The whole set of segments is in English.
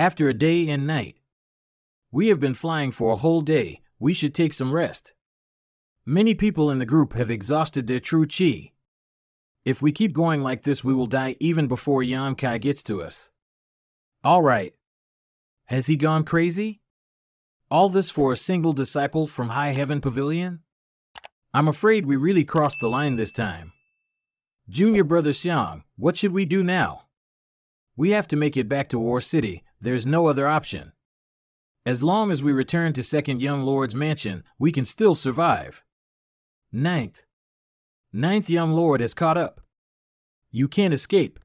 After a day and night. We have been flying for a whole day, we should take some rest. Many people in the group have exhausted their true chi. If we keep going like this, we will die even before Yan Kai gets to us. All right. Has he gone crazy? All this for a single disciple from High Heaven Pavilion? I'm afraid we really crossed the line this time. Junior Brother Xiang, what should we do now? We have to make it back to War City, there's no other option. As long as we return to Second Young Lord's mansion, we can still survive. Ninth Young Lord has caught up. You can't escape.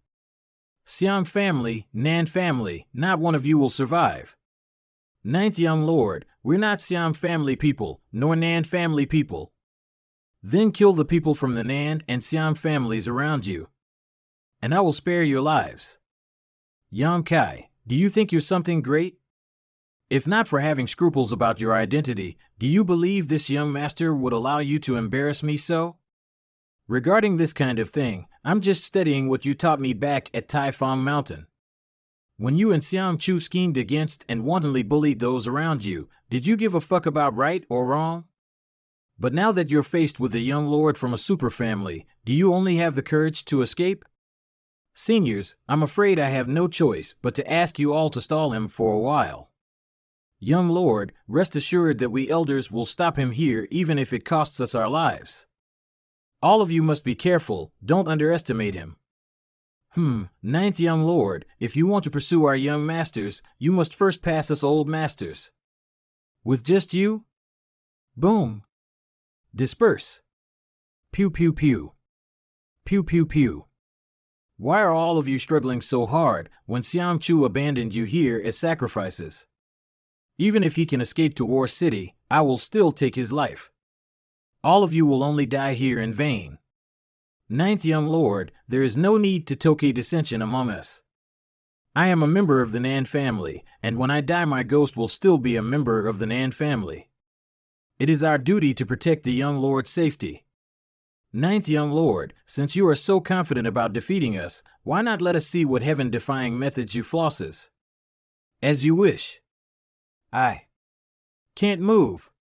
Xiang family, Nan family, not one of you will survive. Ninth Young Lord, we're not Xiang family people, nor Nan family people. Then kill the people from the Nan and Xiang families around you, and I will spare your lives. Yang Kai, do you think you're something great? If not for having scruples about your identity, do you believe this young master would allow you to embarrass me so? Regarding this kind of thing, I'm just studying what you taught me back at Taifang Mountain. When you and Xiang Chu schemed against and wantonly bullied those around you, did you give a fuck about right or wrong? But now that you're faced with a young lord from a super family, do you only have the courage to escape? Seniors, I'm afraid I have no choice but to ask you all to stall him for a while. Young lord, rest assured that we elders will stop him here even if it costs us our lives. All of you must be careful, don't underestimate him. Ninth young lord, if you want to pursue our young masters, you must first pass us old masters. With just you? Boom. Disperse. Pew pew pew. Pew pew pew. Why are all of you struggling so hard when Xiang Chu abandoned you here as sacrifices? Even if he can escape to War City, I will still take his life. All of you will only die here in vain. Ninth young lord, there is no need to toke dissension among us. I am a member of the Nan family, and when I die my ghost will still be a member of the Nan family. It is our duty to protect the young lord's safety. Ninth young lord, since you are so confident about defeating us, why not let us see what heaven-defying methods you flosses? As you wish. I can't move.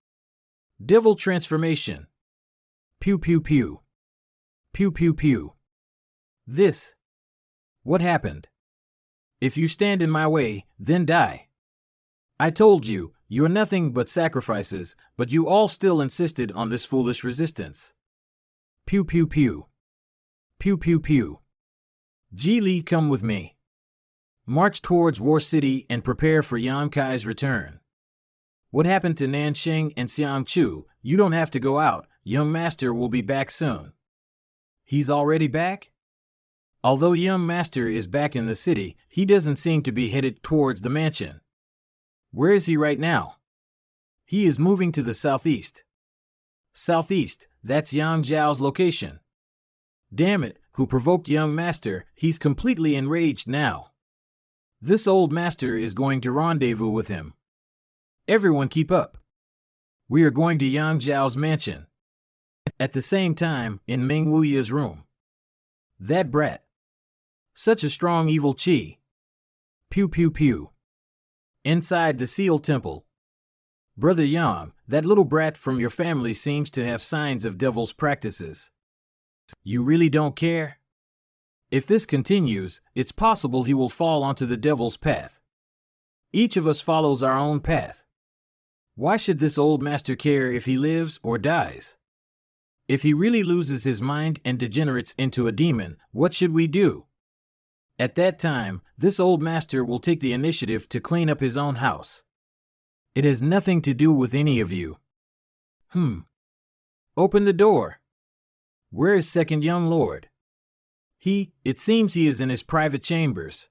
Devil transformation. Pew pew pew. Pew pew pew. This. What happened? If you stand in my way, then die. I told you, you're nothing but sacrifices, but you all still insisted on this foolish resistance. Pew pew pew. Pew pew pew. Ji Li, come with me. March towards War City and prepare for Yan Kai's return. What happened to Nansheng and Xiang Chu? You don't have to go out, young master will be back soon. He's already back? Although young master is back in the city, he doesn't seem to be headed towards the mansion. Where is he right now? He is moving to the southeast. Southeast, that's Yang Zhao's location. Damn it, who provoked young master? He's completely enraged now. This old master is going to rendezvous with him. Everyone keep up. We are going to Yang Zhao's mansion. At the same time, in Meng Wuya's room. That brat. Such a strong evil chi. Pew pew pew. Inside the Seal Temple. Brother Yang, that little brat from your family seems to have signs of devil's practices. You really don't care? If this continues, it's possible he will fall onto the devil's path. Each of us follows our own path. Why should this old master care if he lives or dies? If he really loses his mind and degenerates into a demon, what should we do? At that time, this old master will take the initiative to clean up his own house. It has nothing to do with any of you. Open the door. Where is second young lord? It seems he is in his private chambers.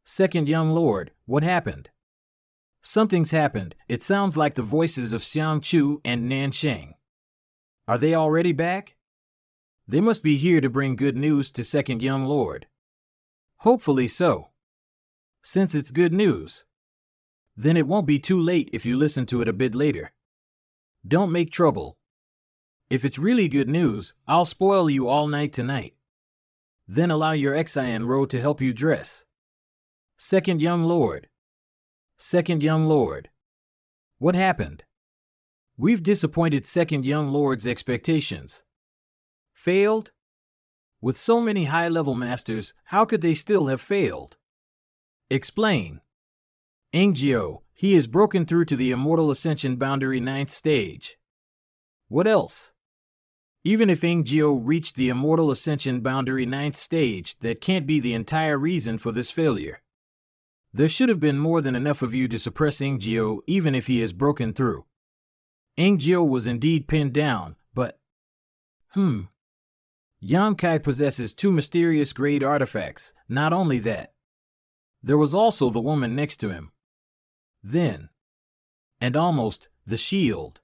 Second young lord, what happened? Something's happened. It sounds like the voices of Xiang Chu and Nansheng. Are they already back? They must be here to bring good news to second young lord. Hopefully so. Since it's good news, then it won't be too late if you listen to it a bit later. Don't make trouble. If it's really good news, I'll spoil you all night tonight. Then allow your Xian Ro to help you dress. Second young lord. Second young lord. What happened? We've disappointed second young lord's expectations. Failed? With so many high-level masters, how could they still have failed? Explain. Ingio, he has broken through to the Immortal Ascension Boundary 9th stage. What else? Even if Ingio reached the Immortal Ascension Boundary 9th stage, that can't be the entire reason for this failure. There should have been more than enough of you to suppress Ingio even if he has broken through. Ingio was indeed pinned down, but... Yan Kai possesses 2 mysterious grade artifacts. Not only that, there was also the woman next to him. Then, and almost, the shield.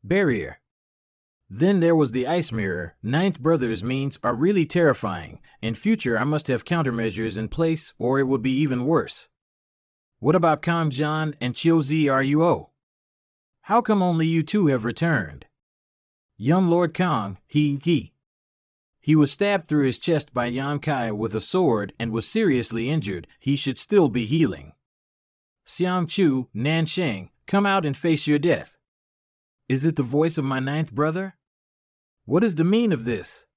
Barrier. Then there was the ice mirror. Ninth Brother's means are really terrifying. In future I must have countermeasures in place or it would be even worse. What about Kang Jian and Chiu Zruo? How come only you two have returned? Young Lord Kang, he was stabbed through his chest by Yan Kai with a sword and was seriously injured. He should still be healing. Xiang Chu, Nan Sheng, come out and face your death. Is it the voice of my ninth brother? What is the mean of this?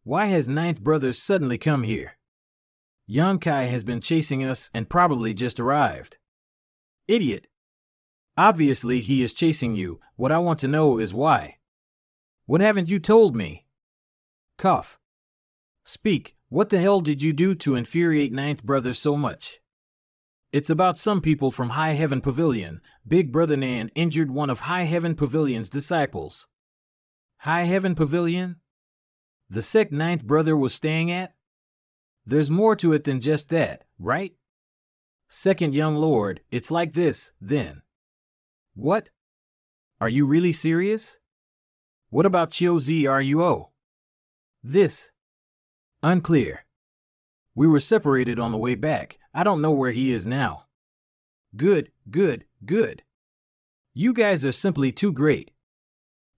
Why has ninth brother suddenly come here? Yan Kai has been chasing us and probably just arrived. Idiot. Obviously he is chasing you. What I want to know is why. What haven't you told me? Cough. Speak, what the hell did you do to infuriate ninth brother so much? It's about some people from High Heaven Pavilion. Big Brother Nan injured one of High Heaven Pavilion's disciples. High Heaven Pavilion? The sect ninth brother was staying at? There's more to it than just that, right? Second young lord, it's like this, then. What? Are you really serious? What about Chiu Zruo? This? Unclear. We were separated on the way back. I don't know where he is now. Good. You guys are simply too great.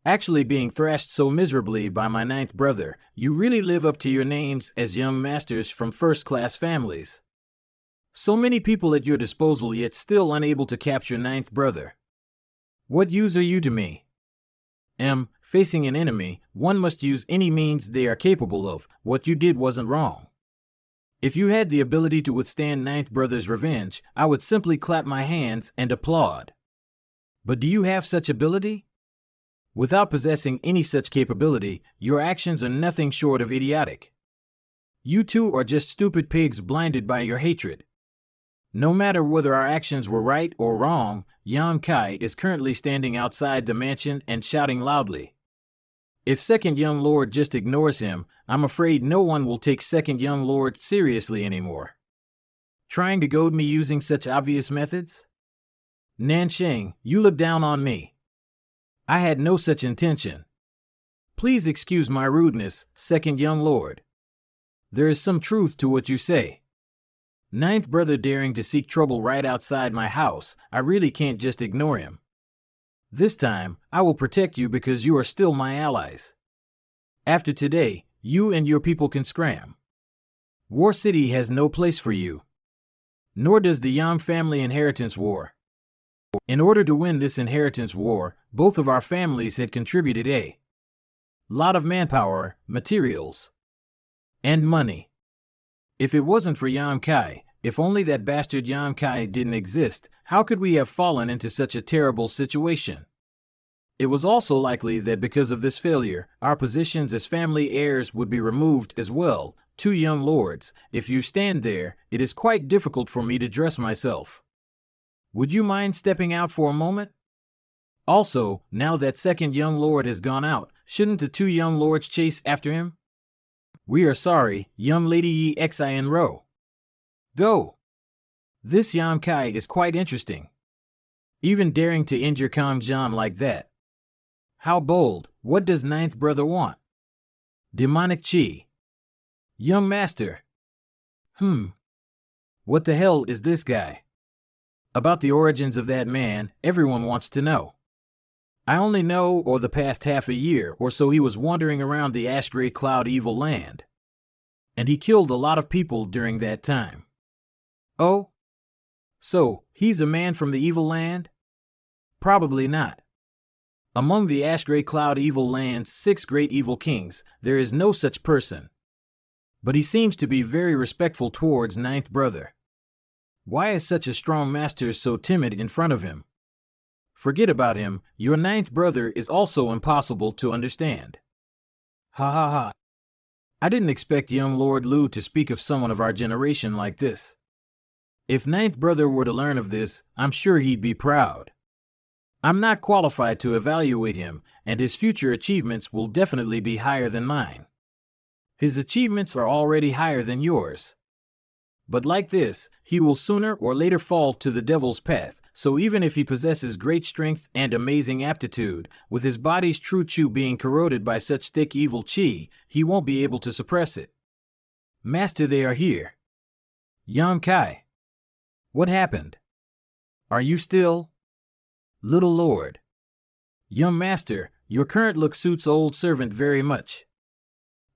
Actually being thrashed so miserably by my ninth brother, you really live up to your names as young masters from first-class families. So many people at your disposal yet still unable to capture ninth brother. What use are you to me? Facing an enemy, one must use any means they are capable of. What you did wasn't wrong. If you had the ability to withstand ninth brother's revenge, I would simply clap my hands and applaud. But do you have such ability? Without possessing any such capability, your actions are nothing short of idiotic. You two are just stupid pigs blinded by your hatred. No matter whether our actions were right or wrong, Yan Kai is currently standing outside the mansion and shouting loudly. If second young lord just ignores him, I'm afraid no one will take second young lord seriously anymore. Trying to goad me using such obvious methods? Nansheng, you look down on me. I had no such intention. Please excuse my rudeness, second young lord. There is some truth to what you say. Ninth brother daring to seek trouble right outside my house, I really can't just ignore him. This time, I will protect you because you are still my allies. After today, you and your people can scram. War City has no place for you. Nor does the Yang family inheritance war. In order to win this inheritance war, both of our families had contributed a lot of manpower, materials, and money. If it wasn't for Yan Kai, if only that bastard Yan Kai didn't exist, how could we have fallen into such a terrible situation? It was also likely that because of this failure, our positions as family heirs would be removed as well. Two young lords, if you stand there, it is quite difficult for me to dress myself. Would you mind stepping out for a moment? Also, now that second young lord has gone out, shouldn't the two young lords chase after him? We are sorry, young lady Yi Xin Ro. Go! This Yan Kai is quite interesting. Even daring to injure Kang Jian like that. How bold, what does ninth brother want? Demonic Chi. Young master. What the hell is this guy? About the origins of that man, everyone wants to know. I only know, or the past half a year or so he was wandering around the ash-gray cloud evil land. And he killed a lot of people during that time. Oh? So, he's a man from the evil land? Probably not. Among the Ash Gray Cloud evil land's 6 great evil kings, there is no such person. But he seems to be very respectful towards ninth brother. Why is such a strong master so timid in front of him? Forget about him, your ninth brother is also impossible to understand. Ha ha ha. I didn't expect young Lord Lu to speak of someone of our generation like this. If ninth brother were to learn of this, I'm sure he'd be proud. I'm not qualified to evaluate him, and his future achievements will definitely be higher than mine. His achievements are already higher than yours. But like this, he will sooner or later fall to the devil's path, so even if he possesses great strength and amazing aptitude, with his body's true qi being corroded by such thick evil qi, he won't be able to suppress it. Master, they are here. Yang Kai. What happened? Are you still? Little Lord. Young Master, your current look suits old servant very much.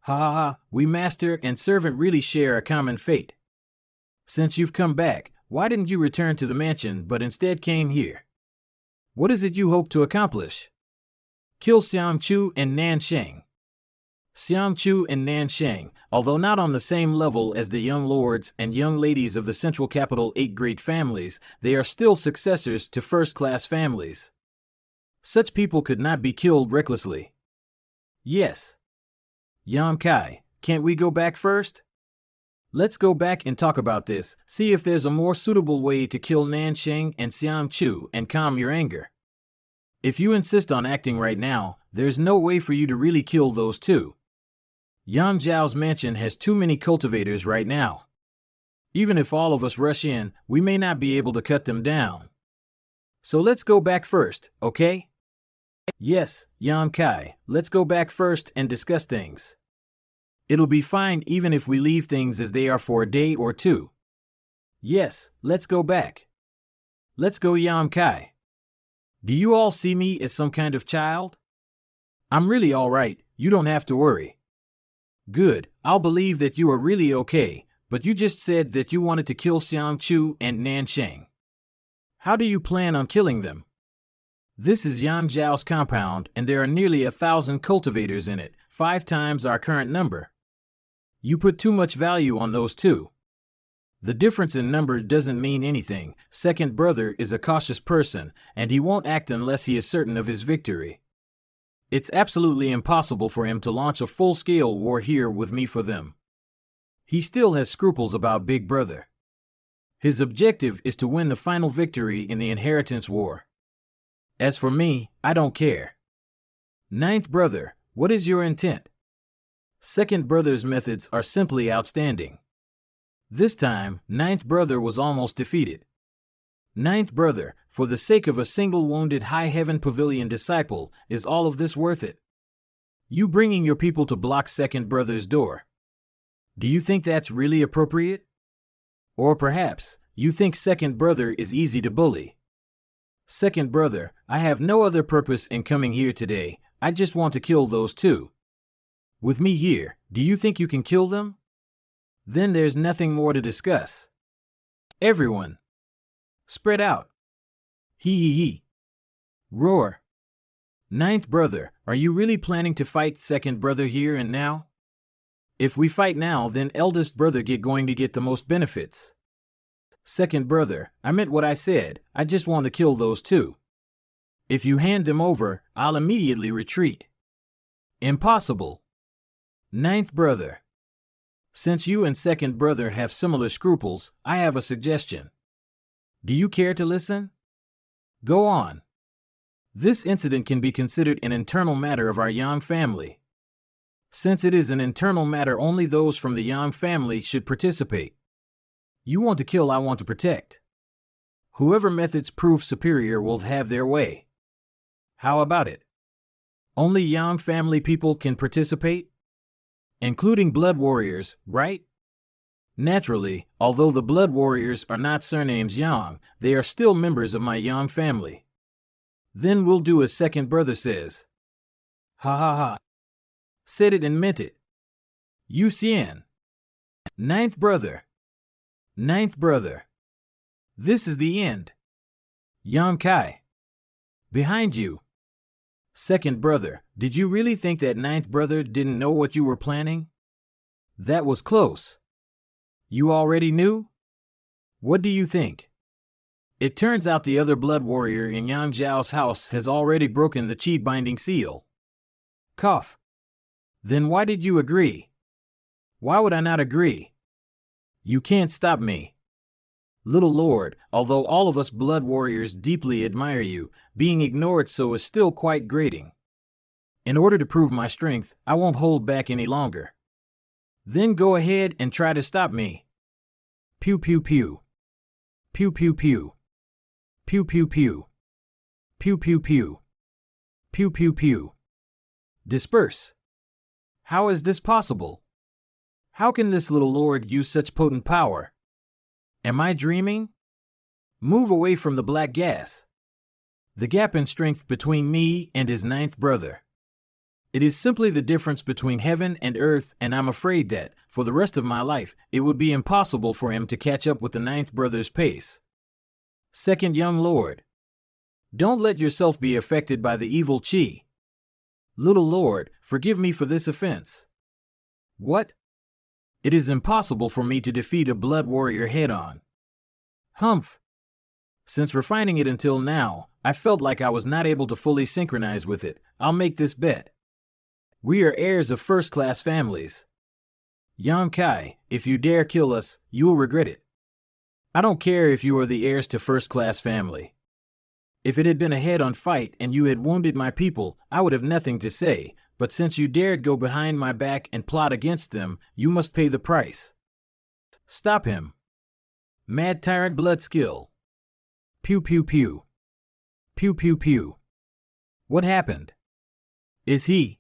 Ha ha ha, we master and servant really share a common fate. Since you've come back, why didn't you return to the mansion but instead came here? What is it you hope to accomplish? Kill Xiang Chu and Nan Sheng. Xiang Chu and Nan Sheng, although not on the same level as the young lords and young ladies of the central capital 8 great families, they are still successors to first-class families. Such people could not be killed recklessly. Yes. Yang Kai, can't we go back first? Let's go back and talk about this, see if there's a more suitable way to kill Nan Sheng and Xiang Chu and calm your anger. If you insist on acting right now, there's no way for you to really kill those two. Yang Zhao's mansion has too many cultivators right now. Even if all of us rush in, we may not be able to cut them down. So let's go back first, okay? Yes, Yang Kai, let's go back first and discuss things. It'll be fine even if we leave things as they are for a day or two. Yes, let's go back. Let's go, Yang Kai. Do you all see me as some kind of child? I'm really all right, you don't have to worry. Good, I'll believe that you are really okay, but you just said that you wanted to kill Xiang Chu and Nan Sheng. How do you plan on killing them? This is Yang Zhao's compound, and there are nearly 1,000 cultivators in it, 5 times our current number. You put too much value on those two. The difference in number doesn't mean anything. Second brother is a cautious person, and he won't act unless he is certain of his victory. It's absolutely impossible for him to launch a full-scale war here with me for them. He still has scruples about Big Brother. His objective is to win the final victory in the inheritance war. As for me, I don't care. Ninth brother, what is your intent? Second brother's methods are simply outstanding. This time, ninth brother was almost defeated. Ninth brother, for the sake of a single wounded High Heaven Pavilion disciple, is all of this worth it? You bringing your people to block second brother's door. Do you think that's really appropriate? Or perhaps, you think second brother is easy to bully? Second brother, I have no other purpose in coming here today, I just want to kill those two. With me here, do you think you can kill them? Then there's nothing more to discuss. Everyone. Spread out. Hee hee hee. Roar. Ninth brother, are you really planning to fight second brother here and now? If we fight now, then eldest brother going to get the most benefits. Second brother, I meant what I said, I just want to kill those two. If you hand them over, I'll immediately retreat. Impossible. Ninth brother. Since you and second brother have similar scruples, I have a suggestion. Do you care to listen? Go on. This incident can be considered an internal matter of our Yang family. Since it is an internal matter, only those from the Yang family should participate. You want to kill, I want to protect. Whoever methods prove superior will have their way. How about it? Only Yang family people can participate? Including blood warriors, right? Naturally, although the blood warriors are not surnames Yang, they are still members of my Yang family. Then we'll do as second brother says. Ha ha ha. Said it and meant it. Yu Xian. Ninth brother. Ninth brother. This is the end. Yang Kai. Behind you. Second brother, did you really think that ninth brother didn't know what you were planning? That was close. You already knew? What do you think? It turns out the other blood warrior in Yang Zhao's house has already broken the chi binding seal. Cough. Then why did you agree? Why would I not agree? You can't stop me. Little Lord, although all of us blood warriors deeply admire you, being ignored so is still quite grating. In order to prove my strength, I won't hold back any longer. Then go ahead and try to stop me. Pew pew pew. Pew pew pew. Pew pew pew. Pew pew pew. Pew pew pew. Disperse. How is this possible? How can this little lord use such potent power? Am I dreaming? Move away from the black gas. The gap in strength between me and his ninth brother. It is simply the difference between heaven and earth, and I'm afraid that, for the rest of my life, it would be impossible for him to catch up with the ninth brother's pace. Second young lord. Don't let yourself be affected by the evil chi. Little lord, forgive me for this offense. What? It is impossible for me to defeat a blood warrior head-on. Humph. Since refining it until now, I felt like I was not able to fully synchronize with it. I'll make this bet. We are heirs of first-class families. Yang Kai, if you dare kill us, you will regret it. I don't care if you are the heirs to first-class family. If it had been a head-on fight and you had wounded my people, I would have nothing to say, but since you dared go behind my back and plot against them, you must pay the price. Stop him. Mad Tyrant Blood Skill. Pew pew pew. Pew pew pew. What happened? Is he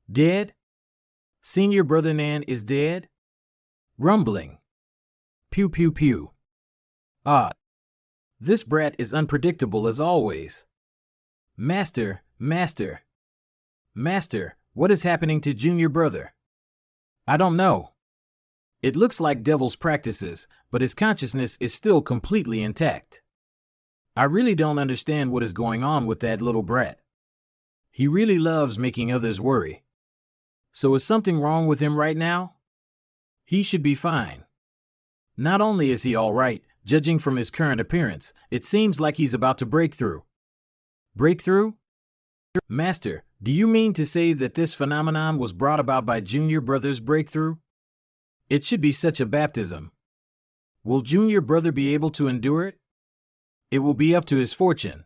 dead? Senior Brother Nan is dead? Rumbling. Pew pew pew. Ah. This brat is unpredictable as always. Master, Master. Master, what is happening to Junior Brother? I don't know. It looks like devil's practices, but his consciousness is still completely intact. I really don't understand what is going on with that little brat. He really loves making others worry. So is something wrong with him right now? He should be fine. Not only is he all right, judging from his current appearance, it seems like he's about to break through. Break through? Master, do you mean to say that this phenomenon was brought about by Junior Brother's breakthrough? It should be such a baptism. Will Junior Brother be able to endure it? It will be up to his fortune.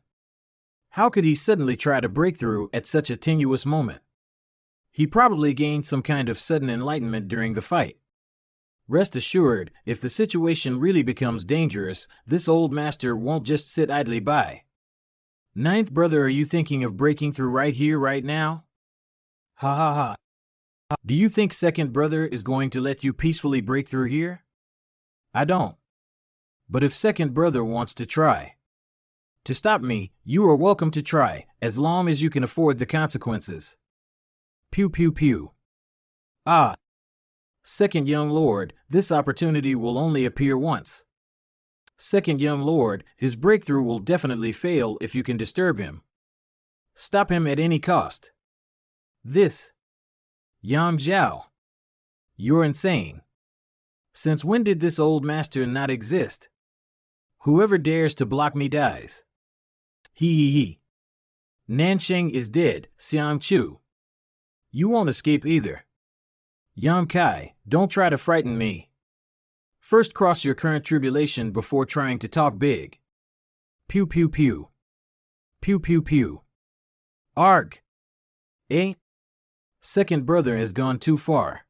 How could he suddenly try to break through at such a tenuous moment? He probably gained some kind of sudden enlightenment during the fight. Rest assured, if the situation really becomes dangerous, this old master won't just sit idly by. Ninth brother, are you thinking of breaking through right here, right now? Ha ha ha. Do you think second brother is going to let you peacefully break through here? I don't. But if second brother wants to try to stop me, you are welcome to try, as long as you can afford the consequences. Pew pew pew. Ah. Second young lord, this opportunity will only appear once. Second young lord, his breakthrough will definitely fail if you can disturb him. Stop him at any cost. This. Yang Zhao. You're insane. Since when did this old master not exist? Whoever dares to block me dies. He. Nansheng is dead, Xiang Chu. You won't escape either. Yang Kai, don't try to frighten me. First cross your current tribulation before trying to talk big. Pew pew pew. Pew pew pew. Arg. Eh? Second brother has gone too far.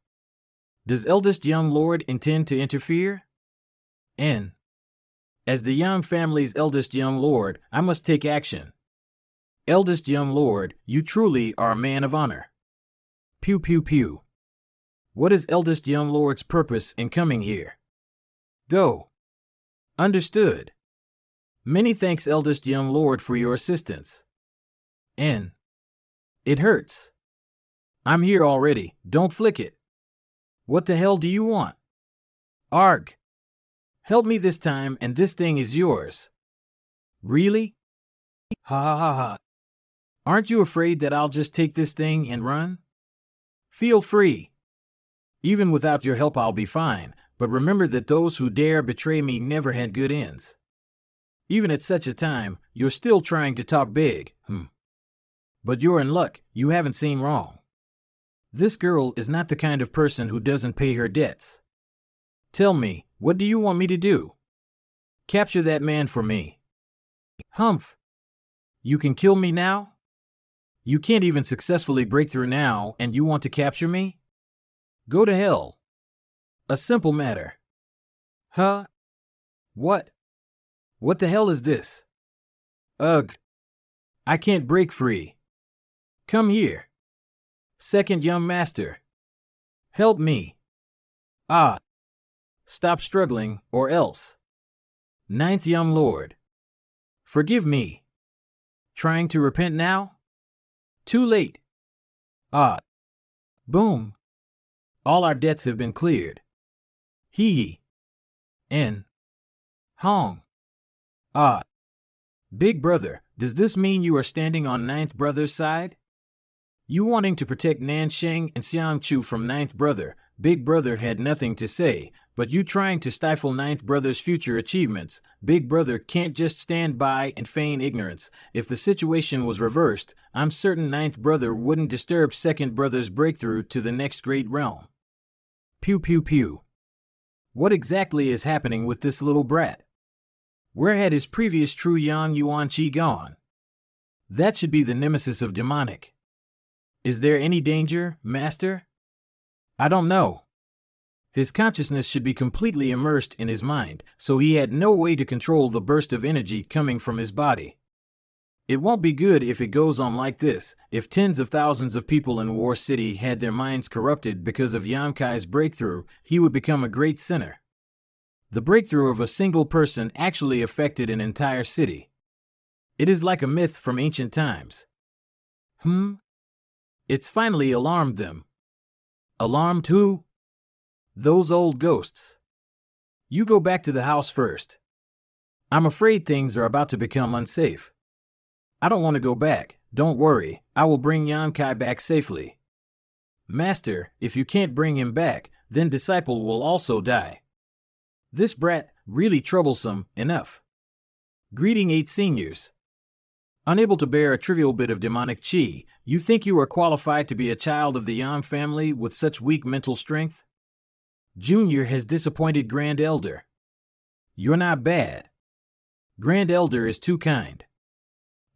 Does eldest young lord intend to interfere? N. As the Yang family's eldest young lord, I must take action. Eldest young lord, you truly are a man of honor. Pew pew pew. What is eldest young lord's purpose in coming here? Go. Understood. Many thanks, eldest young lord, for your assistance. N. It hurts. I'm here already, don't flick it. What the hell do you want? Arg. Help me this time and this thing is yours. Really? Ha ha ha ha. Aren't you afraid that I'll just take this thing and run? Feel free. Even without your help I'll be fine, but remember that those who dare betray me never had good ends. Even at such a time, you're still trying to talk big, But you're in luck, you haven't seen wrong. This girl is not the kind of person who doesn't pay her debts. Tell me, what do you want me to do? Capture that man for me. Humph. You can kill me now? You can't even successfully break through now, and you want to capture me? Go to hell. A simple matter. Huh? What? What the hell is this? Ugh. I can't break free. Come here. Second young master. Help me. Ah. Stop struggling, or else. Ninth young lord. Forgive me. Trying to repent now? Too late. Ah. Boom. All our debts have been cleared. Hee. N. Hong. Ah. Big brother, does this mean you are standing on Ninth Brother's side? You wanting to protect Nansheng and Xiangchu from Ninth Brother, Big Brother had nothing to say, but you trying to stifle Ninth Brother's future achievements. Big Brother can't just stand by and feign ignorance. If the situation was reversed, I'm certain Ninth Brother wouldn't disturb Second Brother's breakthrough to the next great realm. Pew pew pew. What exactly is happening with this little brat? Where had his previous true Yang Yuan Qi gone? That should be the nemesis of demonic. Is there any danger, Master? I don't know. His consciousness should be completely immersed in his mind, so he had no way to control the burst of energy coming from his body. It won't be good if it goes on like this. If tens of thousands of people in War City had their minds corrupted because of Yan Kai's breakthrough, he would become a great sinner. The breakthrough of a single person actually affected an entire city. It is like a myth from ancient times. It's finally alarmed them. Alarmed who? Those old ghosts. You go back to the house first. I'm afraid things are about to become unsafe. I don't want to go back. Don't worry, I will bring Yan Kai back safely. Master, if you can't bring him back, then disciple will also die. This brat, really troublesome, enough. Greeting 8 seniors. Unable to bear a trivial bit of demonic chi, you think you are qualified to be a child of the Yang family with such weak mental strength? Junior has disappointed Grand Elder. You're not bad. Grand Elder is too kind.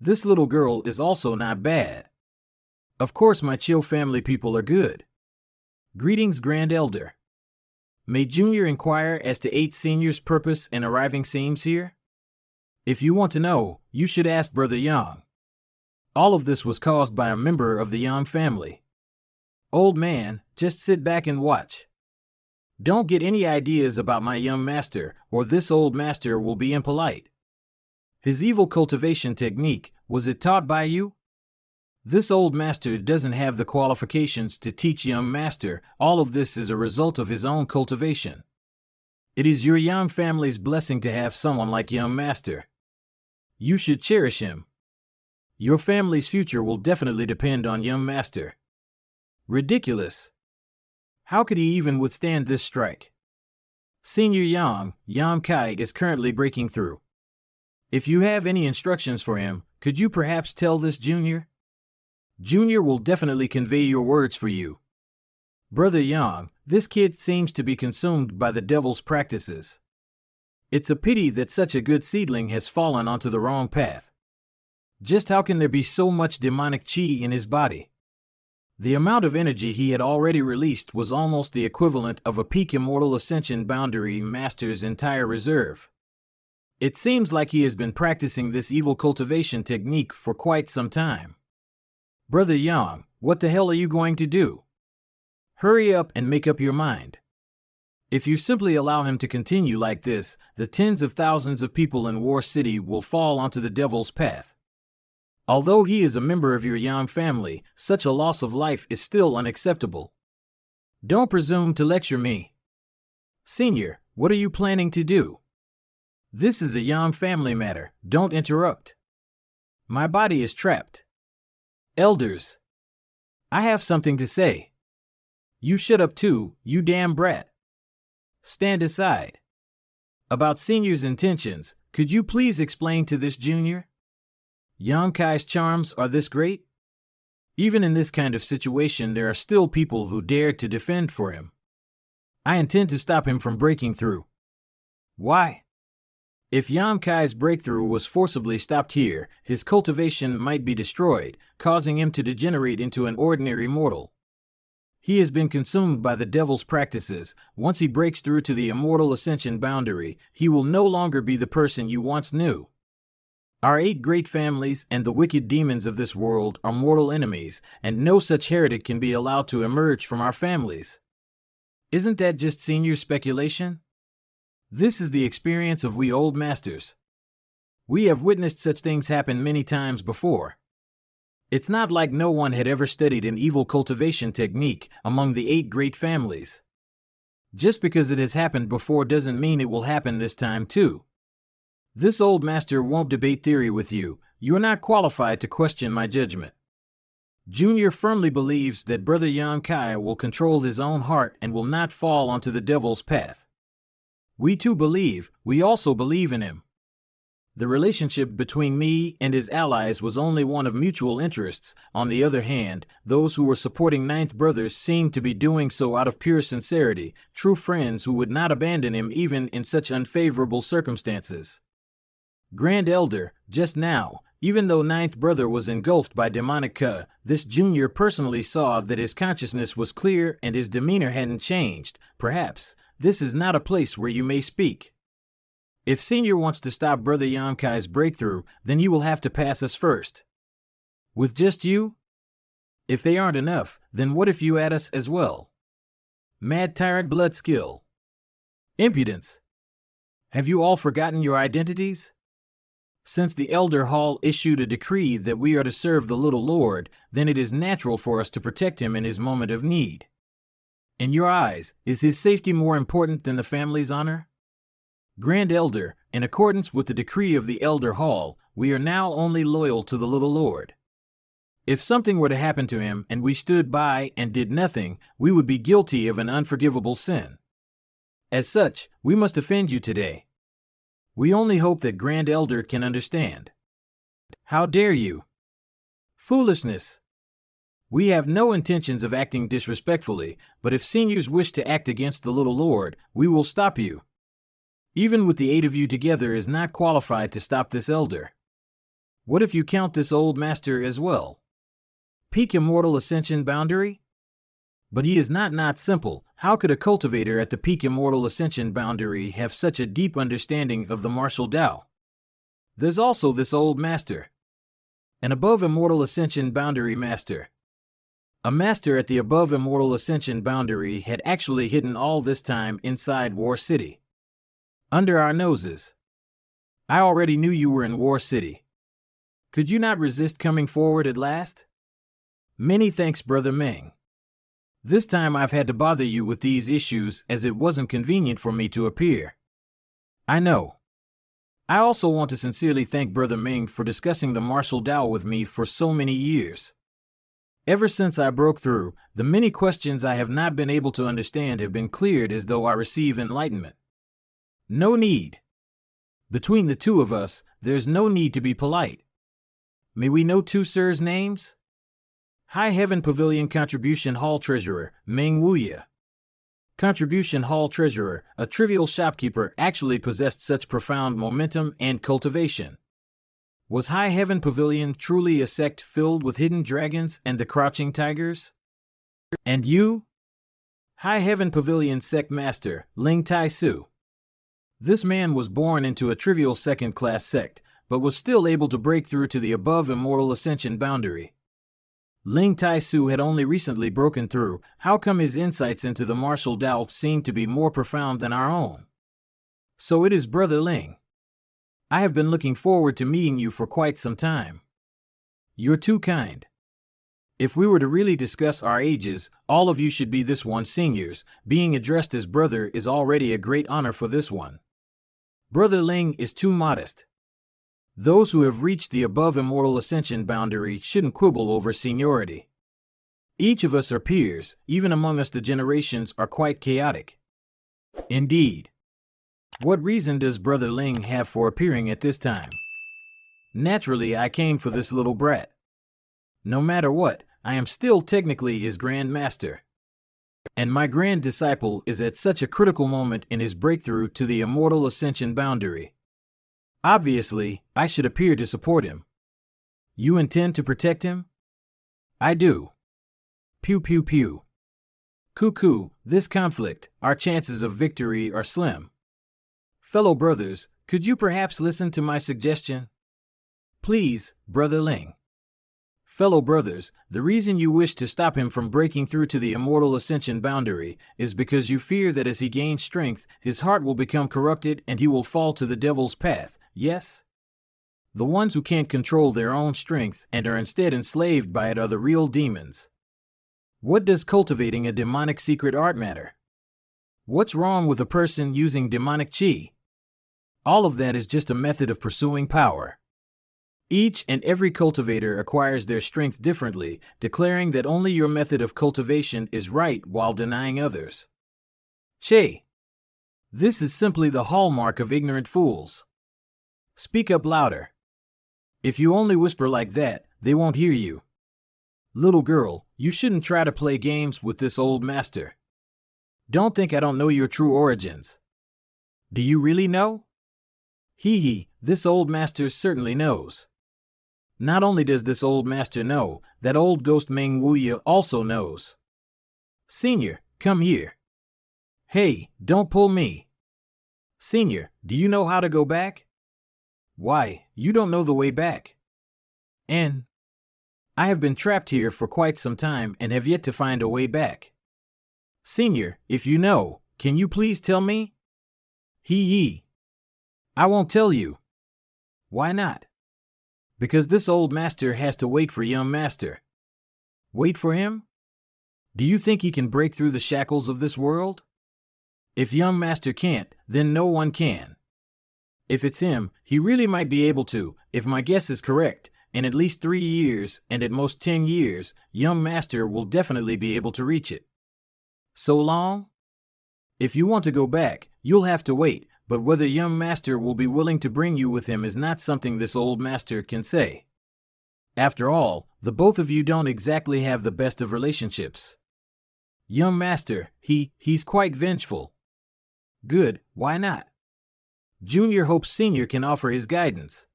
This little girl is also not bad. Of course my Chiu family people are good. Greetings, Grand Elder. May Junior inquire as to 8 seniors' purpose in arriving seems here? If you want to know, you should ask Brother Yang. All of this was caused by a member of the Yang family. Old man, just sit back and watch. Don't get any ideas about my young master, or this old master will be impolite. His evil cultivation technique, was it taught by you? This old master doesn't have the qualifications to teach young master. All of this is a result of his own cultivation. It is your Yang family's blessing to have someone like young master. You should cherish him. Your family's future will definitely depend on young master. Ridiculous. How could he even withstand this strike? Senior Yang Kai is currently breaking through. If you have any instructions for him, could you perhaps tell this Junior? Junior will definitely convey your words for you. Brother Yang, this kid seems to be consumed by the devil's practices. It's a pity that such a good seedling has fallen onto the wrong path. Just how can there be so much demonic chi in his body? The amount of energy he had already released was almost the equivalent of a peak immortal ascension boundary master's entire reserve. It seems like he has been practicing this evil cultivation technique for quite some time. Brother Yang, what the hell are you going to do? Hurry up and make up your mind. If you simply allow him to continue like this, the tens of thousands of people in War City will fall onto the devil's path. Although he is a member of your Yang family, such a loss of life is still unacceptable. Don't presume to lecture me. Senior, What are you planning to do? This is a Yang family matter. Don't interrupt. My body is trapped. Elders, I have something to say. You shut up too, you damn brat. Stand aside. About Senior's intentions, could you please explain to this Junior? Yang Kai's charms are this great? Even in this kind of situation, there are still people who dare to defend for him. I intend to stop him from breaking through. Why? If Yang Kai's breakthrough was forcibly stopped here, his cultivation might be destroyed, causing him to degenerate into an ordinary mortal. He has been consumed by the devil's practices. Once he breaks through to the immortal ascension boundary, he will no longer be the person you once knew. Our 8 great families and the wicked demons of this world are mortal enemies, and no such heretic can be allowed to emerge from our families. Isn't that just Senior speculation? This is the experience of we old masters. We have witnessed such things happen many times before. It's not like no one had ever studied an evil cultivation technique among the 8 great families. Just because it has happened before doesn't mean it will happen this time too. This old master won't debate theory with you. You are not qualified to question my judgment. Junior firmly believes that Brother Yang Kai will control his own heart and will not fall onto the devil's path. We too believe, we also believe in him. The relationship between me and his allies was only one of mutual interests. On the other hand, those who were supporting Ninth Brothers seemed to be doing so out of pure sincerity, true friends who would not abandon him even in such unfavorable circumstances. Grand Elder, just now, even though Ninth Brother was engulfed by demonic Ka, this Junior personally saw that his consciousness was clear and his demeanor hadn't changed. Perhaps this is not a place where you may speak. If Senior wants to stop Brother Yang Kai's breakthrough, then you will have to pass us first. With just you? If they aren't enough, then what if you add us as well? Mad tyrant blood skill. Impudence. Have you all forgotten your identities? Since the Elder Hall issued a decree that we are to serve the Little Lord, then it is natural for us to protect him in his moment of need. In your eyes, is his safety more important than the family's honor? Grand Elder, in accordance with the decree of the Elder Hall, we are now only loyal to the Little Lord. If something were to happen to him and we stood by and did nothing, we would be guilty of an unforgivable sin. As such, we must offend you today. We only hope that Grand Elder can understand. How dare you? Foolishness. We have no intentions of acting disrespectfully, but if seniors wish to act against the Little Lord, we will stop you. Even with the 8 of you together is not qualified to stop this elder. What if you count this old master as well? Peak immortal ascension boundary? But he is not simple. How could a cultivator at the peak immortal ascension boundary have such a deep understanding of the martial Tao? There's also this old master. An above immortal ascension boundary master. A master at the above immortal ascension boundary had actually hidden all this time inside War City. Under our noses. I already knew you were in War City. Could you not resist coming forward at last? Many thanks, Brother Meng. This time I've had to bother you with these issues as it wasn't convenient for me to appear. I know. I also want to sincerely thank Brother Meng for discussing the martial Tao with me for so many years. Ever since I broke through, the many questions I have not been able to understand have been cleared as though I receive enlightenment. No need. Between the 2 of us, there's no need to be polite. May we know 2 sirs' names? High Heaven Pavilion Contribution Hall Treasurer, Meng Wuya. Contribution Hall Treasurer, a trivial shopkeeper, actually possessed such profound momentum and cultivation. Was High Heaven Pavilion truly a sect filled with hidden dragons and the crouching tigers? And you? High Heaven Pavilion Sect Master, Ling Tai Su. This man was born into a trivial second-class sect, but was still able to break through to the above immortal ascension boundary. Ling Tai Su had only recently broken through. How come his insights into the martial Tao seem to be more profound than our own? So it is Brother Ling. I have been looking forward to meeting you for quite some time. You're too kind. If we were to really discuss our ages, all of you should be this one seniors. Being addressed as brother is already a great honor for this one. Brother Ling is too modest. Those who have reached the above immortal ascension boundary shouldn't quibble over seniority. Each of us are peers, even among us the generations are quite chaotic. Indeed. What reason does Brother Ling have for appearing at this time? Naturally, I came for this little brat. No matter what, I am still technically his Grand Master. And my grand disciple is at such a critical moment in his breakthrough to the immortal ascension boundary. Obviously, I should appear to support him. You intend to protect him? I do. Pew pew pew. Cuckoo, this conflict, our chances of victory are slim. Fellow brothers, could you perhaps listen to my suggestion? Please, Brother Ling. Fellow brothers, the reason you wish to stop him from breaking through to the immortal ascension boundary is because you fear that as he gains strength, his heart will become corrupted and he will fall to the devil's path, yes? The ones who can't control their own strength and are instead enslaved by it are the real demons. What does cultivating a demonic secret art matter? What's wrong with a person using demonic chi? All of that is just a method of pursuing power. Each and every cultivator acquires their strength differently, declaring that only your method of cultivation is right while denying others. Che. This is simply the hallmark of ignorant fools. Speak up louder. If you only whisper like that, they won't hear you. Little girl, you shouldn't try to play games with this old master. Don't think I don't know your true origins. Do you really know? Hee, this old master certainly knows. Not only does this old master know, that old ghost Meng Wuya also knows. Senior, come here. Hey, don't pull me. Senior, do you know how to go back? Why, you don't know the way back. And I have been trapped here for quite some time and have yet to find a way back. Senior, if you know, can you please tell me? Hee. I won't tell you. Why not? Because this old master has to wait for young master. Wait for him? Do you think he can break through the shackles of this world? If young master can't, then no one can. If it's him, he really might be able to, if my guess is correct. In at least 3 years, and at most 10 years, young master will definitely be able to reach it. So long? If you want to go back, you'll have to wait, but whether young master will be willing to bring you with him is not something this old master can say. After all, the both of you don't exactly have the best of relationships. Young master, he's quite vengeful. Good, why not? Junior hopes senior can offer his guidance.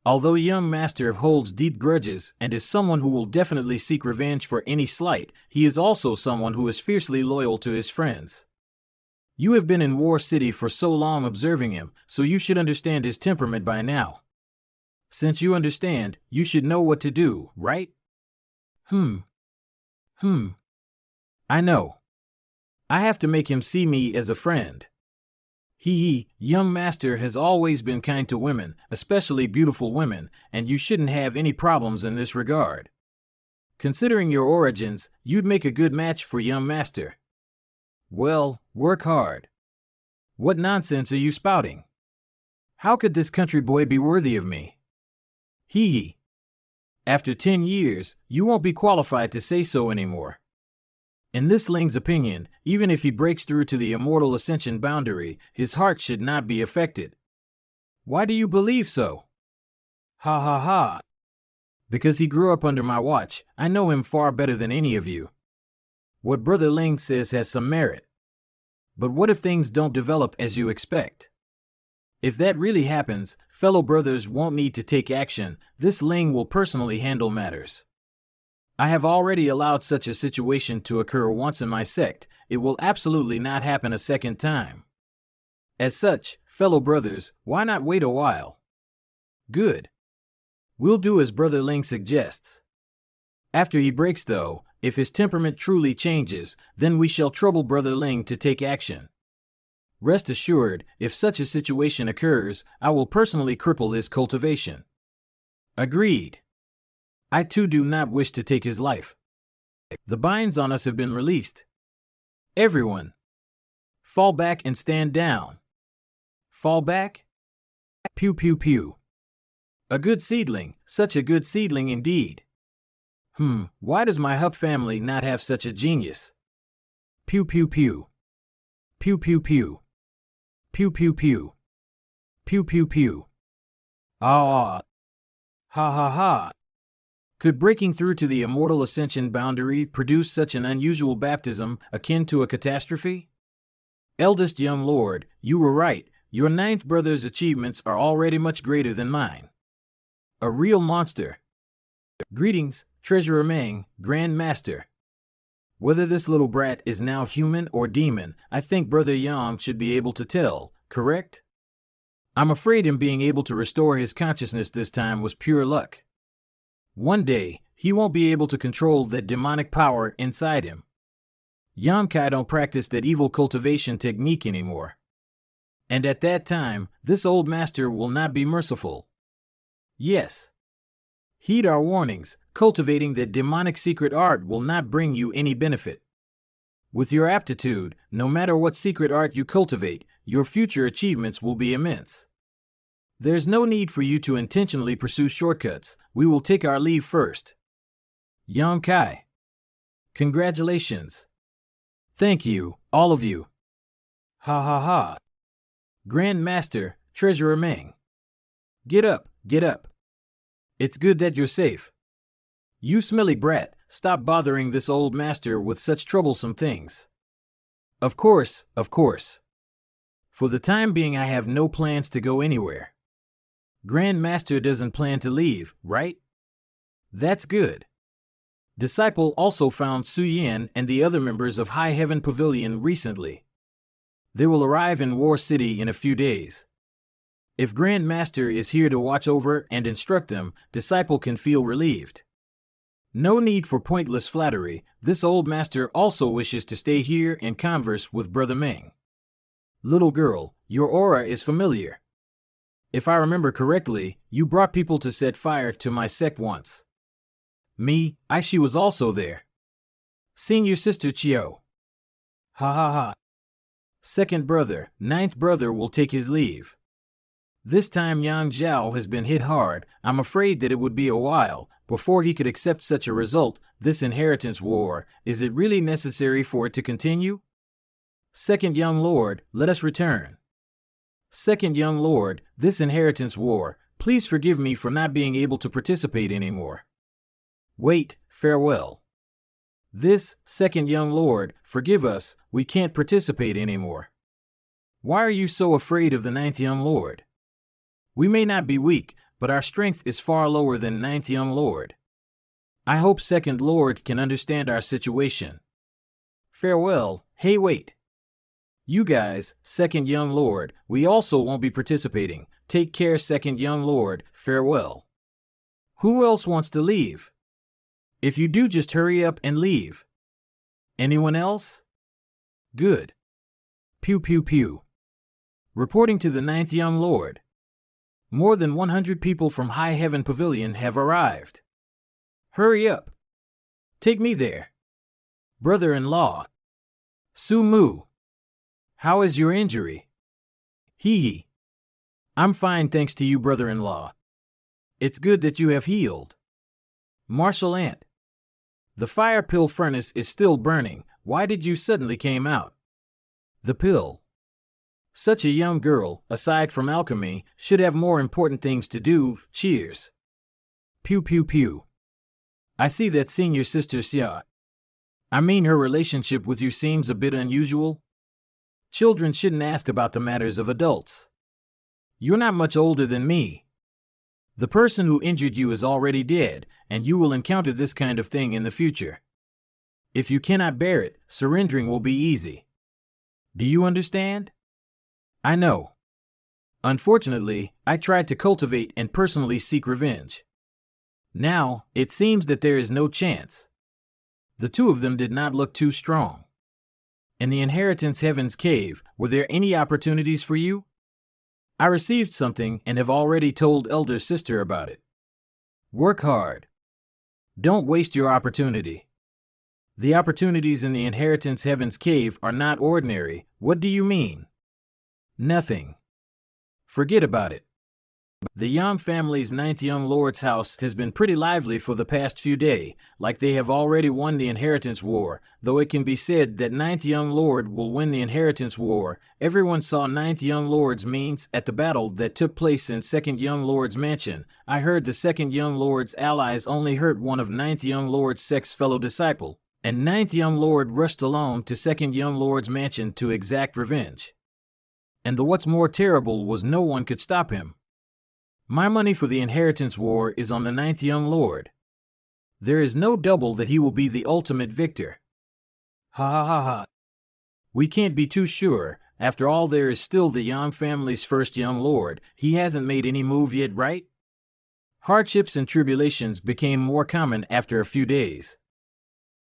Although young master holds deep grudges and is someone who will definitely seek revenge for any slight, he is also someone who is fiercely loyal to his friends. You have been in War City for so long observing him, so you should understand his temperament by now. Since you understand, you should know what to do, right? I know. I have to make him see me as a friend. Young master has always been kind to women, especially beautiful women, and you shouldn't have any problems in this regard. Considering your origins, you'd make a good match for young master. Well, work hard. What nonsense are you spouting? How could this country boy be worthy of me? After 10 years, you won't be qualified to say so anymore. In this Ling's opinion, even if he breaks through to the immortal ascension boundary, his heart should not be affected. Why do you believe so? Ha. Because he grew up under my watch, I know him far better than any of you. What Brother Ling says has some merit. But what if things don't develop as you expect? If that really happens, fellow brothers won't need to take action. This Ling will personally handle matters. I have already allowed such a situation to occur once in my sect. It will absolutely not happen a second time. As such, fellow brothers, why not wait a while? Good. We'll do as Brother Ling suggests. After he breaks, though, if his temperament truly changes, then we shall trouble Brother Ling to take action. Rest assured, if such a situation occurs, I will personally cripple his cultivation. Agreed. I too do not wish to take his life. The binds on us have been released. Everyone, fall back and stand down. Fall back? Pew pew pew. A good seedling, such a good seedling indeed. Why does my Hup family not have such a genius? Pew pew pew. Pew pew pew. Pew pew pew. Pew pew pew. Ah. Ha ha ha. Could breaking through to the immortal ascension boundary produce such an unusual baptism akin to a catastrophe? Eldest young lord, you were right. Your ninth brother's achievements are already much greater than mine. A real monster. Greetings, Treasurer Meng, Grand Master. Whether this little brat is now human or demon, I think Brother Yang should be able to tell, correct? I'm afraid him being able to restore his consciousness this time was pure luck. One day, he won't be able to control that demonic power inside him. Yamkai don't practice that evil cultivation technique anymore. And at that time, this old master will not be merciful. Yes. Heed our warnings, cultivating that demonic secret art will not bring you any benefit. With your aptitude, no matter what secret art you cultivate, your future achievements will be immense. There's no need for you to intentionally pursue shortcuts. We will take our leave first. Yang Kai. Congratulations. Thank you, all of you. Ha ha ha. Grand Master, Treasurer Meng. Get up, get up. It's good that you're safe. You smelly brat, stop bothering this old master with such troublesome things. Of course, of course. For the time being I have no plans to go anywhere. Grand Master doesn't plan to leave, right? That's good. Disciple also found Su Yan and the other members of High Heaven Pavilion recently. They will arrive in War City in a few days. If Grand Master is here to watch over and instruct them, Disciple can feel relieved. No need for pointless flattery. This old master also wishes to stay here and converse with Brother Meng. Little girl, your aura is familiar. If I remember correctly, you brought people to set fire to my sect once. Me, she was also there. Senior sister Chio. Ha ha ha. Second brother, ninth brother will take his leave. This time Yang Zhao has been hit hard. I'm afraid that it would be a while before he could accept such a result. This inheritance war, is it really necessary for it to continue? Second young lord, let us return. Second young lord, this inheritance war, please forgive me for not being able to participate anymore. Wait, farewell. This, second young lord, forgive us, we can't participate anymore. Why are you so afraid of the ninth young lord? We may not be weak, but our strength is far lower than ninth young lord. I hope second lord can understand our situation. Farewell, hey wait. You guys, second young lord, we also won't be participating. Take care second young lord, farewell. Who else wants to leave? If you do, just hurry up and leave. Anyone else? Good. Pew pew pew. Reporting to the ninth young lord. More than 100 people from High Heaven Pavilion have arrived. Hurry up. Take me there. Brother-in-law. Su Mu. How is your injury? Hee. I'm fine thanks to you, brother-in-law. It's good that you have healed. Martial Ant. The fire pill furnace is still burning. Why did you suddenly came out? The pill. Such a young girl, aside from alchemy, should have more important things to do. Cheers. Pew pew pew. I see that senior sister Xia. I mean, her relationship with you seems a bit unusual. Children shouldn't ask about the matters of adults. You're not much older than me. The person who injured you is already dead, and you will encounter this kind of thing in the future. If you cannot bear it, surrendering will be easy. Do you understand? I know. Unfortunately, I tried to cultivate and personally seek revenge. Now, it seems that there is no chance. The two of them did not look too strong. In the Inheritance Heaven's cave, were there any opportunities for you? I received something and have already told elder sister about it. Work hard. Don't waste your opportunity. The opportunities in the inheritance heaven's cave are not ordinary. What do you mean? Nothing. Forget about it. The Young family's ninth young lord's house has been pretty lively for the past few days, like they have already won the inheritance war, though it can be said that ninth young lord will win the inheritance war. Everyone saw ninth young lord's means at the battle that took place in second young lord's mansion. I heard the second young lord's allies only hurt one of ninth young lord's sex fellow disciple, and ninth young lord rushed alone to second young lord's mansion to exact revenge. And the what's more terrible was no one could stop him. My money for the inheritance war is on the ninth young lord. There is no doubt that he will be the ultimate victor. Ha ha ha ha. We can't be too sure. After all, there is still the Young family's first young lord. He hasn't made any move yet, right? Hardships and tribulations became more common after a few days.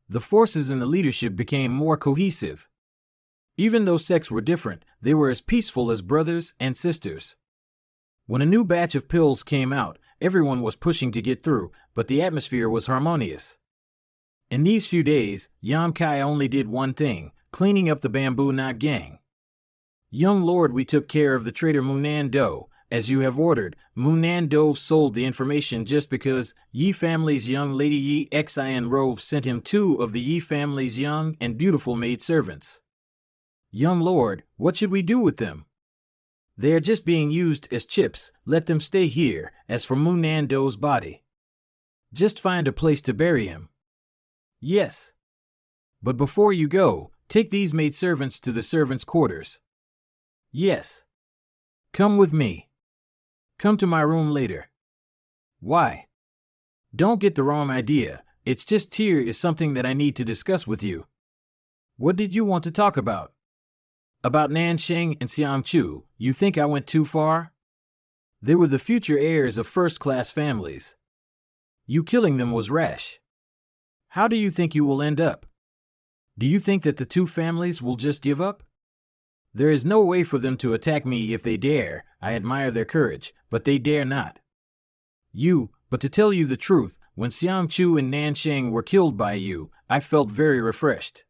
The forces in the leadership became more cohesive. Even though sects were different, they were as peaceful as brothers and sisters. When a new batch of pills came out, everyone was pushing to get through, but the atmosphere was harmonious. In these few days, Yam Kai only did one thing, cleaning up the Bamboo Knot gang. Young lord, we took care of the traitor Munan Do, as you have ordered. Munan Do sold the information just because Yi family's young lady Yi Xin Rove sent him 2 of the Yi family's young and beautiful maid servants. Young lord, what should we do with them? They are just being used as chips. Let them stay here. As for Munan Do's body, just find a place to bury him. Yes. But before you go, take these maidservants to the servants' quarters. Yes. Come with me. Come to my room later. Why? Don't get the wrong idea. It's just here is something that I need to discuss with you. What did you want to talk about? About Nansheng and Xiangchu, you think I went too far? They were the future heirs of first-class families. You killing them was rash. How do you think you will end up? Do you think that the 2 families will just give up? There is no way for them to attack me if they dare. I admire their courage, but they dare not. But to tell you the truth, when Xiangchu and Nansheng were killed by you, I felt very refreshed.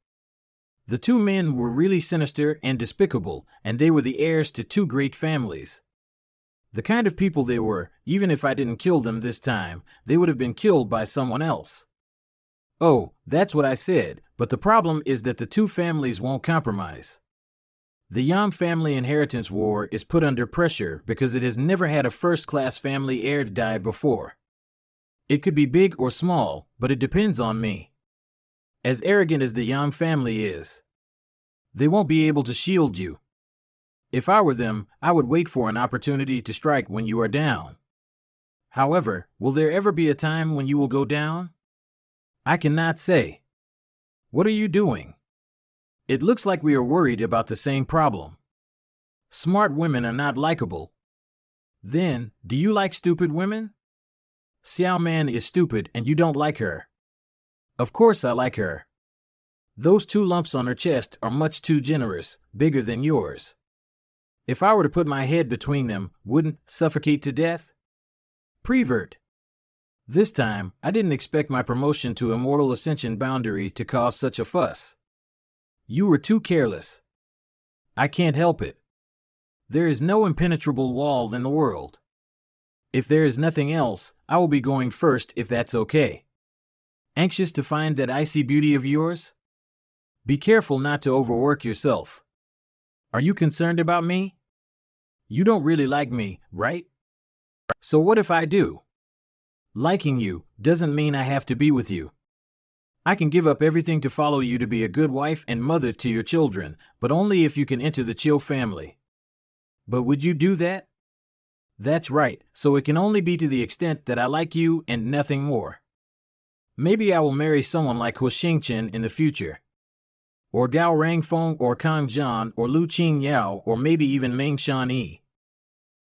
The 2 men were really sinister and despicable, and they were the heirs to 2 great families. The kind of people they were, even if I didn't kill them this time, they would have been killed by someone else. Oh, that's what I said, but the problem is that the 2 families won't compromise. The Yam family inheritance war is put under pressure because it has never had a first-class family heir to die before. It could be big or small, but it depends on me. As arrogant as the Yang family is, they won't be able to shield you. If I were them, I would wait for an opportunity to strike when you are down. However, will there ever be a time when you will go down? I cannot say. What are you doing? It looks like we are worried about the same problem. Smart women are not likable. Then, do you like stupid women? Xiao Man is stupid and you don't like her. Of course I like her. Those 2 lumps on her chest are much too generous, bigger than yours. If I were to put my head between them, wouldn't suffocate to death? Prevert. This time, I didn't expect my promotion to Immortal Ascension boundary to cause such a fuss. You were too careless. I can't help it. There is no impenetrable wall in the world. If there is nothing else, I will be going first if that's okay. Anxious to find that icy beauty of yours? Be careful not to overwork yourself. Are you concerned about me? You don't really like me, right? So what if I do? Liking you doesn't mean I have to be with you. I can give up everything to follow you to be a good wife and mother to your children, but only if you can enter the Chiu family. But would you do that? That's right, so it can only be to the extent that I like you and nothing more. Maybe I will marry someone like Hu Xingchen in the future. Or Gao Rangfeng or Kang Zhan or Lu Qing Yao or maybe even Meng Shan Yi.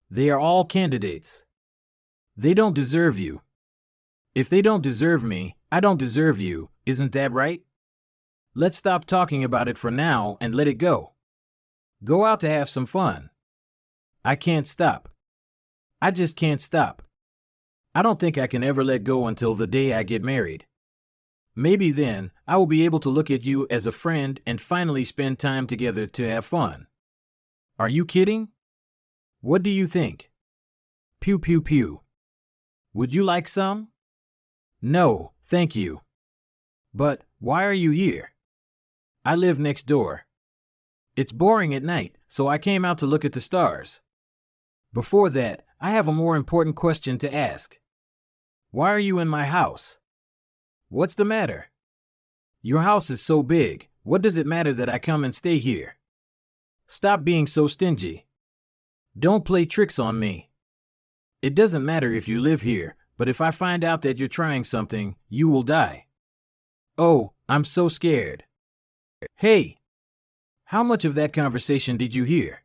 They are all candidates. They don't deserve you. If they don't deserve me, I don't deserve you, isn't that right? Let's stop talking about it for now and let it go. Go out to have some fun. I can't stop. I just can't stop. I don't think I can ever let go until the day I get married. Maybe then, I will be able to look at you as a friend and finally spend time together to have fun. Are you kidding? What do you think? Pew pew pew. Would you like some? No, thank you. But, why are you here? I live next door. It's boring at night, so I came out to look at the stars. Before that, I have a more important question to ask. Why are you in my house? What's the matter? Your house is so big, what does it matter that I come and stay here? Stop being so stingy. Don't play tricks on me. It doesn't matter if you live here, but if I find out that you're trying something, you will die. Oh, I'm so scared. Hey! How much of that conversation did you hear?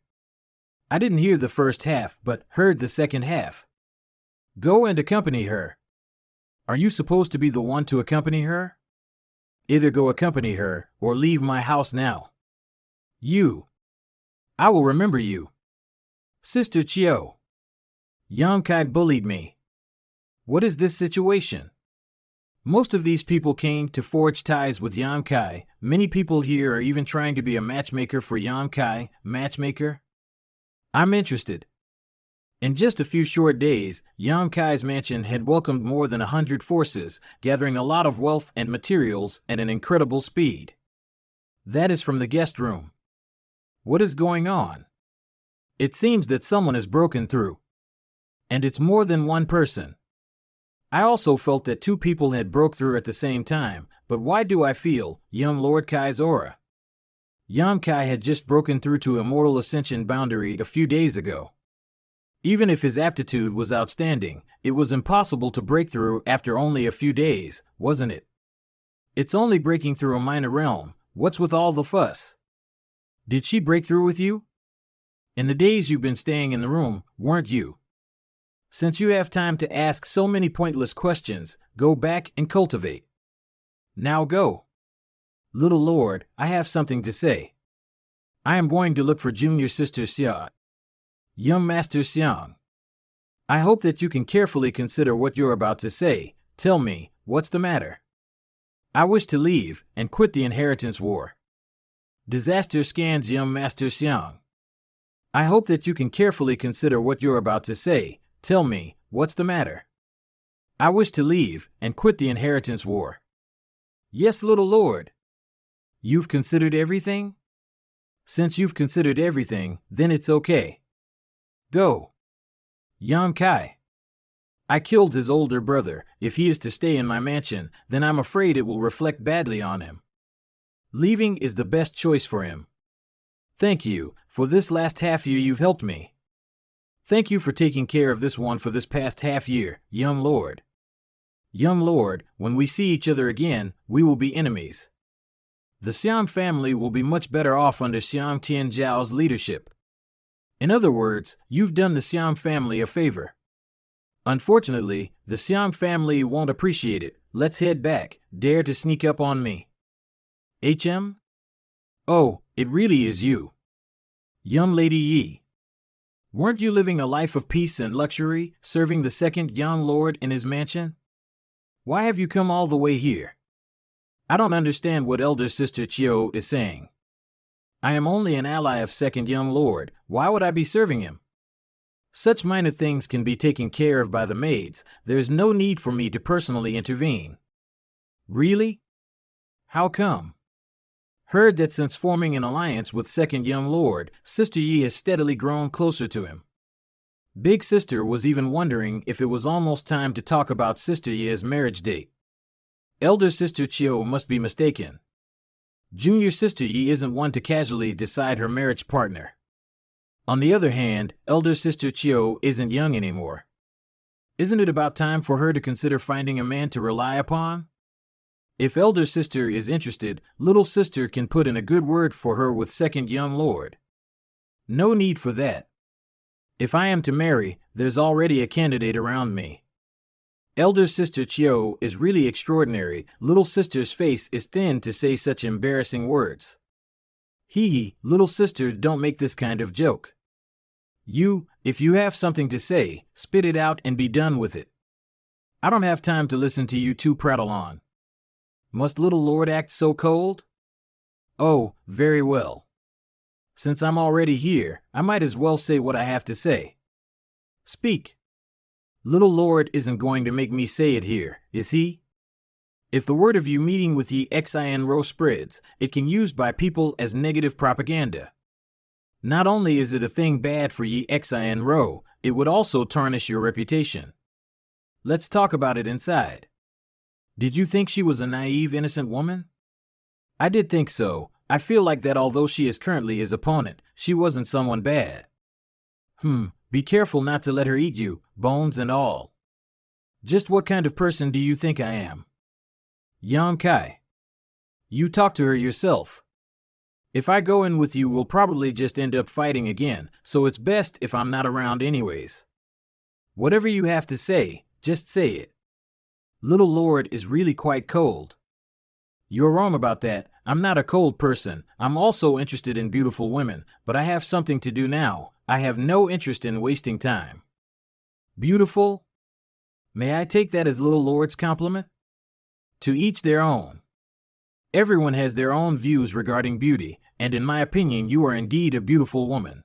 I didn't hear the first half, but heard the second half. Go and accompany her. Are you supposed to be the one to accompany her? Either go accompany her, or leave my house now. You. I will remember you. Sister Chio. Yamkai bullied me. What is this situation? Most of these people came to forge ties with Yamkai. Many people here are even trying to be a matchmaker for Yamkai. Matchmaker? I'm interested. In just a few short days, Yamkai's mansion had welcomed more than 100 forces, gathering a lot of wealth and materials at an incredible speed. That is from the guest room. What is going on? It seems that someone has broken through. And it's more than one person. I also felt that two people had broke through at the same time, but why do I feel young Lord Kai's aura? Yamkai had just broken through to Immortal Ascension boundary a few days ago. Even if his aptitude was outstanding, it was impossible to break through after only a few days, wasn't it? It's only breaking through a minor realm. What's with all the fuss? Did she break through with you? In the days you've been staying in the room, weren't you? Since you have time to ask so many pointless questions, go back and cultivate. Now go. Little Lord, I have something to say. I am going to look for Junior Sister Xia. Young Master Xiang. I hope that you can carefully consider what you're about to say. Tell me, what's the matter? I wish to leave and quit the inheritance war. Disaster scans Young Master Xiang. I hope that you can carefully consider what you're about to say. Tell me, what's the matter? I wish to leave and quit the inheritance war. Yes, little lord. You've considered everything? Since you've considered everything, then it's okay. Go. Yamkai. I killed his older brother. If he is to stay in my mansion, then I'm afraid it will reflect badly on him. Leaving is the best choice for him. Thank you, for this last half year you've helped me. Thank you for taking care of this one for this past half year, young lord. Young lord, when we see each other again, we will be enemies. The Xiang family will be much better off under Xiang Tianzhao's leadership. In other words, you've done the Xiang family a favor. Unfortunately, the Xiang family won't appreciate it. Let's head back. Dare to sneak up on me. HM? Oh, it really is you. Young Lady Yi. Weren't you living a life of peace and luxury, serving the second young lord in his mansion? Why have you come all the way here? I don't understand what Elder Sister Chio is saying. I am only an ally of second young lord. Why would I be serving him? Such minor things can be taken care of by the maids. There's no need for me to personally intervene. Really? How come? Heard that since forming an alliance with second young lord, Sister Yi has steadily grown closer to him. Big Sister was even wondering if it was almost time to talk about Sister Yi's marriage date. Elder Sister Chio must be mistaken. Junior Sister Yi isn't one to casually decide her marriage partner. On the other hand, Elder Sister Chio isn't young anymore. Isn't it about time for her to consider finding a man to rely upon? If Elder Sister is interested, Little Sister can put in a good word for her with second young lord. No need for that. If I am to marry, there's already a candidate around me. Elder Sister Chio is really extraordinary. Little Sister's face is thin to say such embarrassing words. Hee, Little Sister, don't make this kind of joke. If you have something to say, spit it out and be done with it. I don't have time to listen to you two prattle on. Must little lord act so cold? Oh, very well. Since I'm already here, I might as well say what I have to say. Speak. Little lord isn't going to make me say it here, is he? If the word of you meeting with ye xin spreads, it can used by people as negative propaganda. Not only is it a thing bad for ye xin, it would also tarnish your reputation. Let's talk about it inside. Did you think she was a naive, innocent woman? I did think so. I feel like that although she is currently his opponent, she wasn't someone bad. Be careful not to let her eat you, bones and all. Just what kind of person do you think I am? Yang Kai. You talk to her yourself. If I go in with you, we'll probably just end up fighting again, so it's best if I'm not around anyways. Whatever you have to say, just say it. Little lord is really quite cold. You're wrong about that. I'm not a cold person. I'm also interested in beautiful women, but I have something to do now. I have no interest in wasting time. Beautiful? May I take that as little lord's compliment? To each their own. Everyone has their own views regarding beauty, and in my opinion you are indeed a beautiful woman.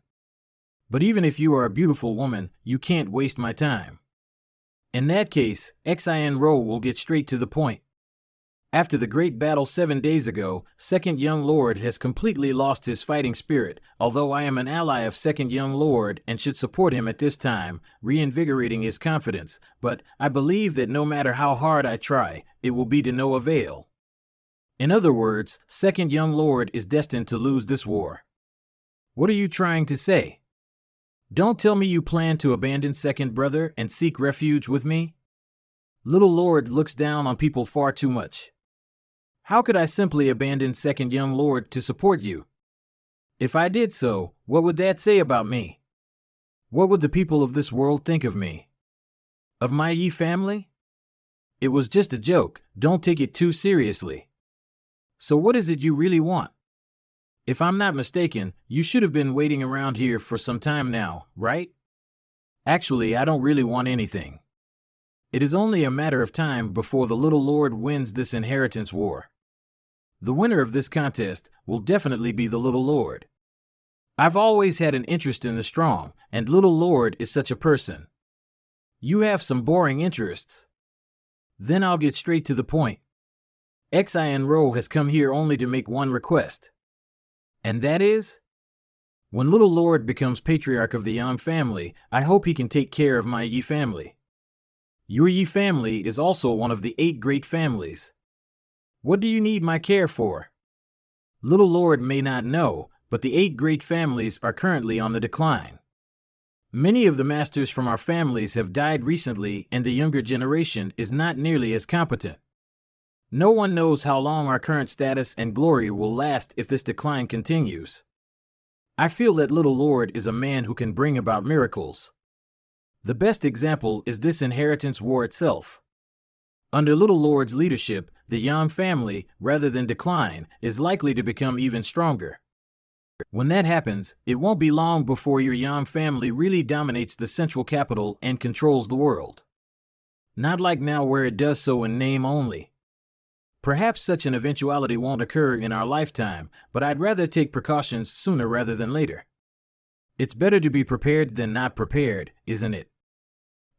But even if you are a beautiful woman, you can't waste my time. In that case, xin will get straight to the point. After the great battle 7 days ago, Second Young Lord has completely lost his fighting spirit, although I am an ally of Second Young Lord and should support him at this time, reinvigorating his confidence, but I believe that no matter how hard I try, it will be to no avail. In other words, Second Young Lord is destined to lose this war. What are you trying to say? Don't tell me you plan to abandon Second Brother and seek refuge with me? Little Lord looks down on people far too much. How could I simply abandon Second Young Lord to support you? If I did so, what would that say about me? What would the people of this world think of me? Of my Yi family? It was just a joke, don't take it too seriously. So what is it you really want? If I'm not mistaken, you should have been waiting around here for some time now, right? Actually, I don't really want anything. It is only a matter of time before the little lord wins this inheritance war. The winner of this contest will definitely be the little lord. I've always had an interest in the strong, and little lord is such a person. You have some boring interests. Then I'll get straight to the point. xin has come here only to make one request. And that is? When little lord becomes patriarch of the Yang family, I hope he can take care of my Yi family. Your Yi family is also one of the 8 great families. What do you need my care for? Little lord may not know, but the 8 great families are currently on the decline. Many of the masters from our families have died recently, and the younger generation is not nearly as competent. No one knows how long our current status and glory will last if this decline continues. I feel that little lord is a man who can bring about miracles. The best example is this inheritance war itself. Under little lord's leadership, the Yang family, rather than decline, is likely to become even stronger. When that happens, it won't be long before your Yang family really dominates the central capital and controls the world. Not like now where it does so in name only. Perhaps such an eventuality won't occur in our lifetime, but I'd rather take precautions sooner rather than later. It's better to be prepared than not prepared, isn't it?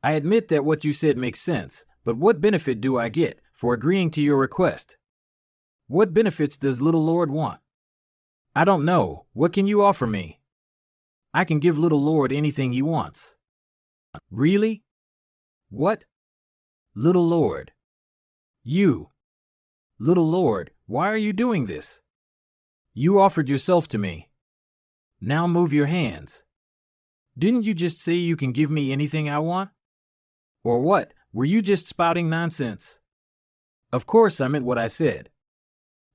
I admit that what you said makes sense, but what benefit do I get for agreeing to your request? What benefits does little lord want? I don't know. What can you offer me? I can give little lord anything he wants. Really? What? Little lord. You. Little lord, why are you doing this? You offered yourself to me. Now move your hands. Didn't you just say you can give me anything I want? Or what, were you just spouting nonsense? Of course I meant what I said.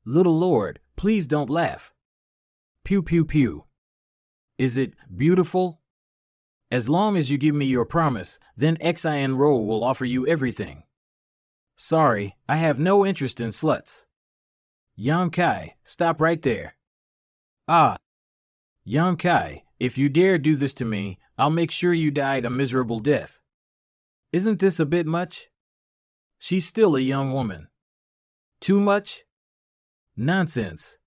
Little lord, please don't laugh. Pew pew pew. Is it beautiful? As long as you give me your promise, then xin will offer you everything. Sorry, I have no interest in sluts. Yang Kai, stop right there. Ah. Yang Kai, if you dare do this to me, I'll make sure you die a miserable death. Isn't this a bit much? She's still a young woman. Too much? Nonsense.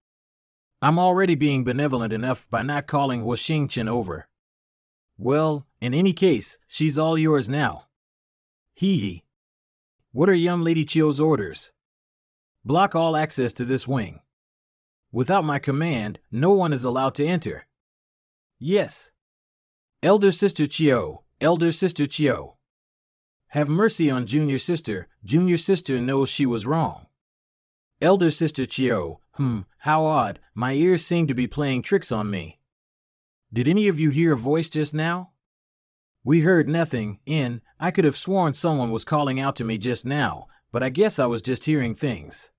I'm already being benevolent enough by not calling Huashingchen over. Well, in any case, she's all yours now. Hee hee. What are young Lady Chio's orders? Block all access to this wing. Without my command, no one is allowed to enter. Yes. Elder Sister Chio, Elder Sister Chio. Have mercy on Junior Sister. Junior Sister knows she was wrong. Elder Sister Chio, how odd, my ears seem to be playing tricks on me. Did any of you hear a voice just now? We heard nothing, I could have sworn someone was calling out to me just now, but I guess I was just hearing things.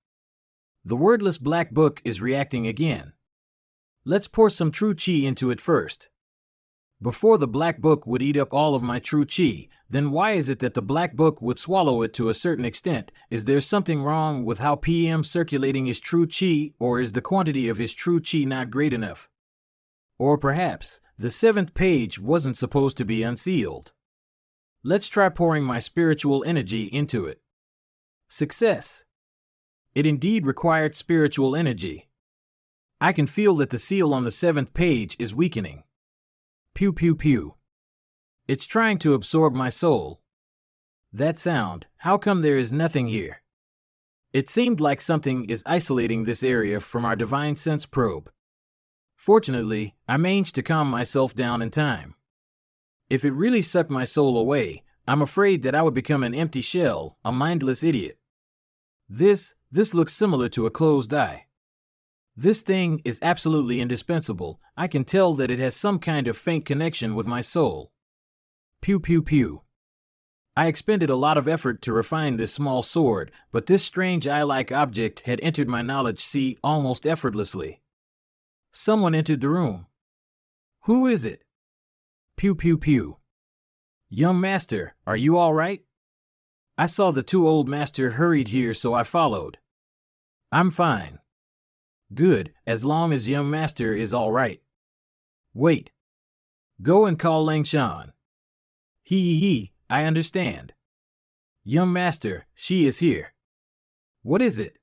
The wordless black book is reacting again. Let's pour some true chi into it first. Before the black book would eat up all of my true chi, then why is it that the black book would swallow it to a certain extent? Is there something wrong with how PM circulating his true chi, or is the quantity of his true chi not great enough? Or perhaps, the 7th page wasn't supposed to be unsealed. Let's try pouring my spiritual energy into it. Success. It indeed required spiritual energy. I can feel that the seal on the 7th page is weakening. Pew pew pew. It's trying to absorb my soul. That sound, how come there is nothing here? It seemed like something is isolating this area from our divine sense probe. Fortunately, I managed to calm myself down in time. If it really sucked my soul away, I'm afraid that I would become an empty shell, a mindless idiot. This looks similar to a closed eye. This thing is absolutely indispensable. I can tell that it has some kind of faint connection with my soul. Pew pew pew. I expended a lot of effort to refine this small sword, but this strange eye-like object had entered my knowledge sea almost effortlessly. Someone entered the room. Who is it? Pew pew pew. Young master, are you all right? I saw the two old master hurried here, so I followed. I'm fine. Good, as long as young master is all right. Wait. Go and call Lang Shan. He, I understand. Young master, she is here. What is it?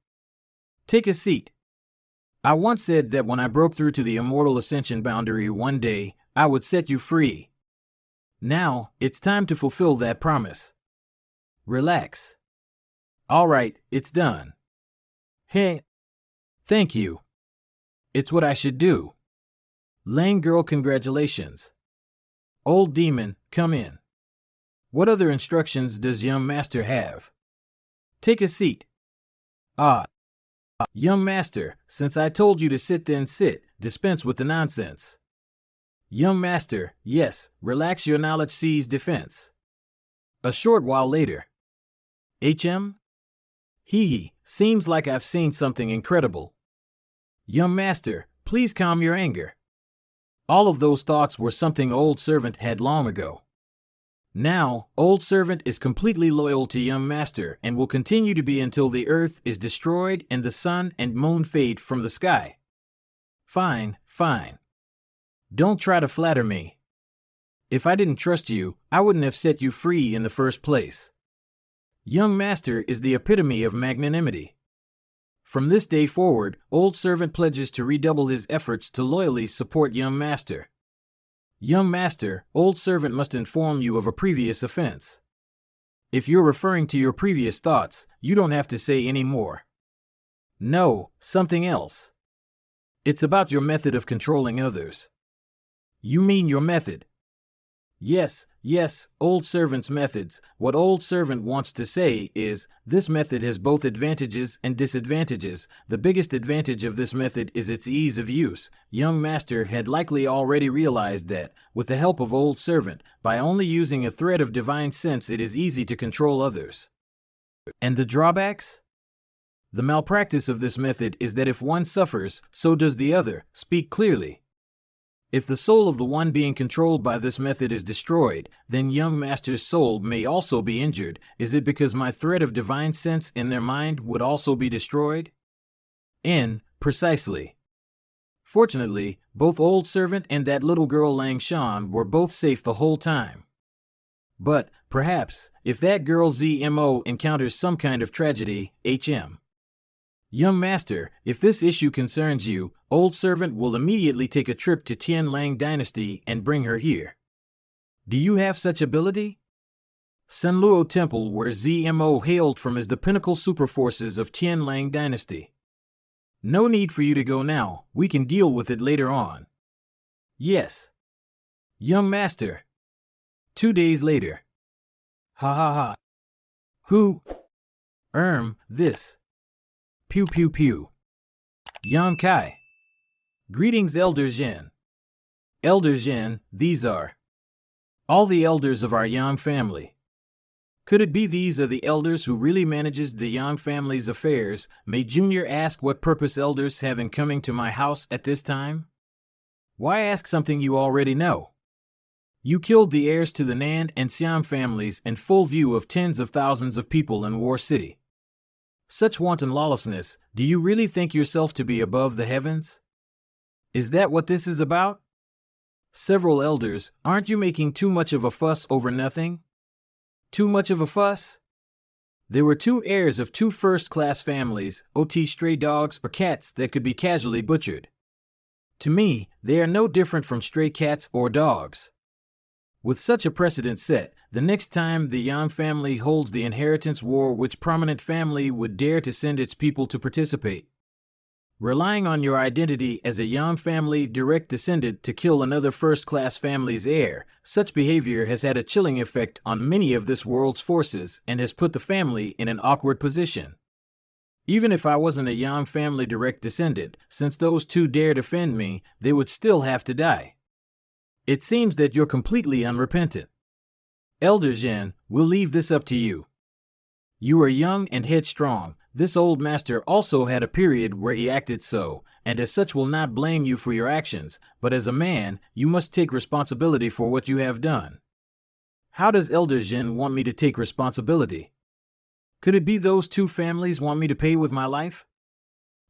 Take a seat. I once said that when I broke through to the immortal ascension boundary one day, I would set you free. Now, it's time to fulfill that promise. Relax. All right, it's done. Hey. Thank you. It's what I should do. Lang girl, congratulations. Old demon, come in. What other instructions does young master have? Take a seat. Young master, since I told you to sit, then sit. Dispense with the nonsense. Young master, yes, relax, your knowledge sees defense. A short while later. HM? Hee, seems like I've seen something incredible. Young master, please calm your anger. All of those thoughts were something old servant had long ago. Now, old servant is completely loyal to young master and will continue to be until the earth is destroyed and the sun and moon fade from the sky. Fine. Don't try to flatter me. If I didn't trust you, I wouldn't have set you free in the first place. Young master is the epitome of magnanimity. From this day forward, old servant pledges to redouble his efforts to loyally support young master. Young master, old servant must inform you of a previous offense. If you're referring to your previous thoughts, you don't have to say any more. No, something else. It's about your method of controlling others. You mean your method? Yes, old servant's methods. What old servant wants to say is, this method has both advantages and disadvantages. The biggest advantage of this method is its ease of use. Young master had likely already realized that, with the help of old servant, by only using a thread of divine sense, it is easy to control others. And the drawbacks? The malpractice of this method is that if one suffers, so does the other. Speak clearly. If the soul of the one being controlled by this method is destroyed, then young master's soul may also be injured. Is it because my thread of divine sense in their mind would also be destroyed? Precisely. Fortunately, both old servant and that little girl Lang Shan were both safe the whole time. But, perhaps, if that girl ZMO encounters some kind of tragedy, HM. Young master, if this issue concerns you, old servant will immediately take a trip to Tianlang dynasty and bring her here. Do you have such ability? Senluo Temple, where ZMO hailed from, is the pinnacle superforces of Tianlang dynasty. No need for you to go now, we can deal with it later on. Yes. Young master. 2 days later. Ha ha ha. Who? This. Pew pew pew. Yan Kai. Greetings, Elder Zhen. Elder Zhen, these are all the elders of our Yang family. Could it be these are the elders who really manages the Yang family's affairs? May Junior ask what purpose elders have in coming to my house at this time? Why ask something you already know? You killed the heirs to the Nan and Siam families in full view of tens of thousands of people in War City. Such wanton lawlessness, do you really think yourself to be above the heavens? Is that what this is about? Several elders, aren't you making too much of a fuss over nothing? Too much of a fuss? There were 2 heirs of 2 first-class families, OT stray dogs or cats that could be casually butchered. To me, they are no different from stray cats or dogs. With such a precedent set, the next time the Yang family holds the inheritance war, which prominent family would dare to send its people to participate? Relying on your identity as a Yang family direct descendant to kill another first-class family's heir, such behavior has had a chilling effect on many of this world's forces and has put the family in an awkward position. Even if I wasn't a Yang family direct descendant, since those 2 dare defend me, they would still have to die. It seems that you're completely unrepentant. Elder Zhen, we'll leave this up to you. You are young and headstrong. This old master also had a period where he acted so, and as such will not blame you for your actions, but as a man, you must take responsibility for what you have done. How does Elder Zhen want me to take responsibility? Could it be those 2 families want me to pay with my life?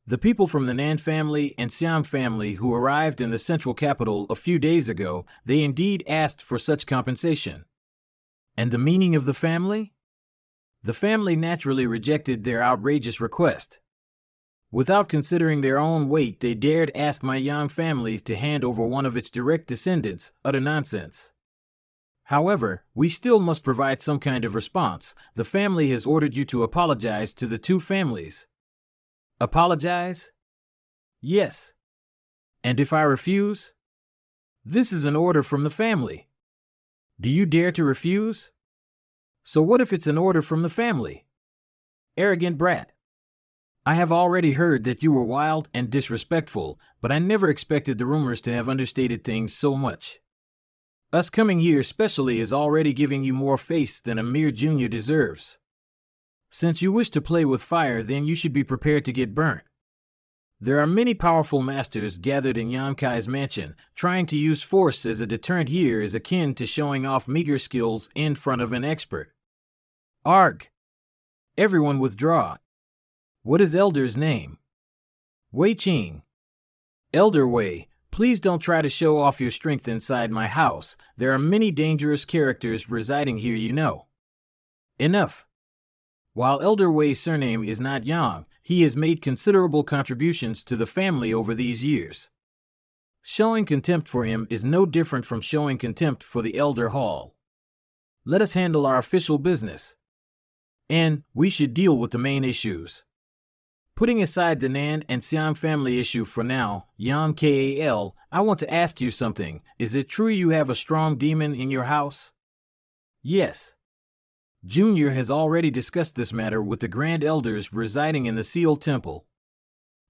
The people from the Nan family and Siam family who arrived in the central capital a few days ago, they indeed asked for such compensation. And the meaning of the family? The family naturally rejected their outrageous request. Without considering their own weight, they dared ask my Yang family to hand over one of its direct descendants. Utter nonsense. However, we still must provide some kind of response. The family has ordered you to apologize to the 2 families. Apologize? Yes. And if I refuse? This is an order from the family. Do you dare to refuse? So what if it's an order from the family? Arrogant brat. I have already heard that you were wild and disrespectful, but I never expected the rumors to have understated things so much. Us coming here specially is already giving you more face than a mere junior deserves. Since you wish to play with fire, then you should be prepared to get burnt. There are many powerful masters gathered in Yan Kai's mansion. Trying to use force as a deterrent here is akin to showing off meager skills in front of an expert. Arg! Everyone withdraw. What is Elder's name? Wei Qing. Elder Wei, please don't try to show off your strength inside my house. There are many dangerous characters residing here, you know. Enough. While Elder Wei's surname is not Yang, he has made considerable contributions to the family over these years. Showing contempt for him is no different from showing contempt for the Elder Hall. Let us handle our official business. And we should deal with the main issues. Putting aside the Nan and Siam family issue for now, Yan Kal, I want to ask you something. Is it true you have a strong demon in your house? Yes. Junior has already discussed this matter with the Grand Elders residing in the Sealed Temple.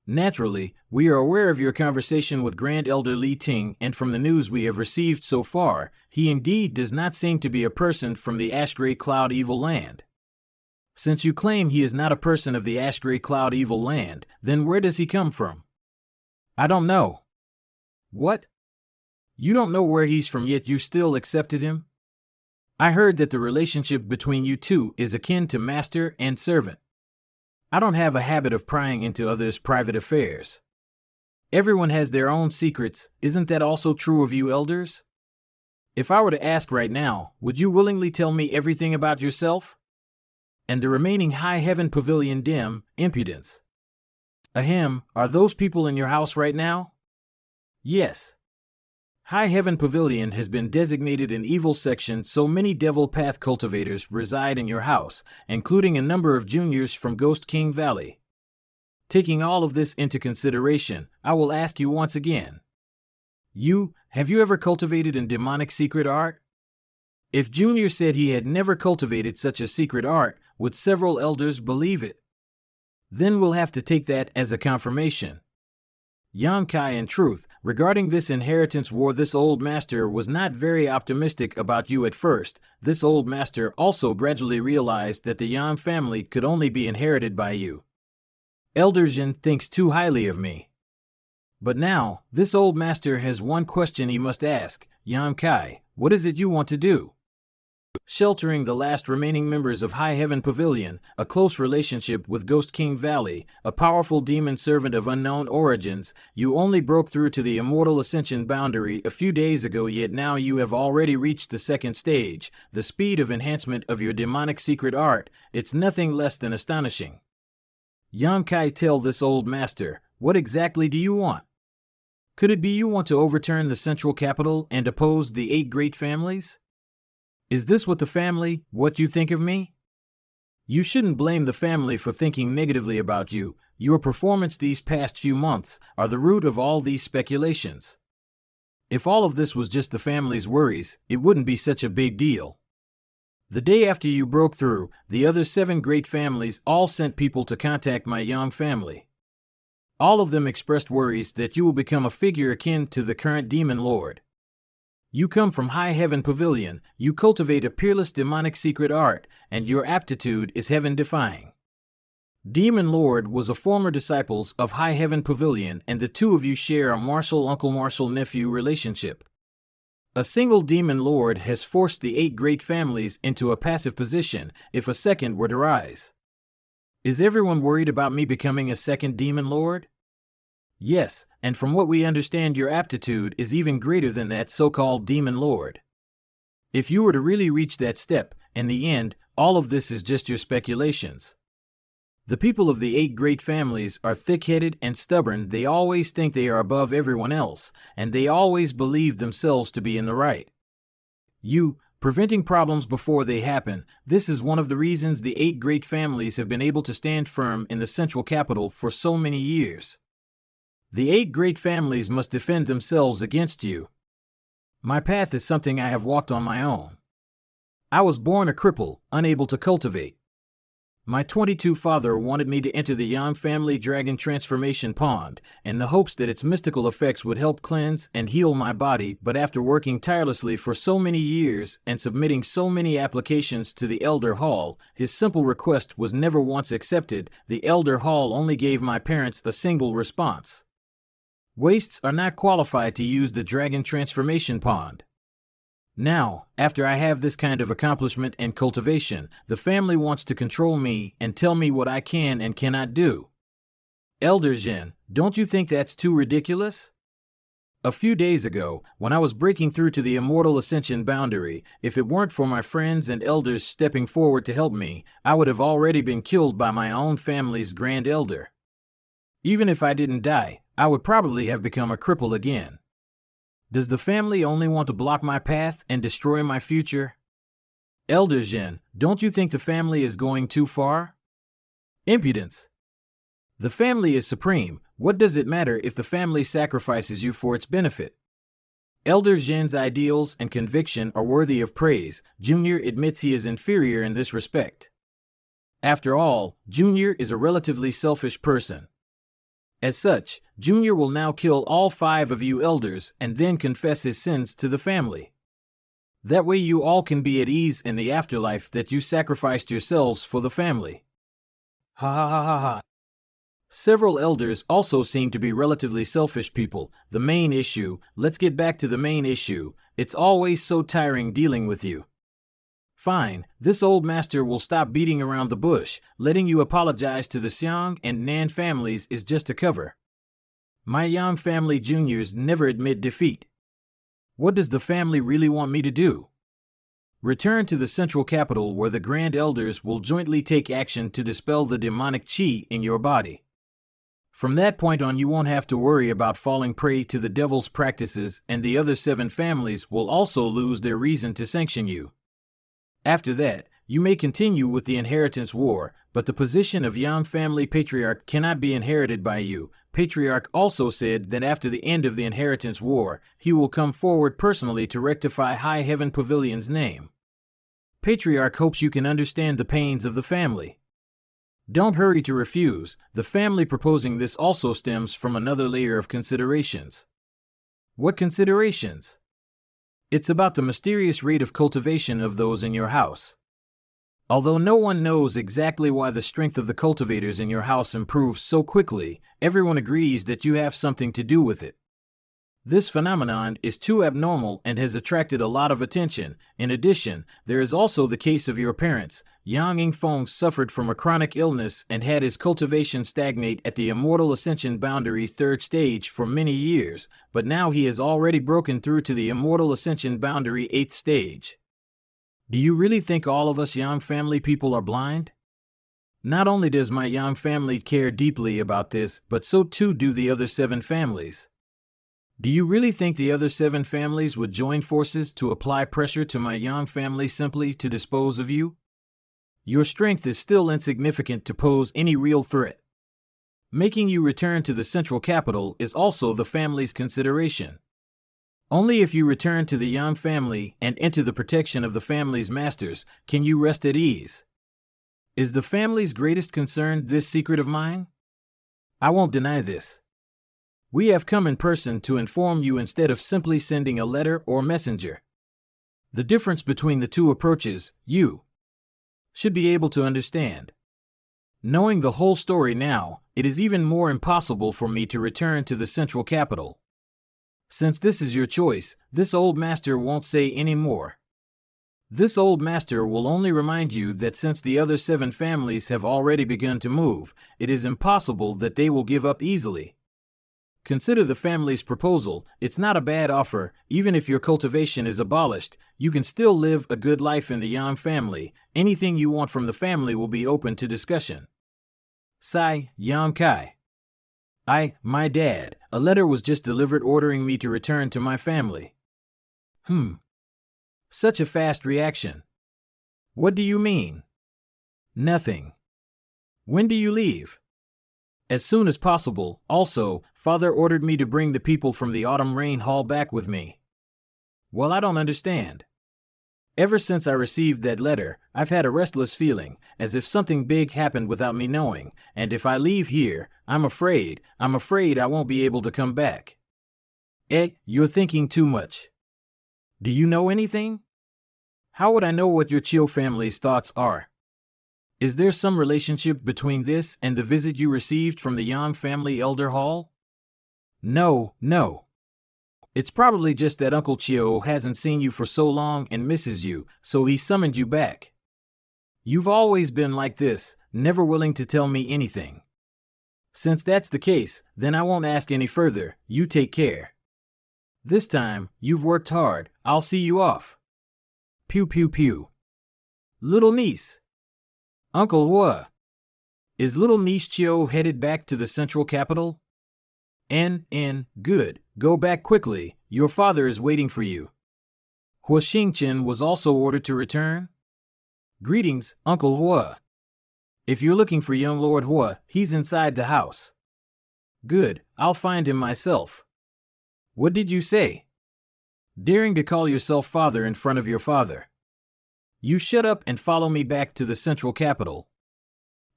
Naturally, we are aware of your conversation with Grand Elder Li Ting, and from the news we have received so far, he indeed does not seem to be a person from the Ash-Gray Cloud Evil Land. Since you claim he is not a person of the Ash-Gray Cloud Evil Land, then where does he come from? I don't know. What? You don't know where he's from, yet you still accepted him? I heard that the relationship between you 2 is akin to master and servant. I don't have a habit of prying into others' private affairs. Everyone has their own secrets. Isn't that also true of you elders? If I were to ask right now, would you willingly tell me everything about yourself? And the remaining High Heaven Pavilion dim, impudence. Ahem, are those people in your house right now? Yes. High Heaven Pavilion has been designated an evil section, so many devil path cultivators reside in your house, including a number of juniors from Ghost King Valley. Taking all of this into consideration, I will ask you once again. Have you ever cultivated a demonic secret art? If Junior said he had never cultivated such a secret art, would several elders believe it? Then we'll have to take that as a confirmation. Yonkai, in truth, regarding this inheritance war, this old master was not very optimistic about you at first. This old master also gradually realized that the Yan family could only be inherited by you. Elder Jin thinks too highly of me. But now, this old master has one question he must ask. Yonkai, what is it you want to do? Sheltering the last remaining members of High Heaven Pavilion, a close relationship with Ghost King Valley, a powerful demon servant of unknown origins, you only broke through to the immortal ascension boundary a few days ago, yet now you have already reached the second stage, the speed of enhancement of your demonic secret art. It's nothing less than astonishing. Yonkai, tell this old master, what exactly do you want? Could it be you want to overturn the central capital and oppose the 8 great families? Is this what you think of me? You shouldn't blame the family for thinking negatively about you. Your performance these past few months are the root of all these speculations. If all of this was just the family's worries, it wouldn't be such a big deal. The day after you broke through, the other 7 great families all sent people to contact my young family. All of them expressed worries that you will become a figure akin to the current demon lord. You come from High Heaven Pavilion, you cultivate a peerless demonic secret art, and your aptitude is heaven-defying. Demon Lord was a former disciple of High Heaven Pavilion, and the two of you share a Marshal-uncle Marshal-nephew relationship. A single Demon Lord has forced the 8 great families into a passive position if a second were to rise. Is everyone worried about me becoming a second Demon Lord? Yes, and from what we understand, your aptitude is even greater than that so-called Demon Lord. If you were to really reach that step, in the end, all of this is just your speculations. The people of the 8 great families are thick-headed and stubborn. They always think they are above everyone else, and they always believe themselves to be in the right. Preventing problems before they happen, this is one of the reasons the 8 great families have been able to stand firm in the central capital for so many years. The 8 great families must defend themselves against you. My path is something I have walked on my own. I was born a cripple, unable to cultivate. My 22 father wanted me to enter the Yan family dragon transformation pond, in the hopes that its mystical effects would help cleanse and heal my body, but after working tirelessly for so many years and submitting so many applications to the Elder Hall, his simple request was never once accepted. The Elder Hall only gave my parents a single response. Wastes are not qualified to use the dragon transformation pond. Now, after I have this kind of accomplishment and cultivation, the family wants to control me and tell me what I can and cannot do. Elder Jin, don't you think that's too ridiculous? A few days ago, when I was breaking through to the immortal ascension boundary, if it weren't for my friends and elders stepping forward to help me, I would have already been killed by my own family's grand elder. Even if I didn't die, I would probably have become a cripple again. Does the family only want to block my path and destroy my future? Elder Jin, don't you think the family is going too far? Impudence. The family is supreme. What does it matter if the family sacrifices you for its benefit? Elder Jin's ideals and conviction are worthy of praise. Junior admits he is inferior in this respect. After all, Junior is a relatively selfish person. As such, Junior will now kill all 5 of you elders and then confess his sins to the family. That way you all can be at ease in the afterlife that you sacrificed yourselves for the family. Ha ha ha ha ha. Several elders also seem to be relatively selfish people. The main issue, let's get back to the main issue, it's always so tiring dealing with you. Fine, this old master will stop beating around the bush. Letting you apologize to the Xiang and Nan families is just a cover. My Yang family juniors never admit defeat. What does the family really want me to do? Return to the central capital where the grand elders will jointly take action to dispel the demonic chi in your body. From that point on, you won't have to worry about falling prey to the devil's practices, and the other 7 families will also lose their reason to sanction you. After that, you may continue with the inheritance war, but the position of Yang family patriarch cannot be inherited by you. Patriarch also said that after the end of the inheritance war, he will come forward personally to rectify High Heaven Pavilion's name. Patriarch hopes you can understand the pains of the family. Don't hurry to refuse. The family proposing this also stems from another layer of considerations. What considerations? It's about the mysterious rate of cultivation of those in your house. Although no one knows exactly why the strength of the cultivators in your house improves so quickly, everyone agrees that you have something to do with it. This phenomenon is too abnormal and has attracted a lot of attention. In addition, there is also the case of your parents. Yang Yingfeng suffered from a chronic illness and had his cultivation stagnate at the Immortal Ascension Boundary 3rd stage for many years, but now he has already broken through to the Immortal Ascension Boundary 8th stage. Do you really think all of us Yang family people are blind? Not only does my Yang family care deeply about this, but so too do the other 7 families. Do you really think the other 7 families would join forces to apply pressure to my Yang family simply to dispose of you? Your strength is still insignificant to pose any real threat. Making you return to the central capital is also the family's consideration. Only if you return to the Yang family and enter the protection of the family's masters can you rest at ease. Is the family's greatest concern this secret of mine? I won't deny this. We have come in person to inform you instead of simply sending a letter or messenger. The difference between the 2 approaches, you should be able to understand. Knowing the whole story now, it is even more impossible for me to return to the central capital. Since this is your choice, this old master won't say any more. This old master will only remind you that since the other 7 families have already begun to move, it is impossible that they will give up easily. Consider the family's proposal. It's not a bad offer. Even if your cultivation is abolished, you can still live a good life in the Yang family. Anything you want from the family will be open to discussion. Sai, Yang Kai. My dad, a letter was just delivered ordering me to return to my family. Such a fast reaction. What do you mean? Nothing. When do you leave? As soon as possible. Also, Father ordered me to bring the people from the Autumn Rain Hall back with me. Well, I don't understand. Ever since I received that letter, I've had a restless feeling, as if something big happened without me knowing, and if I leave here, I'm afraid I won't be able to come back. You're thinking too much. Do you know anything? How would I know what your Chiu family's thoughts are? Is there some relationship between this and the visit you received from the Yang family elder hall? No. It's probably just that Uncle Chiu hasn't seen you for so long and misses you, so he summoned you back. You've always been like this, never willing to tell me anything. Since that's the case, then I won't ask any further. You take care. This time, you've worked hard. I'll see you off. Pew pew pew. Little niece. Uncle Hua. Is little niece Chiu headed back to the central capital? Good. Go back quickly. Your father is waiting for you. Hua Xingchen was also ordered to return? Greetings, Uncle Hua. If you're looking for young Lord Hua, he's inside the house. Good, I'll find him myself. What did you say? Daring to call yourself father in front of your father. You shut up and follow me back to the central capital.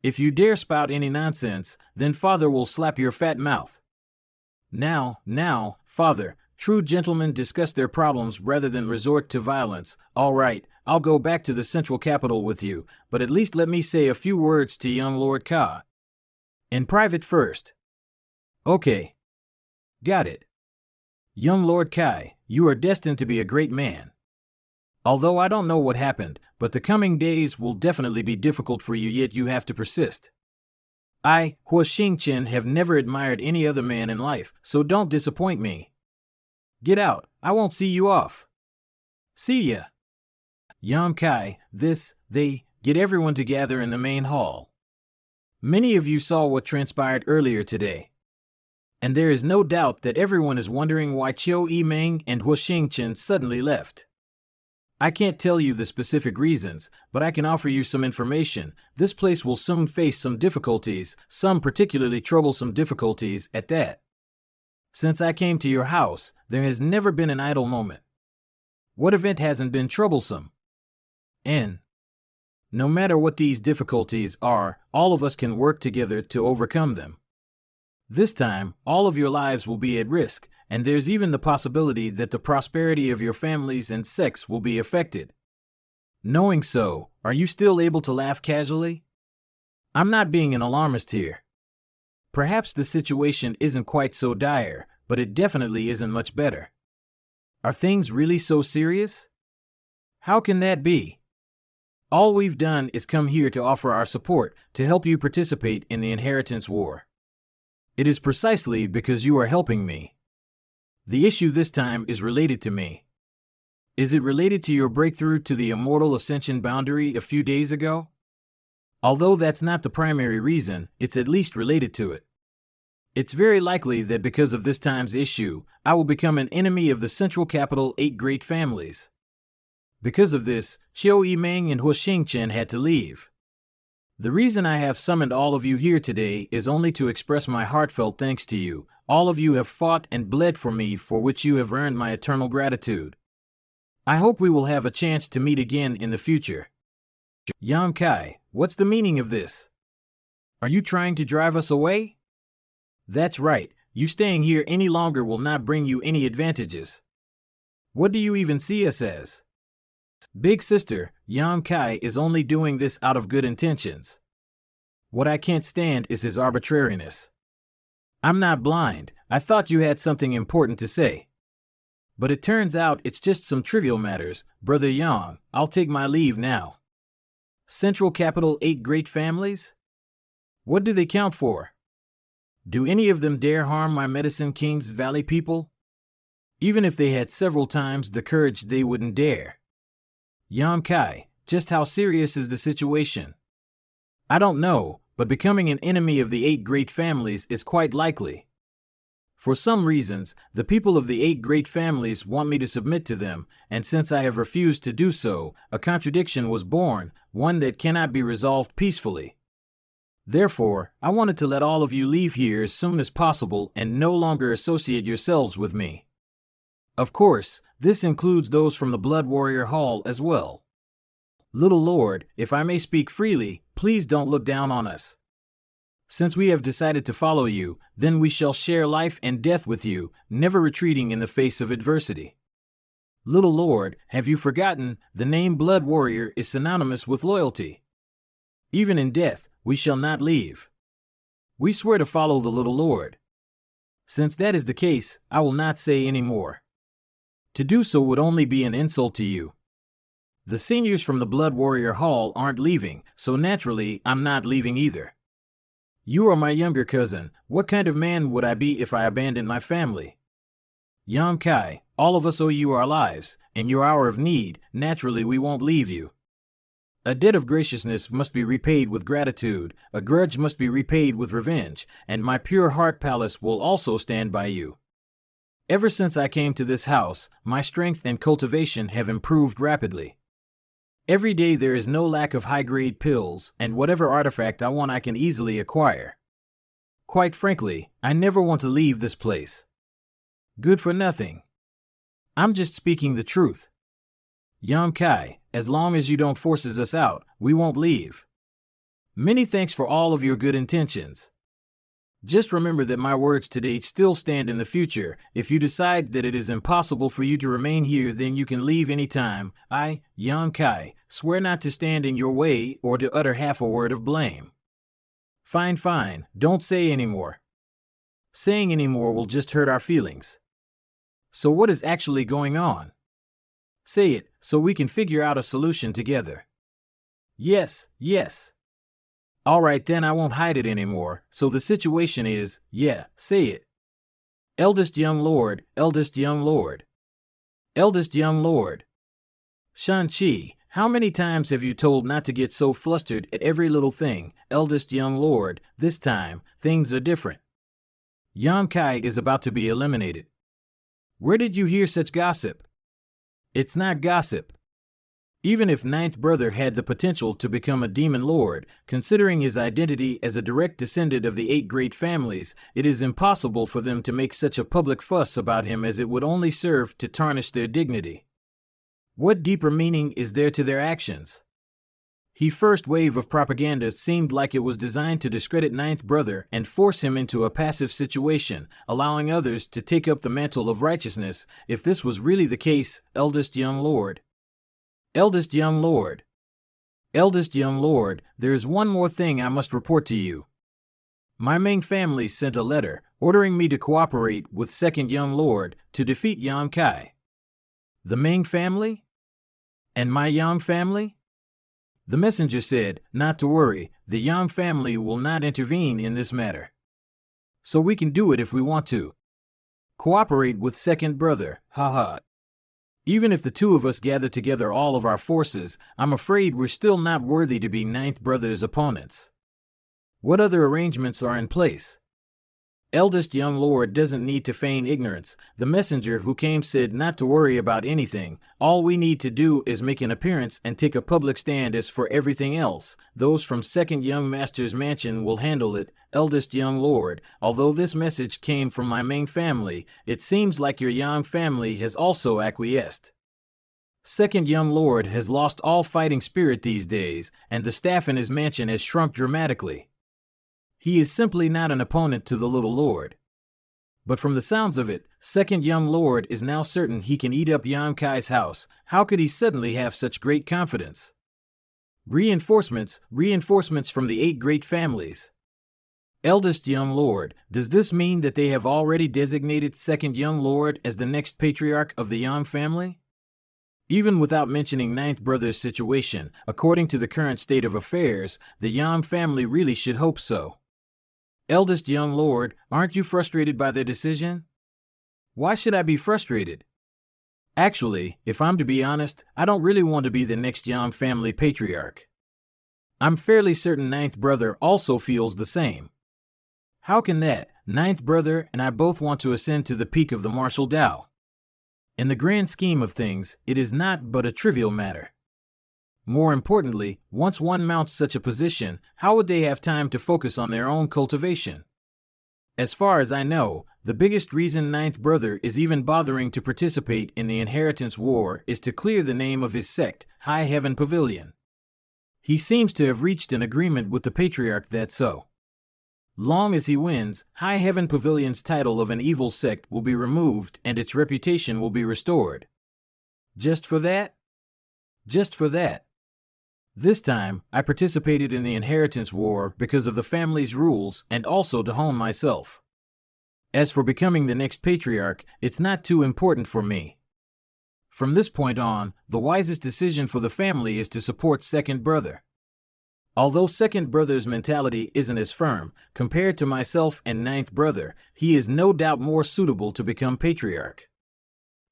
If you dare spout any nonsense, then father will slap your fat mouth. Now, father, true gentlemen discuss their problems rather than resort to violence. All right, I'll go back to the central capital with you, but at least let me say a few words to young Lord Ka. In private first. Okay. Got it. Young Lord Kai, you are destined to be a great man. Although I don't know what happened, but the coming days will definitely be difficult for you, yet you have to persist. I, Hua Xingchen, have never admired any other man in life, so don't disappoint me. Get out, I won't see you off. See ya. Yang Kai, they get everyone to gather in the main hall. Many of you saw what transpired earlier today. And there is no doubt that everyone is wondering why Qiu Yimeng and Hu Xingchen suddenly left. I can't tell you the specific reasons, but I can offer you some information. This place will soon face some difficulties, some particularly troublesome difficulties at that. Since I came to your house, there has never been an idle moment. What event hasn't been troublesome? And no matter what these difficulties are, all of us can work together to overcome them. This time, all of your lives will be at risk, and there's even the possibility that the prosperity of your families and sects will be affected. Knowing so, are you still able to laugh casually? I'm not being an alarmist here. Perhaps the situation isn't quite so dire, but it definitely isn't much better. Are things really so serious? How can that be? All we've done is come here to offer our support to help you participate in the inheritance war. It is precisely because you are helping me. The issue this time is related to me. Is it related to your breakthrough to the immortal ascension boundary a few days ago? Although that's not the primary reason, it's at least related to it. It's very likely that because of this time's issue, I will become an enemy of the Central Capital 8 great families. Because of this, Qiu Yimeng and Hu Xingchen had to leave. The reason I have summoned all of you here today is only to express my heartfelt thanks to you. All of you have fought and bled for me, for which you have earned my eternal gratitude. I hope we will have a chance to meet again in the future. Yang Kai, what's the meaning of this? Are you trying to drive us away? That's right, you staying here any longer will not bring you any advantages. What do you even see us as? Big sister, Yang Kai is only doing this out of good intentions. What I can't stand is his arbitrariness. I'm not blind, I thought you had something important to say. But it turns out it's just some trivial matters. Brother Yang, I'll take my leave now. Central Capital 8 great families? What do they count for? Do any of them dare harm my Medicine King's Valley people? Even if they had several times the courage, they wouldn't dare. Yang Kai, just how serious is the situation? I don't know, but becoming an enemy of the 8 great families is quite likely. For some reasons, the people of the 8 great families want me to submit to them, and since I have refused to do so, a contradiction was born, one that cannot be resolved peacefully. Therefore, I wanted to let all of you leave here as soon as possible and no longer associate yourselves with me. Of course, this includes those from the Blood Warrior Hall as well. Little Lord, if I may speak freely, please don't look down on us. Since we have decided to follow you, then we shall share life and death with you, never retreating in the face of adversity. Little Lord, have you forgotten, the name Blood Warrior is synonymous with loyalty. Even in death, we shall not leave. We swear to follow the Little Lord. Since that is the case, I will not say any more. To do so would only be an insult to you. The seniors from the Blood Warrior Hall aren't leaving, so naturally, I'm not leaving either. You are my younger cousin. What kind of man would I be if I abandoned my family? Yang Kai, all of us owe you our lives. In your hour of need, naturally we won't leave you. A debt of graciousness must be repaid with gratitude, a grudge must be repaid with revenge, and my pure heart palace will also stand by you. Ever since I came to this house, my strength and cultivation have improved rapidly. Every day there is no lack of high-grade pills, and whatever artifact I want I can easily acquire. Quite frankly, I never want to leave this place. Good for nothing. I'm just speaking the truth. Yang Kai, as long as you don't force us out, we won't leave. Many thanks for all of your good intentions. Just remember that my words today still stand in the future. If you decide that it is impossible for you to remain here, then you can leave any time. I, Yang Kai, swear not to stand in your way or to utter half a word of blame. Fine, don't say any more. Saying any more will just hurt our feelings. So what is actually going on? Say it, so we can figure out a solution together. Yes. All right, then I won't hide it anymore. So the situation is, say it. Eldest young lord, eldest young lord. Eldest young lord. Shan-Chi, How many times have you told not to get so flustered at every little thing, eldest young lord? This time, things are different. Yang Kai is about to be eliminated. Where did you hear such gossip? It's not gossip. Even if Ninth Brother had the potential to become a demon lord, considering his identity as a direct descendant of the 8 great families, it is impossible for them to make such a public fuss about him, as it would only serve to tarnish their dignity. What deeper meaning is there to their actions? The first wave of propaganda seemed like it was designed to discredit Ninth Brother and force him into a passive situation, allowing others to take up the mantle of righteousness. If this was really the case, eldest young lord. Eldest young lord. Eldest young lord, there is one more thing I must report to you. My main family sent a letter ordering me to cooperate with second young lord to defeat Yang Kai. The Ming family? And my Yang family? The messenger said, not to worry, the Yang family will not intervene in this matter. So we can do it if we want to. Cooperate with second brother, haha. Even if the two of us gather together all of our forces, I'm afraid we're still not worthy to be Ninth Brother's opponents. What other arrangements are in place? Eldest young lord doesn't need to feign ignorance. The messenger who came said not to worry about anything. All we need to do is make an appearance and take a public stand. As for everything else, those from second young master's mansion will handle it. Eldest young lord, although this message came from my main family, it seems like your Yang family has also acquiesced. Second young lord has lost all fighting spirit these days, and the staff in his mansion has shrunk dramatically. He is simply not an opponent to the little lord. But from the sounds of it, second young lord is now certain he can eat up Yang Kai's house. How could he suddenly have such great confidence? Reinforcements from the 8 great families. Eldest young lord, does this mean that they have already designated second young lord as the next patriarch of the Yang family? Even without mentioning Ninth Brother's situation, according to the current state of affairs, the Yang family really should hope so. Eldest young lord, aren't you frustrated by their decision? Why should I be frustrated? Actually, if I'm to be honest, I don't really want to be the next Yang family patriarch. I'm fairly certain Ninth Brother also feels the same. How can that? Ninth Brother and I both want to ascend to the peak of the martial Tao. In the grand scheme of things, it is not but a trivial matter. More importantly, once one mounts such a position, how would they have time to focus on their own cultivation? As far as I know, the biggest reason Ninth Brother is even bothering to participate in the inheritance war is to clear the name of his sect, High Heaven Pavilion. He seems to have reached an agreement with the Patriarch that so long as he wins, High Heaven Pavilion's title of an evil sect will be removed and its reputation will be restored. Just for that? Just for that. This time, I participated in the inheritance war because of the family's rules and also to hone myself. As for becoming the next patriarch, it's not too important for me. From this point on, the wisest decision for the family is to support second brother. Although second brother's mentality isn't as firm, compared to myself and Ninth Brother, he is no doubt more suitable to become patriarch.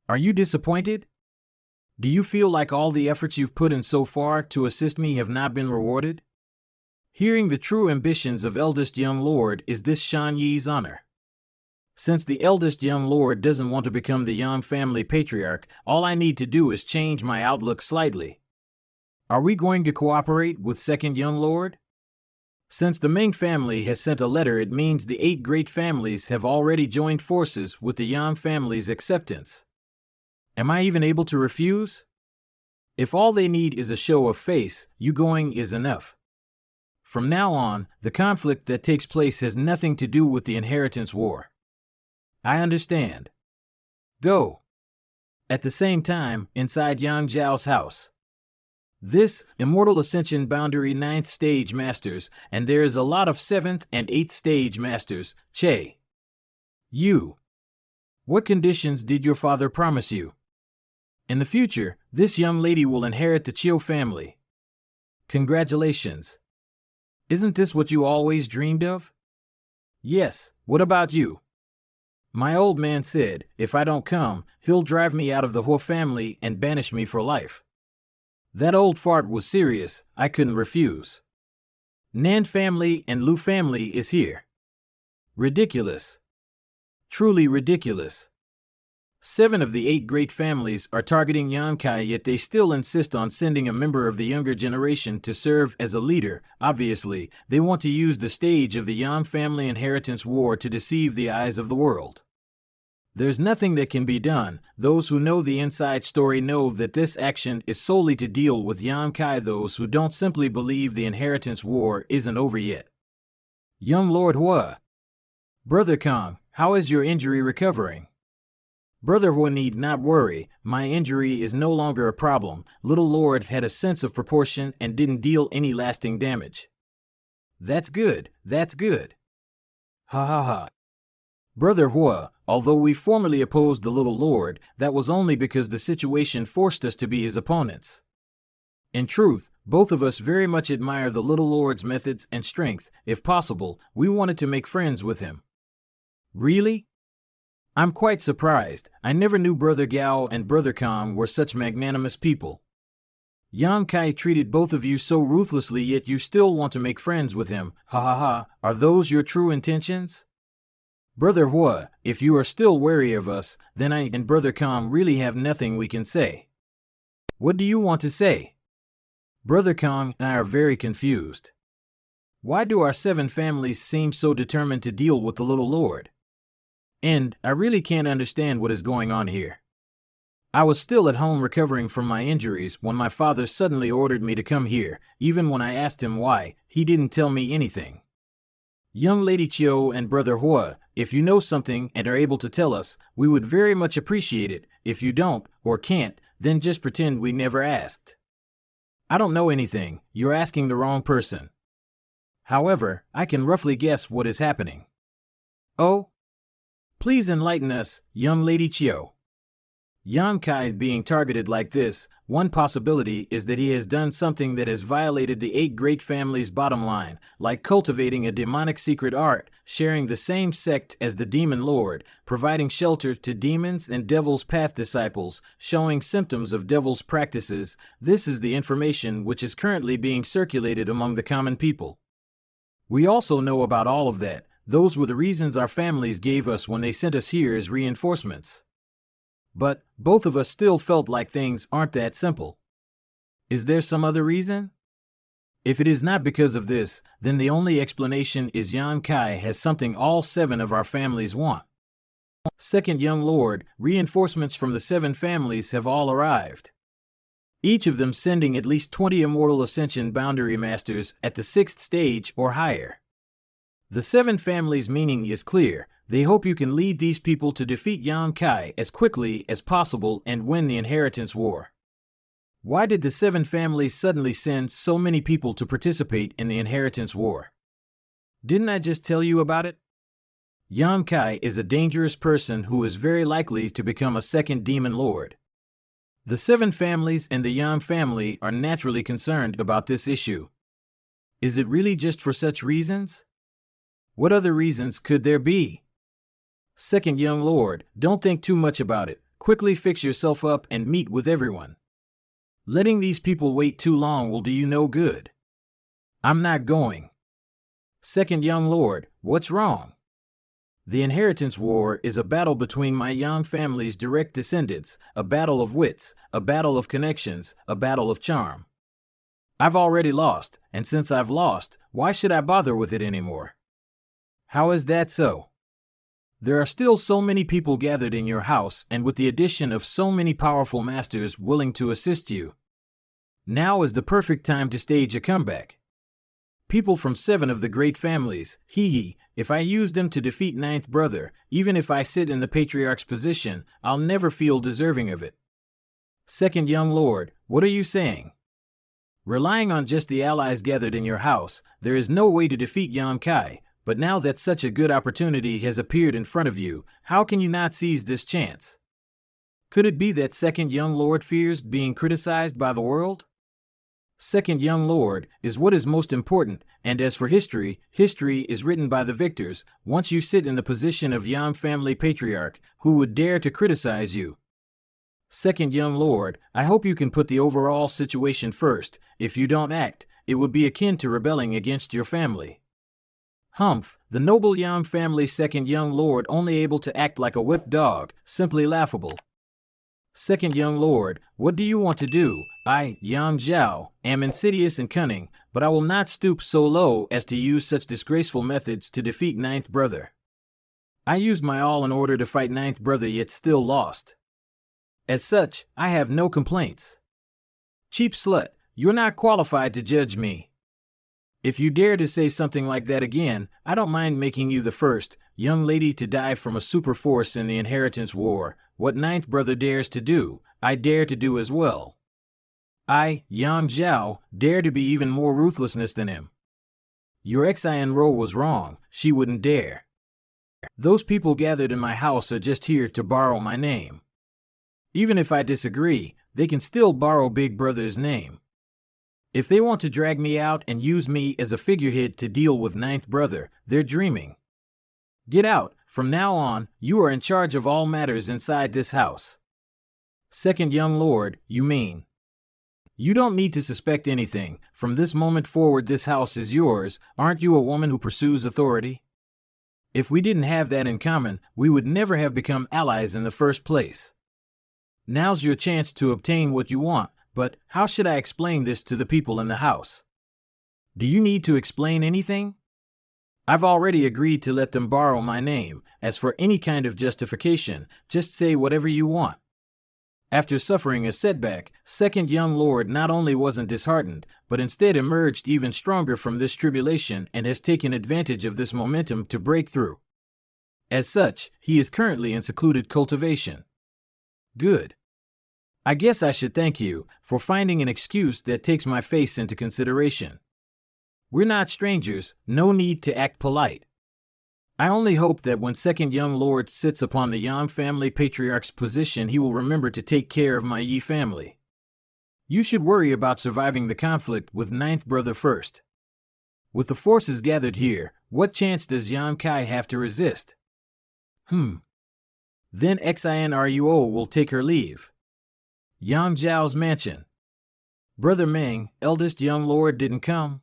Are you disappointed? Do you feel like all the efforts you've put in so far to assist me have not been rewarded? Hearing the true ambitions of eldest young lord is this Shan Yi's honor. Since the eldest young lord doesn't want to become the Yang family patriarch, all I need to do is change my outlook slightly. Are we going to cooperate with second young lord? Since the Ming family has sent a letter, it means the 8 great families have already joined forces with the Yang family's acceptance. Am I even able to refuse? If all they need is a show of face, you going is enough. From now on, the conflict that takes place has nothing to do with the inheritance war. I understand. Go. At the same time, inside Yang Zhao's house. This, Immortal Ascension Boundary 9th Stage Masters, and there is a lot of 7th and 8th Stage Masters, Che. You. What conditions did your father promise you? In the future, this young lady will inherit the Chiu family. Congratulations. Isn't this what you always dreamed of? Yes, what about you? My old man said, if I don't come, he'll drive me out of the Hua family and banish me for life. That old fart was serious, I couldn't refuse. Nan family and Lu family is here. Ridiculous. Truly ridiculous. 7 of the 8 great families are targeting Yankai, yet they still insist on sending a member of the younger generation to serve as a leader. Obviously, they want to use the stage of the Yan family inheritance war to deceive the eyes of the world. There's nothing that can be done. Those who know the inside story know that this action is solely to deal with Yankai. Those who don't simply believe the inheritance war isn't over yet. Young Lord Hua. Brother Kong, how is your injury recovering? Brother Hua need not worry, my injury is no longer a problem. Little Lord had a sense of proportion and didn't deal any lasting damage. That's good, that's good. Ha ha ha. Brother Hua, although we formerly opposed the Little Lord, that was only because the situation forced us to be his opponents. In truth, both of us very much admire the Little Lord's methods and strength. If possible, we wanted to make friends with him. Really? I'm quite surprised. I never knew Brother Gao and Brother Kong were such magnanimous people. Yan Kai treated both of you so ruthlessly, yet you still want to make friends with him. Ha ha ha, are those your true intentions? Brother Hua, if you are still wary of us, then I and Brother Kong really have nothing we can say. What do you want to say? Brother Kong and I are very confused. Why do our 7 families seem so determined to deal with the Little Lord? And I really can't understand what is going on here. I was still at home recovering from my injuries when my father suddenly ordered me to come here. Even when I asked him why, he didn't tell me anything. Young Lady Chiu and Brother Hua, if you know something and are able to tell us, we would very much appreciate it. If you don't, or can't, then just pretend we never asked. I don't know anything, you're asking the wrong person. However, I can roughly guess what is happening. Oh? Please enlighten us, young Lady Chiu. Yan Kai being targeted like this, one possibility is that he has done something that has violated the 8 great families' bottom line, like cultivating a demonic secret art, sharing the same sect as the Demon Lord, providing shelter to demons and Devil's Path disciples, showing symptoms of Devil's practices. This is the information which is currently being circulated among the common people. We also know about all of that. Those were the reasons our families gave us when they sent us here as reinforcements. But both of us still felt like things aren't that simple. Is there some other reason? If it is not because of this, then the only explanation is Yan Kai has something all 7 of our families want. Second Young Lord, reinforcements from the 7 families have all arrived. Each of them sending at least 20 Immortal Ascension Boundary Masters at the 6th stage or higher. The 7 families' meaning is clear. They hope you can lead these people to defeat Yan Kai as quickly as possible and win the inheritance war. Why did the 7 families suddenly send so many people to participate in the inheritance war? Didn't I just tell you about it? Yan Kai is a dangerous person who is very likely to become a second Demon Lord. The 7 families and the Yan family are naturally concerned about this issue. Is it really just for such reasons? What other reasons could there be? Second Young Lord, don't think too much about it. Quickly fix yourself up and meet with everyone. Letting these people wait too long will do you no good. I'm not going. Second Young Lord, what's wrong? The inheritance war is a battle between my Yan family's direct descendants, a battle of wits, a battle of connections, a battle of charm. I've already lost, and since I've lost, why should I bother with it anymore? How is that so? There are still so many people gathered in your house, and with the addition of so many powerful masters willing to assist you. Now is the perfect time to stage a comeback. People from 7 of the great families, if I use them to defeat 9th brother, even if I sit in the patriarch's position, I'll never feel deserving of it. Second Young Lord, what are you saying? Relying on just the allies gathered in your house, there is no way to defeat Yan Kai. But now that such a good opportunity has appeared in front of you, how can you not seize this chance? Could it be that Second Young Lord fears being criticized by the world? Second Young Lord is what is most important, and as for history, history is written by the victors. Once you sit in the position of Yan family patriarch, who would dare to criticize you? Second young lord, I hope you can put the overall situation first. If you don't act, it would be akin to rebelling against your family. Humph, the noble young family. Second young lord, only able to act like a whipped dog, simply laughable. Second young lord, what do you want to do? I, Yang Zhao, am insidious and cunning, but I will not stoop so low as to use such disgraceful methods to defeat ninth brother. I used my all in order to fight ninth brother, yet still lost. As such, I have no complaints. Cheap slut, you're not qualified to judge me. If you dare to say something like that again, I don't mind making you the first young lady to die from a super force in the inheritance war. What ninth brother dares to do, I dare to do as well. I, Yang Zhao, dare to be even more ruthlessness than him. Your ex-IN-Ro was wrong, she wouldn't dare. Those people gathered in my house are just here to borrow my name. Even if I disagree, they can still borrow Big Brother's name. If they want to drag me out and use me as a figurehead to deal with ninth brother, they're dreaming. Get out. From now on, you are in charge of all matters inside this house. Second young lord, you mean? You don't need to suspect anything. From this moment forward, this house is yours. Aren't you a woman who pursues authority? If we didn't have that in common, we would never have become allies in the first place. Now's your chance to obtain what you want, but how should I explain this to the people in the house? Do you need to explain anything? I've already agreed to let them borrow my name. As for any kind of justification, just say whatever you want. After suffering a setback, second young lord not only wasn't disheartened, but instead emerged even stronger from this tribulation and has taken advantage of this momentum to break through. As such, he is currently in secluded cultivation. Good. I guess I should thank you for finding an excuse that takes my face into consideration. We're not strangers, no need to act polite. I only hope that when second young lord sits upon the Yang family patriarch's position, he will remember to take care of my Yi family. You should worry about surviving the conflict with ninth brother first. With the forces gathered here, what chance does Yan Kai have to resist? Then XINRUO will take her leave. Yang Zhao's mansion. Brother Meng, eldest young lord, didn't come.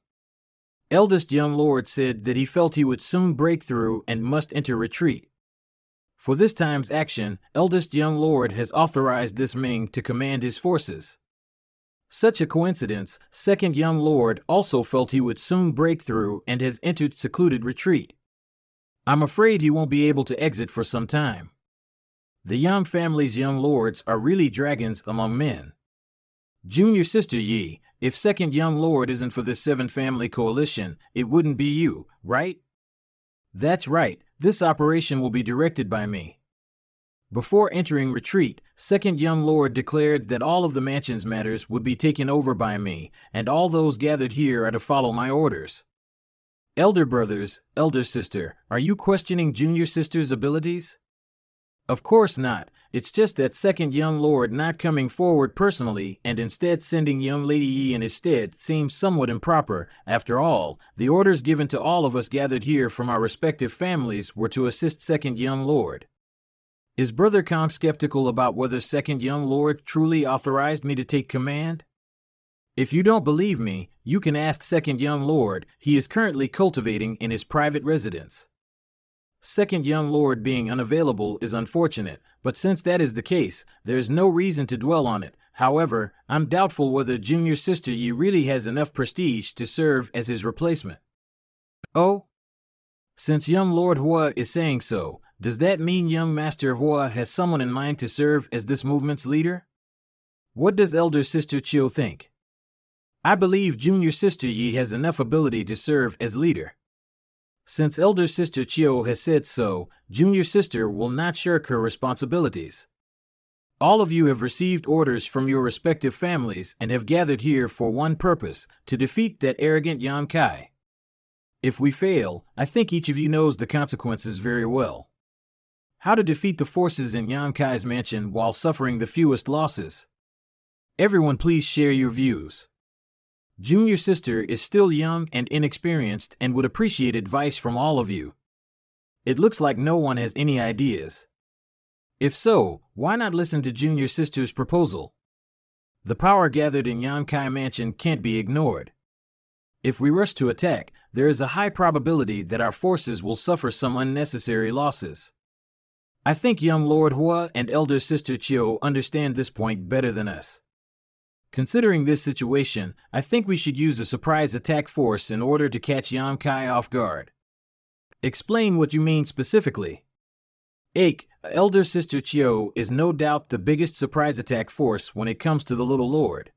Eldest young lord said that he felt he would soon break through and must enter retreat. For this time's action, eldest young lord has authorized this Ming to command his forces. Such a coincidence, second young lord also felt he would soon break through and has entered secluded retreat. I'm afraid he won't be able to exit for some time. The Yang family's young lords are really dragons among men. Junior sister Yi, if second young lord isn't for the seven family coalition, it wouldn't be you, right? That's right, this operation will be directed by me. Before entering retreat, second young lord declared that all of the mansion's matters would be taken over by me, and all those gathered here are to follow my orders. Elder brothers, elder sister, are you questioning junior sister's abilities? Of course not. It's just that second young lord not coming forward personally and instead sending young lady Yi in his stead seems somewhat improper. After all, the orders given to all of us gathered here from our respective families were to assist second young lord. Is Brother Kong skeptical about whether second young lord truly authorized me to take command? If you don't believe me, you can ask second young lord. He is currently cultivating in his private residence. Second young lord being unavailable is unfortunate, but since that is the case, there is no reason to dwell on it. However, I'm doubtful whether junior sister Yi really has enough prestige to serve as his replacement. Oh? Since young Lord Hua is saying so, does that mean young Master Hua has someone in mind to serve as this movement's leader? What does elder sister Chiu think? I believe junior sister Yi has enough ability to serve as leader. Since elder sister Chiu has said so, junior sister will not shirk her responsibilities. All of you have received orders from your respective families and have gathered here for one purpose, to defeat that arrogant Yan Kai. If we fail, I think each of you knows the consequences very well. How to defeat the forces in Yan Kai's mansion while suffering the fewest losses. Everyone please share your views. Junior sister is still young and inexperienced and would appreciate advice from all of you. It looks like no one has any ideas. If so, why not listen to Junior Sister's proposal? The power gathered in Yankai Mansion can't be ignored. If we rush to attack, there is a high probability that our forces will suffer some unnecessary losses. I think young Lord Hua and Elder Sister Chiu understand this point better than us. Considering this situation, I think we should use a surprise attack force in order to catch Yankai off guard. Explain what you mean specifically. Ache, Elder Sister Chiu is no doubt the biggest surprise attack force when it comes to the Little Lord.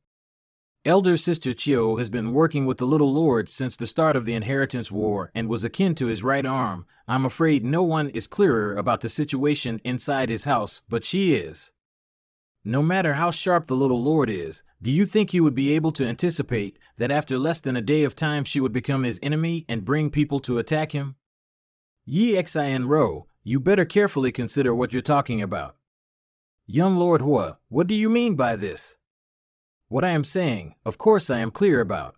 Elder Sister Chiu has been working with the Little Lord since the start of the Inheritance War and was akin to his right arm. I'm afraid no one is clearer about the situation inside his house, but she is. No matter how sharp the Little Lord is, do you think he would be able to anticipate that after less than a day of time she would become his enemy and bring people to attack him? Yi Xin Ro, you better carefully consider what you're talking about. Young Lord Hua, what do you mean by this? What I am saying, of course I am clear about.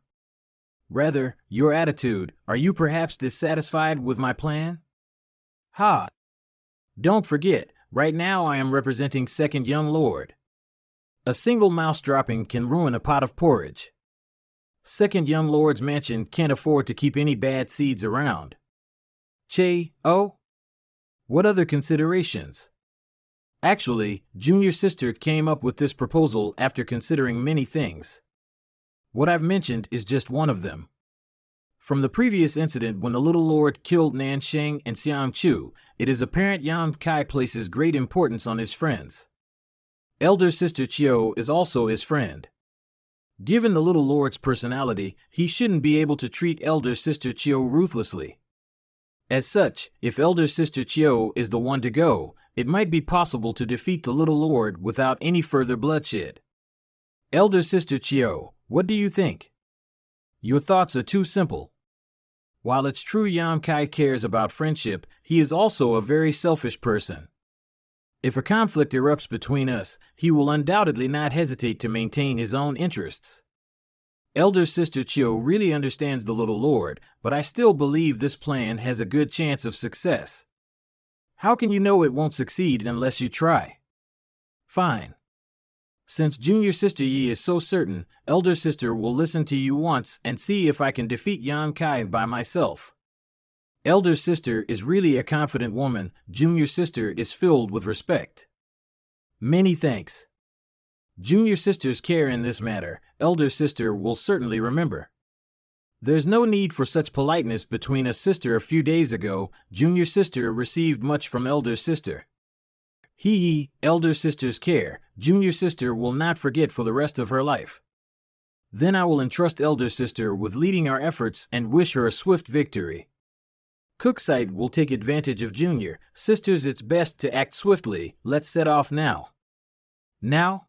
Rather, your attitude, are you perhaps dissatisfied with my plan? Ha! Don't forget, right now I am representing Second Young Lord. A single mouse dropping can ruin a pot of porridge. Second Young Lord's mansion can't afford to keep any bad seeds around. Oh? What other considerations? Actually, Junior Sister came up with this proposal after considering many things. What I've mentioned is just one of them. From the previous incident when the Little Lord killed Nan Sheng and Xiang Chu, it is apparent Yan Kai places great importance on his friends. Elder Sister Chiu is also his friend. Given the Little Lord's personality, he shouldn't be able to treat Elder Sister Chiu ruthlessly. As such, if Elder Sister Chiu is the one to go, it might be possible to defeat the Little Lord without any further bloodshed. Elder Sister Chiu, what do you think? Your thoughts are too simple. While it's true Yan Kai cares about friendship, he is also a very selfish person. If a conflict erupts between us, he will undoubtedly not hesitate to maintain his own interests. Elder Sister Chiu really understands the Little Lord, but I still believe this plan has a good chance of success. How can you know it won't succeed unless you try? Fine. Since Junior Sister Yi is so certain, Elder Sister will listen to you once and see if I can defeat Yan Kai by myself. Elder Sister is really a confident woman. Junior Sister is filled with respect. Many thanks. Junior Sister's care in this matter, Elder Sister will certainly remember. There's no need for such politeness between us, sister. A few days ago, Junior Sister received much from Elder Sister. Elder Sister's care, Junior Sister will not forget for the rest of her life. Then I will entrust Elder Sister with leading our efforts and wish her a swift victory. Cookside will take advantage of Junior Sisters. It's best to act swiftly. Let's set off now. Now?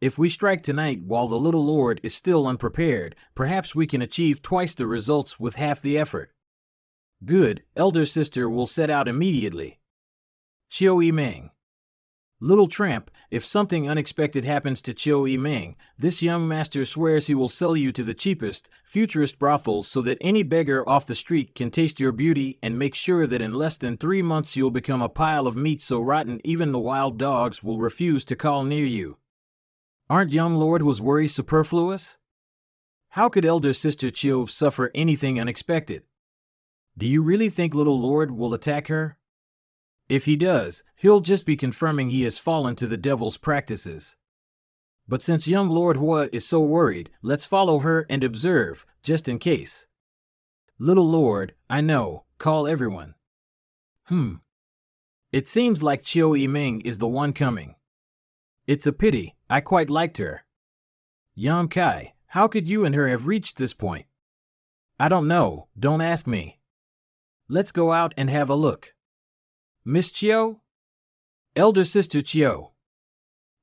If we strike tonight while the Little Lord is still unprepared, perhaps we can achieve twice the results with half the effort. Good, Elder Sister will set out immediately. Chiu Yimeng. Little tramp, if something unexpected happens to Chiu Yimeng, this young master swears he will sell you to the cheapest, futurist brothel so that any beggar off the street can taste your beauty and make sure that in less than 3 months you'll become a pile of meat so rotten even the wild dogs will refuse to call near you. Aren't young Lord Hua's worries superfluous? How could Elder Sister Chiu suffer anything unexpected? Do you really think Little Lord will attack her? If he does, he'll just be confirming he has fallen to the devil's practices. But since young Lord Hua is so worried, let's follow her and observe, just in case. Little Lord, I know, call everyone. It seems like Chiu Yimeng is the one coming. It's a pity, I quite liked her. Yan Kai, how could you and her have reached this point? I don't know, don't ask me. Let's go out and have a look. Miss Chiu? Elder Sister Chiu.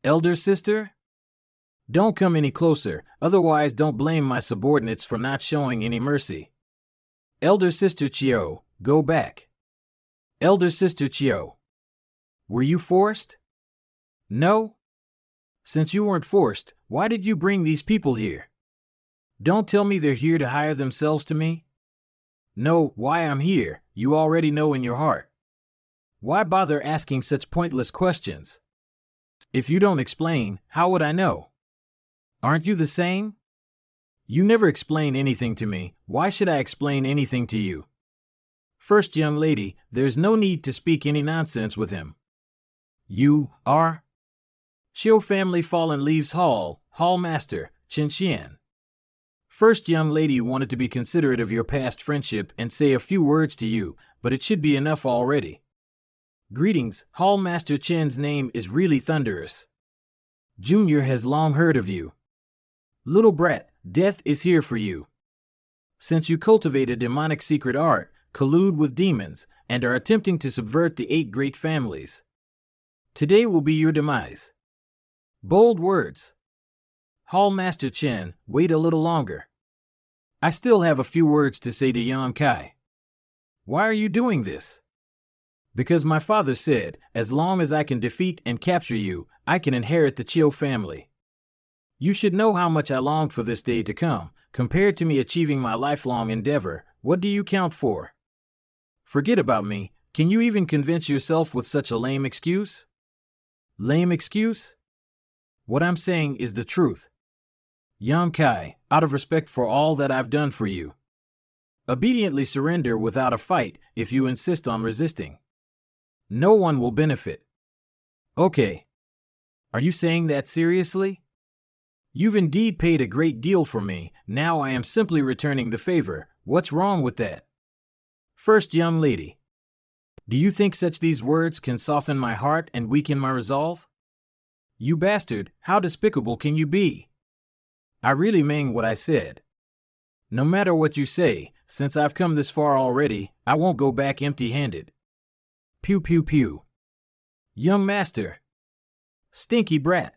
Elder Sister? Don't come any closer, otherwise don't blame my subordinates for not showing any mercy. Elder Sister Chiu, go back. Elder Sister Chiu. Were you forced? No? Since you weren't forced, why did you bring these people here? Don't tell me they're here to hire themselves to me. No, why I'm here, you already know in your heart. Why bother asking such pointless questions? If you don't explain, how would I know? Aren't you the same? You never explain anything to me. Why should I explain anything to you? First young lady, there's no need to speak any nonsense with him. You are? Chiu family fallen leaves hall master, Chen Xian. First young lady wanted to be considerate of your past friendship and say a few words to you, but it should be enough already. Greetings, Hall Master Chen's name is really thunderous. Junior has long heard of you. Little brat, death is here for you. Since you cultivate a demonic secret art, collude with demons, and are attempting to subvert the 8 great families. Today will be your demise. Bold words. Hall Master Chen, wait a little longer. I still have a few words to say to Yan Kai. Why are you doing this? Because my father said, as long as I can defeat and capture you, I can inherit the Chiu family. You should know how much I longed for this day to come. Compared to me achieving my lifelong endeavor, what do you count for? Forget about me. Can you even convince yourself with such a lame excuse? Lame excuse? What I'm saying is the truth. Yan Kai, out of respect for all that I've done for you, obediently surrender without a fight if you insist on resisting. No one will benefit. Okay. Are you saying that seriously? You've indeed paid a great deal for me, now I am simply returning the favor. What's wrong with that? First young lady. Do you think these words can soften my heart and weaken my resolve? You bastard, how despicable can you be? I really mean what I said. No matter what you say, since I've come this far already, I won't go back empty-handed. Pew pew pew. Young master. Stinky brat.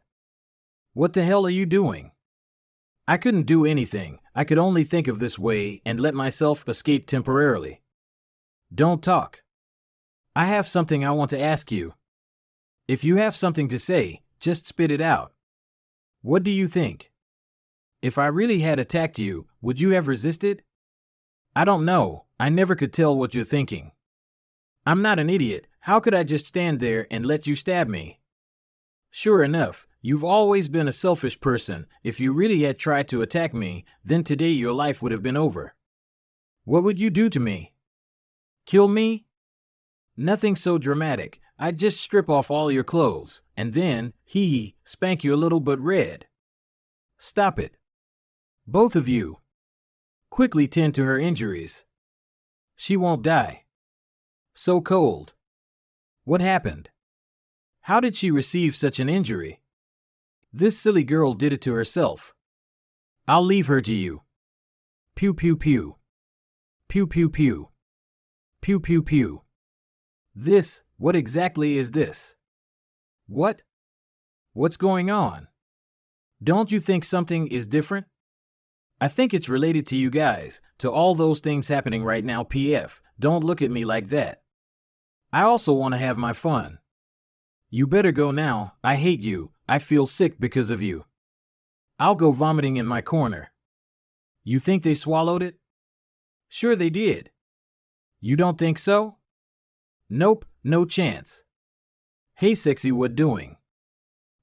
What the hell are you doing? I couldn't do anything. I could only think of this way and let myself escape temporarily. Don't talk. I have something I want to ask you. If you have something to say, just spit it out. What do you think? If I really had attacked you, would you have resisted? I don't know. I never could tell what you're thinking. I'm not an idiot. How could I just stand there and let you stab me? Sure enough, you've always been a selfish person. If you really had tried to attack me, then today your life would have been over. What would you do to me? Kill me? Nothing so dramatic. I'd just strip off all your clothes, and then, spank you a little but red. Stop it. Both of you. Quickly tend to her injuries. She won't die. So cold. What happened? How did she receive such an injury? This silly girl did it to herself. I'll leave her to you. Pew pew pew. Pew pew pew. Pew pew pew. What exactly is this? What? What's going on? Don't you think something is different? I think it's related to you guys, to all those things happening right now. PF, don't look at me like that. I also want to have my fun. You better go now. I hate you. I feel sick because of you. I'll go vomiting in my corner. You think they swallowed it? Sure they did. You don't think so? Nope, no chance. Hey sexy, what doing?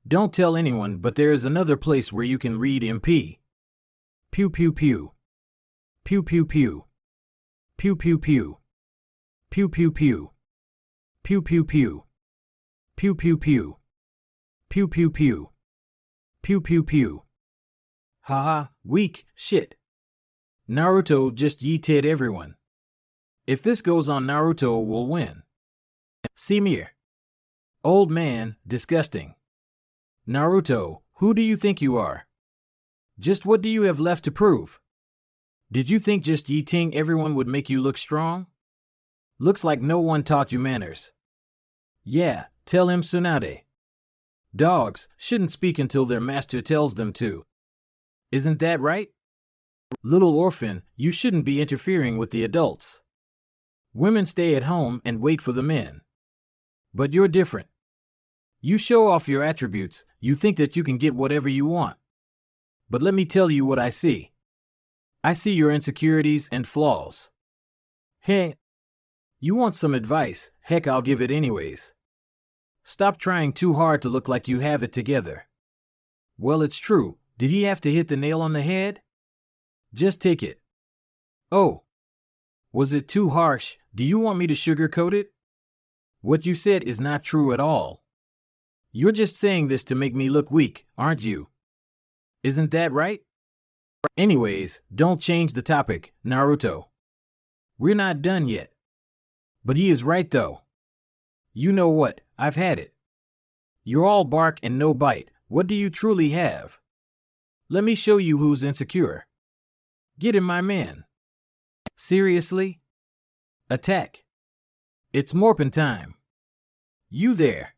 Don't tell anyone, but there is another place where you can read MP. Pew pew pew. Pew pew pew. Pew pew pew. Pew pew pew. Pew pew pew. Pew pew pew. Pew pew pew. Pew pew pew. Haha, weak shit. Naruto just yeeted everyone. If this goes on, Naruto will win. Semir. Old man, disgusting. Naruto, who do you think you are? Just what do you have left to prove? Did you think just yeeting everyone would make you look strong? Looks like no one taught you manners. Yeah, tell him Tsunade. Dogs shouldn't speak until their master tells them to. Isn't that right? Little orphan, you shouldn't be interfering with the adults. Women stay at home and wait for the men. But you're different. You show off your attributes, you think that you can get whatever you want. But let me tell you what I see. I see your insecurities and flaws. Hey, You want some advice? Heck, I'll give it anyways. Stop trying too hard to look like you have it together. Well, it's true. Did he have to hit the nail on the head? Just take it. Oh. Was it too harsh? Do you want me to sugarcoat it? What you said is not true at all. You're just saying this to make me look weak, aren't you? Isn't that right? Anyways, don't change the topic, Naruto. We're not done yet. But he is right though. You know what? I've had it. You're all bark and no bite. What do you truly have? Let me show you who's insecure. Get him, my man. Seriously? Attack. It's morphin' time. You there?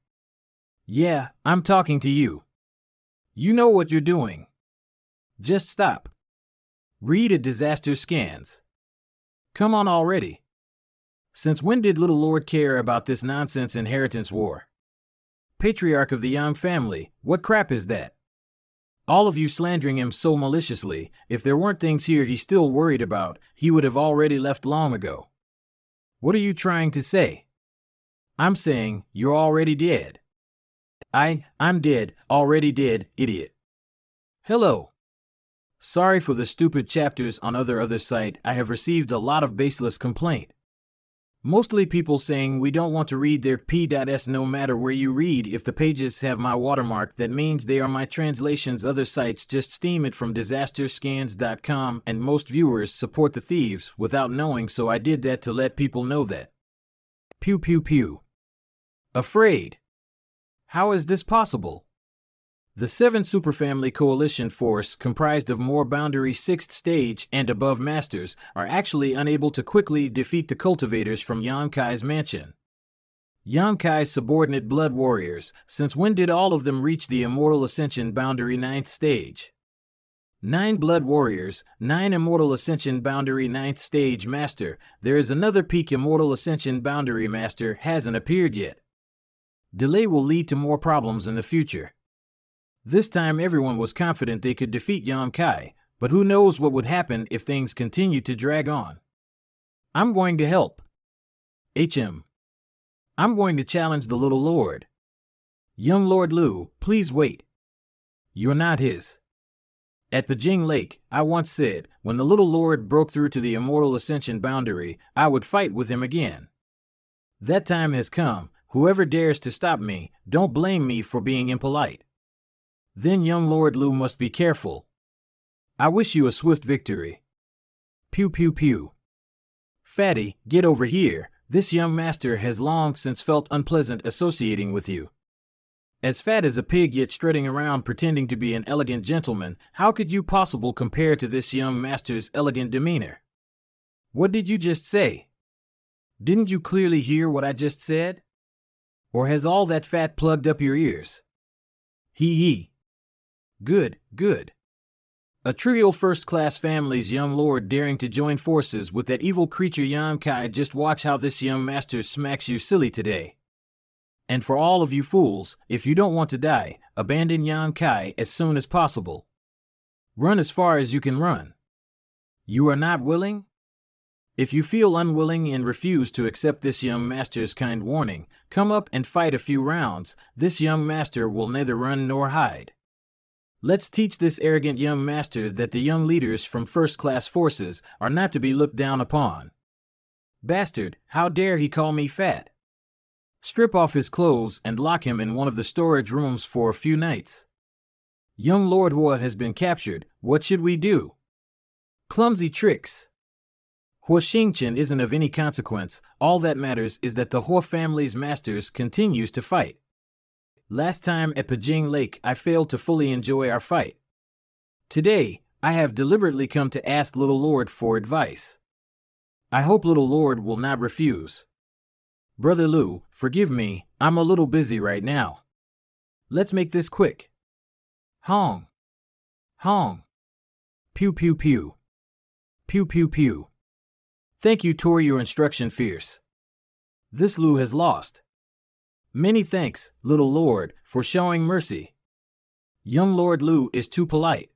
Yeah, I'm talking to you. You know what you're doing. Just stop. Read a disaster scans. Come on already. Since when did little Lord care about this nonsense inheritance war? Patriarch of the Yang family, what crap is that? All of you slandering him so maliciously. If there weren't things here he's still worried about, he would have already left long ago. What are you trying to say? I'm saying you're already dead. I'm dead, already dead, idiot. Hello. Sorry for the stupid chapters on other site. I have received a lot of baseless complaint. Mostly people saying we don't want to read their p.s. No matter where you read, if the pages have my watermark, that means they are my translations. Other sites just steam it from disasterscans.com, and most viewers support the thieves without knowing, so I did that to let people know that. Pew pew pew. Afraid. How is this possible? The 7 Superfamily Coalition Force, comprised of more Boundary 6th Stage and above Masters, are actually unable to quickly defeat the cultivators from Yonkai's mansion. Yonkai's subordinate blood warriors. Since when did all of them reach the Immortal Ascension Boundary 9th Stage? 9 blood warriors, 9 Immortal Ascension Boundary 9th Stage Master. There is another peak Immortal Ascension Boundary Master, hasn't appeared yet. Delay will lead to more problems in the future. This time everyone was confident they could defeat Yonkai, but who knows what would happen if things continue to drag on. I'm going to help. I'm going to challenge the little lord. Young Lord Lu, please wait. You're not his. At Pajing Lake, I once said, when the little lord broke through to the Immortal Ascension boundary, I would fight with him again. That time has come. Whoever dares to stop me, don't blame me for being impolite. Then young Lord Lu must be careful. I wish you a swift victory. Pew pew pew. Fatty, get over here. This young master has long since felt unpleasant associating with you. As fat as a pig yet strutting around pretending to be an elegant gentleman, how could you possibly compare to this young master's elegant demeanor? What did you just say? Didn't you clearly hear what I just said? Or has all that fat plugged up your ears? Hee. Good. A trio first-class family's young lord daring to join forces with that evil creature Yonkai. Just watch how this young master smacks you silly today. And for all of you fools, if you don't want to die, abandon Yonkai as soon as possible. Run as far as you can run. You are not willing? If you feel unwilling and refuse to accept this young master's kind warning, come up and fight a few rounds. This young master will neither run nor hide. Let's teach this arrogant young master that the young leaders from first-class forces are not to be looked down upon. Bastard, how dare he call me fat? Strip off his clothes and lock him in one of the storage rooms for a few nights. Young Lord Hua has been captured. What should we do? Clumsy tricks. Hua Xingqian isn't of any consequence. All that matters is that the Hua family's masters continues to fight. Last time at Pajing Lake, I failed to fully enjoy our fight. Today, I have deliberately come to ask Little Lord for advice. I hope Little Lord will not refuse. Brother Lu, forgive me, I'm a little busy right now. Let's make this quick. Hong. Pew pew pew. Pew pew pew. Thank you, tore your instruction fierce. This Lu has lost. Many thanks, little lord, for showing mercy. Young Lord Lu is too polite.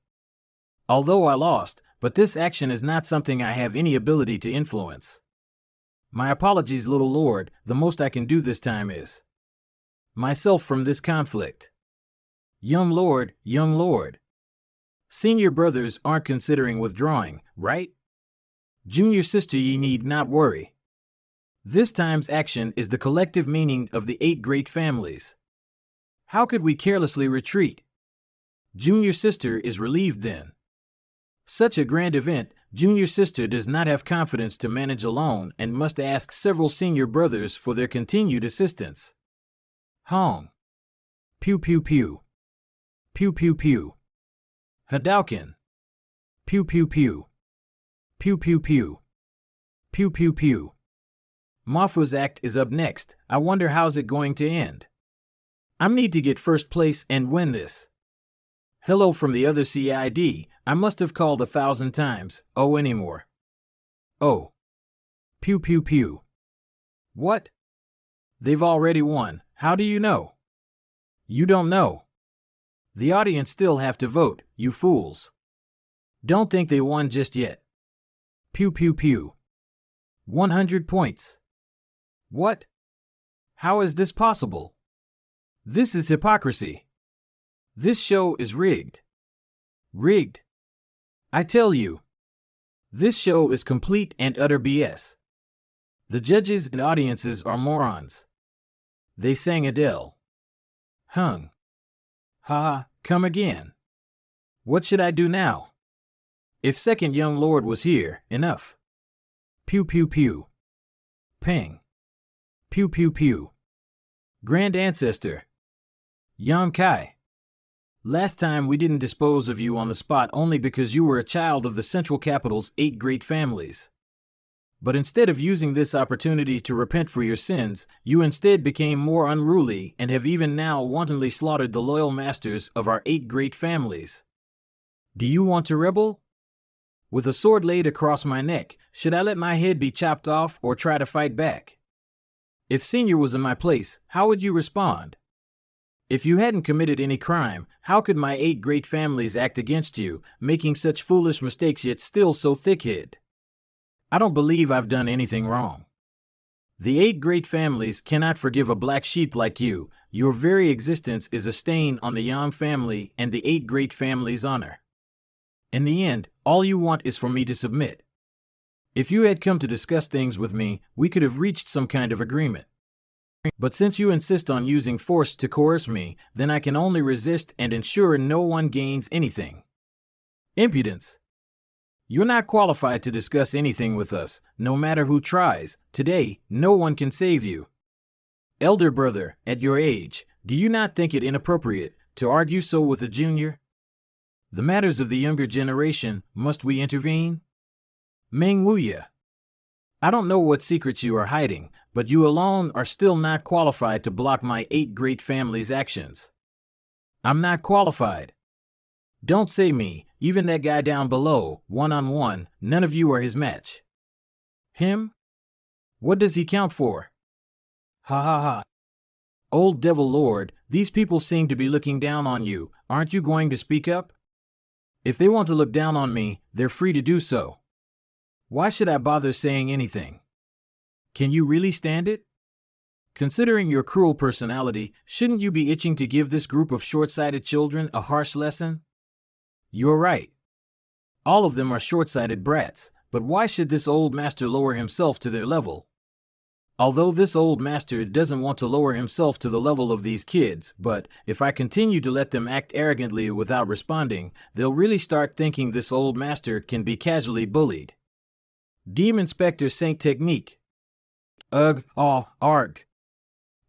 Although I lost, but this action is not something I have any ability to influence. My apologies, little lord, the most I can do this time is myself from this conflict. Young lord, young lord. Senior brothers aren't considering withdrawing, right? Junior sister, ye need not worry. This time's action is the collective meaning of the 8 great families. How could we carelessly retreat? Junior sister is relieved then. Such a grand event, junior sister does not have confidence to manage alone and must ask several senior brothers for their continued assistance. Hong. Pew pew pew. Pew pew pew. Hadouken. Pew pew pew. Pew pew pew. Pew pew pew. Manhua's act is up next. I wonder how's it going to end. I need to get first place and win this. Hello from the other CID. I must have called 1,000 times. Oh, anymore. Oh. Pew pew pew. What? They've already won. How do you know? You don't know. The audience still have to vote, you fools. Don't think they won just yet. Pew pew pew. 100 points. What? How is this possible? This is hypocrisy. This show is rigged. Rigged. I tell you. This show is complete and utter BS. The judges and audiences are morons. They sang Adele. Hung. Ha, come again. What should I do now? If second young lord was here, enough. Pew pew pew. Ping. Pew pew pew. Grand ancestor. Yang Kai. Last time we didn't dispose of you on the spot only because you were a child of the Central Capital's 8 great families. But instead of using this opportunity to repent for your sins, you instead became more unruly and have even now wantonly slaughtered the loyal masters of our 8 great families. Do you want to rebel? With a sword laid across my neck, should I let my head be chopped off or try to fight back? If Senior was in my place, how would you respond? If you hadn't committed any crime, how could my 8 great families act against you, making such foolish mistakes yet still so thick-headed? I don't believe I've done anything wrong. The 8 great families cannot forgive a black sheep like you. Your very existence is a stain on the Yang family and the 8 great families' honor. In the end, all you want is for me to submit. If you had come to discuss things with me, we could have reached some kind of agreement. But since you insist on using force to coerce me, then I can only resist and ensure no one gains anything. Impudence. You're not qualified to discuss anything with us, no matter who tries. Today, no one can save you. Elder brother, at your age, do you not think it inappropriate to argue so with a junior? The matters of the younger generation, must we intervene? Manhua. I don't know what secrets you are hiding, but you alone are still not qualified to block my 8 great families' actions. I'm not qualified. Don't say me, even that guy down below, one-on-one, none of you are his match. Him? What does he count for? Ha ha ha. Old Devil Lord, these people seem to be looking down on you. Aren't you going to speak up? If they want to look down on me, they're free to do so. Why should I bother saying anything? Can you really stand it? Considering your cruel personality, shouldn't you be itching to give this group of short-sighted children a harsh lesson? You're right. All of them are short-sighted brats, but why should this old master lower himself to their level? Although this old master doesn't want to lower himself to the level of these kids, but if I continue to let them act arrogantly without responding, they'll really start thinking this old master can be casually bullied. Demon Inspector Saint Technique. Ugh, aw, arg.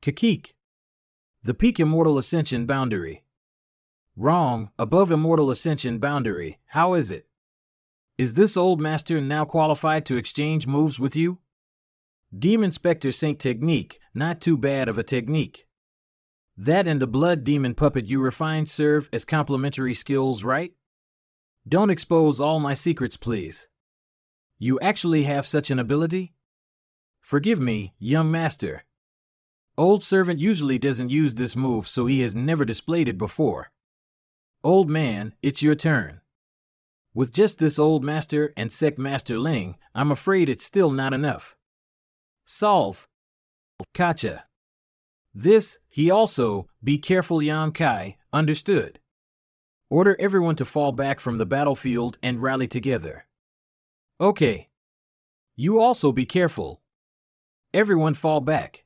Kakik. The peak immortal ascension boundary. Wrong, above immortal ascension boundary. How is it? Is this old master now qualified to exchange moves with you? Demon Inspector Saint Technique, not too bad of a technique. That and the blood demon puppet you refined serve as complementary skills, right? Don't expose all my secrets, please. You actually have such an ability? Forgive me, young master. Old servant usually doesn't use this move, so he has never displayed it before. Old man, it's your turn. With just this old master and sect master Ling, I'm afraid it's still not enough. Solve. Kacha. This, he also, be careful Yang Kai, understood. Order everyone to fall back from the battlefield and rally together. Okay. You also be careful. Everyone fall back.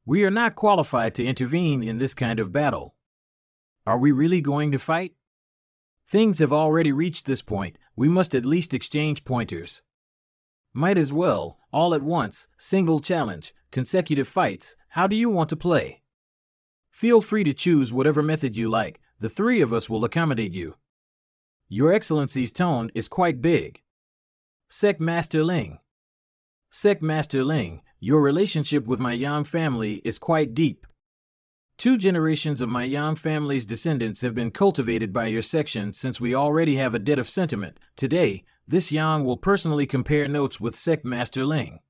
We are not qualified to intervene in this kind of battle. Are we really going to fight? Things have already reached this point, we must at least exchange pointers. Might as well, all at once, single challenge, consecutive fights, how do you want to play? Feel free to choose whatever method you like, the three of us will accommodate you. Your Excellency's tone is quite big. Sec Master Ling. Sec Master Ling, your relationship with my Yang family is quite deep. 2 generations of my Yang family's descendants have been cultivated by your section since we already have a debt of sentiment. Today, this Yang will personally compare notes with Sec Master Ling.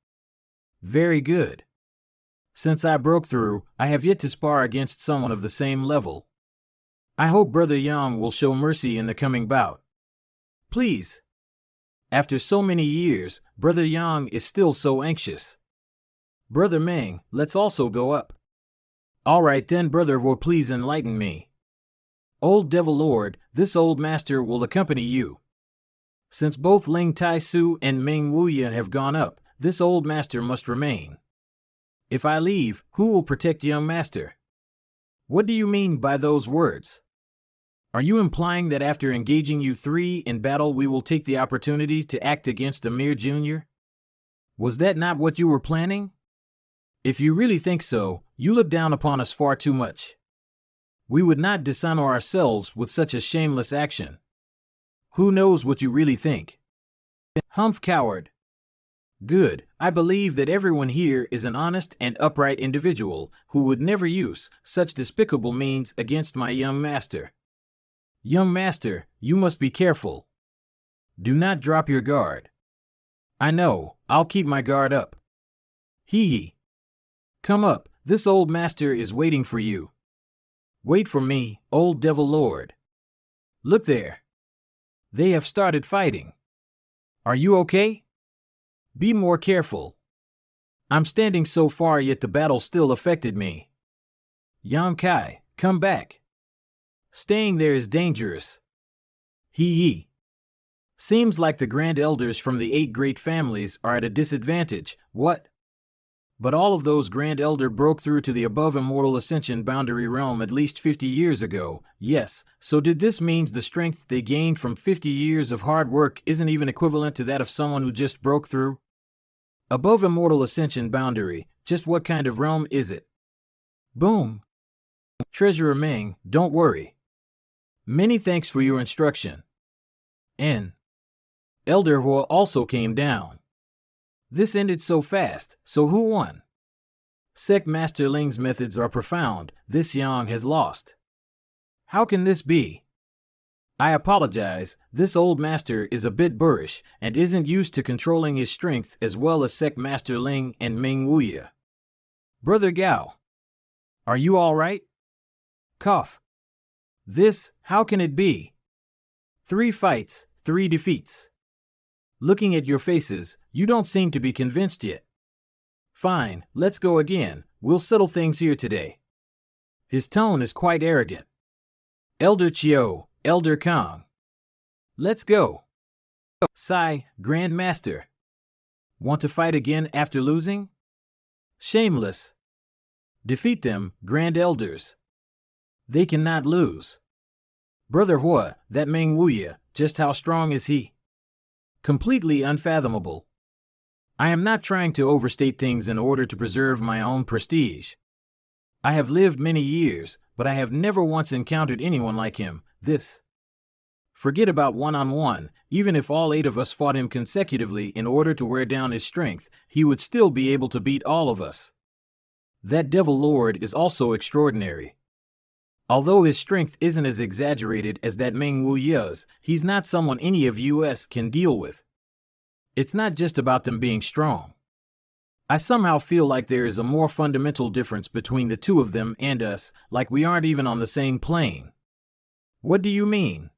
Very good. Since I broke through, I have yet to spar against someone of the same level. I hope Brother Yang will show mercy in the coming bout. Please. After so many years, Brother Yang is still so anxious. Brother Meng, let's also go up. All right then, Brother Vo, please enlighten me. Old Devil Lord, this old master will accompany you. Since both Ling Tai Su and Meng Wuya have gone up, this old master must remain. If I leave, who will protect young master? What do you mean by those words? Are you implying that after engaging you 3 in battle we will take the opportunity to act against Amir Jr.? Was that not what you were planning? If you really think so, you look down upon us far too much. We would not dishonor ourselves with such a shameless action. Who knows what you really think? Humph, coward. Good, I believe that everyone here is an honest and upright individual who would never use such despicable means against my young master. Young master, you must be careful. Do not drop your guard. I know, I'll keep my guard up. Hee. Come up, this old master is waiting for you. Wait for me, old Devil Lord. Look there. They have started fighting. Are you okay? Be more careful. I'm standing so far yet the battle still affected me. Yang Kai, come back. Staying there is dangerous. Hee. Seems like the Grand Elders from the 8 great families are at a disadvantage, what? But all of those Grand Elder broke through to the above Immortal Ascension boundary realm at least 50 years ago, yes, so did this means the strength they gained from 50 years of hard work isn't even equivalent to that of someone who just broke through? Above Immortal Ascension boundary, just what kind of realm is it? Boom. Treasurer Meng, don't worry. Many thanks for your instruction. N. Elder Vo also came down. This ended so fast, so who won? Sec Master Ling's methods are profound, this Yang has lost. How can this be? I apologize, this old master is a bit boorish and isn't used to controlling his strength as well as Sec Master Ling and Meng Wuya. Brother Gao. Are you all right? Cough. This, how can it be? 3 fights, 3 defeats. Looking at your faces, you don't seem to be convinced yet. Fine, let's go again, we'll settle things here today. His tone is quite arrogant. Elder Chiu, Elder Kang. Let's go. Sai, Grand Master. Want to fight again after losing? Shameless. Defeat them, Grand Elders. They cannot lose. Brother Hua, that Meng Wuya, just how strong is he? Completely unfathomable. I am not trying to overstate things in order to preserve my own prestige. I have lived many years, but I have never once encountered anyone like him, this. Forget about one-on-one, even if all 8 of us fought him consecutively in order to wear down his strength, he would still be able to beat all of us. That Devil Lord is also extraordinary. Although his strength isn't as exaggerated as that Meng Wuya's, he's not someone any of us can deal with. It's not just about them being strong. I somehow feel like there is a more fundamental difference between the 2 of them and us, like we aren't even on the same plane. What do you mean?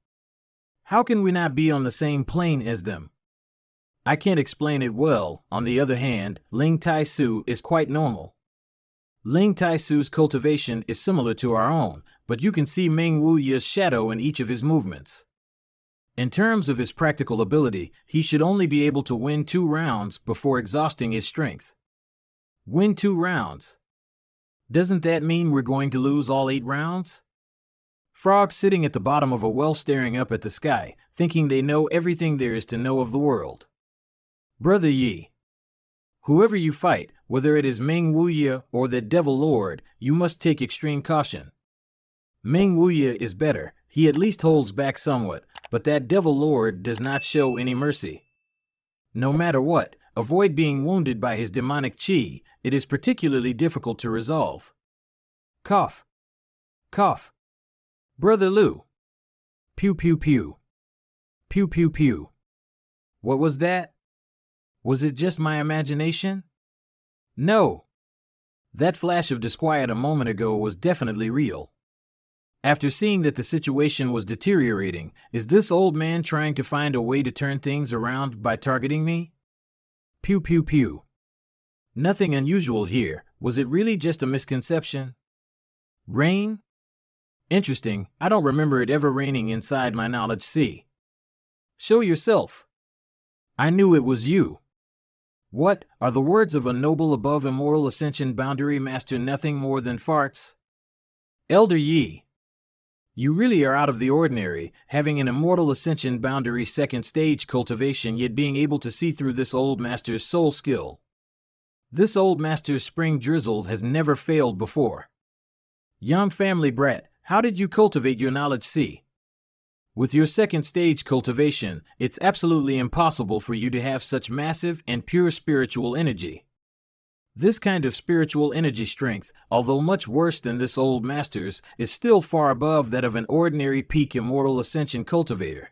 How can we not be on the same plane as them? I can't explain it well. On the other hand, Ling Tai Su is quite normal. Ling Tai Su's cultivation is similar to our own, but you can see Meng Wuya's shadow in each of his movements. In terms of his practical ability, he should only be able to win 2 rounds before exhausting his strength. Win 2 rounds. Doesn't that mean we're going to lose all 8 rounds? Frogs sitting at the bottom of a well staring up at the sky, thinking they know everything there is to know of the world. Brother Yi. Whoever you fight, whether it is Meng Wuya or that devil lord, you must take extreme caution. Meng Wuya is better, he at least holds back somewhat, but that devil lord does not show any mercy. No matter what, avoid being wounded by his demonic chi. It is particularly difficult to resolve. Cough. Cough. Brother Lu. Pew pew pew. Pew pew pew. What was that? Was it just my imagination? No. That flash of disquiet a moment ago was definitely real. After seeing that the situation was deteriorating, is this old man trying to find a way to turn things around by targeting me? Pew pew pew. Nothing unusual here. Was it really just a misconception? Rain? Interesting, I don't remember it ever raining inside my knowledge sea. Show yourself. I knew it was you. What are the words of a noble above immortal ascension boundary master nothing more than farts? Elder Yi. You really are out of the ordinary, having an immortal ascension boundary 2nd stage cultivation yet being able to see through this old master's soul skill. This old master's spring drizzle has never failed before. Young family brat, how did you cultivate your knowledge see? With your 2nd stage cultivation, it's absolutely impossible for you to have such massive and pure spiritual energy. This kind of spiritual energy strength, although much worse than this old master's, is still far above that of an ordinary peak immortal ascension cultivator.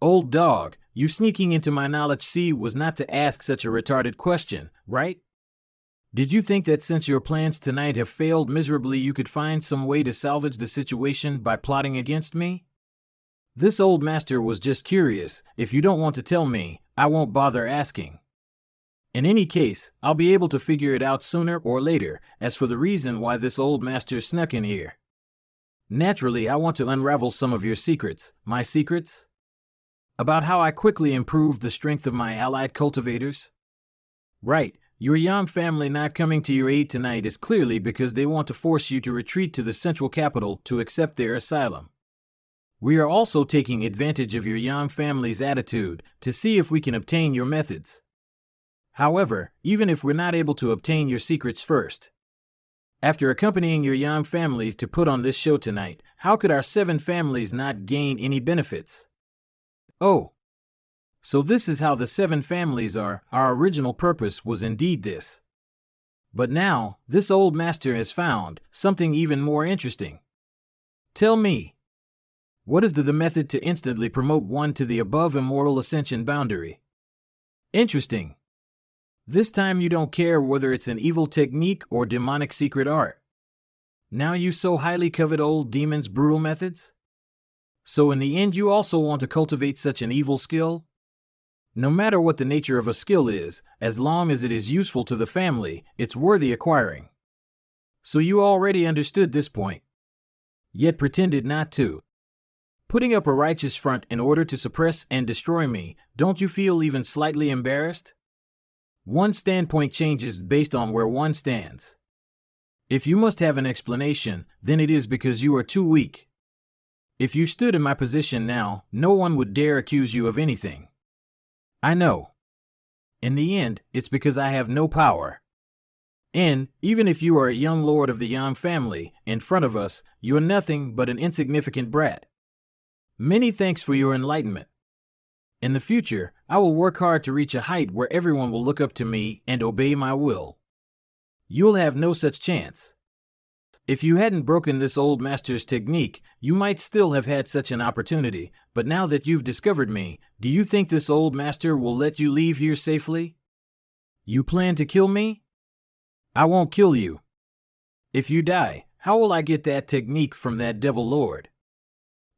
Old dog, you sneaking into my knowledge sea was not to ask such a retarded question, right? Did you think that since your plans tonight have failed miserably you could find some way to salvage the situation by plotting against me? This old master was just curious. If you don't want to tell me, I won't bother asking. In any case, I'll be able to figure it out sooner or later. As for the reason why this old master snuck in here, naturally I want to unravel some of your secrets. My secrets? About how I quickly improved the strength of my allied cultivators? Right. Your Yang family not coming to your aid tonight is clearly because they want to force you to retreat to the central capital to accept their asylum. We are also taking advantage of your Yang family's attitude to see if we can obtain your methods. However, even if we're not able to obtain your secrets first, after accompanying your Yang family to put on this show tonight, how could our 7 families not gain any benefits? Oh. So this is how the 7 families are. Our original purpose was indeed this. But now, this old master has found something even more interesting. Tell me, what is the method to instantly promote one to the above immortal ascension boundary? Interesting. This time you don't care whether it's an evil technique or demonic secret art. Now you so highly covet old demon's brutal methods? So in the end you also want to cultivate such an evil skill? No matter what the nature of a skill is, as long as it is useful to the family, it's worthy acquiring. So you already understood this point, yet pretended not to. Putting up a righteous front in order to suppress and destroy me, don't you feel even slightly embarrassed? One standpoint changes based on where one stands. If you must have an explanation, then it is because you are too weak. If you stood in my position now, no one would dare accuse you of anything. I know. In the end, it's because I have no power. And, even if you are a young lord of the Yang family, in front of us, you are nothing but an insignificant brat. Many thanks for your enlightenment. In the future, I will work hard to reach a height where everyone will look up to me and obey my will. You'll have no such chance. If you hadn't broken this old master's technique, you might still have had such an opportunity, but now that you've discovered me, do you think this old master will let you leave here safely? You plan to kill me? I won't kill you. If you die, how will I get that technique from that devil lord?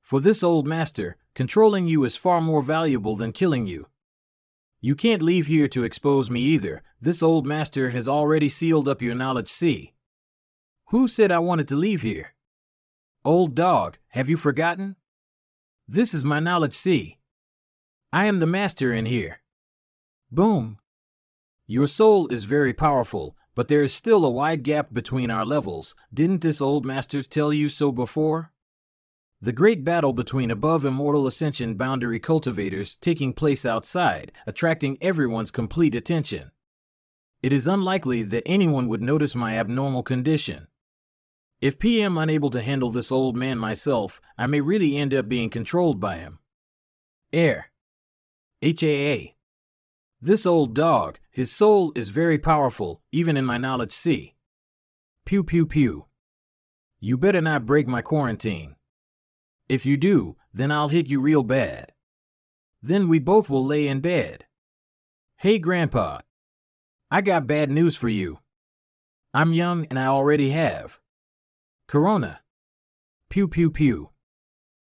For this old master, controlling you is far more valuable than killing you. You can't leave here to expose me either. This old master has already sealed up your knowledge sea. Who said I wanted to leave here? Old dog, have you forgotten? This is my knowledge sea. I am the master in here. Boom. Your soul is very powerful, but there is still a wide gap between our levels. Didn't this old master tell you so before? The great battle between above immortal ascension boundary cultivators taking place outside, attracting everyone's complete attention. It is unlikely that anyone would notice my abnormal condition. If PM unable to handle this old man myself, I may really end up being controlled by him. Air. HAA. This old dog, his soul is very powerful, even in my knowledge sea. Pew pew pew. You better not break my quarantine. If you do, then I'll hit you real bad. Then we both will lay in bed. Hey Grandpa. I got bad news for you. I'm young and I already have Corona. Pew pew pew.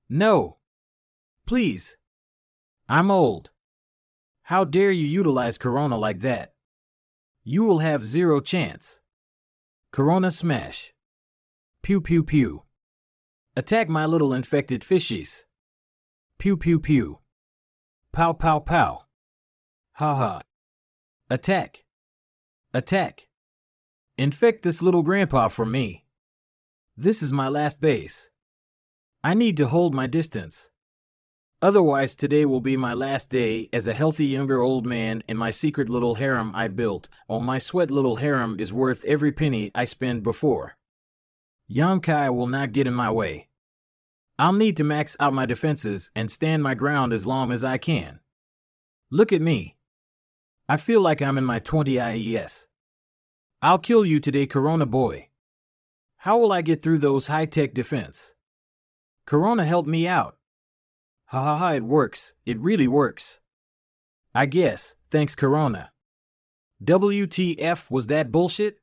No. Please. I'm old. How dare you utilize Corona like that? You will have zero chance. Corona smash. Pew pew pew. Attack my little infected fishies. Pew pew pew. Pow pow pow. Ha ha. Attack. Attack. Infect this little grandpa for me. This is my last base. I need to hold my distance. Otherwise today will be my last day as a healthy younger old man in my secret little harem I built. Oh, my sweat little harem is worth every penny I spend before. Yonkai will not get in my way. I'll need to max out my defenses and stand my ground as long as I can. Look at me. I feel like I'm in my 20 IES. I'll kill you today, Corona boy. How will I get through those high-tech defense? Corona help me out. Ha ha ha, it works. It really works. I guess, thanks Corona. WTF, was that bullshit?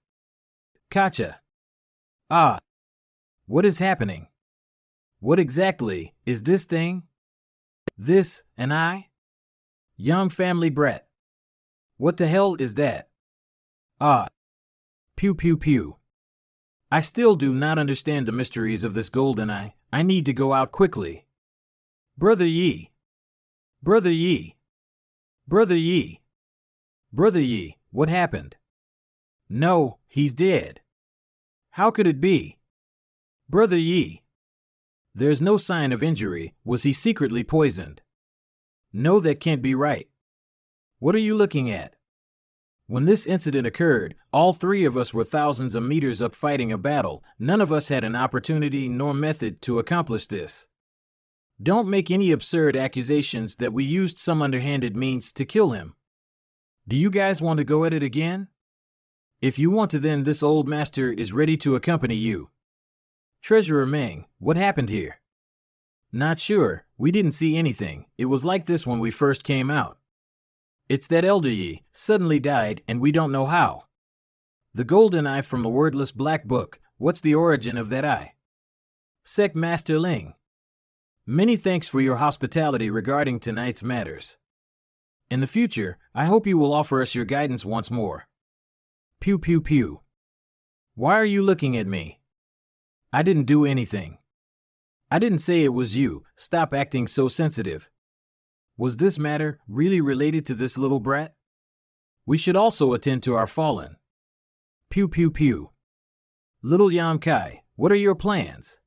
Gotcha. Ah. What is happening? What exactly is this thing? This and I? Young family brat. What the hell is that? Ah. Pew pew pew. I still do not understand the mysteries of this golden eye. I need to go out quickly. Brother Yi. Brother Yi. Brother Yi. Brother Yi, what happened? No, he's dead. How could it be? Brother Yi. There's no sign of injury. Was he secretly poisoned? No, that can't be right. What are you looking at? When this incident occurred, all three of us were thousands of meters up fighting a battle. None of us had an opportunity nor method to accomplish this. Don't make any absurd accusations that we used some underhanded means to kill him. Do you guys want to go at it again? If you want to, then this old master is ready to accompany you. Treasurer Meng, what happened here? Not sure, we didn't see anything. It was like this when we first came out. It's that Elder Yi suddenly died and we don't know how. The golden eye from the wordless black book, what's the origin of that eye? Sec Master Ling. Many thanks for your hospitality regarding tonight's matters. In the future, I hope you will offer us your guidance once more. Pew pew pew. Why are you looking at me? I didn't do anything. I didn't say it was you. Stop acting so sensitive. Was this matter really related to this little brat? We should also attend to our fallen. Pew pew pew. Little Yamkai, what are your plans?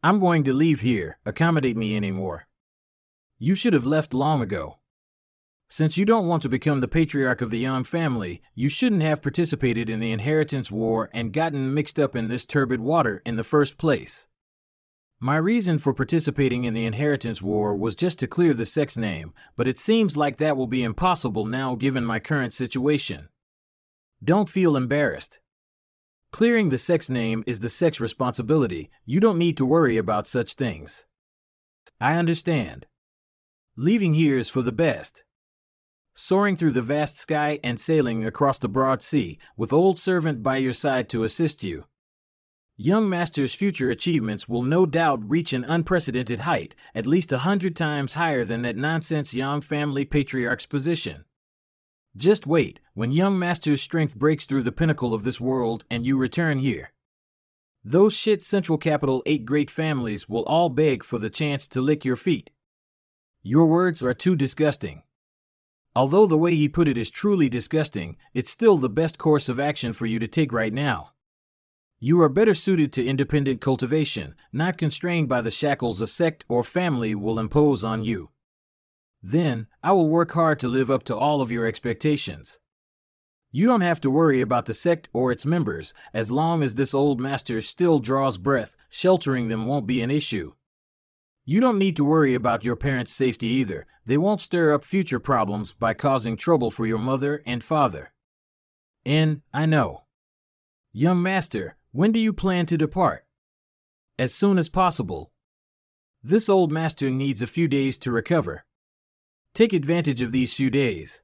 I'm going to leave here. Accommodate me anymore. You should have left long ago. Since you don't want to become the patriarch of the Yang family, you shouldn't have participated in the inheritance war and gotten mixed up in this turbid water in the first place. My reason for participating in the inheritance war was just to clear the sex name, but it seems like that will be impossible now given my current situation. Don't feel embarrassed. Clearing the sex name is the sex responsibility. You don't need to worry about such things. I understand. Leaving here is for the best. Soaring through the vast sky and sailing across the broad sea, with old servant by your side to assist you. Young master's future achievements will no doubt reach an unprecedented height, at least 100 times higher than that nonsense Yang family patriarch's position. Just wait, when young master's strength breaks through the pinnacle of this world and you return here. Those shit Central Capital 8 great families will all beg for the chance to lick your feet. Your words are too disgusting. Although the way he put it is truly disgusting, it's still the best course of action for you to take right now. You are better suited to independent cultivation, not constrained by the shackles a sect or family will impose on you. Then, I will work hard to live up to all of your expectations. You don't have to worry about the sect or its members, as long as this old master still draws breath, sheltering them won't be an issue. You don't need to worry about your parents' safety either. They won't stir up future problems by causing trouble for your mother and father. And, I know. Young master, when do you plan to depart? As soon as possible. This old master needs a few days to recover. Take advantage of these few days.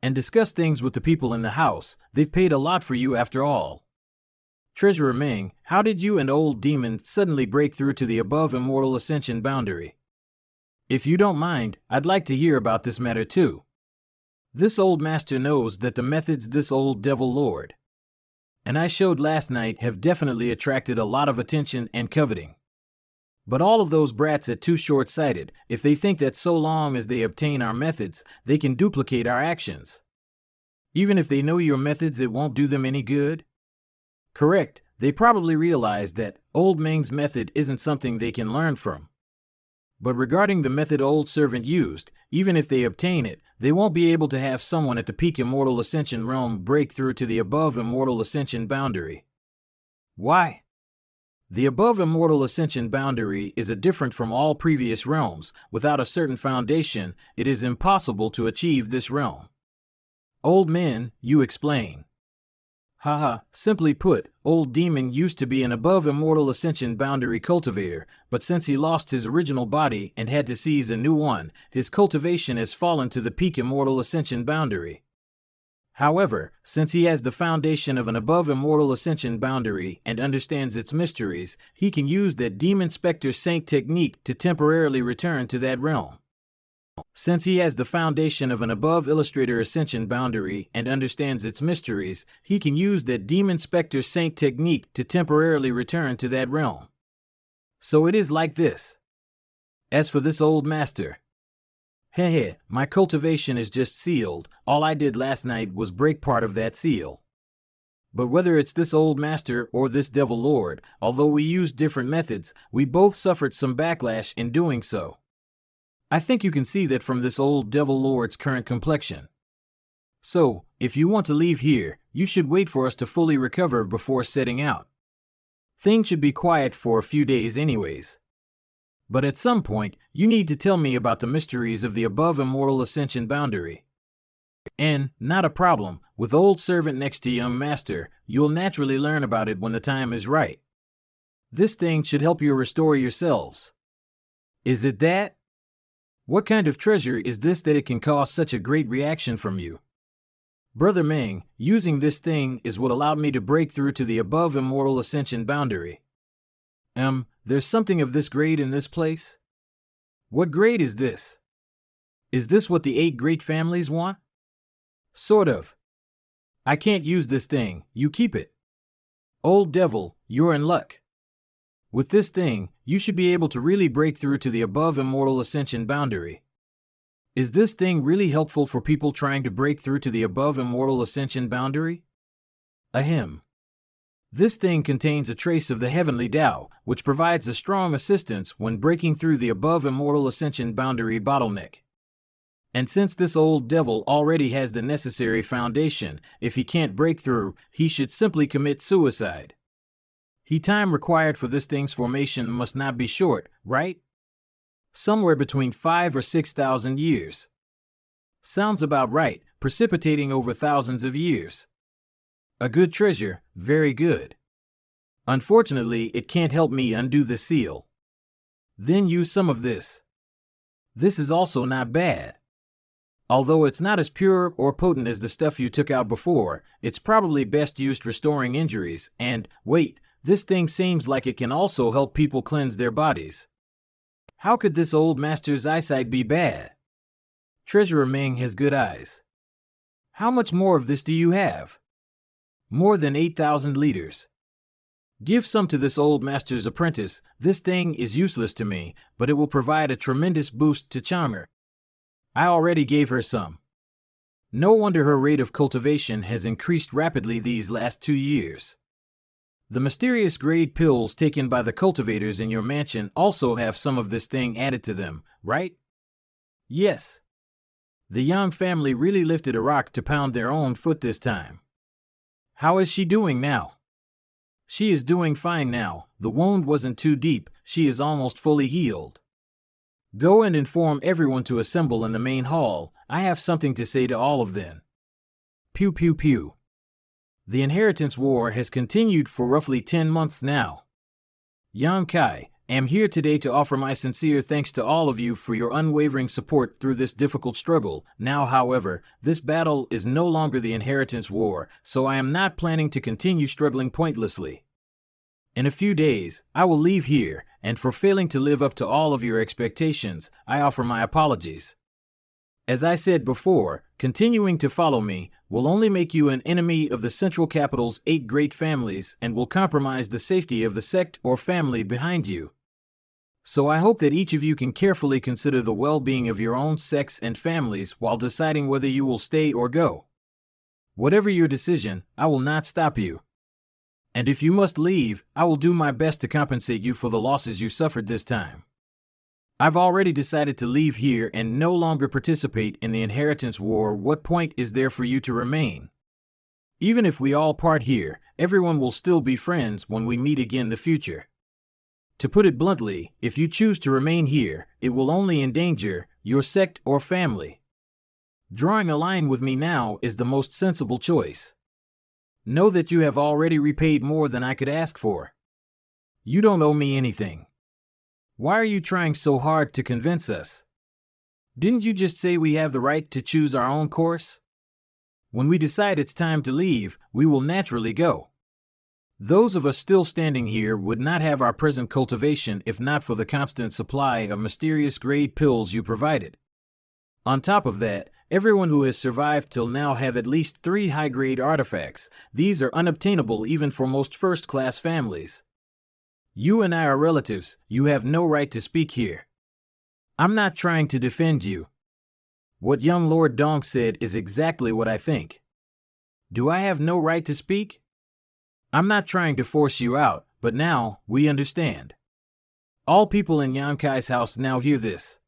And discuss things with the people in the house. They've paid a lot for you after all. Treasurer Ming, how did you and old demon suddenly break through to the above immortal ascension boundary? If you don't mind, I'd like to hear about this matter too. This old master knows that the methods this old devil lord and I showed last night have definitely attracted a lot of attention and coveting. But all of those brats are too short-sighted if they think that so long as they obtain our methods, they can duplicate our actions. Even if they know your methods, it won't do them any good. Correct, they probably realize that old Ming's method isn't something they can learn from. But regarding the method old servant used, even if they obtain it, they won't be able to have someone at the peak immortal ascension realm break through to the above immortal ascension boundary. Why? The above immortal ascension boundary is different from all previous realms. Without a certain foundation, it is impossible to achieve this realm. Old men, you explain. Haha, simply put, old demon used to be an above immortal ascension boundary cultivator, but since he lost his original body and had to seize a new one, his cultivation has fallen to the peak immortal ascension boundary. However, since he has the foundation of an above immortal ascension boundary and understands its mysteries, he can use that Demon Spectre Saint technique to temporarily return to that realm. Since he has the foundation of an above illustrator ascension boundary and understands its mysteries, he can use that Demon Spectre Saint technique to temporarily return to that realm. So it is like this. As for this old master, heh, my cultivation is just sealed. All I did last night was break part of that seal. But whether it's this old master or this devil lord, although we used different methods, we both suffered some backlash in doing so. I think you can see that from this old devil lord's current complexion. So, if you want to leave here, you should wait for us to fully recover before setting out. Things should be quiet for a few days anyways. But at some point, you need to tell me about the mysteries of the above immortal ascension boundary. And, not a problem, with old servant next to young master, you'll naturally learn about it when the time is right. This thing should help you restore yourselves. Is it that? What kind of treasure is this that it can cause such a great reaction from you? Brother Ming, using this thing is what allowed me to break through to the above immortal ascension boundary. There's something of this grade in this place? What grade is this? Is this what the 8 great families want? Sort of. I can't use this thing, you keep it. Old devil, you're in luck. With this thing, you should be able to really break through to the above immortal ascension boundary. Is this thing really helpful for people trying to break through to the above immortal ascension boundary? Ahem. This thing contains a trace of the heavenly Tao, which provides a strong assistance when breaking through the above immortal ascension boundary bottleneck. And since this old devil already has the necessary foundation, if he can't break through, he should simply commit suicide. The time required for this thing's formation must not be short, right? Somewhere between 5,000 or 6,000 years. Sounds about right, precipitating over thousands of years. A good treasure, very good. Unfortunately, it can't help me undo the seal. Then use some of this. This is also not bad. Although it's not as pure or potent as the stuff you took out before, it's probably best used restoring injuries, and, wait, this thing seems like it can also help people cleanse their bodies. How could this old master's eyesight be bad? Treasurer Ming has good eyes. How much more of this do you have? More than 8,000 liters. Give some to this old master's apprentice. This thing is useless to me, but it will provide a tremendous boost to Charmer. I already gave her some. No wonder her rate of cultivation has increased rapidly these last 2 years. The mysterious grade pills taken by the cultivators in your mansion also have some of this thing added to them, right? Yes. The Young family really lifted a rock to pound their own foot this time. How is she doing now? She is doing fine now. The wound wasn't too deep. She is almost fully healed. Go and inform everyone to assemble in the main hall. I have something to say to all of them. Pew pew pew. The inheritance war has continued for roughly 10 months now. Yang Kai, am here today to offer my sincere thanks to all of you for your unwavering support through this difficult struggle. Now, however, this battle is no longer the inheritance war, so I am not planning to continue struggling pointlessly. In a few days, I will leave here, and for failing to live up to all of your expectations, I offer my apologies. As I said before, continuing to follow me will only make you an enemy of the Central Capital's 8 great families and will compromise the safety of the sect or family behind you. So I hope that each of you can carefully consider the well-being of your own sects and families while deciding whether you will stay or go. Whatever your decision, I will not stop you. And if you must leave, I will do my best to compensate you for the losses you suffered this time. I've already decided to leave here and no longer participate in the inheritance war. What point is there for you to remain? Even if we all part here, everyone will still be friends when we meet again in the future. To put it bluntly, if you choose to remain here, it will only endanger your sect or family. Drawing a line with me now is the most sensible choice. Know that you have already repaid more than I could ask for. You don't owe me anything. Why are you trying so hard to convince us? Didn't you just say we have the right to choose our own course? When we decide it's time to leave, we will naturally go. Those of us still standing here would not have our present cultivation if not for the constant supply of mysterious grade pills you provided. On top of that, everyone who has survived till now have at least 3 high-grade artifacts. These are unobtainable even for most first-class families. You and I are relatives. You have no right to speak here. I'm not trying to defend you. What young Lord Dong said is exactly what I think. Do I have no right to speak? I'm not trying to force you out, but now we understand. All people in Yang Kai's house now hear this.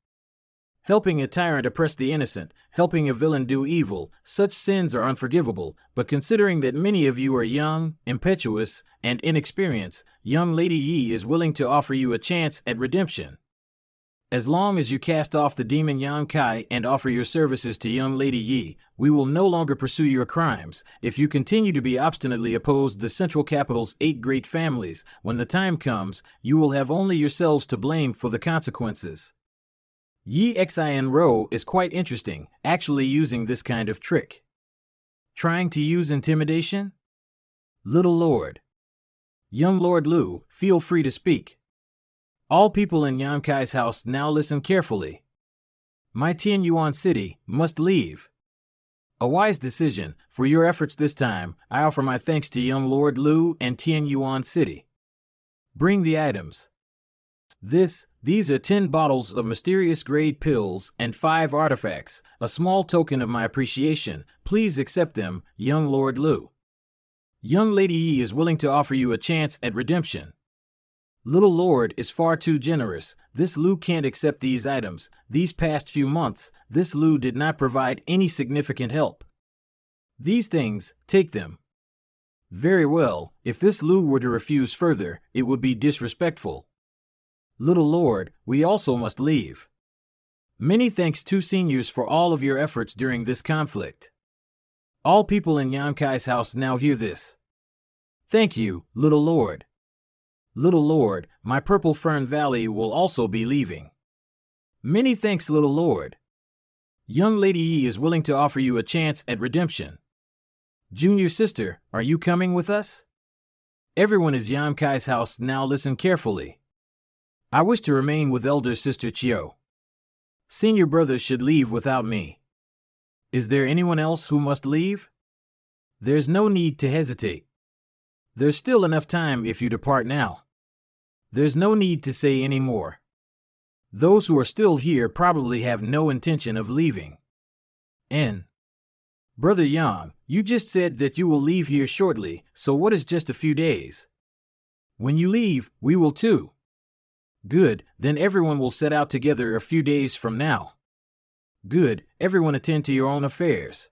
Helping a tyrant oppress the innocent, helping a villain do evil, such sins are unforgivable, but considering that many of you are young, impetuous, and inexperienced, young Lady Yi is willing to offer you a chance at redemption. As long as you cast off the demon Yang Kai and offer your services to young Lady Yi, we will no longer pursue your crimes. If you continue to be obstinately opposed to the Central Capital's 8 great families, when the time comes, you will have only yourselves to blame for the consequences. Yi Xin Ro is quite interesting, actually using this kind of trick. Trying to use intimidation? Little Lord. Young Lord Lu, feel free to speak. All people in Yang Kai's house now listen carefully. My Tian Yuan city must leave. A wise decision. For your efforts this time, I offer my thanks to young Lord Lu and Tian Yuan city. Bring the items. These are 10 bottles of mysterious grade pills and 5 artifacts, a small token of my appreciation. Please accept them, young Lord Lu. Young Lady Yi is willing to offer you a chance at redemption. Little Lord is far too generous. This Lu can't accept these items. These past few months, this Lu did not provide any significant help. These things, take them. Very well, if this Lu were to refuse further, it would be disrespectful. Little Lord, we also must leave. Many thanks to seniors for all of your efforts during this conflict. All people in Yang Kai's house now hear this. Thank you, Little Lord. Little Lord, my Purple Fern Valley will also be leaving. Many thanks, Little Lord. Young Lady Yi is willing to offer you a chance at redemption. Junior sister, are you coming with us? Everyone in Yang Kai's house now listen carefully. I wish to remain with elder sister Chiu. Senior brothers should leave without me. Is there anyone else who must leave? There's no need to hesitate. There's still enough time if you depart now. There's no need to say any more. Those who are still here probably have no intention of leaving. N. Brother Yang, you just said that you will leave here shortly, so what is just a few days? When you leave, we will too. Good, then everyone will set out together a few days from now. Good, everyone attend to your own affairs.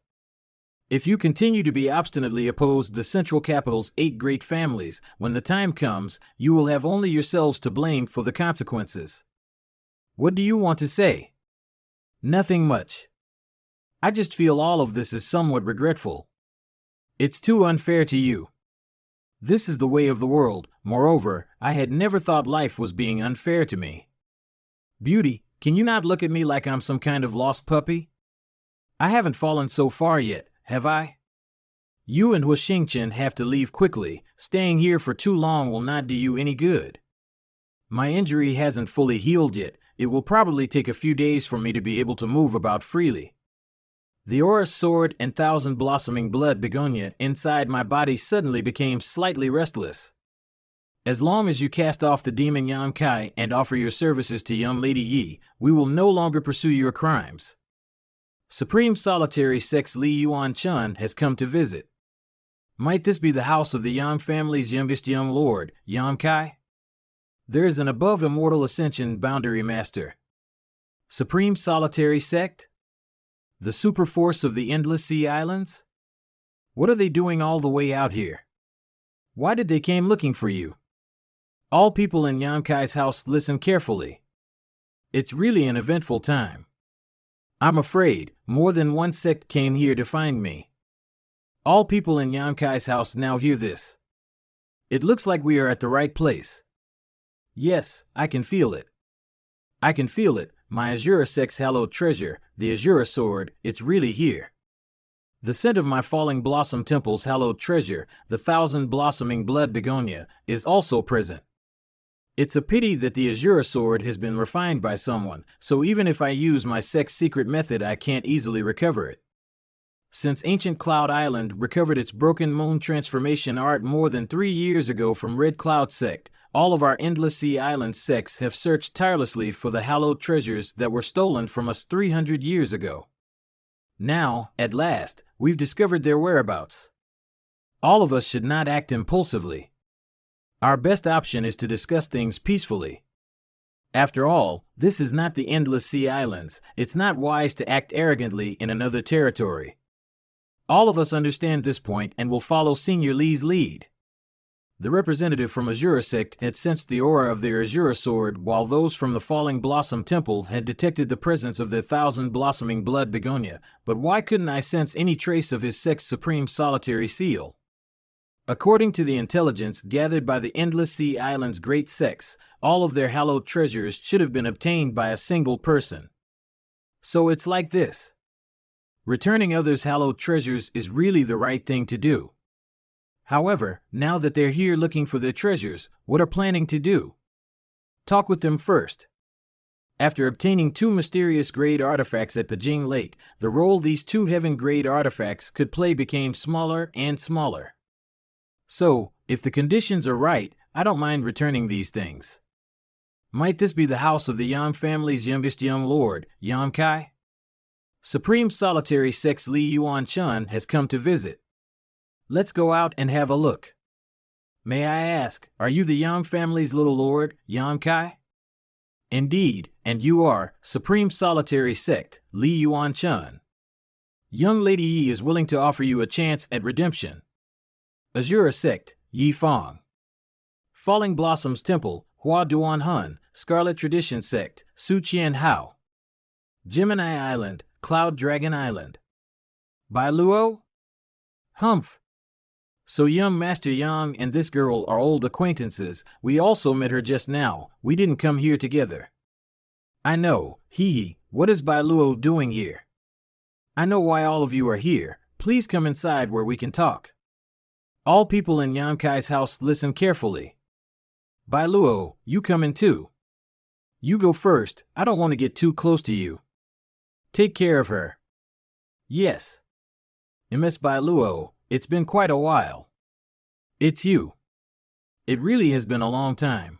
If you continue to be obstinately opposed the central capital's 8 great families, when the time comes, you will have only yourselves to blame for the consequences. What do you want to say? Nothing much. I just feel all of this is somewhat regretful. It's too unfair to you. This is the way of the world. Moreover, I had never thought life was being unfair to me. Beauty, can you not look at me like I'm some kind of lost puppy? I haven't fallen so far yet, have I? You and Huashingchen have to leave quickly. Staying here for too long will not do you any good. My injury hasn't fully healed yet. It will probably take a few days for me to be able to move about freely. The aura sword and thousand blossoming blood begonia inside my body suddenly became slightly restless. As long as you cast off the demon Yan Kai and offer your services to young Lady Yi, we will no longer pursue your crimes. Supreme Solitary Sex Li Yuan Chun has come to visit. Might this be the house of the Yang family's youngest young lord, Yan Kai? There is an above immortal ascension boundary master. Supreme Solitary Sect? The superforce of the Endless Sea Islands? What are they doing all the way out here? Why did they came looking for you? All people in Yan Kai's house listen carefully. It's really an eventful time. I'm afraid more than one sect came here to find me. All people in Yan Kai's house now hear this. It looks like we are at the right place. Yes, I can feel it. I can feel it. My Azura Sex hallowed treasure, the Azura sword, it's really here. The scent of my falling blossom temple's hallowed treasure, the thousand blossoming blood begonia, is also present. It's a pity that the Azura sword has been refined by someone, so even if I use my sex secret method I can't easily recover it. Since ancient Cloud Island recovered its broken moon transformation art more than 3 years ago from Red Cloud sect, all of our Endless Sea Island sects have searched tirelessly for the hallowed treasures that were stolen from us 300 years ago. Now, at last, we've discovered their whereabouts. All of us should not act impulsively. Our best option is to discuss things peacefully. After all, this is not the Endless Sea Islands. It's not wise to act arrogantly in another territory. All of us understand this point and will follow Senior Lee's lead. The representative from Azura sect had sensed the aura of their Azura sword, while those from the Falling Blossom Temple had detected the presence of their thousand blossoming blood begonia. But why couldn't I sense any trace of his sect's supreme solitary seal? According to the intelligence gathered by the Endless Sea Islands' great sects, all of their hallowed treasures should have been obtained by a single person. So it's like this. Returning others' hallowed treasures is really the right thing to do. However, now that they're here looking for their treasures, what are planning to do? Talk with them first. After obtaining 2 mysterious grade artifacts at Pajing Lake, the role these 2 heaven-grade artifacts could play became smaller and smaller. So, if the conditions are right, I don't mind returning these things. Might this be the house of the Yang family's youngest young lord, Yan Kai? Supreme Solitary Sex Li Yuan Chun has come to visit. Let's go out and have a look. May I ask, are you the Yang family's little lord, Yan Kai? Indeed, and you are, Supreme Solitary Sect, Li Yuan Chun. Young Lady Yi is willing to offer you a chance at redemption. Azura Sect, Yi Fong. Falling Blossoms Temple, Hua Duan Hun, Scarlet Tradition Sect, Su Qian Hao. Gemini Island, Cloud Dragon Island. Bai Luo? Humph. So young Master Yang and this girl are old acquaintances. We also met her just now. We didn't come here together. I know. Hee. What is Bai Luo doing here? I know why all of you are here. Please come inside where we can talk. All people in Yan Kai's house listen carefully. Bai Luo, you come in too. You go first. I don't want to get too close to you. Take care of her. Yes. Ms. Luo, it's been quite a while. It's you. It really has been a long time.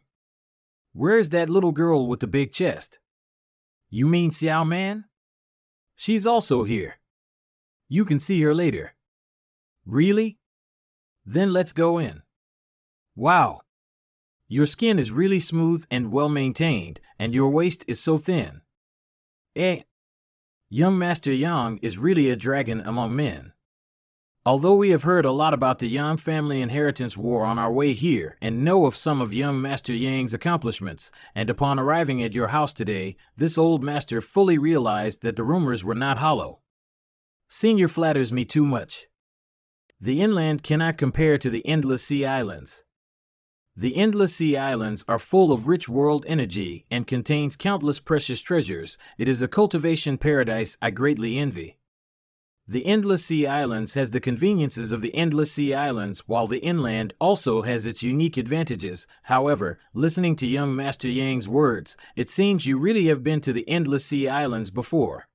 Where's that little girl with the big chest? You mean Xiao Man? She's also here. You can see her later. Really? Then let's go in. Wow. Your skin is really smooth and well maintained, and your waist is so thin. Young Master Yang is really a dragon among men. Although we have heard a lot about the Yang family inheritance war on our way here and know of some of young Master Yang's accomplishments, and upon arriving at your house today, this old master fully realized that the rumors were not hollow. Senior flatters me too much. The inland cannot compare to the endless sea islands. The endless sea islands are full of rich world energy and contains countless precious treasures. It is a cultivation paradise I greatly envy. The endless sea islands has the conveniences of the endless sea islands, while the inland also has its unique advantages. However, listening to young Master Yang's words, it seems you really have been to the endless sea islands before.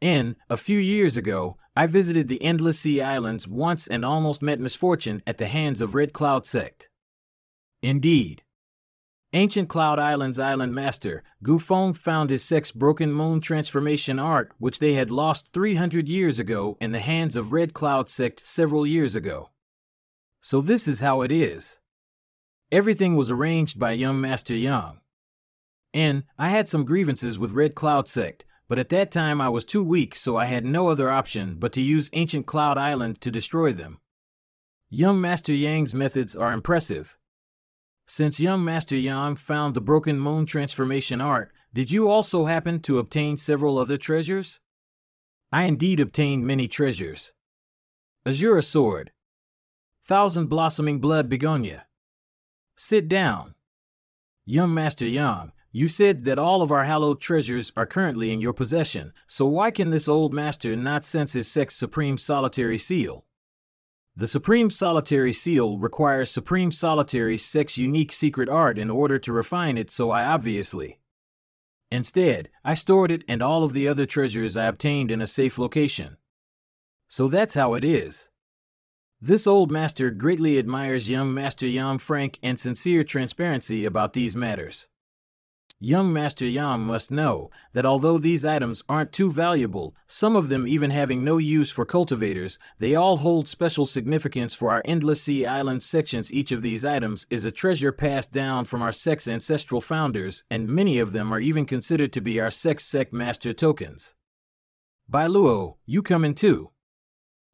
A few years ago, I visited the endless sea islands once and almost met misfortune at the hands of Red Cloud sect. Indeed. Ancient Cloud Island's island master, Gu Feng, found his sect's broken moon transformation art, which they had lost 300 years ago in the hands of Red Cloud sect several years ago. So this is how it is. Everything was arranged by young Master Yang. I had some grievances with Red Cloud sect, but at that time I was too weak, so I had no other option but to use Ancient Cloud Island to destroy them. Young Master Yang's methods are impressive. Since young Master Yang found the broken moon transformation art, did you also happen to obtain several other treasures? I indeed obtained many treasures. Azura sword. Thousand blossoming blood begonia. Sit down. Young Master Yang, you said that all of our hallowed treasures are currently in your possession, so why can this old master not sense his sect's supreme solitary seal? The Supreme Solitary Seal requires Supreme Solitary sect's unique secret art in order to refine it, so I obviously. Instead, I stored it and all of the other treasures I obtained in a safe location. So that's how it is. This old master greatly admires young Master Yang frank and sincere transparency about these matters. Young Master Yang must know that although these items aren't too valuable, some of them even having no use for cultivators, they all hold special significance for our Endless Sea Island sections. Each of these items is a treasure passed down from our sect's ancestral founders, and many of them are even considered to be our sect's sect master tokens. Bai Luo, you come in too.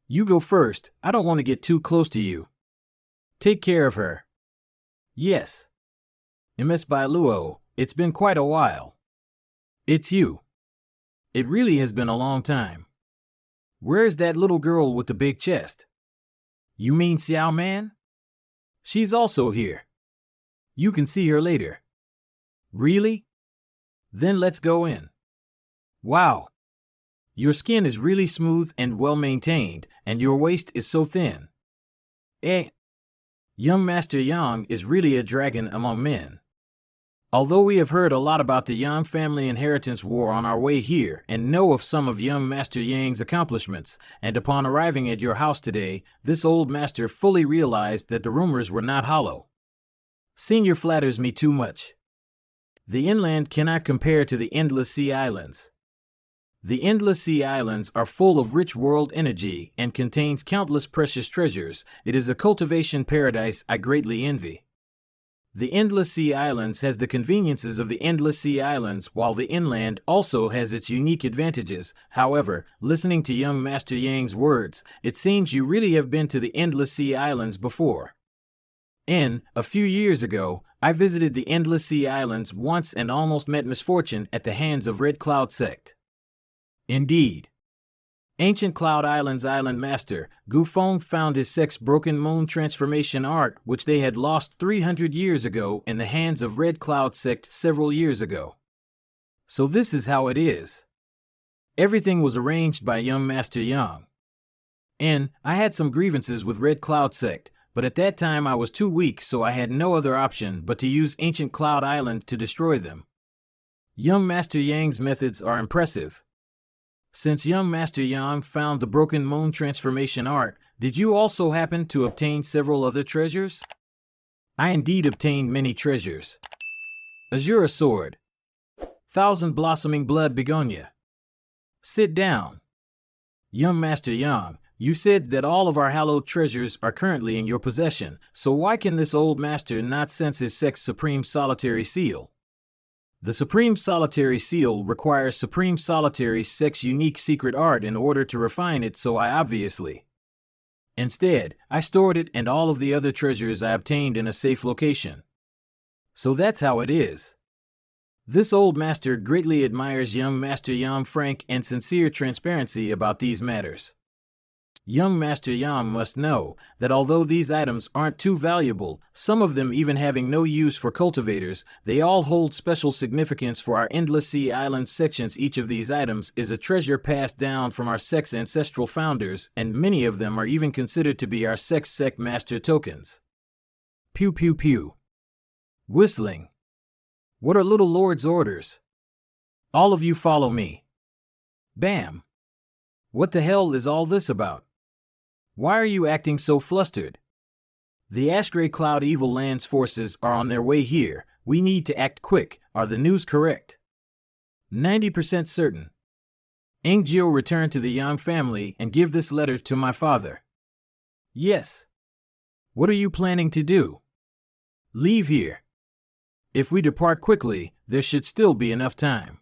You go first, I don't want to get too close to you. Take care of her. Yes. Ms. Bai Luo, it's been quite a while. It's you. It really has been a long time. Where's that little girl with the big chest? You mean Xiao Man? She's also here. You can see her later. Really? Then let's go in. Wow. Your skin is really smooth and well maintained, and your waist is so thin. Young Master Yang is really a dragon among men. Although we have heard a lot about the Yang family inheritance war on our way here and know of some of young Master Yang's accomplishments, and upon arriving at your house today, this old master fully realized that the rumors were not hollow. Senior flatters me too much. The inland cannot compare to the endless sea islands. The endless sea islands are full of rich world energy and contains countless precious treasures. It is a cultivation paradise I greatly envy. The Endless Sea Islands has the conveniences of the Endless Sea Islands, while the inland also has its unique advantages. However, listening to young Master Yang's words, it seems you really have been to the Endless Sea Islands before. A few years ago, I visited the Endless Sea Islands once and almost met misfortune at the hands of Red Cloud sect. Indeed. Ancient Cloud Island's island master, Gu Feng, found his sect's broken moon transformation art, which they had lost 300 years ago in the hands of Red Cloud sect several years ago. So this is how it is. Everything was arranged by young Master Yang. I had some grievances with Red Cloud sect, but at that time I was too weak, so I had no other option but to use Ancient Cloud Island to destroy them. Young Master Yang's methods are impressive. Since young Master Yang found the broken moon transformation art, did you also happen to obtain several other treasures? I indeed obtained many treasures. Azura sword. Thousand blossoming blood begonia. Sit down. Young Master Yang, you said that all of our hallowed treasures are currently in your possession, so why can this old master not sense his sect's supreme solitary seal? The Supreme Solitary Seal requires Supreme Solitary Sect's unique secret art in order to refine it, so I obviously. Instead, I stored it and all of the other treasures I obtained in a safe location. So that's how it is. This old master greatly admires young Master Yang frank and sincere transparency about these matters. Young Master Yang must know that although these items aren't too valuable, some of them even having no use for cultivators, they all hold special significance for our Endless Sea Island sections. Each of these items is a treasure passed down from our sect's ancestral founders, and many of them are even considered to be our sect's sect master tokens. Pew pew pew. Whistling. What are Little Lord's orders? All of you follow me. Bam. What the hell is all this about? Why are you acting so flustered? The Ashgray Cloud Evil Lands forces are on their way here. We need to act quick. Are the news correct? 90% certain. Engjio return to the Yang family and give this letter to my father. Yes. What are you planning to do? Leave here. If we depart quickly, there should still be enough time.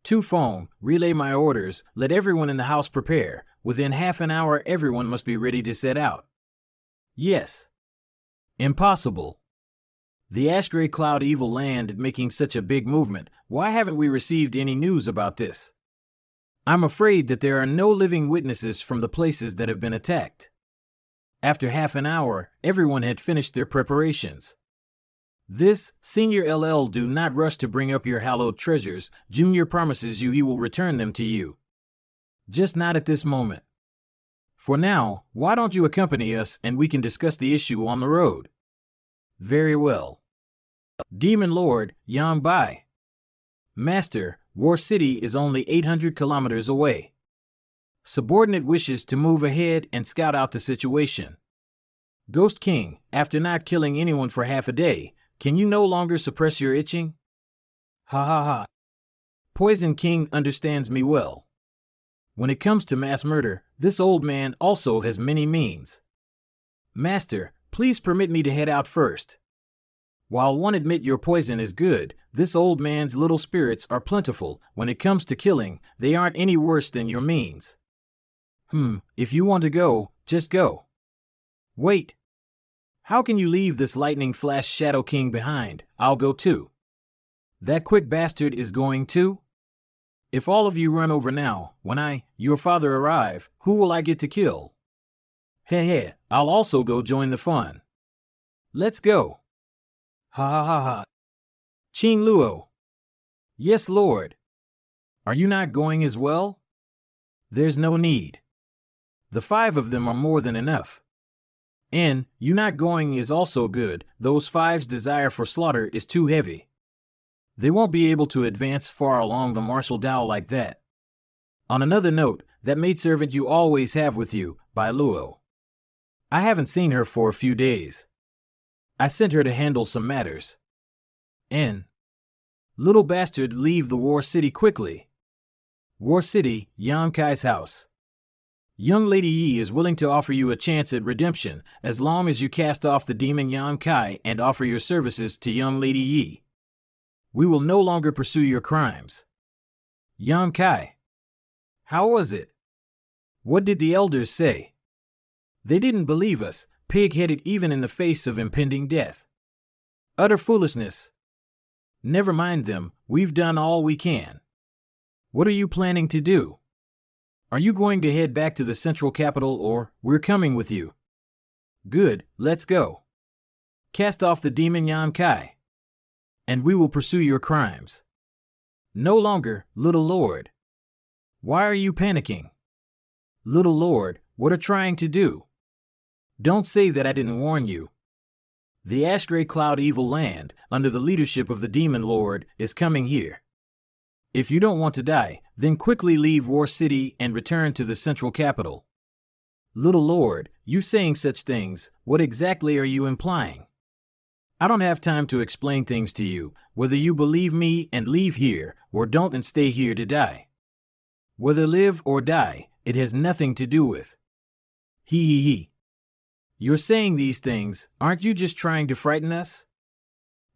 To phone, relay my orders, let everyone in the house prepare. Within half an hour, everyone must be ready to set out. Yes. Impossible. The Ashgray Cloud Evil Land making such a big movement. Why haven't we received any news about this? I'm afraid that there are no living witnesses from the places that have been attacked. After half an hour, everyone had finished their preparations. This, Senior LL, do not rush to bring up your hallowed treasures. Junior promises you he will return them to you. Just not at this moment. For now, why don't you accompany us and we can discuss the issue on the road? Very well. Demon Lord, Yang Bai. Master, War City is only 800 kilometers away. Subordinate wishes to move ahead and scout out the situation. Ghost King, after not killing anyone for half a day, can you no longer suppress your itching? Ha ha ha. Poison King understands me well. When it comes to mass murder, this old man also has many means. Master, please permit me to head out first. While one admit your poison is good, this old man's little spirits are plentiful. When it comes to killing, they aren't any worse than your means. If you want to go, just go. Wait. How can you leave this lightning flash Shadow King behind? I'll go too. That quick bastard is going too? If all of you run over now, when I, your father, arrive, who will I get to kill? Heh, I'll also go join the fun. Let's go. Ha ha ha ha. Qing Luo. Yes, Lord. Are you not going as well? There's no need. The 5 of them are more than enough. And, you not going is also good. Those 5's desire for slaughter is too heavy. They won't be able to advance far along the martial Dao like that. On another note, that maidservant you always have with you, Bai Luo. I haven't seen her for a few days. I sent her to handle some matters. N. Little bastard, leave the War City quickly. War City, Yang Kai's house. Young Lady Yi is willing to offer you a chance at redemption as long as you cast off the demon Yang Kai and offer your services to young Lady Yi. We will no longer pursue your crimes. Yang Kai. How was it? What did the elders say? They didn't believe us, pig-headed even in the face of impending death. Utter foolishness. Never mind them, we've done all we can. What are you planning to do? Are you going to head back to the central capital or, we're coming with you? Good, let's go. Cast off the demon Yang Kai. And we will pursue your crimes. No longer, little lord. Why are you panicking? Little lord, what are trying to do? Don't say that I didn't warn you. The Ashgray Cloud Evil Land, under the leadership of the Demon Lord, is coming here. If you don't want to die, then quickly leave War City and return to the central capital. Little Lord, you saying such things, what exactly are you implying? I don't have time to explain things to you, whether you believe me and leave here, or don't and stay here to die. Whether live or die, it has nothing to do with. He. You're saying these things, aren't you just trying to frighten us?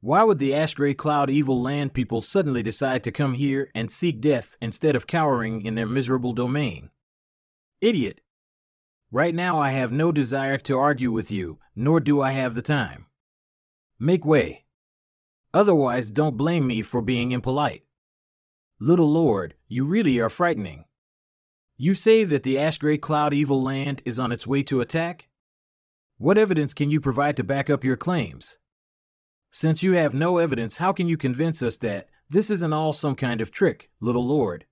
Why would the ash gray cloud evil land people suddenly decide to come here and seek death instead of cowering in their miserable domain? Idiot. Right now I have no desire to argue with you, nor do I have the time. Make way. Otherwise, don't blame me for being impolite. Little Lord, you really are frightening. You say that the ash gray cloud evil land is on its way to attack? What evidence can you provide to back up your claims? Since you have no evidence, how can you convince us that this isn't all some kind of trick, little Lord?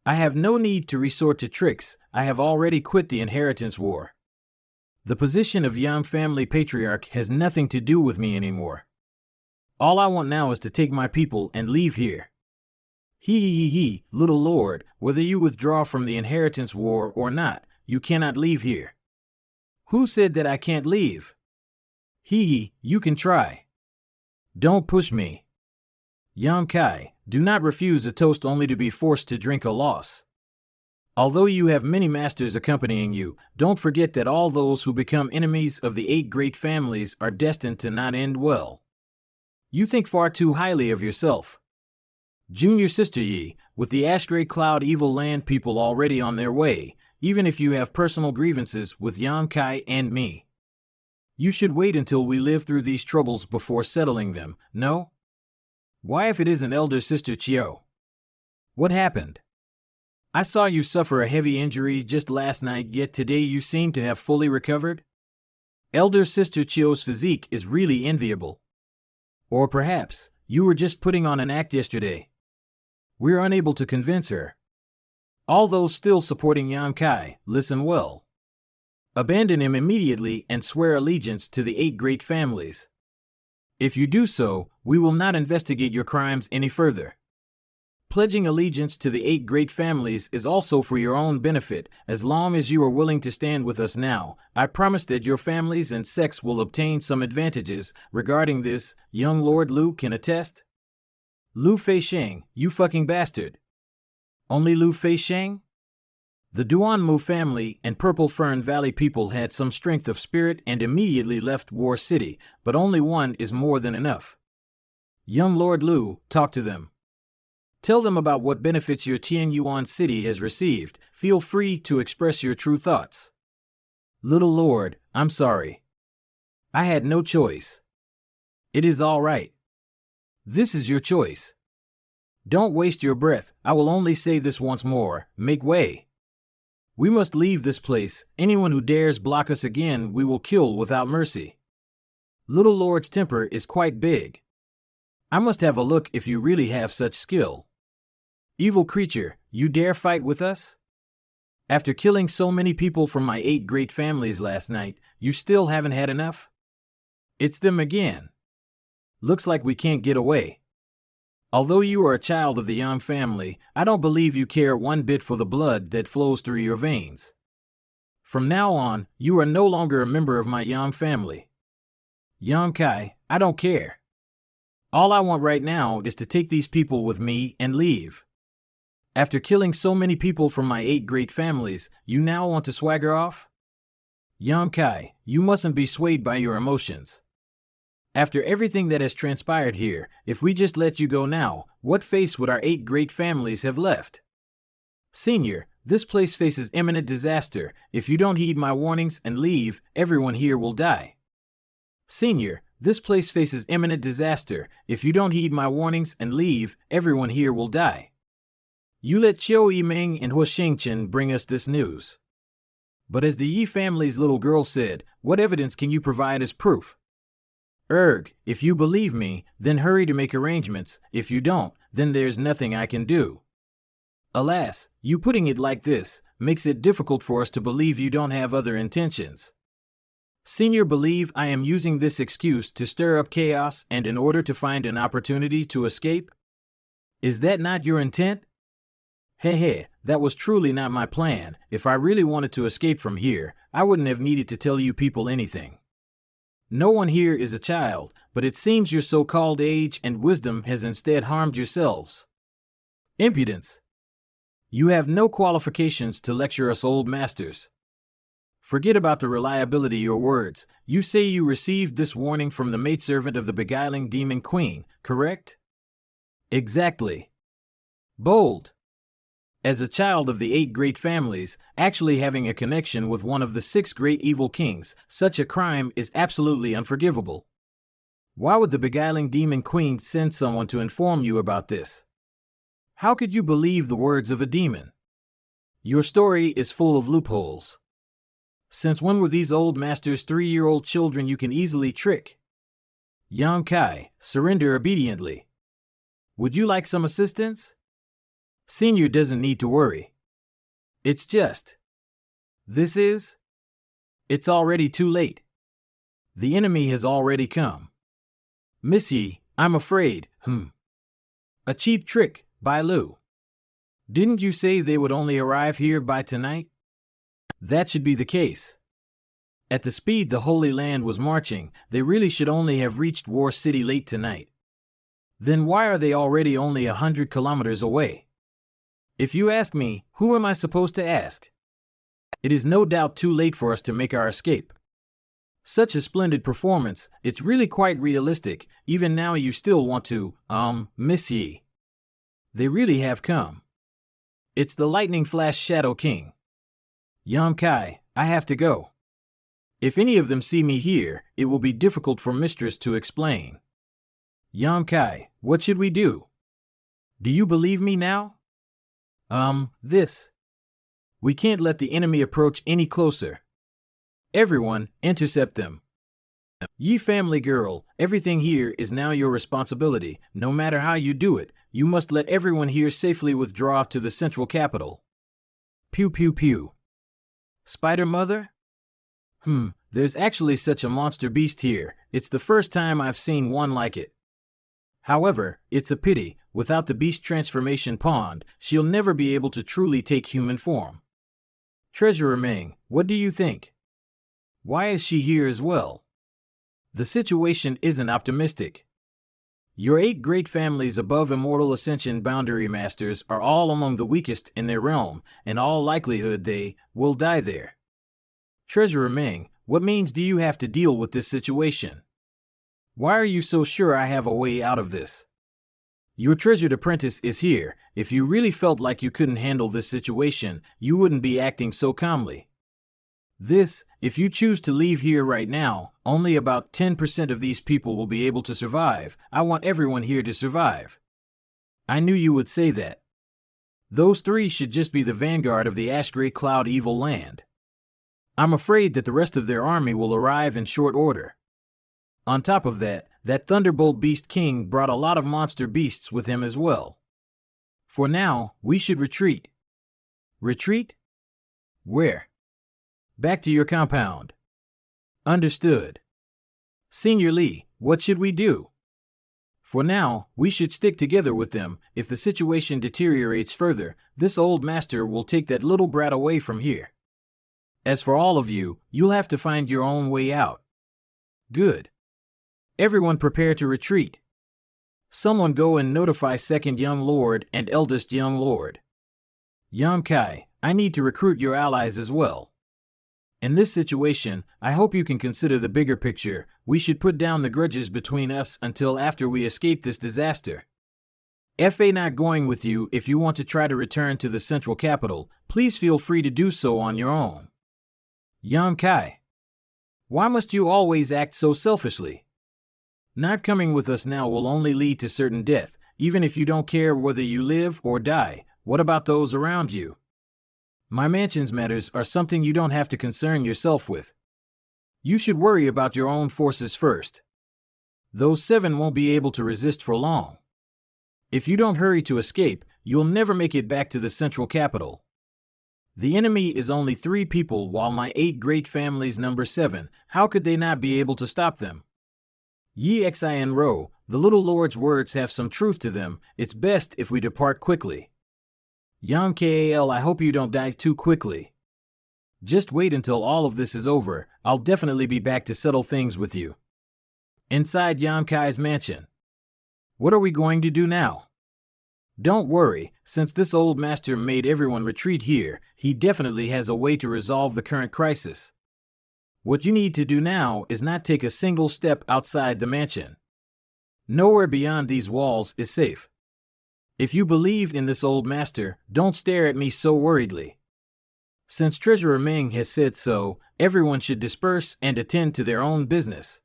I have no need to resort to tricks. I have already quit the inheritance war. The position of young family patriarch has nothing to do with me anymore. All I want now is to take my people and leave here. He, little Lord, whether you withdraw from the inheritance war or not, you cannot leave here. Who said that I can't leave? You can try. Don't push me. Yam-kai, do not refuse a toast only to be forced to drink a loss. Although you have many masters accompanying you, don't forget that all those who become enemies of the 8 great families are destined to not end well. You think far too highly of yourself. Junior Sister Yi, with the ash gray cloud evil land people already on their way, even if you have personal grievances with Yam-kai and me. You should wait until we live through these troubles before settling them, no? Why if it isn't Elder Sister Chio? What happened? I saw you suffer a heavy injury just last night, yet today you seem to have fully recovered? Elder Sister Chio's physique is really enviable. Or perhaps, you were just putting on an act yesterday. We're unable to convince her. All those still supporting Yam-kai, listen well. Abandon him immediately and swear allegiance to the 8 great families. If you do so, we will not investigate your crimes any further. Pledging allegiance to the 8 great families is also for your own benefit. As long as you are willing to stand with us now, I promise that your families and sects will obtain some advantages. Regarding this, young Lord Lu can attest. Lu Feisheng, you fucking bastard. Only Lu Feisheng? The Duanmu family and Purple Fern Valley people had some strength of spirit and immediately left War City, but only one is more than enough. Young Lord Lu, talk to them. Tell them about what benefits your Tianyuan city has received. Feel free to express your true thoughts. Little Lord, I'm sorry. I had no choice. It is all right. This is your choice. Don't waste your breath. I will only say this once more. Make way. We must leave this place. Anyone who dares block us again, we will kill without mercy. Little Lord's temper is quite big. I must have a look if you really have such skill. Evil creature, you dare fight with us? After killing so many people from my 8 great families last night, you still haven't had enough? It's them again. Looks like we can't get away. Although you are a child of the Yang family, I don't believe you care one bit for the blood that flows through your veins. From now on, you are no longer a member of my Yang family. Yam-kai, I don't care. All I want right now is to take these people with me and leave. After killing so many people from my 8 great families, you now want to swagger off? Yam-kai, you mustn't be swayed by your emotions. After everything that has transpired here, if we just let you go now, what face would our 8 great families have left? Senior, this place faces imminent disaster. If you don't heed my warnings and leave, everyone here will die. Senior, this place faces imminent disaster. If you don't heed my warnings and leave, everyone here will die. You let Chiu Yiming and Hua Shengchen bring us this news. But as the Yi family's little girl said, what evidence can you provide as proof? If you believe me, then hurry to make arrangements. If you don't, then there's nothing I can do. Alas, you putting it like this makes it difficult for us to believe you don't have other intentions. Senior, believe I am using this excuse to stir up chaos and in order to find an opportunity to escape? Is that not your intent? Hey, that was truly not my plan. If I really wanted to escape from here, I wouldn't have needed to tell you people anything. No one here is a child, but it seems your so-called age and wisdom has instead harmed yourselves. Impudence. You have no qualifications to lecture us old masters. Forget about the reliability of your words. You say you received this warning from the maidservant of the beguiling demon queen, correct? Exactly. Bold. As a child of the 8 great families, actually having a connection with one of the 6 great evil kings, such a crime is absolutely unforgivable. Why would the beguiling demon queen send someone to inform you about this? How could you believe the words of a demon? Your story is full of loopholes. Since when were these old masters 3-year-old children you can easily trick? Yang Kai, surrender obediently. Would you like some assistance? Senior doesn't need to worry. It's just. It's already too late. The enemy has already come. Miss Yi, I'm afraid, A cheap trick, Bai Lu. Didn't you say they would only arrive here by tonight? That should be the case. At the speed the Holy Land was marching, they really should only have reached War City late tonight. Then why are they already only 100 kilometers away? If you ask me, who am I supposed to ask? It is no doubt too late for us to make our escape. Such a splendid performance, it's really quite realistic. Even now you still want to, Miss Yi. They really have come. It's the Lightning Flash Shadow King. Yang Kai, I have to go. If any of them see me here, it will be difficult for Mistress to explain. Yang Kai, what should we do? Do you believe me now? We can't let the enemy approach any closer. Everyone, intercept them. Ye family girl, everything here is now your responsibility. No matter how you do it, you must let everyone here safely withdraw to the central capital. Pew pew pew. Spider Mother? There's actually such a monster beast here. It's the first time I've seen one like it. However, it's a pity, without the beast transformation pond, she'll never be able to truly take human form. Treasurer Ming, what do you think? Why is she here as well? The situation isn't optimistic. Your 8 great families above Immortal Ascension Boundary Masters are all among the weakest in their realm, in all likelihood they will die there. Treasurer Ming, what means do you have to deal with this situation? Why are you so sure I have a way out of this? Your treasured apprentice is here. If you really felt like you couldn't handle this situation, you wouldn't be acting so calmly. If you choose to leave here right now, only about 10% of these people will be able to survive. I want everyone here to survive. I knew you would say that. Those 3 should just be the vanguard of the Ash Gray Cloud Evil Land. I'm afraid that the rest of their army will arrive in short order. On top of that, that Thunderbolt Beast King brought a lot of monster beasts with him as well. For now, we should retreat. Retreat? Where? Back to your compound. Understood. Senior Lee, what should we do? For now, we should stick together with them. If the situation deteriorates further, this old master will take that little brat away from here. As for all of you, you'll have to find your own way out. Good. Everyone prepare to retreat. Someone go and notify second young lord and eldest young lord. Yang Kai, I need to recruit your allies as well. In this situation, I hope you can consider the bigger picture. We should put down the grudges between us until after we escape this disaster. FA not going with you. If you want to try to return to the central capital, please feel free to do so on your own. Yang Kai, why must you always act so selfishly? Not coming with us now will only lead to certain death, even if you don't care whether you live or die. What about those around you? My mansion's matters are something you don't have to concern yourself with. You should worry about your own forces first. Those 7 won't be able to resist for long. If you don't hurry to escape, you'll never make it back to the central capital. The enemy is only 3 people while my 8 great families number 7. How could they not be able to stop them? Yi Xin Ro, The little lord's words have some truth to them. It's best if we depart quickly. Young Kal, I hope you don't die too quickly. Just wait until all of this is over. I'll definitely be back to settle things with you. Inside Yan Kai's mansion. What are we going to do now? Don't worry, since this old master made everyone retreat here, he definitely has a way to resolve the current crisis. What you need to do now is not take a single step outside the mansion. Nowhere beyond these walls is safe. If you believe in this old master, don't stare at me so worriedly. Since Treasurer Ming has said so, everyone should disperse and attend to their own business.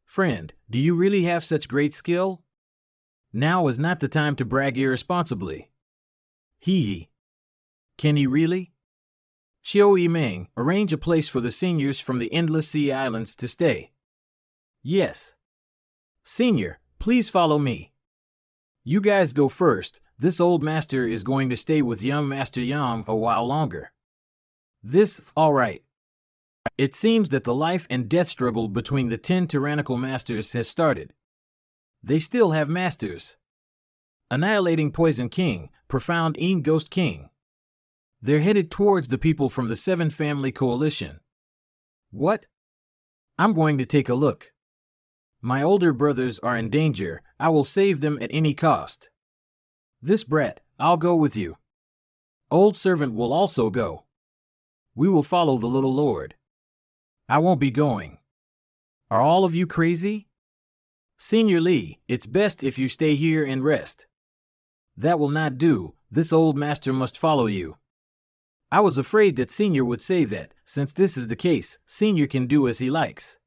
Friend, do you really have such great skill? Now is not the time to brag irresponsibly. Hee. Can he really? Xiao Yiming, arrange a place for the seniors from the Endless Sea Islands to stay. Yes. Senior, please follow me. You guys go first. This old master is going to stay with young Master Yang a while longer. All right. It seems that the life and death struggle between the 10 tyrannical masters has started. They still have masters. Annihilating Poison King, Profound Een Ghost King. They're headed towards the people from the 7 Family Coalition. What? I'm going to take a look. My older brothers are in danger. I will save them at any cost. This brat, I'll go with you. Old servant will also go. We will follow the little lord. I won't be going. Are all of you crazy? Senior Li, it's best if you stay here and rest. That will not do. This old master must follow you. I was afraid that Senior would say that. Since this is the case, Senior can do as he likes.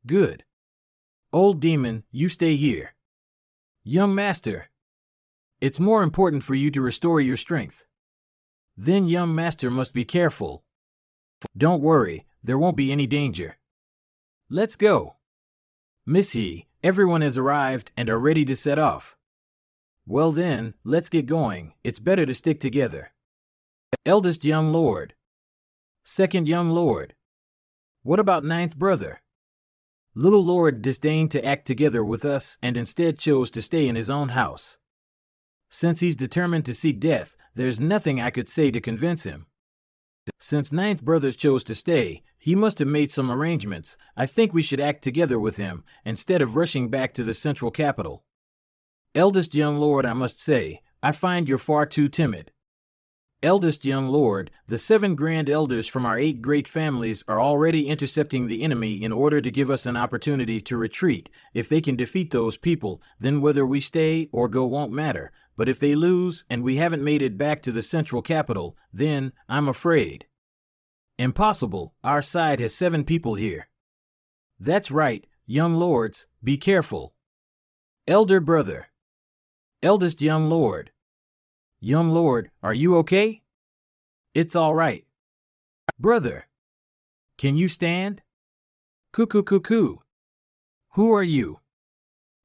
Good. Old demon, you stay here. Young master. It's more important for you to restore your strength. Then young master must be careful. Don't worry, there won't be any danger. Let's go. Miss He, everyone has arrived and are ready to set off. Well then, let's get going. It's better to stick together. Eldest young lord. Second young lord. What about ninth brother? Little lord disdained to act together with us and instead chose to stay in his own house. Since he's determined to see death, there's nothing I could say to convince him. Since ninth brother chose to stay, he must have made some arrangements. I think we should act together with him, instead of rushing back to the central capital. Eldest young lord, I must say, I find you're far too timid. Eldest young lord, the 7 grand elders from our 8 great families are already intercepting the enemy in order to give us an opportunity to retreat. If they can defeat those people, then whether we stay or go won't matter. But if they lose and we haven't made it back to the central capital, then, I'm afraid. Impossible, our side has 7 people here. That's right, young lords, be careful. Elder brother. Eldest young lord. Young lord, are you okay? It's all right. Brother. Can you stand? Cuckoo. Who are you?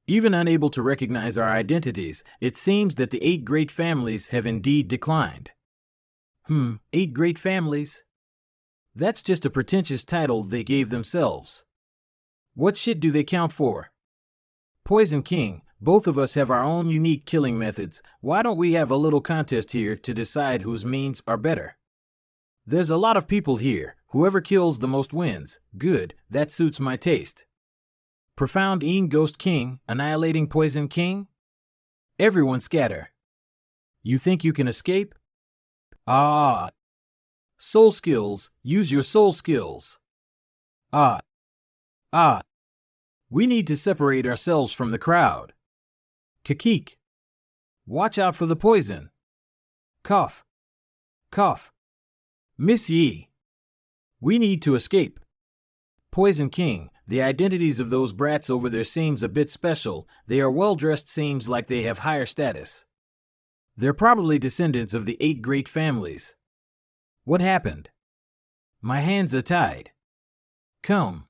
Even unable to recognize our identities, it seems that the 8 great families have indeed declined. 8 great families? That's just a pretentious title they gave themselves. What shit do they count for? Poison King, both of us have our own unique killing methods. Why don't we have a little contest here to decide whose means are better? There's a lot of people here. Whoever kills the most wins. Good, that suits my taste. Profound Een Ghost King, Annihilating Poison King? Everyone scatter. You think you can escape? Ah. Soul skills, use your soul skills. Ah. We need to separate ourselves from the crowd. Kakik. Watch out for the poison. Cough. Miss Yi. We need to escape. Poison King, the identities of those brats over there seems a bit special. They are well-dressed, seems like they have higher status. They're probably descendants of the 8 great families. What happened? My hands are tied. Come.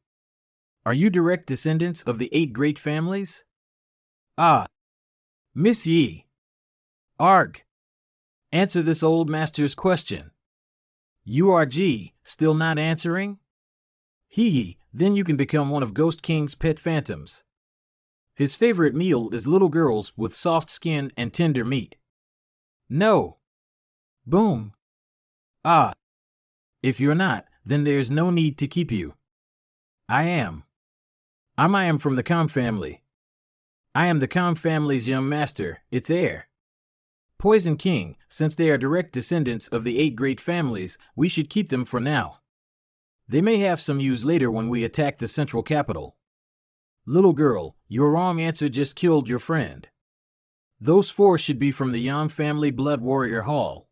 Are you direct descendants of the 8 great families? Ah. Miss Yi. Arg. Answer this old master's question. URG, still not answering? Hee, then you can become one of Ghost King's pet phantoms. His favorite meal is little girls with soft skin and tender meat. No. Boom. Ah. If you're not, then there's no need to keep you. I am. I am from the Kham family. I am the Kham family's young master, its heir. Poison King, since they are direct descendants of the 8 great families, we should keep them for now. They may have some use later when we attack the central capital. Little girl, your wrong answer just killed your friend. Those 4 should be from the Yam family blood warrior hall.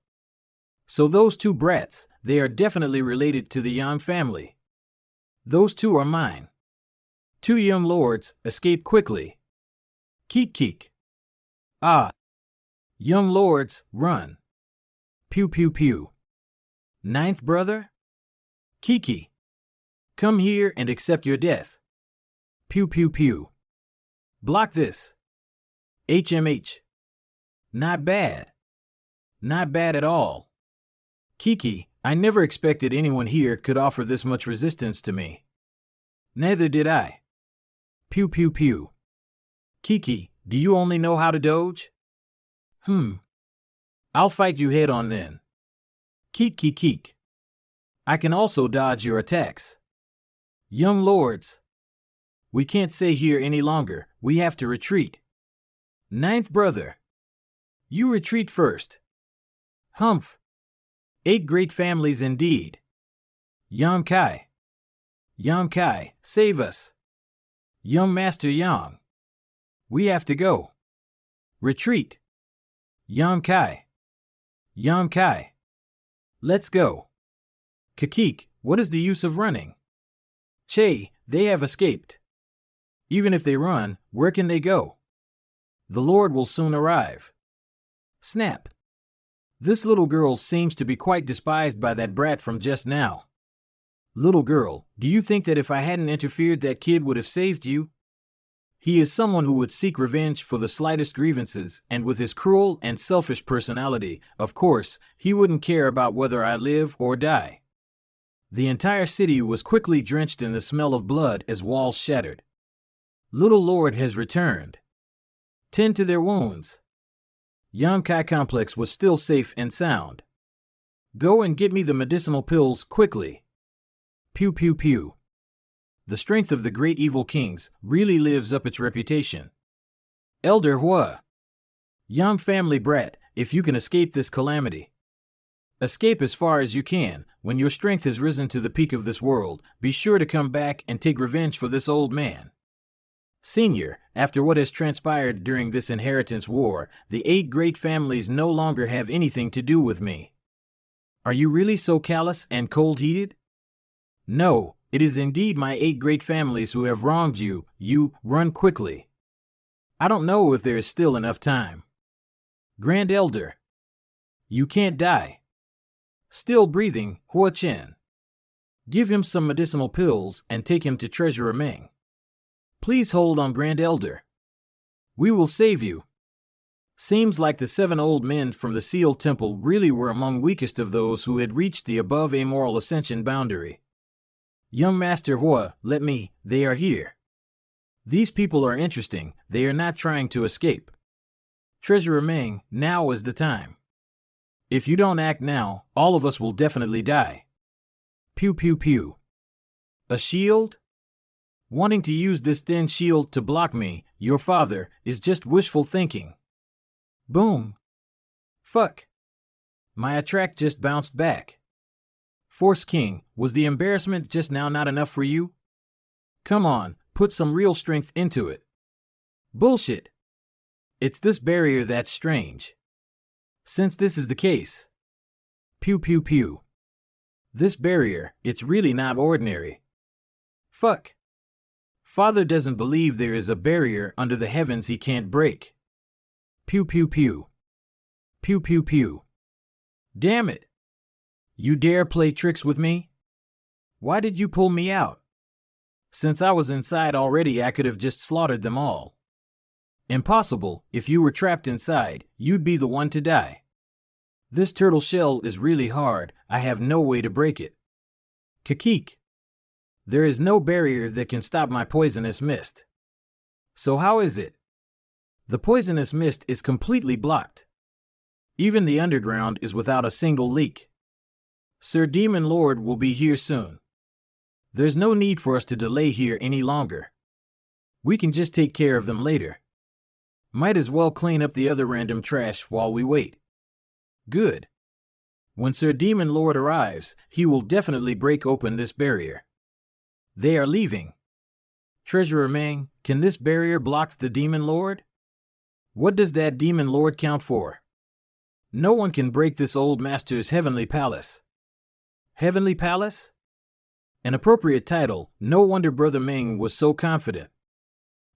So those 2 brats, they are definitely related to the Yam family. Those 2 are mine. 2 young lords, escape quickly. Keek keek. Ah. Young lords, run. Pew pew pew. 9th brother? Kiki. Come here and accept your death. Pew pew pew. Block this. HMH. Not bad. Not bad at all. Kiki, I never expected anyone here could offer this much resistance to me. Neither did I. Pew pew pew. Kiki, do you only know how to dodge? I'll fight you head on then. Keek keek keek. I can also dodge your attacks. Young lords. We can't stay here any longer, we have to retreat. 9th brother. You retreat first. Humph. 8 great families indeed. Yang Kai. Yang Kai, save us. Young Master Yang. We have to go. Retreat. Yang Kai. Yang Kai. Let's go. Kakik, what is the use of running? Che, they have escaped. Even if they run, where can they go? The Lord will soon arrive. Snap. This little girl seems to be quite despised by that brat from just now. Little girl, do you think that if I hadn't interfered that kid would have saved you? He is someone who would seek revenge for the slightest grievances, and with his cruel and selfish personality, of course, he wouldn't care about whether I live or die. The entire city was quickly drenched in the smell of blood as walls shattered. Little Lord has returned. Tend to their wounds. Yang Kai complex was still safe and sound. Go and get me the medicinal pills quickly. Pew pew pew. The strength of the great evil kings really lives up its reputation. Elder Hua. Yam family brat, if you can escape this calamity. Escape as far as you can. When your strength has risen to the peak of this world, be sure to come back and take revenge for this old man. Senior, after what has transpired during this inheritance war, the 8 great families no longer have anything to do with me. Are you really so callous and cold-heated? No, it is indeed my 8 great families who have wronged you. You, run quickly. I don't know if there is still enough time. Grand Elder. You can't die. Still breathing, Hua Chen. Give him some medicinal pills and take him to Treasurer Meng. Please hold on, Grand Elder. We will save you. Seems like the 7 old men from the Seal Temple really were among weakest of those who had reached the above amoral ascension boundary. Young Master Hua, they are here. These people are interesting, they are not trying to escape. Treasurer Meng, now is the time. If you don't act now, all of us will definitely die. Pew pew pew. A shield? Wanting to use this thin shield to block me, your father, is just wishful thinking. Boom. Fuck. My attract just bounced back. Force King, was the embarrassment just now not enough for you? Come on, put some real strength into it. Bullshit. It's this barrier that's strange. Since this is the case. Pew pew pew. This barrier, it's really not ordinary. Fuck. Father doesn't believe there is a barrier under the heavens he can't break. Pew pew pew. Pew pew pew. Damn it. You dare play tricks with me? Why did you pull me out? Since I was inside already, I could have just slaughtered them all. Impossible, if you were trapped inside, you'd be the one to die. This turtle shell is really hard, I have no way to break it. Kakik. There is no barrier that can stop my poisonous mist. So how is it? The poisonous mist is completely blocked. Even the underground is without a single leak. Sir Demon Lord will be here soon. There's no need for us to delay here any longer. We can just take care of them later. Might as well clean up the other random trash while we wait. Good. When Sir Demon Lord arrives, he will definitely break open this barrier. They are leaving. Treasurer Meng, can this barrier block the Demon Lord? What does that Demon Lord count for? No one can break this old master's heavenly palace. Heavenly palace? An appropriate title. No wonder Brother Meng was so confident.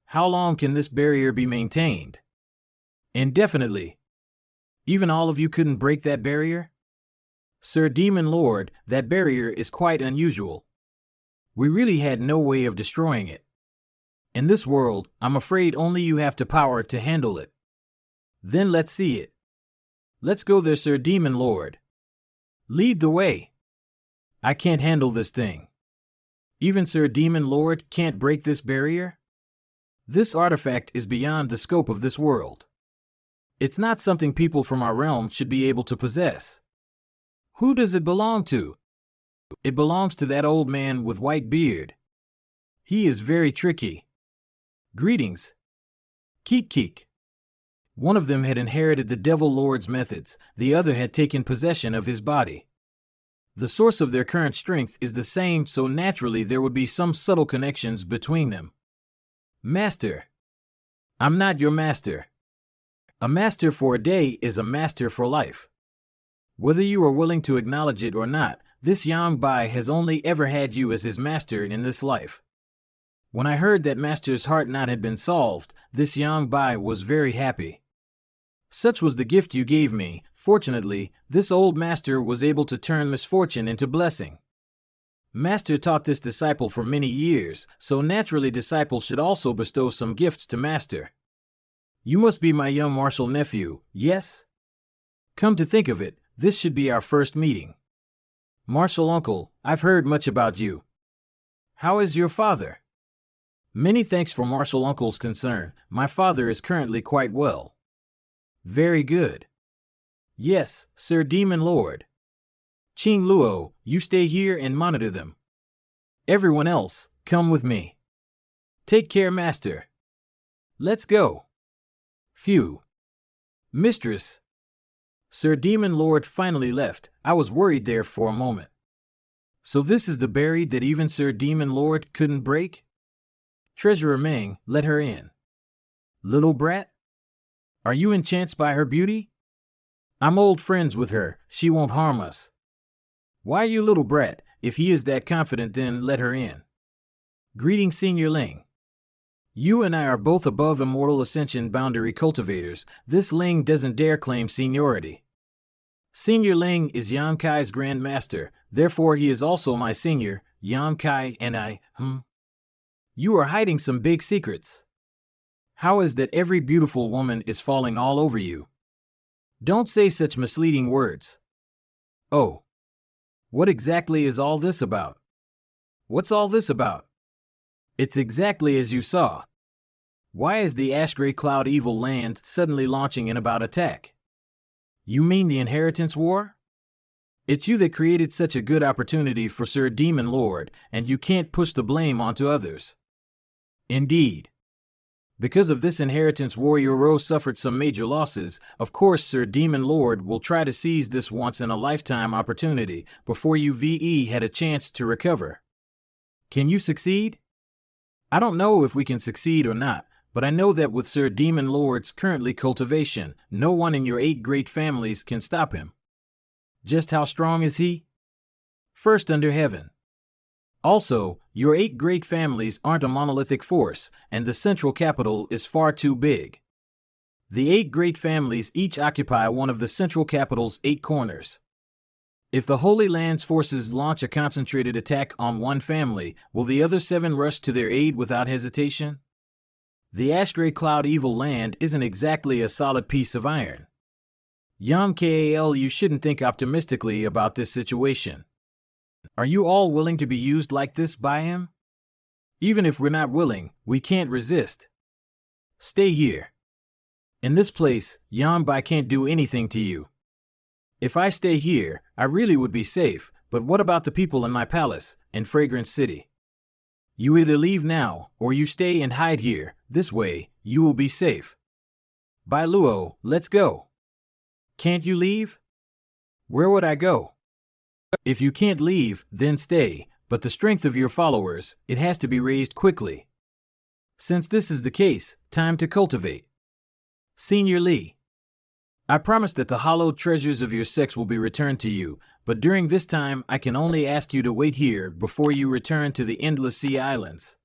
How long can this barrier be maintained? Indefinitely. Even all of you couldn't break that barrier? Sir Demon Lord, that barrier is quite unusual. We really had no way of destroying it. In this world, I'm afraid only you have the power to handle it. Then let's see it. Let's go there, Sir Demon Lord. Lead the way. I can't handle this thing. Even Sir Demon Lord can't break this barrier? This artifact is beyond the scope of this world. It's not something people from our realm should be able to possess. Who does it belong to? It belongs to that old man with white beard. He is very tricky. Greetings. Keek keek. One of them had inherited the Devil Lord's methods, the other had taken possession of his body. The source of their current strength is the same, so naturally there would be some subtle connections between them. Master. I'm not your master. A master for a day is a master for life. Whether you are willing to acknowledge it or not, this Yang Bai has only ever had you as his master in this life. When I heard that Master's heart knot had been solved, this Yang Bai was very happy. Such was the gift you gave me. Fortunately, this old master was able to turn misfortune into blessing. Master taught this disciple for many years, so naturally disciples should also bestow some gifts to Master. You must be my young martial nephew, yes? Come to think of it, this should be our first meeting. Martial uncle, I've heard much about you. How is your father? Many thanks for martial uncle's concern. My father is currently quite well. Very good. Yes, Sir Demon Lord. Qing Luo, you stay here and monitor them. Everyone else, come with me. Take care, Master. Let's go. Phew. Mistress. Sir Demon Lord finally left. I was worried there for a moment. So this is the barrier that even Sir Demon Lord couldn't break? Treasurer Meng, let her in. Little brat? Are you enchanted by her beauty? I'm old friends with her, she won't harm us. Why you little brat? If he is that confident, then let her in. Greetings, Senior Ling. You and I are both above immortal ascension boundary cultivators. This Ling doesn't dare claim seniority. Senior Ling is Yan Kai's Grand Master, therefore he is also my senior. Yan Kai and I, You are hiding some big secrets. How is that every beautiful woman is falling all over you? Don't say such misleading words. Oh. What exactly is all this about? What's all this about? It's exactly as you saw. Why is the Ash Grey Cloud Evil Land suddenly launching in about attack? You mean the Inheritance War? It's you that created such a good opportunity for Sir Demon Lord, and you can't push the blame onto others. Indeed. Because of this Inheritance War, your row suffered some major losses. Of course, Sir Demon Lord will try to seize this once-in-a-lifetime opportunity before you had a chance to recover. Can you succeed? I don't know if we can succeed or not, but I know that with Sir Demon Lord's currently cultivation, no one in your 8 great families can stop him. Just how strong is he? First under heaven. Also, your 8 great families aren't a monolithic force, and the central capital is far too big. The 8 great families each occupy one of the central capital's 8 corners. If the Holy Land's forces launch a concentrated attack on one family, will the other 7 rush to their aid without hesitation? The Ash Grey Cloud Evil Land isn't exactly a solid piece of iron. Yam Kal, you shouldn't think optimistically about this situation. Are you all willing to be used like this by him? Even if we're not willing, we can't resist. Stay here. In this place, Yambai can't do anything to you. If I stay here, I really would be safe, but what about the people in my palace, in Fragrance City? You either leave now, or you stay and hide here. This way, you will be safe. Bai Luo, let's go. Can't you leave? Where would I go? If you can't leave, then stay, but the strength of your followers, it has to be raised quickly. Since this is the case, time to cultivate. Senior Li, I promise that the hallowed treasures of your sex will be returned to you, but during this time I can only ask you to wait here before you return to the Endless Sea Islands.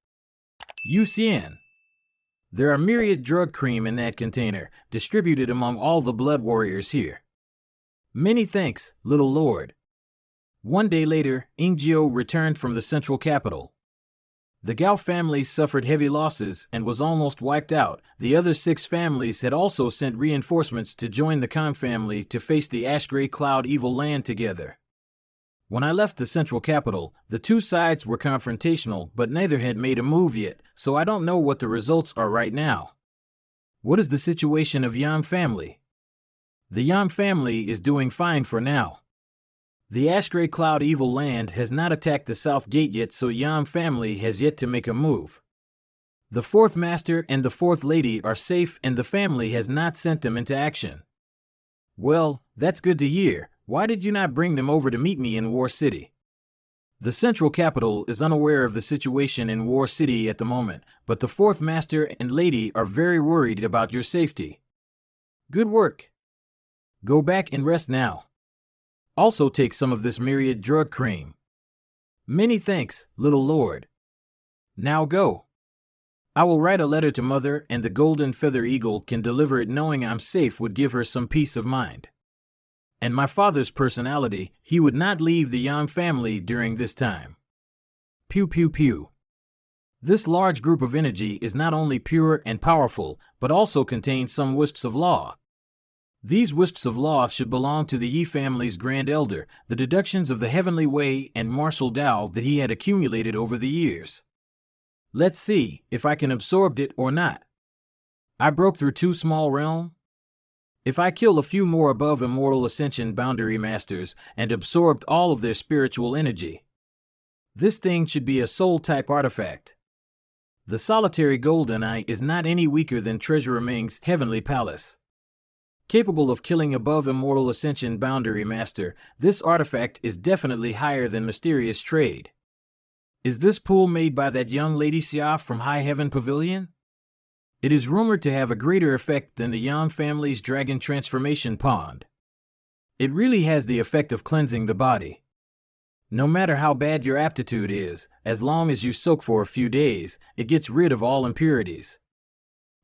Yu Xian, there are myriad drug cream in that container, distributed among all the blood warriors here. Many thanks, little lord. One day later, Ingjiu returned from the central capital. The Gao family suffered heavy losses and was almost wiped out. The other 6 families had also sent reinforcements to join the Khan family to face the ash-gray cloud evil land together. When I left the central capital, the 2 sides were confrontational, but neither had made a move yet, so I don't know what the results are right now. What is the situation of Yang family? The Yang family is doing fine for now. The ash-gray cloud evil land has not attacked the south gate yet, so Yang family has yet to make a move. The 4th master and the 4th lady are safe and the family has not sent them into action. Well, that's good to hear. Why did you not bring them over to meet me in War City? The central capital is unaware of the situation in War City at the moment, but the 4th master and lady are very worried about your safety. Good work. Go back and rest now. Also take some of this myriad drug cream. Many thanks, little lord. Now go. I will write a letter to mother, and the golden feather eagle can deliver it. Knowing I'm safe would give her some peace of mind. And my father's personality, he would not leave the Yang family during this time. Pew pew pew. This large group of energy is not only pure and powerful, but also contains some wisps of law. These wisps of law should belong to the Yi family's grand elder, the deductions of the heavenly way and martial Tao that he had accumulated over the years. Let's see if I can absorb it or not. I broke through 2 small realms. If I kill a few more above immortal ascension boundary masters and absorbed all of their spiritual energy, this thing should be a soul-type artifact. The solitary golden eye is not any weaker than Treasurer Ming's heavenly palace. Capable of killing above immortal ascension boundary master, this artifact is definitely higher than mysterious trade. Is this pool made by that young lady Xia from High Heaven Pavilion? It is rumored to have a greater effect than the Yang family's dragon transformation pond. It really has the effect of cleansing the body. No matter how bad your aptitude is, as long as you soak for a few days, it gets rid of all impurities.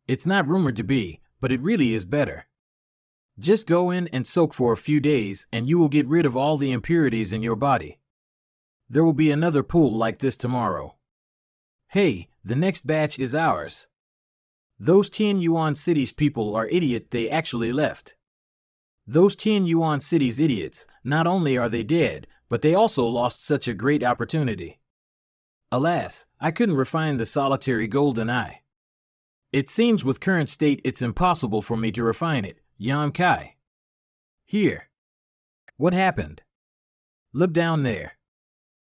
It's not rumored to be, but it really is better. Just go in and soak for a few days and you will get rid of all the impurities in your body. There will be another pool like this tomorrow. Hey, the next batch is ours. Those Tian Yuan City's people are idiot, they actually left. Those Tian Yuan City's idiots, not only are they dead, but they also lost such a great opportunity. Alas, I couldn't refine the solitary golden eye. It seems with current state it's impossible for me to refine it. Yan Kai. Here. What happened? Look down there.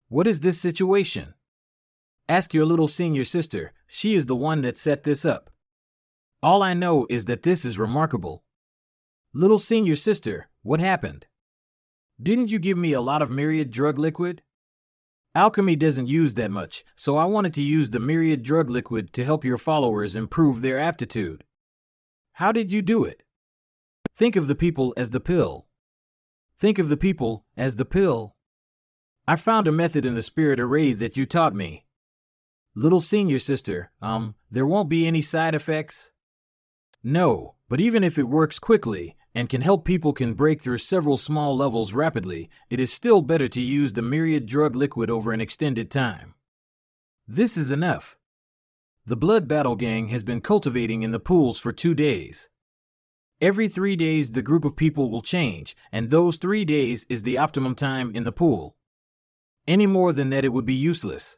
What is this situation? Ask your little senior sister, she is the one that set this up. All I know is that this is remarkable. Little senior sister, what happened? Didn't you give me a lot of myriad drug liquid? Alchemy doesn't use that much, so I wanted to use the myriad drug liquid to help your followers improve their aptitude. How did you do it? Think of the people as the pill. Think of the people as the pill. I found a method in the spirit array that you taught me. Little senior sister, there won't be any side effects? No, but even if it works quickly and can help people can break through several small levels rapidly, it is still better to use the myriad drug liquid over an extended time. This is enough. The blood battle gang has been cultivating in the pools for 2 days. Every 3 days the group of people will change, and those 3 days is the optimum time in the pool. Any more than that it would be useless.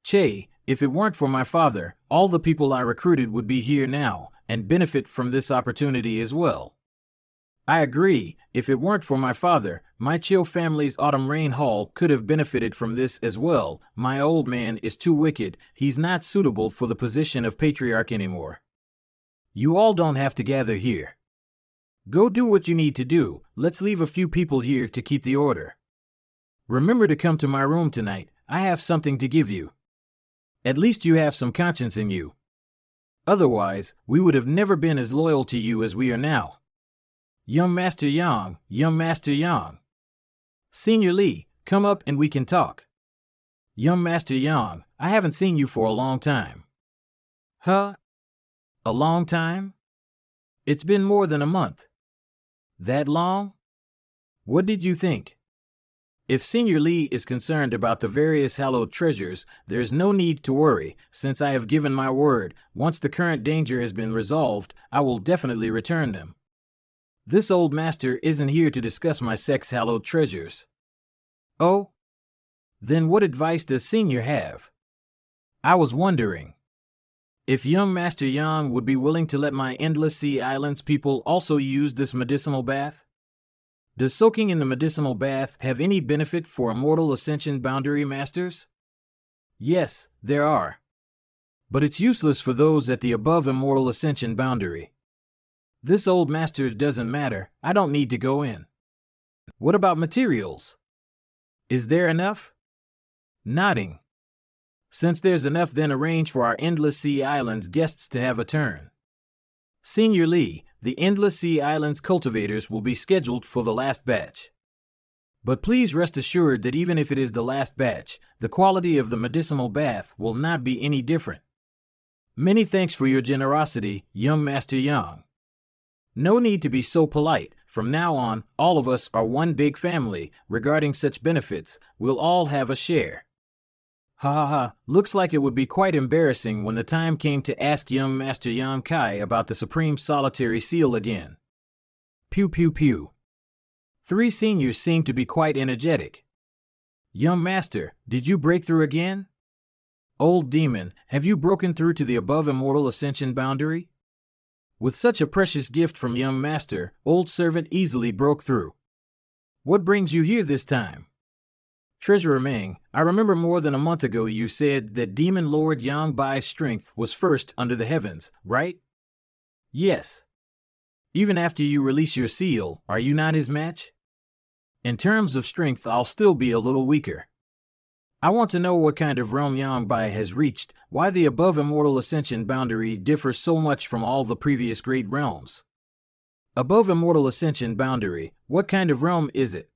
Che, If it weren't for my father, all the people I recruited would be here now, and benefit from this opportunity as well. I agree, if it weren't for my father, my Chill family's Autumn Rain Hall could have benefited from this as well. My old man is too wicked, he's not suitable for the position of patriarch anymore. You all don't have to gather here. Go do what you need to do, let's leave a few people here to keep the order. Remember to come to my room tonight, I have something to give you. At least you have some conscience in you. Otherwise, we would have never been as loyal to you as we are now. Young Master Yang, Young Master Yang. Senior Lee, come up and we can talk. Young Master Yang, I haven't seen you for a long time. Huh? A long time? It's been more than a month. That long? What did you think? If Senior Lee is concerned about the various hallowed treasures, there's no need to worry, since I have given my word, once the current danger has been resolved, I will definitely return them. This old master isn't here to discuss my sex-hallowed treasures. Oh? Then what advice does Senior have? I was wondering if young Master Yang would be willing to let my Endless Sea Islands people also use this medicinal bath? Does soaking in the medicinal bath have any benefit for Immortal Ascension Boundary Masters? Yes, there are. But it's useless for those at the above Immortal Ascension Boundary. This old master doesn't matter, I don't need to go in. What about materials? Is there enough? Nodding. Since there's enough, then arrange for our Endless Sea Islands guests to have a turn. Senior Lee, the Endless Sea Islands cultivators will be scheduled for the last batch. But please rest assured that even if it is the last batch, the quality of the medicinal bath will not be any different. Many thanks for your generosity, young Master Yang. No need to be so polite. From now on, all of us are one big family. Regarding such benefits, we'll all have a share. Ha ha ha, looks like it would be quite embarrassing when the time came to ask young Master Yang Kai about the Supreme Solitary Seal again. Pew pew pew. 3 seniors seem to be quite energetic. Young Master, did you break through again? Old demon, have you broken through to the above Immortal Ascension Boundary? With such a precious gift from young Master, old servant easily broke through. What brings you here this time? Treasurer Meng, I remember more than a month ago you said that Demon Lord Yang Bai's strength was first under the heavens, right? Yes. Even after you release your seal, are you not his match? In terms of strength, I'll still be a little weaker. I want to know what kind of realm Yang Bai has reached, why the above Immortal Ascension Boundary differs so much from all the previous great realms. Above Immortal Ascension Boundary, what kind of realm is it?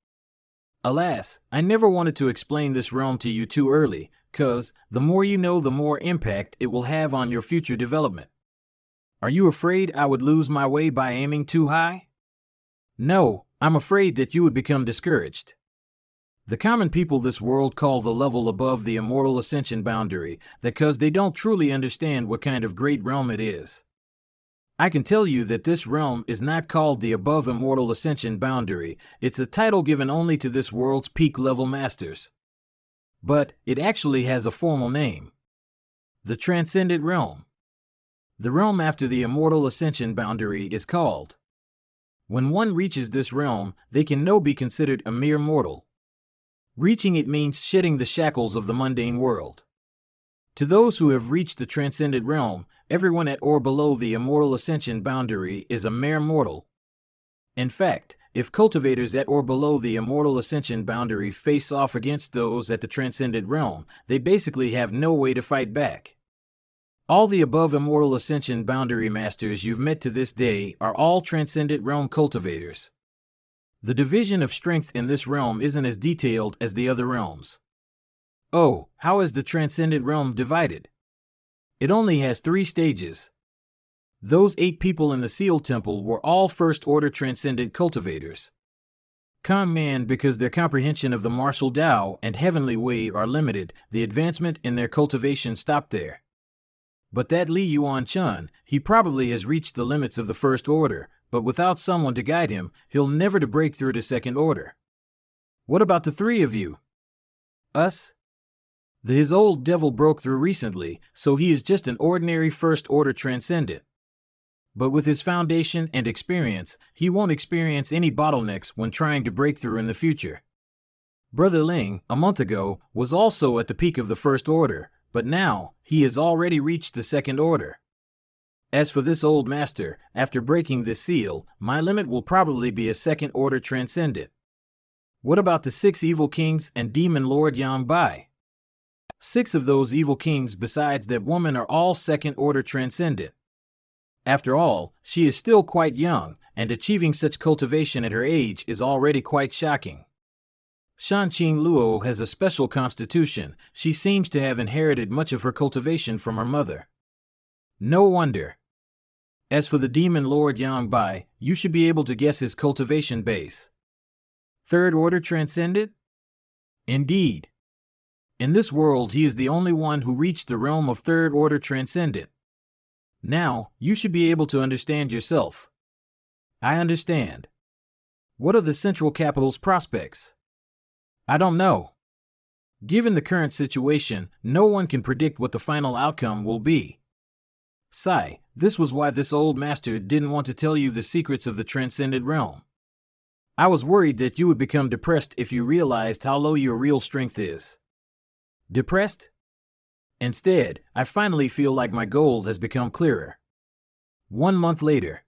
Alas, I never wanted to explain this realm to you too early, 'cause the more you know, the more impact it will have on your future development. Are you afraid I would lose my way by aiming too high? No, I'm afraid that you would become discouraged. The common people this world call the level above the Immortal Ascension Boundary, because they don't truly understand what kind of great realm it is. I can tell you that this realm is not called the above Immortal Ascension Boundary, it's a title given only to this world's peak level masters. But it actually has a formal name. The Transcendent Realm. The realm after the Immortal Ascension Boundary is called. When one reaches this realm, they can now be considered a mere mortal. Reaching it means shedding the shackles of the mundane world. To those who have reached the Transcendent Realm, everyone at or below the Immortal Ascension Boundary is a mere mortal. In fact, if cultivators at or below the Immortal Ascension Boundary face off against those at the Transcendent Realm, they basically have no way to fight back. All the above Immortal Ascension Boundary Masters you've met to this day are all Transcendent Realm cultivators. The division of strength in this realm isn't as detailed as the other realms. Oh, how is the Transcendent Realm divided? It only has 3 stages. Those 8 people in the Seal Temple were all First-Order Transcendent cultivators. Con Man, because their comprehension of the martial Tao and Heavenly Way are limited, the advancement in their cultivation stopped there. But that Li Yuan Chun, he probably has reached the limits of the First Order, but without someone to guide him, he'll never to break through to Second Order. What about the 3 of you? Us? His old devil broke through recently, so he is just an ordinary first-order transcendent. But with his foundation and experience, he won't experience any bottlenecks when trying to break through in the future. Brother Ling, a month ago, was also at the peak of the first order, but now he has already reached the second order. As for this old master, after breaking this seal, my limit will probably be a second-order transcendent. What about the 6 evil kings and demon lord Yang Bai? 6 of those evil kings besides that woman are all second-order transcendent. After all, she is still quite young, and achieving such cultivation at her age is already quite shocking. Shanqing Luo has a special constitution. She seems to have inherited much of her cultivation from her mother. No wonder. As for the demon lord Yang Bai, you should be able to guess his cultivation base. Third order transcendent? Indeed. In this world he is the only one who reached the realm of third order transcendent. Now, you should be able to understand yourself. I understand. What are the central capital's prospects? I don't know. Given the current situation, no one can predict what the final outcome will be. Sigh, this was why this old master didn't want to tell you the secrets of the transcendent realm. I was worried that you would become depressed if you realized how low your real strength is. Depressed? Instead, I finally feel like my goal has become clearer. 1 month later.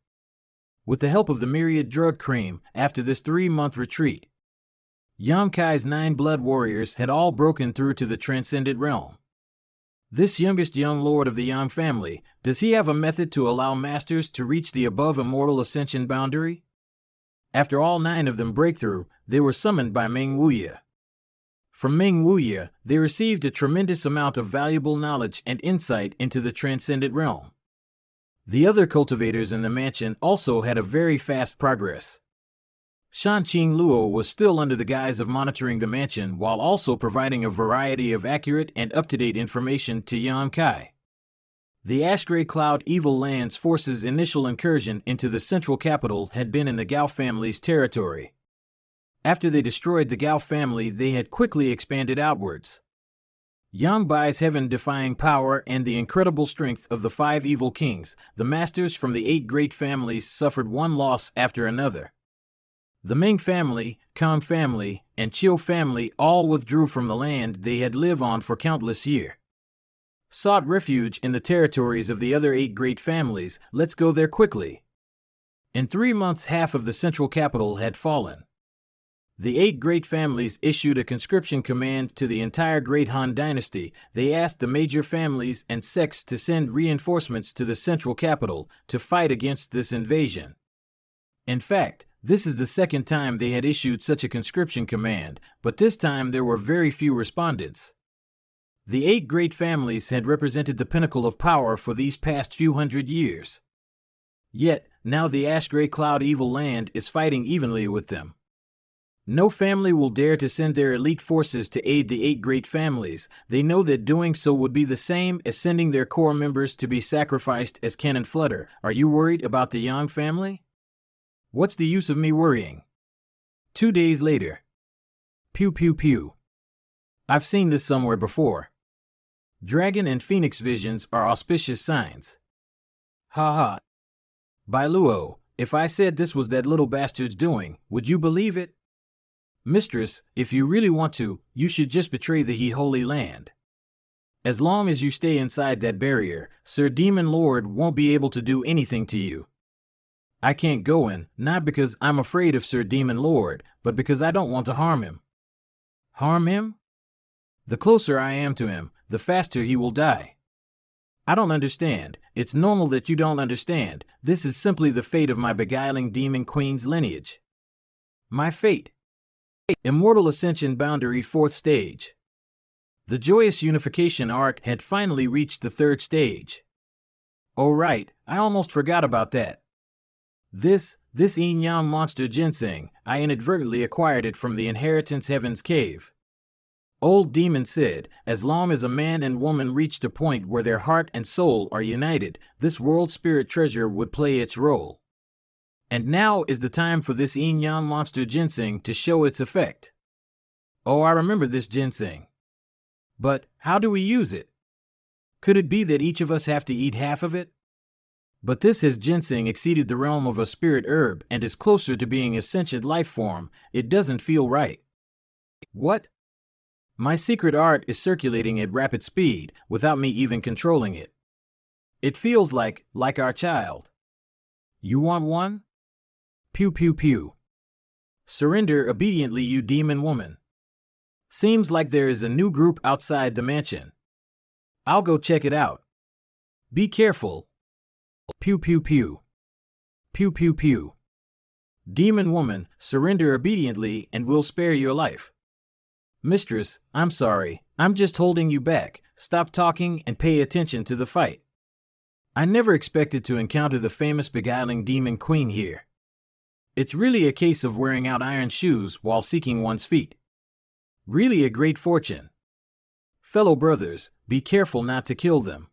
With the help of the myriad drug cream, after this 3-month retreat, Yang Kai's 9 blood warriors had all broken through to the transcendent realm. This youngest young lord of the Yang family, does he have a method to allow masters to reach the above immortal ascension boundary? After all 9 of them break through, they were summoned by Meng Wuya. From Meng Wuya, they received a tremendous amount of valuable knowledge and insight into the transcendent realm. The other cultivators in the mansion also had a very fast progress. Shanqing Luo was still under the guise of monitoring the mansion while also providing a variety of accurate and up-to-date information to Yang Kai. The Ash-Gray Cloud Evil Lands Force's initial incursion into the central capital had been in the Gao family's territory. After they destroyed the Gao family, they had quickly expanded outwards. Yang Bai's heaven-defying power and the incredible strength of the 5 evil kings, the masters from the 8 great families, suffered one loss after another. The Ming family, Kang family, and Chiu family all withdrew from the land they had lived on for countless years. Sought refuge in the territories of the other 8 great families. Let's go there quickly. In 3 months, half of the central capital had fallen. The 8 great families issued a conscription command to the entire Great Han dynasty. They asked the major families and sects to send reinforcements to the central capital to fight against this invasion. In fact, this is the 2nd time they had issued such a conscription command, but this time there were very few respondents. The 8 great families had represented the pinnacle of power for these past few hundred years. Yet, now the Ash-Gray Cloud Evil Land is fighting evenly with them. No family will dare to send their elite forces to aid the 8 great families. They know that doing so would be the same as sending their core members to be sacrificed as cannon fodder. Are you worried about the Yang family? What's the use of me worrying? 2 days later. Pew pew pew. I've seen this somewhere before. Dragon and Phoenix visions are auspicious signs. Ha ha. By Luo, if I said this was that little bastard's doing, would you believe it? Mistress, if you really want to, you should just betray the He Holy Land. As long as you stay inside that barrier, Sir Demon Lord won't be able to do anything to you. I can't go in, not because I'm afraid of Sir Demon Lord, but because I don't want to harm him. Harm him? The closer I am to him, the faster he will die. I don't understand. It's normal that you don't understand. This is simply the fate of my beguiling demon queen's lineage. My fate. Immortal Ascension Boundary 4th Stage. The joyous unification arc had finally reached the 3rd stage. Oh right, I almost forgot about that. This Yin Yang monster ginseng, I inadvertently acquired it from the Inheritance Heaven's Cave. Old Demon said, as long as a man and woman reached a point where their heart and soul are united, this world spirit treasure would play its role. And now is the time for this Yin Yang monster ginseng to show its effect. Oh, I remember this ginseng. But how do we use it? Could it be that each of us have to eat half of it? But this has ginseng exceeded the realm of a spirit herb and is closer to being a sentient life form. It doesn't feel right. What? My secret art is circulating at rapid speed without me even controlling it. It feels like our child. You want one? Pew pew pew. Surrender obediently, you demon woman. Seems like there is a new group outside the mansion. I'll go check it out. Be careful. Pew pew pew. Pew pew pew. Demon woman, surrender obediently and we'll spare your life. Mistress, I'm sorry, I'm just holding you back. Stop talking and pay attention to the fight. I never expected to encounter the famous beguiling demon queen here. It's really a case of wearing out iron shoes while seeking one's feet. Really a great fortune. Fellow brothers, be careful not to kill them.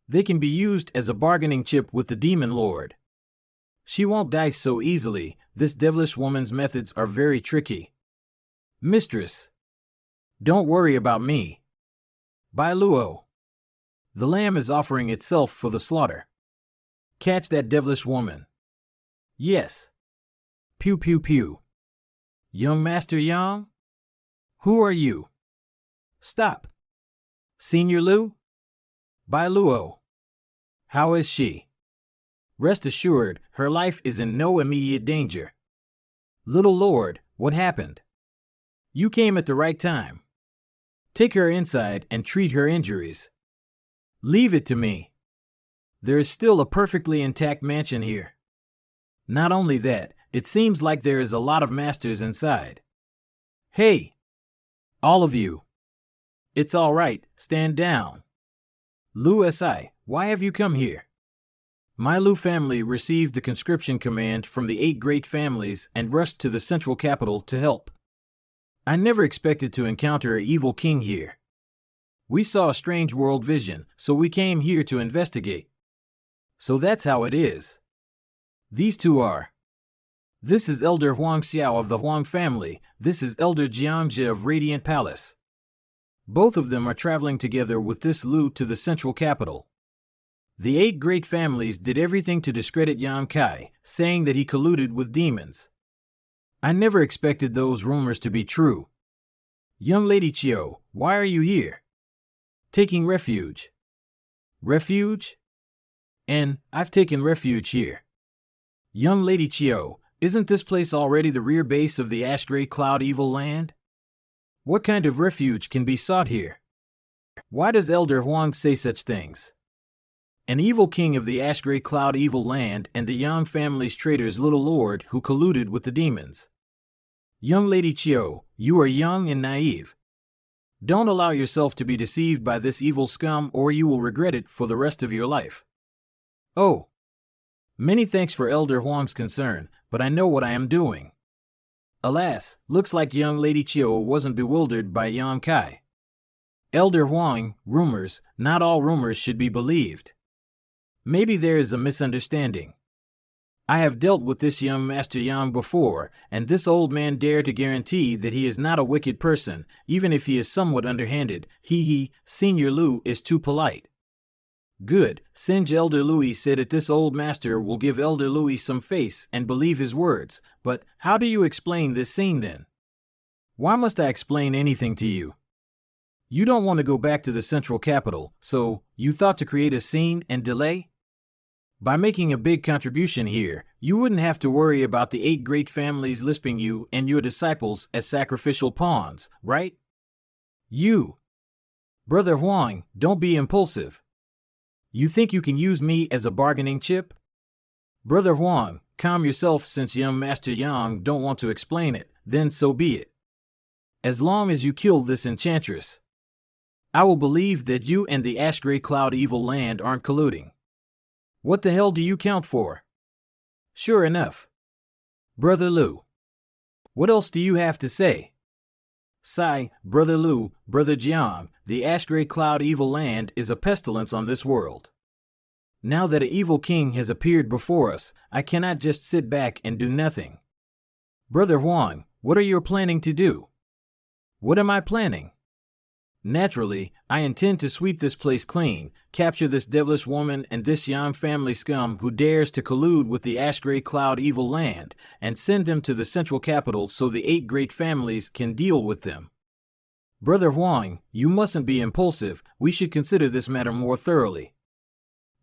They can be used as a bargaining chip with the demon lord. She won't die so easily. This devilish woman's methods are very tricky. Mistress, don't worry about me. Bai Luo. The lamb is offering itself for the slaughter. Catch that devilish woman. Yes. Pew pew pew. Young Master Yang? Who are you? Stop. Senior Lu? Bai Luo. How is she? Rest assured, her life is in no immediate danger. Little Lord, what happened? You came at the right time. Take her inside and treat her injuries. Leave it to me. There is still a perfectly intact mansion here. Not only that, it seems like there is a lot of masters inside. Hey! All of you. It's all right, stand down. Lu Si, why have you come here? My Lu family received the conscription command from the 8 great families and rushed to the central capital to help. I never expected to encounter an evil king here. We saw a strange world vision, so we came here to investigate. So that's how it is. These two are. This is Elder Huang Xiao of the Huang family. This is Elder Jiangji of Radiant Palace. Both of them are traveling together with this Lu to the central capital. The 8 great families did everything to discredit Yan Kai, saying that he colluded with demons. I never expected those rumors to be true. Young Lady Chiu, why are you here? Taking refuge. Refuge? And I've taken refuge here. Young Lady Chiu, isn't this place already the rear base of the Ash Gray Cloud Evil Land? What kind of refuge can be sought here? Why does Elder Huang say such things? An evil king of the Ash Gray Cloud Evil Land and the Yang family's traitors little lord who colluded with the demons. Young Lady Chiu, you are young and naive. Don't allow yourself to be deceived by this evil scum or you will regret it for the rest of your life. Oh. Many thanks for Elder Huang's concern, but I know what I am doing. Alas, looks like young Lady Chiu wasn't bewildered by Yan Kai. Elder Huang, rumors, not all rumors should be believed. Maybe there is a misunderstanding. I have dealt with this young Master Yang before, and this old man dared to guarantee that he is not a wicked person, even if he is somewhat underhanded. Senior Lu is too polite. Good, Singe Elder Louis said that this old master will give Elder Louis some face and believe his words, but how do you explain this scene then? Why must I explain anything to you? You don't want to go back to the central capital, so you thought to create a scene and delay? By making a big contribution here, you wouldn't have to worry about the 8 great families lisping you and your disciples as sacrificial pawns, right? You. Brother Huang, don't be impulsive. You think you can use me as a bargaining chip? Brother Huang, calm yourself. Since young Master Yang don't want to explain it, then so be it. As long as you kill this enchantress, I will believe that you and the Ash Gray Cloud Evil Land aren't colluding. What the hell do you count for? Sure enough. Brother Lu. What else do you have to say? Sigh, Brother Lu, Brother Jiang, the Ash Gray Cloud Evil Land is a pestilence on this world. Now that an evil king has appeared before us, I cannot just sit back and do nothing. Brother Huang, what are you planning to do? What am I planning? Naturally, I intend to sweep this place clean, capture this devilish woman and this Yang family scum who dares to collude with the ash-gray cloud evil land, and send them to the central capital so the 8 great families can deal with them. Brother Huang, you mustn't be impulsive. We should consider this matter more thoroughly.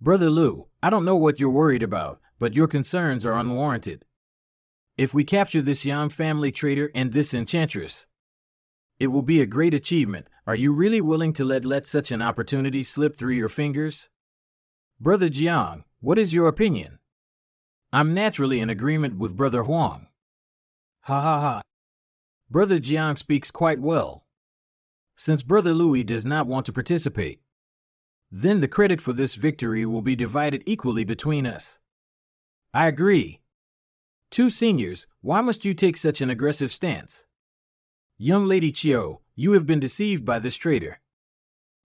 Brother Lu, I don't know what you're worried about, but your concerns are unwarranted. If we capture this Yang family traitor and this enchantress, it will be a great achievement. Are you really willing to let such an opportunity slip through your fingers? Brother Jiang, what is your opinion? I'm naturally in agreement with Brother Huang. Ha ha ha. Brother Jiang speaks quite well. Since Brother Louis does not want to participate, then the credit for this victory will be divided equally between us. I agree. 2 seniors, why must you take such an aggressive stance? Young Lady Chiu, you have been deceived by this traitor.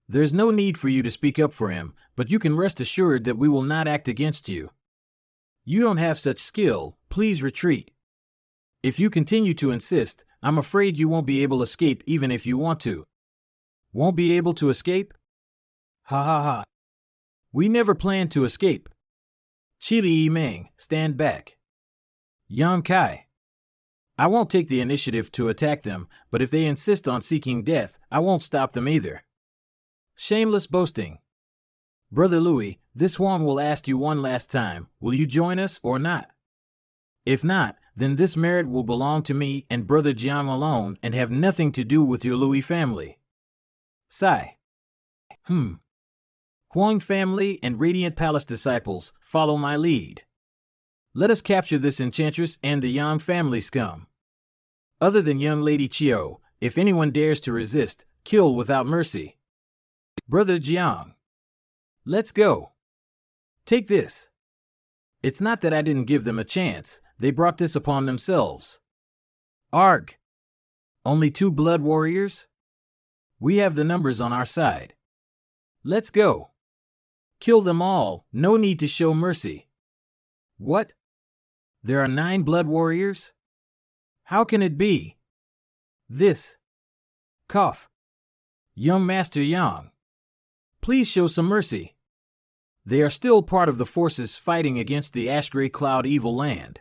There's no need for you to speak up for him, but you can rest assured that we will not act against you. You don't have such skill, please retreat. If you continue to insist, I'm afraid you won't be able to escape even if you want to. Won't be able to escape? Ha ha ha. We never planned to escape. Qi Li Meng, stand back. Yang Kai. I won't take the initiative to attack them, but if they insist on seeking death, I won't stop them either. Shameless boasting. Brother Louis, this Huang will ask you one last time, will you join us or not? If not, then this merit will belong to me and Brother Jiang alone and have nothing to do with your Louis family. Sigh. Huang family and Radiant Palace disciples, follow my lead. Let us capture this enchantress and the Yang family scum. Other than young Lady Chiu, if anyone dares to resist, kill without mercy. Brother Jiang. Let's go. Take this. It's not that I didn't give them a chance, they brought this upon themselves. Arg. Only 2 blood warriors? We have the numbers on our side. Let's go. Kill them all, no need to show mercy. What? There are 9 blood warriors? How can it be? This. Cough. Young Master Yang. Please show some mercy. They are still part of the forces fighting against the ash-gray cloud evil land.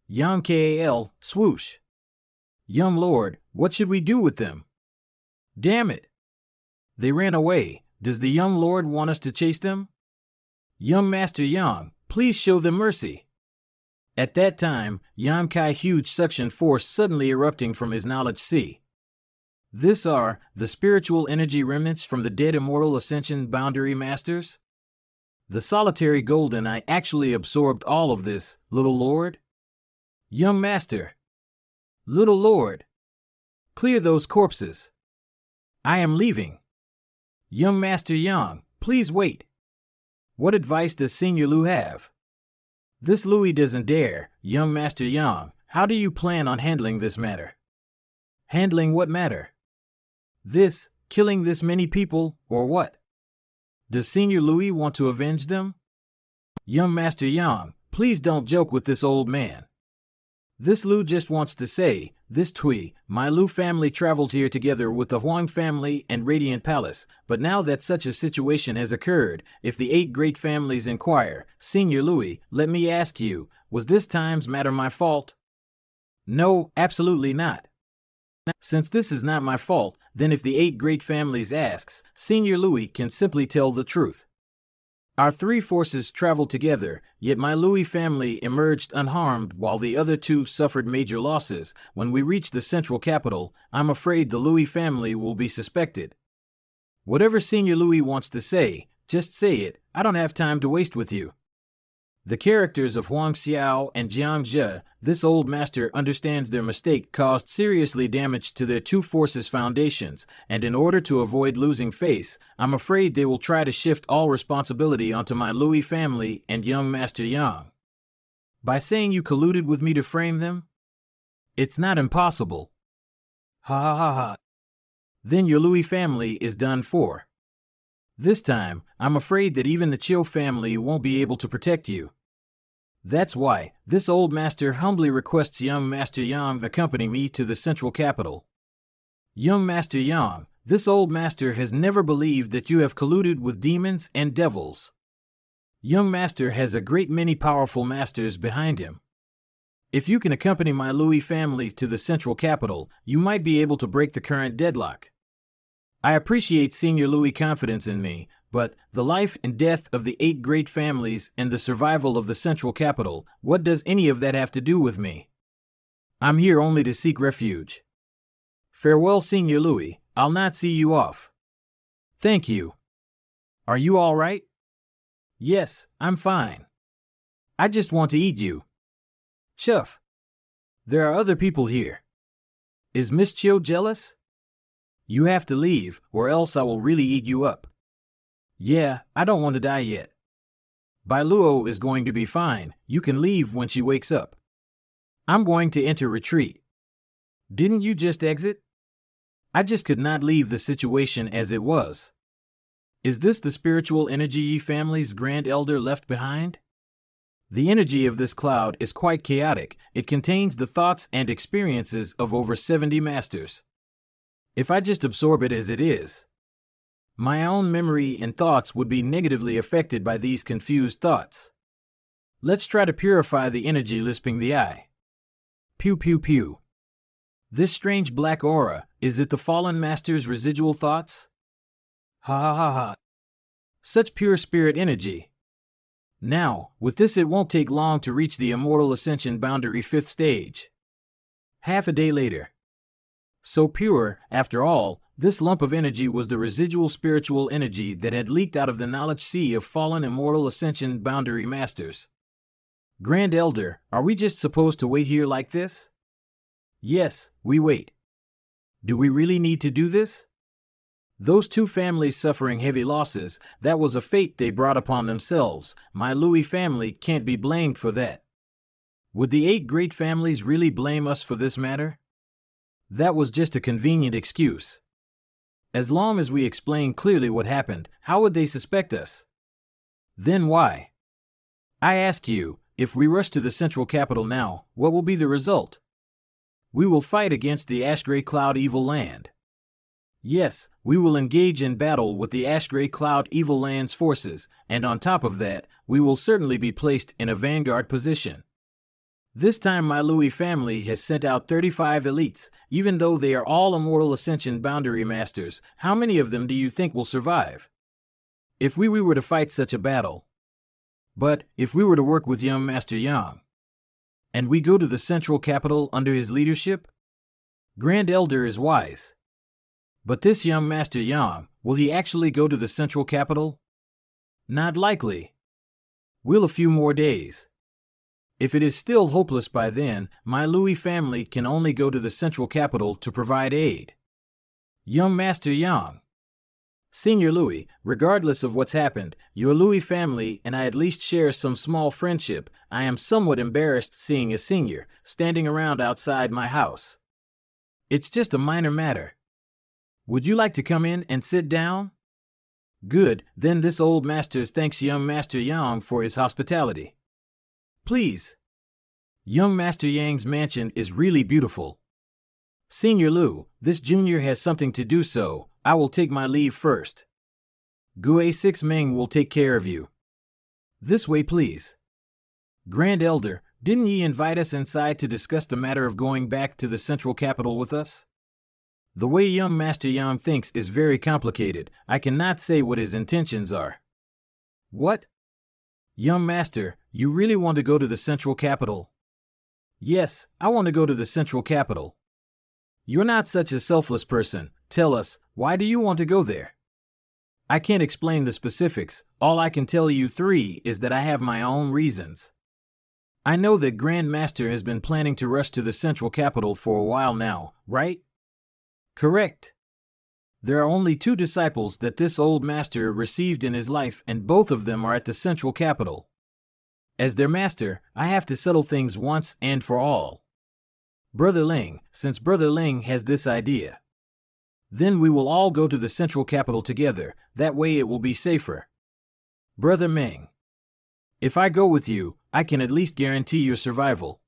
Yang Kal, swoosh. Young Lord, what should we do with them? Damn it. They ran away. Does the young Lord want us to chase them? Young Master Yang, please show them mercy. At that time, Yang Kai huge suction force suddenly erupting from his knowledge sea. This are the spiritual energy remnants from the dead immortal ascension boundary masters? The solitary golden eye actually absorbed all of this, little lord? Young master. Little lord. Clear those corpses. I am leaving. Young Master Yang, please wait. What advice does Senior Lu have? This Louis doesn't dare. Young Master Yang, how do you plan on handling this matter? Handling what matter? This, killing this many people, or what? Does Senior Louis want to avenge them? Young Master Yang, please don't joke with this old man. This Lu just wants to say, this Tui, my Lu family traveled here together with the Huang family and Radiant Palace, but now that such a situation has occurred, if the 8 great families inquire, Senior Louis, let me ask you, was this time's matter my fault? No, absolutely not. Since this is not my fault, then if the 8 great families asks, Senior Louis can simply tell the truth. Our 3 forces traveled together, yet my Louis family emerged unharmed while the other 2 suffered major losses. When we reach the central capital, I'm afraid the Louis family will be suspected. Whatever Senior Louis wants to say, just say it, I don't have time to waste with you. The characters of Huang Xiao and Jiang Zhe, this old master understands their mistake caused seriously damage to their 2 forces' foundations, and in order to avoid losing face, I'm afraid they will try to shift all responsibility onto my Louis family and young Master Yang. By saying you colluded with me to frame them? It's not impossible. Ha ha ha ha. Then your Louis family is done for. This time, I'm afraid that even the Chiu family won't be able to protect you. That's why, this old master humbly requests young Master Yang accompany me to the central capital. Young Master Yang, This old master has never believed that you have colluded with demons and devils. Young master has a great many powerful masters behind him. If you can accompany my Louis family to the central capital, you might be able to break the current deadlock. I appreciate Senior Louis' confidence in me, but the life and death of the 8 great families and the survival of the central capital, what does any of that have to do with me? I'm here only to seek refuge. Farewell, Senior Louis. I'll not see you off. Thank you. Are you all right? Yes, I'm fine. I just want to eat you. Chuff. There are other people here. Is Miss Chiu jealous? You have to leave, or else I will really eat you up. Yeah, I don't want to die yet. Bai Luo is going to be fine. You can leave when she wakes up. I'm going to enter retreat. Didn't you just exit? I just could not leave the situation as it was. Is this the spiritual energy Yi family's grand elder left behind? The energy of this cloud is quite chaotic. It contains the thoughts and experiences of over 70 masters. If I just absorb it as it is, my own memory and thoughts would be negatively affected by these confused thoughts. Let's try to purify the energy lisping the eye. Pew pew pew. This strange black aura, is it the fallen master's residual thoughts? Ha ha ha ha. Such pure spirit energy. Now, with this it won't take long to reach the immortal ascension boundary 5th stage. Half a day later. So pure, after all, this lump of energy was the residual spiritual energy that had leaked out of the knowledge sea of fallen immortal ascension boundary masters. Grand Elder, are we just supposed to wait here like this? Yes, we wait. Do we really need to do this? Those 2 families suffering heavy losses, that was a fate they brought upon themselves. My Louis family can't be blamed for that. Would the 8 great families really blame us for this matter? That was just a convenient excuse. As long as we explain clearly what happened, how would they suspect us? Then why? I ask you, if we rush to the central capital now, what will be the result? We will fight against the Ash-Gray Cloud Evil Land. Yes, we will engage in battle with the Ash-Gray Cloud Evil Land's forces, and on top of that, we will certainly be placed in a vanguard position. This time my Louis family has sent out 35 elites, even though they are all immortal ascension boundary masters. How many of them do you think will survive? If we were to fight such a battle. But if we were to work with young Master Yang, and we go to the central capital under his leadership? Grand Elder is wise. But this young Master Yang, will he actually go to the central capital? Not likely. Will a few more days. If it is still hopeless by then, my Louis family can only go to the central capital to provide aid. Young Master Yang. Senior Louis, regardless of what's happened, your Louis family and I at least share some small friendship. I am somewhat embarrassed seeing a senior standing around outside my house. It's just a minor matter. Would you like to come in and sit down? Good, then this old master thanks young Master Yang for his hospitality. Please. Young Master Yang's mansion is really beautiful. Senior Lu, this junior has something to do, so I will take my leave first. Gue 6 Meng will take care of you. This way, please. Grand Elder, didn't ye invite us inside to discuss the matter of going back to the central capital with us? The way young Master Yang thinks is very complicated. I cannot say what his intentions are. What? Young Master, you really want to go to the central capital? Yes, I want to go to the central capital. You're not such a selfless person. Tell us, why do you want to go there? I can't explain the specifics. All I can tell you 3 is that I have my own reasons. I know that Grand Master has been planning to rush to the central capital for a while now, right? Correct. There are only 2 disciples that this old master received in his life, and both of them are at the central capital. As their master, I have to settle things once and for all. Brother Ling, since Brother Ling has this idea, then we will all go to the central capital together. That way it will be safer. Brother Meng, if I go with you, I can at least guarantee your survival.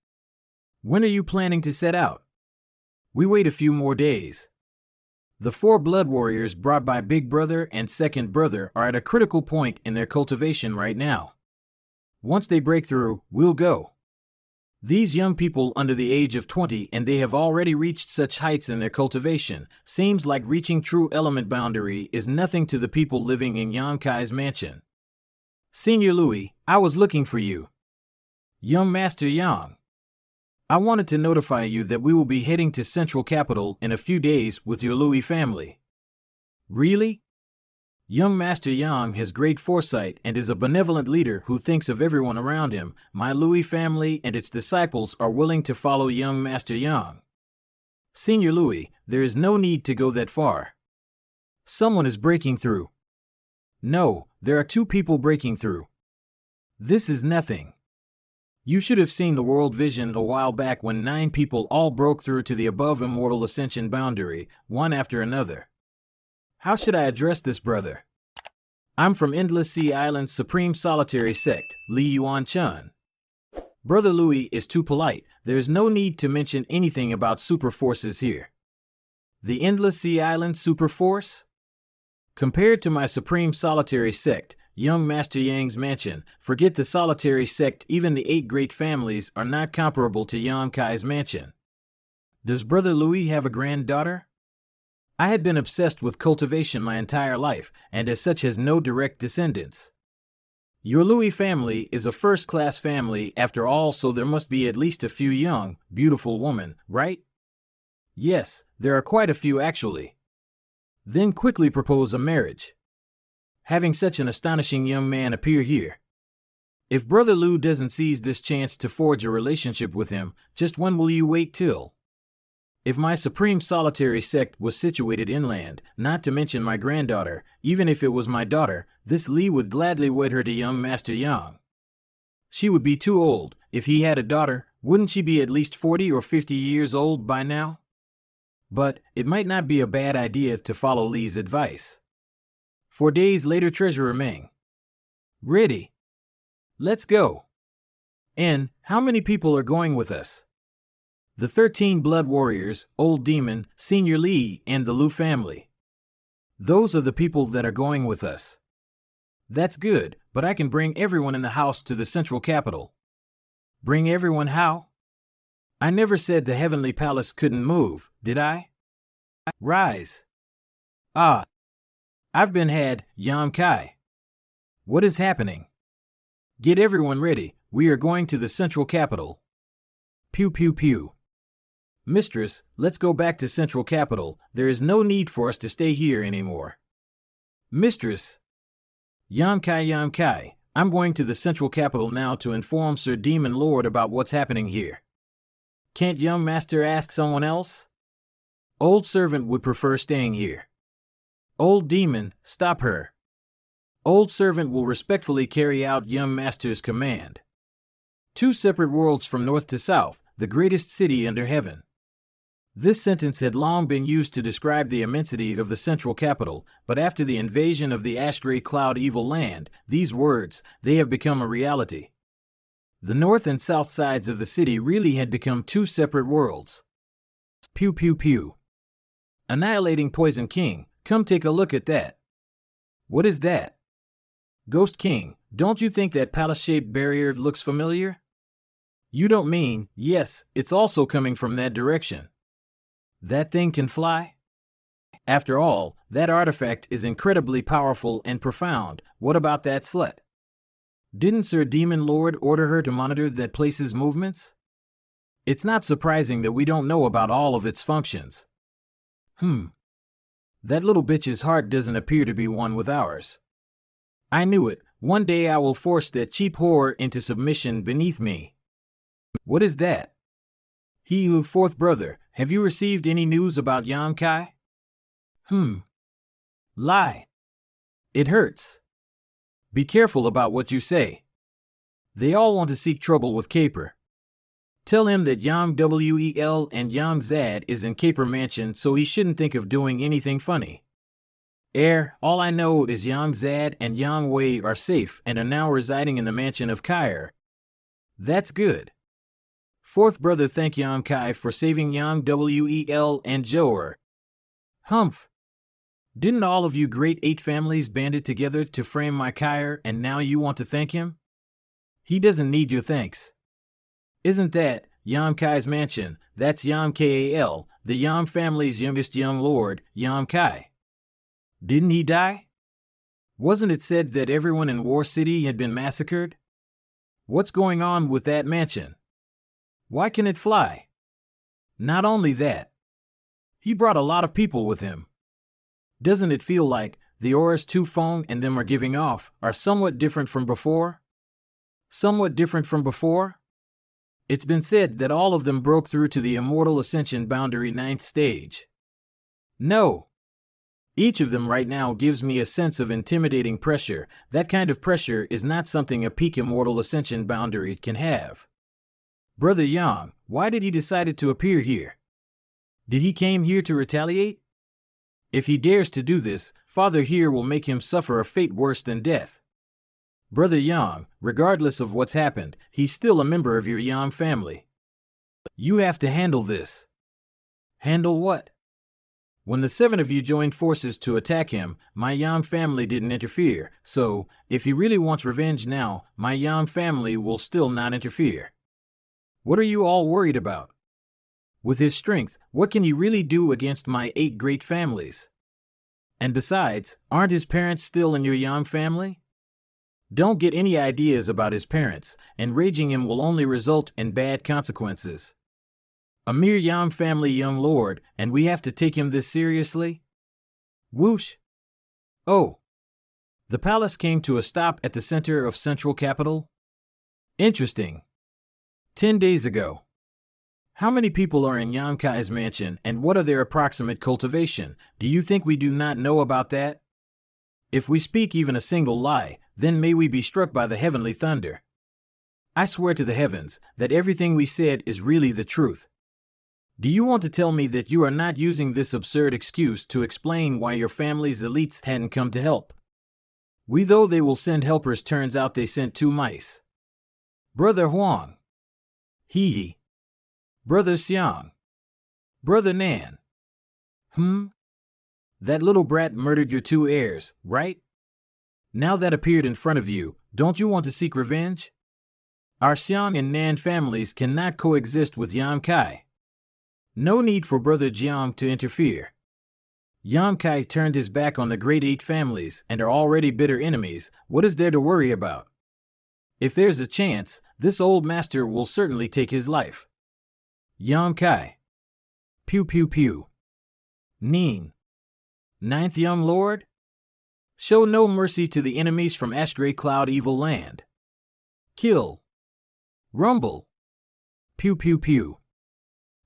When are you planning to set out? We wait a few more days. The four blood warriors brought by Big Brother and Second Brother are at a critical point in their cultivation right now. Once they break through, we'll go. These young people under the age of 20 and they have already reached such heights in their cultivation, seems like reaching true element boundary is nothing to the people living in Yang Kai's mansion. Senior Louis, I was looking for you. Young Master Yang. I wanted to notify you that we will be heading to Central Capital in a few days with your Louis family. Really? Young Master Yang has great foresight and is a benevolent leader who thinks of everyone around him. My Louis family and its disciples are willing to follow young Master Yang. Senior Louis, there is no need to go that far. Someone is breaking through. No, there are two people breaking through. This is nothing. You should have seen the World Vision a while back when 9 people all broke through to the above immortal ascension boundary, one after another. How should I address this brother? I'm from Endless Sea Island's Supreme Solitary Sect, Li Yuan Chun. Brother Louis is too polite. There is no need to mention anything about super forces here. The Endless Sea Island super force? Compared to my Supreme Solitary Sect, young Master Yang's mansion, forget the Solitary Sect, even the 8 great families are not comparable to Yang Kai's mansion. Does Brother Louis have a granddaughter? I had been obsessed with cultivation my entire life, and as such has no direct descendants. Your Louis family is a first-class family after all, so there must be at least a few young, beautiful women, right? Yes, there are quite a few actually. Then quickly propose a marriage. Having such an astonishing young man appear here. If Brother Lou doesn't seize this chance to forge a relationship with him, just when will you wait till? If my Supreme Solitary Sect was situated inland, not to mention my granddaughter, even if it was my daughter, this Li would gladly wed her to young Master Yang. She would be too old. If he had a daughter, wouldn't she be at least 40 or 50 years old by now? But it might not be a bad idea to follow Li's advice. 4 days later, Treasurer Meng. Ready. Let's go. And how many people are going with us? The 13 blood warriors, Old Demon, Senior Li, and the Liu family. Those are the people that are going with us. That's good, but I can bring everyone in the house to the Central Capital. Bring everyone how? I never said the Heavenly Palace couldn't move, did I? Rise. Ah. I've been had, Yang Kai. What is happening? Get everyone ready, we are going to the Central Capital. Pew pew pew. Mistress, let's go back to Central Capital, there is no need for us to stay here anymore. Mistress. Yang Kai, I'm going to the Central Capital now to inform Sir Demon Lord about what's happening here. Can't young master ask someone else? Old servant would prefer staying here. Old Demon, stop her. Old servant will respectfully carry out young master's command. 2 separate worlds from north to south, the greatest city under heaven. This sentence had long been used to describe the immensity of the Central Capital, but after the invasion of the ash-gray cloud evil land, these words, they have become a reality. The north and south sides of the city really had become 2 separate worlds. Pew pew pew. Annihilating Poison King, come take a look at that. What is that? Ghost King, don't you think that palace-shaped barrier looks familiar? You don't mean, yes, it's also coming from that direction. That thing can fly? After all, that artifact is incredibly powerful and profound. What about that slut? Didn't Sir Demon Lord order her to monitor that place's movements? It's not surprising that we don't know about all of its functions. That little bitch's heart doesn't appear to be one with ours. I knew it. One day I will force that cheap whore into submission beneath me. What is that? He who 4th brother, have you received any news about Yang Kai? Lie. It hurts. Be careful about what you say. They all want to seek trouble with Caper. Tell him that Yang Wel and Yang Zad is in Caper Mansion, so he shouldn't think of doing anything funny. All I know is Yang Zad and Yang Wei are safe and are now residing in the mansion of Kair. That's good. 4th brother, thank Yang Kai for saving Yang Wel and Joer. Humph. Didn't all of you great 8 families banded together to frame my Kyre, and now you want to thank him? He doesn't need your thanks. Isn't that Yam Kai's mansion? That's Yam Kal, the Yam family's youngest young lord, Yam Kai. Didn't he die? Wasn't it said that everyone in War City had been massacred? What's going on with that mansion? Why can it fly? Not only that, he brought a lot of people with him. Doesn't it feel like the auras Tufeng and them are giving off are somewhat different from before? Somewhat different from before? It's been said that all of them broke through to the immortal ascension boundary 9th stage. No. Each of them right now gives me a sense of intimidating pressure. That kind of pressure is not something a peak immortal ascension boundary can have. Brother Yang, why did he decide to appear here? Did he came here to retaliate? If he dares to do this, Father here will make him suffer a fate worse than death. Brother Yang, regardless of what's happened, he's still a member of your Yang family. You have to handle this. Handle what? When the 7 of you joined forces to attack him, my Yang family didn't interfere, so if he really wants revenge now, my Yang family will still not interfere. What are you all worried about? With his strength, what can he really do against my 8 great families? And besides, aren't his parents still in your Yang family? Don't get any ideas about his parents, enraging him will only result in bad consequences. A mere Yang family young lord, and we have to take him this seriously? Whoosh! Oh! The palace came to a stop at the center of central capital? Interesting. 10 days ago. How many people are in Yang Kai's mansion, and what are their approximate cultivation? Do you think we do not know about that? If we speak even a single lie, then may we be struck by the heavenly thunder. I swear to the heavens that everything we said is really the truth. Do you want to tell me that you are not using this absurd excuse to explain why your family's elites hadn't come to help? We though they will send helpers, turns out they sent 2 mice. Brother Huang. Hee. Brother Xiang. Brother Nan. That little brat murdered your 2 heirs, right? Now that appeared in front of you, don't you want to seek revenge? Our Xiang and Nan families cannot coexist with Yang Kai. No need for Brother Jiang to interfere. Yang Kai turned his back on the great 8 families and are already bitter enemies. What is there to worry about? If there's a chance, this old master will certainly take his life. Yang Kai. Pew pew pew. Nin. 9th young lord? Show no mercy to the enemies from Ash Grey Cloud Evil Land. Kill. Rumble. Pew pew pew.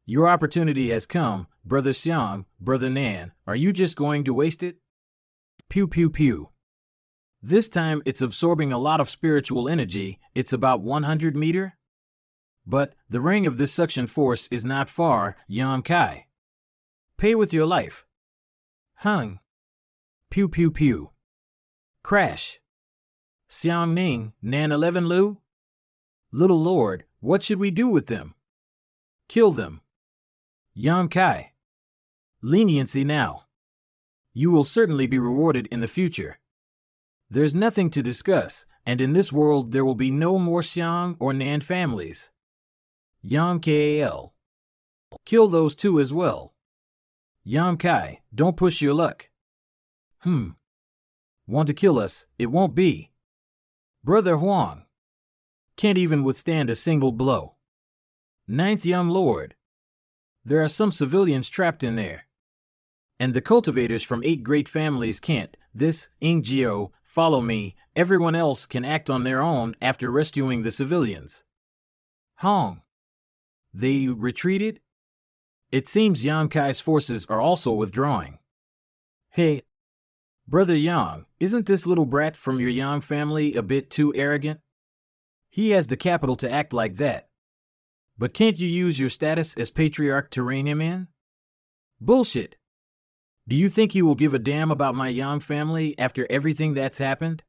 Your opportunity has come, Brother Xiang, Brother Nan. Are you just going to waste it? Pew pew pew. This time it's absorbing a lot of spiritual energy. It's about 100 meter. But the ring of this suction force is not far, Yang Kai. Pay with your life. Hung. Pew pew pew. Crash. Xiang Ning, Nan 11 Lu? Little Lord, what should we do with them? Kill them. Yang Kai. Leniency now. You will certainly be rewarded in the future. There's nothing to discuss, and in this world there will be no more Xiang or Nan families. Yang Kal. Kill those 2 as well. Yang Kai, don't push your luck. Want to kill us? It won't be. Brother Huang. Can't even withstand a single blow. 9th young lord. There are some civilians trapped in there. And the cultivators from 8 great families can't. This, Ingjio, follow me. Everyone else can act on their own after rescuing the civilians. Hong. They retreated? It seems Yang Kai's forces are also withdrawing. Hey, Brother Yang, isn't this little brat from your Yang family a bit too arrogant? He has the capital to act like that. But can't you use your status as patriarch to rein him in? Bullshit. Do you think he will give a damn about my Yang family after everything that's happened?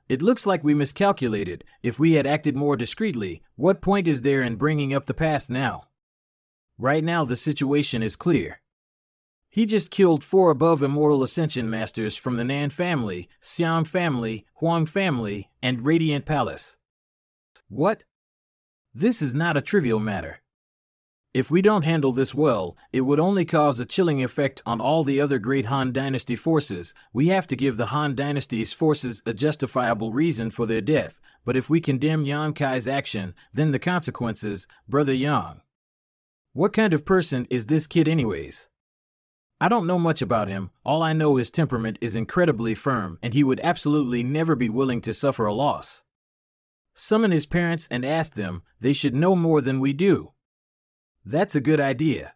It looks like we miscalculated. If we had acted more discreetly, what point is there in bringing up the past now? Right now the situation is clear. He just killed 4 above immortal ascension masters from the Nan family, Xiang family, Huang family, and Radiant Palace. What? This is not a trivial matter. If we don't handle this well, it would only cause a chilling effect on all the other great Han Dynasty forces. We have to give the Han Dynasty's forces a justifiable reason for their death, but if we condemn Yang Kai's action, then the consequences, Brother Yang. What kind of person is this kid anyways? I don't know much about him. All I know his temperament is incredibly firm, and he would absolutely never be willing to suffer a loss. Summon his parents and ask them. They should know more than we do. That's a good idea.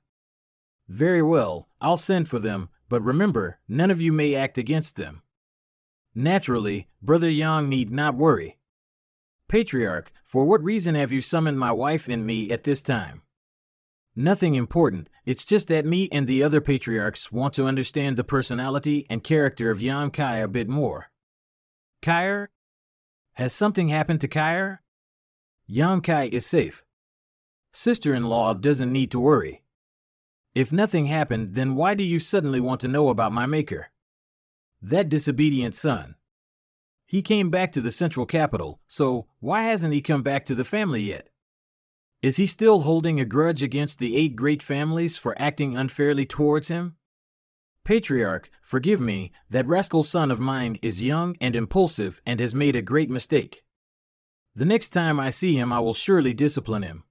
Very well, I'll send for them, but remember, none of you may act against them. Naturally, Brother Yang need not worry. Patriarch, for what reason have you summoned my wife and me at this time? Nothing important, it's just that me and the other patriarchs want to understand the personality and character of Yang Kai a bit more. Kair? Has something happened to Kair? Yang Kai is safe. Sister-in-law doesn't need to worry. If nothing happened, then why do you suddenly want to know about my maker? That disobedient son. He came back to the central capital, so why hasn't he come back to the family yet? Is he still holding a grudge against the 8 great families for acting unfairly towards him? Patriarch, forgive me, that rascal son of mine is young and impulsive and has made a great mistake. The next time I see him I will surely discipline him.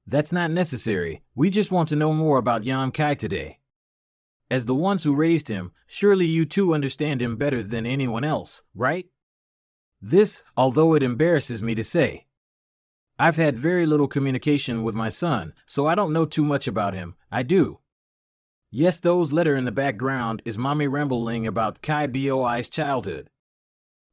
That's not necessary, we just want to know more about Yang Kai today. As the ones who raised him, surely you too understand him better than anyone else, right? This, although it embarrasses me to say. I've had very little communication with my son, so I don't know too much about him. I do. Yes, those letter in the background is mommy rambling about Kai Boi's childhood.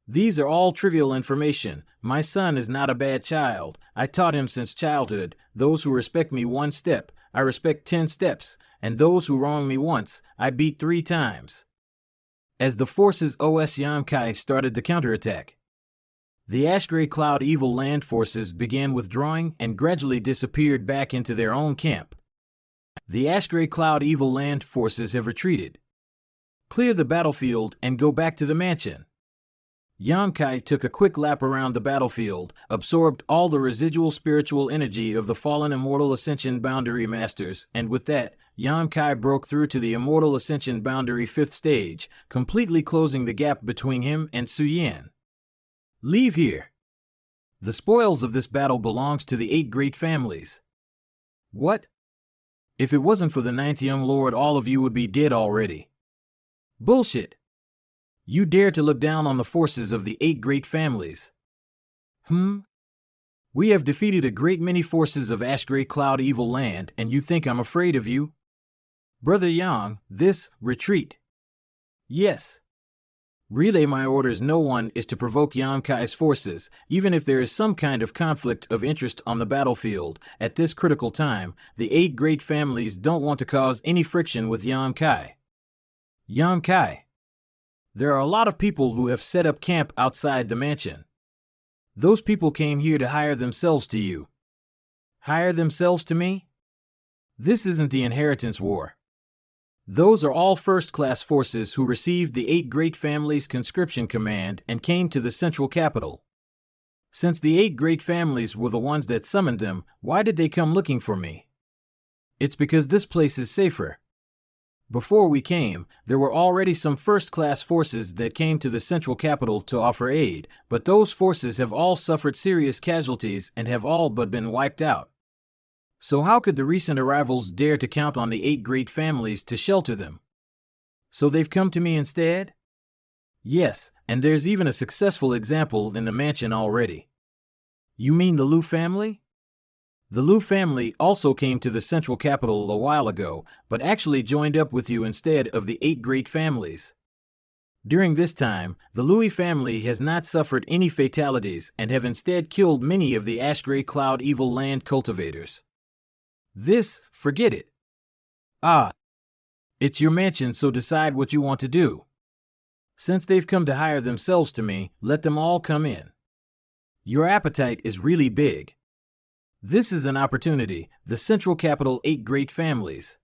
These are all trivial information. My son is not a bad child. I taught him since childhood. Those who respect me 1 step, I respect 10 steps, and those who wrong me once, I beat 3 times. As the forces OS Yang Kai started the counterattack, the ash-gray cloud evil land forces began withdrawing and gradually disappeared back into their own camp. The ash-gray cloud evil land forces have retreated. Clear the battlefield and go back to the mansion. Yang Kai took a quick lap around the battlefield, absorbed all the residual spiritual energy of the fallen Immortal Ascension Boundary Masters, and with that, Yang Kai broke through to the Immortal Ascension Boundary 5th stage, completely closing the gap between him and Su Yan. Leave here. The spoils of this battle belongs to the 8 great families. What? If it wasn't for the 9th young lord, all of you would be dead already. Bullshit. You dare to look down on the forces of the 8 great families. We have defeated a great many forces of Ash-Gray Cloud Evil Land, and you think I'm afraid of you? Brother Yang, retreat. Yes. Relay my orders. No one is to provoke Yang Kai's forces, even if there is some kind of conflict of interest on the battlefield. At this critical time, the 8 great families don't want to cause any friction with Yang Kai. Yang Kai. There are a lot of people who have set up camp outside the mansion. Those people came here to hire themselves to you. Hire themselves to me? This isn't the inheritance war. Those are all first-class forces who received the 8 great families' conscription command and came to the central capital. Since the 8 great families were the ones that summoned them, why did they come looking for me? It's because this place is safer. Before we came, there were already some first-class forces that came to the central capital to offer aid, but those forces have all suffered serious casualties and have all but been wiped out. So how could the recent arrivals dare to count on the 8 great families to shelter them? So they've come to me instead? Yes, and there's even a successful example in the mansion already. You mean the Lu family? The Lu family also came to the central capital a while ago, but actually joined up with you instead of the 8 great families. During this time, the Lui family has not suffered any fatalities and have instead killed many of the Ash-Gray Cloud Evil Land cultivators. Forget it. It's your mansion, so decide what you want to do. Since they've come to hire themselves to me, let them all come in. Your appetite is really big. This is an opportunity, the central capital 8 great families.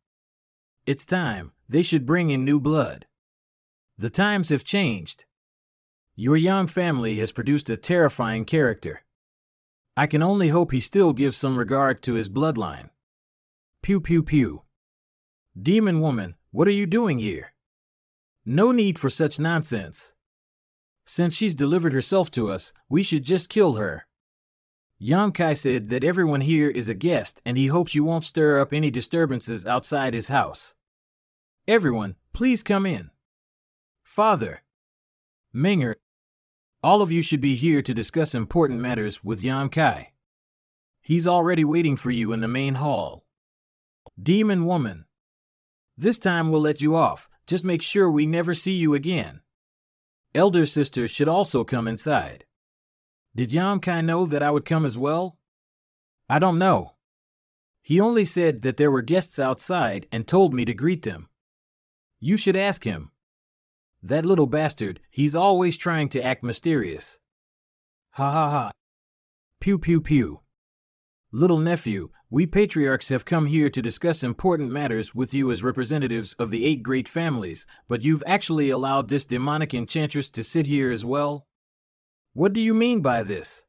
It's time, they should bring in new blood. The times have changed. Your Yang family has produced a terrifying character. I can only hope he still gives some regard to his bloodline. Pew pew pew. Demon woman, what are you doing here? No need for such nonsense. Since she's delivered herself to us, we should just kill her. Yang Kai said that everyone here is a guest and he hopes you won't stir up any disturbances outside his house. Everyone, please come in. Father. Ming'er, all of you should be here to discuss important matters with Yang Kai. He's already waiting for you in the main hall. Demon woman. This time we'll let you off, just make sure we never see you again. Elder sister should also come inside. Did Yang Kai know that I would come as well? I don't know. He only said that there were guests outside and told me to greet them. You should ask him. That little bastard, he's always trying to act mysterious. Ha ha ha. Pew pew pew. Little nephew, we patriarchs have come here to discuss important matters with you as representatives of the 8 great families, but you've actually allowed this demonic enchantress to sit here as well? What do you mean by this?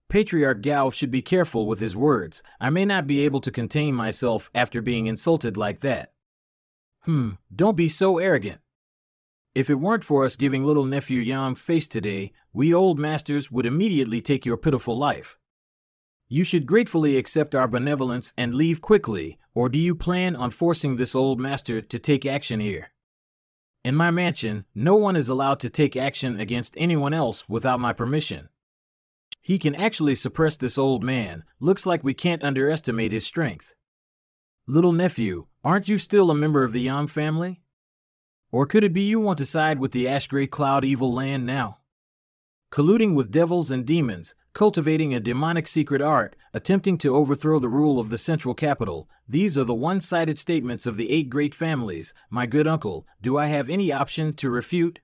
Patriarch Gao should be careful with his words. I may not be able to contain myself after being insulted like that. Don't be so arrogant. If it weren't for us giving little nephew Yang face today, we old masters would immediately take your pitiful life. You should gratefully accept our benevolence and leave quickly, or do you plan on forcing this old master to take action here? In my mansion, no one is allowed to take action against anyone else without my permission. He can actually suppress this old man. Looks like we can't underestimate his strength. Little nephew, aren't you still a member of the Yang family? Or could it be you want to side with the Ash Gray Cloud evil land now? Colluding with devils and demons, cultivating a demonic secret art, attempting to overthrow the rule of the central capital, these are the one-sided statements of the 8 great families. My good uncle, do I have any option to refute?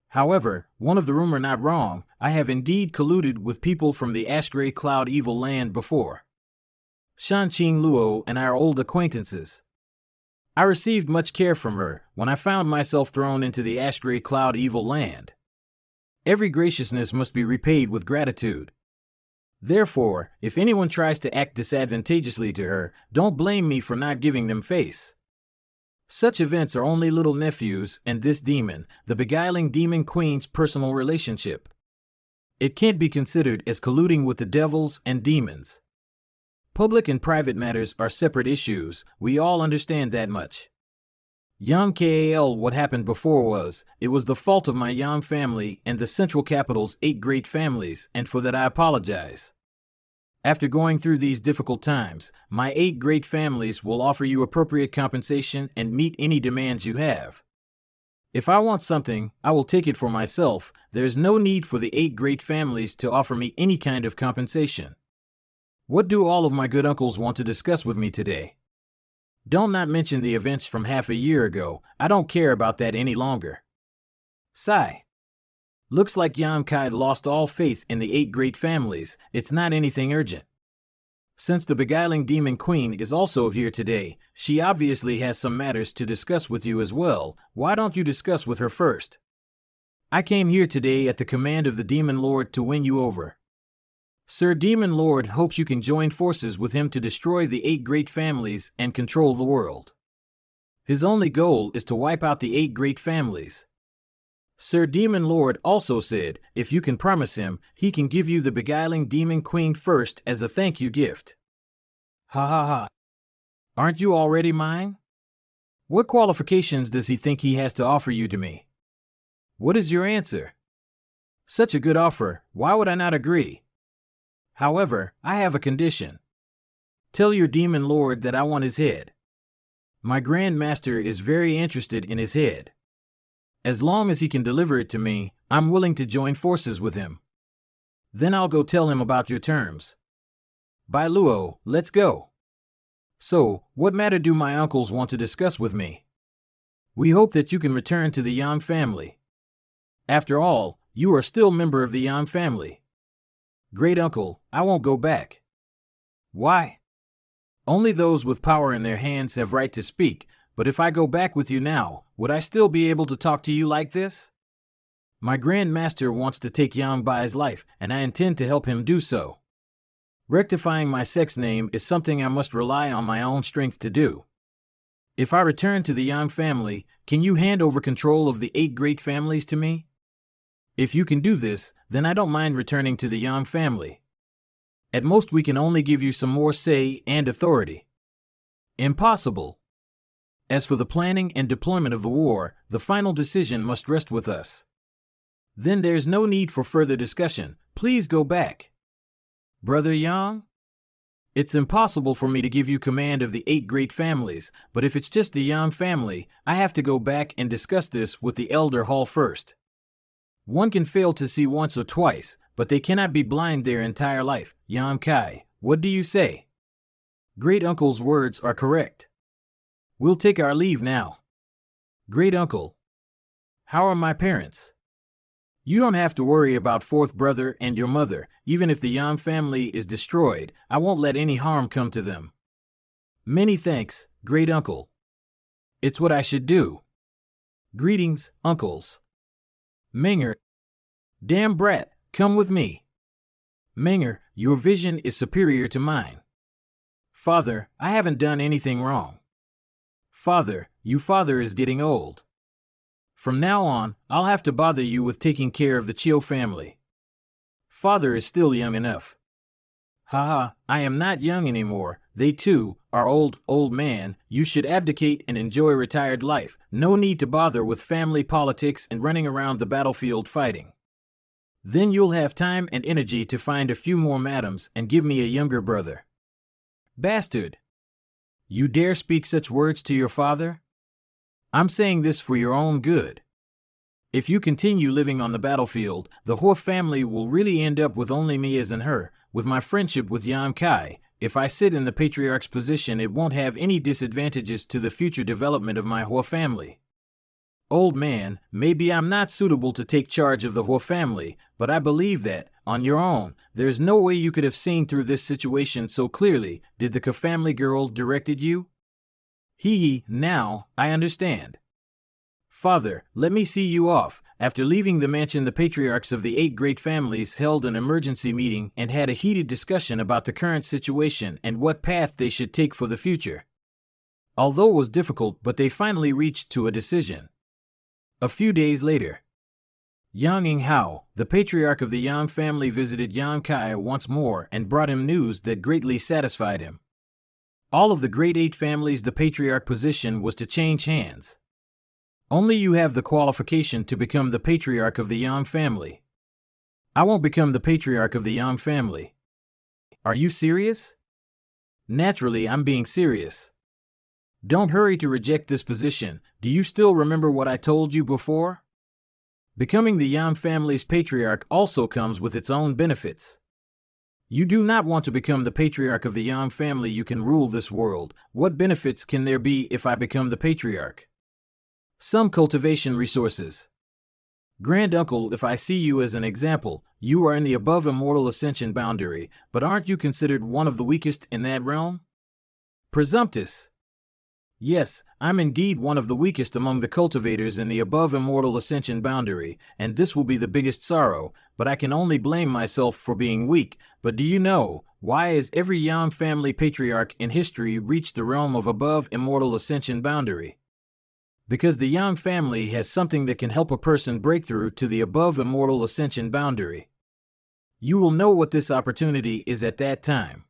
However, one of the rumor not wrong, I have indeed colluded with people from the Ash Gray Cloud evil land before. Shanqing Luo and our old acquaintances. I received much care from her when I found myself thrown into the Ash Gray Cloud evil land. Every graciousness must be repaid with gratitude. Therefore, if anyone tries to act disadvantageously to her, don't blame me for not giving them face. Such events are only little nephews and this demon, the beguiling demon queen's personal relationship. It can't be considered as colluding with the devils and demons. Public and private matters are separate issues, we all understand that much. Yang Kal, what happened before it was the fault of my Yang family and the central capital's 8 great families, and for that I apologize. After going through these difficult times, my 8 great families will offer you appropriate compensation and meet any demands you have. If I want something, I will take it for myself. There's no need for the 8 great families to offer me any kind of compensation. What do all of my good uncles want to discuss with me today? Don't not mention the events from half a year ago. I don't care about that any longer. Sigh. Looks like Yang Kai lost all faith in the 8 great families. It's not anything urgent. Since the beguiling demon queen is also here today, she obviously has some matters to discuss with you as well. Why don't you discuss with her first? I came here today at the command of the Demon Lord to win you over. Sir Demon Lord hopes you can join forces with him to destroy the 8 great families and control the world. His only goal is to wipe out the 8 great families. Sir Demon Lord also said, if you can promise him, he can give you the beguiling demon queen first as a thank you gift. Ha ha ha. Aren't you already mine? What qualifications does he think he has to offer you to me? What is your answer? Such a good offer, why would I not agree? However, I have a condition. Tell your demon lord that I want his head. My Grand Master is very interested in his head. As long as he can deliver it to me, I'm willing to join forces with him. Then I'll go tell him about your terms. Bai Luo, let's go. So, what matter do my uncles want to discuss with me? We hope that you can return to the Yang family. After all, you are still member of the Yang family. Great uncle, I won't go back. Why? Only those with power in their hands have right to speak. but if I go back with you now, would I still be able to talk to you like this? My Grand Master wants to take Yang Bai's life, and I intend to help him do so. Rectifying my sex name is something I must rely on my own strength to do. If I return to the Yang family, can you hand over control of the 8 great families to me? If you can do this, then I don't mind returning to the Yang family. At most we can only give you some more say and authority. Impossible. As for the planning and deployment of the war, the final decision must rest with us. Then there's no need for further discussion. Please go back. Brother Yang? It's impossible for me to give you command of the 8 great families, but if it's just the Yang family, I have to go back and discuss this with the Elder Hall first. One can fail to see once or twice, but they cannot be blind their entire life. Yang Kai, what do you say? Great Uncle's words are correct. We'll take our leave now. Great Uncle. How are my parents? You don't have to worry about fourth brother and your mother. Even if the Yang family is destroyed, I won't let any harm come to them. Many thanks, Great Uncle. It's what I should do. Greetings, uncles. Menger. Damn brat, come with me. Menger, your vision is superior to mine. Father, I haven't done anything wrong. Father, your father is getting old. From now on, I'll have to bother you with taking care of the Chiu family. Father is still young enough. Haha, I am not young anymore. They too are old man. You should abdicate and enjoy retired life. No need to bother with family politics and running around the battlefield fighting. Then you'll have time and energy to find a few more madams and give me a younger brother. Bastard! You dare speak such words to your father? I'm saying this for your own good. If you continue living on the battlefield, the Hua family will really end up with only me as in her. With my friendship with Yang Kai, if I sit in the patriarch's position, it won't have any disadvantages to the future development of my Hua family. Old man, maybe I'm not suitable to take charge of the Hua family, but I believe that, on your own, there's no way you could have seen through this situation so clearly. Did the Ka family girl directed you? Hee, now, I understand. Father, let me see you off. After leaving the mansion, the patriarchs of the 8 great families held an emergency meeting and had a heated discussion about the current situation and what path they should take for the future. Although it was difficult, but they finally reached to a decision. A few days later, Yang Yinghao, the patriarch of the Yang family, visited Yang Kai once more and brought him news that greatly satisfied him. All of the great 8 families, the patriarch position was to change hands. Only you have the qualification to become the patriarch of the Yang family. I won't become the patriarch of the Yang family. Are you serious? Naturally, I'm being serious. Don't hurry to reject this position. Do you still remember what I told you before? Becoming the Yang family's patriarch also comes with its own benefits. You do not want to become the patriarch of the Yang family. You can rule this world. What benefits can there be if I become the patriarch? Some cultivation resources. Grand Uncle, if I see you as an example, you are in the above immortal ascension boundary, but aren't you considered one of the weakest in that realm? Presumptuous. Yes, I'm indeed one of the weakest among the cultivators in the above immortal ascension boundary, and this will be the biggest sorrow, but I can only blame myself for being weak. But do you know, why has every Yang family patriarch in history reached the realm of above immortal ascension boundary? Because the Yang family has something that can help a person break through to the above immortal ascension boundary. You will know what this opportunity is at that time.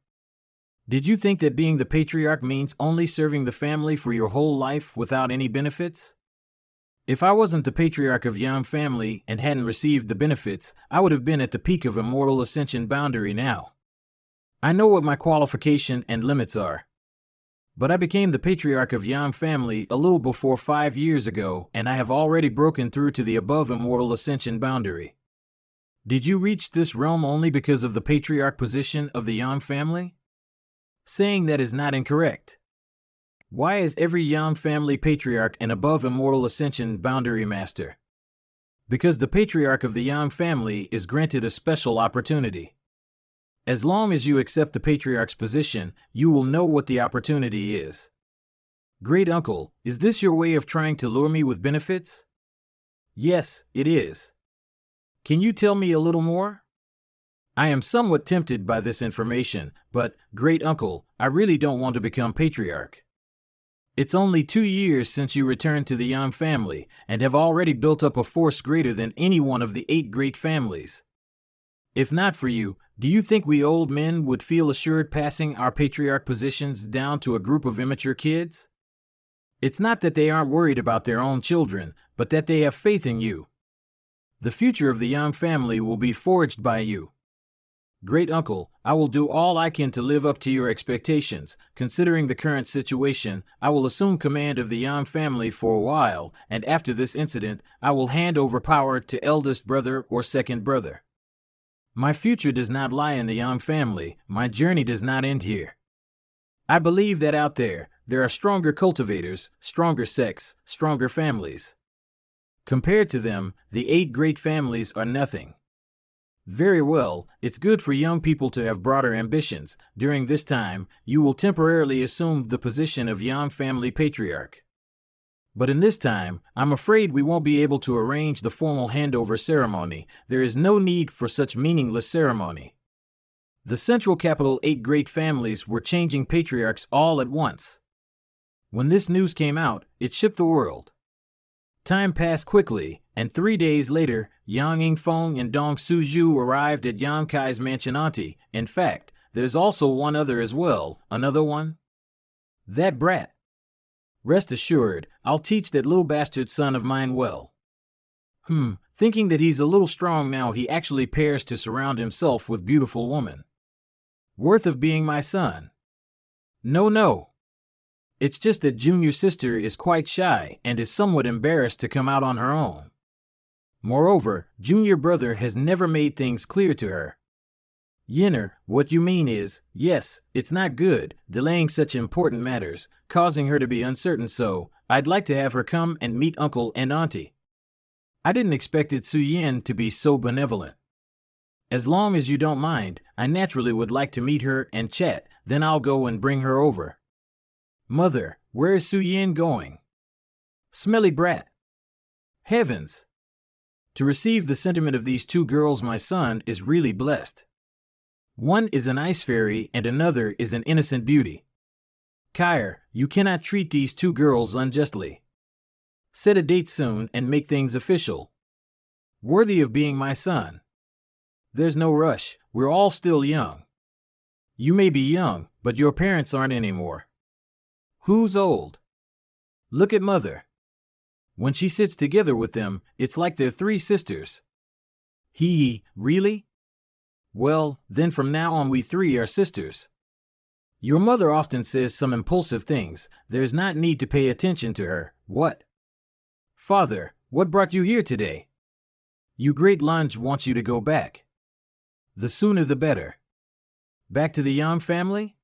Did you think that being the patriarch means only serving the family for your whole life without any benefits? If I wasn't the patriarch of Yang family and hadn't received the benefits, I would have been at the peak of immortal ascension boundary now. I know what my qualification and limits are. But I became the patriarch of Yang family a little before 5 years ago, and I have already broken through to the above immortal ascension boundary. Did you reach this realm only because of the patriarch position of the Yang family? Saying that is not incorrect. Why is every Yang family patriarch an above immortal ascension boundary master? Because the patriarch of the Yang family is granted a special opportunity. As long as you accept the patriarch's position, you will know what the opportunity is. Great uncle, is this your way of trying to lure me with benefits? Yes, it is. Can you tell me a little more? I am somewhat tempted by this information, but, great uncle, I really don't want to become patriarch. It's only 2 years since you returned to the Yang family, and have already built up a force greater than any one of the 8 great families. If not for you, do you think we old men would feel assured passing our patriarch positions down to a group of immature kids? It's not that they aren't worried about their own children, but that they have faith in you. The future of the Yang family will be forged by you. Great uncle, I will do all I can to live up to your expectations. Considering the current situation, I will assume command of the Yang family for a while, and after this incident, I will hand over power to eldest brother or second brother. My future does not lie in the Yang family. My journey does not end here. I believe that out there are stronger cultivators, stronger sects, stronger families. Compared to them, the 8 great families are nothing. Very well, it's good for young people to have broader ambitions. During this time, you will temporarily assume the position of Yang family patriarch. But in this time, I'm afraid we won't be able to arrange the formal handover ceremony. There is no need for such meaningless ceremony. The central capital 8 great families were changing patriarchs all at once. When this news came out, it shook the world. Time passed quickly, and 3 days later, Yang Yingfeng and Dong Suzhu arrived at Yang Kai's mansion auntie. In fact, there's also one other as well. Another one? That brat. Rest assured, I'll teach that little bastard son of mine well. Thinking that he's a little strong now, he actually pairs to surround himself with beautiful women. Worth of being my son. No. It's just that junior sister is quite shy and is somewhat embarrassed to come out on her own. Moreover, junior brother has never made things clear to her. Yinner, what you mean is, yes, it's not good, delaying such important matters, causing her to be uncertain, so I'd like to have her come and meet uncle and auntie. I didn't expect it Su Yin to be so benevolent. As long as you don't mind, I naturally would like to meet her and chat, then I'll go and bring her over. Mother, where is Su Yin going? Smelly brat. Heavens! To receive the sentiment of these 2 girls, my son is really blessed. One is an ice fairy and another is an innocent beauty. Kair, you cannot treat these 2 girls unjustly. Set a date soon and make things official. Worthy of being my son. There's no rush, we're all still young. You may be young, but your parents aren't anymore. Who's old? Look at mother. When she sits together with them, it's like they're 3 sisters. Really? Well, then from now on we 3 are sisters. Your mother often says some impulsive things. There's not need to pay attention to her. What? Father, what brought you here today? You great Lange wants you to go back. The sooner the better. Back to the Yang family?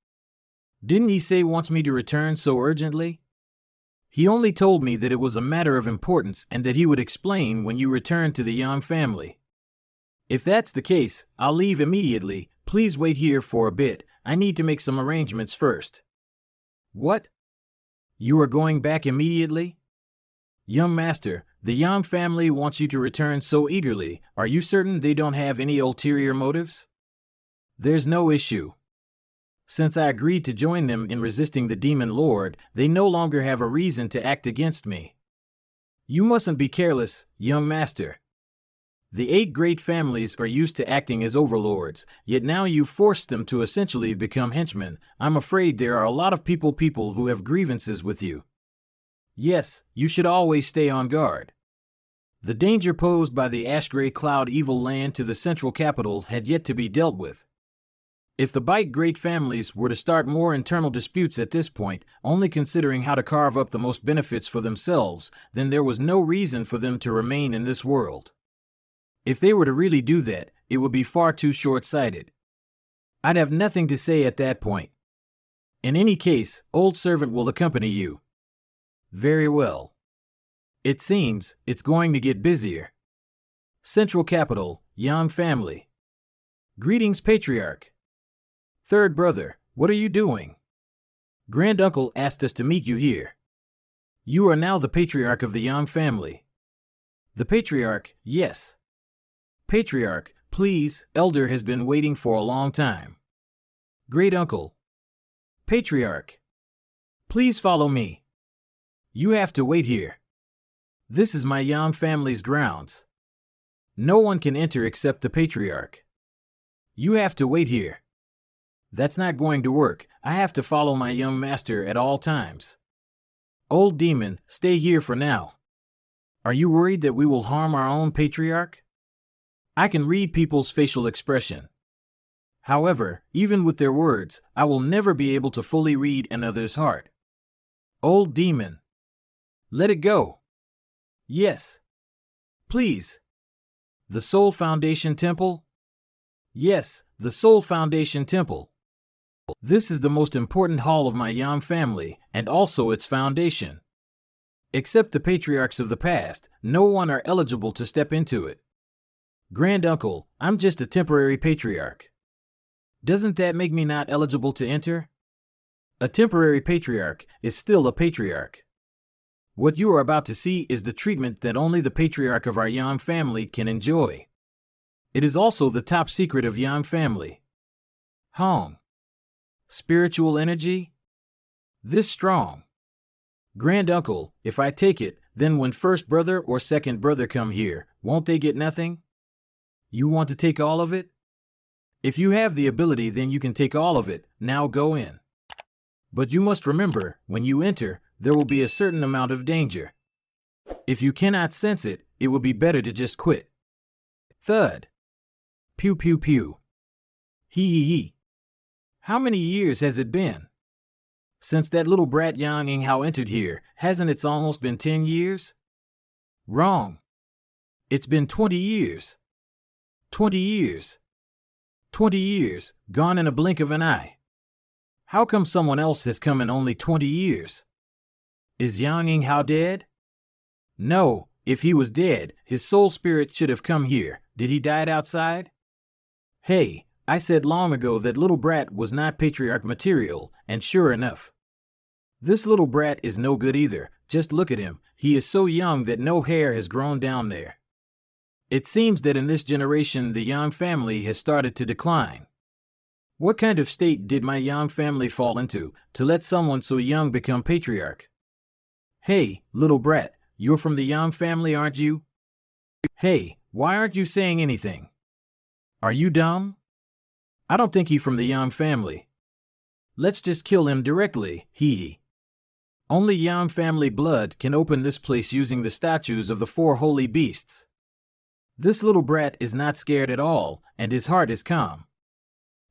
Didn't he say wants me to return so urgently? He only told me that it was a matter of importance and that he would explain when you return to the Yang family. If that's the case, I'll leave immediately. Please wait here for a bit. I need to make some arrangements first. What? You are going back immediately? Young master, the Yang family wants you to return so eagerly. Are you certain they don't have any ulterior motives? There's no issue. Since I agreed to join them in resisting the demon lord, they no longer have a reason to act against me. You mustn't be careless, young master. The 8 great families are used to acting as overlords, yet now you've forced them to essentially become henchmen. I'm afraid there are a lot of people who have grievances with you. Yes, you should always stay on guard. The danger posed by the ash-gray cloud evil land to the central capital had yet to be dealt with. If the Bite great families were to start more internal disputes at this point, only considering how to carve up the most benefits for themselves, then there was no reason for them to remain in this world. If they were to really do that, it would be far too short-sighted. I'd have nothing to say at that point. In any case, old servant will accompany you. Very well. It seems it's going to get busier. Central capital, Yang family. Greetings, patriarch. Third brother, what are you doing? Granduncle asked us to meet you here. You are now the patriarch of the Yang family. The patriarch, yes. Patriarch, please, elder has been waiting for a long time. Great uncle. Patriarch. Please follow me. You have to wait here. This is my Yang family's grounds. No one can enter except the patriarch. You have to wait here. That's not going to work. I have to follow my young master at all times. Old demon, stay here for now. Are you worried that we will harm our own patriarch? I can read people's facial expression. However, even with their words, I will never be able to fully read another's heart. Old demon. Let it go. Yes. Please. The Soul Foundation Temple? Yes, the Soul Foundation Temple. This is the most important hall of my Yang family, and also its foundation. Except the patriarchs of the past, no one are eligible to step into it. Grand uncle, I'm just a temporary patriarch. Doesn't that make me not eligible to enter? A temporary patriarch is still a patriarch. What you are about to see is the treatment that only the patriarch of our Yang family can enjoy. It is also the top secret of Yang family. Hong. Spiritual energy? This strong. Grand uncle, if I take it, then when first brother or second brother come here, won't they get nothing? You want to take all of it? If you have the ability, then you can take all of it. Now go in. But you must remember, when you enter, there will be a certain amount of danger. If you cannot sense it, it will be better to just quit. Thud. Pew pew pew. Hee hee hee. How many years has it been? Since that little brat Yang Hao entered here, hasn't it almost been 10 years? Wrong. It's been 20 years. 20 years. 20 years, gone in a blink of an eye. How come someone else has come in only 20 years? Is Yang Hao dead? No, if he was dead, his soul spirit should have come here. Did he die outside? Hey, I said long ago that little brat was not patriarch material, and sure enough. This little brat is no good either. Just look at him. He is so young that no hair has grown down there. It seems that in this generation the Yang family has started to decline. What kind of state did my Yang family fall into to let someone so young become patriarch? Hey, little brat, you're from the Yang family, aren't you? Hey, why aren't you saying anything? Are you dumb? I don't think he's from the Yang family. Let's just kill him directly, hee hee. Only Yang family blood can open this place using the statues of the 4 holy beasts. This little brat is not scared at all, and his heart is calm.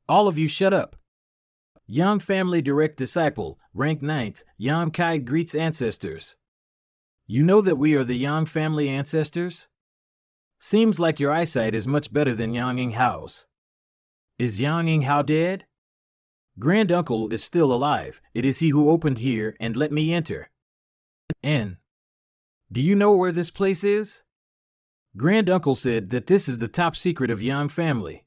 All of you shut up. Yang family direct disciple, rank 9th, Yang Kai greets ancestors. You know that we are the Yang family ancestors? Seems like your eyesight is much better than Yang Hao's. Is Yang Hao dead? Grand uncle is still alive. It is he who opened here and let me enter. N. Do you know where this place is? Grand uncle said that this is the top secret of Yang family.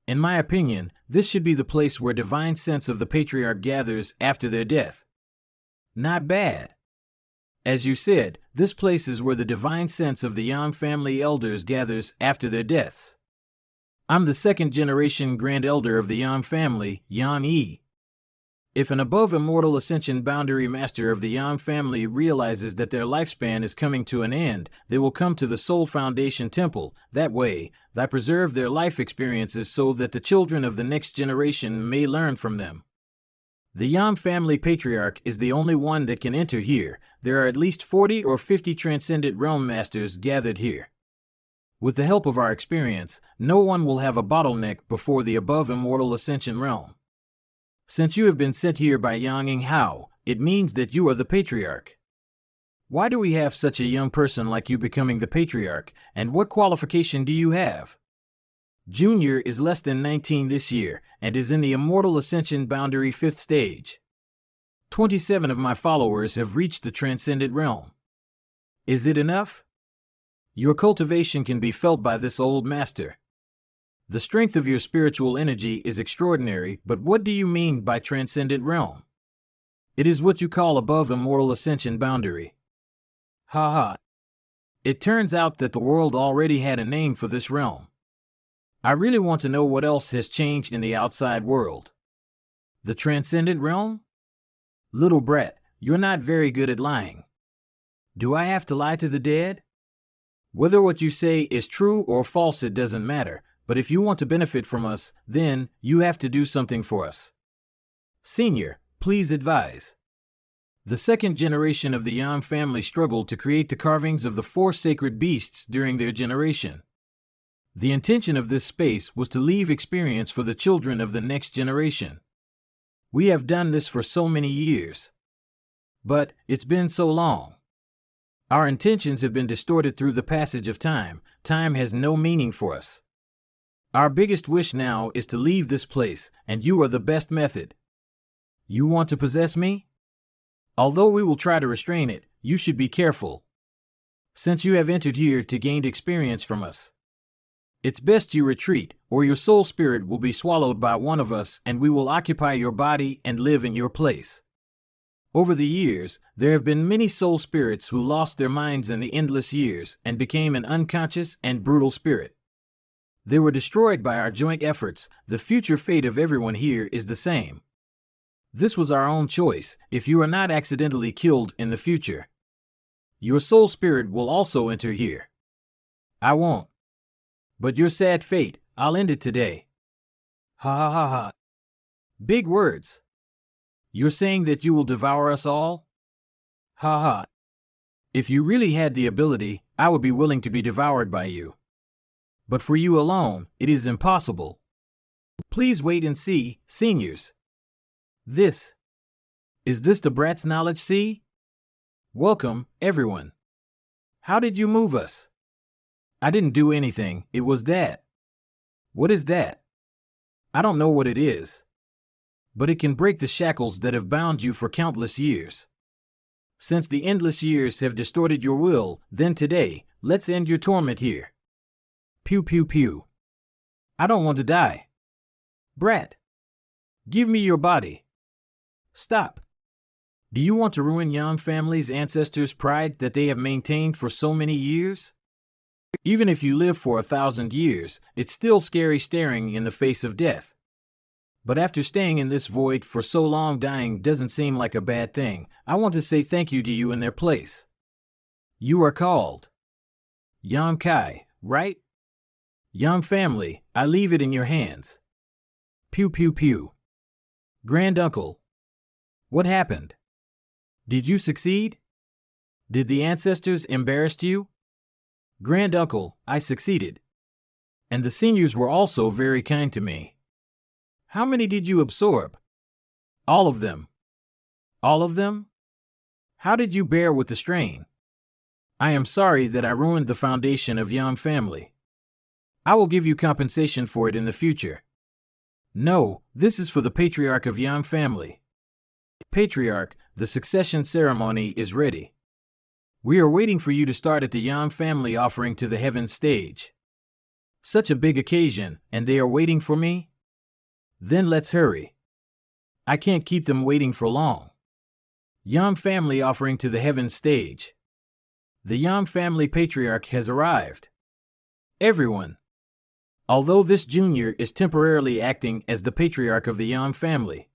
In my opinion, this should be the place where divine sense of the patriarch gathers after their death. Not bad. As you said, this place is where the divine sense of the Yang family elders gathers after their deaths. I'm the 2nd generation grand elder of the Yang family, Yang Yi. If an above immortal ascension boundary master of the Yang family realizes that their lifespan is coming to an end, they will come to the Soul Foundation Temple. That way, they preserve their life experiences so that the children of the next generation may learn from them. The Yang family patriarch is the only one that can enter here. There are at least 40 or 50 transcendent realm masters gathered here. With the help of our experience, no one will have a bottleneck before the above immortal ascension realm. Since you have been sent here by Yang Hao, it means that you are the patriarch. Why do we have such a young person like you becoming the patriarch, and what qualification do you have? Junior is less than 19 this year, and is in the immortal ascension boundary 5th stage. 27 of my followers have reached the transcendent realm. Is it enough? Your cultivation can be felt by this old master. The strength of your spiritual energy is extraordinary, but what do you mean by transcendent realm? It is what you call above immortal ascension boundary. Ha ha. It turns out that the world already had a name for this realm. I really want to know what else has changed in the outside world. The transcendent realm? Little brat, you're not very good at lying. Do I have to lie to the dead? Whether what you say is true or false, it doesn't matter, but if you want to benefit from us, then you have to do something for us. Senior, please advise. The second generation of the Yang family struggled to create the carvings of the 4 sacred beasts during their generation. The intention of this space was to leave experience for the children of the next generation. We have done this for so many years. But it's been so long. Our intentions have been distorted through the passage of time. Time has no meaning for us. Our biggest wish now is to leave this place, and you are the best method. You want to possess me? Although we will try to restrain it, you should be careful. Since you have entered here to gain experience from us, it's best you retreat, or your soul spirit will be swallowed by one of us and we will occupy your body and live in your place. Over the years, there have been many soul spirits who lost their minds in the endless years and became an unconscious and brutal spirit. They were destroyed by our joint efforts. The future fate of everyone here is the same. This was our own choice. If you are not accidentally killed in the future, your soul spirit will also enter here. I won't. But your sad fate, I'll end it today. Ha ha ha ha. Big words. You're saying that you will devour us all? Ha ha. If you really had the ability, I would be willing to be devoured by you. But for you alone, it is impossible. Please wait and see, seniors. Is this the brat's knowledge sea? Welcome, everyone. How did you move us? I didn't do anything, it was that. What is that? I don't know what it is. But it can break the shackles that have bound you for countless years. Since the endless years have distorted your will, then today, let's end your torment here. Pew pew pew. I don't want to die. Brat. Give me your body. Stop. Do you want to ruin Yang family's ancestors' pride that they have maintained for so many years? Even if you live for 1,000 years, it's still scary staring in the face of death. But after staying in this void for so long, dying doesn't seem like a bad thing. I want to say thank you to you in their place. You are called Yang Kai, right? Yang family, I leave it in your hands. Pew pew pew. Granduncle. What happened? Did you succeed? Did the ancestors embarrass you? Granduncle, I succeeded. And the seniors were also very kind to me. How many did you absorb? All of them. All of them? How did you bear with the strain? I am sorry that I ruined the foundation of Yang family. I will give you compensation for it in the future. No, this is for the patriarch of Yang family. Patriarch, the succession ceremony is ready. We are waiting for you to start at the Yang family offering to the heavens stage. Such a big occasion, and they are waiting for me? Then let's hurry. I can't keep them waiting for long. Yang family offering to the heavens stage. The Yang family patriarch has arrived. Everyone. Although this junior is temporarily acting as the patriarch of the Yang family,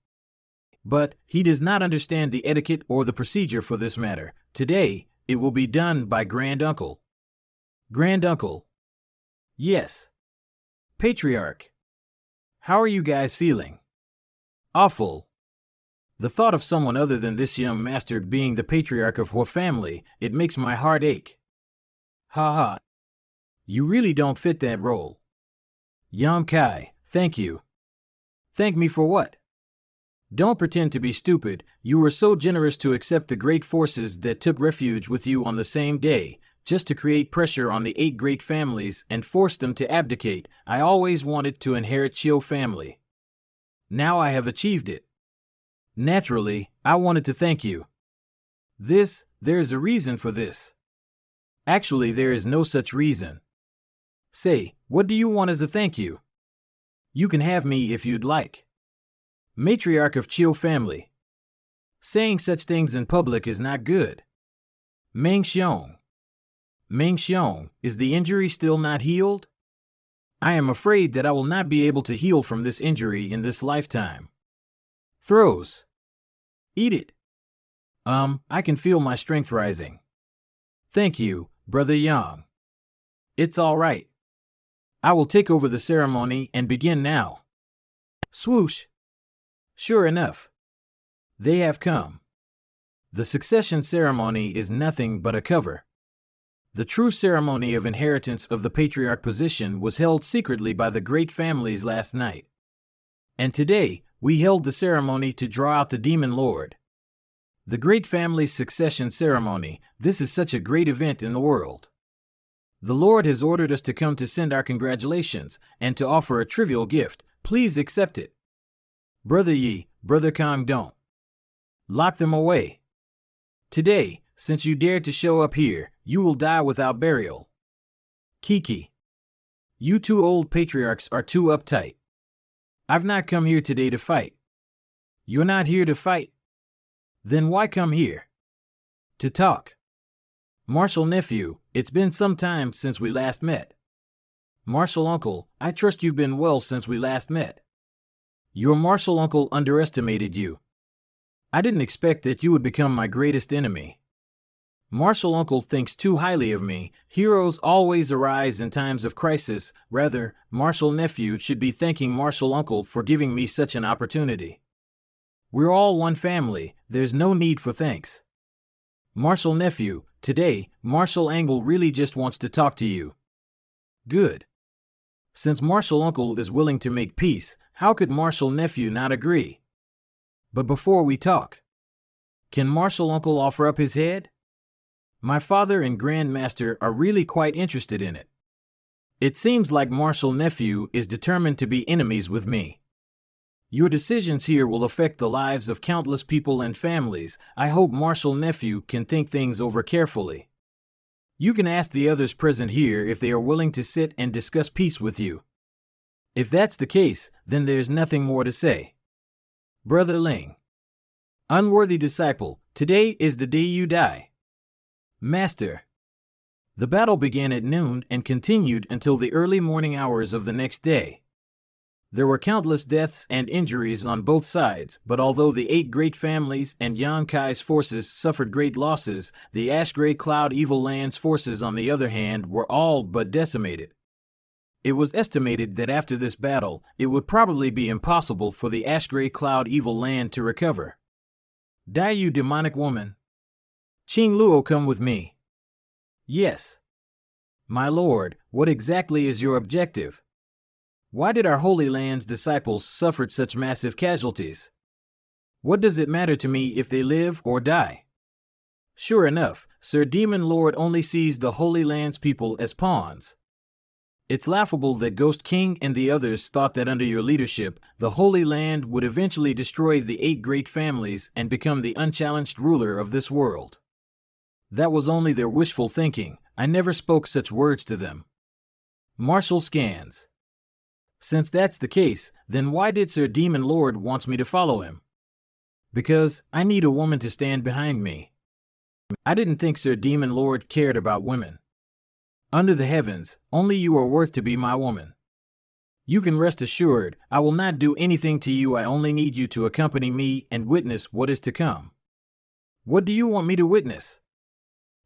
but he does not understand the etiquette or the procedure for this matter. Today, it will be done by Granduncle. Granduncle. Yes. Patriarch. How are you guys feeling? Awful. The thought of someone other than this young master being the patriarch of her family, it makes my heart ache. Ha ha. You really don't fit that role. Yang Kai, thank you. Thank me for what? Don't pretend to be stupid. You were so generous to accept the great forces that took refuge with you on the same day, just to create pressure on the 8 great families and force them to abdicate. I always wanted to inherit Chiu family. Now I have achieved it. Naturally, I wanted to thank you. There is a reason for this. Actually, there is no such reason. Say, what do you want as a thank you? You can have me if you'd like. Matriarch of Chiu family. Saying such things in public is not good. Meng Xiong. Meng Xiong, is the injury still not healed? I am afraid that I will not be able to heal from this injury in this lifetime. Throws. Eat it. I can feel my strength rising. Thank you, Brother Yang. It's all right. I will take over the ceremony and begin now. Swoosh. Sure enough. They have come. The succession ceremony is nothing but a cover. The true ceremony of inheritance of the patriarch position was held secretly by the great families last night. And today, we held the ceremony to draw out the demon lord. The great family's succession ceremony, this is such a great event in the world. The Lord has ordered us to come to send our congratulations and to offer a trivial gift. Please accept it. Brother Yi, Brother Kong, don't. Lock them away. Today, since you dared to show up here, you will die without burial. Kiki. You two old patriarchs are too uptight. I've not come here today to fight. You're not here to fight? Then why come here? To talk. Marshal nephew, it's been some time since we last met. Marshal uncle, I trust you've been well since we last met. Your marshal uncle underestimated you. I didn't expect that you would become my greatest enemy. Marshal uncle thinks too highly of me. Heroes always arise in times of crisis. Rather, Marshal nephew should be thanking Marshal uncle for giving me such an opportunity. We're all one family, there's no need for thanks. Marshal nephew, today, Marshal Angle really just wants to talk to you. Good. Since Marshal uncle is willing to make peace, how could Marshal nephew not agree? But before we talk, can Marshal uncle offer up his head? My father and Grandmaster are really quite interested in it. It seems like Marshal nephew is determined to be enemies with me. Your decisions here will affect the lives of countless people and families. I hope Marshal nephew can think things over carefully. You can ask the others present here if they are willing to sit and discuss peace with you. If that's the case, then there's nothing more to say. Brother Ling. Unworthy disciple, today is the day you die. Master. The battle began at noon and continued until the early morning hours of the next day. There were countless deaths and injuries on both sides, but although the 8 great families and Yan Kai's forces suffered great losses, the Ash-Gray Cloud Evil Land's forces on the other hand were all but decimated. It was estimated that after this battle, it would probably be impossible for the Ash-Gray Cloud Evil Land to recover. Die, you demonic woman. Qing Luo, come with me. Yes. My lord, what exactly is your objective? Why did our Holy Land's disciples suffer such massive casualties? What does it matter to me if they live or die? Sure enough, Sir Demon Lord only sees the Holy Land's people as pawns. It's laughable that Ghost King and the others thought that under your leadership, the Holy Land would eventually destroy the 8 great families and become the unchallenged ruler of this world. That was only their wishful thinking. I never spoke such words to them. Marshal scans. Since that's the case, then why did Sir Demon Lord wants me to follow him? Because I need a woman to stand behind me. I didn't think Sir Demon Lord cared about women. Under the heavens, only you are worth to be my woman. You can rest assured, I will not do anything to you. I only need you to accompany me and witness what is to come. What do you want me to witness?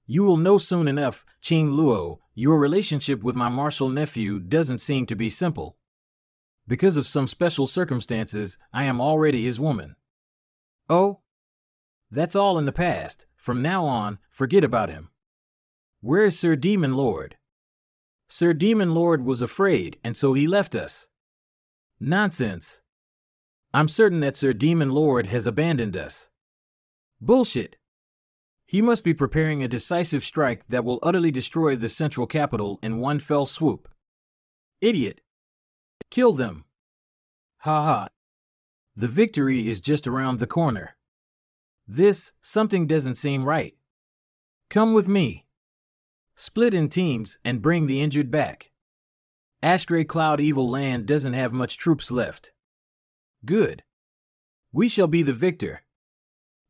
You will know soon enough, Qing Luo. Your relationship with my marshal nephew doesn't seem to be simple. Because of some special circumstances, I am already his woman. Oh? That's all in the past. From now on, forget about him. Where is Sir Demon Lord? Sir Demon Lord was afraid, and so he left us. Nonsense. I'm certain that Sir Demon Lord has abandoned us. Bullshit. He must be preparing a decisive strike that will utterly destroy the central capital in one fell swoop. Idiot. Kill them. Ha ha. The victory is just around the corner. Something doesn't seem right. Come with me. Split in teams and bring the injured back. Ash-Gray Cloud Evil Land doesn't have much troops left. Good. We shall be the victor.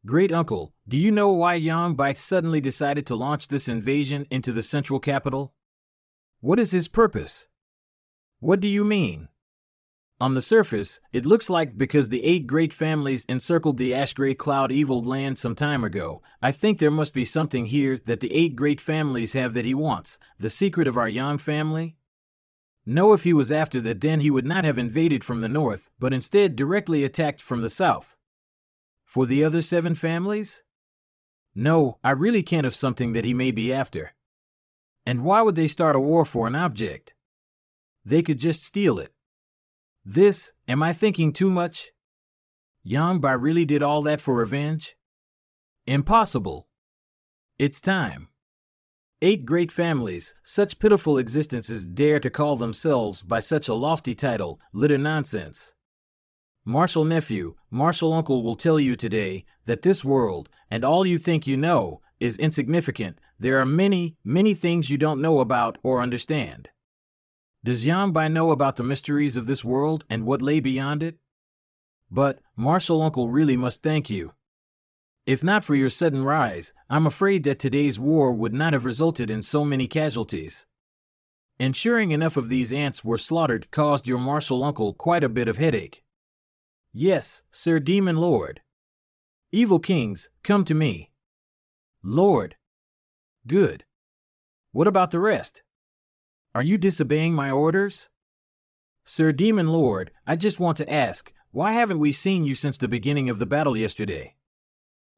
Great uncle, do you know why Yang Bai suddenly decided to launch this invasion into the central capital? What is his purpose? What do you mean? On the surface, it looks like because the 8 great families encircled the ash-gray cloud evil land some time ago. I think there must be something here that the 8 great families have that he wants. The secret of our Yang family? No, if he was after that, then he would not have invaded from the north, but instead directly attacked from the south. For the other 7 families? No, I really can't have something that he may be after. And why would they start a war for an object? They could just steal it. Am I thinking too much? Yang Bai really did all that for revenge? Impossible. It's time. 8 great families, such pitiful existences, dare to call themselves by such a lofty title, litter nonsense. Martial nephew, martial uncle will tell you today that this world, and all you think you know, is insignificant. There are many, many things you don't know about or understand. Does Yang Bai know about the mysteries of this world and what lay beyond it? But, martial uncle really must thank you. If not for your sudden rise, I'm afraid that today's war would not have resulted in so many casualties. Ensuring enough of these ants were slaughtered caused your martial uncle quite a bit of headache. Yes, Sir Demon Lord. Evil kings, come to me. Lord. Good. What about the rest? Are you disobeying my orders? Sir Demon Lord, I just want to ask, why haven't we seen you since the beginning of the battle yesterday?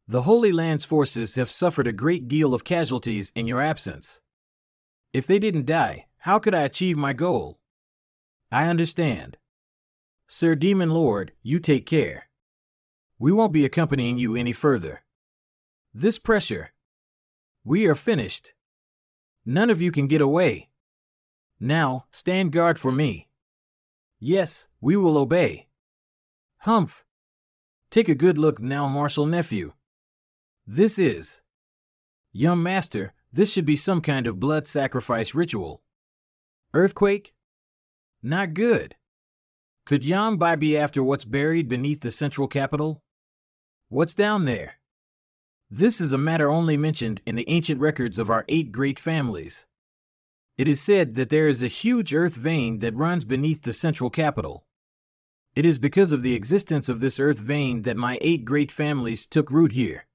The Holy Land's forces have suffered a great deal of casualties in your absence. If they didn't die, how could I achieve my goal? I understand. Sir Demon Lord, you take care. We won't be accompanying you any further. This pressure. We are finished. None of you can get away. Now, stand guard for me. Yes, we will obey. Humph. Take a good look now, martial nephew. This is. Young master, this should be some kind of blood sacrifice ritual. Earthquake? Not good. Could Yang Bai be after what's buried beneath the central capital? What's down there? This is a matter only mentioned in the ancient records of our 8 great families. It is said that there is a huge earth vein that runs beneath the central capital. It is because of the existence of this earth vein that my 8 great families took root here.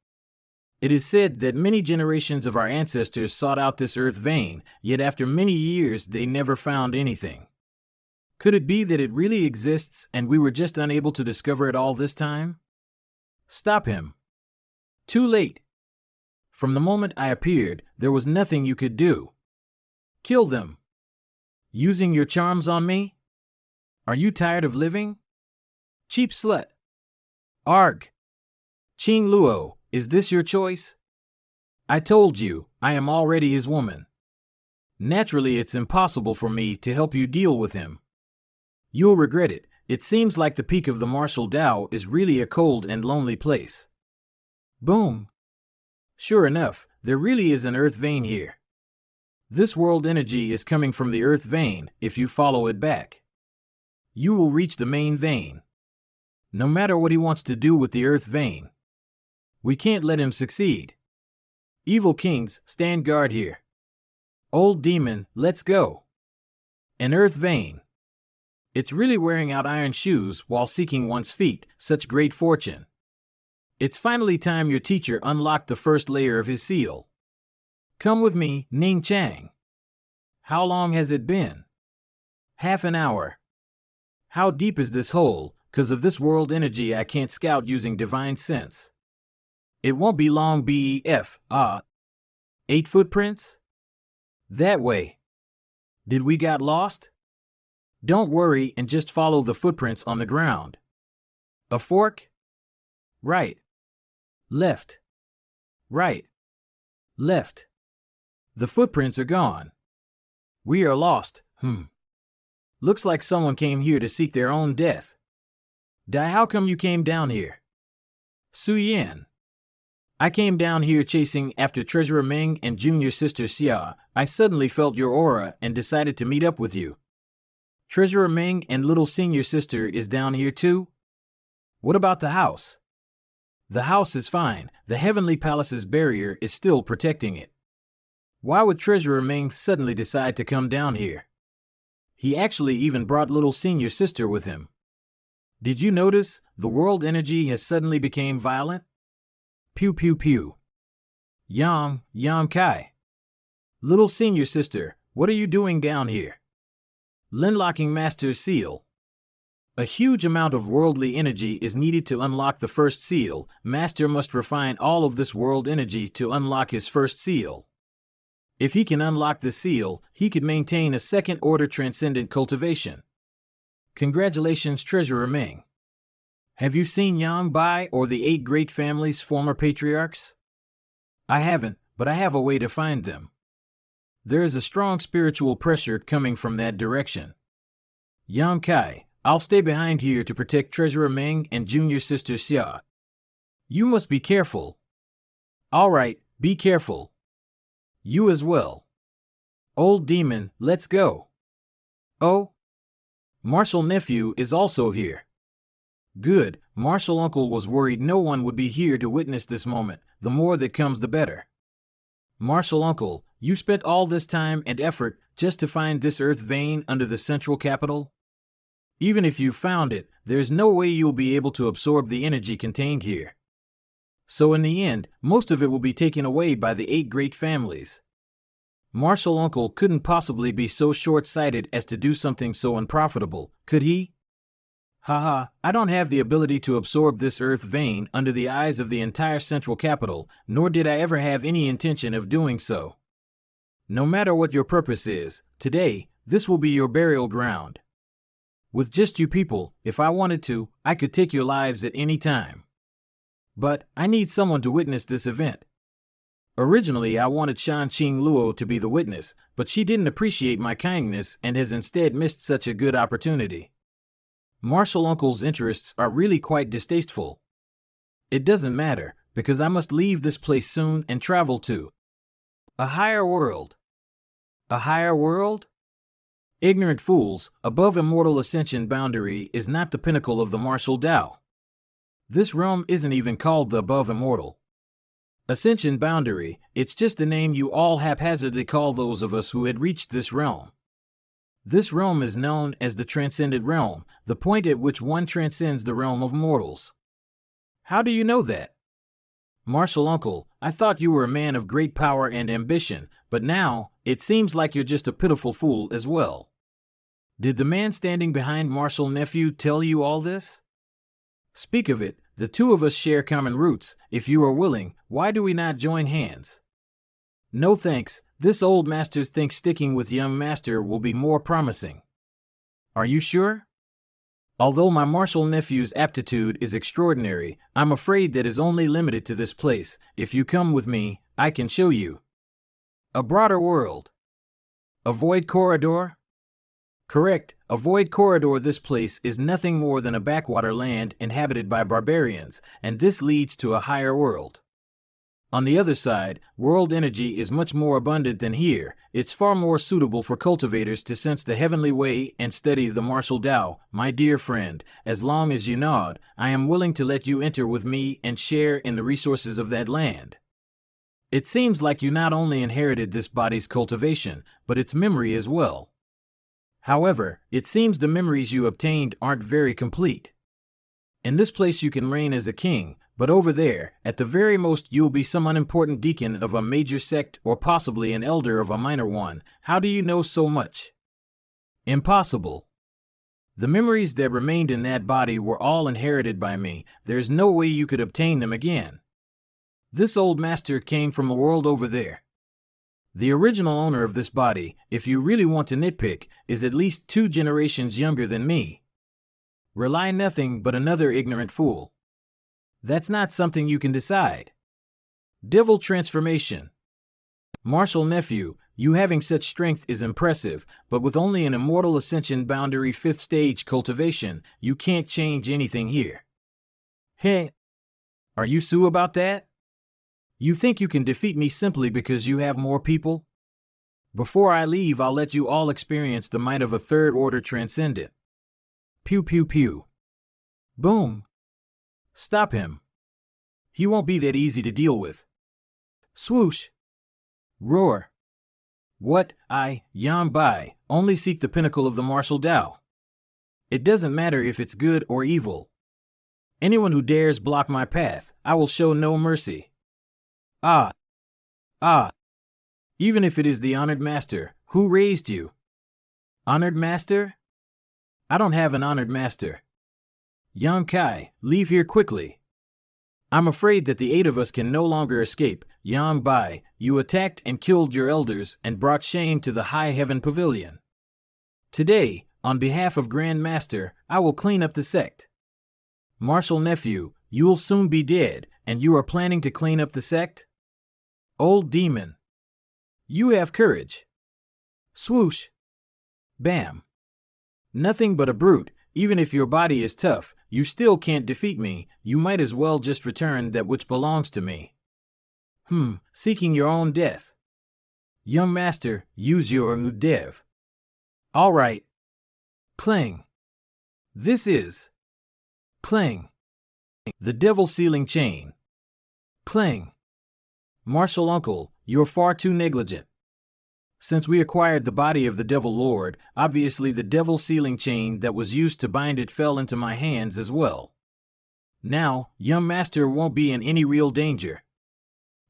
It is said that many generations of our ancestors sought out this earth vein, yet after many years they never found anything. Could it be that it really exists and we were just unable to discover it all this time? Stop him. Too late. From the moment I appeared, there was nothing you could do. Kill them. Using your charms on me? Are you tired of living? Cheap slut. Arg. Qing Luo, is this your choice? I told you, I am already his woman. Naturally, it's impossible for me to help you deal with him. You'll regret it. It seems like the peak of the martial Tao is really a cold and lonely place. Boom. Sure enough, there really is an earth vein here. This world energy is coming from the earth vein. If you follow it back, you will reach the main vein. No matter what he wants to do with the earth vein, we can't let him succeed. Evil kings, stand guard here. Old demon, let's go. An earth vein. It's really wearing out iron shoes while seeking one's feet, such great fortune. It's finally time your teacher unlocked the first layer of his seal. Come with me, Ning Chang. How long has it been? Half an hour. How deep is this hole? 'Cause of this world energy I can't scout using divine sense. It won't be long. BEF. 8 footprints? That way. Did we got lost? Don't worry and just follow the footprints on the ground. A fork? Right. Left. Right. Left. The footprints are gone. We are lost. Looks like someone came here to seek their own death. Dai, how come you came down here? Su Yan. I came down here chasing after Treasurer Meng and junior sister Xia. I suddenly felt your aura and decided to meet up with you. Treasurer Meng and little senior sister is down here too? What about the house? The house is fine, the heavenly palace's barrier is still protecting it. Why would Treasurer Ming suddenly decide to come down here? He actually even brought little senior sister with him. Did you notice the world energy has suddenly become violent? Pew pew pew. Yang Kai. Little senior sister, what are you doing down here? Linlocking Master's seal. A huge amount of worldly energy is needed to unlock the first seal. Master must refine all of this world energy to unlock his first seal. If he can unlock the seal, he could maintain a second-order transcendent cultivation. Congratulations, Treasurer Ming. Have you seen Yang Bai or the 8 great families' former patriarchs? I haven't, but I have a way to find them. There is a strong spiritual pressure coming from that direction. Yang Kai, I'll stay behind here to protect Treasurer Ming and junior sister Xia. You must be careful. All right, be careful. You as well. Old demon, let's go. Oh? Marshal nephew is also here. Good, Marshal uncle was worried no one would be here to witness this moment. The more that comes, the better. Marshal uncle, you spent all this time and effort just to find this earth vein under the central capital? Even if you found it, there's no way you'll be able to absorb the energy contained here. So in the end, most of it will be taken away by the 8 great families. Marshal uncle couldn't possibly be so short-sighted as to do something so unprofitable, could he? Haha, I don't have the ability to absorb this earth vein under the eyes of the entire central capital, nor did I ever have any intention of doing so. No matter what your purpose is, today, this will be your burial ground. With just you people, if I wanted to, I could take your lives at any time. But I need someone to witness this event. Originally, I wanted Shan Qing Luo to be the witness, but she didn't appreciate my kindness and has instead missed such a good opportunity. Marshal uncle's interests are really quite distasteful. It doesn't matter, because I must leave this place soon and travel to a higher world. A higher world? Ignorant fools, above immortal ascension boundary is not the pinnacle of the martial Tao. This realm isn't even called the above immortal ascension boundary, it's just the name you all haphazardly call those of us who had reached this realm. This realm is known as the transcendent realm, the point at which one transcends the realm of mortals. How do you know that? Marshal uncle, I thought you were a man of great power and ambition, but now, it seems like you're just a pitiful fool as well. Did the man standing behind Marshal nephew tell you all this? Speak of it, the two of us share common roots. If you are willing, why do we not join hands? No thanks, this old master thinks sticking with young master will be more promising. Are you sure? Although my martial nephew's aptitude is extraordinary, I'm afraid that is only limited to this place. If you come with me, I can show you a broader world. A void corridor? Correct, a void corridor. This place is nothing more than a backwater land inhabited by barbarians, and this leads to a higher world. On the other side, world energy is much more abundant than here. It's far more suitable for cultivators to sense the heavenly way and study the martial Tao. My dear friend, as long as you nod, I am willing to let you enter with me and share in the resources of that land. It seems like you not only inherited this body's cultivation, but its memory as well. However, it seems the memories you obtained aren't very complete. In this place you can reign as a king, but over there, at the very most, you'll be some unimportant deacon of a major sect or possibly an elder of a minor one. How do you know so much? Impossible. The memories that remained in that body were all inherited by me. There's no way you could obtain them again. This old master came from the world over there. The original owner of this body, if you really want to nitpick, is at least 2 generations younger than me. Rely nothing but another ignorant fool. That's not something you can decide. Devil transformation. Martial nephew, you having such strength is impressive, but with only an immortal ascension boundary 5th stage cultivation, you can't change anything here. Heh. Are you sue about that? You think you can defeat me simply because you have more people? Before I leave, I'll let you all experience the might of a 3rd order transcendent. Pew pew pew. Boom. Stop him. He won't be that easy to deal with. Swoosh! Roar! What? I, Yang Bai, only seek the pinnacle of the martial Tao. It doesn't matter if it's good or evil. Anyone who dares block my path, I will show no mercy. Ah! Ah! Even if it is the honored master, who raised you? Honored master? I don't have an honored master. Yang Kai, leave here quickly. I'm afraid that the 8 of us can no longer escape. Yang Bai, you attacked and killed your elders and brought shame to the High Heaven Pavilion. Today, on behalf of Grand Master, I will clean up the sect. Martial nephew, you will soon be dead, and you are planning to clean up the sect? Old demon. You have courage. Swoosh. Bam. Nothing but a brute. Even if your body is tough, you still can't defeat me. You might as well just return that which belongs to me. Seeking your own death. Young master, use your dev. All right. Clang. This is. Clang. The devil sealing chain. Clang. Martial uncle, you're far too negligent. Since we acquired the body of the Devil Lord, obviously the devil sealing chain that was used to bind it fell into my hands as well. Now, young master won't be in any real danger.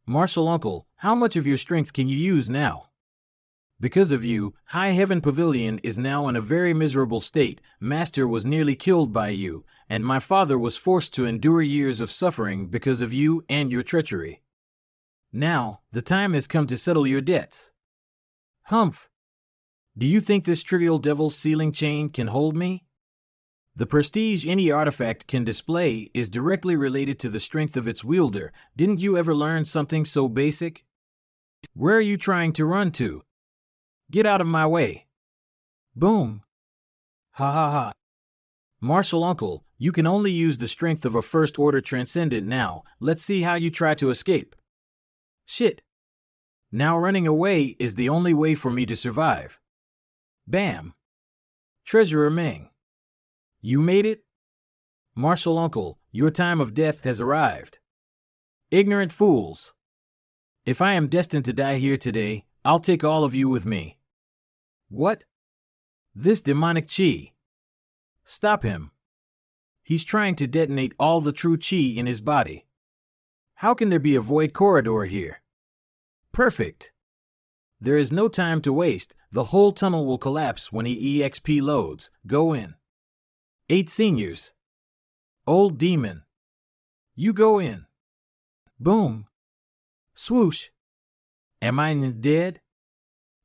Martial uncle, how much of your strength can you use now? Because of you, High Heaven Pavilion is now in a very miserable state. Master was nearly killed by you, and my father was forced to endure years of suffering because of you and your treachery. Now, the time has come to settle your debts. Humph! Do you think this trivial devil sealing chain can hold me? The prestige any artifact can display is directly related to the strength of its wielder. Didn't you ever learn something so basic? Where are you trying to run to? Get out of my way. Boom! Ha ha ha. Martial uncle, you can only use the strength of a first-order transcendent now. Let's see how you try to escape. Shit! Now running away is the only way for me to survive. Bam! Treasurer Meng. You made it? Martial uncle, your time of death has arrived. Ignorant fools. If I am destined to die here today, I'll take all of you with me. What? This demonic chi. Stop him. He's trying to detonate all the true chi in his body. How can there be a void corridor here? Perfect. There is no time to waste. The whole tunnel will collapse when he EXP loads. Go in. 8 seniors. Old demon. You go in. Boom. Swoosh. Am I dead?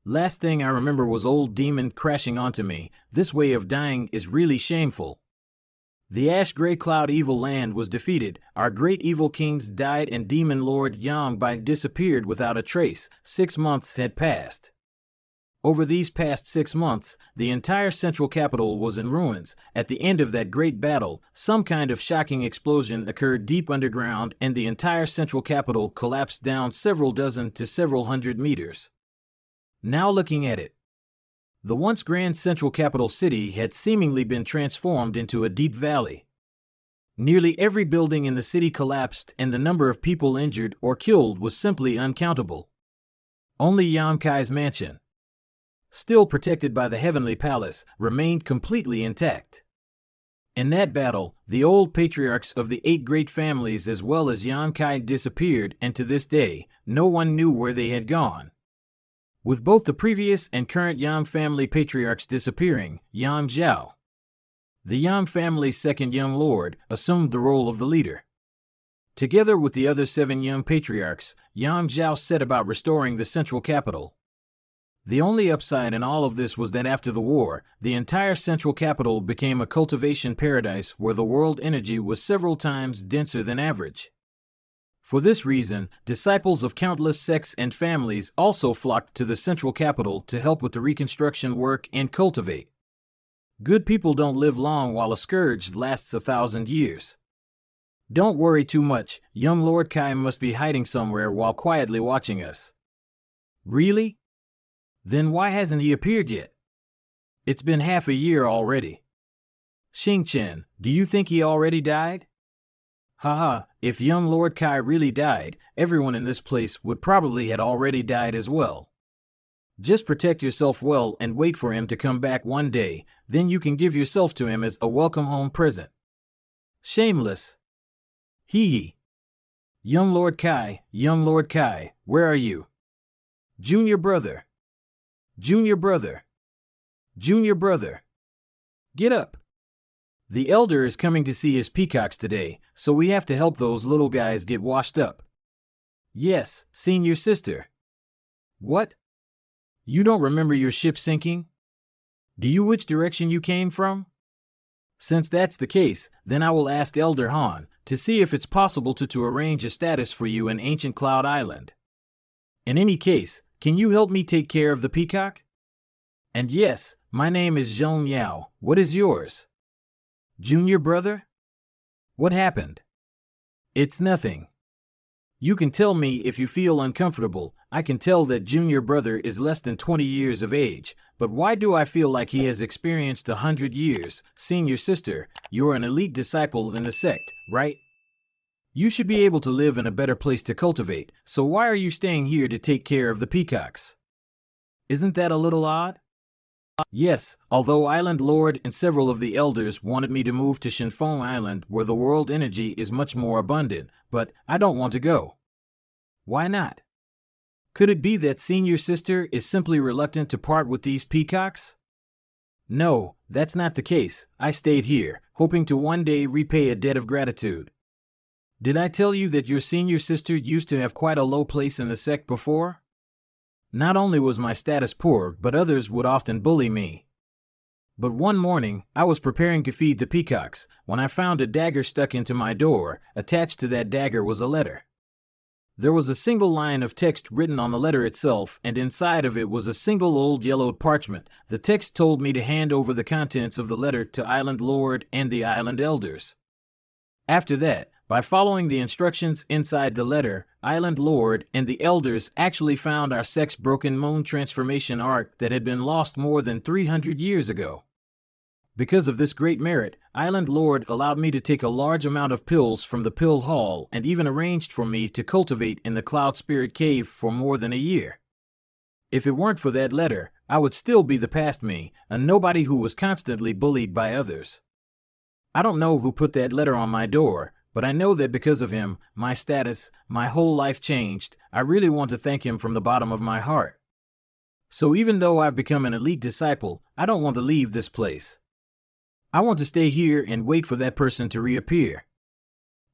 Last thing I remember was old demon crashing onto me. This way of dying is really shameful. The ash gray cloud evil land was defeated, our great evil kings died, and demon lord Yang Bai disappeared without a trace. 6 months had passed. Over these past 6 months, the entire central capital was in ruins. At the end of that great battle, some kind of shocking explosion occurred deep underground, and the entire central capital collapsed down several dozen to several hundred meters. Now looking at it, the once grand central capital city had seemingly been transformed into a deep valley. Nearly every building in the city collapsed, and the number of people injured or killed was simply uncountable. Only Yang Kai's mansion, still protected by the Heavenly Palace, remained completely intact. In that battle, the old patriarchs of the 8 great families as well as Yang Kai disappeared, and to this day, no one knew where they had gone. With both the previous and current Yang family patriarchs disappearing, Yang Zhao, the Yang family's second young lord, assumed the role of the leader. Together with the other 7 young patriarchs, Yang Zhao set about restoring the central capital. The only upside in all of this was that after the war, the entire central capital became a cultivation paradise where the world energy was several times denser than average. For this reason, disciples of countless sects and families also flocked to the central capital to help with the reconstruction work and cultivate. Good people don't live long, while a scourge lasts 1,000 years. Don't worry too much, young Lord Kai must be hiding somewhere while quietly watching us. Really? Then why hasn't he appeared yet? It's been half a year already. Xing Chen, do you think he already died? Haha, if young Lord Kai really died, everyone in this place would probably had already died as well. Just protect yourself well and wait for him to come back one day, then you can give yourself to him as a welcome home present. Shameless. Hee hee. Young Lord Kai, where are you? Junior brother. Junior brother. Junior brother. Get up. The elder is coming to see his peacocks today, so we have to help those little guys get washed up. Yes, senior sister. What? You don't remember your ship sinking? Do you which direction you came from? Since that's the case, then I will ask Elder Han to see if it's possible to arrange a status for you in Ancient Cloud Island. In any case, can you help me take care of the peacock? And yes, my name is Zhong Yao. What is yours? Junior brother? What happened? It's nothing. You can tell me if you feel uncomfortable. I can tell that Junior brother is less than 20 years of age, but why do I feel like he has experienced 100 years? Senior sister, you're an elite disciple in the sect, right? You should be able to live in a better place to cultivate, so why are you staying here to take care of the peacocks? Isn't that a little odd? Yes, although Island Lord and several of the elders wanted me to move to Shinfeng Island where the world energy is much more abundant, but I don't want to go. Why not? Could it be that senior sister is simply reluctant to part with these peacocks? No, that's not the case. I stayed here, hoping to one day repay a debt of gratitude. Did I tell you that your senior sister used to have quite a low place in the sect before? Not only was my status poor, but others would often bully me. But one morning, I was preparing to feed the peacocks, when I found a dagger stuck into my door. Attached to that dagger was a letter. There was a single line of text written on the letter itself, and inside of it was a single old yellowed parchment. The text told me to hand over the contents of the letter to Island Lord and the Island Elders. After that, by following the instructions inside the letter, Island Lord and the Elders actually found our sect's broken moon transformation arc that had been lost more than 300 years ago. Because of this great merit, Island Lord allowed me to take a large amount of pills from the pill hall and even arranged for me to cultivate in the Cloud Spirit Cave for more than a year. If it weren't for that letter, I would still be the past me, a nobody who was constantly bullied by others. I don't know who put that letter on my door, but I know that because of him, my status, my whole life changed. I really want to thank him from the bottom of my heart. So even though I've become an elite disciple, I don't want to leave this place. I want to stay here and wait for that person to reappear.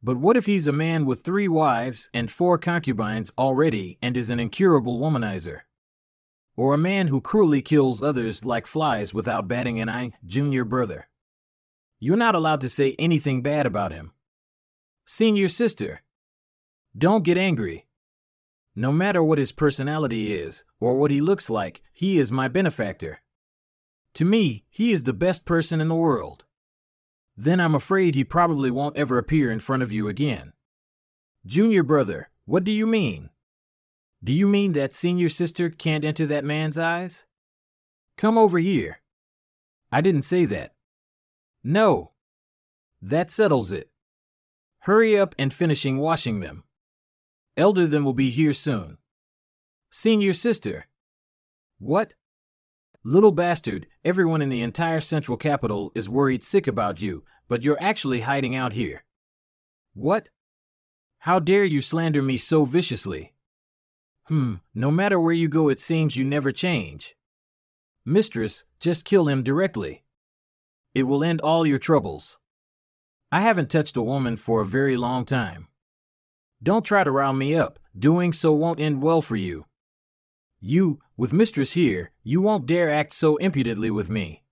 But what if he's a man with 3 wives and 4 concubines already and is an incurable womanizer? Or a man who cruelly kills others like flies without batting an eye? Junior brother. You're not allowed to say anything bad about him. Senior sister. Don't get angry. No matter what his personality is, or what he looks like, he is my benefactor. To me, he is the best person in the world. Then I'm afraid he probably won't ever appear in front of you again. Junior brother, what do you mean? Do you mean that senior sister can't enter that man's eyes? Come over here. I didn't say that. No. That settles it. Hurry up and finishing washing them. Elder them will be here soon. Senior sister. What? Little bastard, everyone in the entire central capital is worried sick about you, but you're actually hiding out here. What? How dare you slander me so viciously? No matter where you go it seems you never change. Mistress, just kill him directly. It will end all your troubles. I haven't touched a woman for a very long time. Don't try to rile me up, doing so won't end well for you. You, with Mistress here, you won't dare act so impudently with me.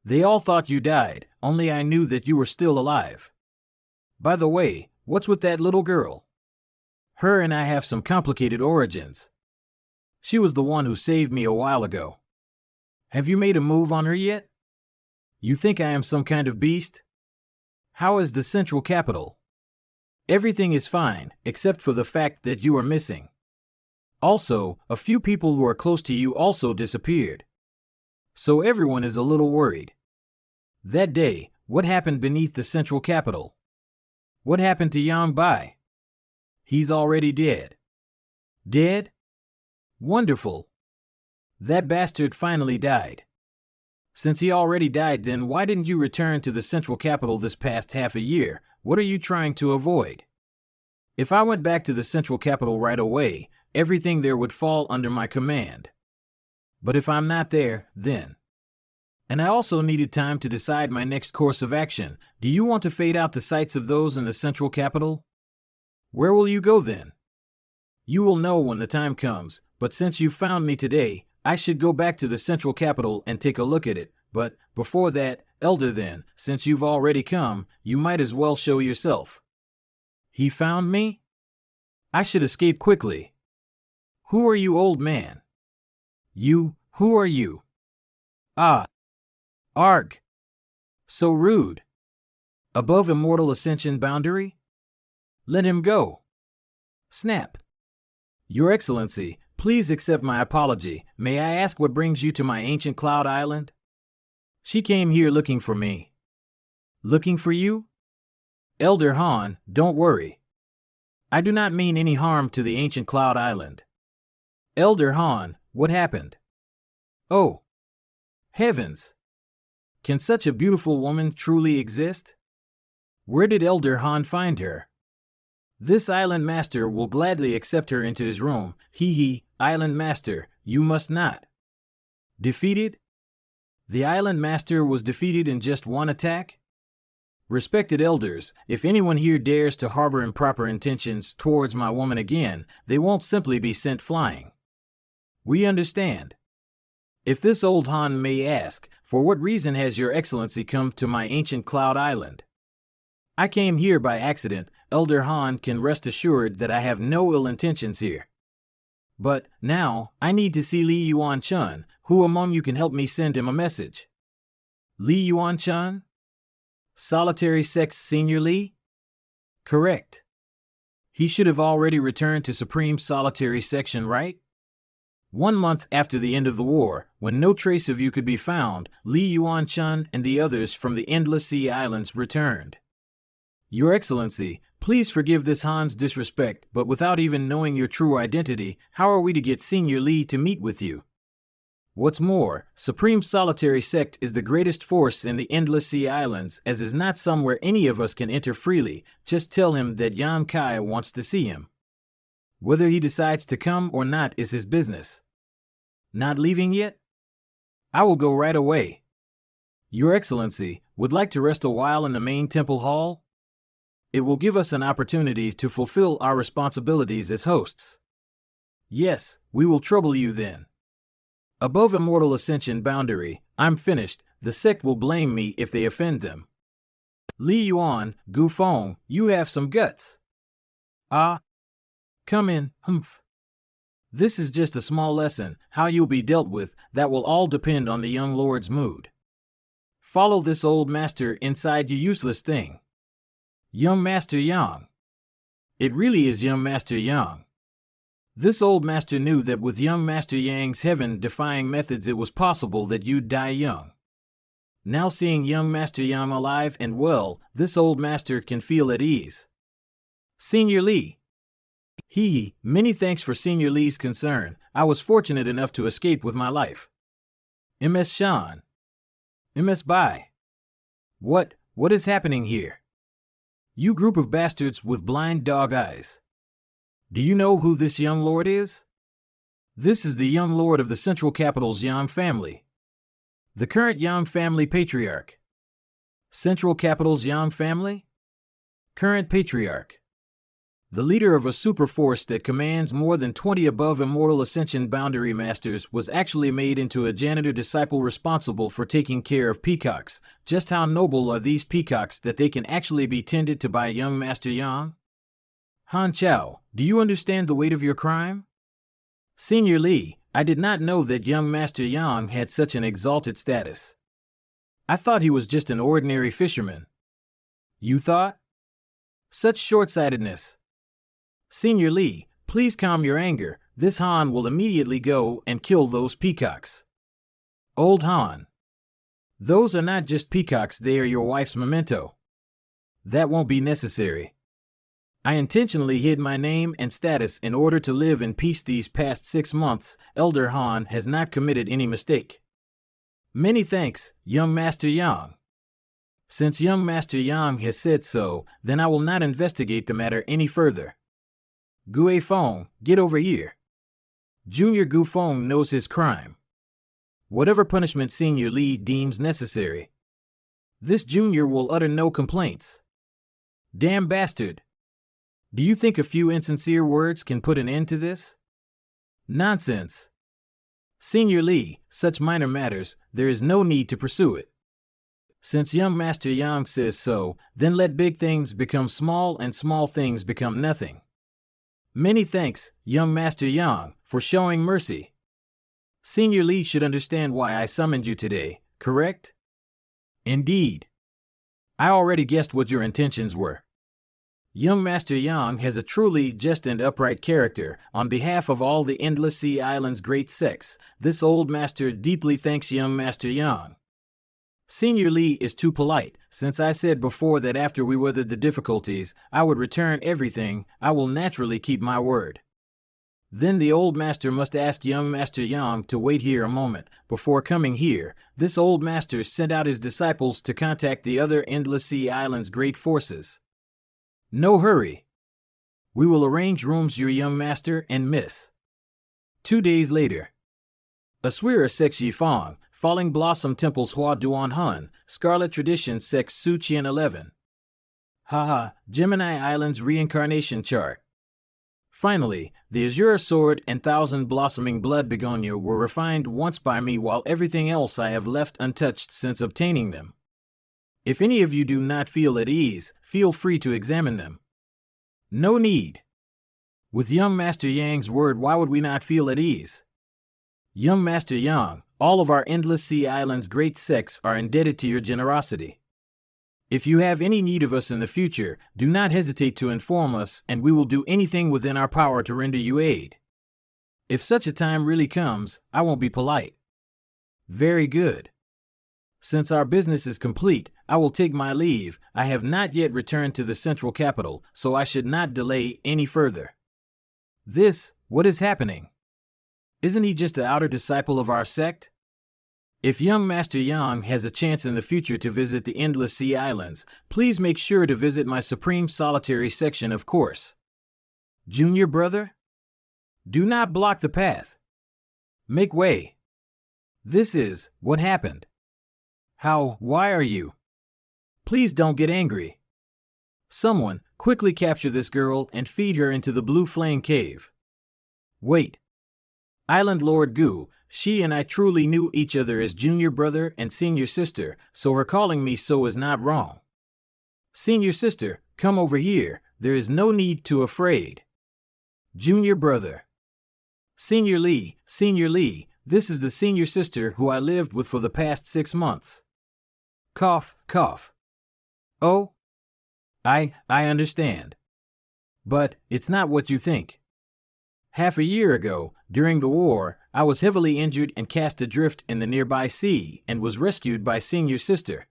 They all thought you died, only I knew that you were still alive. By the way, what's with that little girl? Her and I have some complicated origins. She was the one who saved me a while ago. Have you made a move on her yet? You think I am some kind of beast? How is the central capital? Everything is fine, except for the fact that you are missing. Also, a few people who are close to you also disappeared. So everyone is a little worried. That day, what happened beneath the central capital? What happened to Yang Bai? He's already dead. Dead? Wonderful. That bastard finally died. Since he already died, then why didn't you return to the central capital this past half a year? What are you trying to avoid? If I went back to the central capital right away, everything there would fall under my command. But if I'm not there, then... And I also needed time to decide my next course of action. Do you want to fade out the sights of those in the central capital? Where will you go then? You will know when the time comes, but since you found me today, I should go back to the central capital and take a look at it. But before that, Elder, then, since you've already come, you might as well show yourself. He found me? I should escape quickly. Who are you, old man? Who are you? Ah. Arg. So rude. Above immortal ascension boundary? Let him go. Snap. Your Excellency, please accept my apology. May I ask what brings you to my ancient cloud island? She came here looking for me. Looking for you? Elder Han, don't worry. I do not mean any harm to the ancient cloud island. Elder Han, what happened? Oh. Heavens. Can such a beautiful woman truly exist? Where did Elder Han find her? This island master will gladly accept her into his room. Island master, you must not. Defeated? The island master was defeated in just one attack? Respected elders, if anyone here dares to harbor improper intentions towards my woman again, they won't simply be sent flying. We understand. If this old Han may ask, for what reason has your Excellency come to my ancient cloud island? I came here by accident. Elder Han can rest assured that I have no ill intentions here. But now, I need to see Li Yuan-chun. Who among you can help me send him a message? Li Yuan-chun? Solitary Sect's Senior Li? Correct. He should have already returned to Supreme Solitary Section, right? 1 month after the end of the war, when no trace of you could be found, Li Yuan-chun and the others from the Endless Sea Islands returned. Your Excellency, please forgive this Han's disrespect, but without even knowing your true identity, how are we to get Senior Li to meet with you? What's more, Supreme Solitary Sect is the greatest force in the Endless Sea Islands, as is not somewhere any of us can enter freely. Just tell him that Yan Kai wants to see him. Whether he decides to come or not is his business. Not leaving yet? I will go right away. Your Excellency, would like to rest a while in the main temple hall? It will give us an opportunity to fulfill our responsibilities as hosts. Yes, we will trouble you then. Above immortal ascension boundary, I'm finished. The sect will blame me if they offend them. Li Yuan, Gu Feng, you have some guts. Ah. Come in, humph. This is just a small lesson. How you'll be dealt with, that will all depend on the young lord's mood. Follow this old master inside, you useless thing. Young Master Yang. It really is Young Master Yang. This old master knew that with Young Master Yang's heaven-defying methods it was possible that you'd die young. Now seeing Young Master Yang alive and well, this old master can feel at ease. Senior Li. Many thanks for Senior Li's concern. I was fortunate enough to escape with my life. MS Shan. MS Bai. What is happening here? You group of bastards with blind dog eyes. Do you know who this young lord is? This is the young lord of the central capital's Yang family. The current Yang family patriarch. Central capital's Yang family? Current patriarch. The leader of a super force that commands more than 20 above immortal ascension boundary masters was actually made into a janitor disciple responsible for taking care of peacocks. Just how noble are these peacocks that they can actually be tended to by Young Master Yang? Han Chao, do you understand the weight of your crime? Senior Li, I did not know that Young Master Yang had such an exalted status. I thought he was just an ordinary fisherman. You thought? Such short-sightedness. Senior Li, please calm your anger. This Han will immediately go and kill those peacocks. Old Han. Those are not just peacocks, they are your wife's memento. That won't be necessary. I intentionally hid my name and status in order to live in peace these past 6 months. Elder Han has not committed any mistake. Many thanks, young Master Yang. Since young Master Yang has said so, then I will not investigate the matter any further. Gue Feng, get over here. Junior Gu Feng knows his crime. Whatever punishment Senior Li deems necessary. This junior will utter no complaints. Damn bastard. Do you think a few insincere words can put an end to this? Nonsense. Senior Li, such minor matters, there is no need to pursue it. Since young Master Yang says so, then let big things become small and small things become nothing. Many thanks, young Master Yang, for showing mercy. Senior Li should understand why I summoned you today, correct? Indeed. I already guessed what your intentions were. Young Master Yang has a truly just and upright character. On behalf of all the Endless Sea Island's great sects, this old master deeply thanks young Master Yang. Senior Li is too polite. Since I said before that after we weathered the difficulties, I would return everything, I will naturally keep my word. Then the old master must ask young Master Yang to wait here a moment. Before coming here, this old master sent out his disciples to contact the other Endless Sea Island's great forces. No hurry. We will arrange rooms your young master and miss. 2 days later. Aswira Sect Yifang, Falling Blossom Temple's Hua Duan Hun, Scarlet Tradition Sect Su Qian 11. Haha, Gemini Island's reincarnation chart. Finally, the Azure Sword and 1,000 Blossoming Blood Begonia were refined once by me while everything else I have left untouched since obtaining them. If any of you do not feel at ease, feel free to examine them. No need. With young Master Yang's word, why would we not feel at ease? Young Master Yang, all of our Endless Sea Island's great sects are indebted to your generosity. If you have any need of us in the future, do not hesitate to inform us, and we will do anything within our power to render you aid. If such a time really comes, I won't be polite. Very good. Since our business is complete, I will take my leave. I have not yet returned to the central capital, so I should not delay any further. What is happening? Isn't he just an outer disciple of our sect? If young Master Yang has a chance in the future to visit the Endless Sea Islands, please make sure to visit my Supreme Solitary section, of course. Junior brother? Do not block the path. Make way. What happened? Why are you? Please don't get angry. Someone, quickly capture this girl and feed her into the Blue Flame Cave. Wait. Island Lord Gu, she and I truly knew each other as junior brother and senior sister, so her calling me so is not wrong. Senior sister, come over here, there is no need to afraid. Junior brother. Senior Li, this is the senior sister who I lived with for the past 6 months. Cough, cough. Oh? I understand. But it's not what you think. Half a year ago, during the war, I was heavily injured and cast adrift in the nearby sea and was rescued by senior sister.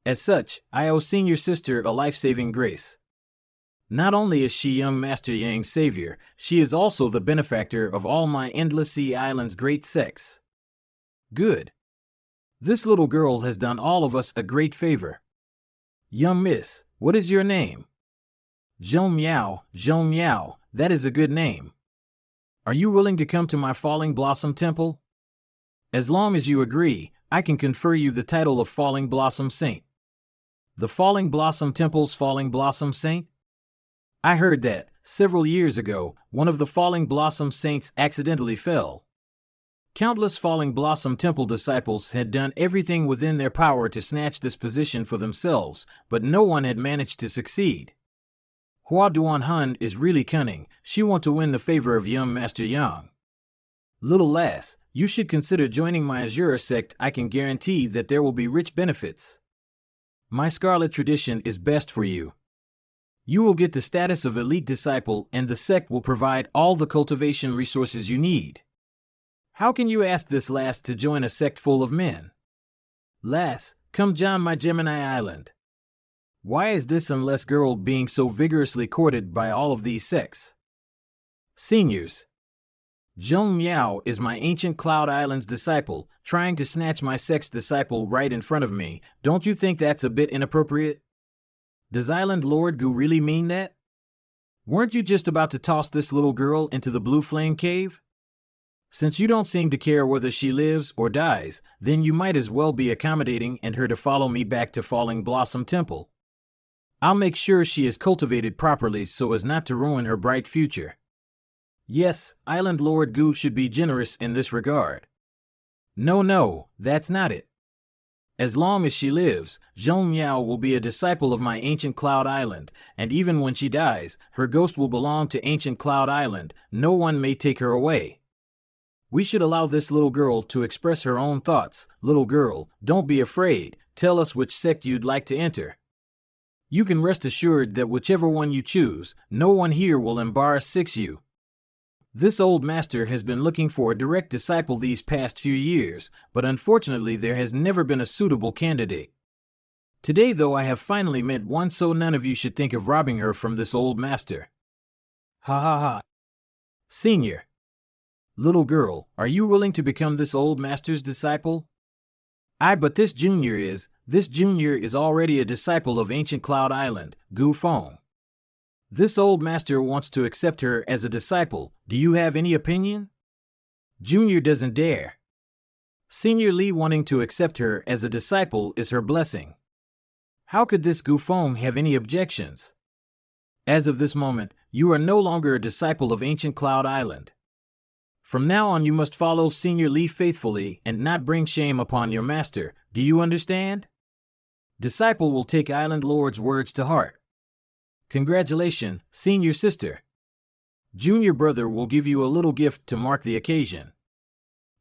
As such, I owe senior sister a life-saving grace. Not only is she young Master Yang's savior, she is also the benefactor of all my Endless Sea Island's great sects. Good. This little girl has done all of us a great favor. Young miss, what is your name? Zhong Miao, that is a good name. Are you willing to come to my Falling Blossom Temple? As long as you agree, I can confer you the title of Falling Blossom Saint. The Falling Blossom Temple's Falling Blossom Saint? I heard that, several years ago, one of the Falling Blossom Saints accidentally fell. Countless Falling Blossom Temple disciples had done everything within their power to snatch this position for themselves, but no one had managed to succeed. Hua Duan Hun is really cunning. She wants to win the favor of young Master Yang. Little lass, you should consider joining my Azure sect. I can guarantee that there will be rich benefits. My Scarlet Tradition is best for you. You will get the status of elite disciple, and the sect will provide all the cultivation resources you need. How can you ask this lass to join a sect full of men? Lass, come join my Gemini Island. Why is this unless girl being so vigorously courted by all of these sects? Seniors. Zheng Miao is my ancient Cloud Island's disciple, trying to snatch my sect's disciple right in front of me. Don't you think that's a bit inappropriate? Does Island Lord Gu really mean that? Weren't you just about to toss this little girl into the Blue Flame Cave? Since you don't seem to care whether she lives or dies, then you might as well be accommodating and her to follow me back to Falling Blossom Temple. I'll make sure she is cultivated properly so as not to ruin her bright future. Yes, Island Lord Gu should be generous in this regard. No, that's not it. As long as she lives, Zhong Miao will be a disciple of my ancient Cloud Island, and even when she dies, her ghost will belong to ancient Cloud Island. No one may take her away. We should allow this little girl to express her own thoughts. Little girl, don't be afraid. Tell us which sect you'd like to enter. You can rest assured that whichever one you choose, no one here will embarrass you. This old master has been looking for a direct disciple these past few years, but unfortunately there has never been a suitable candidate. Today, though, I have finally met one, so none of you should think of robbing her from this old master. Ha ha ha. Senior. Little girl, are you willing to become this old master's disciple? But this junior is already a disciple of ancient Cloud Island, Gu Feng. This old master wants to accept her as a disciple. Do you have any opinion? Junior doesn't dare. Senior Li wanting to accept her as a disciple is her blessing. How could this Gu Feng have any objections? As of this moment, you are no longer a disciple of ancient Cloud Island. From now on you must follow Senior Li faithfully and not bring shame upon your master. Do you understand? Disciple will take Island Lord's words to heart. Congratulations, senior sister. Junior brother will give you a little gift to mark the occasion.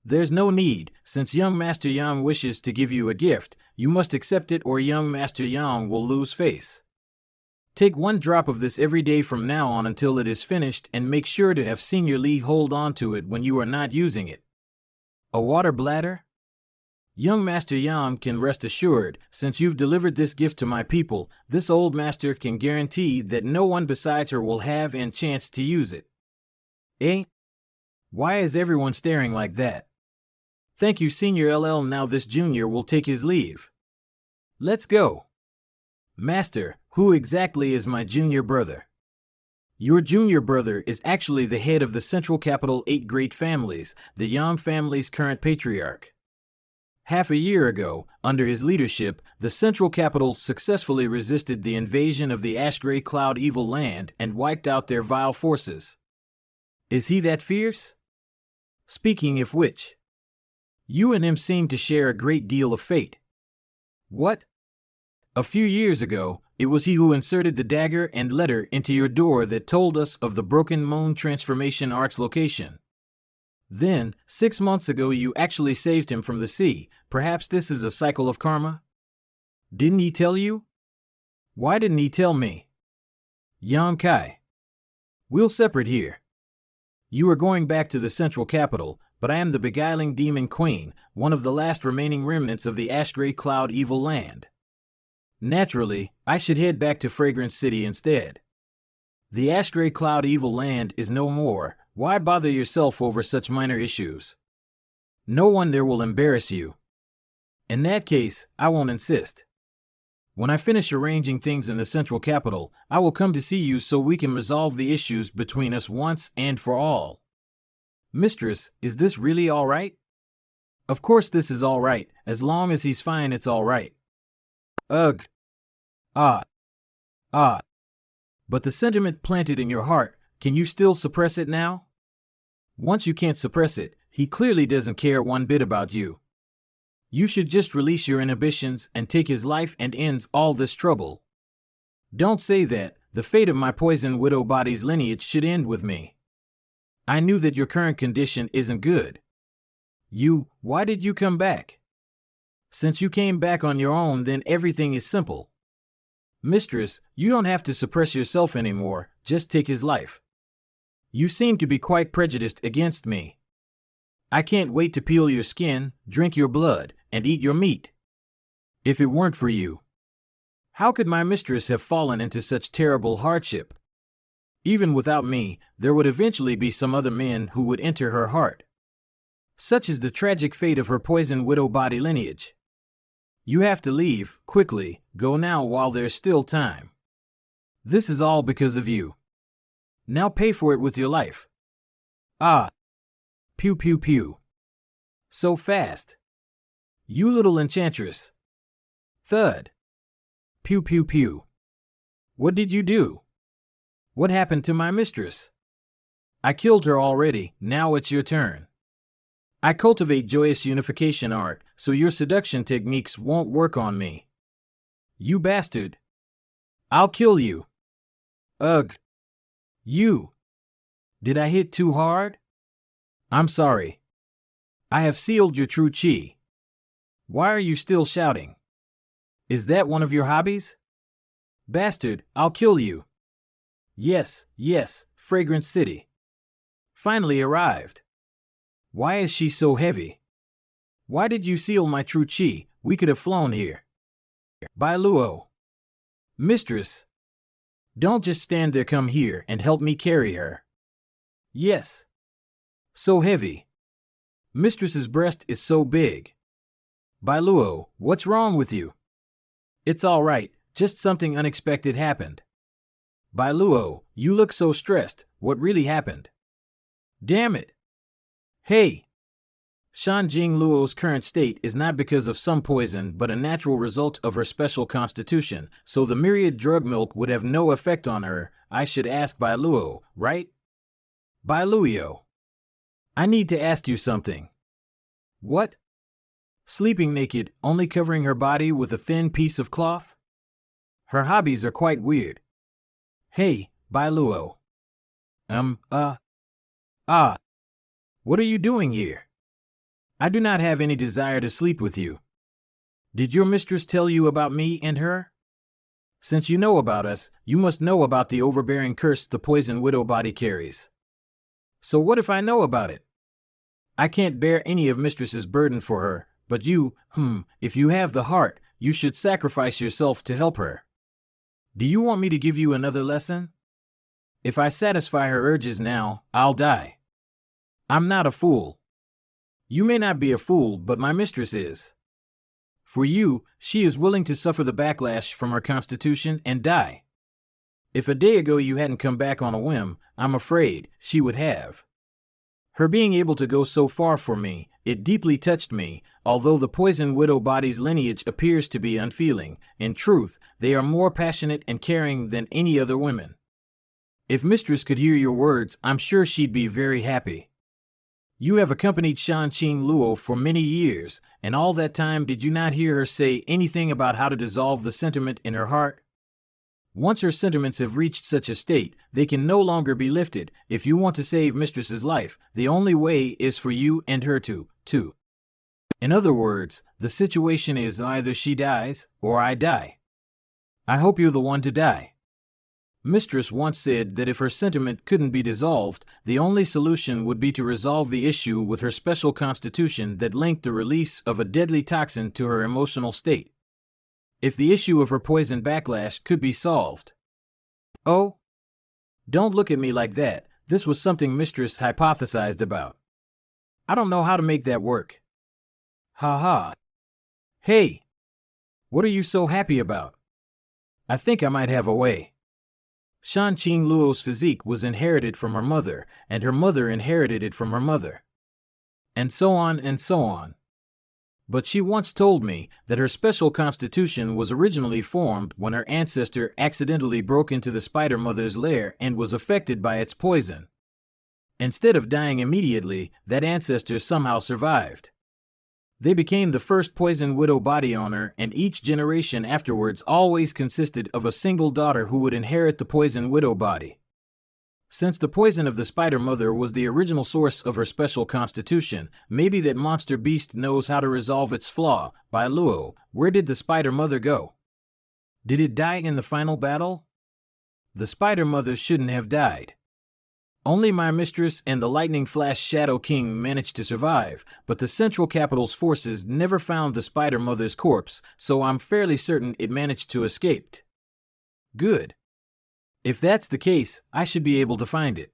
There's no need, since young Master Yang wishes to give you a gift, you must accept it or young Master Yang will lose face. Take 1 drop of this every day from now on until it is finished, and make sure to have Senior Li hold on to it when you are not using it. A water bladder? Young Master Yang can rest assured, since you've delivered this gift to my people, this old master can guarantee that no one besides her will have a chance to use it. Eh? Why is everyone staring like that? Thank you, Senior LL. Now this junior will take his leave. Let's go. Master, who exactly is my junior brother? Your junior brother is actually the head of the Central Capital 8 Great Families, the Yang family's current patriarch. Half a year ago, under his leadership, the Central Capital successfully resisted the invasion of the Ash-Gray Cloud Evil Land and wiped out their vile forces. Is he that fierce? Speaking of which, you and him seem to share a great deal of fate. What? A few years ago, it was he who inserted the dagger and letter into your door that told us of the Broken Moon Transformation Art's location. Then, 6 months ago you actually saved him from the sea. Perhaps this is a cycle of karma? Didn't he tell you? Why didn't he tell me? Yang Kai. We'll separate here. You are going back to the Central Capital, but I am the beguiling Demon Queen, one of the last remaining remnants of the Ash-Gray Cloud Evil Land. Naturally, I should head back to Fragrance City instead. The Ash-Gray Cloud Evil Land is no more. Why bother yourself over such minor issues? No one there will embarrass you. In that case, I won't insist. When I finish arranging things in the Central Capital, I will come to see you so we can resolve the issues between us once and for all. Mistress, is this really all right? Of course this is all right. As long as he's fine, it's all right. Ugh. Ah. But the sentiment planted in your heart, can you still suppress it now? Once you can't suppress it, he clearly doesn't care one bit about you. You should just release your inhibitions and take his life and ends all this trouble. Don't say that. The fate of my poison widow body's lineage should end with me. I knew that your current condition isn't good. Why did you come back? Since you came back on your own, then everything is simple. Mistress, you don't have to suppress yourself anymore, just take his life. You seem to be quite prejudiced against me. I can't wait to peel your skin, drink your blood, and eat your meat. If it weren't for you. How could my mistress have fallen into such terrible hardship? Even without me, there would eventually be some other men who would enter her heart. Such is the tragic fate of her poison widow body lineage. You have to leave, quickly, go now while there's still time. This is all because of you. Now pay for it with your life. Ah! Pew pew pew. So fast. You little enchantress. Thud. Pew pew pew. What did you do? What happened to my mistress? I killed her already, now it's your turn. I cultivate joyous unification art, so your seduction techniques won't work on me. You bastard. I'll kill you. Ugh. You. Did I hit too hard? I'm sorry. I have sealed your true chi. Why are you still shouting? Is that one of your hobbies? Bastard, I'll kill you. Yes, yes, Fragrant City. Finally arrived. Why is she so heavy? Why did you seal my true chi? We could have flown here. By Luo. Mistress. Don't just stand there, come here and help me carry her. Yes. So heavy. Mistress's breast is so big. By Luo, what's wrong with you? It's all right, just something unexpected happened. By Luo, you look so stressed, what really happened? Damn it. Hey. Shanjing Luo's current state is not because of some poison but a natural result of her special constitution, so the myriad drug milk would have no effect on her. I should ask Bai Luo, right? Bai Luo. I need to ask you something. What? Sleeping naked, only covering her body with a thin piece of cloth? Her hobbies are quite weird. Hey, Bai Luo. What are you doing here? I do not have any desire to sleep with you. Did your mistress tell you about me and her? Since you know about us, you must know about the overbearing curse the poison widow body carries. So what if I know about it? I can't bear any of mistress's burden for her, but you, if you have the heart, you should sacrifice yourself to help her. Do you want me to give you another lesson? If I satisfy her urges now, I'll die. I'm not a fool. You may not be a fool, but my mistress is. For you, she is willing to suffer the backlash from her constitution and die. If a day ago you hadn't come back on a whim, I'm afraid she would have. Her being able to go so far for me, it deeply touched me, although the poison widow body's lineage appears to be unfeeling. In truth, they are more passionate and caring than any other women. If mistress could hear your words, I'm sure she'd be very happy. You have accompanied Shanqing Luo for many years, and all that time did you not hear her say anything about how to dissolve the sentiment in her heart? Once her sentiments have reached such a state, they can no longer be lifted. If you want to save mistress's life, the only way is for you and her to. In other words, the situation is either she dies, or I die. I hope you're the one to die. Mistress once said that if her sentiment couldn't be dissolved, the only solution would be to resolve the issue with her special constitution that linked the release of a deadly toxin to her emotional state. If the issue of her poison backlash could be solved. Oh? Don't look at me like that. This was something mistress hypothesized about. I don't know how to make that work. Ha ha. Hey! What are you so happy about? I think I might have a way. Shanqing Luo's physique was inherited from her mother, and her mother inherited it from her mother. And so on and so on. But she once told me that her special constitution was originally formed when her ancestor accidentally broke into the spider mother's lair and was affected by its poison. Instead of dying immediately, that ancestor somehow survived. They became the first poison widow body owner, and each generation afterwards always consisted of a single daughter who would inherit the poison widow body. Since the poison of the spider mother was the original source of her special constitution, maybe that monster beast knows how to resolve its flaw. By Luo, where did the spider mother go? Did it die in the final battle? The spider mother shouldn't have died. Only my mistress and the lightning flash Shadow King managed to survive, but the Central Capital's forces never found the Spider Mother's corpse, so I'm fairly certain it managed to escape. Good. If that's the case, I should be able to find it.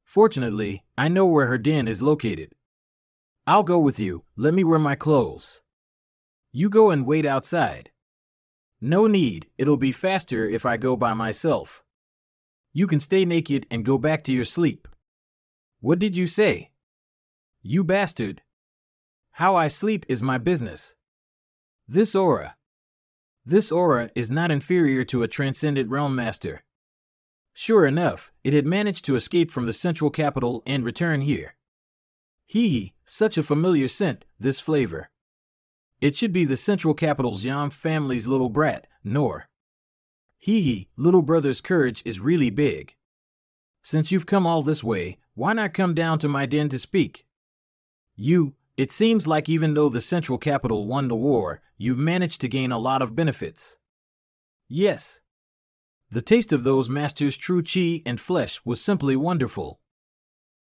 Fortunately, I know where her den is located. I'll go with you. Let me wear my clothes. You go and wait outside. No need, it'll be faster if I go by myself. You can stay naked and go back to your sleep. What did you say? You bastard. How I sleep is my business. This aura is not inferior to a transcendent realm master. Sure enough, it had managed to escape from the Central Capital and return here. Such a familiar scent, this flavor. It should be the Central Capital's Yam family's little brat, Nor. Little brother's courage is really big. Since you've come all this way, why not come down to my den to speak? It seems like even though the Central Capital won the war, you've managed to gain a lot of benefits. Yes. The taste of those masters' true chi and flesh was simply wonderful.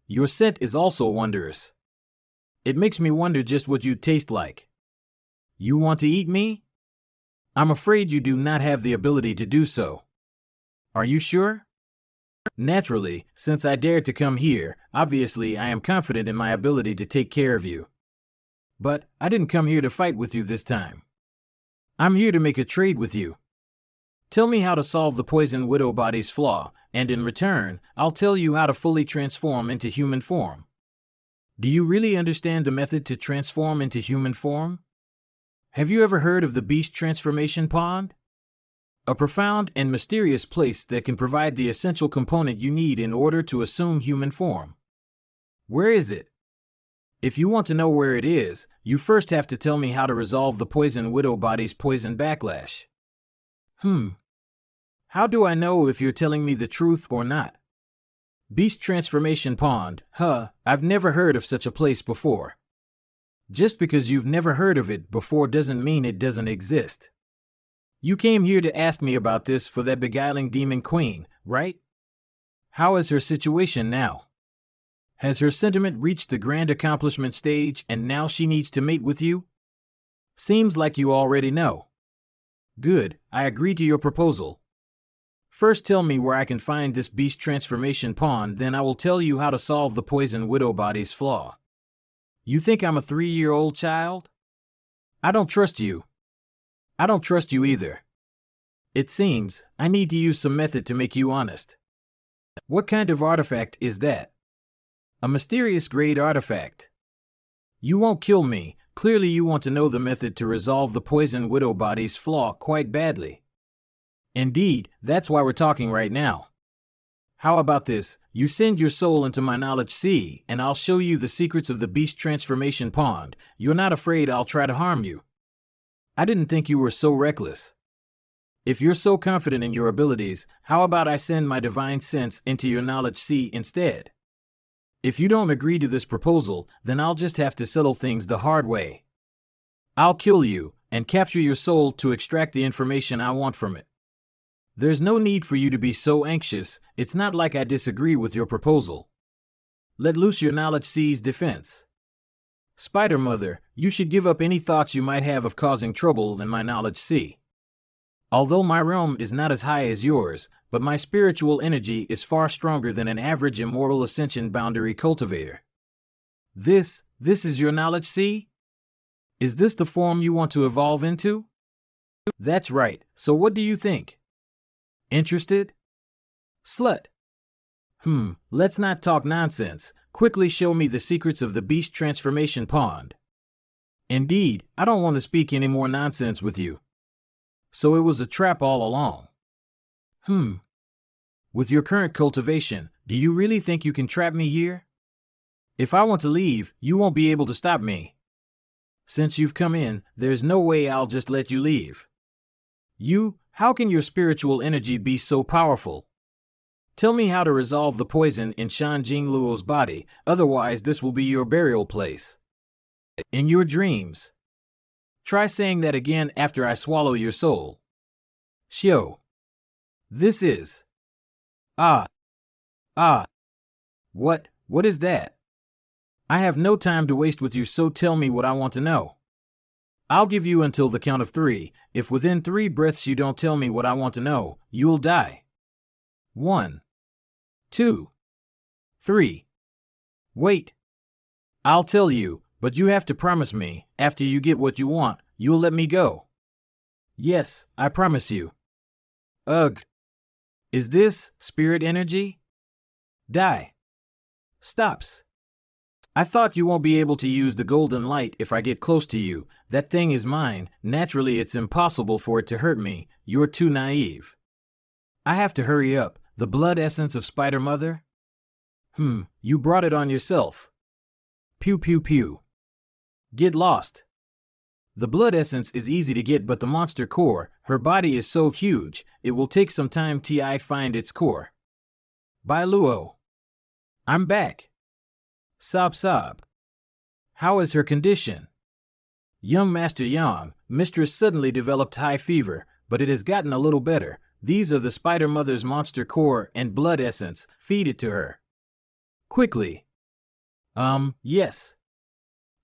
Your scent is also wondrous. It makes me wonder just what you'd taste like. You want to eat me? I'm afraid you do not have the ability to do so. Are you sure? Naturally, since I dared to come here, obviously I am confident in my ability to take care of you. But I didn't come here to fight with you this time. I'm here to make a trade with you. Tell me how to solve the poison widow body's flaw, and in return, I'll tell you how to fully transform into human form. Do you really understand the method to transform into human form? Have you ever heard of the Beast Transformation Pond? A profound and mysterious place that can provide the essential component you need in order to assume human form. Where is it? If you want to know where it is, you first have to tell me how to resolve the poison widow body's poison backlash. How do I know if you're telling me the truth or not? Beast Transformation Pond, I've never heard of such a place before. Just because you've never heard of it before doesn't mean it doesn't exist. You came here to ask me about this for that beguiling demon queen, right? How is her situation now? Has her sentiment reached the grand accomplishment stage and now she needs to mate with you? Seems like you already know. Good, I agree to your proposal. First tell me where I can find this Beast Transformation Pond, then I will tell you how to solve the poison widow body's flaw. You think I'm a 3-year-old child? I don't trust you. I don't trust you either. It seems I need to use some method to make you honest. What kind of artifact is that? A mysterious grade artifact. You won't kill me. Clearly you want to know the method to resolve the poison widow body's flaw quite badly. Indeed, that's why we're talking right now. How about this? You send your soul into my knowledge sea, and I'll show you the secrets of the Beast Transformation Pond. You're not afraid I'll try to harm you. I didn't think you were so reckless. If you're so confident in your abilities, how about I send my divine sense into your knowledge sea instead? If you don't agree to this proposal, then I'll just have to settle things the hard way. I'll kill you, and capture your soul to extract the information I want from it. There's no need for you to be so anxious. It's not like I disagree with your proposal. Let loose your knowledge sea's defense. Spider Mother, you should give up any thoughts you might have of causing trouble in my knowledge sea. Although my realm is not as high as yours, but my spiritual energy is far stronger than an average immortal ascension boundary cultivator. This is your knowledge sea? Is this the form you want to evolve into? That's right, so what do you think? Interested? Slut. Let's not talk nonsense. Quickly show me the secrets of the Beast Transformation Pond. Indeed, I don't want to speak any more nonsense with you. So it was a trap all along. With your current cultivation, do you really think you can trap me here? If I want to leave, you won't be able to stop me. Since you've come in, there's no way I'll just let you leave. How can your spiritual energy be so powerful? Tell me how to resolve the poison in Shan Jingluo's body, otherwise this will be your burial place. In your dreams. Try saying that again after I swallow your soul. Shio. This is. What is that? I have no time to waste with you, so tell me what I want to know. I'll give you until the count of 3. If within 3 breaths you don't tell me what I want to know, you'll die. 1, 2, 3. Wait. I'll tell you, but you have to promise me, after you get what you want, you'll let me go. Yes, I promise you. Ugh. Is this spirit energy? Die. Stops. I thought you won't be able to use the golden light if I get close to you. That thing is mine. Naturally, it's impossible for it to hurt me. You're too naive. I have to hurry up. The blood essence of Spider Mother? You brought it on yourself. Pew pew pew. Get lost. The blood essence is easy to get, but the monster core, her body is so huge, it will take some time to find its core. Bye Luo. I'm back. Sob sob. How is her condition? Young Master Yang, Mistress suddenly developed high fever, but it has gotten a little better. These are the Spider Mother's monster core and blood essence. Feed it to her. Quickly. Yes.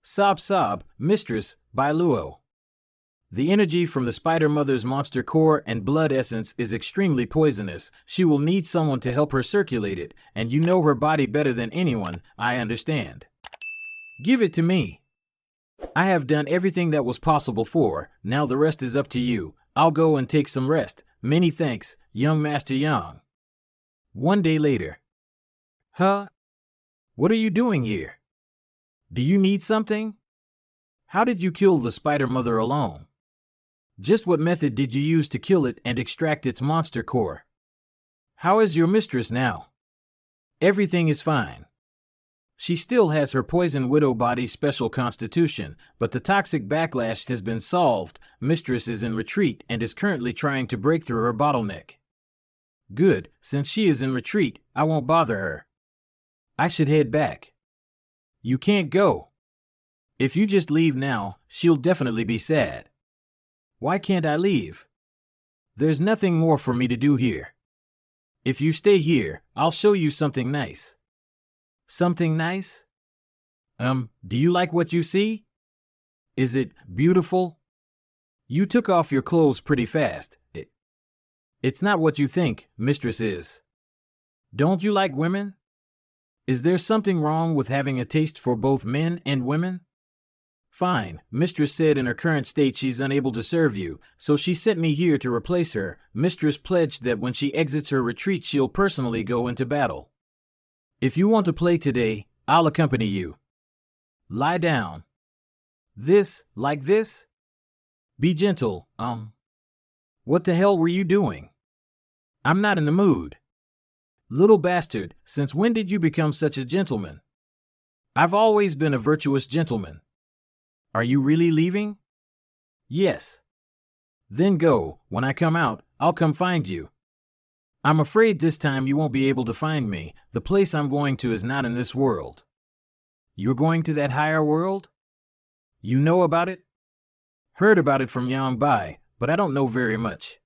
Sob sob, Mistress, by Luo. The energy from the Spider Mother's monster core and blood essence is extremely poisonous. She will need someone to help her circulate it, and you know her body better than anyone, I understand. Give it to me. I have done everything that was possible for her. Now the rest is up to you. I'll go and take some rest. Many thanks, young Master Yang. 1 day later. Huh? What are you doing here? Do you need something? How did you kill the Spider Mother alone? Just what method did you use to kill it and extract its monster core? How is your mistress now? Everything is fine. She still has her poison widow body special constitution, but the toxic backlash has been solved. Mistress is in retreat and is currently trying to break through her bottleneck. Good, since she is in retreat, I won't bother her. I should head back. You can't go. If you just leave now, she'll definitely be sad. Why can't I leave? There's nothing more for me to do here. If you stay here, I'll show you something nice. Something nice? Do you like what you see? Is it beautiful? You took off your clothes pretty fast. It's not what you think, Mistress is. Don't you like women? Is there something wrong with having a taste for both men and women? Fine, Mistress said in her current state she's unable to serve you, so she sent me here to replace her. Mistress pledged that when she exits her retreat she'll personally go into battle. If you want to play today, I'll accompany you. Lie down. This, like this? Be gentle, What the hell were you doing? I'm not in the mood. Little bastard, since when did you become such a gentleman? I've always been a virtuous gentleman. Are you really leaving? Yes. Then go. When I come out, I'll come find you. I'm afraid this time you won't be able to find me. The place I'm going to is not in this world. You're going to that higher world? You know about it? Heard about it from Yang Bai, but I don't know very much.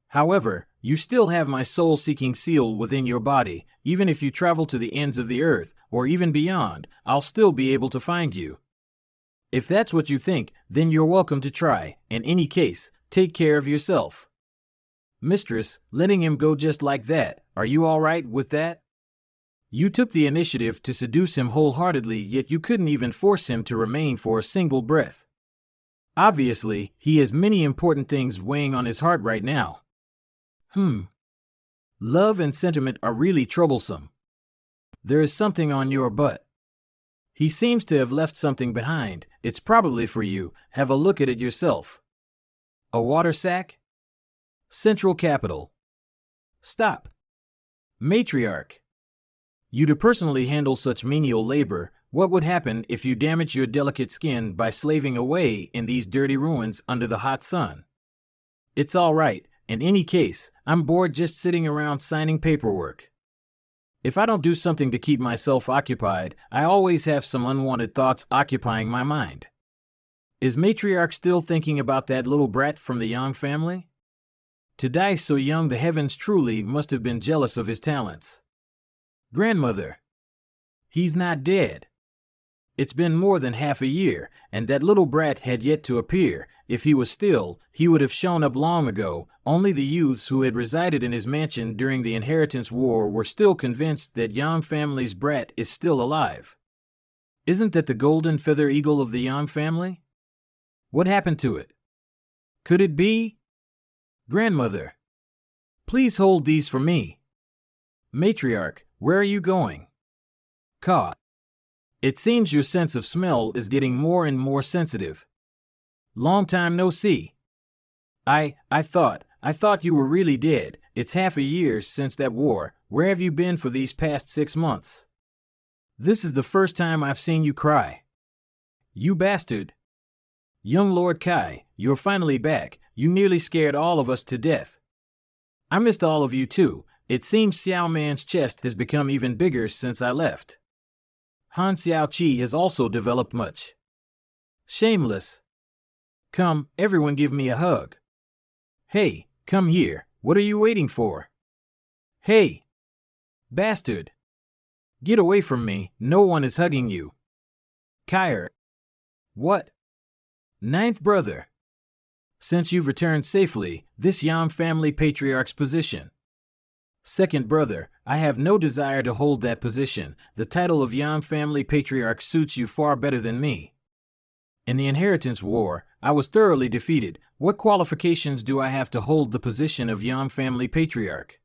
However, you still have my soul-seeking seal within your body. Even if you travel to the ends of the earth, or even beyond, I'll still be able to find you. If that's what you think, then you're welcome to try. In any case, take care of yourself. Mistress, letting him go just like that, are you all right with that? You took the initiative to seduce him wholeheartedly, yet you couldn't even force him to remain for a single breath. Obviously, he has many important things weighing on his heart right now. Love and sentiment are really troublesome. There is something on your butt. He seems to have left something behind. It's probably for you. Have a look at it yourself. A water sack? Central Capital. Stop. Matriarch. You to personally handle such menial labor, what would happen if you damage your delicate skin by slaving away in these dirty ruins under the hot sun? It's all right. In any case, I'm bored just sitting around signing paperwork. If I don't do something to keep myself occupied, I always have some unwanted thoughts occupying my mind. Is Matriarch still thinking about that little brat from the Yang family? To die so young, the heavens truly must have been jealous of his talents. Grandmother. He's not dead. It's been more than half a year, and that little brat had yet to appear. If he was still, he would have shown up long ago. Only the youths who had resided in his mansion during the Inheritance War were still convinced that Yang family's brat is still alive. Isn't that the golden feather eagle of the Yang family? What happened to it? Could it be? Grandmother, please hold these for me. Matriarch, where are you going? Ka. It seems your sense of smell is getting more and more sensitive. Long time no see. I thought you were really dead. It's half a year since that war. Where have you been for these past 6 months? This is the first time I've seen you cry. You bastard. Young Lord Kai, you're finally back. You nearly scared all of us to death. I missed all of you too. It seems Xiao Man's chest has become even bigger since I left. Han Xiao Qi has also developed much. Shameless. Come, everyone give me a hug. Hey, come here. What are you waiting for? Hey. Bastard. Get away from me. No one is hugging you. Kair. What? Ninth brother. Since you've returned safely, this Yang family patriarch's position. Second brother, I have no desire to hold that position. The title of Yang family patriarch suits you far better than me. In the Inheritance War, I was thoroughly defeated. What qualifications do I have to hold the position of Yang family patriarch?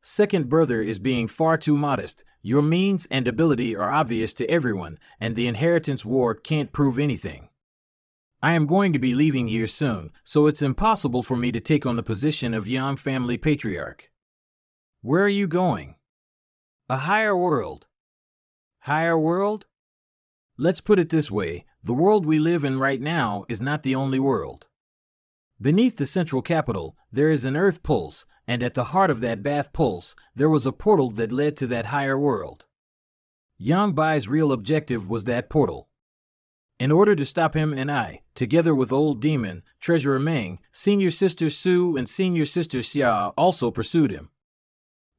Second brother is being far too modest. Your means and ability are obvious to everyone, and the Inheritance War can't prove anything. I am going to be leaving here soon, so it's impossible for me to take on the position of Yang family patriarch. Where are you going? A higher world. Higher world? Let's put it this way, the world we live in right now is not the only world. Beneath the central capital, there is an earth pulse, and at the heart of that bath pulse, there was a portal that led to that higher world. Yang Bai's real objective was that portal. In order to stop him and I, together with Old Demon, Treasurer Meng, Senior Sister Su and Senior Sister Xia also pursued him.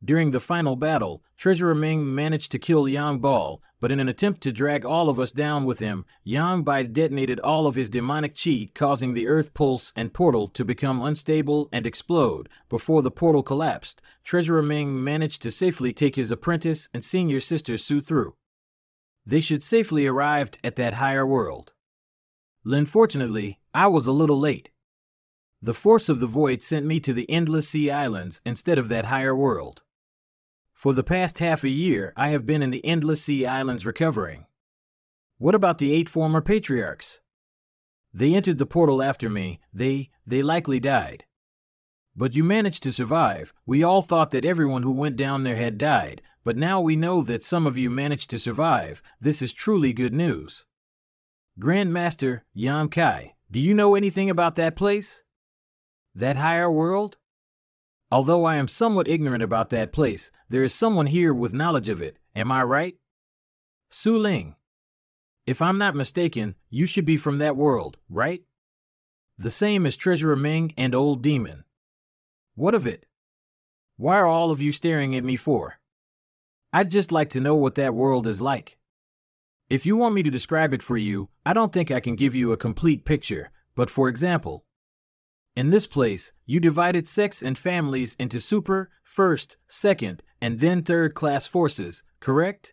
During the final battle, Treasurer Ming managed to kill Yang Bal, but in an attempt to drag all of us down with him, Yang Bai detonated all of his demonic chi, causing the earth pulse and portal to become unstable and explode. Before the portal collapsed, Treasurer Ming managed to safely take his apprentice and Senior Sister Su through. They should safely arrived at that higher world. Unfortunately, I was a little late. The force of the void sent me to the Endless Sea Islands instead of that higher world. For the past half a year, I have been in the Endless Sea Islands recovering. What about the 8 former patriarchs? They entered the portal after me. They likely died. But you managed to survive. We all thought that everyone who went down there had died, but now we know that some of you managed to survive. This is truly good news. Grand Master Yan Kai, do you know anything about that place? That higher world? Although I am somewhat ignorant about that place, there is someone here with knowledge of it, am I right? Su Ling. If I'm not mistaken, you should be from that world, right? The same as Treasurer Ming and Old Demon. What of it? Why are all of you staring at me for? I'd just like to know what that world is like. If you want me to describe it for you, I don't think I can give you a complete picture, but for example, in this place, you divided sects and families into super, first, second, and then third-class forces, correct?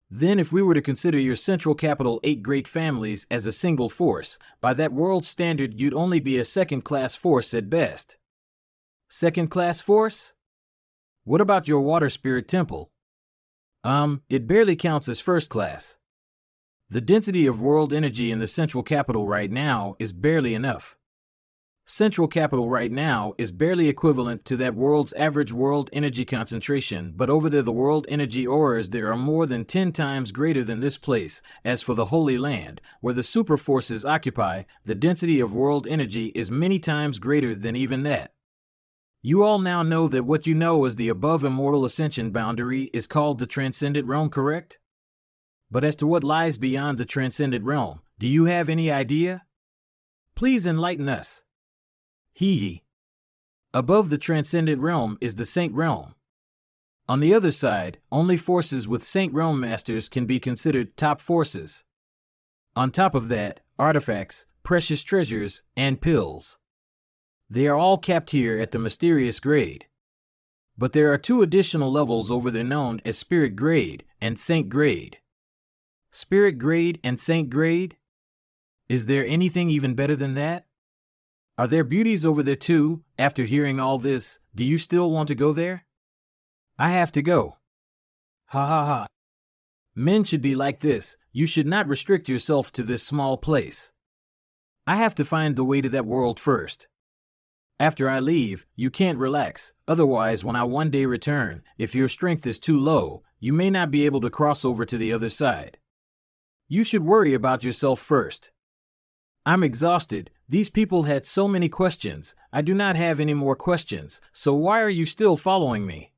Then if we were to consider your central capital 8 great families as a single force, by that world standard you'd only be a second-class force at best. Second-class force? What about your water spirit temple? It barely counts as first class. The density of world energy in the central capital right now is barely enough. Central capital right now is barely equivalent to that world's average world energy concentration, but over there the world energy auras there are more than 10 times greater than this place. As for the Holy Land, where the super forces occupy, the density of world energy is many times greater than even that. You all now know that what you know as the above immortal ascension boundary is called the transcendent realm, correct? But as to what lies beyond the transcendent realm, do you have any idea? Please enlighten us. Above the transcendent realm is the Saint realm. On the other side, only forces with Saint Realm Masters can be considered top forces. On top of that, artifacts, precious treasures, and pills. They are all capped here at the mysterious grade. But there are 2 additional levels over there known as Spirit Grade and Saint Grade. Spirit Grade and Saint Grade? Is there anything even better than that? Are there beauties over there too? After hearing all this, do you still want to go there? I have to go. Ha ha ha. Men should be like this. You should not restrict yourself to this small place. I have to find the way to that world first. After I leave, you can't relax. Otherwise, when I one day return, if your strength is too low, you may not be able to cross over to the other side. You should worry about yourself first. I'm exhausted. These people had so many questions. I do not have any more questions, so why are you still following me?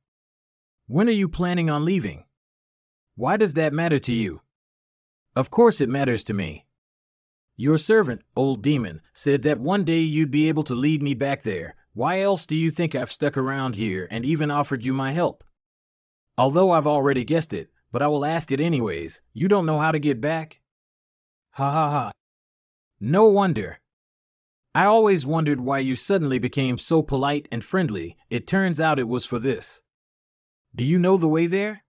When are you planning on leaving? Why does that matter to you? Of course it matters to me. Your servant, old demon, said that one day you'd be able to lead me back there. Why else do you think I've stuck around here and even offered you my help? Although I've already guessed it, but I will ask it anyways. You don't know how to get back? Ha ha ha. No wonder. I always wondered why you suddenly became so polite and friendly. It turns out it was for this. Do you know the way there?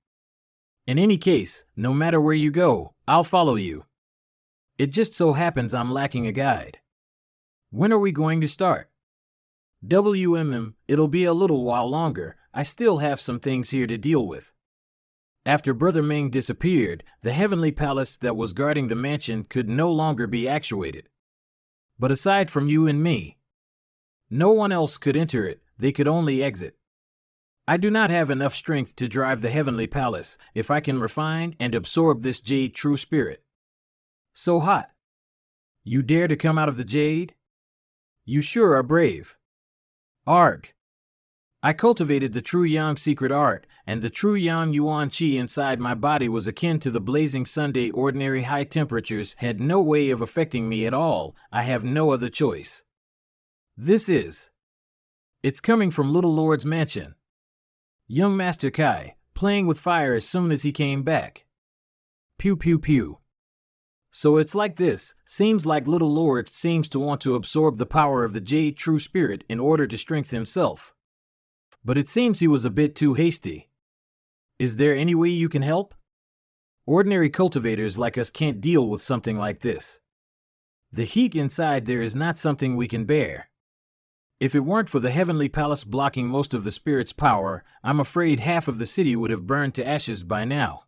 In any case, no matter where you go, I'll follow you. It just so happens I'm lacking a guide. When are we going to start? It'll be a little while longer. I still have some things here to deal with. After Brother Ming disappeared, the heavenly palace that was guarding the mansion could no longer be actuated. But aside from you and me, no one else could enter it. They could only exit. I do not have enough strength to drive the heavenly palace if I can refine and absorb this jade true spirit. So hot. You dare to come out of the jade? You sure are brave. Arg. I cultivated the true yang secret art, and the true yang yuan qi inside my body was akin to the blazing Sunday. Ordinary high temperatures had no way of affecting me at all. I have no other choice. It's coming from Little Lord's mansion. Young Master Kai, playing with fire as soon as he came back. Pew pew pew. So it's like this. Seems like Little Lord seems to want to absorb the power of the jade true spirit in order to strengthen himself. But it seems he was a bit too hasty. Is there any way you can help? Ordinary cultivators like us can't deal with something like this. The heat inside there is not something we can bear. If it weren't for the heavenly palace blocking most of the spirit's power, I'm afraid half of the city would have burned to ashes by now.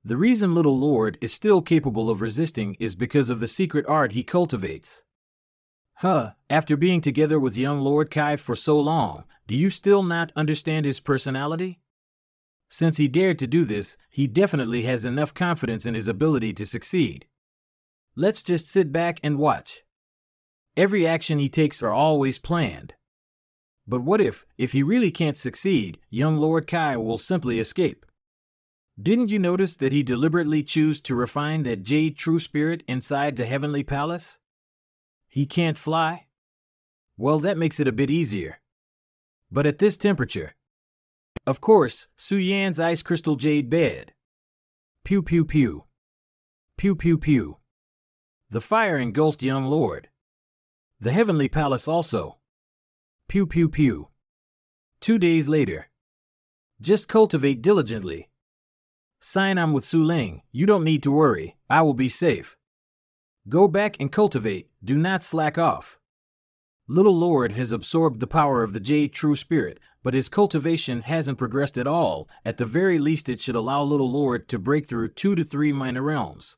The reason Little Lord is still capable of resisting is because of the secret art he cultivates. After being together with young Lord Kai for so long, do you still not understand his personality? Since he dared to do this, he definitely has enough confidence in his ability to succeed. Let's just sit back and watch. Every action he takes are always planned. But what if he really can't succeed, young Lord Kai will simply escape? Didn't you notice that he deliberately chose to refine that jade true spirit inside the heavenly palace? He can't fly? Well, that makes it a bit easier. But at this temperature. Of course, Su Yan's ice crystal jade bed. Pew pew pew. Pew pew pew. The fire engulfed young Lord. The heavenly palace also. Pew pew pew. 2 days later. Just cultivate diligently. Sign I'm with Su Ling. You don't need to worry. I will be safe. Go back and cultivate. Do not slack off. Little Lord has absorbed the power of the jade true spirit, but his cultivation hasn't progressed at all. At the very least, it should allow Little Lord to break through 2 to 3 minor realms.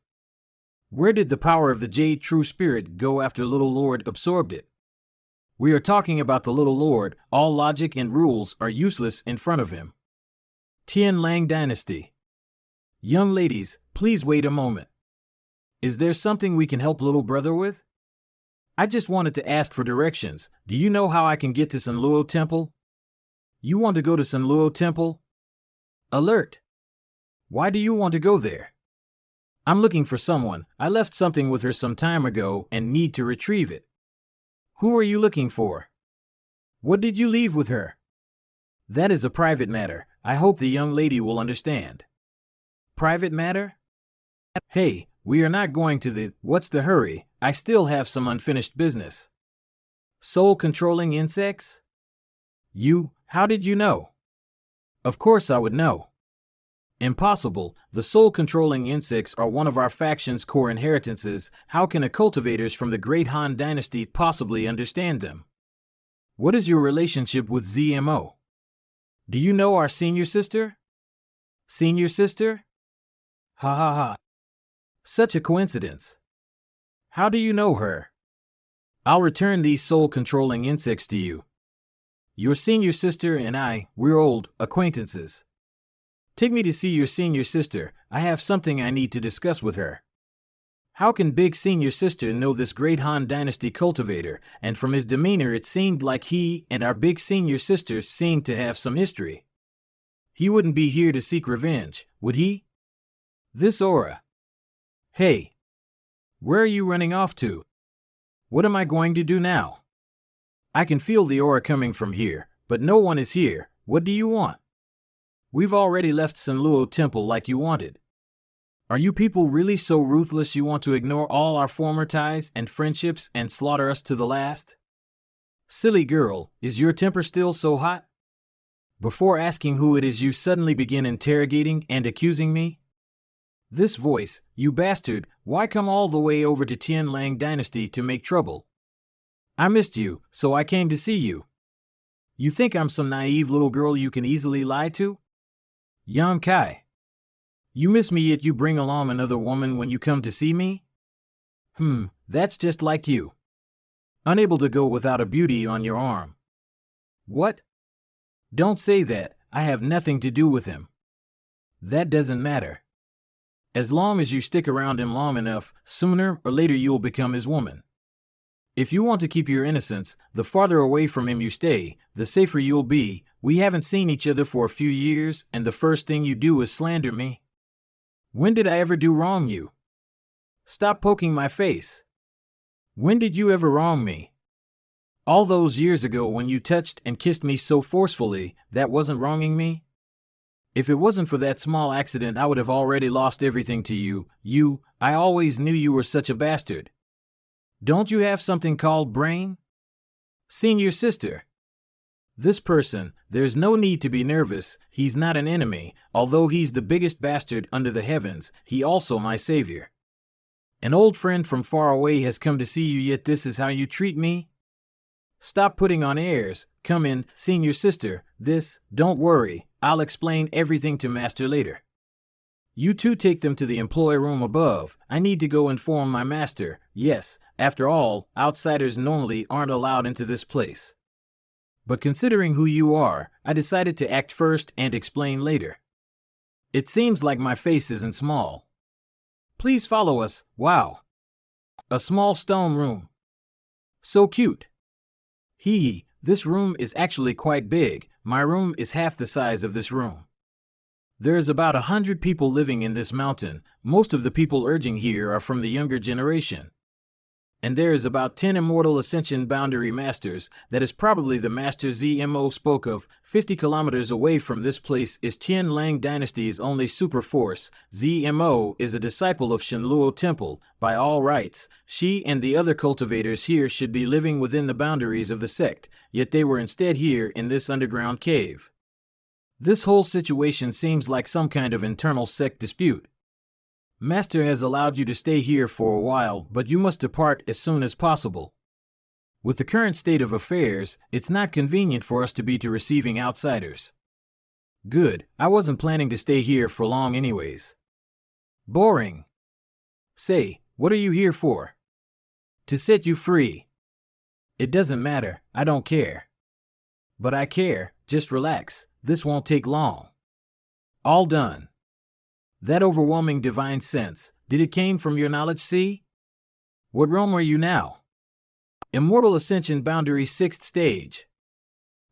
Where did the power of the jade true spirit go after Little Lord absorbed it? We are talking about the Little Lord. All logic and rules are useless in front of him. Tian Lang Dynasty. Young ladies, please wait a moment. Is there something we can help little brother with? I just wanted to ask for directions. Do you know how I can get to Sun Luo Temple? You want to go to Sun Luo Temple? Alert! Why do you want to go there? I'm looking for someone. I left something with her some time ago and need to retrieve it. Who are you looking for? What did you leave with her? That is a private matter. I hope the young lady will understand. Private matter? Hey, we are not going to the, what's the hurry? I still have some unfinished business. Soul-controlling insects? How did you know? Of course I would know. Impossible. The soul-controlling insects are one of our faction's core inheritances. How can a cultivators from the Great Han Dynasty possibly understand them? What is your relationship with ZMO? Do you know our senior sister? Senior sister? Ha ha ha. Such a coincidence. How do you know her? I'll return these soul-controlling insects to you. Your senior sister and we're old acquaintances. Take me to see your senior sister. I have something I need to discuss with her. How can big senior sister know this Great Han Dynasty cultivator? And from his demeanor it seemed like he and our big senior sister seemed to have some history. He wouldn't be here to seek revenge, would he? This aura. Hey. Where are you running off to? What am I going to do now? I can feel the aura coming from here, but no one is here. What do you want? We've already left Sanluo Temple like you wanted. Are you people really so ruthless you want to ignore all our former ties and friendships and slaughter us to the last? Silly girl, is your temper still so hot? Before asking who it is you suddenly begin interrogating and accusing me? This voice, you bastard, why come all the way over to Tianlang Dynasty to make trouble? I missed you, so I came to see you. You think I'm some naive little girl you can easily lie to? Yan Kai. You miss me yet you bring along another woman when you come to see me? That's just like you. Unable to go without a beauty on your arm. What? Don't say that, I have nothing to do with him. That doesn't matter. As long as you stick around him long enough, sooner or later you'll become his woman. If you want to keep your innocence, the farther away from him you stay, the safer you'll be. We haven't seen each other for a few years, and the first thing you do is slander me. When did I ever do wrong you? Stop poking my face. When did you ever wrong me? All those years ago when you touched and kissed me so forcefully, that wasn't wronging me? If it wasn't for that small accident I would have already lost everything to you. I always knew you were such a bastard. Don't you have something called brain? Senior sister. This person, there's no need to be nervous, he's not an enemy, although he's the biggest bastard under the heavens, he also my savior. An old friend from far away has come to see you yet this is how you treat me? Stop putting on airs, come in, senior sister, don't worry, I'll explain everything to master later. You two take them to the employee room above, I need to go inform my master, yes, after all, outsiders normally aren't allowed into this place. But considering who you are, I decided to act first and explain later. It seems like my face isn't small. Please follow us, wow. A small stone room. So cute. This room is actually quite big, my room is half the size of this room. There's about 100 people living in this mountain, most of the people urging here are from the younger generation. And there is about 10 immortal ascension boundary masters, that is probably the master ZMO spoke of. 50 kilometers away from this place is Tianlang Dynasty's only super force. ZMO is a disciple of Shenluo Temple. By all rights, she and the other cultivators here should be living within the boundaries of the sect, yet they were instead here in this underground cave. This whole situation seems like some kind of internal sect dispute. Master has allowed you to stay here for a while, but you must depart as soon as possible. With the current state of affairs, it's not convenient for us to be receiving outsiders. Good, I wasn't planning to stay here for long anyways. Boring. Say, what are you here for? To set you free. It doesn't matter, I don't care. But I care, just relax, this won't take long. All done. That overwhelming divine sense, did it came from your knowledge, see? What realm are you now? Immortal Ascension Boundary 6th stage.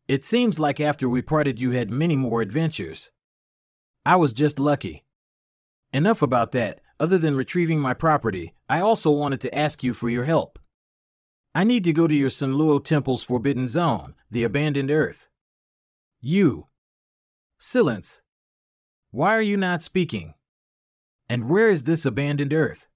It seems like after we parted you had many more adventures. I was just lucky. Enough about that, other than retrieving my property, I also wanted to ask you for your help. I need to go to your Shenluo Temple's Forbidden Zone, the Abandoned Earth. You. Silence. Why are you not speaking? And where is this abandoned earth?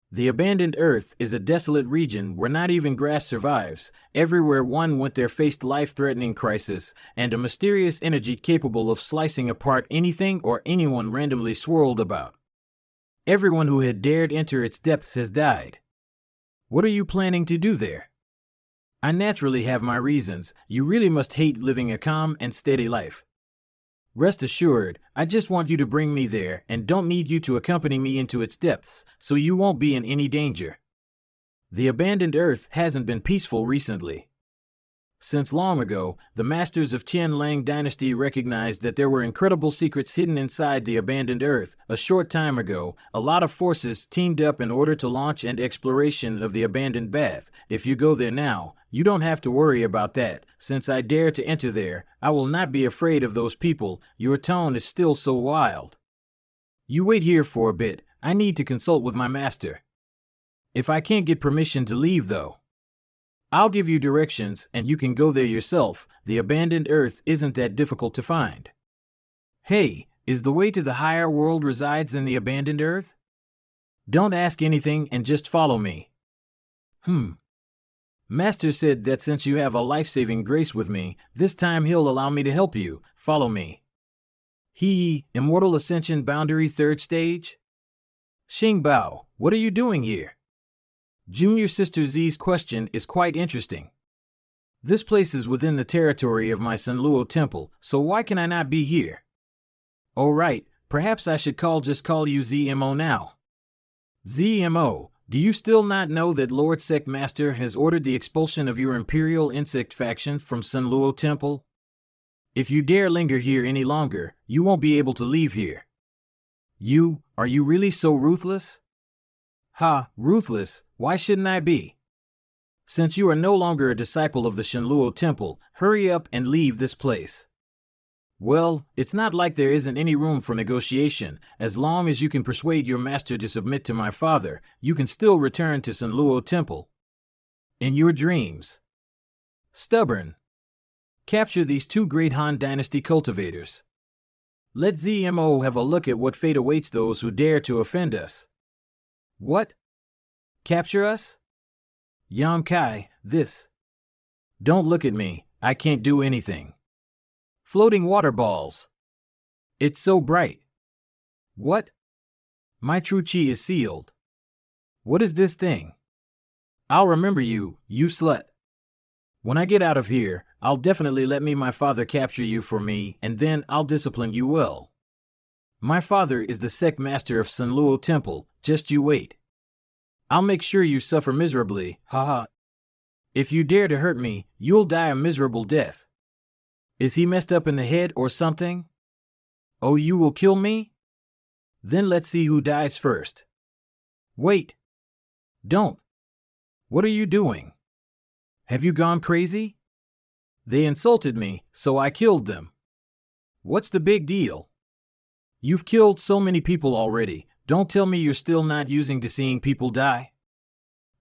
The abandoned earth is a desolate region where not even grass survives. Everywhere one went there faced life-threatening crisis, and a mysterious energy capable of slicing apart anything or anyone randomly swirled about. Everyone who had dared enter its depths has died. What are you planning to do there? I naturally have my reasons. You really must hate living a calm and steady life. Rest assured, I just want you to bring me there and don't need you to accompany me into its depths, so you won't be in any danger. The abandoned earth hasn't been peaceful recently. Since long ago, the masters of Qianlang dynasty recognized that there were incredible secrets hidden inside the abandoned earth. A short time ago, a lot of forces teamed up in order to launch an exploration of the abandoned bath. If you go there now, you don't have to worry about that. Since I dare to enter there, I will not be afraid of those people. Your tone is still so wild. You wait here for a bit. I need to consult with my master. If I can't get permission to leave, though, I'll give you directions and you can go there yourself. The abandoned earth isn't that difficult to find. Hey, is the way to the higher world resides in the abandoned earth? Don't ask anything and just follow me. Master said that since you have a life-saving grace with me, this time he'll allow me to help you. Follow me. Immortal Ascension Boundary 3rd Stage? Xing Bao, what are you doing here? Junior Sister Z's question is quite interesting. This place is within the territory of my Sanluo temple, so why can I not be here? Oh right, perhaps I should just call you ZMO now. ZMO, do you still not know that Lord Sect Master has ordered the expulsion of your Imperial Insect faction from Sanluo temple? If you dare linger here any longer, you won't be able to leave here. Are you really so ruthless? Ruthless, why shouldn't I be? Since you are no longer a disciple of the Shenluo Temple, hurry up and leave this place. Well, it's not like there isn't any room for negotiation. As long as you can persuade your master to submit to my father, you can still return to Shenluo Temple. In your dreams. Stubborn. Capture these 2 great Han Dynasty cultivators. Let ZMO have a look at what fate awaits those who dare to offend us. What? Capture us? Yam Kai, this. Don't look at me, I can't do anything. Floating water balls. It's so bright. What? My true chi is sealed. What is this thing? I'll remember you, you slut. When I get out of here, I'll definitely let my father capture you for me, and then I'll discipline you well. My father is the sect master of Sanluo Temple, just you wait. I'll make sure you suffer miserably, haha. If you dare to hurt me, you'll die a miserable death. Is he messed up in the head or something? Oh, you will kill me? Then let's see who dies first. Wait. Don't. What are you doing? Have you gone crazy? They insulted me, so I killed them. What's the big deal? You've killed so many people already. Don't tell me you're still not using to seeing people die.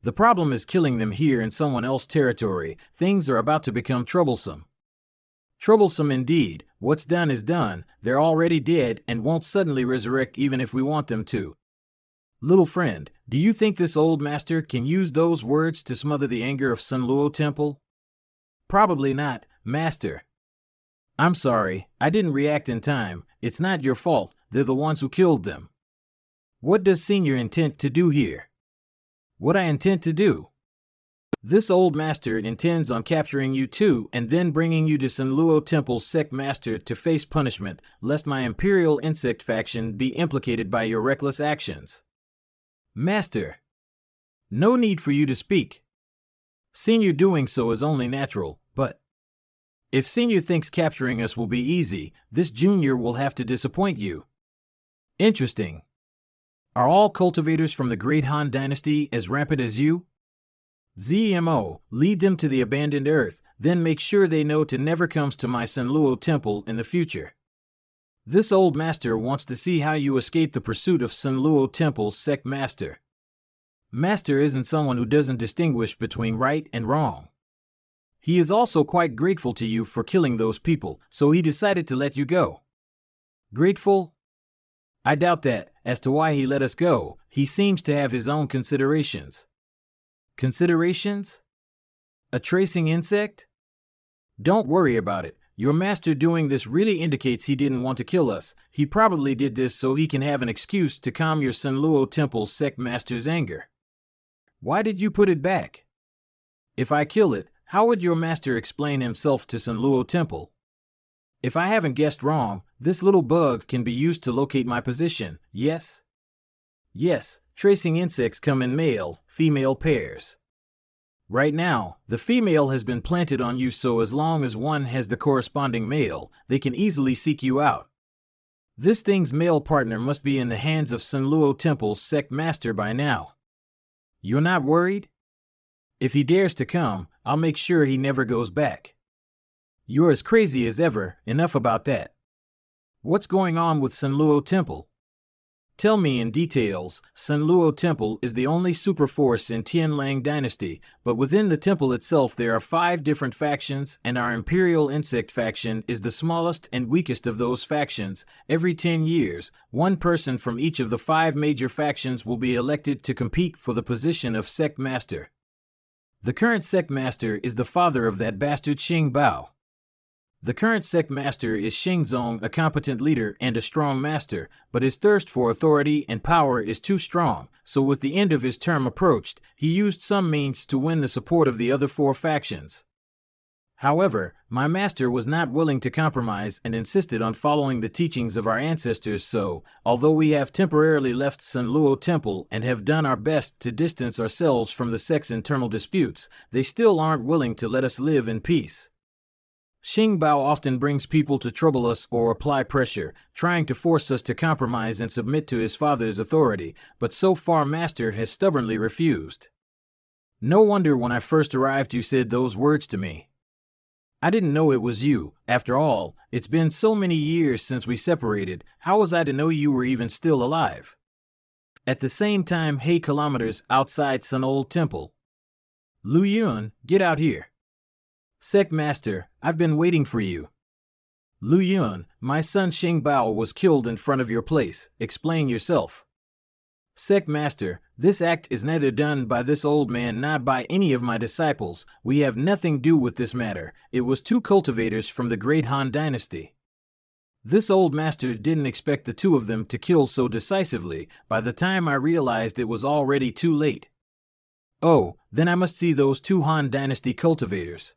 The problem is killing them here in someone else's territory. Things are about to become troublesome. Troublesome indeed. What's done is done. They're already dead and won't suddenly resurrect even if we want them to. Little friend, do you think this old master can use those words to smother the anger of Sanluo Temple? Probably not, master. I'm sorry, I didn't react in time. It's not your fault. They're the ones who killed them. What does Senior intend to do here? What I intend to do? This old master intends on capturing you too and then bringing you to Sanluo Temple's sect master to face punishment, lest my Imperial Insect faction be implicated by your reckless actions. Master. No need for you to speak. Senior doing so is only natural, but if Senior thinks capturing us will be easy, this Junior will have to disappoint you. Interesting. Are all cultivators from the Great Han Dynasty as rampant as you? ZMO, lead them to the abandoned earth, then make sure they know to never comes to my Sanluo Temple in the future. This old master wants to see how you escape the pursuit of Sanluo Temple's sect master. Master isn't someone who doesn't distinguish between right and wrong. He is also quite grateful to you for killing those people, so he decided to let you go. Grateful? I doubt that. As to why he let us go, he seems to have his own considerations. Considerations? A tracing insect? Don't worry about it. Your master doing this really indicates he didn't want to kill us. He probably did this so he can have an excuse to calm your Sun Luo Temple's sect master's anger. Why did you put it back? If I kill it, how would your master explain himself to Sun Luo Temple? If I haven't guessed wrong, this little bug can be used to locate my position, yes? Yes, tracing insects come in male, female pairs. Right now, the female has been planted on you, so as long as one has the corresponding male, they can easily seek you out. This thing's male partner must be in the hands of Sun Luo Temple's sect master by now. You're not worried? If he dares to come, I'll make sure he never goes back. You're as crazy as ever, enough about that. What's going on with Sun Luo Temple? Tell me in details. Sun Luo Temple is the only super force in Tianlang Dynasty, but within the temple itself there are 5 different factions, and our Imperial Insect faction is the smallest and weakest of those factions. Every 10 years, one person from each of the 5 major factions will be elected to compete for the position of sect master. The current sect master is the father of that bastard Xing Bao. The current sect master is Xingzong, a competent leader and a strong master, but his thirst for authority and power is too strong, so with the end of his term approached, he used some means to win the support of the other 4 factions. However, my master was not willing to compromise and insisted on following the teachings of our ancestors, so, although we have temporarily left Sun Luo Temple and have done our best to distance ourselves from the sect's internal disputes, they still aren't willing to let us live in peace. Xing Bao often brings people to trouble us or apply pressure, trying to force us to compromise and submit to his father's authority, but so far Master has stubbornly refused. No wonder when I first arrived you said those words to me. I didn't know it was you. After all, it's been so many years since we separated. How was I to know you were even still alive? At the same time, kilometers outside Sun Old Temple. Lu Yun, get out here. Sect Master, I've been waiting for you. Lu Yun, my son Xing Bao was killed in front of your place. Explain yourself. Sect Master, this act is neither done by this old man nor by any of my disciples. We have nothing to do with this matter. It was 2 cultivators from the great Han Dynasty. This old master didn't expect the 2 of them to kill so decisively. By the time I realized it was already too late. Oh, then I must see those 2 Han Dynasty cultivators.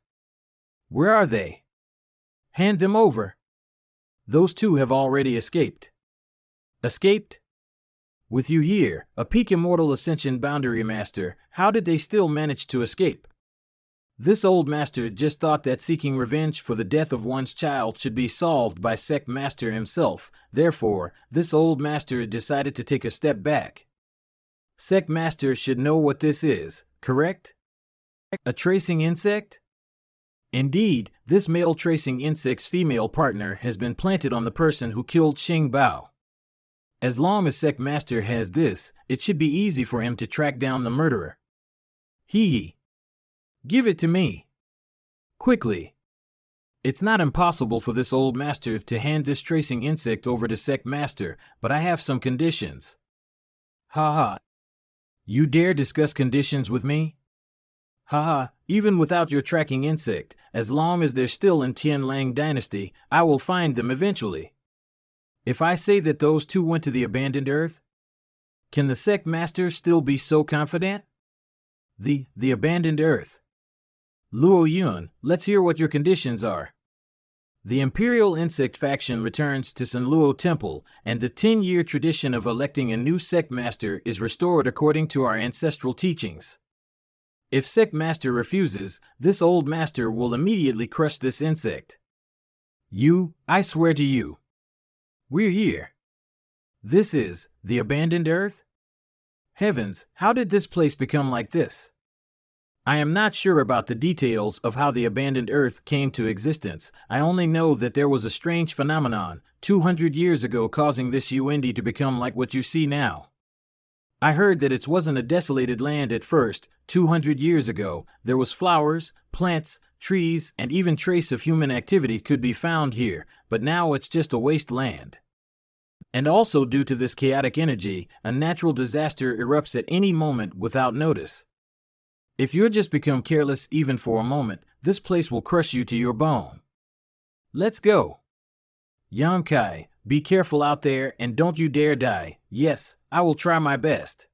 Where are they? Hand them over. Those 2 have already escaped. Escaped? With you here, a peak immortal ascension boundary master, how did they still manage to escape? This old master just thought that seeking revenge for the death of one's child should be solved by sect master himself. Therefore, this old master decided to take a step back. Sect master should know what this is, correct? A tracing insect? Indeed, this male tracing insect's female partner has been planted on the person who killed Xing Bao. As long as sect master has this, it should be easy for him to track down the murderer. Give it to me. Quickly. It's not impossible for this old master to hand this tracing insect over to sect master, but I have some conditions. Haha. You dare discuss conditions with me? Haha, even without your tracking insect, as long as they're still in Tianlang Dynasty, I will find them eventually. If I say that those 2 went to the abandoned earth, can the sect master still be so confident? The abandoned earth. Luo Yun, let's hear what your conditions are. The Imperial Insect faction returns to Sun Luo Temple, and the 10-year tradition of electing a new sect master is restored according to our ancestral teachings. If sect master refuses, this old master will immediately crush this insect. I swear to you. We're here. This is the abandoned earth? Heavens, how did this place become like this? I am not sure about the details of how the abandoned earth came to existence. I only know that there was a strange phenomenon 200 years ago causing this UND to become like what you see now. I heard that it wasn't a desolated land at first. 200 years ago, there was flowers, plants, trees, and even trace of human activity could be found here, but now it's just a wasteland. And also due to this chaotic energy, a natural disaster erupts at any moment without notice. If you just become careless even for a moment, this place will crush you to your bone. Let's go. Yonkai, be careful out there and don't you dare die. Yes, I will try my best.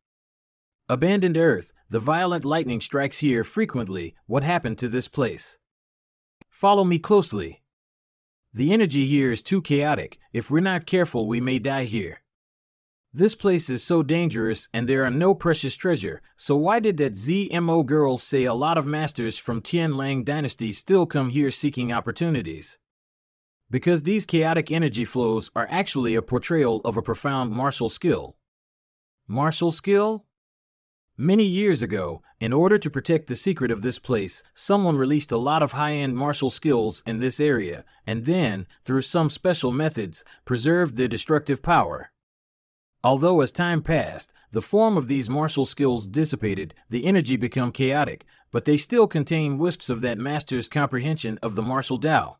Abandoned Earth, the violent lightning strikes here frequently. What happened to this place? Follow me closely. The energy here is too chaotic. If we're not careful, we may die here. This place is so dangerous and there are no precious treasure, so why did that ZMO girl say a lot of masters from Tianlang dynasty still come here seeking opportunities? Because these chaotic energy flows are actually a portrayal of a profound martial skill. Martial skill? Many years ago, in order to protect the secret of this place, someone released a lot of high-end martial skills in this area, and then, through some special methods, preserved their destructive power. Although as time passed, the form of these martial skills dissipated, the energy became chaotic, but they still contain wisps of that master's comprehension of the martial Tao.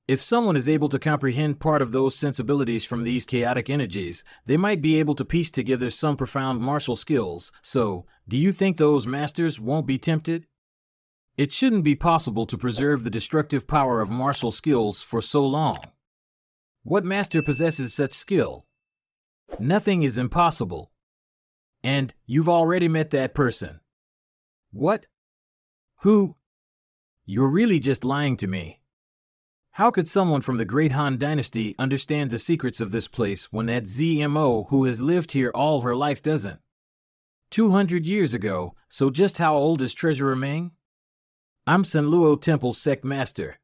If someone is able to comprehend part of those sensibilities from these chaotic energies, they might be able to piece together some profound martial skills. So, do you think those masters won't be tempted? It shouldn't be possible to preserve the destructive power of martial skills for so long. What master possesses such skill? Nothing is impossible. And you've already met that person. What? Who? You're really just lying to me. How could someone from the Great Han Dynasty understand the secrets of this place when that ZMO who has lived here all her life doesn't? 200 years ago, so just how old is Treasurer Meng? I'm Senluo Temple Sect Master.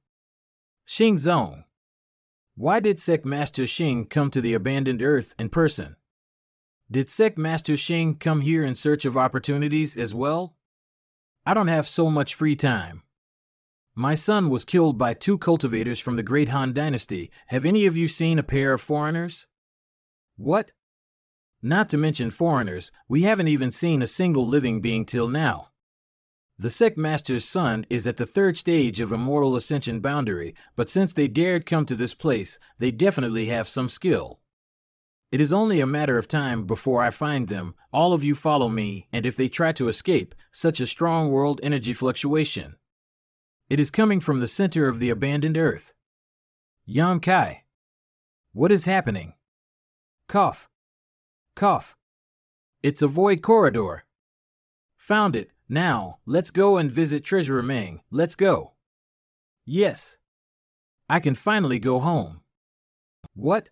Xing Zong. Why did Sect Master Xing come to the abandoned Earth in person? Did Sect Master Xing come here in search of opportunities as well? I don't have so much free time. My son was killed by 2 cultivators from the Great Han Dynasty. Have any of you seen a pair of foreigners? What? Not to mention foreigners, we haven't even seen a single living being till now. The Sect Master's son is at the 3rd stage of Immortal Ascension boundary, but since they dared come to this place, they definitely have some skill. It is only a matter of time before I find them. All of you follow me, and if they try to escape, such a strong world energy fluctuation. It is coming from the center of the abandoned Earth. Yonkai. What is happening? Cough. Cough. It's a void corridor. Found it. Now, let's go and visit Treasurer Meng. Let's go. Yes. I can finally go home. What?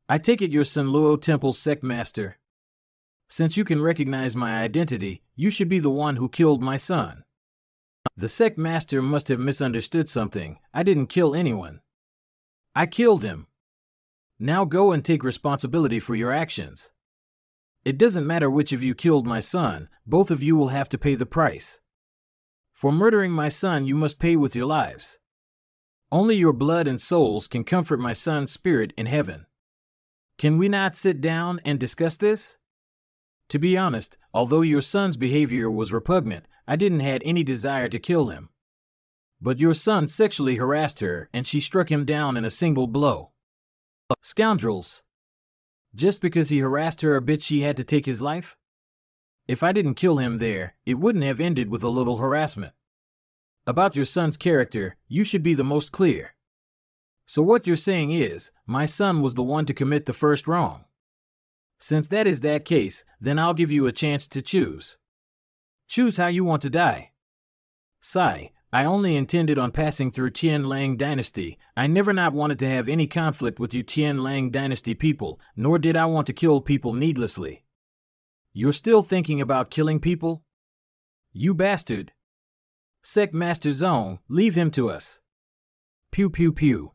I take it you're Senluo Temple Sect Master. Since you can recognize my identity, you should be the one who killed my son. The Sect Master must have misunderstood something. I didn't kill anyone. I killed him. Now go and take responsibility for your actions. It doesn't matter which of you killed my son, both of you will have to pay the price. For murdering my son, you must pay with your lives. Only your blood and souls can comfort my son's spirit in heaven. Can we not sit down and discuss this? To be honest, although your son's behavior was repugnant, I didn't have any desire to kill him. But your son sexually harassed her and she struck him down in a single blow. Scoundrels! Just because he harassed her a bit she had to take his life? If I didn't kill him there, it wouldn't have ended with a little harassment. About your son's character, you should be the most clear. So what you're saying is, my son was the one to commit the first wrong. Since that is that case, then I'll give you a chance to choose. Choose how you want to die. Sai, I only intended on passing through Tianlang Dynasty. I never not wanted to have any conflict with you Tianlang Dynasty people, nor did I want to kill people needlessly. You're still thinking about killing people? You bastard. Sect Master Zong, leave him to us. Pew pew pew.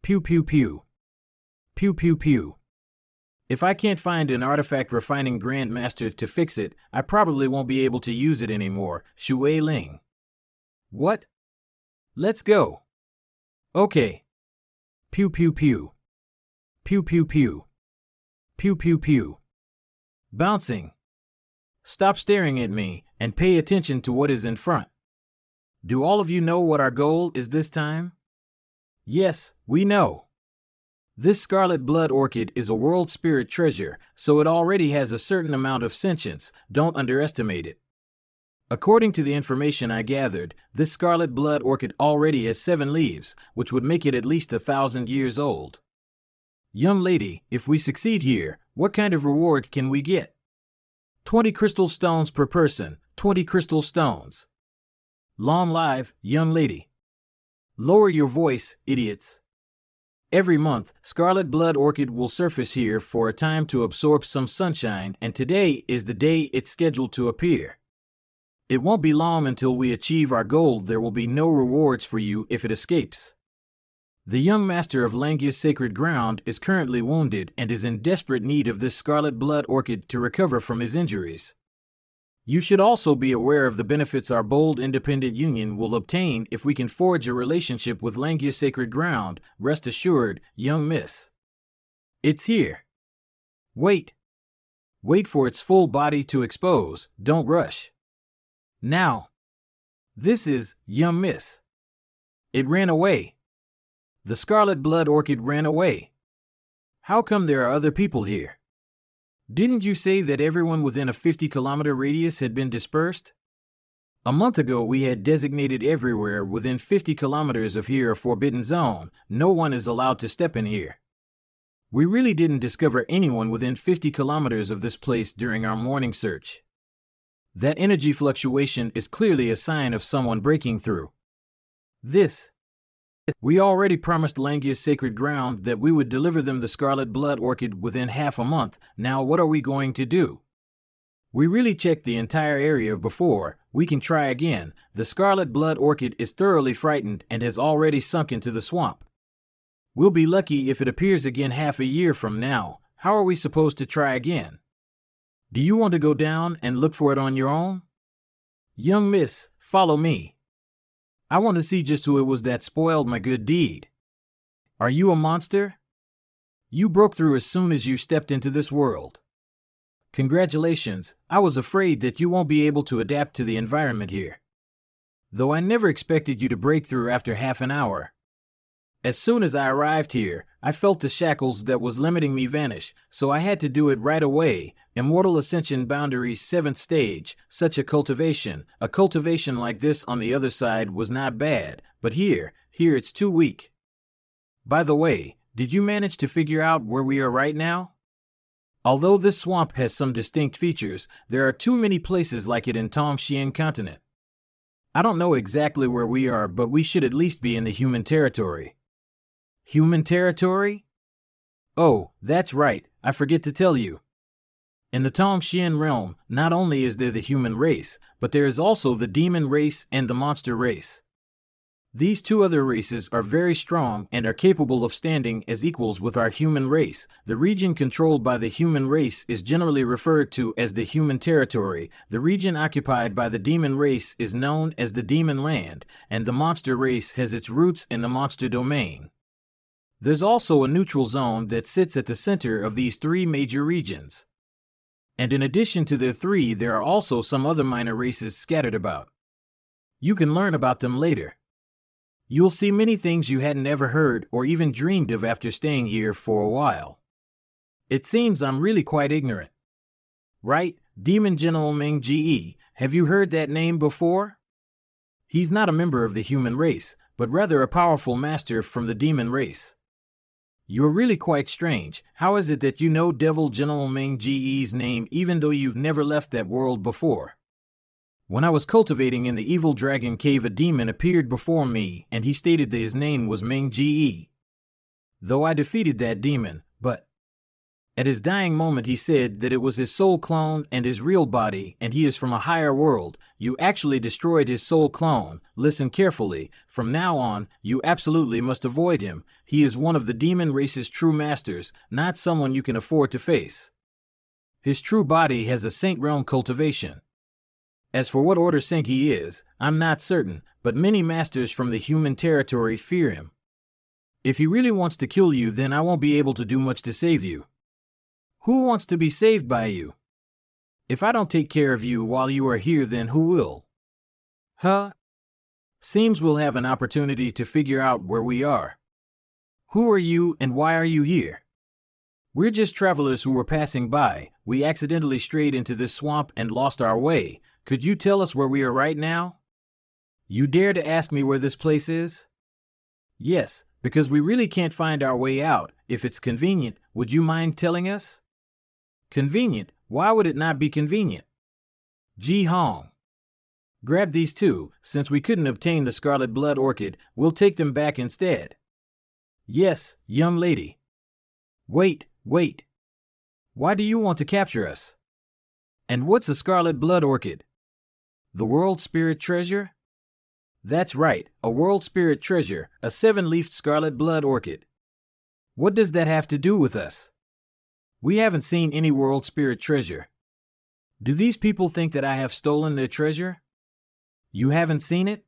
Pew pew pew. Pew pew pew. If I can't find an artifact refining Grandmaster to fix it, I probably won't be able to use it anymore. Shui Ling. What? Let's go. Okay. Pew pew pew. Pew pew pew. Pew pew pew. Bouncing. Stop staring at me and pay attention to what is in front. Do all of you know what our goal is this time? Yes, we know. This scarlet blood orchid is a world spirit treasure, so it already has a certain amount of sentience. Don't underestimate it. According to the information I gathered, this scarlet blood orchid already has 7 leaves, which would make it at least 1,000 years old. Young lady, if we succeed here, what kind of reward can we get? 20 crystal stones per person, 20 crystal stones. Long live, young lady. Lower your voice, idiots. Every month, scarlet blood orchid will surface here for a time to absorb some sunshine, and today is the day it's scheduled to appear. It won't be long until we achieve our goal. There will be no rewards for you if it escapes. The young master of Langia's sacred ground is currently wounded and is in desperate need of this scarlet blood orchid to recover from his injuries. You should also be aware of the benefits our bold independent union will obtain if we can forge a relationship with Langia's sacred ground. Rest assured, young miss. It's here. Wait. Wait for its full body to expose, don't rush. Now. This is, young miss. It ran away. The scarlet blood orchid ran away. How come there are other people here? Didn't you say that everyone within a 50-kilometer radius had been dispersed? A month ago we had designated everywhere within 50 kilometers of here a forbidden zone. No one is allowed to step in here. We really didn't discover anyone within 50 kilometers of this place during our morning search. That energy fluctuation is clearly a sign of someone breaking through. We already promised Langia's sacred ground that we would deliver them the scarlet blood orchid within half a month. Now what are we going to do? We really checked the entire area before. We can try again. The scarlet blood orchid is thoroughly frightened and has already sunk into the swamp. We'll be lucky if it appears again half a year from now. How are we supposed to try again? Do you want to go down and look for it on your own? Young miss, follow me. I want to see just who it was that spoiled my good deed. Are you a monster? You broke through as soon as you stepped into this world. Congratulations, I was afraid that you won't be able to adapt to the environment here. Though I never expected you to break through after half an hour. As soon as I arrived here, I felt the shackles that was limiting me vanish, so I had to do it right away. Immortal Ascension Boundaries 7th Stage, such a cultivation like this on the other side was not bad, but here it's too weak. By the way, did you manage to figure out where we are right now? Although this swamp has some distinct features, there are too many places like it in Tongxian continent. I don't know exactly where we are, but we should at least be in the human territory. Human territory? Oh, that's right, I forget to tell you. In the Tongxian realm, not only is there the human race, but there is also the demon race and the monster race. These two other races are very strong and are capable of standing as equals with our human race. The region controlled by the human race is generally referred to as the human territory. The region occupied by the demon race is known as the demon land, and the monster race has its roots in the monster domain. There's also a neutral zone that sits at the center of these 3 major regions. And in addition to the 3, there are also some other minor races scattered about. You can learn about them later. You'll see many things you hadn't ever heard or even dreamed of after staying here for a while. It seems I'm really quite ignorant. Right, Demon General Ming Ge, have you heard that name before? He's not a member of the human race, but rather a powerful master from the demon race. You're really quite strange. How is it that you know Devil General Ming Ge's name even though you've never left that world before? When I was cultivating in the evil dragon cave, a demon appeared before me and he stated that his name was Ming Ge. Though I defeated that demon, but at his dying moment he said that it was his soul clone and his real body and he is from a higher world. You actually destroyed his soul clone. Listen carefully. From now on, you absolutely must avoid him. He is one of the demon race's true masters, not someone you can afford to face. His true body has a Saint Realm cultivation. As for what order Saint he is, I'm not certain, but many masters from the human territory fear him. If he really wants to kill you, then I won't be able to do much to save you. Who wants to be saved by you? If I don't take care of you while you are here, then who will? Huh? Seems we'll have an opportunity to figure out where we are. Who are you and why are you here? We're just travelers who were passing by. We accidentally strayed into this swamp and lost our way. Could you tell us where we are right now? You dare to ask me where this place is? Yes, because we really can't find our way out. If it's convenient, would you mind telling us? Convenient? Why would it not be convenient? Ji Hong. Grab these two. Since we couldn't obtain the scarlet blood orchid, we'll take them back instead. Yes, young lady. Wait. Why do you want to capture us? And what's a scarlet blood orchid? The world spirit treasure? That's right, a world spirit treasure, a 7-leafed scarlet blood orchid. What does that have to do with us? We haven't seen any world spirit treasure. Do these people think that I have stolen their treasure? You haven't seen it?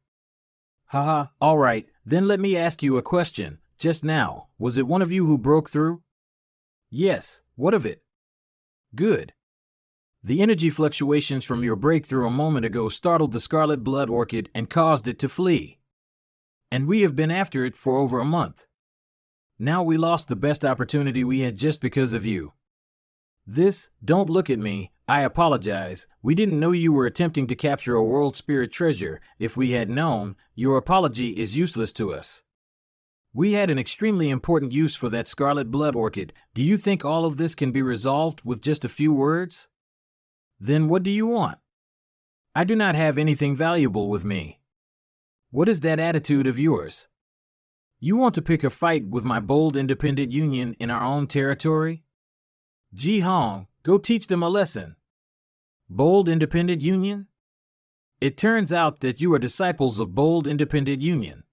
Haha, all right, then let me ask you a question. Just now, was it one of you who broke through? Yes, what of it? Good. The energy fluctuations from your breakthrough a moment ago startled the scarlet blood orchid and caused it to flee. And we have been after it for over a month. Now we lost the best opportunity we had just because of you. Don't look at me, I apologize. We didn't know you were attempting to capture a world spirit treasure. If we had known, your apology is useless to us. We had an extremely important use for that scarlet blood orchid. Do you think all of this can be resolved with just a few words? Then what do you want? I do not have anything valuable with me. What is that attitude of yours? You want to pick a fight with my bold independent union in our own territory? Ji Hong, go teach them a lesson. Bold independent union? It turns out that you are disciples of bold independent union.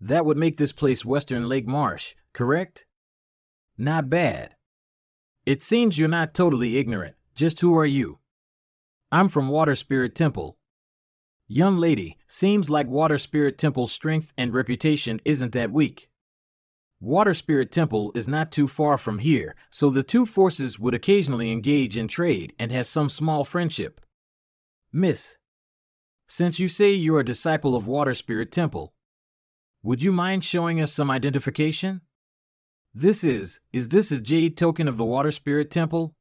That would make this place Western Lake Marsh, correct? Not bad. It seems you're not totally ignorant. Just who are you? I'm from Water Spirit Temple. Young lady, seems like Water Spirit Temple's strength and reputation isn't that weak. Water Spirit Temple is not too far from here, so the two forces would occasionally engage in trade and has some small friendship. Miss, since you say you're a disciple of Water Spirit Temple, would you mind showing us some identification? Is this a jade token of the Water Spirit Temple?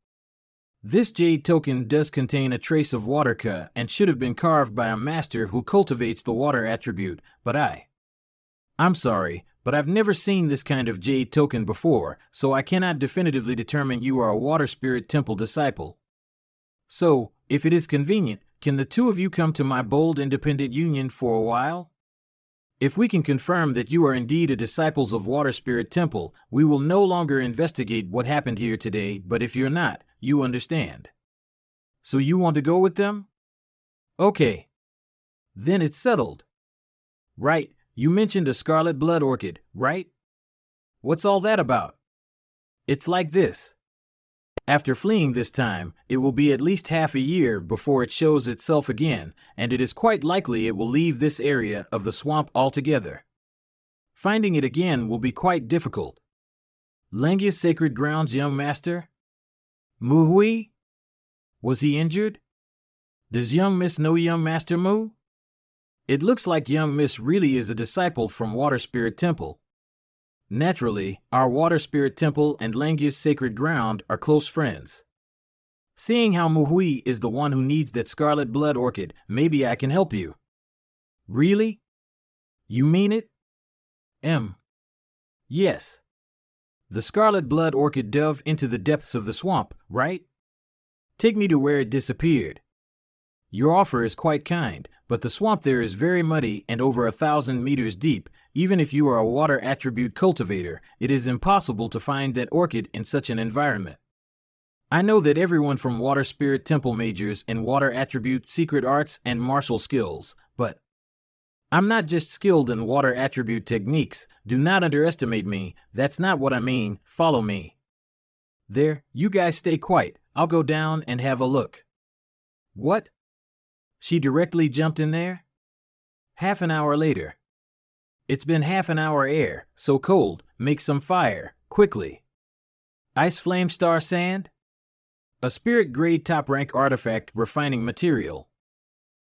This jade token does contain a trace of water ka and should have been carved by a master who cultivates the water attribute, but I'm sorry, but I've never seen this kind of jade token before, so I cannot definitively determine you are a Water Spirit Temple disciple. So, if it is convenient, can the two of you come to my bold independent union for a while? If we can confirm that you are indeed a disciples of Water Spirit Temple, we will no longer investigate what happened here today, but if you're not, you understand. So you want to go with them? Okay. Then it's settled. Right, you mentioned a scarlet blood orchid, right? What's all that about? It's like this. After fleeing this time, it will be at least half a year before it shows itself again, and it is quite likely it will leave this area of the swamp altogether. Finding it again will be quite difficult. Langia's sacred grounds, young master? Mu-hui? Was he injured? Does young miss know young master Mu? It looks like young miss really is a disciple from Water Spirit Temple. Naturally, our Water Spirit Temple and Langia's sacred ground are close friends. Seeing how Mu-hui is the one who needs that scarlet blood orchid, maybe I can help you. Really? You mean it? Yes. The scarlet blood orchid dove into the depths of the swamp, right? Take me to where it disappeared. Your offer is quite kind, but the swamp there is very muddy and over 1,000 meters deep. Even if you are a water attribute cultivator, it is impossible to find that orchid in such an environment. I know that everyone from Water Spirit Temple majors in water attribute secret arts and martial skills, but I'm not just skilled in water attribute techniques. Do not underestimate me. That's not what I mean. Follow me. There, you guys stay quiet. I'll go down and have a look. What? She directly jumped in there? Half an hour later. It's been half an hour air, so cold, make some fire, quickly. Ice flame star sand? A spirit grade top rank artifact refining material.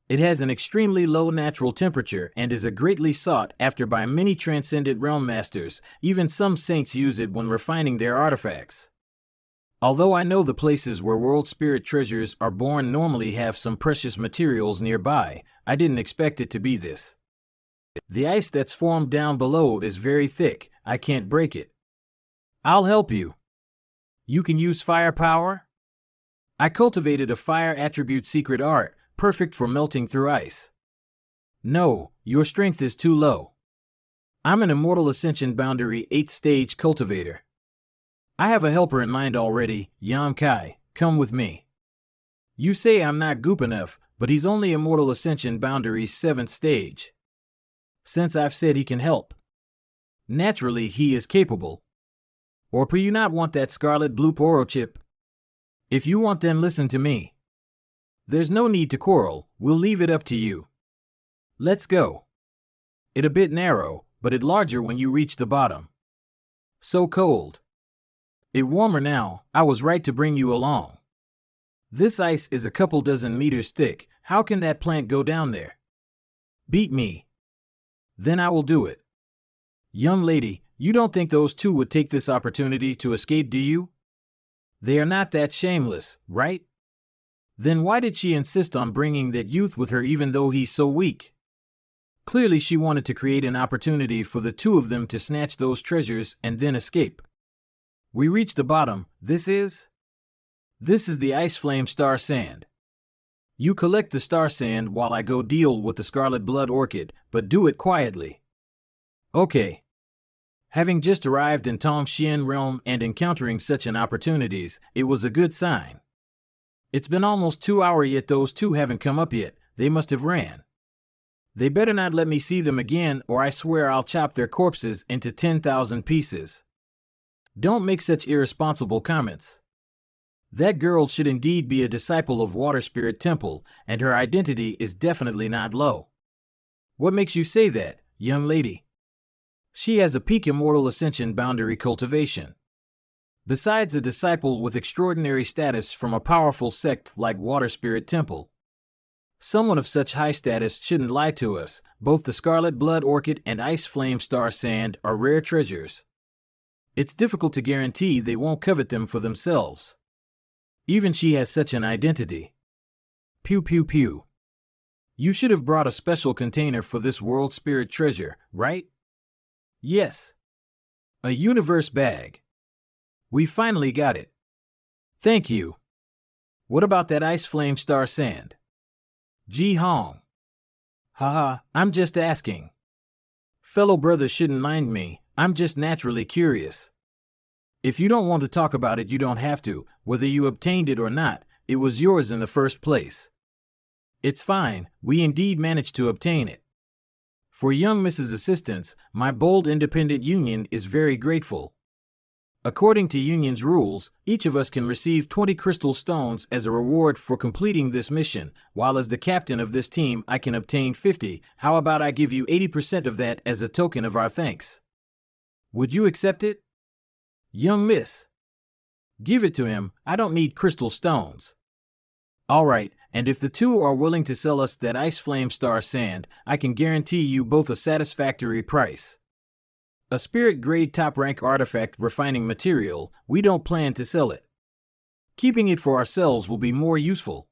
It has an extremely low natural temperature and is a greatly sought after by many transcendent realm masters. Even some saints use it when refining their artifacts. Although I know the places where world spirit treasures are born normally have some precious materials nearby, I didn't expect it to be this. The ice that's formed down below is very thick, I can't break it. I'll help you. You can use firepower? I cultivated a fire attribute secret art, perfect for melting through ice. No, your strength is too low. I'm an Immortal Ascension Boundary 8th stage cultivator. I have a helper in mind already, Yam Kai, come with me. You say I'm not goop enough, but he's only Immortal Ascension Boundary 7th stage. Since I've said he can help. Naturally, he is capable. Or do you not want that scarlet blue poro chip? If you want, then listen to me. There's no need to quarrel, we'll leave it up to you. Let's go. It a bit narrow, but it larger when you reach the bottom. So cold. It warmer now, I was right to bring you along. This ice is a couple dozen meters thick, how can that plant go down there? Beat me. Then I will do it. Young lady, you don't think those two would take this opportunity to escape, do you? They are not that shameless, right? Then why did she insist on bringing that youth with her even though he's so weak? Clearly she wanted to create an opportunity for the two of them to snatch those treasures and then escape. We reach the bottom. This is the Ice Flame Star Sand. You collect the star sand while I go deal with the Scarlet Blood Orchid, but do it quietly. Okay. Having just arrived in Tongxian realm and encountering such an opportunities, it was a good sign. It's been almost 2 hours yet those two haven't come up yet, they must have ran. They better not let me see them again or I swear I'll chop their corpses into 10,000 pieces. Don't make such irresponsible comments. That girl should indeed be a disciple of Water Spirit Temple, and her identity is definitely not low. What makes you say that, young lady? She has a peak Immortal Ascension Boundary cultivation. Besides a disciple with extraordinary status from a powerful sect like Water Spirit Temple. Someone of such high status shouldn't lie to us. Both the Scarlet Blood Orchid and Ice Flame Star Sand are rare treasures. It's difficult to guarantee they won't covet them for themselves. Even she has such an identity. Pew pew pew. You should have brought a special container for this world spirit treasure, right? Yes. A universe bag. We finally got it. Thank you. What about that Ice Flame Star Sand? Ji Hong. Haha, I'm just asking. Fellow brothers shouldn't mind me, I'm just naturally curious. If you don't want to talk about it, you don't have to. Whether you obtained it or not, it was yours in the first place. It's fine, we indeed managed to obtain it. For young Mrs. Assistance, my bold independent union is very grateful. According to union's rules, each of us can receive 20 crystal stones as a reward for completing this mission, while as the captain of this team I can obtain 50. How about I give you 80% of that as a token of our thanks? Would you accept it? Young miss. Give it to him, I don't need crystal stones. All right, and if the two are willing to sell us that Ice Flame Star Sand, I can guarantee you both a satisfactory price. A spirit grade top rank artifact refining material, we don't plan to sell it. Keeping it for ourselves will be more useful.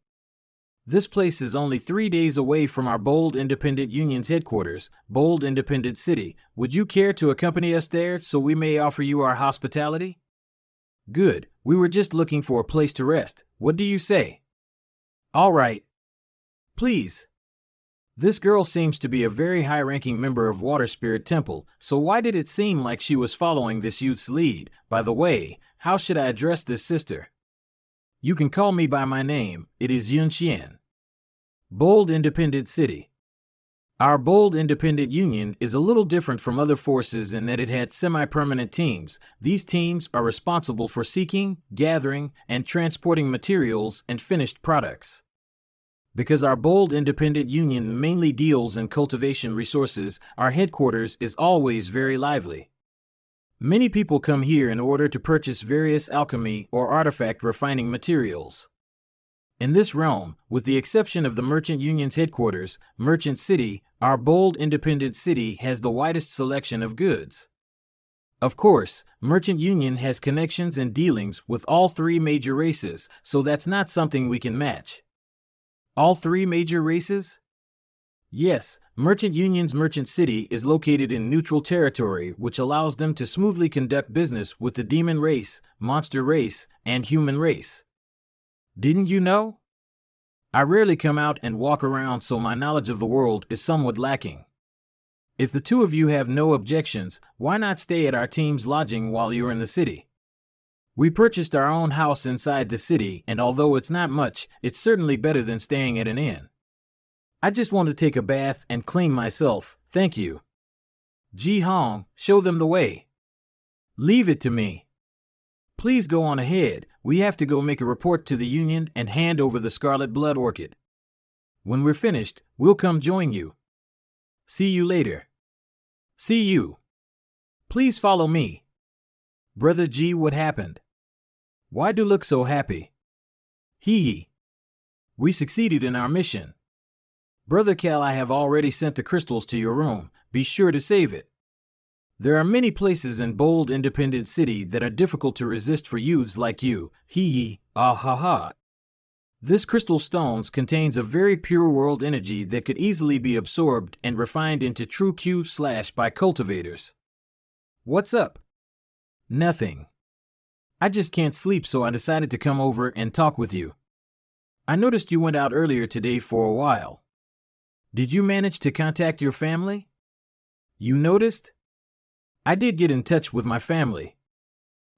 This place is only 3 days away from our Bold Independent Union's headquarters, Bold Independent City. Would you care to accompany us there so we may offer you our hospitality? Good, we were just looking for a place to rest. What do you say? All right. Please. This girl seems to be a very high-ranking member of Water Spirit Temple, so why did it seem like she was following this youth's lead? By the way, how should I address this sister? You can call me by my name, it is Yun Xian. Bold Independent City. Our Bold Independent Union is a little different from other forces in that it had semi-permanent teams. These teams are responsible for seeking, gathering, and transporting materials and finished products. Because our Bold Independent Union mainly deals in cultivation resources, our headquarters is always very lively. Many people come here in order to purchase various alchemy or artifact refining materials. In this realm, with the exception of the Merchant Union's headquarters, Merchant City, our bold independent city has the widest selection of goods. Of course, Merchant Union has connections and dealings with all three major races, so that's not something we can match. All three major races? Yes, Merchant Union's Merchant City is located in neutral territory, which allows them to smoothly conduct business with the demon race, monster race, and human race. Didn't you know? I rarely come out and walk around, so my knowledge of the world is somewhat lacking. If the two of you have no objections, why not stay at our team's lodging while you're in the city? We purchased our own house inside the city, and although it's not much, it's certainly better than staying at an inn. I just want to take a bath and clean myself, thank you. Ji Hong, show them the way. Leave it to me. Please go on ahead, we have to go make a report to the Union and hand over the Scarlet Blood Orchid. When we're finished, we'll come join you. See you later. See you. Please follow me. Brother G, what happened? Why do you look so happy? Hee. We succeeded in our mission. Brother Cal, I have already sent the crystals to your room. Be sure to save it. There are many places in bold independent city that are difficult to resist for youths like you. Hee. Ah ha ha. This crystal stones contains a very pure world energy that could easily be absorbed and refined into true Q/ by cultivators. What's up? Nothing. I just can't sleep, so I decided to come over and talk with you. I noticed you went out earlier today for a while. Did you manage to contact your family? You noticed? I did get in touch with my family.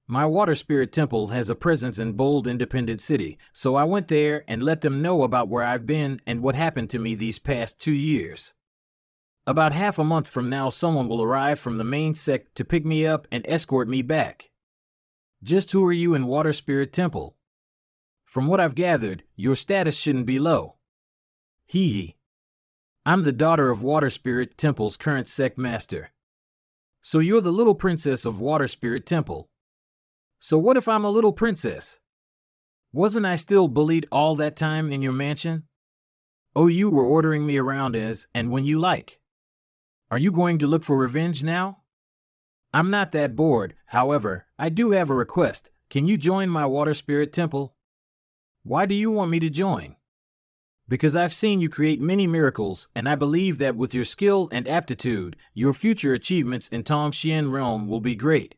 My water spirit temple has a presence in bold independent city, so I went there and let them know about where I've been and what happened to me these past 2 years. About half a month from now, someone will arrive from the main sect to pick me up and escort me back. Just who are you in Water Spirit Temple? From what I've gathered, your status shouldn't be low. Hee. I'm the daughter of Water Spirit Temple's current sect master. So you're the little princess of Water Spirit Temple. So what if I'm a little princess? Wasn't I still bullied all that time in your mansion? Oh, you were ordering me around as and when you like. Are you going to look for revenge now? I'm not that bored, however, I do have a request. Can you join my Water Spirit Temple? Why do you want me to join? Because I've seen you create many miracles, and I believe that with your skill and aptitude, your future achievements in Tongxian realm will be great.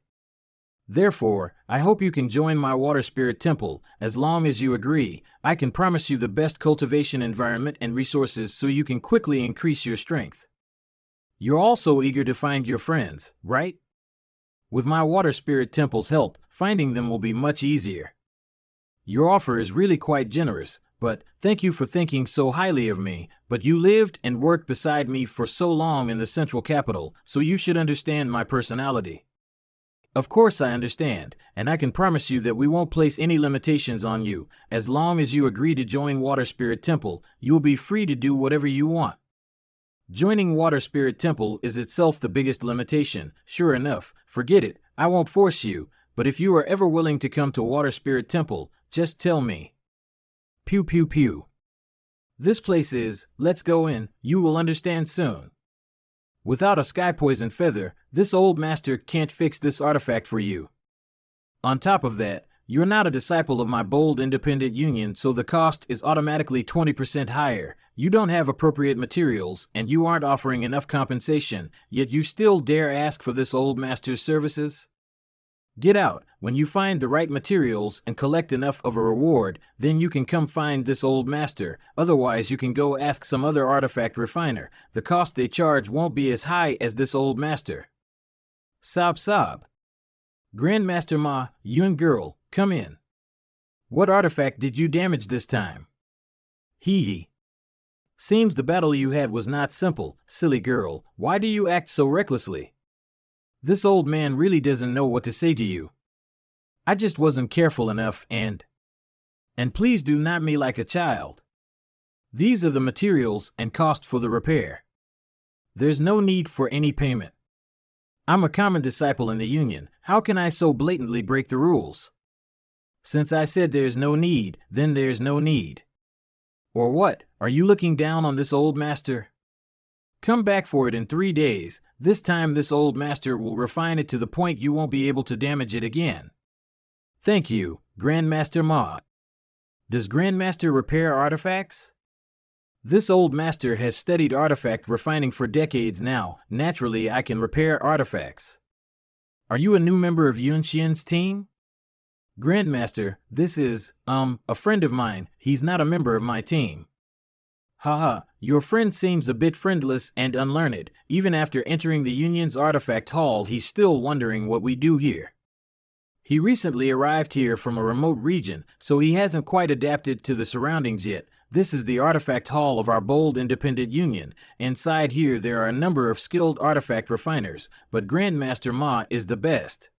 Therefore, I hope you can join my Water Spirit Temple. As long as you agree, I can promise you the best cultivation environment and resources so you can quickly increase your strength. You're also eager to find your friends, right? With my Water Spirit Temple's help, finding them will be much easier. Your offer is really quite generous, but thank you for thinking so highly of me. But you lived and worked beside me for so long in the central capital, so you should understand my personality. Of course I understand, and I can promise you that we won't place any limitations on you. As long as you agree to join Water Spirit Temple, you'll be free to do whatever you want. Joining Water Spirit Temple is itself the biggest limitation. Sure enough, forget it, I won't force you, but if you are ever willing to come to Water Spirit Temple, just tell me. Pew pew pew. This place is, let's go in, you will understand soon. Without a sky poison feather, this old master can't fix this artifact for you. On top of that, you're not a disciple of my bold independent union, so the cost is automatically 20% higher. You don't have appropriate materials, and you aren't offering enough compensation, yet you still dare ask for this old master's services? Get out. When you find the right materials and collect enough of a reward, then you can come find this old master. Otherwise, you can go ask some other artifact refiner. The cost they charge won't be as high as this old master. Sob sob. Grandmaster Ma, Yun girl, come in. What artifact did you damage this time? Hee. Seems the battle you had was not simple, silly girl. Why do you act so recklessly? This old man really doesn't know what to say to you. I just wasn't careful enough and please do not me like a child. These are the materials and cost for the repair. There's no need for any payment. I'm a common disciple in the union. How can I so blatantly break the rules? Since I said there's no need, then there's no need. Or what? Are you looking down on this old master? Come back for it in 3 days. This time this old master will refine it to the point you won't be able to damage it again. Thank you, Grandmaster Ma. Does Grandmaster repair artifacts? This old master has studied artifact refining for decades now. Naturally, I can repair artifacts. Are you a new member of Yun Xian's team? Grandmaster, this is, a friend of mine. He's not a member of my team. Haha, your friend seems a bit friendless and unlearned. Even after entering the Union's artifact hall, he's still wondering what we do here. He recently arrived here from a remote region, so he hasn't quite adapted to the surroundings yet. This is the artifact hall of our bold independent union. Inside here there are a number of skilled artifact refiners, but Grandmaster Ma is the best.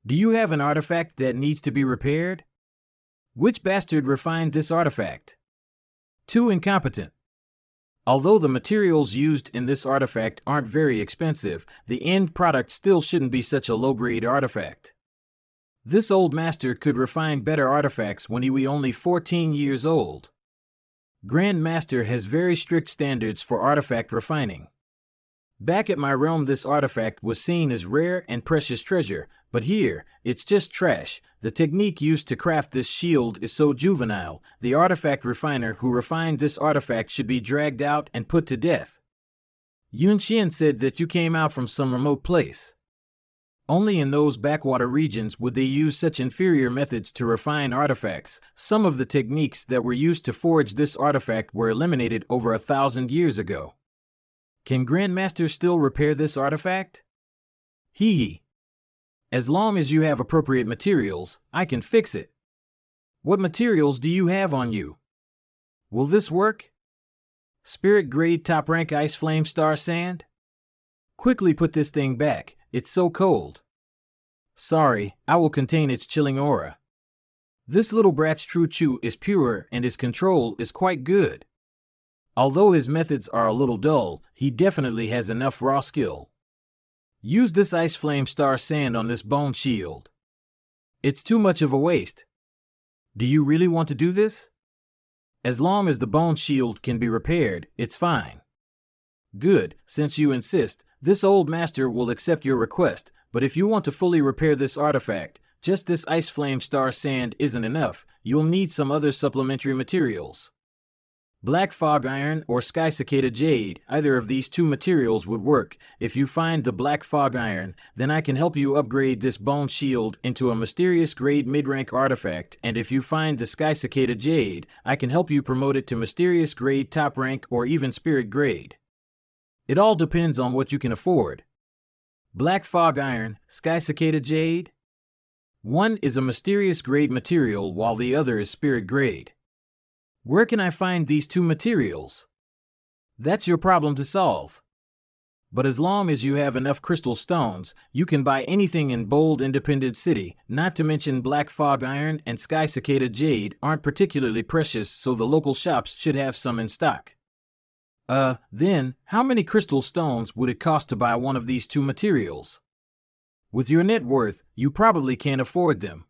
Do you have an artifact that needs to be repaired? Which bastard refined this artifact? Too incompetent. Although the materials used in this artifact aren't very expensive, the end product still shouldn't be such a low-grade artifact. This old master could refine better artifacts when he was only 14 years old. Grandmaster has very strict standards for artifact refining. Back at my realm this artifact was seen as rare and precious treasure, but here, it's just trash. The technique used to craft this shield is so juvenile. The artifact refiner who refined this artifact should be dragged out and put to death. Yun Xian said that you came out from some remote place. Only in those backwater regions would they use such inferior methods to refine artifacts. Some of the techniques that were used to forge this artifact were eliminated over 1,000 years ago. Can Grandmaster still repair this artifact? Hee. As long as you have appropriate materials, I can fix it. What materials do you have on you? Will this work? Spirit grade top rank ice flame star sand? Quickly put this thing back, it's so cold. Sorry, I will contain its chilling aura. This little brat's true chew is pure and his control is quite good. Although his methods are a little dull, he definitely has enough raw skill. Use this ice flame star sand on this bone shield. It's too much of a waste. Do you really want to do this? As long as the bone shield can be repaired, it's fine. Good, since you insist, this old master will accept your request, but if you want to fully repair this artifact, just this ice flame star sand isn't enough. You'll need some other supplementary materials. Black fog iron or sky cicada jade, either of these two materials would work. If you find the black fog iron, then I can help you upgrade this bone shield into a mysterious grade mid-rank artifact, and if you find the sky cicada jade, I can help you promote it to mysterious grade top rank or even spirit grade. It all depends on what you can afford. Black fog iron, sky cicada jade? One is a mysterious grade material while the other is spirit grade. Where can I find these two materials? That's your problem to solve. But as long as you have enough crystal stones, you can buy anything in Bold Independent City, not to mention black fog iron and sky cicada jade aren't particularly precious, so the local shops should have some in stock. Then, how many crystal stones would it cost to buy one of these two materials? With your net worth, you probably can't afford them.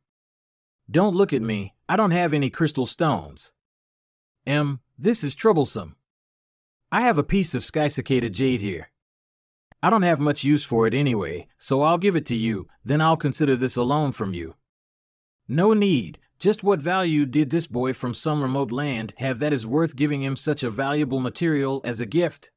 Don't look at me, I don't have any crystal stones. This is troublesome. I have a piece of sky cicada jade here. I don't have much use for it anyway, so I'll give it to you, then I'll consider this a loan from you. No need. Just what value did this boy from some remote land have that is worth giving him such a valuable material as a gift?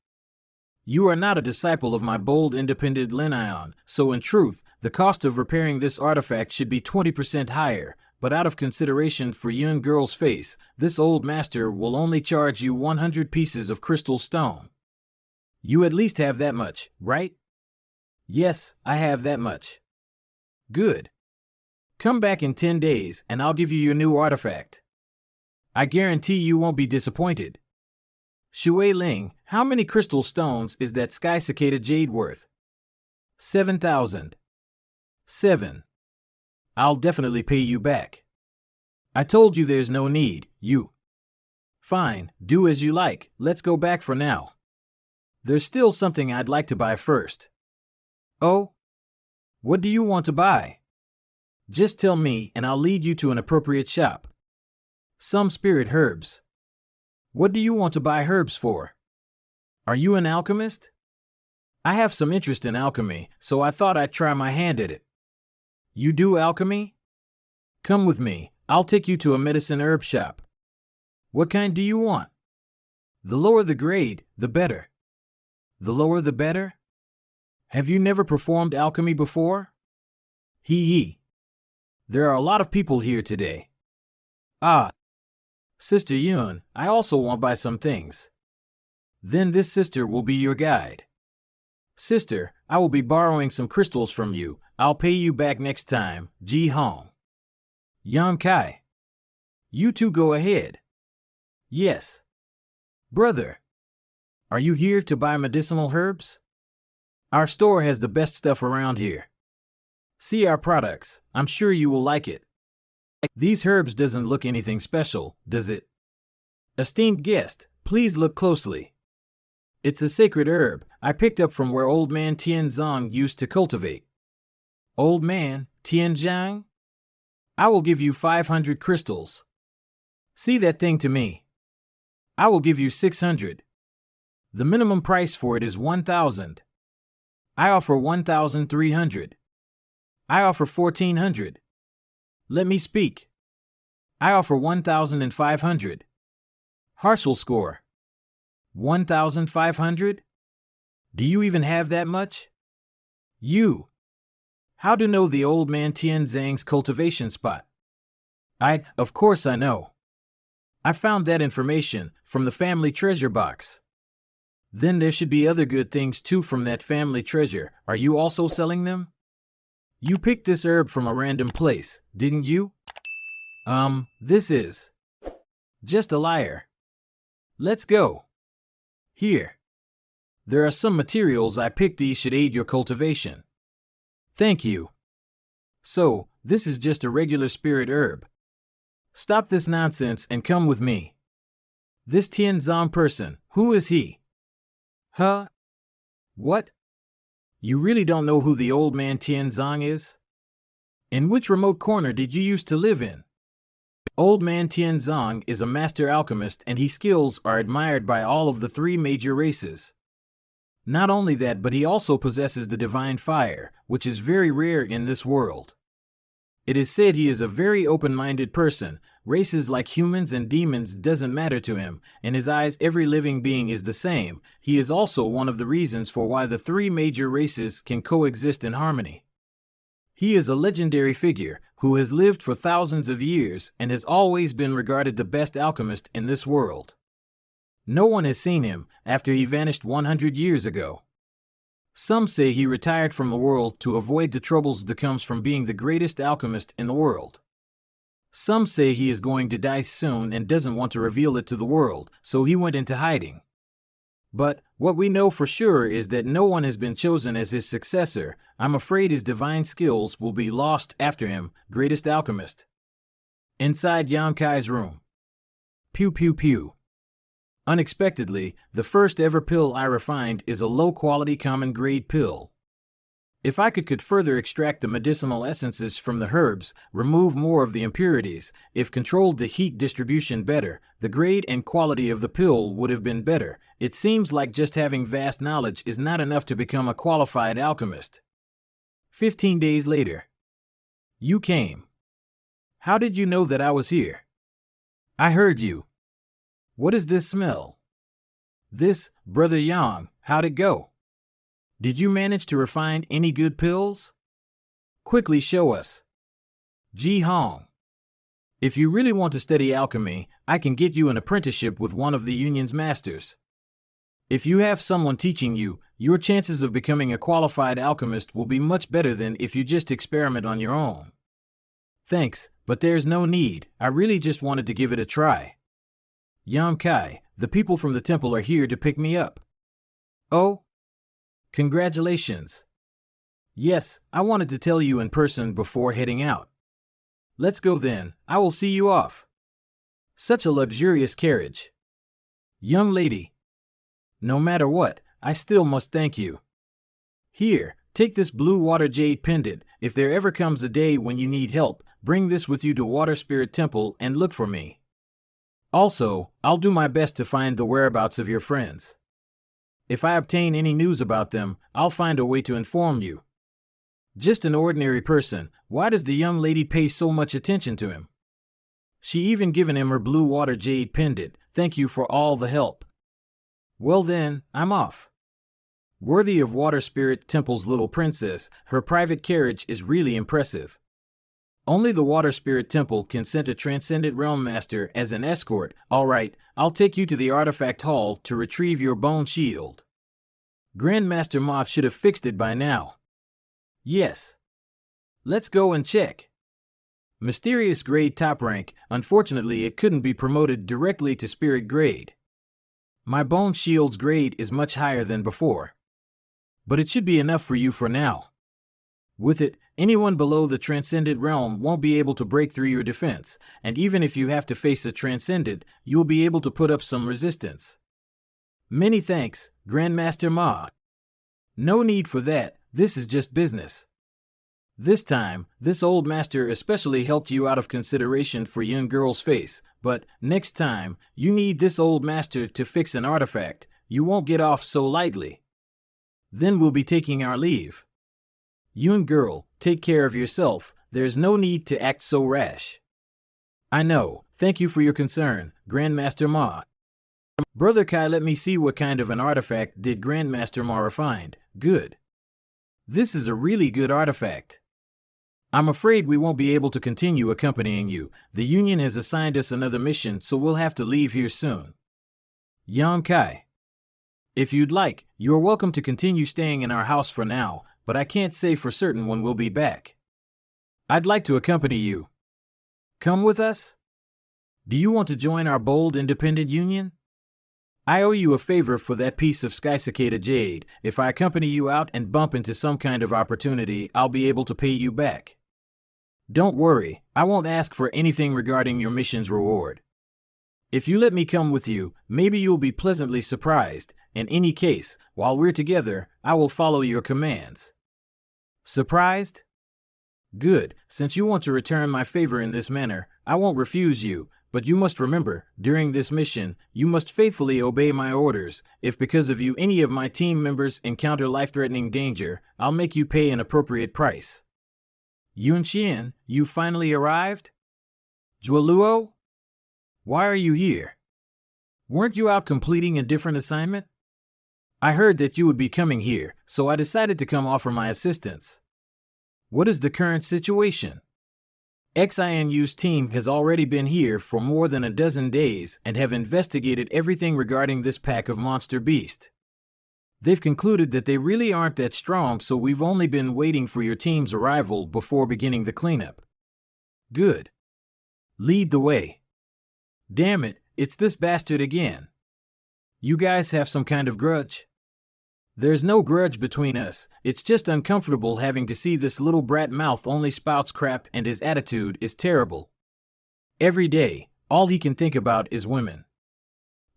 You are not a disciple of my bold independent Lenion, so in truth, the cost of repairing this artifact should be 20% higher, but out of consideration for Yun Girl's face, this old master will only charge you 100 pieces of crystal stone. You at least have that much, right? Yes, I have that much. Good. Come back in 10 days and I'll give you your new artifact. I guarantee you won't be disappointed. Shui Ling, how many crystal stones is that sky cicada jade worth? 7,000. 7. I'll definitely pay you back. I told you there's no need, you. Fine, do as you like, let's go back for now. There's still something I'd like to buy first. Oh? What do you want to buy? Just tell me and I'll lead you to an appropriate shop. Some spirit herbs. What do you want to buy herbs for? Are you an alchemist? I have some interest in alchemy, so I thought I'd try my hand at it. You do alchemy? Come with me, I'll take you to a medicine herb shop. What kind do you want? The lower the grade, the better. The lower the better? Have you never performed alchemy before? Hee. There are a lot of people here today. Ah. Sister Yun, I also want to buy some things. Then this sister will be your guide. Sister, I will be borrowing some crystals from you. I'll pay you back next time, Ji Hong. Yan Kai. You two go ahead. Yes. Brother. Are you here to buy medicinal herbs? Our store has the best stuff around here. See our products, I'm sure you will like it. These herbs doesn't look anything special, does it? Esteemed guest, please look closely. It's a sacred herb I picked up from where Old Man Tianzong used to cultivate. Old Man Tianzong? I will give you 500 crystals. See that thing to me. I will give you 600. The minimum price for it is 1,000. I offer 1,300. I offer 1,400. Let me speak. I offer 1,500. Harshest score. 1,500? Do you even have that much? You. How to know the Old Man Tianzang's cultivation spot? Of course I know. I found that information from the family treasure box. Then there should be other good things too from that family treasure. Are you also selling them? You picked this herb from a random place, didn't you? This is just a liar. Let's go. Here. There are some materials I picked. These should aid your cultivation. Thank you. So, this is just a regular spirit herb. Stop this nonsense and come with me. This Tianzong person, who is he? Huh? What? You really don't know who the Old Man Tianzong is? In which remote corner did you used to live in? Old Man Tianzong is a master alchemist and his skills are admired by all of the 3 major races. Not only that, but he also possesses the divine fire, which is very rare in this world. It is said he is a very open-minded person. Races like humans and demons doesn't matter to him. In his eyes, every living being is the same. He is also one of the reasons for why the 3 major races can coexist in harmony. He is a legendary figure who has lived for thousands of years and has always been regarded the best alchemist in this world. No one has seen him after he vanished 100 years ago. Some say he retired from the world to avoid the troubles that comes from being the greatest alchemist in the world. Some say he is going to die soon and doesn't want to reveal it to the world, so he went into hiding. But what we know for sure is that no one has been chosen as his successor. I'm afraid his divine skills will be lost after him, greatest alchemist. Inside Yan Kai's room. Pew pew pew. Unexpectedly, the first ever pill I refined is a low-quality common-grade pill. If I could further extract the medicinal essences from the herbs, remove more of the impurities, if controlled the heat distribution better, the grade and quality of the pill would have been better. It seems like just having vast knowledge is not enough to become a qualified alchemist. 15 days later. You came. How did you know that I was here? I heard you. What is this smell? This, Brother Yang, how'd it go? Did you manage to refine any good pills? Quickly show us. Ji Hong. If you really want to study alchemy, I can get you an apprenticeship with one of the union's masters. If you have someone teaching you, your chances of becoming a qualified alchemist will be much better than if you just experiment on your own. Thanks, but there's no need. I really just wanted to give it a try. Yan Kai, the people from the temple are here to pick me up. Oh? Congratulations. Yes, I wanted to tell you in person before heading out. Let's go then, I will see you off. Such a luxurious carriage. Young lady. No matter what, I still must thank you. Here, take this blue water jade pendant. If there ever comes a day when you need help, bring this with you to Water Spirit Temple and look for me. Also, I'll do my best to find the whereabouts of your friends. If I obtain any news about them, I'll find a way to inform you. Just an ordinary person, why does the young lady pay so much attention to him? She even given him her blue water jade pendant. Thank you for all the help. Well then, I'm off. Worthy of Water Spirit Temple's little princess, her private carriage is really impressive. Only the Water Spirit Temple can send a Transcendent Realm Master as an escort. Alright, I'll take you to the Artifact Hall to retrieve your bone shield. Grandmaster Moth should have fixed it by now. Yes. Let's go and check. Mysterious grade top rank. Unfortunately, it couldn't be promoted directly to spirit grade. My bone shield's grade is much higher than before. But it should be enough for you for now. With it, anyone below the Transcendent Realm won't be able to break through your defense, and even if you have to face a Transcendent, you'll be able to put up some resistance. Many thanks, Grandmaster Ma. No need for that, this is just business. This time, this old master especially helped you out of consideration for young girl's face, but next time, you need this old master to fix an artifact. You won't get off so lightly. Then we'll be taking our leave. Young girl, take care of yourself, there's no need to act so rash. I know, thank you for your concern, Grandmaster Ma. Brother Kai, let me see what kind of an artifact did Grandmaster Mara find. Good. This is a really good artifact. I'm afraid we won't be able to continue accompanying you. The Union has assigned us another mission, so we'll have to leave here soon. Yang Kai. If you'd like, you're welcome to continue staying in our house for now, but I can't say for certain when we'll be back. I'd like to accompany you. Come with us? Do you want to join our bold independent union? I owe you a favor for that piece of Sky Cicada Jade. If I accompany you out and bump into some kind of opportunity, I'll be able to pay you back. Don't worry, I won't ask for anything regarding your mission's reward. If you let me come with you, maybe you'll be pleasantly surprised. In any case, while we're together, I will follow your commands. Surprised? Good, since you want to return my favor in this manner, I won't refuse you, but you must remember, during this mission, you must faithfully obey my orders. If because of you any of my team members encounter life-threatening danger, I'll make you pay an appropriate price. Yun Xian, you finally arrived? Zhuoluo? Why are you here? Weren't you out completing a different assignment? I heard that you would be coming here, so I decided to come offer my assistance. What is the current situation? XINU's team has already been here for more than a dozen days and have investigated everything regarding this pack of monster beast. They've concluded that they really aren't that strong, so we've only been waiting for your team's arrival before beginning the cleanup. Good. Lead the way. Damn it, it's this bastard again. You guys have some kind of grudge? There's no grudge between us, it's just uncomfortable having to see this little brat mouth only spouts crap and his attitude is terrible. Every day, all he can think about is women.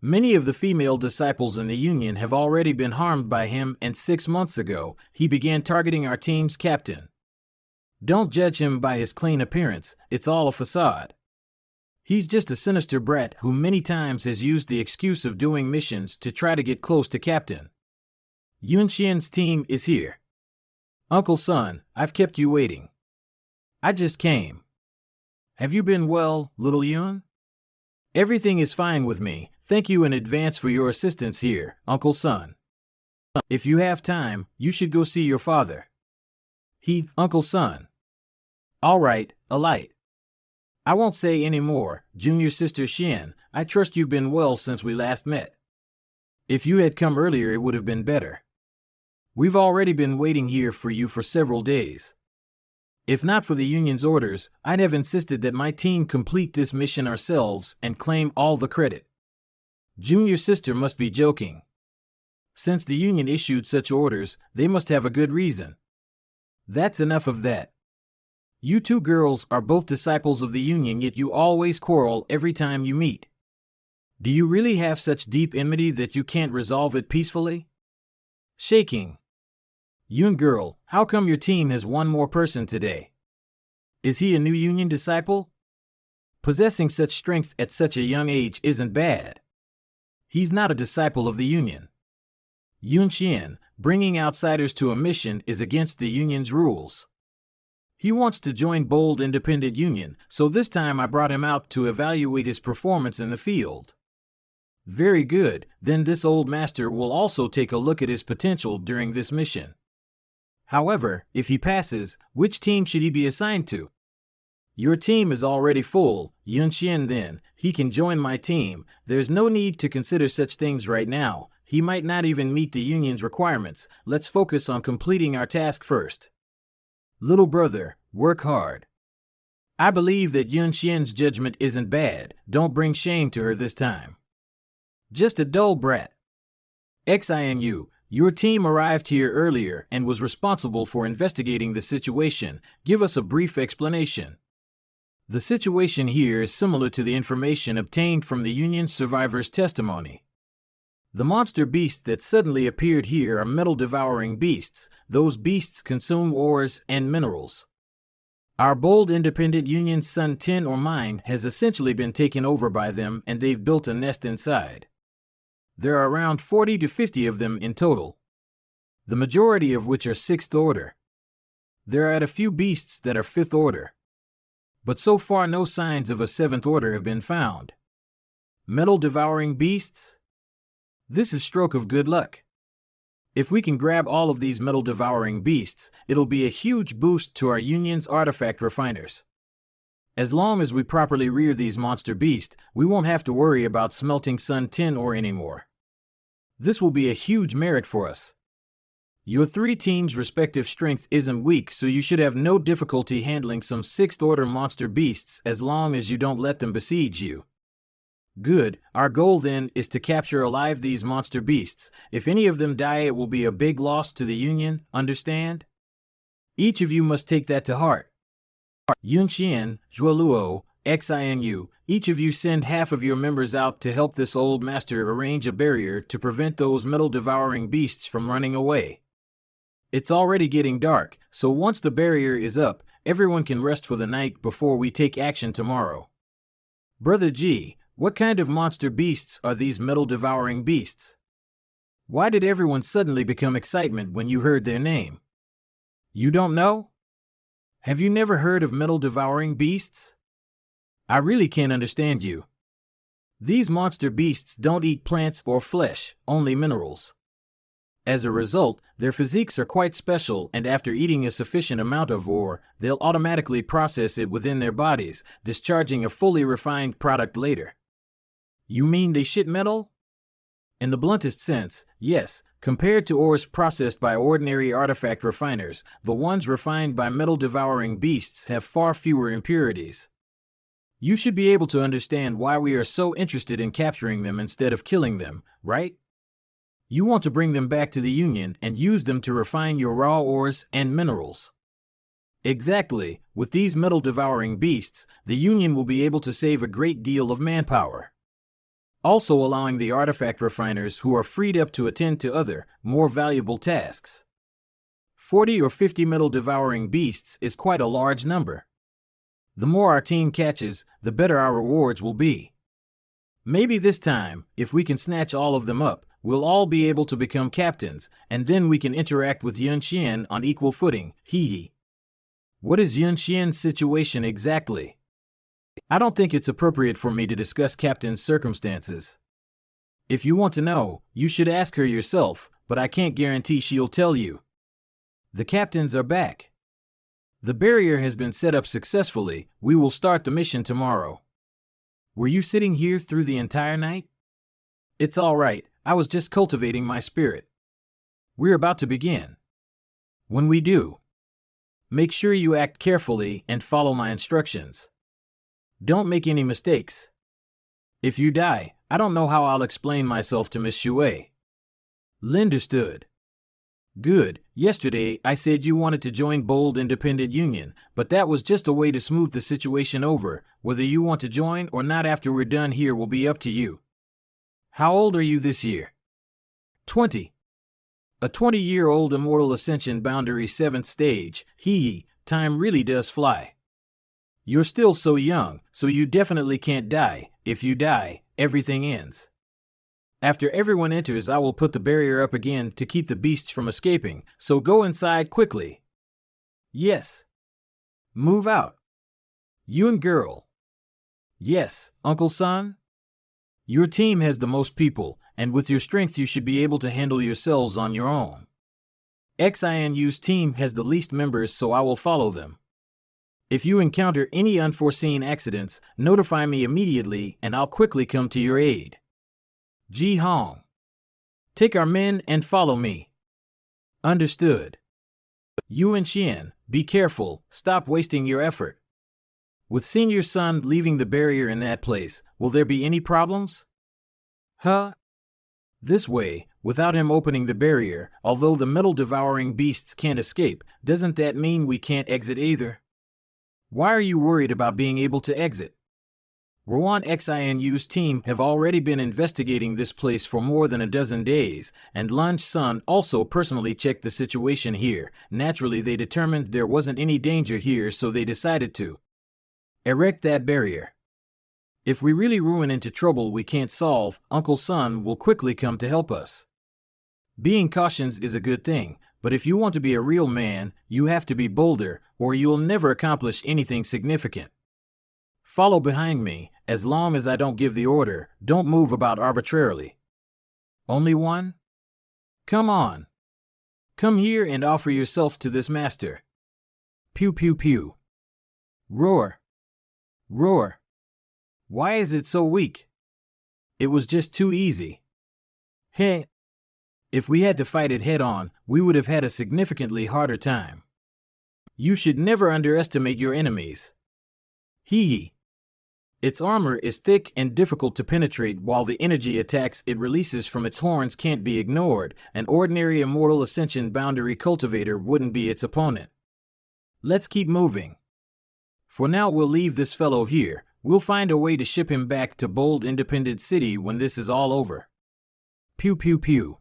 Many of the female disciples in the Union have already been harmed by him, and 6 months ago, he began targeting our team's captain. Don't judge him by his clean appearance, it's all a facade. He's just a sinister brat who many times has used the excuse of doing missions to try to get close to Captain. Yun Xian's team is here. Uncle Son, I've kept you waiting. I just came. Have you been well, little Yun? Everything is fine with me. Thank you in advance for your assistance here, Uncle Son. If you have time, you should go see your father. Uncle Son. All right, alight. I won't say any more, Junior Sister Xian. I trust you've been well since we last met. If you had come earlier, it would have been better. We've already been waiting here for you for several days. If not for the Union's orders, I'd have insisted that my team complete this mission ourselves and claim all the credit. Junior Sister must be joking. Since the Union issued such orders, they must have a good reason. That's enough of that. You two girls are both disciples of the Union, yet you always quarrel every time you meet. Do you really have such deep enmity that you can't resolve it peacefully? Shaking. Yun girl, how come your team has one more person today? Is he a new Union disciple? Possessing such strength at such a young age isn't bad. He's not a disciple of the Union. Yun Xian, bringing outsiders to a mission is against the Union's rules. He wants to join Bold Independent Union, so this time I brought him out to evaluate his performance in the field. Very good, then this old master will also take a look at his potential during this mission. However, if he passes, which team should he be assigned to? Your team is already full, Yun Xian. Then he can join my team. There's no need to consider such things right now. He might not even meet the Union's requirements. Let's focus on completing our task first. Little brother, work hard. I believe that Yun Xian's judgment isn't bad. Don't bring shame to her this time. Just a dull brat. Xinu, your team arrived here earlier and was responsible for investigating the situation. Give us a brief explanation. The situation here is similar to the information obtained from the Union survivors' testimony. The monster beasts that suddenly appeared here are metal-devouring beasts. Those beasts consume ores and minerals. Our Bold Independent Union's Sun 10 or mine has essentially been taken over by them, and they've built a nest inside. There are around 40 to 50 of them in total, the majority of which are 6th order. There are a few beasts that are 5th order, but so far no signs of a 7th order have been found. Metal-devouring beasts? This is stroke of good luck. If we can grab all of these metal-devouring beasts, it'll be a huge boost to our Union's artifact refiners. As long as we properly rear these monster beasts, we won't have to worry about smelting Sun 10 ore anymore. This will be a huge merit for us. Your 3 teams' respective strength isn't weak, so you should have no difficulty handling some 6th order monster beasts as long as you don't let them besiege you. Good, our goal then is to capture alive these monster beasts. If any of them die, it will be a big loss to the Union, understand? Each of you must take that to heart. Yun Xian, Zhuoluo, Xinu, each of you send half of your members out to help this old master arrange a barrier to prevent those metal-devouring beasts from running away. It's already getting dark, so once the barrier is up, everyone can rest for the night before we take action tomorrow. Brother G, what kind of monster beasts are these metal-devouring beasts? Why did everyone suddenly become excitement when you heard their name? You don't know? Have you never heard of metal-devouring beasts? I really can't understand you. These monster beasts don't eat plants or flesh, only minerals. As a result, their physiques are quite special, and after eating a sufficient amount of ore, they'll automatically process it within their bodies, discharging a fully refined product later. You mean they shit metal? In the bluntest sense, yes. Compared to ores processed by ordinary artifact refiners, the ones refined by metal-devouring beasts have far fewer impurities. You should be able to understand why we are so interested in capturing them instead of killing them, right? You want to bring them back to the Union and use them to refine your raw ores and minerals. Exactly. With these metal-devouring beasts, the Union will be able to save a great deal of manpower, also allowing the artifact refiners who are freed up to attend to other, more valuable tasks. 40 or 50 metal-devouring beasts is quite a large number. The more our team catches, the better our rewards will be. Maybe this time, if we can snatch all of them up, we'll all be able to become captains, and then we can interact with Yun Xian on equal footing, hee. What is Yun Xian's situation exactly? I don't think it's appropriate for me to discuss Captain's circumstances. If you want to know, you should ask her yourself, but I can't guarantee she'll tell you. The captains are back. The barrier has been set up successfully. We will start the mission tomorrow. Were you sitting here through the entire night? It's all right. I was just cultivating my spirit. We're about to begin. When we do, make sure you act carefully and follow my instructions. Don't make any mistakes. If you die, I don't know how I'll explain myself to Miss Shui. Understood. Good. Yesterday, I said you wanted to join Bold Independent Union, but that was just a way to smooth the situation over. Whether you want to join or not after we're done here will be up to you. How old are you this year? 20. A 20-year-old Immortal Ascension Boundary 7th stage. Time really does fly. You're still so young, so you definitely can't die. If you die, everything ends. After everyone enters, I will put the barrier up again to keep the beasts from escaping, so go inside quickly. Yes. Move out. You and girl. Yes, Uncle Son? Your team has the most people, and with your strength you should be able to handle yourselves on your own. XINU's team has the least members, so I will follow them. If you encounter any unforeseen accidents, notify me immediately and I'll quickly come to your aid. Ji Hong. Take our men and follow me. Understood. You and Xian, be careful, stop wasting your effort. With Senior Son leaving the barrier in that place, will there be any problems? Huh? This way, without him opening the barrier, although the metal-devouring beasts can't escape, doesn't that mean we can't exit either? Why are you worried about being able to exit? Rowan XINU's team have already been investigating this place for more than a dozen days, and Lunch Sun also personally checked the situation here. Naturally, they determined there wasn't any danger here, so they decided to erect that barrier. If we really run into trouble we can't solve, Uncle Sun will quickly come to help us. Being cautious is a good thing, but if you want to be a real man, you have to be bolder, or you'll never accomplish anything significant. Follow behind me, as long as I don't give the order, don't move about arbitrarily. Only one? Come on. Come here and offer yourself to this master. Pew pew pew. Roar. Roar. Why is it so weak? It was just too easy. Hey. If we had to fight it head on, we would have had a significantly harder time. You should never underestimate your enemies. Hee. Its armor is thick and difficult to penetrate, while the energy attacks it releases from its horns can't be ignored. An ordinary immortal ascension boundary cultivator wouldn't be its opponent. Let's keep moving. For now we'll leave this fellow here. We'll find a way to ship him back to Bold Independent City when this is all over. Pew pew pew.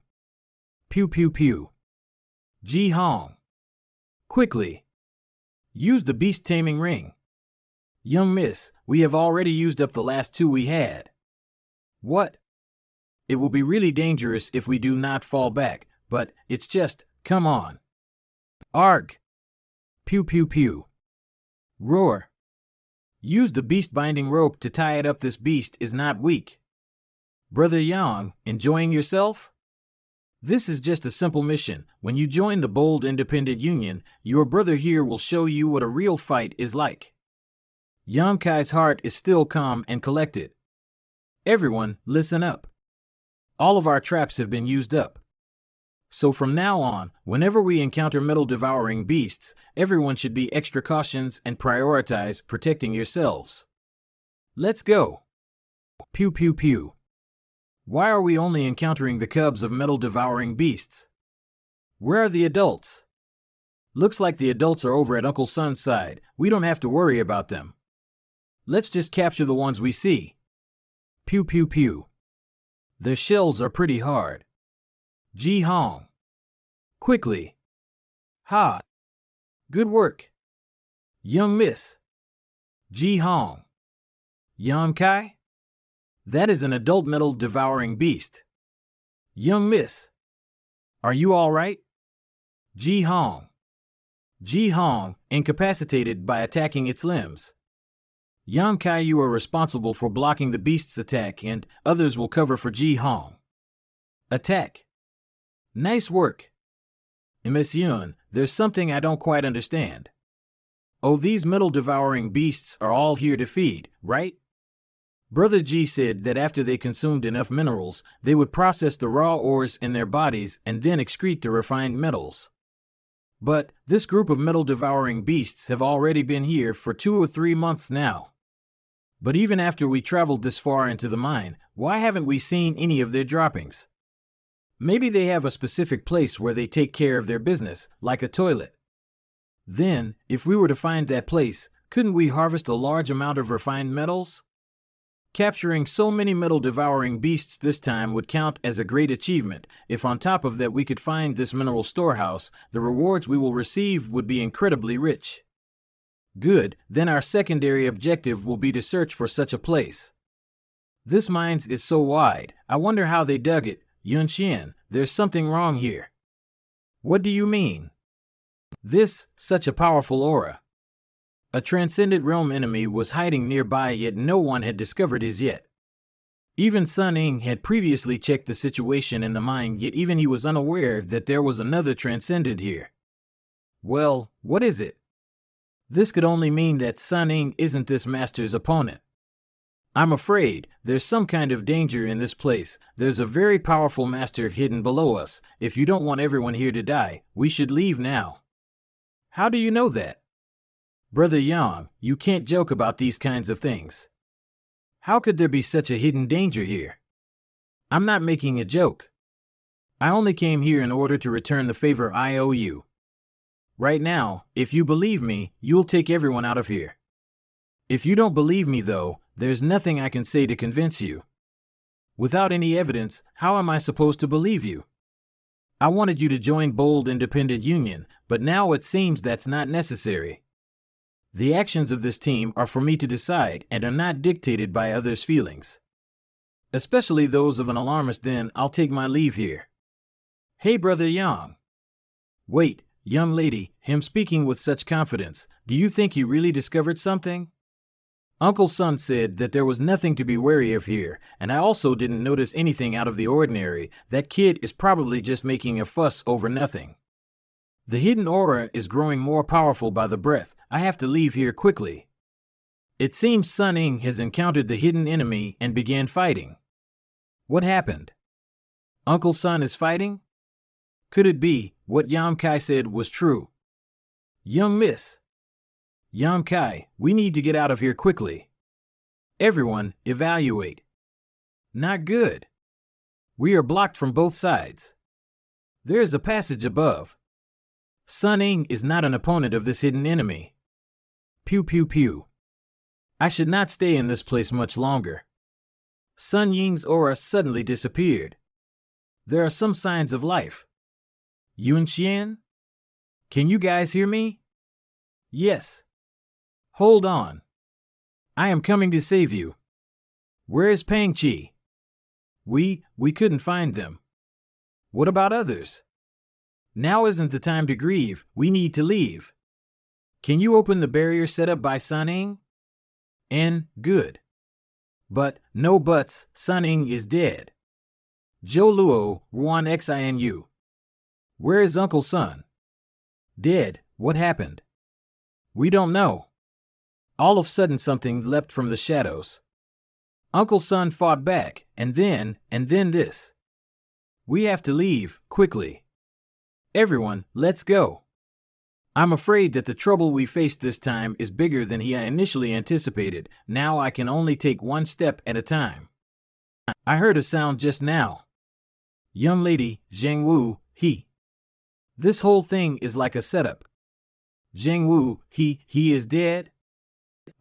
Pew pew pew. Ji Hong. Quickly. Use the beast taming ring. Young miss, we have already used up the last two we had. What? It will be really dangerous if we do not fall back, but it's just, come on. Arg. Pew pew pew. Roar. Use the beast binding rope to tie it up. This beast is not weak. Brother Yang, enjoying yourself? This is just a simple mission. When you join the Bold Independent Union, your brother here will show you what a real fight is like. Yang Kai's heart is still calm and collected. Everyone, listen up. All of our traps have been used up. So from now on, whenever we encounter metal-devouring beasts, everyone should be extra cautious and prioritize protecting yourselves. Let's go. Pew pew pew. Why are we only encountering the cubs of metal-devouring beasts? Where are the adults? Looks like the adults are over at Uncle Sun's side. We don't have to worry about them. Let's just capture the ones we see. Pew pew pew. Their shells are pretty hard. Ji Hong. Quickly. Ha. Good work. Young miss. Ji Hong. Yang Kai? That is an adult metal-devouring beast. Young miss. Are you all right? Ji Hong. Ji Hong, incapacitated by attacking its limbs. Yang Kai, you are responsible for blocking the beast's attack, and others will cover for Ji Hong. Attack. Nice work. Ms. Yun, there's something I don't quite understand. Oh, these metal-devouring beasts are all here to feed, right? Brother Ji said that after they consumed enough minerals, they would process the raw ores in their bodies and then excrete the refined metals. But this group of metal-devouring beasts have already been here for 2 or 3 months now. But even after we traveled this far into the mine, why haven't we seen any of their droppings? Maybe they have a specific place where they take care of their business, like a toilet. Then, if we were to find that place, couldn't we harvest a large amount of refined metals? Capturing so many metal-devouring beasts this time would count as a great achievement. If on top of that we could find this mineral storehouse, the rewards we will receive would be incredibly rich. Good, then our secondary objective will be to search for such a place. This mines is so wide, I wonder how they dug it. Yunxian, there's something wrong here. What do you mean? Such a powerful aura. A transcendent realm enemy was hiding nearby, yet no one had discovered his yet. Even Sun Ying had previously checked the situation in the mine, yet even he was unaware that there was another transcendent here. Well, what is it? This could only mean that Sun Ying isn't this master's opponent. I'm afraid there's some kind of danger in this place. There's a very powerful master hidden below us. If you don't want everyone here to die, we should leave now. How do you know that? Brother Yang, you can't joke about these kinds of things. How could there be such a hidden danger here? I'm not making a joke. I only came here in order to return the favor I owe you. Right now, if you believe me, you'll take everyone out of here. If you don't believe me, though, there's nothing I can say to convince you. Without any evidence, how am I supposed to believe you? I wanted you to join Bold Independent Union, but now it seems that's not necessary. The actions of this team are for me to decide and are not dictated by others' feelings. Especially those of an alarmist. Then I'll take my leave here. Hey, Brother Yang. Wait, young lady, him speaking with such confidence, do you think he really discovered something? Uncle Sun said that there was nothing to be wary of here, and I also didn't notice anything out of the ordinary. That kid is probably just making a fuss over nothing. The hidden aura is growing more powerful by the breath. I have to leave here quickly. It seems Sun Ying has encountered the hidden enemy and began fighting. What happened? Uncle Sun is fighting? Could it be what Yang Kai said was true? Young miss. Yang Kai, we need to get out of here quickly. Everyone, evaluate. Not good. We are blocked from both sides. There is a passage above. Sun Ying is not an opponent of this hidden enemy. Pew pew pew. I should not stay in this place much longer. Sun Ying's aura suddenly disappeared. There are some signs of life. Yunxian? Can you guys hear me? Yes. Hold on. I am coming to save you. Where is Pang Chi? We couldn't find them. What about others? Now isn't the time to grieve, we need to leave. Can you open the barrier set up by Sun Ying? Good. But, no buts, Sun Ying is dead. Zhou Luo, Ruan Xinu. Where is Uncle Sun? Dead. What happened? We don't know. All of a sudden something leapt from the shadows. Uncle Sun fought back, and then this. We have to leave, quickly. Everyone, let's go. I'm afraid that the trouble we faced this time is bigger than he initially anticipated. Now I can only take one step at a time. I heard a sound just now. Young lady, Zheng Wu, he. This whole thing is like a setup. Zheng Wu, he is dead?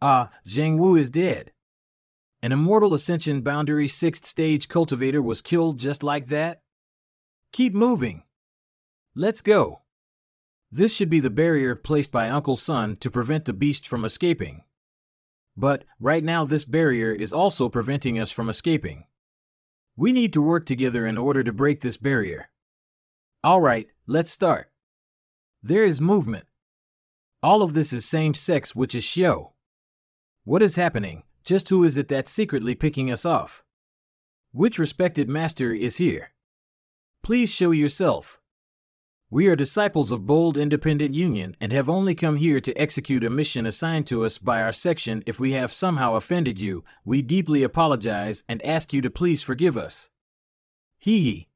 Zheng Wu is dead. An immortal ascension boundary 6th stage cultivator was killed just like that? Keep moving. Let's go. This should be the barrier placed by Uncle Sun to prevent the beast from escaping. But, right now this barrier is also preventing us from escaping. We need to work together in order to break this barrier. Alright, let's start. There is movement. All of this is same sex, which is Xiao. What is happening? Just who is it that's secretly picking us off? Which respected master is here? Please show yourself. We are disciples of Bold Independent Union and have only come here to execute a mission assigned to us by our section. If we have somehow offended you, we deeply apologize and ask you to please forgive us. Hee.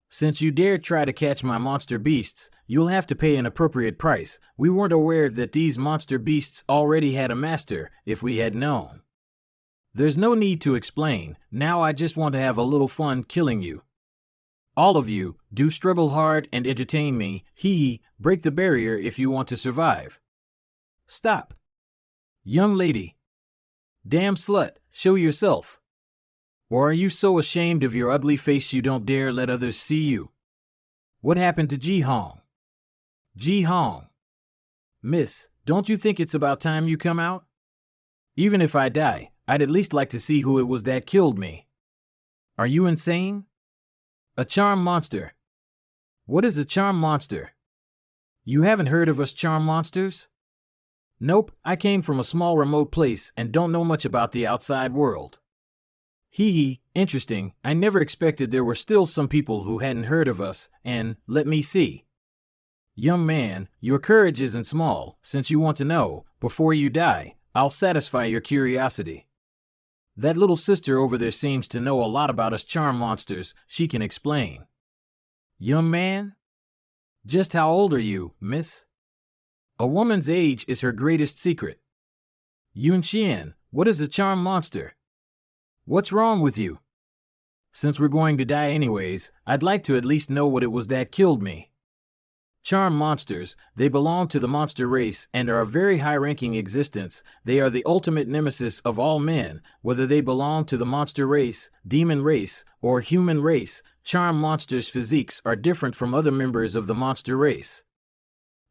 Since you dared try to catch my monster beasts, you'll have to pay an appropriate price. We weren't aware that these monster beasts already had a master. If we had known. There's no need to explain. Now I just want to have a little fun killing you. All of you, do struggle hard and entertain me. Break the barrier if you want to survive. Stop. Young lady. Damn slut, show yourself. Or are you so ashamed of your ugly face you don't dare let others see you? What happened to Ji Hong? Ji Hong. Miss, Don't you think it's about time you come out? Even if I die, I'd at least like to see who it was that killed me. Are you insane? A charm monster. What is a charm monster? You haven't heard of us charm monsters? Nope, I came from a small remote place and don't know much about the outside world. Hee hee, interesting. I never expected there were still some people who hadn't heard of us, and, let me see. Young man, your courage isn't small. Since you want to know, before you die, I'll satisfy your curiosity. That little sister over there seems to know a lot about us charm monsters. She can explain. Young man? Just how old are you, miss? A woman's age is her greatest secret. Yun Xian, what is a charm monster? What's wrong with you? Since we're going to die anyways, I'd like to at least know what it was that killed me. Charm monsters, they belong to the monster race and are a very high-ranking existence. They are the ultimate nemesis of all men, whether they belong to the monster race, demon race, or human race. Charm monsters' physiques are different from other members of the monster race.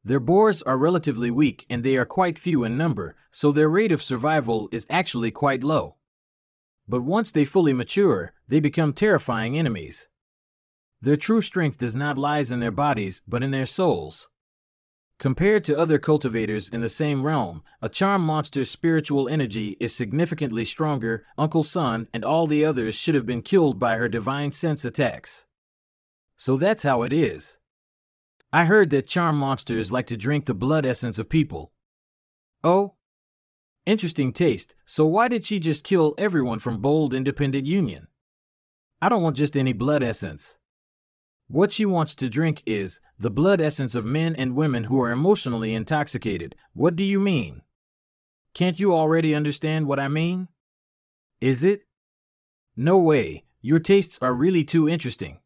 Their boars are relatively weak and they are quite few in number, so their rate of survival is actually quite low. But once they fully mature, they become terrifying enemies. Their true strength does not lie in their bodies, but in their souls. Compared to other cultivators in the same realm, a charm monster's spiritual energy is significantly stronger. Uncle Sun and all the others should have been killed by her divine sense attacks. So that's how it is. I heard that charm monsters like to drink the blood essence of people. Oh? Interesting taste. So why did she just kill everyone from Bold Independent Union? I don't want just any blood essence. What she wants to drink is the blood essence of men and women who are emotionally intoxicated. What do you mean? Can't you already understand what I mean? Is it? No way, your tastes are really too interesting.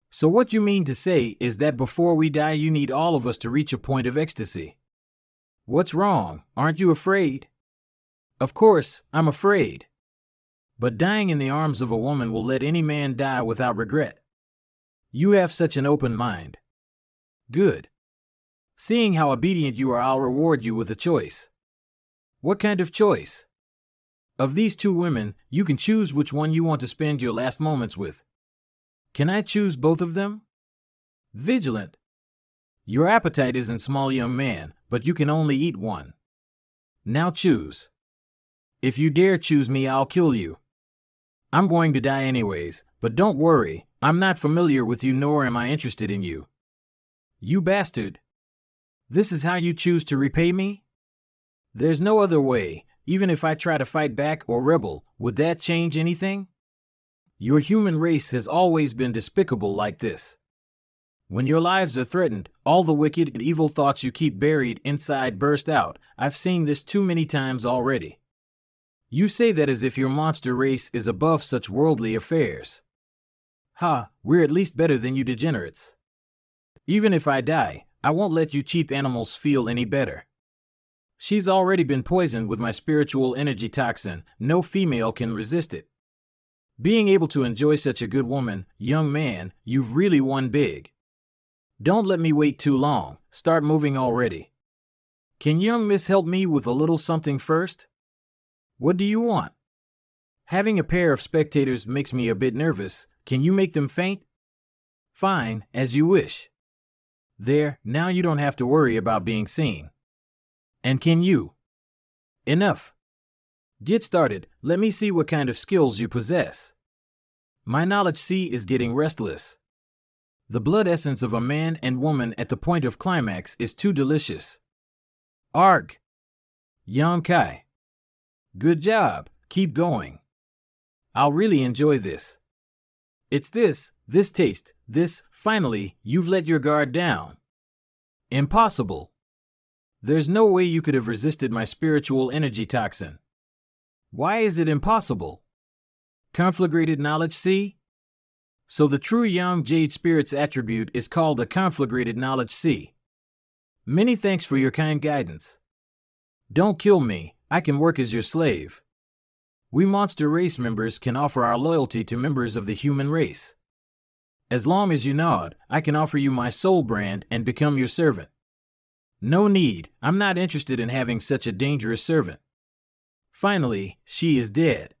So what you mean to say is that before we die you need all of us to reach a point of ecstasy. What's wrong? Aren't you afraid? Of course, I'm afraid. But dying in the arms of a woman will let any man die without regret. You have such an open mind. Good. Seeing how obedient you are, I'll reward you with a choice. What kind of choice? Of these two women, you can choose which one you want to spend your last moments with. Can I choose both of them? Vigilant. Your appetite isn't small, young man, but you can only eat one. Now choose. If you dare choose me, I'll kill you. I'm going to die anyways, but don't worry, I'm not familiar with you nor am I interested in you. You bastard. This is how you choose to repay me? There's no other way. Even if I try to fight back or rebel, would that change anything? Your human race has always been despicable like this. When your lives are threatened, all the wicked and evil thoughts you keep buried inside burst out. I've seen this too many times already. You say that as if your monster race is above such worldly affairs. Ha, we're at least better than you degenerates. Even if I die, I won't let you cheap animals feel any better. She's already been poisoned with my spiritual energy toxin. No female can resist it. Being able to enjoy such a good woman, young man, you've really won big. Don't let me wait too long. Start moving already. Can young miss help me with a little something first? What do you want? Having a pair of spectators makes me a bit nervous. Can you make them faint? Fine, as you wish. There, now you don't have to worry about being seen. And can you? Enough. Get started. Let me see what kind of skills you possess. My knowledge sea is getting restless. The blood essence of a man and woman at the point of climax is too delicious. Arg. Yang Kai. Good job. Keep going. I'll really enjoy this. It's this taste, finally, you've let your guard down. Impossible. There's no way you could have resisted my spiritual energy toxin. Why is it impossible? Conflagrated knowledge, see? So the true Yang Jade Spirit's attribute is called a conflagrated knowledge, see? Many thanks for your kind guidance. Don't kill me, I can work as your slave. We monster race members can offer our loyalty to members of the human race. As long as you nod, I can offer you my soul brand and become your servant. No need, I'm not interested in having such a dangerous servant. Finally, she is dead.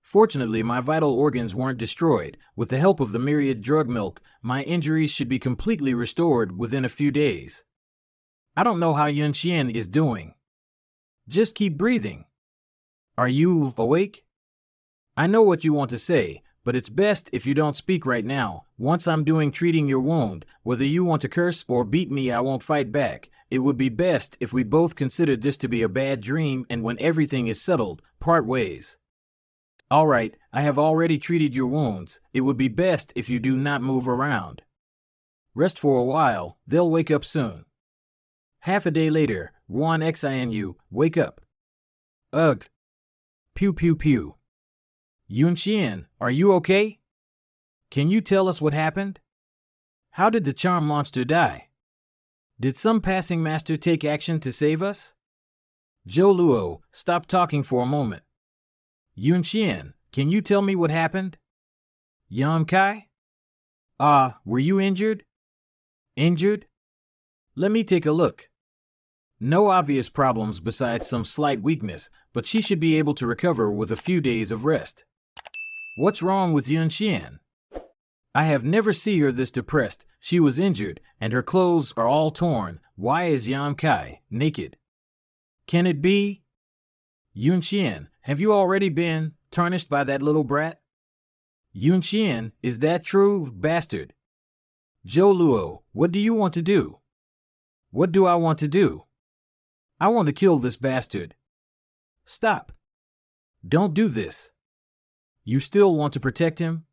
Fortunately, my vital organs weren't destroyed. With the help of the myriad drug milk, my injuries should be completely restored within a few days. I don't know how Yun Xian is doing. Just keep breathing. Are you awake? I know what you want to say, but it's best if you don't speak right now. Once I'm doing treating your wound, whether you want to curse or beat me, I won't fight back. It would be best if we both considered this to be a bad dream, and when everything is settled, part ways. All right, I have already treated your wounds. It would be best if you do not move around. Rest for a while, they'll wake up soon. Half a day later, Ruan Xinu, wake up. Ugh. Pew pew pew. Yun Xian, are you okay? Can you tell us what happened? How did the charm monster die? Did some passing master take action to save us? Zhou Luo, stop talking for a moment. Yun Xian, can you tell me what happened? Yan Kai? Were you injured? Injured? Let me take a look. No obvious problems besides some slight weakness, but she should be able to recover with a few days of rest. What's wrong with Yun Xian? I have never seen her this depressed. She was injured, and her clothes are all torn. Why is Yan Kai naked? Can it be? Yun Xian, have you already been tarnished by that little brat? Yun Xian, is that true, bastard? Zhou Luo, what do you want to do? What do I want to do? I want to kill this bastard. Stop. Don't do this. You still want to protect him?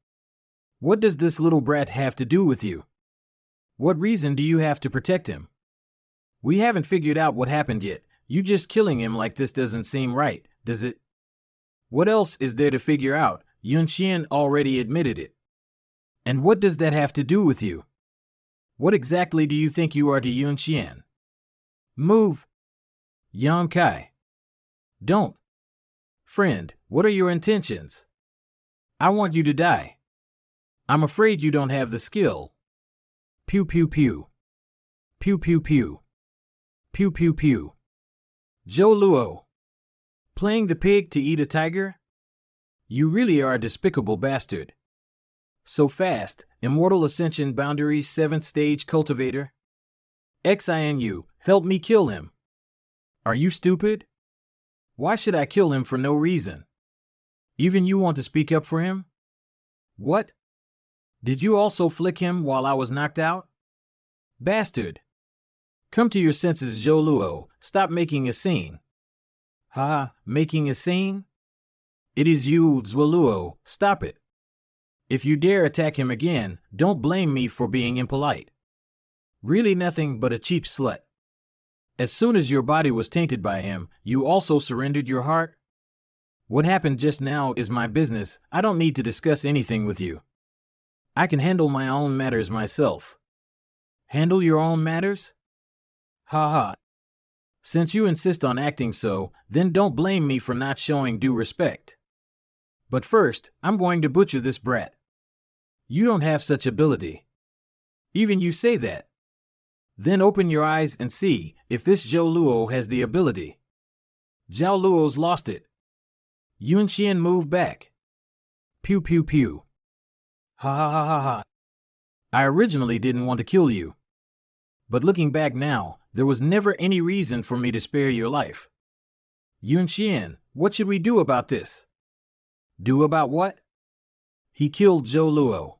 What does this little brat have to do with you? What reason do you have to protect him? We haven't figured out what happened yet. You just killing him like this doesn't seem right, does it? What else is there to figure out? Yun Xian already admitted it. And what does that have to do with you? What exactly do you think you are to Yun Xian? Move. Yan Kai. Don't. Friend, what are your intentions? I want you to die. I'm afraid you don't have the skill. Pew pew pew. Pew pew pew. Pew pew pew. Zhou Luo. Playing the pig to eat a tiger? You really are a despicable bastard. So fast, Immortal Ascension Boundaries 7th Stage Cultivator? Xinu, help me kill him. Are you stupid? Why should I kill him for no reason? Even you want to speak up for him? What? Did you also flick him while I was knocked out? Bastard. Come to your senses, Zhou Luo. Stop making a scene. Ha, making a scene? It is you, Zhou Luo. Stop it. If you dare attack him again, don't blame me for being impolite. Really nothing but a cheap slut. As soon as your body was tainted by him, you also surrendered your heart? What happened just now is my business. I don't need to discuss anything with you. I can handle my own matters myself. Handle your own matters? Ha ha. Since you insist on acting so, then don't blame me for not showing due respect. But first, I'm going to butcher this brat. You don't have such ability. Even you say that. Then open your eyes and see if this Zhou Luo has the ability. Zhao Luo's lost it. Yun Xian moved back. Pew pew pew. Ha ha ha ha ha. I originally didn't want to kill you. But looking back now, there was never any reason for me to spare your life. Yun Xian, what should we do about this? Do about what? He killed Zhou Luo.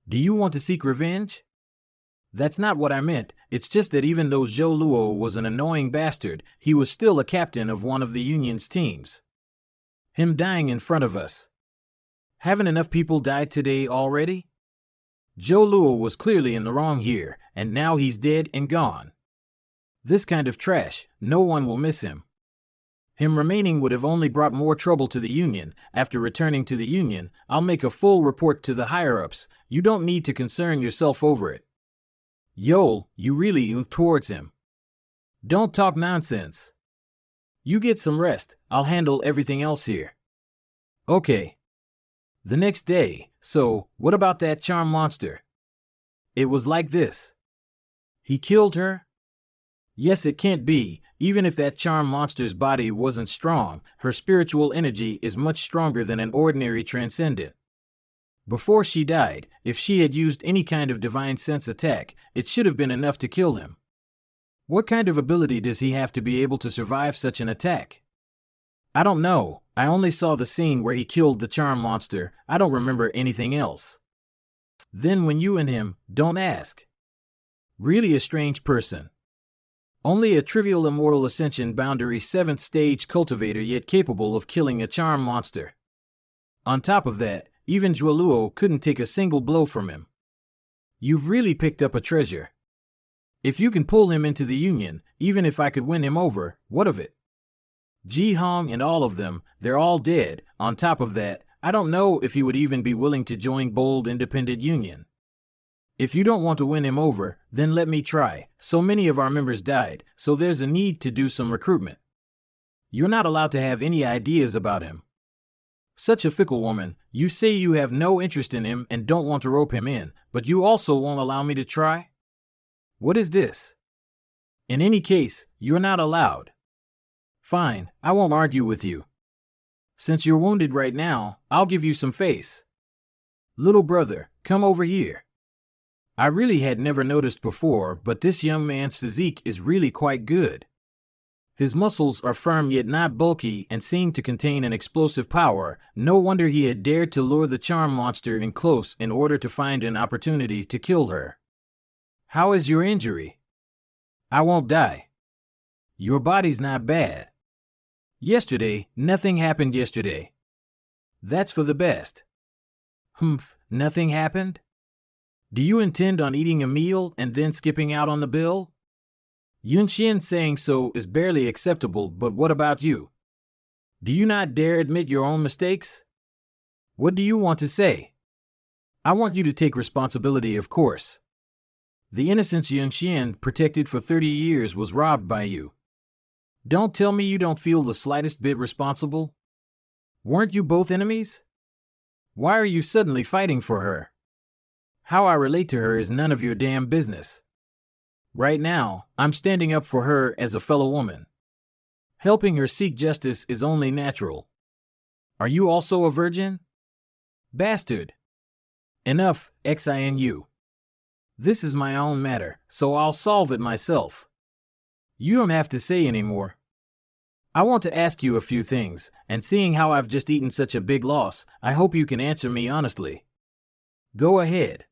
Do you want to seek revenge? That's not what I meant. It's just that even though Zhou Luo was an annoying bastard, he was still a captain of one of the Union's teams. Him dying in front of us. Haven't enough people died today already? Zhou Luo was clearly in the wrong here, and now he's dead and gone. This kind of trash, no one will miss him. Him remaining would have only brought more trouble to the Union. After returning to the Union, I'll make a full report to the higher-ups. You don't need to concern yourself over it. Yo, you really look towards him. Don't talk nonsense. You get some rest. I'll handle everything else here. Okay. The next day, so, what about that charm monster? It was like this. He killed her? Yes, it can't be. Even if that charm monster's body wasn't strong, her spiritual energy is much stronger than an ordinary transcendent. Before she died, if she had used any kind of divine sense attack, it should have been enough to kill him. What kind of ability does he have to be able to survive such an attack? I don't know. I only saw the scene where he killed the charm monster. I don't remember anything else. Then when you and him, don't ask. Really a strange person. Only a trivial immortal ascension boundary 7th stage cultivator, yet capable of killing a charm monster. On top of that, even Zhuoluo couldn't take a single blow from him. You've really picked up a treasure. If you can pull him into the Union, even if I could win him over, what of it? Ji Hong and all of them, they're all dead. On top of that, I don't know if he would even be willing to join Bold Independent Union. If you don't want to win him over, then let me try. So many of our members died, so there's a need to do some recruitment. You're not allowed to have any ideas about him. Such a fickle woman. You say you have no interest in him and don't want to rope him in, but you also won't allow me to try? What is this? In any case, you're not allowed. Fine, I won't argue with you. Since you're wounded right now, I'll give you some face. Little brother, come over here. I really had never noticed before, but this young man's physique is really quite good. His muscles are firm yet not bulky and seem to contain an explosive power. No wonder he had dared to lure the charm monster in close in order to find an opportunity to kill her. How is your injury? I won't die. Your body's not bad. Yesterday, nothing happened yesterday. That's for the best. Humph, nothing happened? Do you intend on eating a meal and then skipping out on the bill? Yunxian saying so is barely acceptable, but what about you? Do you not dare admit your own mistakes? What do you want to say? I want you to take responsibility, of course. The innocence Yunxian protected for 30 years was robbed by you. Don't tell me you don't feel the slightest bit responsible. Weren't you both enemies? Why are you suddenly fighting for her? How I relate to her is none of your damn business. Right now, I'm standing up for her as a fellow woman. Helping her seek justice is only natural. Are you also a virgin? Bastard. Enough, XINU. This is my own matter, so I'll solve it myself. You don't have to say any more. I want to ask you a few things, and seeing how I've just eaten such a big loss, I hope you can answer me honestly. Go ahead.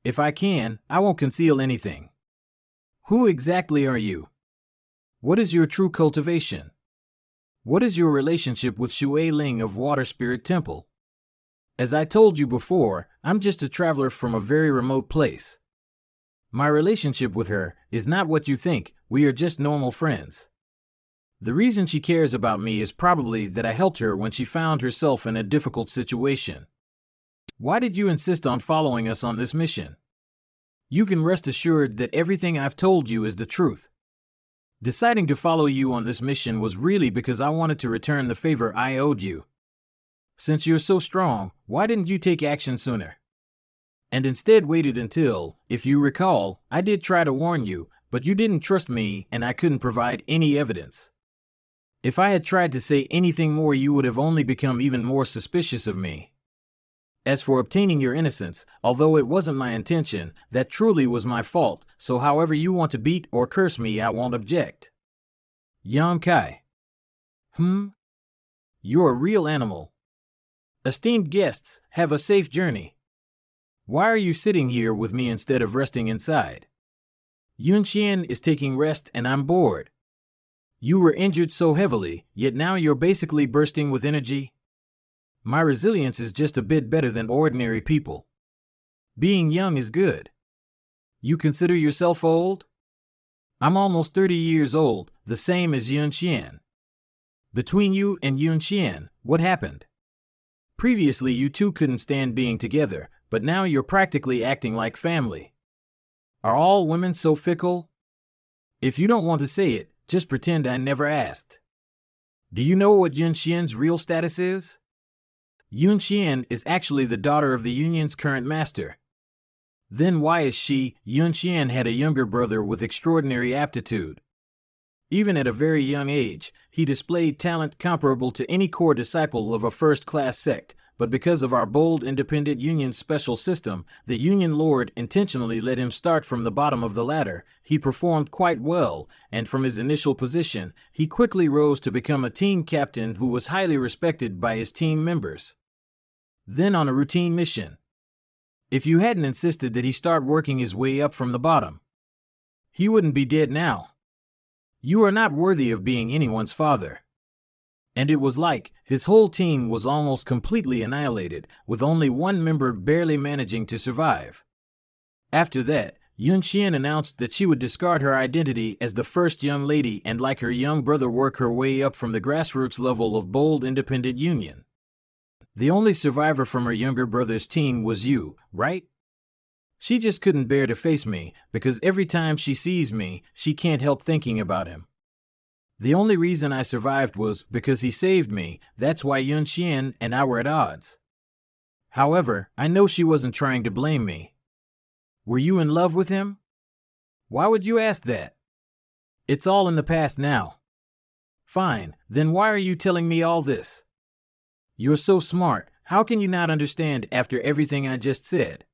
If I can, I won't conceal anything. Who exactly are you? What is your true cultivation? What is your relationship with Shui Ling of Water Spirit Temple? As I told you before, I'm just a traveler from a very remote place. My relationship with her is not what you think. We are just normal friends. The reason she cares about me is probably that I helped her when she found herself in a difficult situation. Why did you insist on following us on this mission? You can rest assured that everything I've told you is the truth. Deciding to follow you on this mission was really because I wanted to return the favor I owed you. Since you're so strong, why didn't you take action sooner? And instead waited until, if you recall, I did try to warn you, but you didn't trust me and I couldn't provide any evidence. If I had tried to say anything more, you would have only become even more suspicious of me. As for obtaining your innocence, although it wasn't my intention, that truly was my fault, so however you want to beat or curse me, I won't object. Yang Kai. You're a real animal. Esteemed guests, have a safe journey. Why are you sitting here with me instead of resting inside? Yunxian is taking rest and I'm bored. You were injured so heavily, yet now you're basically bursting with energy. My resilience is just a bit better than ordinary people. Being young is good. You consider yourself old? I'm almost 30 years old, the same as Yunxian. Between you and Yunxian, what happened? Previously you two couldn't stand being together, but now you're practically acting like family. Are all women so fickle? If you don't want to say it, just pretend I never asked. Do you know what Yunxian's real status is? Yunxian is actually the daughter of the Union's current master. Then why is she? Yun Xian had a younger brother with extraordinary aptitude. Even at a very young age, he displayed talent comparable to any core disciple of a first-class sect, but because of our bold independent union special system, the Union Lord intentionally let him start from the bottom of the ladder. He performed quite well, and from his initial position, he quickly rose to become a team captain who was highly respected by his team members. Then on a routine mission. If you hadn't insisted that he start working his way up from the bottom, he wouldn't be dead now. You are not worthy of being anyone's father. And it was like his whole team was almost completely annihilated, with only one member barely managing to survive. After that, Yun Xian announced that she would discard her identity as the first young lady and, like her young brother, work her way up from the grassroots level of bold independent union. The only survivor from her younger brother's team was you, right? She just couldn't bear to face me, because every time she sees me, she can't help thinking about him. The only reason I survived was because he saved me. That's why Yun Xian and I were at odds. However, I know she wasn't trying to blame me. Were you in love with him? Why would you ask that? It's all in the past now. Fine, then why are you telling me all this? You're so smart, how can you not understand after everything I just said?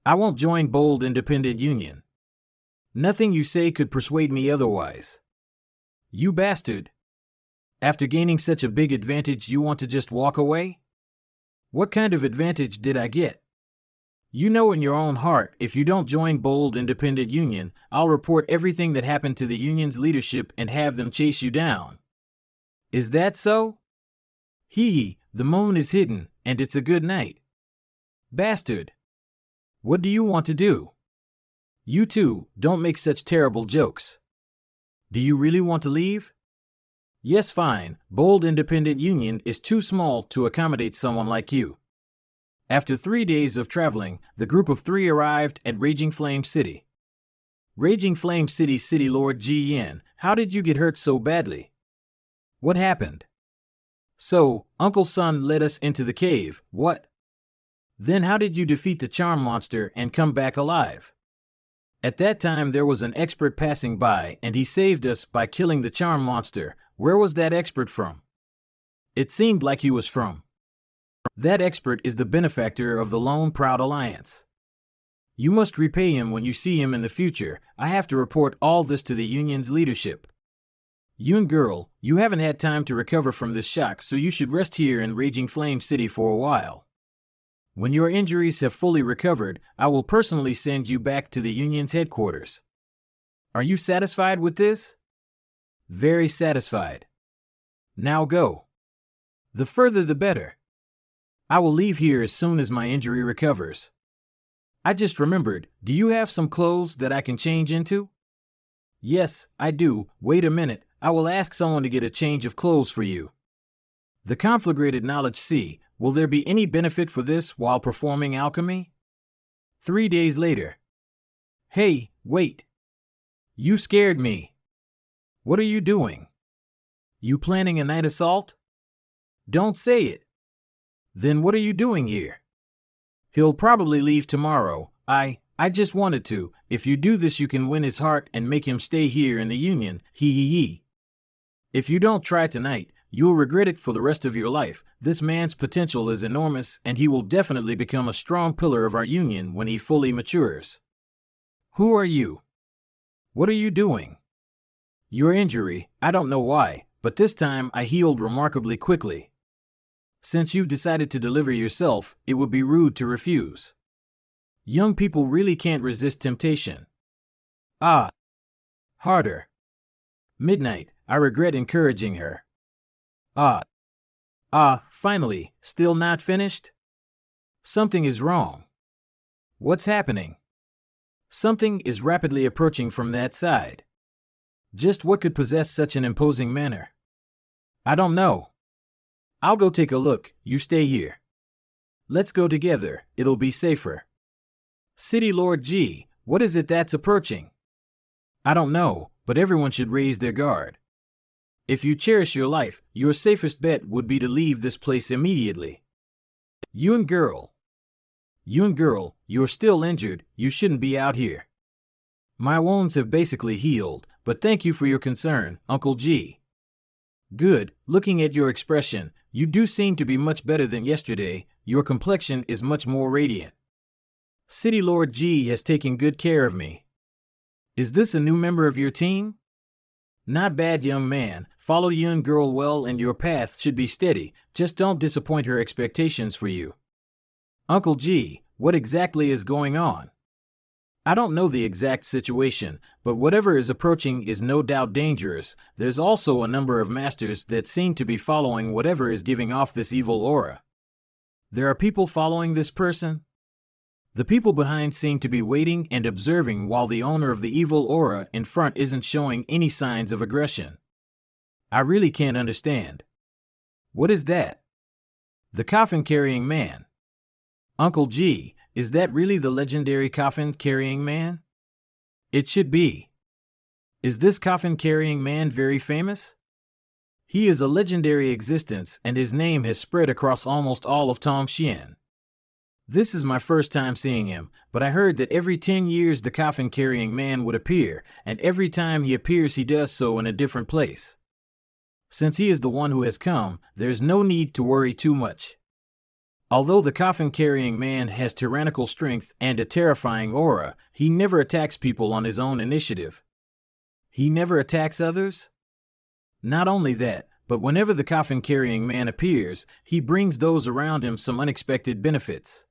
I won't join bold independent union. Nothing you say could persuade me otherwise. You bastard. After gaining such a big advantage, you want to just walk away? What kind of advantage did I get? You know in your own heart, if you don't join bold independent union, I'll report everything that happened to the union's leadership and have them chase you down. Is that so? Hee, the moon is hidden, and it's a good night. Bastard. What do you want to do? You two, don't make such terrible jokes. Do you really want to leave? Yes, fine. Bold independent union is too small to accommodate someone like you. After 3 days of traveling, the group of 3 arrived at Raging Flame City. Raging Flame City City Lord Ji Yan, how did you get hurt so badly? What happened? So, Uncle Sun led us into the cave, what? Then how did you defeat the charm monster and come back alive? At that time there was an expert passing by and he saved us by killing the charm monster. Where was that expert from? It seemed like he was from. That expert is the benefactor of the Lone Proud Alliance. You must repay him when you see him in the future. I have to report all this to the union's leadership. Yun girl, you haven't had time to recover from this shock, so you should rest here in Raging Flame City for a while. When your injuries have fully recovered, I will personally send you back to the union's headquarters. Are you satisfied with this? Very satisfied. Now go. The further the better. I will leave here as soon as my injury recovers. I just remembered, do you have some clothes that I can change into? Yes, I do. Wait a minute, I will ask someone to get a change of clothes for you. The conflagrated knowledge C, will there be any benefit for this while performing alchemy? 3 days later. Hey, wait. You scared me. What are you doing? You planning a night assault? Don't say it. Then what are you doing here? He'll probably leave tomorrow. I just wanted to. If you do this, you can win his heart and make him stay here in the Union. Hee. If you don't try tonight, you'll regret it for the rest of your life. This man's potential is enormous, and he will definitely become a strong pillar of our Union when he fully matures. Who are you? What are you doing? Your injury, I don't know why, but this time I healed remarkably quickly. Since you've decided to deliver yourself, it would be rude to refuse. Young people really can't resist temptation. Ah. Harder. Midnight, I regret encouraging her. Finally, still not finished? Something is wrong. What's happening? Something is rapidly approaching from that side. Just what could possess such an imposing manner? I don't know. I'll go take a look, you stay here. Let's go together, it'll be safer. City Lord G, what is it that's approaching? I don't know, but everyone should raise their guard. If you cherish your life, your safest bet would be to leave this place immediately. Yun girl, You're still injured, you shouldn't be out here. My wounds have basically healed, but thank you for your concern, Uncle G. Good, looking at your expression, you do seem to be much better than yesterday, your complexion is much more radiant. City Lord G has taken good care of me. Is this a new member of your team? Not bad, young man. Follow young girl well and your path should be steady, just don't disappoint her expectations for you. Uncle G, what exactly is going on? I don't know the exact situation, but whatever is approaching is no doubt dangerous. There's also a number of masters that seem to be following whatever is giving off this evil aura. There are people following this person? The people behind seem to be waiting and observing while the owner of the evil aura in front isn't showing any signs of aggression. I really can't understand. What is that? The coffin-carrying man. Uncle G, is that really the legendary coffin-carrying man? It should be. Is this coffin-carrying man very famous? He is a legendary existence and his name has spread across almost all of Tongxian. This is my first time seeing him, but I heard that every 10 years the coffin-carrying man would appear, and every time he appears he does so in a different place. Since he is the one who has come, there's no need to worry too much. Although the coffin-carrying man has tyrannical strength and a terrifying aura, he never attacks people on his own initiative. He never attacks others? Not only that, but whenever the coffin-carrying man appears, he brings those around him some unexpected benefits.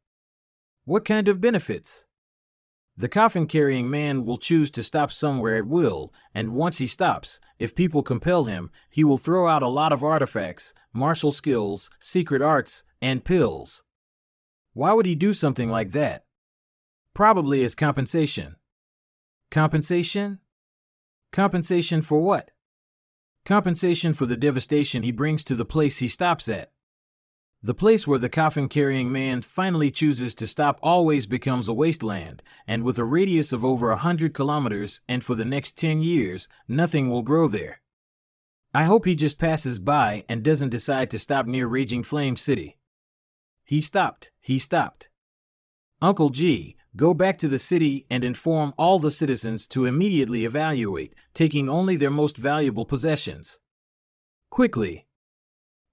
What kind of benefits? The coffin-carrying man will choose to stop somewhere at will, and once he stops, if people compel him, he will throw out a lot of artifacts, martial skills, secret arts, and pills. Why would he do something like that? Probably as compensation. Compensation? Compensation for what? Compensation for the devastation he brings to the place he stops at. The place where the coffin-carrying man finally chooses to stop always becomes a wasteland, and with a radius of over 100 kilometers, and for the next 10 years, nothing will grow there. I hope he just passes by and doesn't decide to stop near Raging Flame City. He stopped. Uncle G, go back to the city and inform all the citizens to immediately evaluate, taking only their most valuable possessions. Quickly.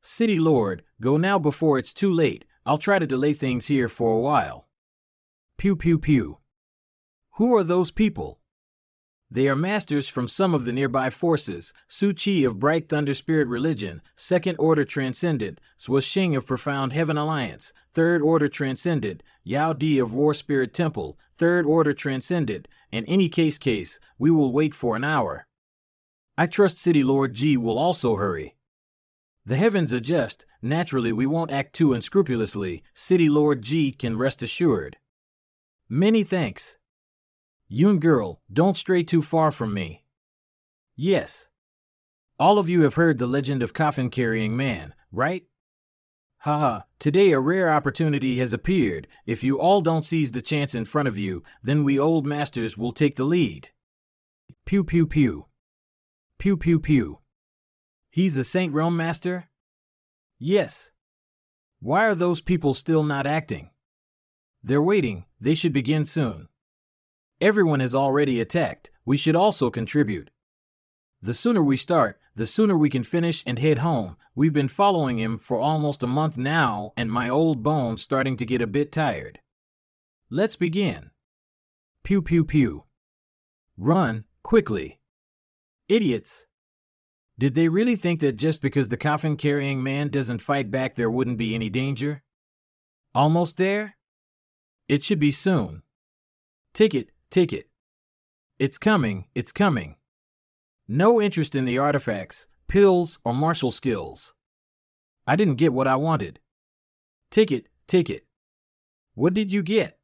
City Lord, go now before it's too late. I'll try to delay things here for a while. Pew pew pew. Who are those people? They are masters from some of the nearby forces, Su Chi of Bright Thunder Spirit Religion, Second Order Transcendent, Swa Xing of Profound Heaven Alliance, Third Order Transcendent, Yao Di of War Spirit Temple, Third Order Transcendent, and any case, we will wait for an hour. I trust City Lord G will also hurry. The heavens are just, naturally we won't act too unscrupulously, City Lord G can rest assured. Many thanks. Young girl, don't stray too far from me. Yes. All of you have heard the legend of coffin-carrying man, right? Haha, today a rare opportunity has appeared. If you all don't seize the chance in front of you, then we old masters will take the lead. Pew pew pew. Pew pew pew. He's a Saint Realm Master? Yes. Why are those people still not acting? They're waiting, they should begin soon. Everyone has already attacked, we should also contribute. The sooner we start, the sooner we can finish and head home. We've been following him for almost a month now, and my old bone's starting to get a bit tired. Let's begin. Pew pew pew. Run, quickly. Idiots. Did they really think that just because the coffin-carrying man doesn't fight back there wouldn't be any danger? Almost there? It should be soon. Take it. It's coming. No interest in the artifacts, pills, or martial skills. I didn't get what I wanted. Take it. What did you get?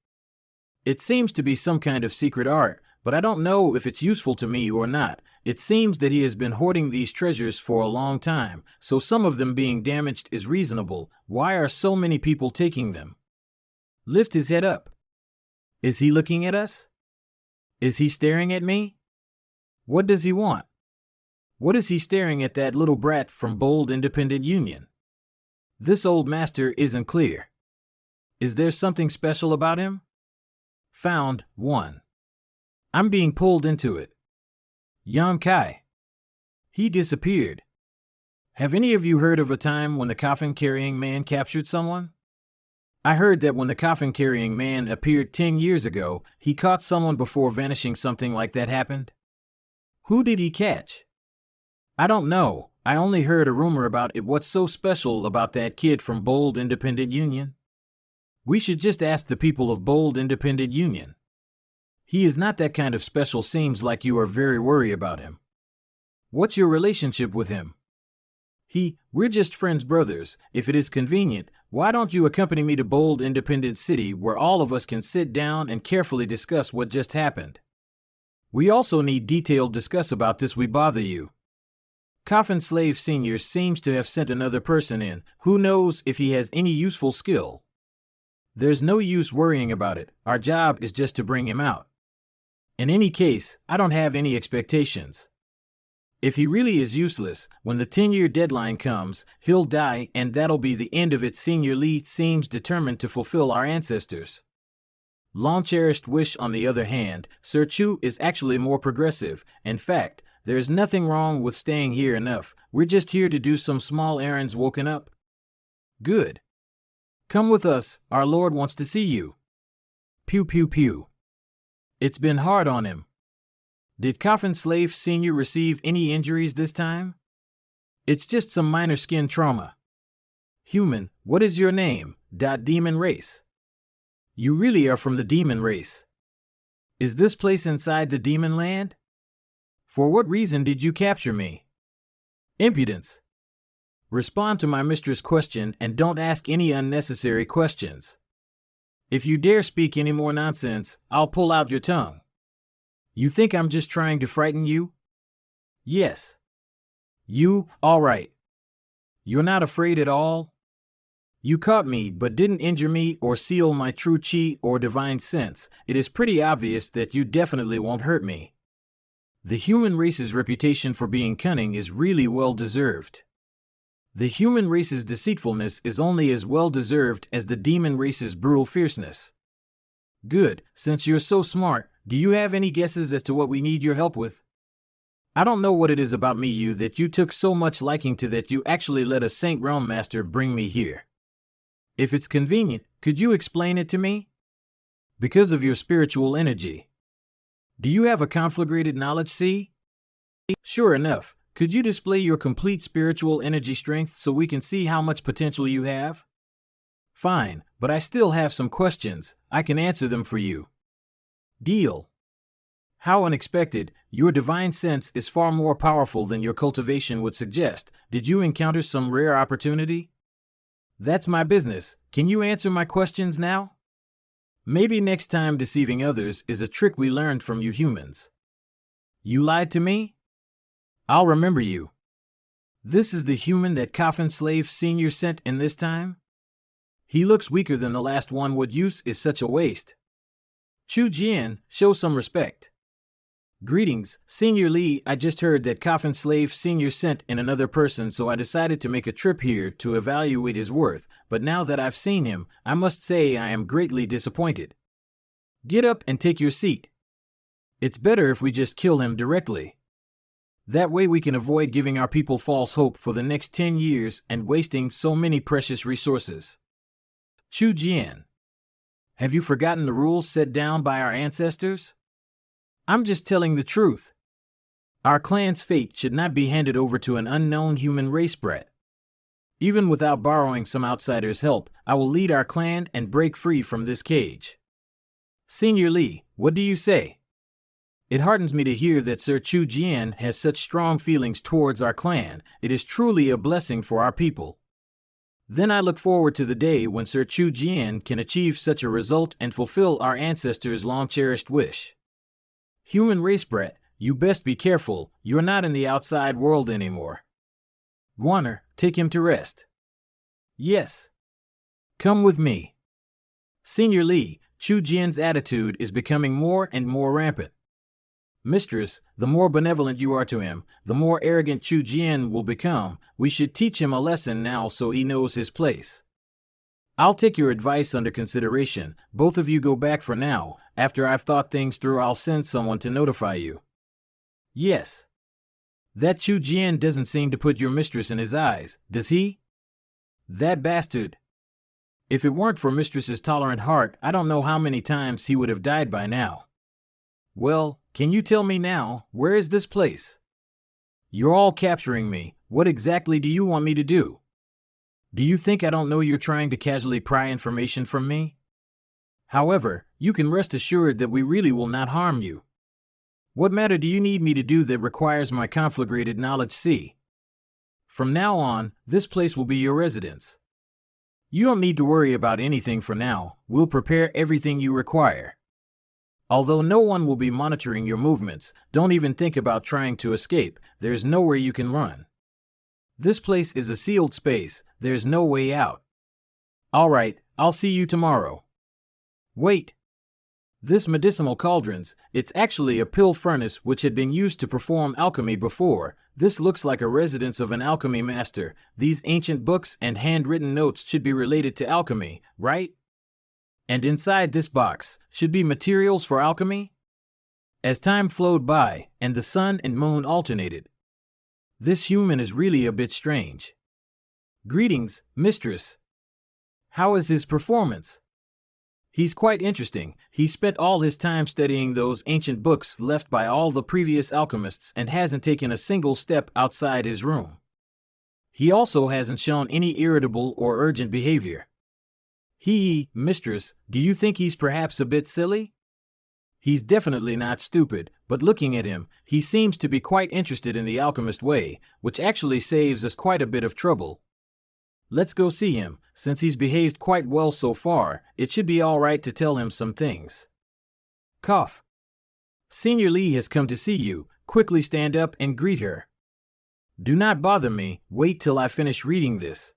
It seems to be some kind of secret art, but I don't know if it's useful to me or not. It seems that he has been hoarding these treasures for a long time, so some of them being damaged is reasonable. Why are so many people taking them? Lift his head up. Is he looking at us? Is he staring at me? What does he want? What is he staring at that little brat from Bold Independent Union? This old master isn't clear. Is there something special about him? Found 1. I'm being pulled into it. Yan Kai. He disappeared. Have any of you heard of a time when the coffin-carrying man captured someone? I heard that when the coffin-carrying man appeared 10 years ago, he caught someone before vanishing. Something like that happened. Who did he catch? I don't know. I only heard a rumor about it. What's so special about that kid from Bold Independent Union? We should just ask the people of Bold Independent Union. He is not that kind of special. Seems like you are very worried about him. What's your relationship with him? We're just friends, brothers. If it is convenient, why don't you accompany me to Bold Independent City where all of us can sit down and carefully discuss what just happened? We also need detailed discuss about this. We bother you. Coffin Slave Sr. seems to have sent another person in. Who knows if he has any useful skill? There's no use worrying about it. Our job is just to bring him out. In any case, I don't have any expectations. If he really is useless, when the 10-year deadline comes, he'll die, and that'll be the end of it. Senior Lee seems determined to fulfill our ancestors' long-cherished wish. On the other hand, Sir Chu is actually more progressive. In fact, there's nothing wrong with staying here enough. We're just here to do some small errands. Woken up? Good. Come with us. Our Lord wants to see you. Pew pew pew. It's been hard on him. Did Coffin Slave Sr. receive any injuries this time? It's just some minor skin trauma. Human, what is your name? Demon race. You really are from the demon race. Is this place inside the demon land? For what reason did you capture me? Impudence. Respond to my mistress' question and don't ask any unnecessary questions. If you dare speak any more nonsense, I'll pull out your tongue. You think I'm just trying to frighten you? Yes. You, all right. You're not afraid at all? You caught me but didn't injure me or seal my true chi or divine sense. It is pretty obvious that you definitely won't hurt me. The human race's reputation for being cunning is really well deserved. The human race's deceitfulness is only as well deserved as the demon race's brutal fierceness. Good, since you're so smart, do you have any guesses as to what we need your help with? I don't know what it is about me that you took so much liking to that you actually let a Saint Realm Master bring me here. If it's convenient, could you explain it to me? Because of your spiritual energy. Do you have a conflagrated knowledge? See? Sure enough, could you display your complete spiritual energy strength so we can see how much potential you have? Fine, but I still have some questions. I can answer them for you. Deal. How unexpected. Your divine sense is far more powerful than your cultivation would suggest. Did you encounter some rare opportunity? That's my business. Can you answer my questions now? Maybe next time deceiving others is a trick we learned from you humans. You lied to me? I'll remember you. This is the human that Coffin Slave Sr. sent in this time? He looks weaker than the last one. What use is such a waste? Chu Jian, show some respect. Greetings, Senior Lee. I just heard that Coffin Slave Sr. sent in another person, so I decided to make a trip here to evaluate his worth, but now that I've seen him, I must say I am greatly disappointed. Get up and take your seat. It's better if we just kill him directly. That way we can avoid giving our people false hope for the next 10 years and wasting so many precious resources. Chu Jian. Have you forgotten the rules set down by our ancestors? I'm just telling the truth. Our clan's fate should not be handed over to an unknown human race brat. Even without borrowing some outsider's help, I will lead our clan and break free from this cage. Senior Lee, what do you say? It heartens me to hear that Sir Chu Jian has such strong feelings towards our clan. It is truly a blessing for our people. Then I look forward to the day when Sir Chu Jian can achieve such a result and fulfill our ancestors' long-cherished wish. Human race brat, you best be careful. You're not in the outside world anymore. Guaner, take him to rest. Yes. Come with me. Senior Lee, Chu Jian's attitude is becoming more and more rampant. Mistress, the more benevolent you are to him, the more arrogant Chu Jian will become. We should teach him a lesson now so he knows his place. I'll take your advice under consideration. Both of you go back for now. After I've thought things through, I'll send someone to notify you. Yes. That Chu Jian doesn't seem to put your mistress in his eyes, does he? That bastard. If it weren't for Mistress's tolerant heart, I don't know how many times he would have died by now. Well, can you tell me now, where is this place? You're all capturing me. What exactly do you want me to do? Do you think I don't know you're trying to casually pry information from me? However, you can rest assured that we really will not harm you. What matter do you need me to do that requires my conflagrated knowledge? See? From now on, this place will be your residence. You don't need to worry about anything for now. We'll prepare everything you require. Although no one will be monitoring your movements, don't even think about trying to escape. There's nowhere you can run. This place is a sealed space. There's no way out. All right, I'll see you tomorrow. Wait. This medicinal cauldrons, it's actually a pill furnace which had been used to perform alchemy before. This looks like a residence of an alchemy master. These ancient books and handwritten notes should be related to alchemy, right? And inside this box should be materials for alchemy? As time flowed by, and the sun and moon alternated. This human is really a bit strange. Greetings, mistress. How is his performance? He's quite interesting. He spent all his time studying those ancient books left by all the previous alchemists and hasn't taken a single step outside his room. He also hasn't shown any irritable or urgent behavior. Mistress, do you think he's perhaps a bit silly? He's definitely not stupid, but looking at him, he seems to be quite interested in the alchemist way, which actually saves us quite a bit of trouble. Let's go see him. Since he's behaved quite well so far, it should be all right to tell him some things. Cough. Senior Lee has come to see you. Quickly stand up and greet her. Do not bother me. Wait till I finish reading this.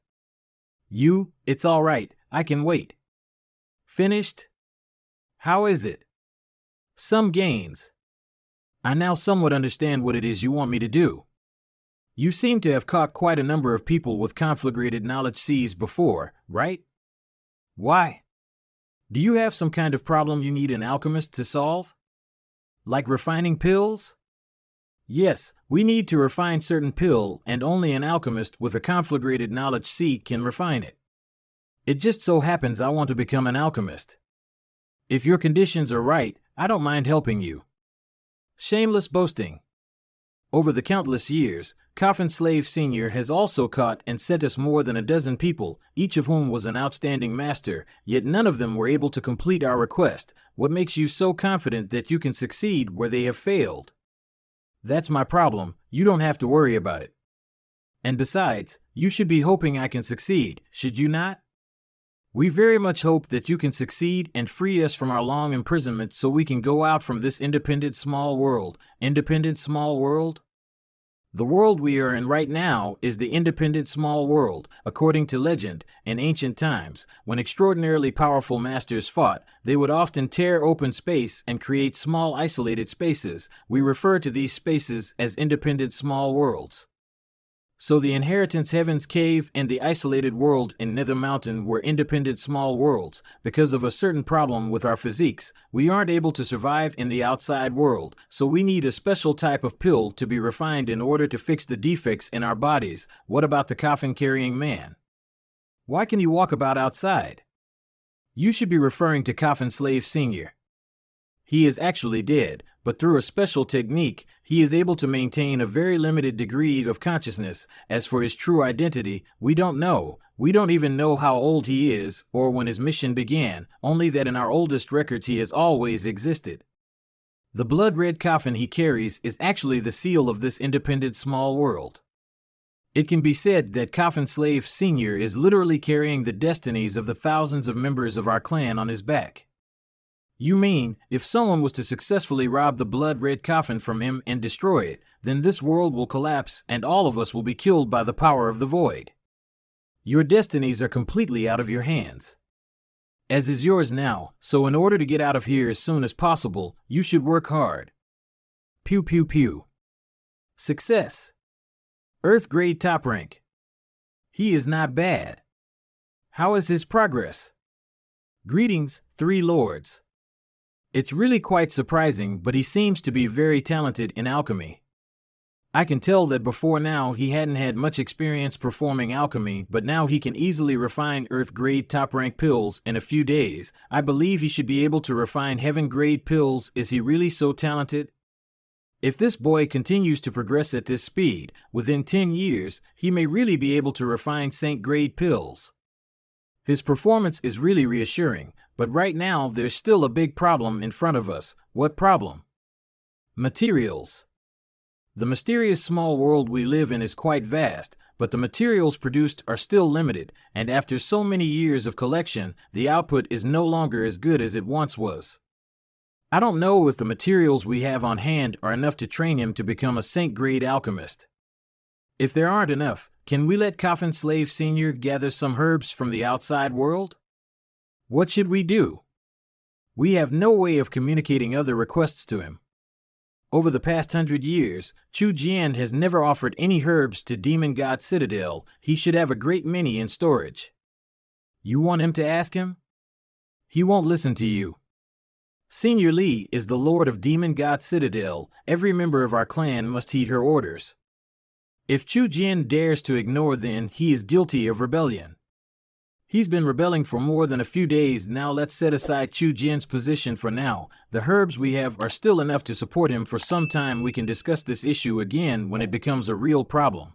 It's all right. I can wait. Finished? How is it? Some gains. I now somewhat understand what it is you want me to do. You seem to have caught quite a number of people with conflagrated knowledge C's before, right? Why? Do you have some kind of problem you need an alchemist to solve? Like refining pills? Yes, we need to refine certain pill, and only an alchemist with a conflagrated knowledge C can refine it. It just so happens I want to become an alchemist. If your conditions are right, I don't mind helping you. Shameless boasting. Over the countless years, Coffin Slave Sr. has also caught and sent us more than a dozen people, each of whom was an outstanding master, yet none of them were able to complete our request. What makes you so confident that you can succeed where they have failed? That's my problem. You don't have to worry about it. And besides, you should be hoping I can succeed, should you not? We very much hope that you can succeed and free us from our long imprisonment so we can go out from this independent small world. Independent small world? The world we are in right now is the independent small world. According to legend, in ancient times, when extraordinarily powerful masters fought, they would often tear open space and create small isolated spaces. We refer to these spaces as independent small worlds. So the Inheritance Heaven's Cave and the isolated world in Nether Mountain were independent small worlds. Because of a certain problem with our physiques, we aren't able to survive in the outside world, so we need a special type of pill to be refined in order to fix the defects in our bodies. What about the coffin-carrying man? Why can you walk about outside? You should be referring to Coffin Slave Sr. He is actually dead, but through a special technique, he is able to maintain a very limited degree of consciousness. As for his true identity, we don't know. We don't even know how old he is, or when his mission began, only that in our oldest records he has always existed. The blood-red coffin he carries is actually the seal of this independent small world. It can be said that Coffin Slave Sr. is literally carrying the destinies of the thousands of members of our clan on his back. You mean, if someone was to successfully rob the blood-red coffin from him and destroy it, then this world will collapse and all of us will be killed by the power of the void. Your destinies are completely out of your hands. As is yours now, so in order to get out of here as soon as possible, you should work hard. Pew pew pew. Success. Earth grade top rank. He is not bad. How is his progress? Greetings, three lords. It's really quite surprising, but he seems to be very talented in alchemy. I can tell that before now he hadn't had much experience performing alchemy, but now he can easily refine Earth-grade top-rank pills in a few days. I believe he should be able to refine heaven-grade pills. Is he really so talented? If this boy continues to progress at this speed, within 10 years, he may really be able to refine saint-grade pills. His performance is really reassuring, but right now there's still a big problem in front of us. What problem? Materials. The mysterious small world we live in is quite vast, but the materials produced are still limited, and after so many years of collection, the output is no longer as good as it once was. I don't know if the materials we have on hand are enough to train him to become a saint-grade alchemist. If there aren't enough, can we let Coffin Slave Sr. gather some herbs from the outside world? What should we do? We have no way of communicating other requests to him. Over the past 100 years, Chu Jian has never offered any herbs to Demon God Citadel. He should have a great many in storage. You want him to ask him? He won't listen to you. Senior Li is the Lord of Demon God Citadel. Every member of our clan must heed her orders. If Chu Jian dares to ignore, then he is guilty of rebellion. He's been rebelling for more than a few days now. Let's set aside Chu Jian's position for now. The herbs we have are still enough to support him for some time. We can discuss this issue again when it becomes a real problem.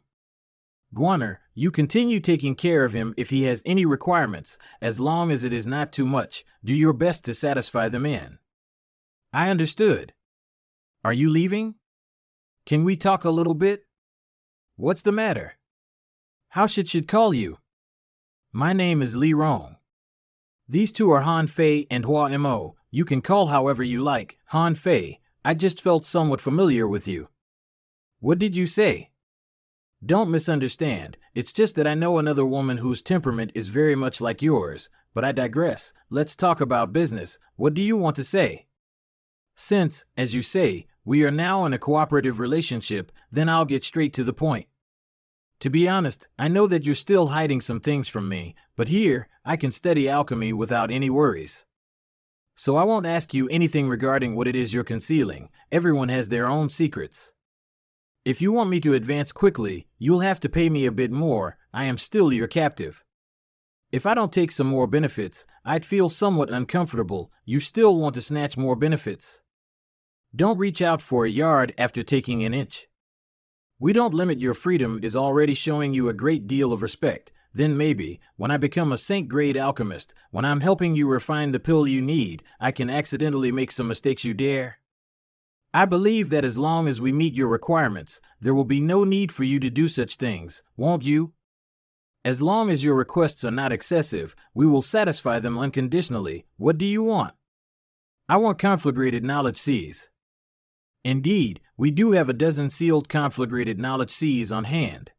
Guaner, you continue taking care of him if he has any requirements, as long as it is not too much. Do your best to satisfy the men. I understood. Are you leaving? Can we talk a little bit? What's the matter? Harshest should call you. My name is Li Rong. These two are Han Fei and Hua Mo. You can call however you like. Han Fei, I just felt somewhat familiar with you. What did you say? Don't misunderstand. It's just that I know another woman whose temperament is very much like yours, but I digress. Let's talk about business. What do you want to say? Since, as you say, we are now in a cooperative relationship, then I'll get straight to the point. To be honest, I know that you're still hiding some things from me, but here, I can study alchemy without any worries. So I won't ask you anything regarding what it is you're concealing. Everyone has their own secrets. If you want me to advance quickly, you'll have to pay me a bit more. I am still your captive. If I don't take some more benefits, I'd feel somewhat uncomfortable. You still want to snatch more benefits. Don't reach out for a yard after taking an inch. We don't limit your freedom is already showing you a great deal of respect. Then maybe, when I become a saint-grade alchemist, when I'm helping you refine the pill you need, I can accidentally make some mistakes. You dare? I believe that as long as we meet your requirements, there will be no need for you to do such things, won't you? As long as your requests are not excessive, we will satisfy them unconditionally. What do you want? I want conflagrated knowledge Cs. Indeed, we do have a dozen sealed conflagrated knowledge Cs on hand.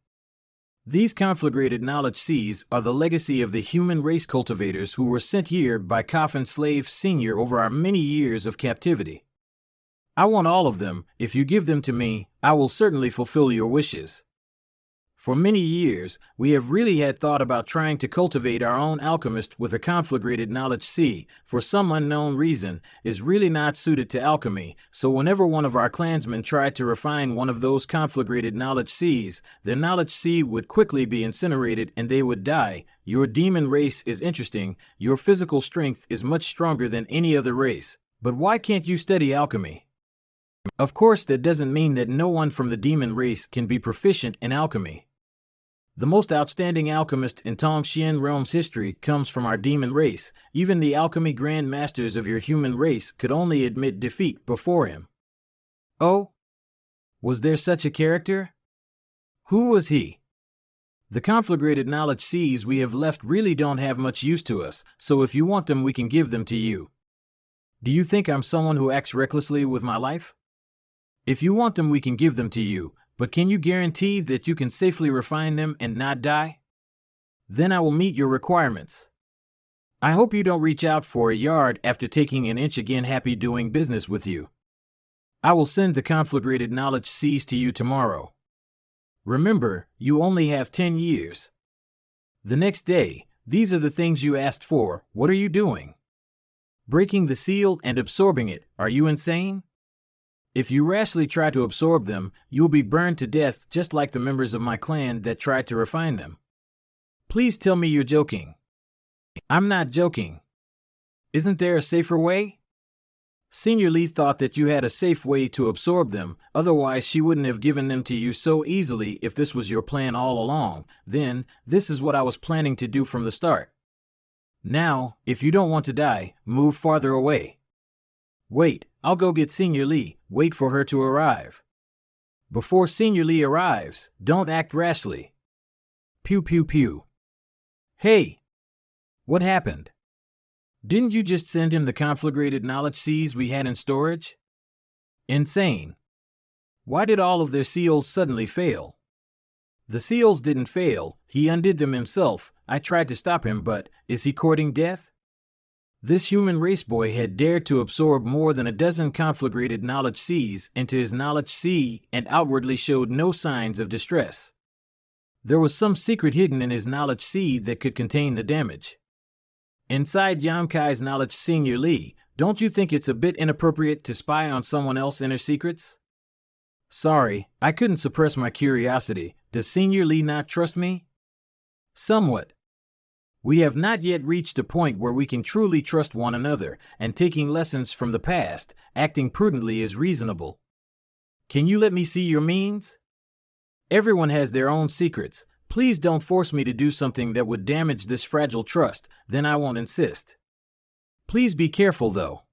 These conflagrated knowledge Cs are the legacy of the human race cultivators who were sent here by Coffin Slave Sr. over our many years of captivity. I want all of them. If you give them to me, I will certainly fulfill your wishes. For many years, we have really had thought about trying to cultivate our own alchemist with a conflagrated knowledge C, for some unknown reason, is really not suited to alchemy, so whenever one of our clansmen tried to refine one of those conflagrated knowledge Cs, their knowledge C would quickly be incinerated and they would die. Your demon race is interesting. Your physical strength is much stronger than any other race. But why can't you study alchemy? Of course, that doesn't mean that no one from the demon race can be proficient in alchemy. The most outstanding alchemist in Tongxian Realm's history comes from our demon race. Even the alchemy grand masters of your human race could only admit defeat before him. Oh? Was there such a character? Who was he? The conflagrated knowledge Cs we have left really don't have much use to us, so if you want them we can give them to you. Do you think I'm someone who acts recklessly with my life? If you want them we can give them to you. But can you guarantee that you can safely refine them and not die? Then I will meet your requirements. I hope you don't reach out for a yard after taking an inch again. Happy doing business with you. I will send the conflagrated knowledge Cs to you tomorrow. Remember, you only have 10 years. The next day, these are the things you asked for. What are you doing? breaking the seal and absorbing it. Are you insane? If you rashly try to absorb them, you'll be burned to death just like the members of my clan that tried to refine them. Please tell me you're joking. I'm not joking. Isn't there a safer way? Senior Lee thought that you had a safe way to absorb them, otherwise she wouldn't have given them to you so easily. If this was your plan all along, then this is what I was planning to do from the start. Now, if you don't want to die, move farther away. Wait, I'll go get Senior Lee. Wait for her to arrive. Before Senior Lee arrives, don't act rashly. Pew pew pew. Hey! What happened? Didn't you just send him the conflagrated knowledge seeds we had in storage? Insane. Why did all of their seals suddenly fail? The seals didn't fail, he undid them himself. I tried to stop him, but is he courting death? This human race boy had dared to absorb more than a dozen conflagrated knowledge seeds into his knowledge sea and outwardly showed no signs of distress. There was some secret hidden in his knowledge seed that could contain the damage. Inside Yamkai's knowledge, Senior Lee, don't you think it's a bit inappropriate to spy on someone else's inner secrets? Sorry, I couldn't suppress my curiosity. Does Senior Lee not trust me? Somewhat. We have not yet reached a point where we can truly trust one another, and taking lessons from the past, acting prudently is reasonable. Can you let me see your means? Everyone has their own secrets. Please don't force me to do something that would damage this fragile trust, then I won't insist. Please be careful, though.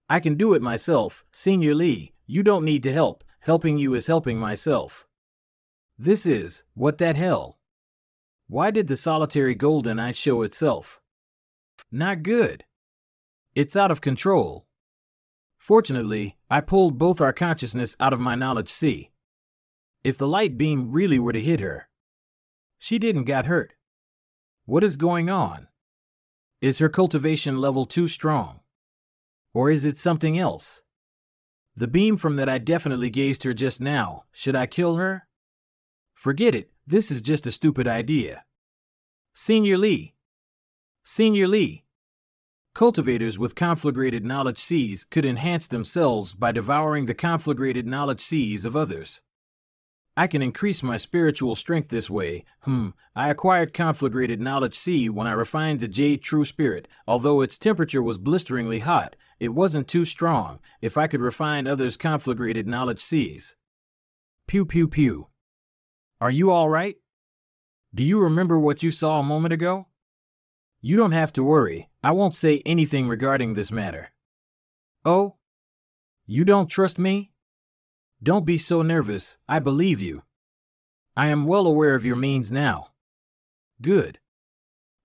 I can do it myself, Senior Lee. You don't need to help. Helping you is helping myself. This is, what that hell? Why did the solitary golden eye show itself? Not good. It's out of control. Fortunately, I pulled both our consciousness out of my knowledge sea. If the light beam really were to hit her, she didn't get hurt. What is going on? Is her cultivation level too strong? Or is it something else? The beam from that I definitely gazed her just now. Should I kill her? Forget it, this is just a stupid idea. Senior Lee. Senior Lee. Cultivators with conflagrated knowledge seas could enhance themselves by devouring the conflagrated knowledge seas of others. I can increase my spiritual strength this way. I acquired conflagrated knowledge sea when I refined the jade true spirit. Although its temperature was blisteringly hot, it wasn't too strong. If I could refine others' conflagrated knowledge seas. Pew pew pew. Are you all right? Do you remember what you saw a moment ago? You don't have to worry. I won't say anything regarding this matter. Oh? You don't trust me? Don't be so nervous, I believe you. I am well aware of your means now. Good.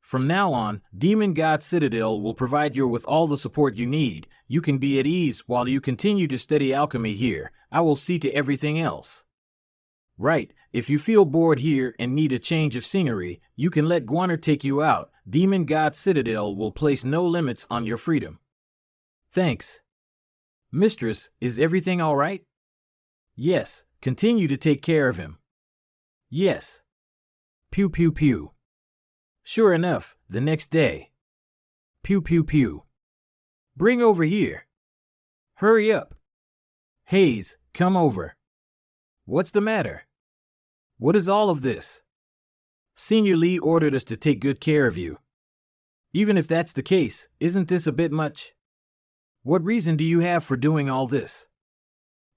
From now on, Demon God Citadel will provide you with all the support you need. You can be at ease while you continue to study alchemy here. I will see to everything else. Right, if you feel bored here and need a change of scenery, you can let Guaner take you out. Demon God Citadel will place no limits on your freedom. Thanks. Mistress, is everything all right? Yes, continue to take care of him. Yes. Pew pew pew. Sure enough, the next day. Pew pew pew. Bring over here. Hurry up. Hayes, come over. What's the matter? What is all of this? Senior Lee ordered us to take good care of you. Even if that's the case, isn't this a bit much? What reason do you have for doing all this?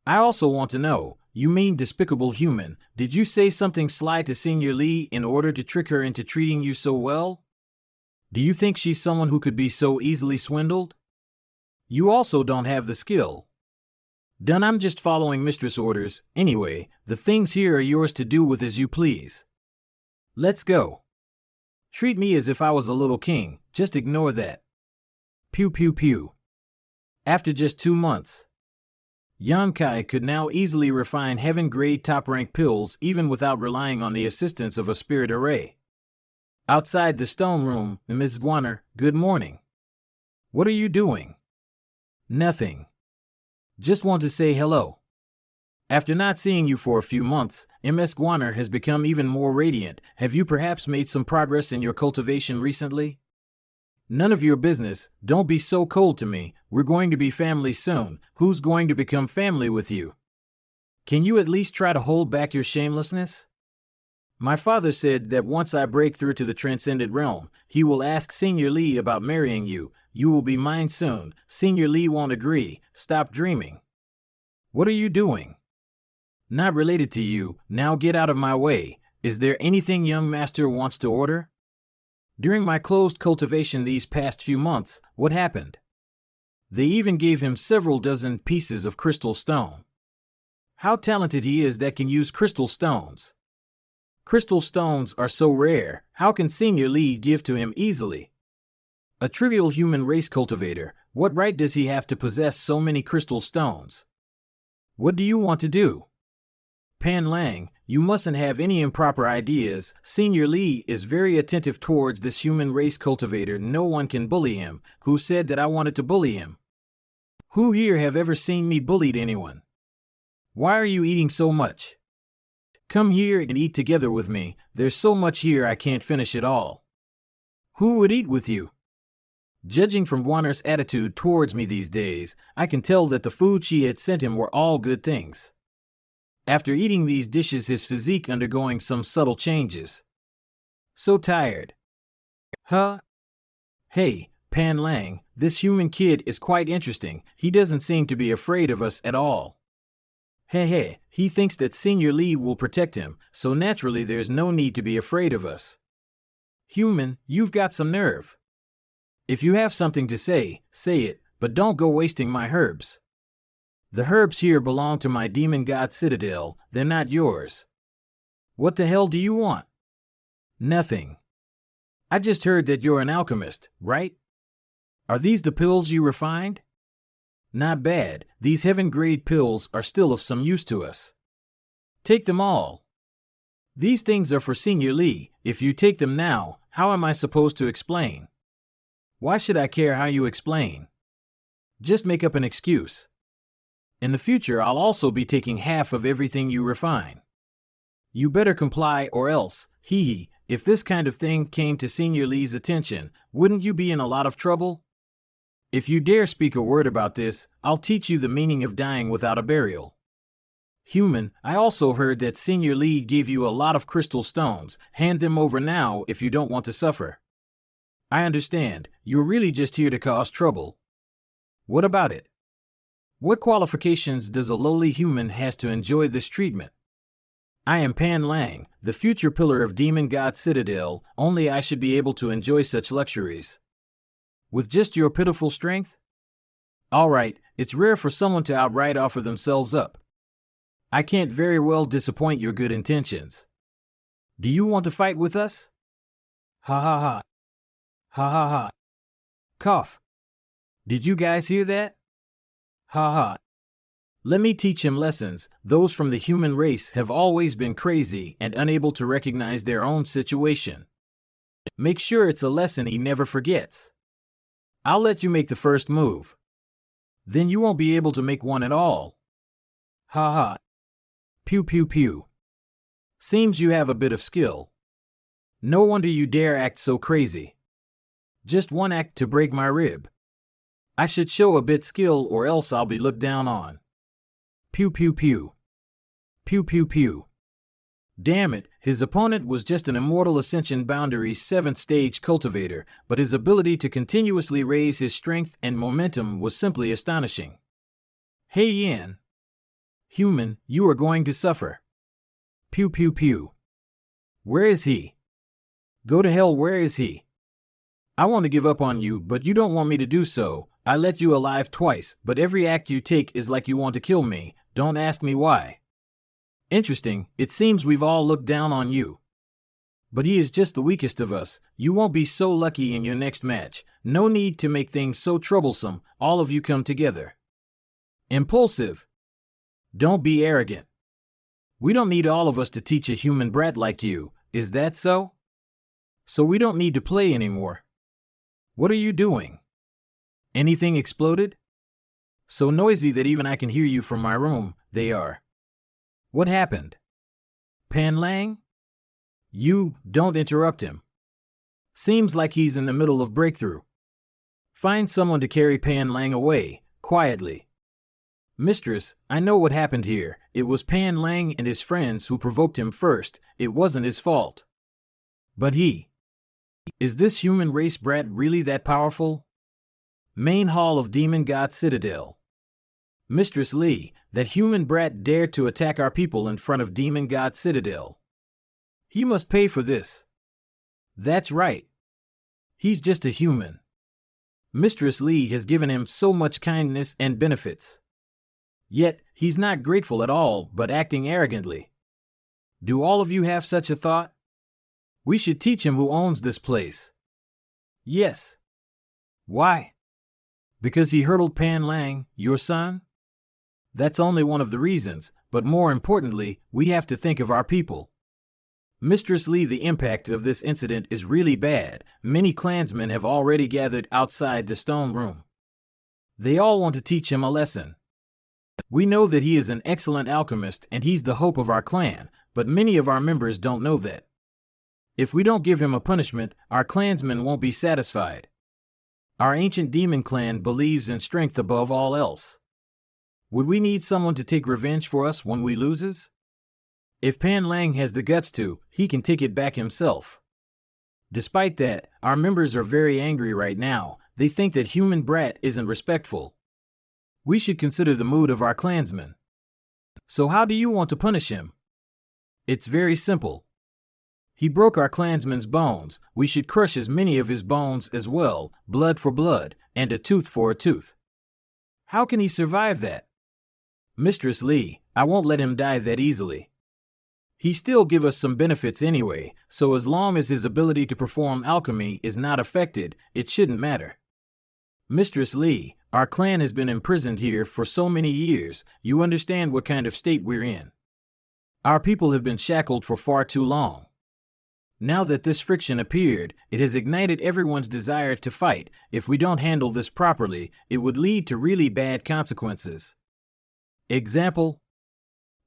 I also want to know, you mean despicable human, did you say something sly to Senior Lee in order to trick her into treating you so well? Do you think she's someone who could be so easily swindled? You also don't have the skill. Done, I'm just following mistress orders. Anyway, the things here are yours to do with as you please. Let's go. Treat me as if I was a little king, just ignore that. Pew pew pew. After just 2 months, Yamkai could now easily refine heaven-grade top-rank pills even without relying on the assistance of a spirit array. Outside the stone room, Ms. Guaner, good morning. What are you doing? Nothing. Just want to say hello. After not seeing you for a few months, Ms. Guaner has become even more radiant. Have you perhaps made some progress in your cultivation recently? None of your business. Don't be so cold to me. We're going to be family soon. Who's going to become family with you? Can you at least try to hold back your shamelessness? My father said that once I break through to the transcendent realm, he will ask Senior Lee about marrying you. You will be mine soon. Senior Lee won't agree. Stop dreaming. What are you doing? Not related to you. Now get out of my way. Is there anything young master wants to order? During my closed cultivation these past few months, what happened? They even gave him several dozen pieces of crystal stone. How talented he is that can use crystal stones. Crystal stones are so rare, how can Senior Lee give to him easily? A trivial human race cultivator, what right does he have to possess so many crystal stones? What do you want to do? Pan Lang, you mustn't have any improper ideas. Senior Lee is very attentive towards this human race cultivator. No one can bully him. Who said that I wanted to bully him? Who here have ever seen me bullied anyone? Why are you eating so much? Come here and eat together with me. There's so much here I can't finish it all. Who would eat with you? Judging from Guaner's attitude towards me these days, I can tell that the food she had sent him were all good things. After eating these dishes, his physique undergoing some subtle changes. So tired. Huh? Hey, Pan Lang, this human kid is quite interesting. He doesn't seem to be afraid of us at all. Hey, he thinks that Senior Lee will protect him, so naturally there's no need to be afraid of us. Human, you've got some nerve. If you have something to say, say it, but don't go wasting my herbs. The herbs here belong to my demon god citadel, they're not yours. What the hell do you want? Nothing. I just heard that you're an alchemist, right? Are these the pills you refined? Not bad, these heaven-grade pills are still of some use to us. Take them all. These things are for Senior Lee. If you take them now, how am I supposed to explain? Why should I care how you explain? Just make up an excuse. In the future, I'll also be taking half of everything you refine. You better comply or else, hee, if this kind of thing came to Senior Lee's attention, wouldn't you be in a lot of trouble? If you dare speak a word about this, I'll teach you the meaning of dying without a burial. Human, I also heard that Senior Lee gave you a lot of crystal stones. Hand them over now if you don't want to suffer. I understand, you're really just here to cause trouble. What about it? What qualifications does a lowly human has to enjoy this treatment? I am Pan Lang, the future pillar of Demon God Citadel, only I should be able to enjoy such luxuries. With just your pitiful strength? All right, it's rare for someone to outright offer themselves up. I can't very well disappoint your good intentions. Do you want to fight with us? Ha ha ha. Ha ha ha. Cough. Did you guys hear that? Ha ha. Let me teach him lessons. Those from the human race have always been crazy and unable to recognize their own situation. Make sure it's a lesson he never forgets. I'll let you make the first move. Then you won't be able to make one at all. Ha ha. Pew pew pew. Seems you have a bit of skill. No wonder you dare act so crazy. Just one act to break my rib. I should show a bit skill or else I'll be looked down on. Pew pew pew. Pew pew pew. Damn it, his opponent was just an immortal Ascension Boundaries 7th stage cultivator, but his ability to continuously raise his strength and momentum was simply astonishing. Hey Yan. Human, you are going to suffer. Pew pew pew. Where is he? Go to hell, where is he? I want to give up on you, but you don't want me to do so. I let you alive twice, but every act you take is like you want to kill me. Don't ask me why. Interesting, it seems we've all looked down on you. But he is just the weakest of us. You won't be so lucky in your next match. No need to make things so troublesome. All of you come together. Impulsive. Don't be arrogant. We don't need all of us to teach a human brat like you. Is that so? So we don't need to play anymore. What are you doing? Anything exploded? So noisy that even I can hear you from my room. They are. What happened? Pan Lang? You, don't interrupt him. Seems like he's in the middle of breakthrough. Find someone to carry Pan Lang away, quietly. Mistress, I know what happened here. It was Pan Lang and his friends who provoked him first. It wasn't his fault. But is this human race brat really that powerful? Main hall of Demon God Citadel. Mistress Lee, that human brat dared to attack our people in front of Demon God Citadel. He must pay for this. That's right. He's just a human. Mistress Lee has given him so much kindness and benefits. Yet, he's not grateful at all, but acting arrogantly. Do all of you have such a thought? We should teach him who owns this place. Yes. Why? Because he hurdled Pan Lang, your son? That's only one of the reasons, but more importantly, we have to think of our people. Mistress Lee, the impact of this incident is really bad. Many clansmen have already gathered outside the stone room. They all want to teach him a lesson. We know that he is an excellent alchemist and he's the hope of our clan, but many of our members don't know that. If we don't give him a punishment, our clansmen won't be satisfied. Our ancient demon clan believes in strength above all else. Would we need someone to take revenge for us when we loses? If Pan Lang has the guts to, he can take it back himself. Despite that, our members are very angry right now. They think that human brat isn't respectful. We should consider the mood of our clansmen. So how do you want to punish him? It's very simple. He broke our clansmen's bones. We should crush as many of his bones as well, blood for blood, and a tooth for a tooth. How can he survive that? Mistress Lee, I won't let him die that easily. He still give us some benefits anyway, so as long as his ability to perform alchemy is not affected, it shouldn't matter. Mistress Lee, our clan has been imprisoned here for so many years, you understand what kind of state we're in. Our people have been shackled for far too long. Now that this friction appeared, it has ignited everyone's desire to fight. If we don't handle this properly, it would lead to really bad consequences.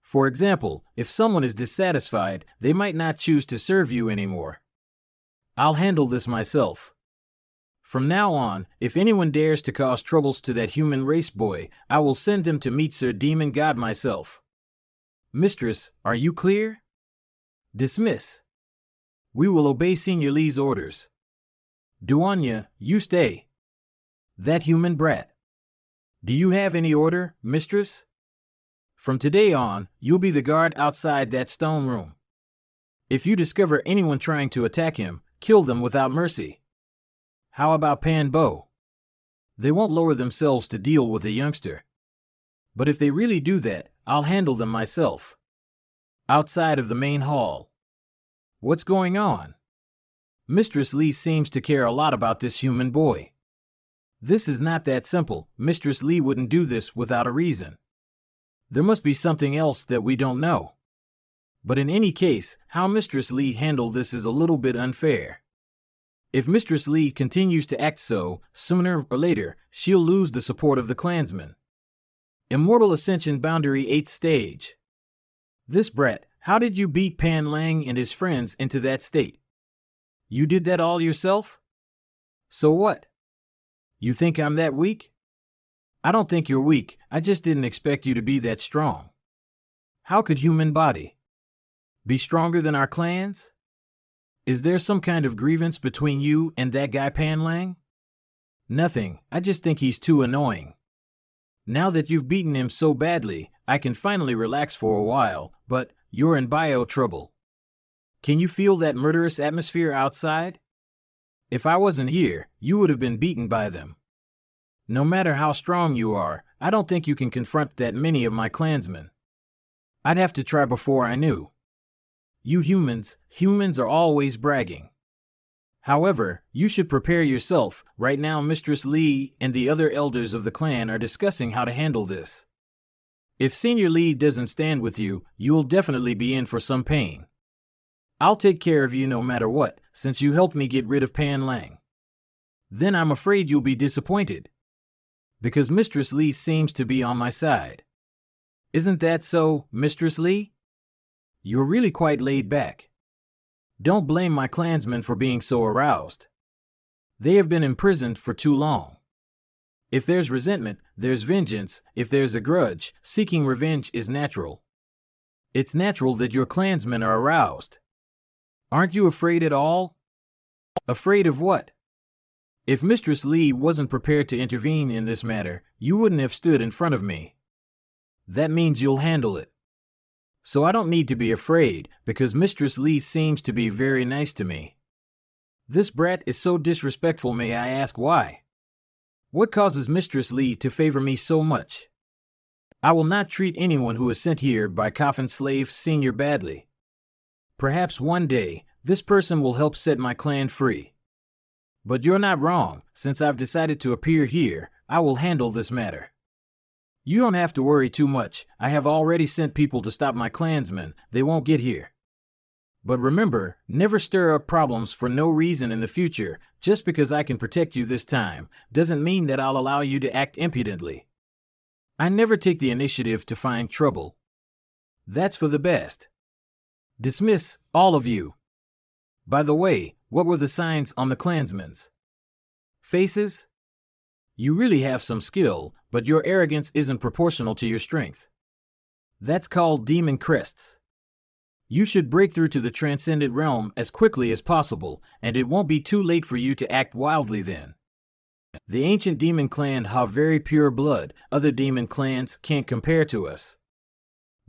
For example, if someone is dissatisfied, they might not choose to serve you anymore. I'll handle this myself. From now on, if anyone dares to cause troubles to that human race boy, I will send them to meet Sir Demon God myself. Mistress, are you clear? Dismiss. We will obey Senior Lee's orders. Duanya, you stay. That human brat. Do you have any order, mistress? From today on, you'll be the guard outside that stone room. If you discover anyone trying to attack him, kill them without mercy. How about Pan Bo? They won't lower themselves to deal with a youngster. But if they really do that, I'll handle them myself. Outside of the main hall. What's going on? Mistress Lee seems to care a lot about this human boy. This is not that simple. Mistress Lee wouldn't do this without a reason. There must be something else that we don't know. But in any case, how Mistress Lee handled this is a little bit unfair. If Mistress Lee continues to act so, sooner or later, she'll lose the support of the clansmen. Immortal Ascension Boundary 8th Stage. This brat, how did you beat Pan Lang and his friends into that state? You did that all yourself? So what? You think I'm that weak? I don't think you're weak, I just didn't expect you to be that strong. How could human body be stronger than our clans? Is there some kind of grievance between you and that guy Pan Lang? Nothing, I just think he's too annoying. Now that you've beaten him so badly, I can finally relax for a while, but you're in bio trouble. Can you feel that murderous atmosphere outside? If I wasn't here, you would have been beaten by them. No matter how strong you are, I don't think you can confront that many of my clansmen. I'd have to try before I knew. You humans are always bragging. However, you should prepare yourself. Right now Mistress Lee and the other elders of the clan are discussing how to handle this. If Senior Lee doesn't stand with you, you'll definitely be in for some pain. I'll take care of you no matter what, since you helped me get rid of Pan Lang. Then I'm afraid you'll be disappointed. Because Mistress Lee seems to be on my side. Isn't that so, Mistress Lee? You're really quite laid back. Don't blame my clansmen for being so aroused. They have been imprisoned for too long. If there's resentment, there's vengeance. If there's a grudge, seeking revenge is natural. It's natural that your clansmen are aroused. Aren't you afraid at all? Afraid of what? If Mistress Lee wasn't prepared to intervene in this matter, you wouldn't have stood in front of me. That means you'll handle it. So I don't need to be afraid, because Mistress Lee seems to be very nice to me. This brat is so disrespectful, may I ask why? What causes Mistress Lee to favor me so much? I will not treat anyone who is sent here by Coffin Slave Senior badly. Perhaps one day, this person will help set my clan free. But you're not wrong. Since I've decided to appear here, I will handle this matter. You don't have to worry too much. I have already sent people to stop my clansmen. They won't get here. But remember, never stir up problems for no reason in the future. Just because I can protect you this time, doesn't mean that I'll allow you to act impudently. I never take the initiative to find trouble. That's for the best. Dismiss, all of you. By the way, what were the signs on the clansmen's faces? You really have some skill, but your arrogance isn't proportional to your strength. That's called demon crests. You should break through to the transcendent realm as quickly as possible, and it won't be too late for you to act wildly then. The ancient demon clan have very pure blood. Other demon clans can't compare to us.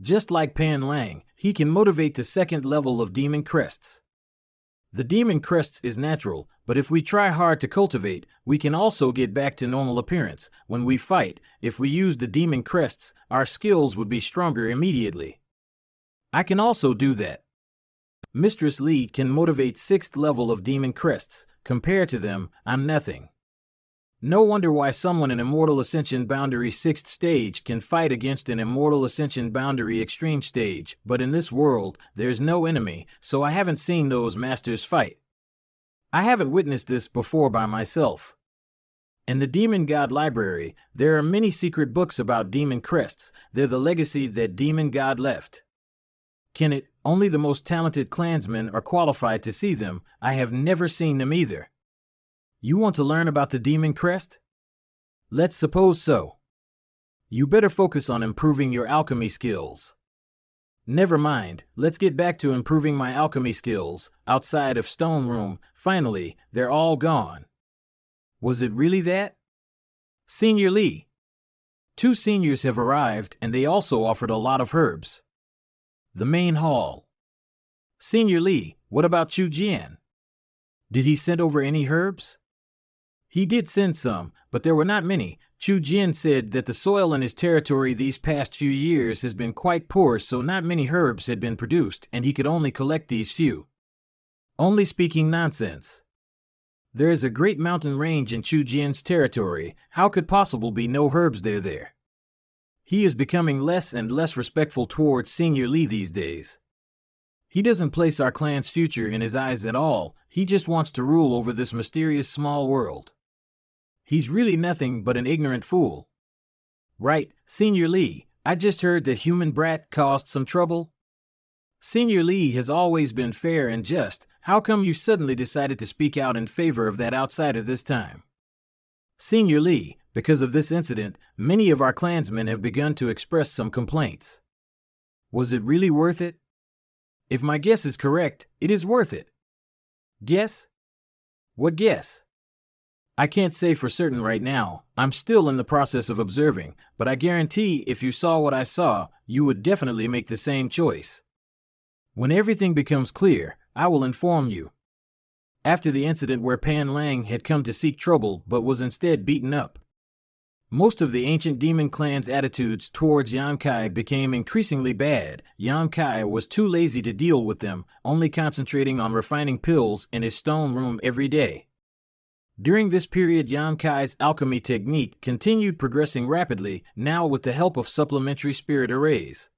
Just like Pan Lang, he can motivate the second level of demon crests. The demon crests is natural, but if we try hard to cultivate, we can also get back to normal appearance. When we fight, if we use the demon crests, our skills would be stronger immediately. I can also do that. Mistress Lee can motivate 6th level of demon crests. Compared to them, I'm nothing. No wonder why someone in Immortal Ascension Boundary 6th stage can fight against an Immortal Ascension Boundary Extreme stage, but in this world, there's no enemy, so I haven't seen those masters fight. I haven't witnessed this before by myself. In the Demon God Library, there are many secret books about demon crests. They're the legacy that Demon God left. Can it? Only the most talented clansmen are qualified to see them. I have never seen them either. You want to learn about the demon crest? Let's suppose so. You better focus on improving your alchemy skills. Never mind, let's get back to improving my alchemy skills. Outside of Stone Room, finally, they're all gone. Was it really that? Senior Lee. 2 seniors have arrived, and they also offered a lot of herbs. The main hall. Senior Lee, what about Chu Jian? Did he send over any herbs? He did send some, but there were not many. Chu Jian said that the soil in his territory these past few years has been quite poor, so not many herbs had been produced, and he could only collect these few. Only speaking nonsense. There is a great mountain range in Chu Jian's territory. How could possibly be no herbs there? He is becoming less and less respectful towards Senior Lee these days. He doesn't place our clan's future in his eyes at all. He just wants to rule over this mysterious small world. He's really nothing but an ignorant fool. Right, Senior Lee, I just heard that human brat caused some trouble. Senior Lee has always been fair and just. How come you suddenly decided to speak out in favor of that outsider this time? Senior Lee, because of this incident, many of our clansmen have begun to express some complaints. Was it really worth it? If my guess is correct, it is worth it. Guess? What guess? I can't say for certain right now. I'm still in the process of observing, but I guarantee if you saw what I saw, you would definitely make the same choice. When everything becomes clear, I will inform you. After the incident where Pan Lang had come to seek trouble but was instead beaten up, most of the ancient demon clan's attitudes towards Yan Kai became increasingly bad. Yan Kai was too lazy to deal with them, only concentrating on refining pills in his stone room every day. During this period, Yan Kai's alchemy technique continued progressing rapidly, now with the help of supplementary spirit arrays.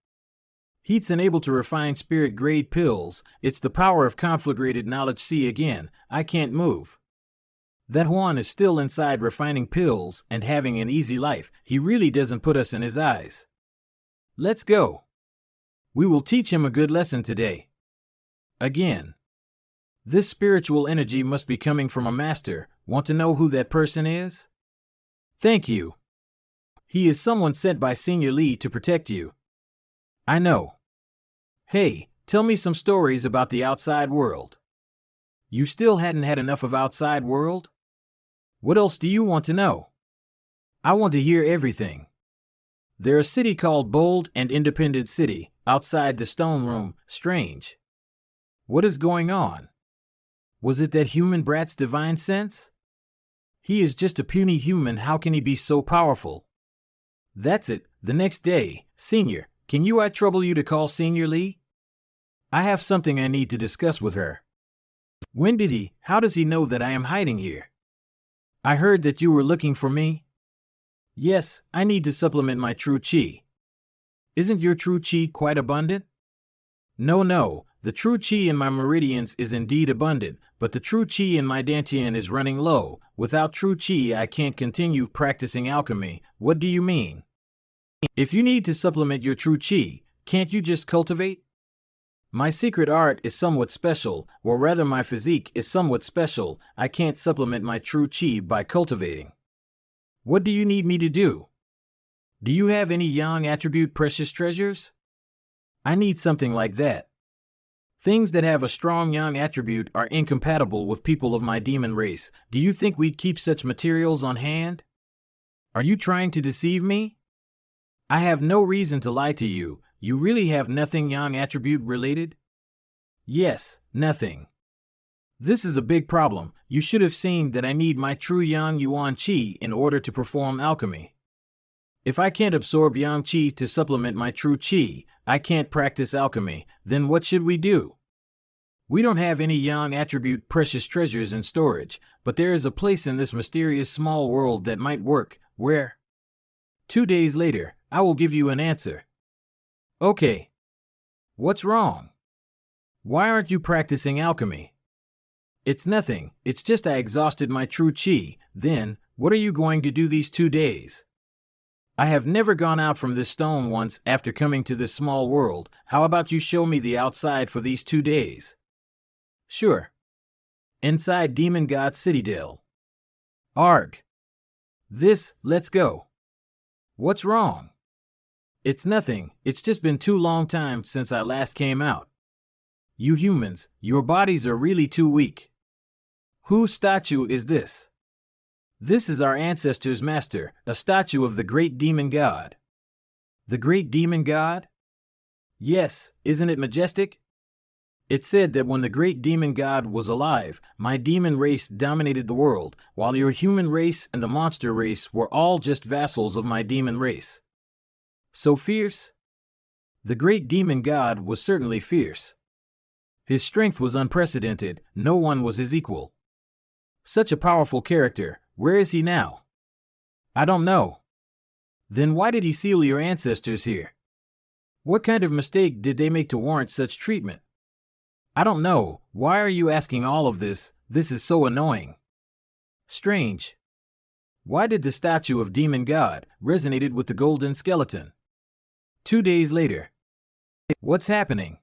He's unable to refine spirit-grade pills. It's the power of conflagrated knowledge. See again, I can't move. That Juan is still inside refining pills and having an easy life. He really doesn't put us in his eyes. Let's go. We will teach him a good lesson today. Again. This spiritual energy must be coming from a master. Want to know who that person is? Thank you. He is someone sent by Senior Lee to protect you. I know. Hey, tell me some stories about the outside world. You still hadn't had enough of outside world? What else do you want to know? I want to hear everything. There's a city called Bold and Independent City, outside the stone room. Strange. What is going on? Was it that human brat's divine sense? He is just a puny human, how can he be so powerful? That's it, the next day. Senior, can I trouble you to call Senior Lee? I have something I need to discuss with her. When did he? How does he know that I am hiding here? I heard that you were looking for me. Yes, I need to supplement my true chi. Isn't your true chi quite abundant? No, the true chi in my meridians is indeed abundant, but the true chi in my dantian is running low. Without true chi I can't continue practicing alchemy. What do you mean? If you need to supplement your true chi, can't you just cultivate? My secret art is somewhat special, or rather my physique is somewhat special. I can't supplement my true chi by cultivating. What do you need me to do? Do you have any yang attribute precious treasures? I need something like that. Things that have a strong yang attribute are incompatible with people of my demon race. Do you think we'd keep such materials on hand? Are you trying to deceive me? I have no reason to lie to you. You really have nothing yang attribute related? Yes, nothing. This is a big problem. You should have seen that I need my true yang yuan qi in order to perform alchemy. If I can't absorb yang qi to supplement my true qi, I can't practice alchemy. Then what should we do? We don't have any yang attribute precious treasures in storage, but there is a place in this mysterious small world that might work. Where? 2 days later, I will give you an answer. Okay. What's wrong? Why aren't you practicing alchemy? It's nothing, it's just I exhausted my true chi. Then, what are you going to do these 2 days? I have never gone out from this stone once after coming to this small world. How about you show me the outside for these 2 days? Sure. Inside Demon God Citadel. Arg. Let's go. What's wrong? It's nothing, it's just been too long time since I last came out. You humans, your bodies are really too weak. Whose statue is this? This is our ancestor's master, a statue of the great demon god. The great demon god? Yes, isn't it majestic? It said that when the great demon god was alive, my demon race dominated the world, while your human race and the monster race were all just vassals of my demon race. So fierce? The great demon god was certainly fierce. His strength was unprecedented, no one was his equal. Such a powerful character, where is he now? I don't know. Then why did he seal your ancestors here? What kind of mistake did they make to warrant such treatment? I don't know, why are you asking all of this? This is so annoying. Strange. Why did the statue of demon god resonated with the golden skeleton? 2 days later. What's happening?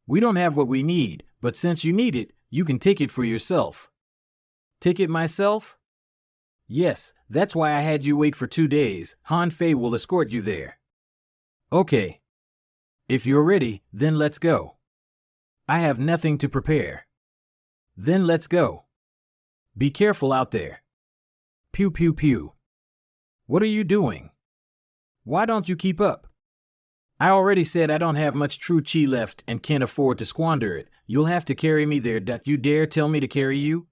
We don't have what we need, but since you need it, you can take it for yourself. Take it myself? Yes, that's why I had you wait for 2 days. Han Fei will escort you there. Okay. If you're ready, then let's go. I have nothing to prepare. Then let's go. Be careful out there. Pew pew pew. What are you doing? Why don't you keep up? I already said I don't have much true chi left and can't afford to squander it. You'll have to carry me there. You dare tell me to carry you?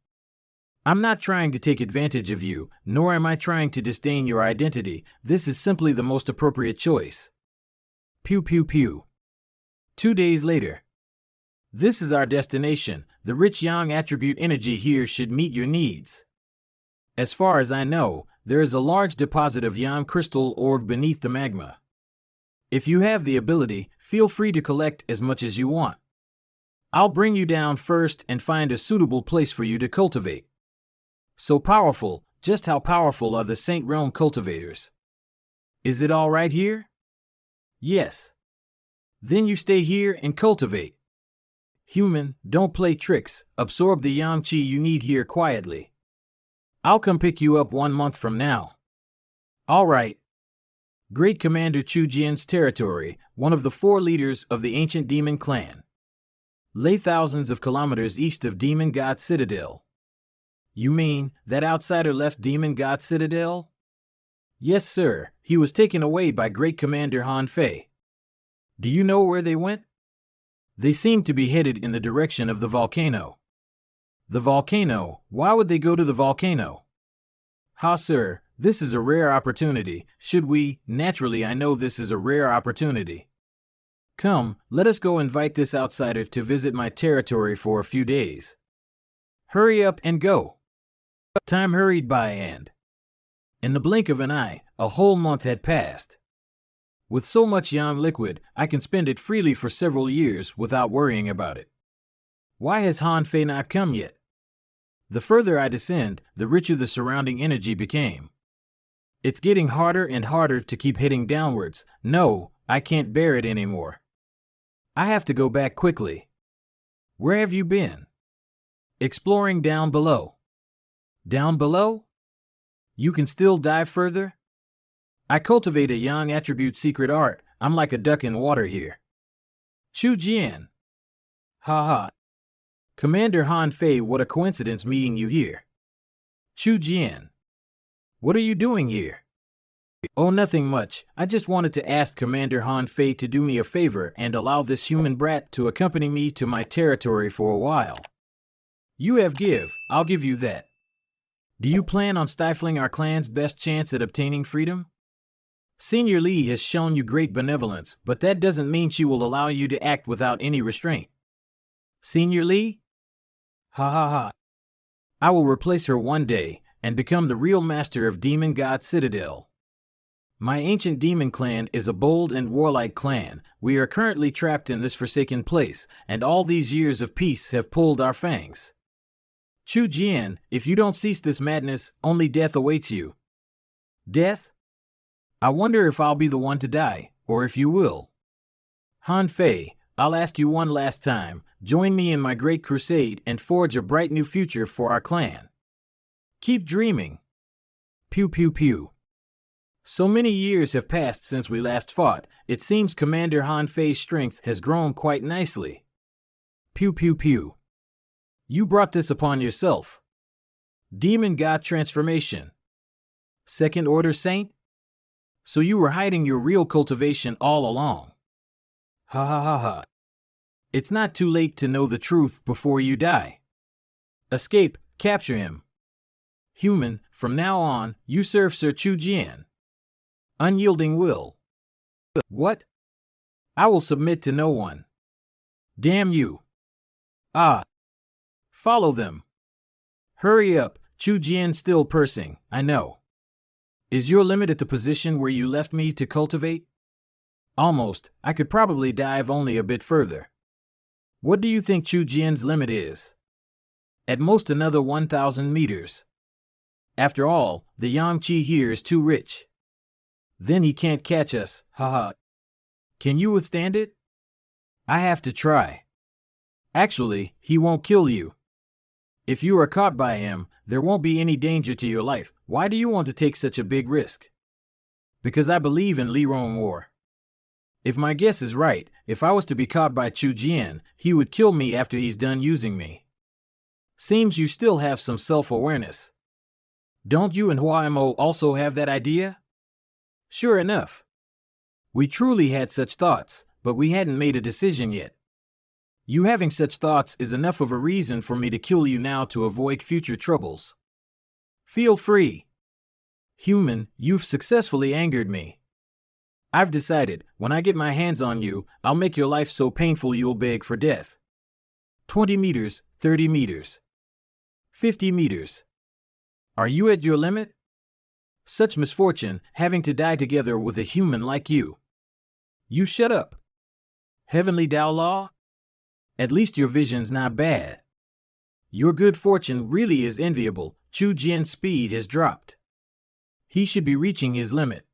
I'm not trying to take advantage of you, nor am I trying to disdain your identity. This is simply the most appropriate choice. Pew pew pew. 2 days later. This is our destination. The rich yang attribute energy here should meet your needs. As far as I know, there is a large deposit of yang crystal orb beneath the magma. If you have the ability, feel free to collect as much as you want. I'll bring you down first and find a suitable place for you to cultivate. So powerful, just how powerful are the Saint Realm cultivators? Is it all right here? Yes. Then you stay here and cultivate. Human, don't play tricks, absorb the yang qi you need here quietly. I'll come pick you up 1 month from now. All right. Great Commander Chu Jian's territory, one of the 4 leaders of the ancient demon clan, lay thousands of kilometers east of Demon God Citadel. You mean, that outsider left Demon God Citadel? Yes, sir, he was taken away by Great Commander Han Fei. Do you know where they went? They seem to be headed in the direction of the volcano. The volcano? Why would they go to the volcano? Ha, sir, this is a rare opportunity. Should we? Naturally, I know this is a rare opportunity. Come, let us go invite this outsider to visit my territory for a few days. Hurry up and go. Time hurried by and in the blink of an eye, a whole month had passed. With so much yang liquid, I can spend it freely for several years without worrying about it. Why has Han Fei not come yet? The further I descend, the richer the surrounding energy became. It's getting harder and harder to keep heading downwards. No, I can't bear it anymore. I have to go back quickly. Where have you been? Exploring down below. Down below? You can still dive further? I cultivate a yang attribute secret art. I'm like a duck in water here. Chu Jian. Ha ha. Commander Han Fei, what a coincidence meeting you here. Chu Jian. What are you doing here? Oh, nothing much. I just wanted to ask Commander Han Fei to do me a favor and allow this human brat to accompany me to my territory for a while. You have give, I'll give you that. Do you plan on stifling our clan's best chance at obtaining freedom? Senior Li has shown you great benevolence, but that doesn't mean she will allow you to act without any restraint. Senior Li? Ha ha ha. I will replace her one day and become the real master of Demon God Citadel. My ancient demon clan is a bold and warlike clan. We are currently trapped in this forsaken place, and all these years of peace have pulled our fangs. Chu Jian, if you don't cease this madness, only death awaits you. Death? I wonder if I'll be the one to die, or if you will. Han Fei, I'll ask you one last time, join me in my great crusade and forge a bright new future for our clan. Keep dreaming. Pew pew pew. So many years have passed since we last fought, it seems Commander Han Fei's strength has grown quite nicely. Pew pew pew. You brought this upon yourself. Demon God transformation. Second order saint? So you were hiding your real cultivation all along. Ha ha ha ha. It's not too late to know the truth before you die. Escape, capture him. Human, from now on, you serve Sir Chu Jian. Unyielding will. What? I will submit to no one. Damn you. Ah. Follow them. Hurry up, Chu Jian still pursing, I know. Is your limit at the position where you left me to cultivate? Almost. I could probably dive only a bit further. What do you think Chu Jian's limit is? At most another 1,000 meters. After all, the yang qi here is too rich. Then he can't catch us, haha. Can you withstand it? I have to try. Actually, he won't kill you. If you are caught by him, there won't be any danger to your life. Why do you want to take such a big risk? Because I believe in Liron War. If my guess is right, if I was to be caught by Chu Jian, he would kill me after he's done using me. Seems you still have some self-awareness. Don't you and Hua Mo also have that idea? Sure enough. We truly had such thoughts, but we hadn't made a decision yet. You having such thoughts is enough of a reason for me to kill you now to avoid future troubles. Feel free. Human, you've successfully angered me. I've decided, when I get my hands on you, I'll make your life so painful you'll beg for death. 20 meters, 30 meters. 50 meters. Are you at your limit? Such misfortune, having to die together with a human like you. You shut up. Heavenly Tao Law? At least your vision's not bad. Your good fortune really is enviable. Chu Jian's speed has dropped. He should be reaching his limit.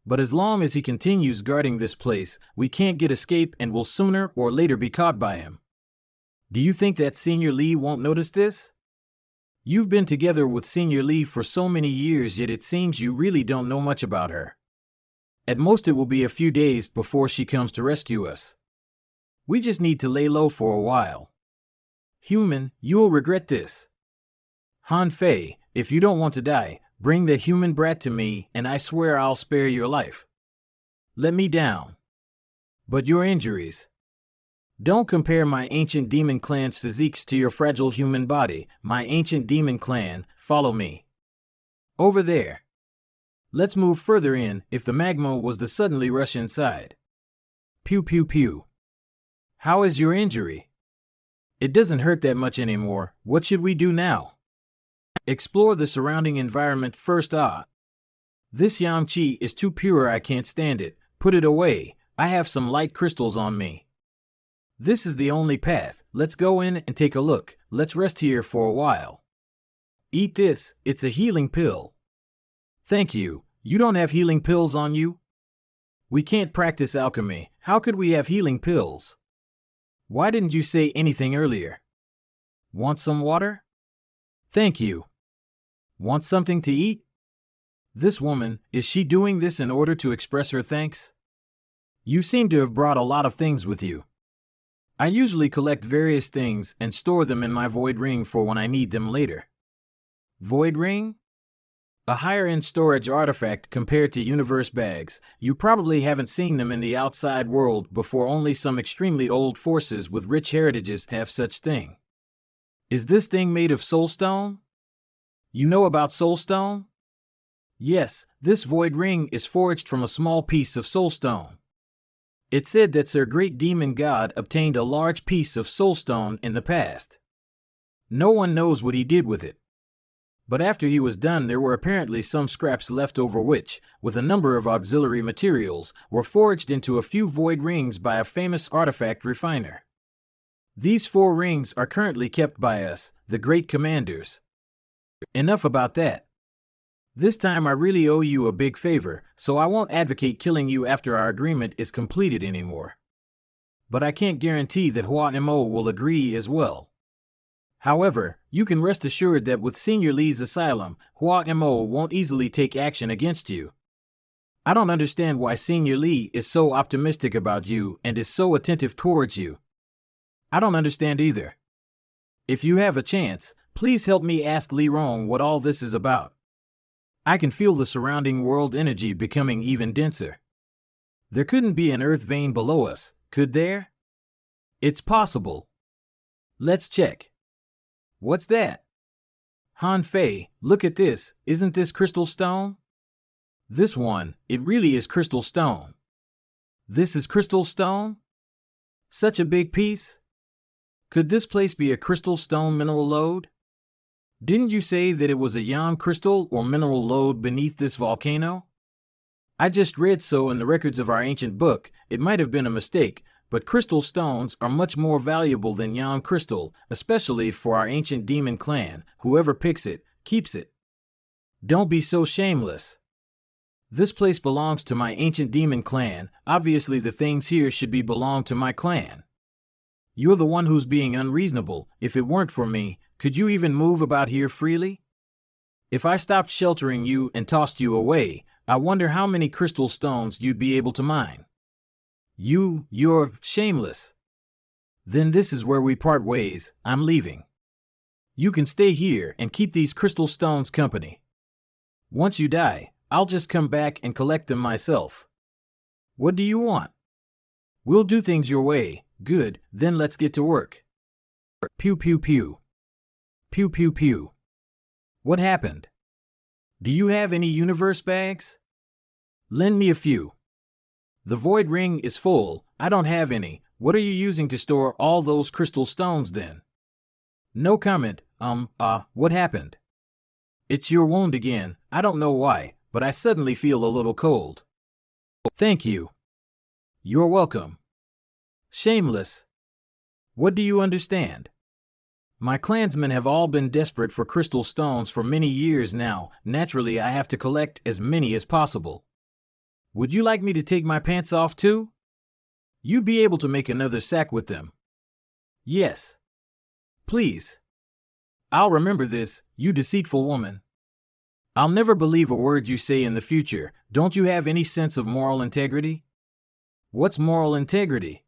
But as long as he continues guarding this place, we can't get escape and will sooner or later be caught by him. Do you think that Senior Li won't notice this? You've been together with Senior Lee for so many years, yet it seems you really don't know much about her. At most it will be a few days before she comes to rescue us. We just need to lay low for a while. Human, you'll regret this. Han Fei, if you don't want to die, bring the human brat to me and I swear I'll spare your life. Let me down. But your injuries. Don't compare my ancient demon clan's physiques to your fragile human body. My ancient demon clan, follow me. Over there. Let's move further in. If the magma was to suddenly rush inside. Pew pew pew. How is your injury? It doesn't hurt that much anymore. What should we do now? Explore the surrounding environment first. This yang qi is too pure, I can't stand it. Put it away. I have some light crystals on me. This is the only path. Let's go in and take a look. Let's rest here for a while. Eat this. It's a healing pill. Thank you. You don't have healing pills on you? We can't practice alchemy. How could we have healing pills? Why didn't you say anything earlier? Want some water? Thank you. Want something to eat? This woman, is she doing this in order to express her thanks? You seem to have brought a lot of things with you. I usually collect various things and store them in my void ring for when I need them later. Void ring? A higher-end storage artifact compared to universe bags. You probably haven't seen them in the outside world before. Only some extremely old forces with rich heritages have such thing. Is this thing made of soulstone? You know about soulstone? Yes, this void ring is forged from a small piece of soulstone. It's said that Sir Great Demon God obtained a large piece of soulstone in the past. No one knows what he did with it. But after he was done, there were apparently some scraps left over which, with a number of auxiliary materials, were forged into a few void rings by a famous artifact refiner. These 4 rings are currently kept by us, the great commanders. Enough about that. This time I really owe you a big favor, so I won't advocate killing you after our agreement is completed anymore. But I can't guarantee that Hua Mo will agree as well. However, you can rest assured that with Senior Lee's asylum, Hua Mo won't easily take action against you. I don't understand why Senior Lee is so optimistic about you and is so attentive towards you. I don't understand either. If you have a chance, please help me ask Li Rong what all this is about. I can feel the surrounding world energy becoming even denser. There couldn't be an earth vein below us, could there? It's possible. Let's check. What's that? Han Fei, look at this. Isn't this crystal stone? This one, it really is crystal stone. This is crystal stone? Such a big piece? Could this place be a crystal stone mineral lode? Didn't you say that it was a yang crystal or mineral lode beneath this volcano? I just read so in the records of our ancient book. It might have been a mistake, but crystal stones are much more valuable than yang crystal, especially for our ancient demon clan. Whoever picks it, keeps it. Don't be so shameless. This place belongs to my ancient demon clan. Obviously the things here should belong to my clan. You're the one who's being unreasonable. If it weren't for me, could you even move about here freely? If I stopped sheltering you and tossed you away, I wonder how many crystal stones you'd be able to mine. You're shameless. Then this is where we part ways. I'm leaving. You can stay here and keep these crystal stones company. Once you die, I'll just come back and collect them myself. What do you want? We'll do things your way. Good, then let's get to work. Pew pew pew. Pew pew pew. What happened? Do you have any universe bags? Lend me a few. The void ring is full. I don't have any. What are you using to store all those crystal stones then? No comment. What happened? It's your wound again. I don't know why, but I suddenly feel a little cold. Thank you. You're welcome. Shameless. What do you understand? My clansmen have all been desperate for crystal stones for many years now. Naturally, I have to collect as many as possible. Would you like me to take my pants off too? You'd be able to make another sack with them. Yes. Please. I'll remember this, you deceitful woman. I'll never believe a word you say in the future. Don't you have any sense of moral integrity? What's moral integrity?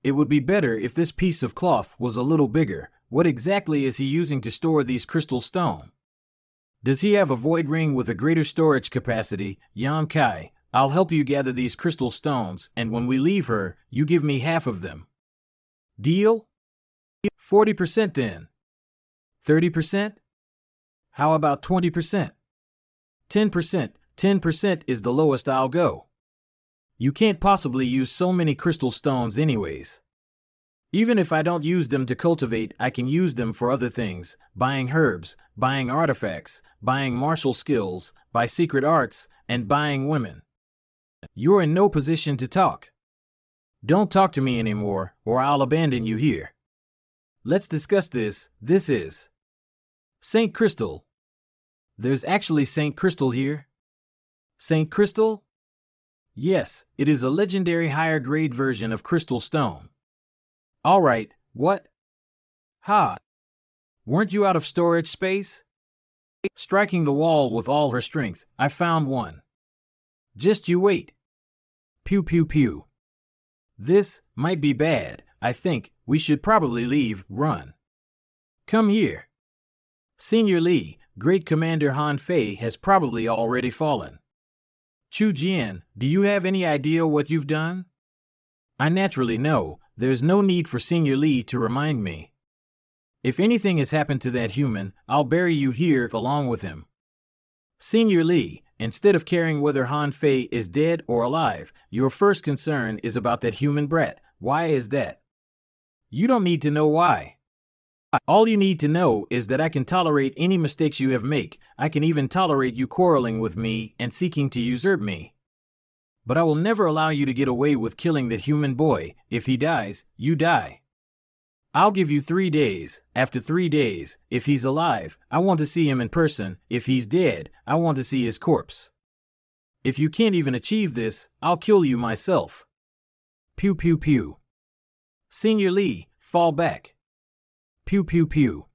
It would be better if this piece of cloth was a little bigger. What exactly is he using to store these crystal stones? Does he have a void ring with a greater storage capacity? Yan Kai, I'll help you gather these crystal stones, and when we leave her, you give me half of them. Deal? 40% then. 30%? How about 20%? 10%. 10% is the lowest I'll go. You can't possibly use so many crystal stones anyways. Even if I don't use them to cultivate, I can use them for other things, buying herbs, buying artifacts, buying martial skills, buy secret arts, and buying women. You're in no position to talk. Don't talk to me anymore, or I'll abandon you here. Let's discuss this. This is Saint Crystal. There's actually Saint Crystal here. Saint Crystal? Yes, it is a legendary higher grade version of crystal stone. Alright, what? Ha! Weren't you out of storage space? Striking the wall with all her strength, I found one. Just you wait. Pew pew pew. This might be bad. I think we should probably leave. Run. Come here. Senior Lee, Great Commander Han Fei has probably already fallen. Chu Jian, do you have any idea what you've done? I naturally know. There's no need for Senior Lee to remind me. If anything has happened to that human, I'll bury you here along with him. Senior Lee, instead of caring whether Han Fei is dead or alive, your first concern is about that human brat. Why is that? You don't need to know why. All you need to know is that I can tolerate any mistakes you have made. I can even tolerate you quarreling with me and seeking to usurp me. But I will never allow you to get away with killing that human boy. If he dies, you die. I'll give you 3 days. After 3 days, if he's alive, I want to see him in person. If he's dead, I want to see his corpse. If you can't even achieve this, I'll kill you myself. Pew pew pew. Senior Lee, fall back. Pew pew pew.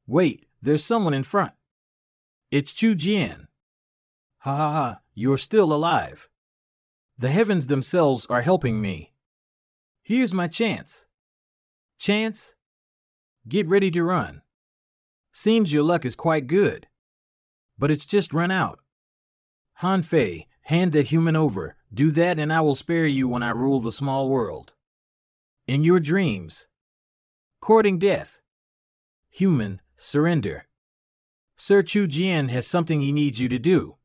Wait, there's someone in front. It's Chu Jian. Ha ha ha, you're still alive. The heavens themselves are helping me. Here's my chance. Chance? Get ready to run. Seems your luck is quite good. But it's just run out. Han Fei, hand that human over. Do that and I will spare you when I rule the small world. In your dreams. Courting death. Human, surrender. Sir Chu Jian has something he needs you to do.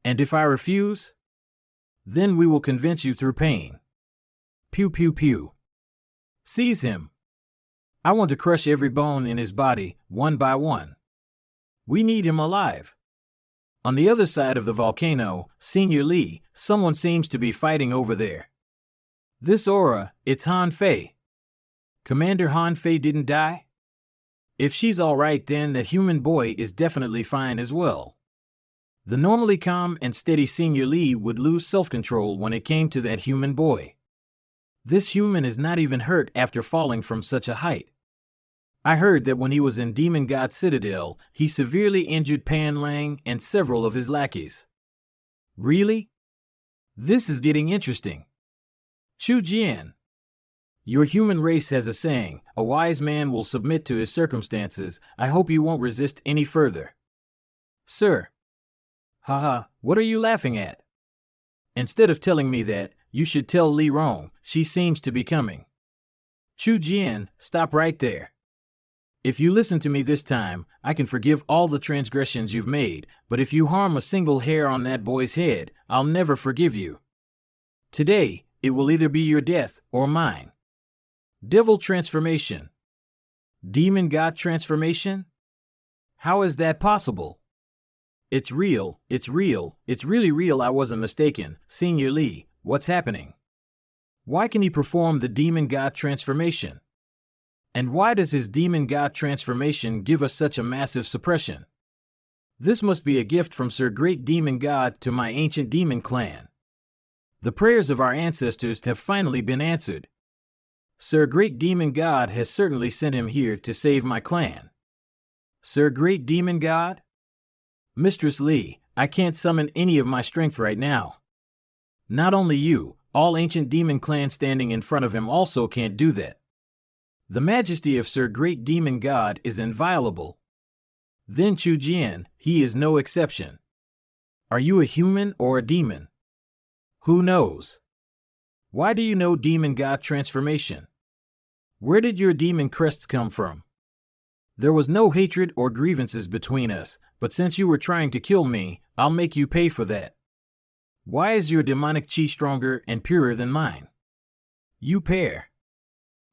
And if I refuse? Then we will convince you through pain. Pew pew pew. Seize him. I want to crush every bone in his body, one by one. We need him alive. On the other side of the volcano, Senior Lee, someone seems to be fighting over there. This aura, it's Han Fei. Commander Han Fei didn't die? If she's all right, then that human boy is definitely fine as well. The normally calm and steady Senior Lee would lose self-control when it came to that human boy. This human is not even hurt after falling from such a height. I heard that when he was in Demon God Citadel, he severely injured Pan Lang and several of his lackeys. Really? This is getting interesting. Chu Jian. Your human race has a saying, a wise man will submit to his circumstances. I hope you won't resist any further. Sir. Haha, what are you laughing at? Instead of telling me that, you should tell Li Rong. She seems to be coming. Chu Jian, stop right there. If you listen to me this time, I can forgive all the transgressions you've made, but if you harm a single hair on that boy's head, I'll never forgive you. Today, it will either be your death or mine. Devil transformation. Demon God transformation? How is that possible? It's real, it's real, it's really real. I wasn't mistaken. Senior Lee, what's happening? Why can he perform the Demon God transformation? And why does his Demon God transformation give us such a massive suppression? This must be a gift from Sir Great Demon God to my ancient demon clan. The prayers of our ancestors have finally been answered. Sir Great Demon God has certainly sent him here to save my clan. Sir Great Demon God? Mistress Lee, I can't summon any of my strength right now. Not only you, all ancient demon clan standing in front of him also can't do that. The majesty of Sir Great Demon God is inviolable. Then Chu Jian, he is no exception. Are you a human or a demon? Who knows? Why do you know Demon God transformation? Where did your demon crests come from? There was no hatred or grievances between us, but since you were trying to kill me, I'll make you pay for that. Why is your demonic chi stronger and purer than mine? You pair.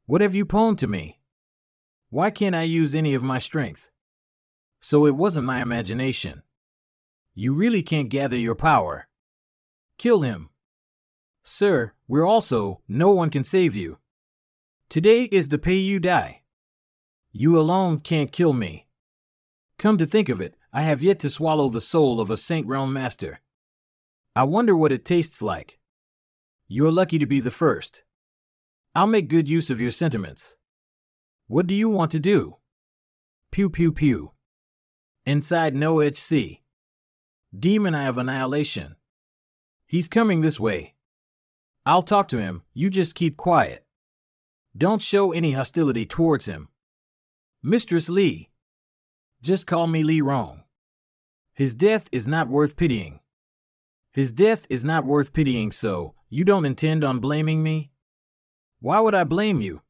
What have you pwned to me? Why can't I use any of my strength? So it wasn't my imagination. You really can't gather your power. Kill him. Sir, no one can save you. Today is the pay you die. You alone can't kill me. Come to think of it, I have yet to swallow the soul of a Saint Realm Master. I wonder what it tastes like. You're lucky to be the first. I'll make good use of your sentiments. What do you want to do? Pew pew pew. Inside no HC. Demon Eye of Annihilation. He's coming this way. I'll talk to him, you just keep quiet. Don't show any hostility towards him. Mistress Lee. Just call me Lee wrong. His death is not worth pitying. His death is not worth pitying, so you don't intend on blaming me? Why would I blame you?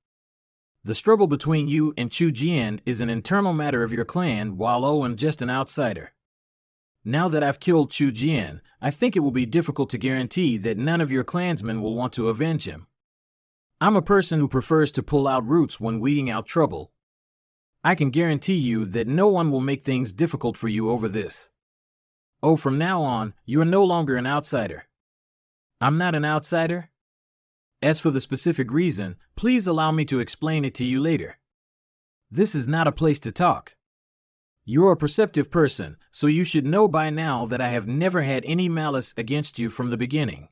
The struggle between you and Chu Jian is an internal matter of your clan, while Owen just an outsider. Now that I've killed Chu Jian, I think it will be difficult to guarantee that none of your clansmen will want to avenge him. I'm a person who prefers to pull out roots when weeding out trouble. I can guarantee you that no one will make things difficult for you over this. Oh, from now on, you are no longer an outsider. I'm not an outsider? As for the specific reason, please allow me to explain it to you later. This is not a place to talk. You're a perceptive person, so you should know by now that I have never had any malice against you from the beginning.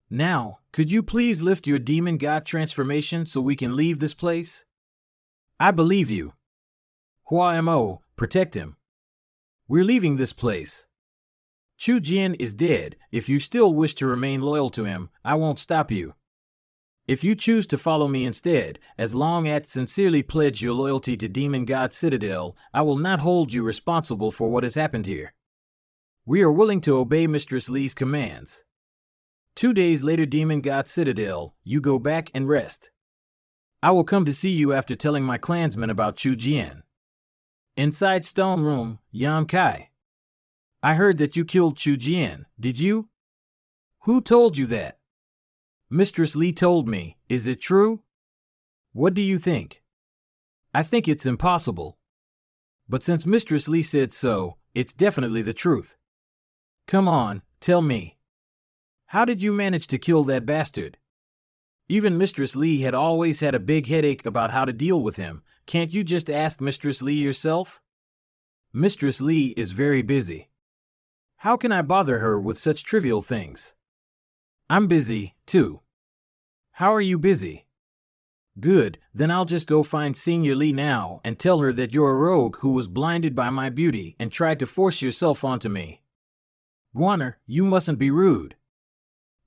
Now, could you please lift your demon god transformation so we can leave this place? I believe you. Hua Mo, protect him. We're leaving this place. Chu Jian is dead. If you still wish to remain loyal to him, I won't stop you. If you choose to follow me instead, as long as sincerely pledge your loyalty to Demon God Citadel, I will not hold you responsible for what has happened here. We are willing to obey Mistress Lee's commands. 2 days later, Demon God Citadel, you go back and rest. I will come to see you after telling my clansmen about Chu Jian. Inside Stone Room, Yan Kai. I heard that you killed Chu Jian, did you? Who told you that? Mistress Lee told me, is it true? What do you think? I think it's impossible. But since Mistress Lee said so, it's definitely the truth. Come on, tell me. How did you manage to kill that bastard? Even Mistress Lee had always had a big headache about how to deal with him. Can't you just ask Mistress Lee yourself? Mistress Lee is very busy. How can I bother her with such trivial things? I'm busy, too. How are you busy? Good, then I'll just go find Senior Lee now and tell her that you're a rogue who was blinded by my beauty and tried to force yourself onto me. Guaner, you mustn't be rude.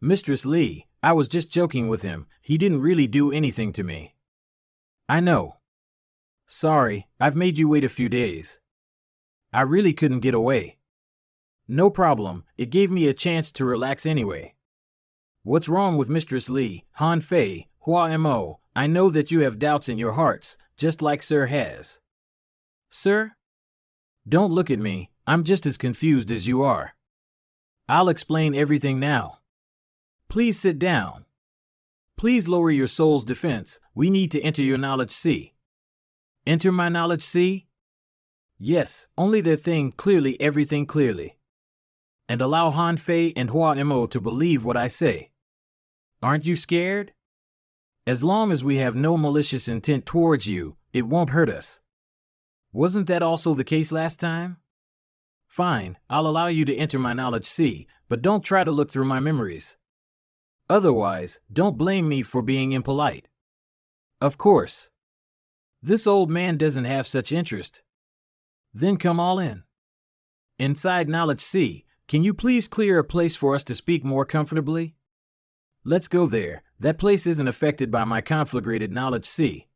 Mistress Lee, I was just joking with him. He didn't really do anything to me. I know. Sorry, I've made you wait a few days. I really couldn't get away. No problem, it gave me a chance to relax anyway. What's wrong with Mistress Lee, Han Fei, Hua Mo? I know that you have doubts in your hearts, just like Sir has. Sir? Don't look at me, I'm just as confused as you are. I'll explain everything now. Please sit down. Please lower your soul's defense, we need to enter your knowledge sea. Enter my knowledge sea? Yes, only their thing clearly, everything clearly. And allow Han Fei and Hua Mo to believe what I say. Aren't you scared? As long as we have no malicious intent towards you, it won't hurt us. Wasn't that also the case last time? Fine, I'll allow you to enter my knowledge sea, but don't try to look through my memories. Otherwise, don't blame me for being impolite. Of course. This old man doesn't have such interest. Then come all in. Inside Knowledge C, can you please clear a place for us to speak more comfortably? Let's go there. That place isn't affected by my conflagrated Knowledge C.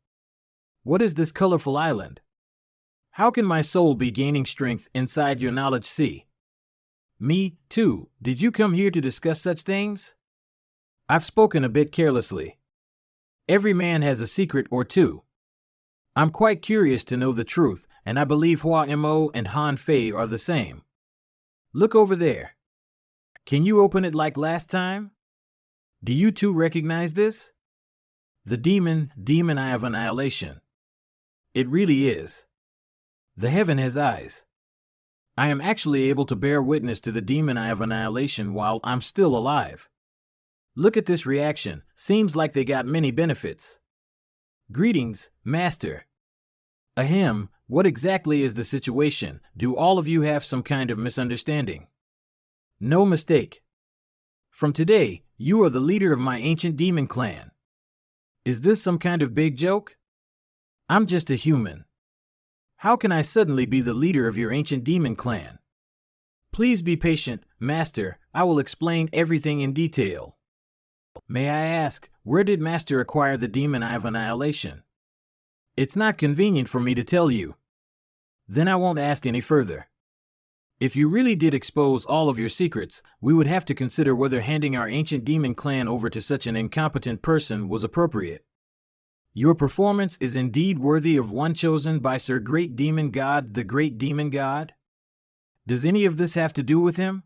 What is this colorful island? How can my soul be gaining strength inside your Knowledge C? Me, too. Did you come here to discuss such things? I've spoken a bit carelessly. Every man has a secret or two. I'm quite curious to know the truth, and I believe Hua Mo and Han Fei are the same. Look over there. Can you open it like last time? Do you two recognize this? The demon eye of annihilation. It really is. The heaven has eyes. I am actually able to bear witness to the demon eye of annihilation while I'm still alive. Look at this reaction. Seems like they got many benefits. Greetings, Master. Ahem, what exactly is the situation? Do all of you have some kind of misunderstanding? No mistake. From today, you are the leader of my ancient demon clan. Is this some kind of big joke? I'm just a human. How can I suddenly be the leader of your ancient demon clan? Please be patient, Master. I will explain everything in detail. May I ask, where did Master acquire the demon eye of annihilation? It's not convenient for me to tell you. Then I won't ask any further. If you really did expose all of your secrets, we would have to consider whether handing our ancient demon clan over to such an incompetent person was appropriate. Your performance is indeed worthy of one chosen by Sir Great Demon God, the Great Demon God. Does any of this have to do with him?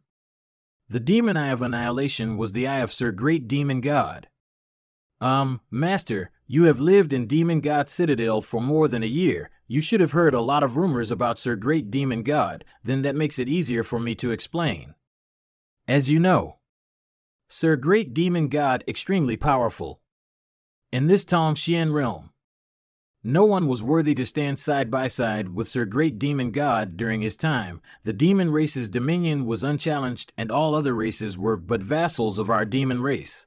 The demon eye of annihilation was the eye of Sir Great Demon God. Master, you have lived in Demon God Citadel for more than a year. You should have heard a lot of rumors about Sir Great Demon God, then that makes it easier for me to explain. As you know, Sir Great Demon God extremely powerful. In this Tongxian realm, no one was worthy to stand side by side with Sir Great Demon God during his time. The demon race's dominion was unchallenged, and all other races were but vassals of our demon race.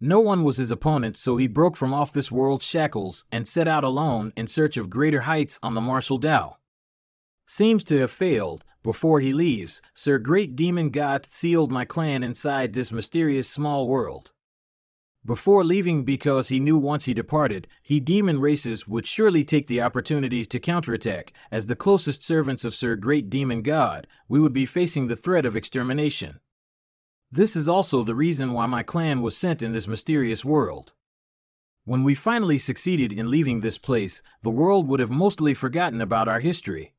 No one was his opponent, so he broke from off this world's shackles and set out alone in search of greater heights on the martial Tao. Seems to have failed. Before he leaves, Sir Great Demon God sealed my clan inside this mysterious small world. Before leaving, because he knew once he departed, demon races would surely take the opportunity to counterattack. As the closest servants of Sir Great Demon God, we would be facing the threat of extermination. This is also the reason why my clan was sent in this mysterious world. When we finally succeeded in leaving this place, the world would have mostly forgotten about our history.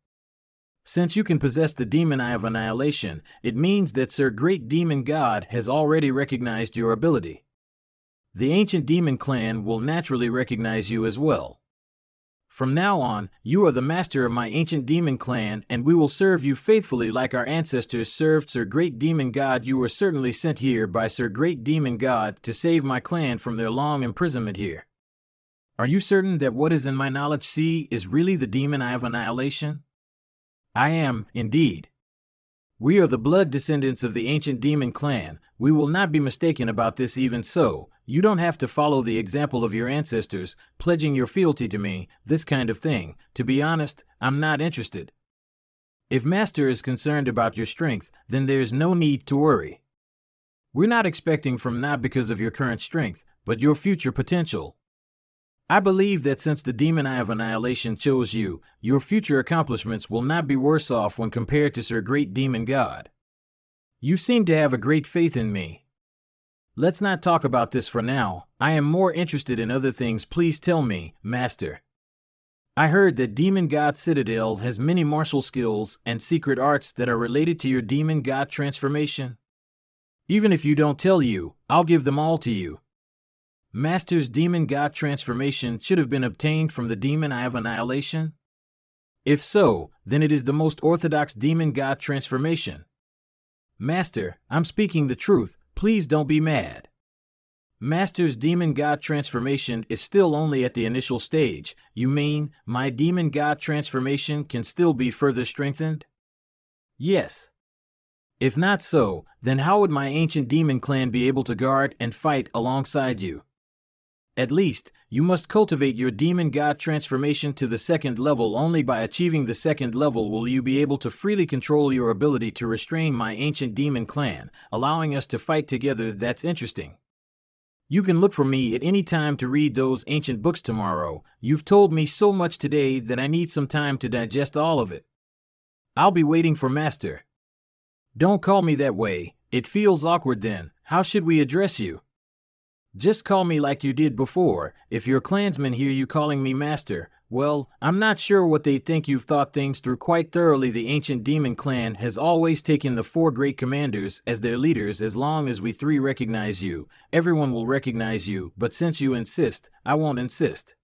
Since you can possess the demon eye of annihilation, it means that Sir Great Demon God has already recognized your ability. The ancient demon clan will naturally recognize you as well. From now on, you are the master of my ancient demon clan, and we will serve you faithfully like our ancestors served Sir Great Demon God. You were certainly sent here by Sir Great Demon God to save my clan from their long imprisonment here. Are you certain that what is in my knowledge C is really the demon eye of annihilation? I am, indeed. We are the blood descendants of the ancient demon clan. We will not be mistaken about this. Even so, you don't have to follow the example of your ancestors, pledging your fealty to me, this kind of thing. To be honest, I'm not interested. If Master is concerned about your strength, then there's no need to worry. We're not expecting from not because of your current strength, but your future potential. I believe that since the demon eye of annihilation chose you, your future accomplishments will not be worse off when compared to Sir Great Demon God. You seem to have a great faith in me. Let's not talk about this for now. I am more interested in other things. Please tell me, Master. I heard that Demon God Citadel has many martial skills and secret arts that are related to your Demon God transformation. Even if you don't tell you, I'll give them all to you. Master's Demon God transformation should have been obtained from the demon eye of annihilation? If so, then it is the most orthodox demon God transformation. Master, I'm speaking the truth, please don't be mad. Master's demon God transformation is still only at the initial stage. You mean, my demon God transformation can still be further strengthened? Yes. If not so, then how would my ancient demon clan be able to guard and fight alongside you? At least, you must cultivate your demon god transformation to the second level. Only by achieving the second level will you be able to freely control your ability to restrain my ancient demon clan, allowing us to fight together. That's interesting. You can look for me at any time to read those ancient books tomorrow. You've told me so much today that I need some time to digest all of it. I'll be waiting for Master. Don't call me that way, it feels awkward then. How should we address you? Just call me like you did before. If your clansmen hear you calling me Master, well, I'm not sure what they think. You've thought things through quite thoroughly. The ancient demon clan has always taken the 4 great commanders as their leaders. As long as we 3 recognize you, everyone will recognize you, but since you insist, I won't insist.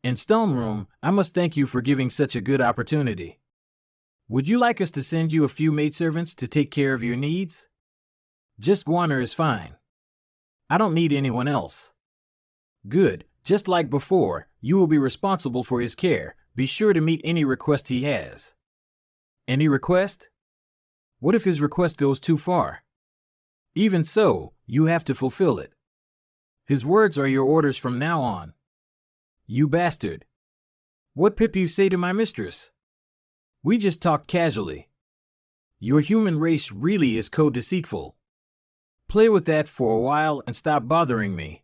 In Stone Room, I must thank you for giving such a good opportunity. Would you like us to send you a few maidservants to take care of your needs? Just Guaner is fine. I don't need anyone else. Good, just like before, you will be responsible for his care. Be sure to meet any request he has. Any request? What if his request goes too far? Even so, you have to fulfill it. His words are your orders from now on. You bastard. What pip you say to my mistress? We just talked casually. Your human race really is deceitful. Play with that for a while and stop bothering me.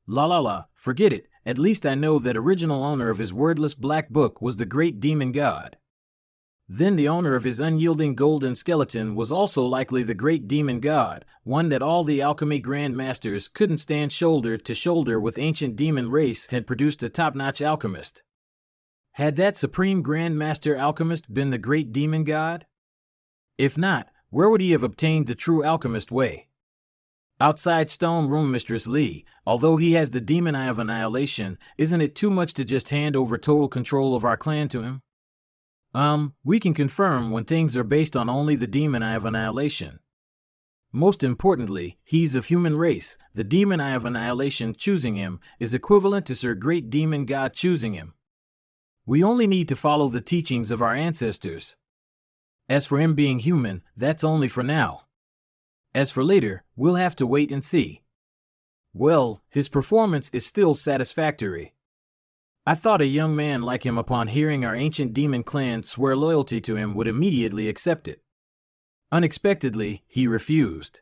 La, forget it. At least I know that original owner of his wordless black book was the great demon god. Then the owner of his unyielding golden skeleton was also likely the great demon god, one that all the alchemy grandmasters couldn't stand. Shoulder to shoulder with ancient demon race had produced a top-notch alchemist. Had that supreme grandmaster alchemist been the great demon god? If not, where would he have obtained the true alchemist way? Outside Stone Room, Mistress Lee, although he has the demon eye of annihilation, isn't it too much to just hand over total control of our clan to him? We can confirm when things are based on only the demon eye of annihilation. Most importantly, he's of human race. The demon eye of annihilation choosing him is equivalent to Sir Great Demon God choosing him. We only need to follow the teachings of our ancestors. As for him being human, that's only for now. As for later, we'll have to wait and see. Well, his performance is still satisfactory. I thought a young man like him, upon hearing our ancient demon clan swear loyalty to him, would immediately accept it. Unexpectedly, he refused.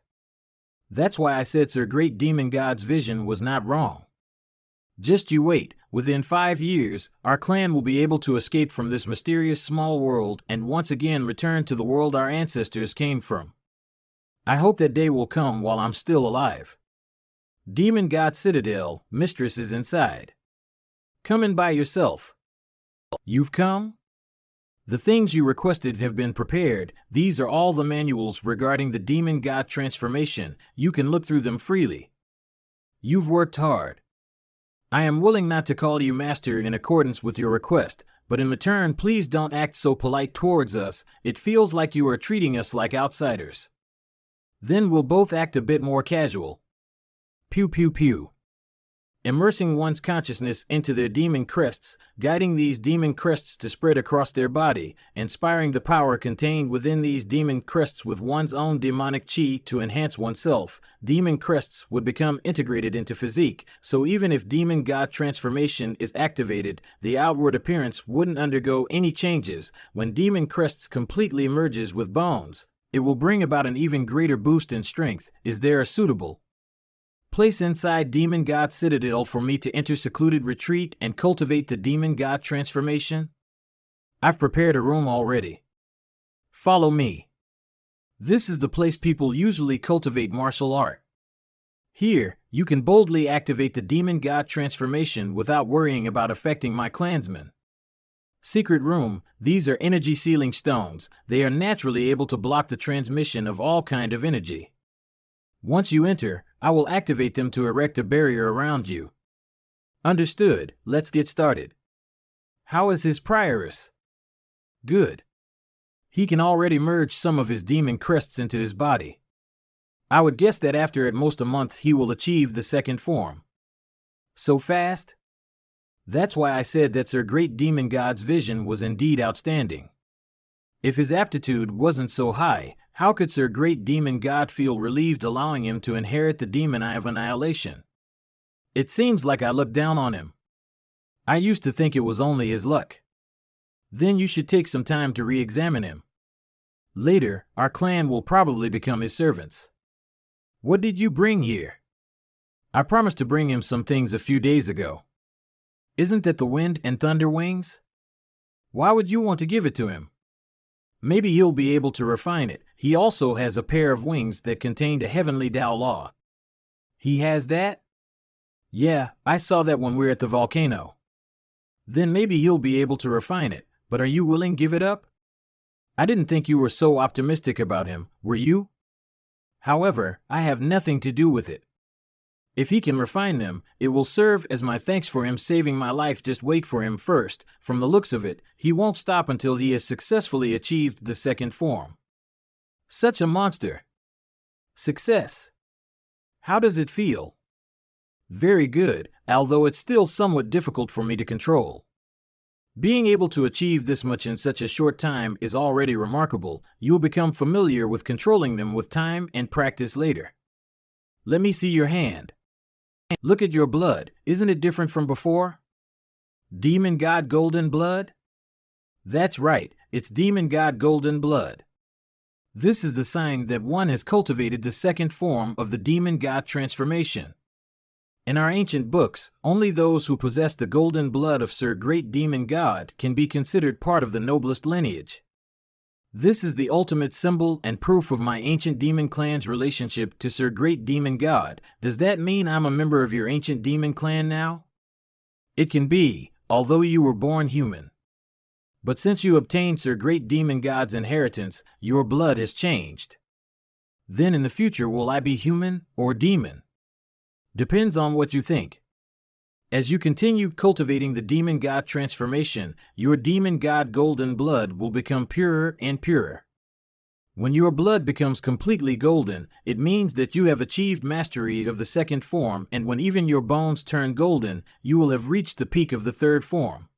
That's why I said Sir Great Demon God's vision was not wrong. Just you wait, within 5 years, our clan will be able to escape from this mysterious small world and once again return to the world our ancestors came from. I hope that day will come while I'm still alive. Demon God Citadel, Mistress is inside. Come in by yourself. You've come? The things you requested have been prepared. These are all the manuals regarding the Demon God transformation. You can look through them freely. You've worked hard. I am willing not to call you Master in accordance with your request, but in return please don't act so polite towards us. It feels like you are treating us like outsiders. Then we'll both act a bit more casual. Pew pew pew. Immersing one's consciousness into their demon crests, guiding these demon crests to spread across their body, inspiring the power contained within these demon crests with one's own demonic chi to enhance oneself. Demon crests would become integrated into physique, so even if demon god transformation is activated, the outward appearance wouldn't undergo any changes. When demon crests completely merges with bones, it will bring about an even greater boost in strength. Is there a suitable place inside Demon God Citadel for me to enter secluded retreat and cultivate the Demon God transformation? I've prepared a room already. Follow me. This is the place people usually cultivate martial art. Here, you can boldly activate the Demon God transformation without worrying about affecting my clansmen. Secret room, these are energy sealing stones. They are naturally able to block the transmission of all kind of energy. Once you enter, I will activate them to erect a barrier around you. Understood. Let's get started. How is his prioress? Good. He can already merge some of his demon crests into his body. I would guess that after at most a month he will achieve the second form. So fast? That's why I said that Sir Great Demon God's vision was indeed outstanding. If his aptitude wasn't so high, how could Sir Great Demon God feel relieved allowing him to inherit the demon eye of annihilation? It seems like I look down on him. I used to think it was only his luck. Then you should take some time to re-examine him. Later, our clan will probably become his servants. What did you bring here? I promised to bring him some things a few days ago. Isn't that the wind and thunder wings? Why would you want to give it to him? Maybe he'll be able to refine it. He also has a pair of wings that contain the heavenly Tao law. He has that? Yeah, I saw that when we were at the volcano. Then maybe he'll be able to refine it, but are you willing to give it up? I didn't think you were so optimistic about him, were you? However, I have nothing to do with it. If he can refine them, it will serve as my thanks for him saving my life. Just wait for him first. From the looks of it, he won't stop until he has successfully achieved the second form. Such a monster. Success. How does it feel? Very good, although it's still somewhat difficult for me to control. Being able to achieve this much in such a short time is already remarkable. You'll become familiar with controlling them with time and practice later. Let me see your hand. Look at your blood. Isn't it different from before? Demon God Golden Blood? That's right, it's Demon God Golden Blood. This is the sign that one has cultivated the second form of the Demon God transformation. In our ancient books, only those who possess the golden blood of Sir Great Demon God can be considered part of the noblest lineage. This is the ultimate symbol and proof of my ancient demon clan's relationship to Sir Great Demon God. Does that mean I'm a member of your ancient demon clan now? It can be, although you were born human. But since you obtained Sir Great Demon God's inheritance, your blood has changed. Then in the future will I be human or demon? Depends on what you think. As you continue cultivating the Demon God transformation, your Demon God golden blood will become purer and purer. When your blood becomes completely golden, it means that you have achieved mastery of the second form, and when even your bones turn golden, you will have reached the peak of the third form.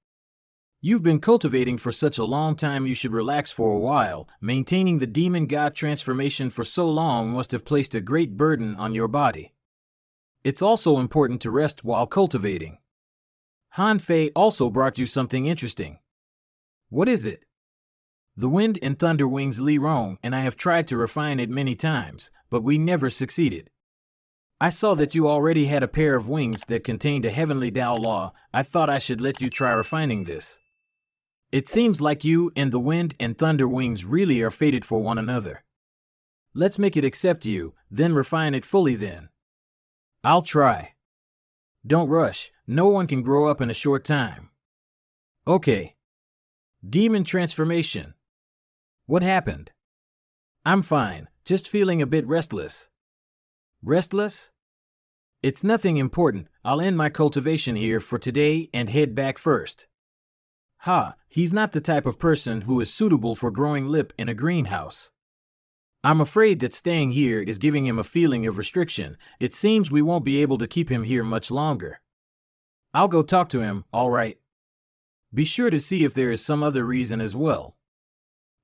You've been cultivating for such a long time, you should relax for a while. Maintaining the Demon God transformation for so long must have placed a great burden on your body. It's also important to rest while cultivating. Han Fei also brought you something interesting. What is it? The wind and thunder wings Li Rong and I have tried to refine it many times, but we never succeeded. I saw that you already had a pair of wings that contained a heavenly Tao law. I thought I should let you try refining this. It seems like you and the wind and thunder wings really are fated for one another. Let's make it accept you, then refine it fully then. I'll try. Don't rush, no one can grow up in a short time. Okay. Demon transformation. What happened? I'm fine, just feeling a bit restless. Restless? It's nothing important. I'll end my cultivation here for today and head back first. Ha, he's not the type of person who is suitable for growing lip in a greenhouse. I'm afraid that staying here is giving him a feeling of restriction. It seems we won't be able to keep him here much longer. I'll go talk to him, all right. Be sure to see if there is some other reason as well.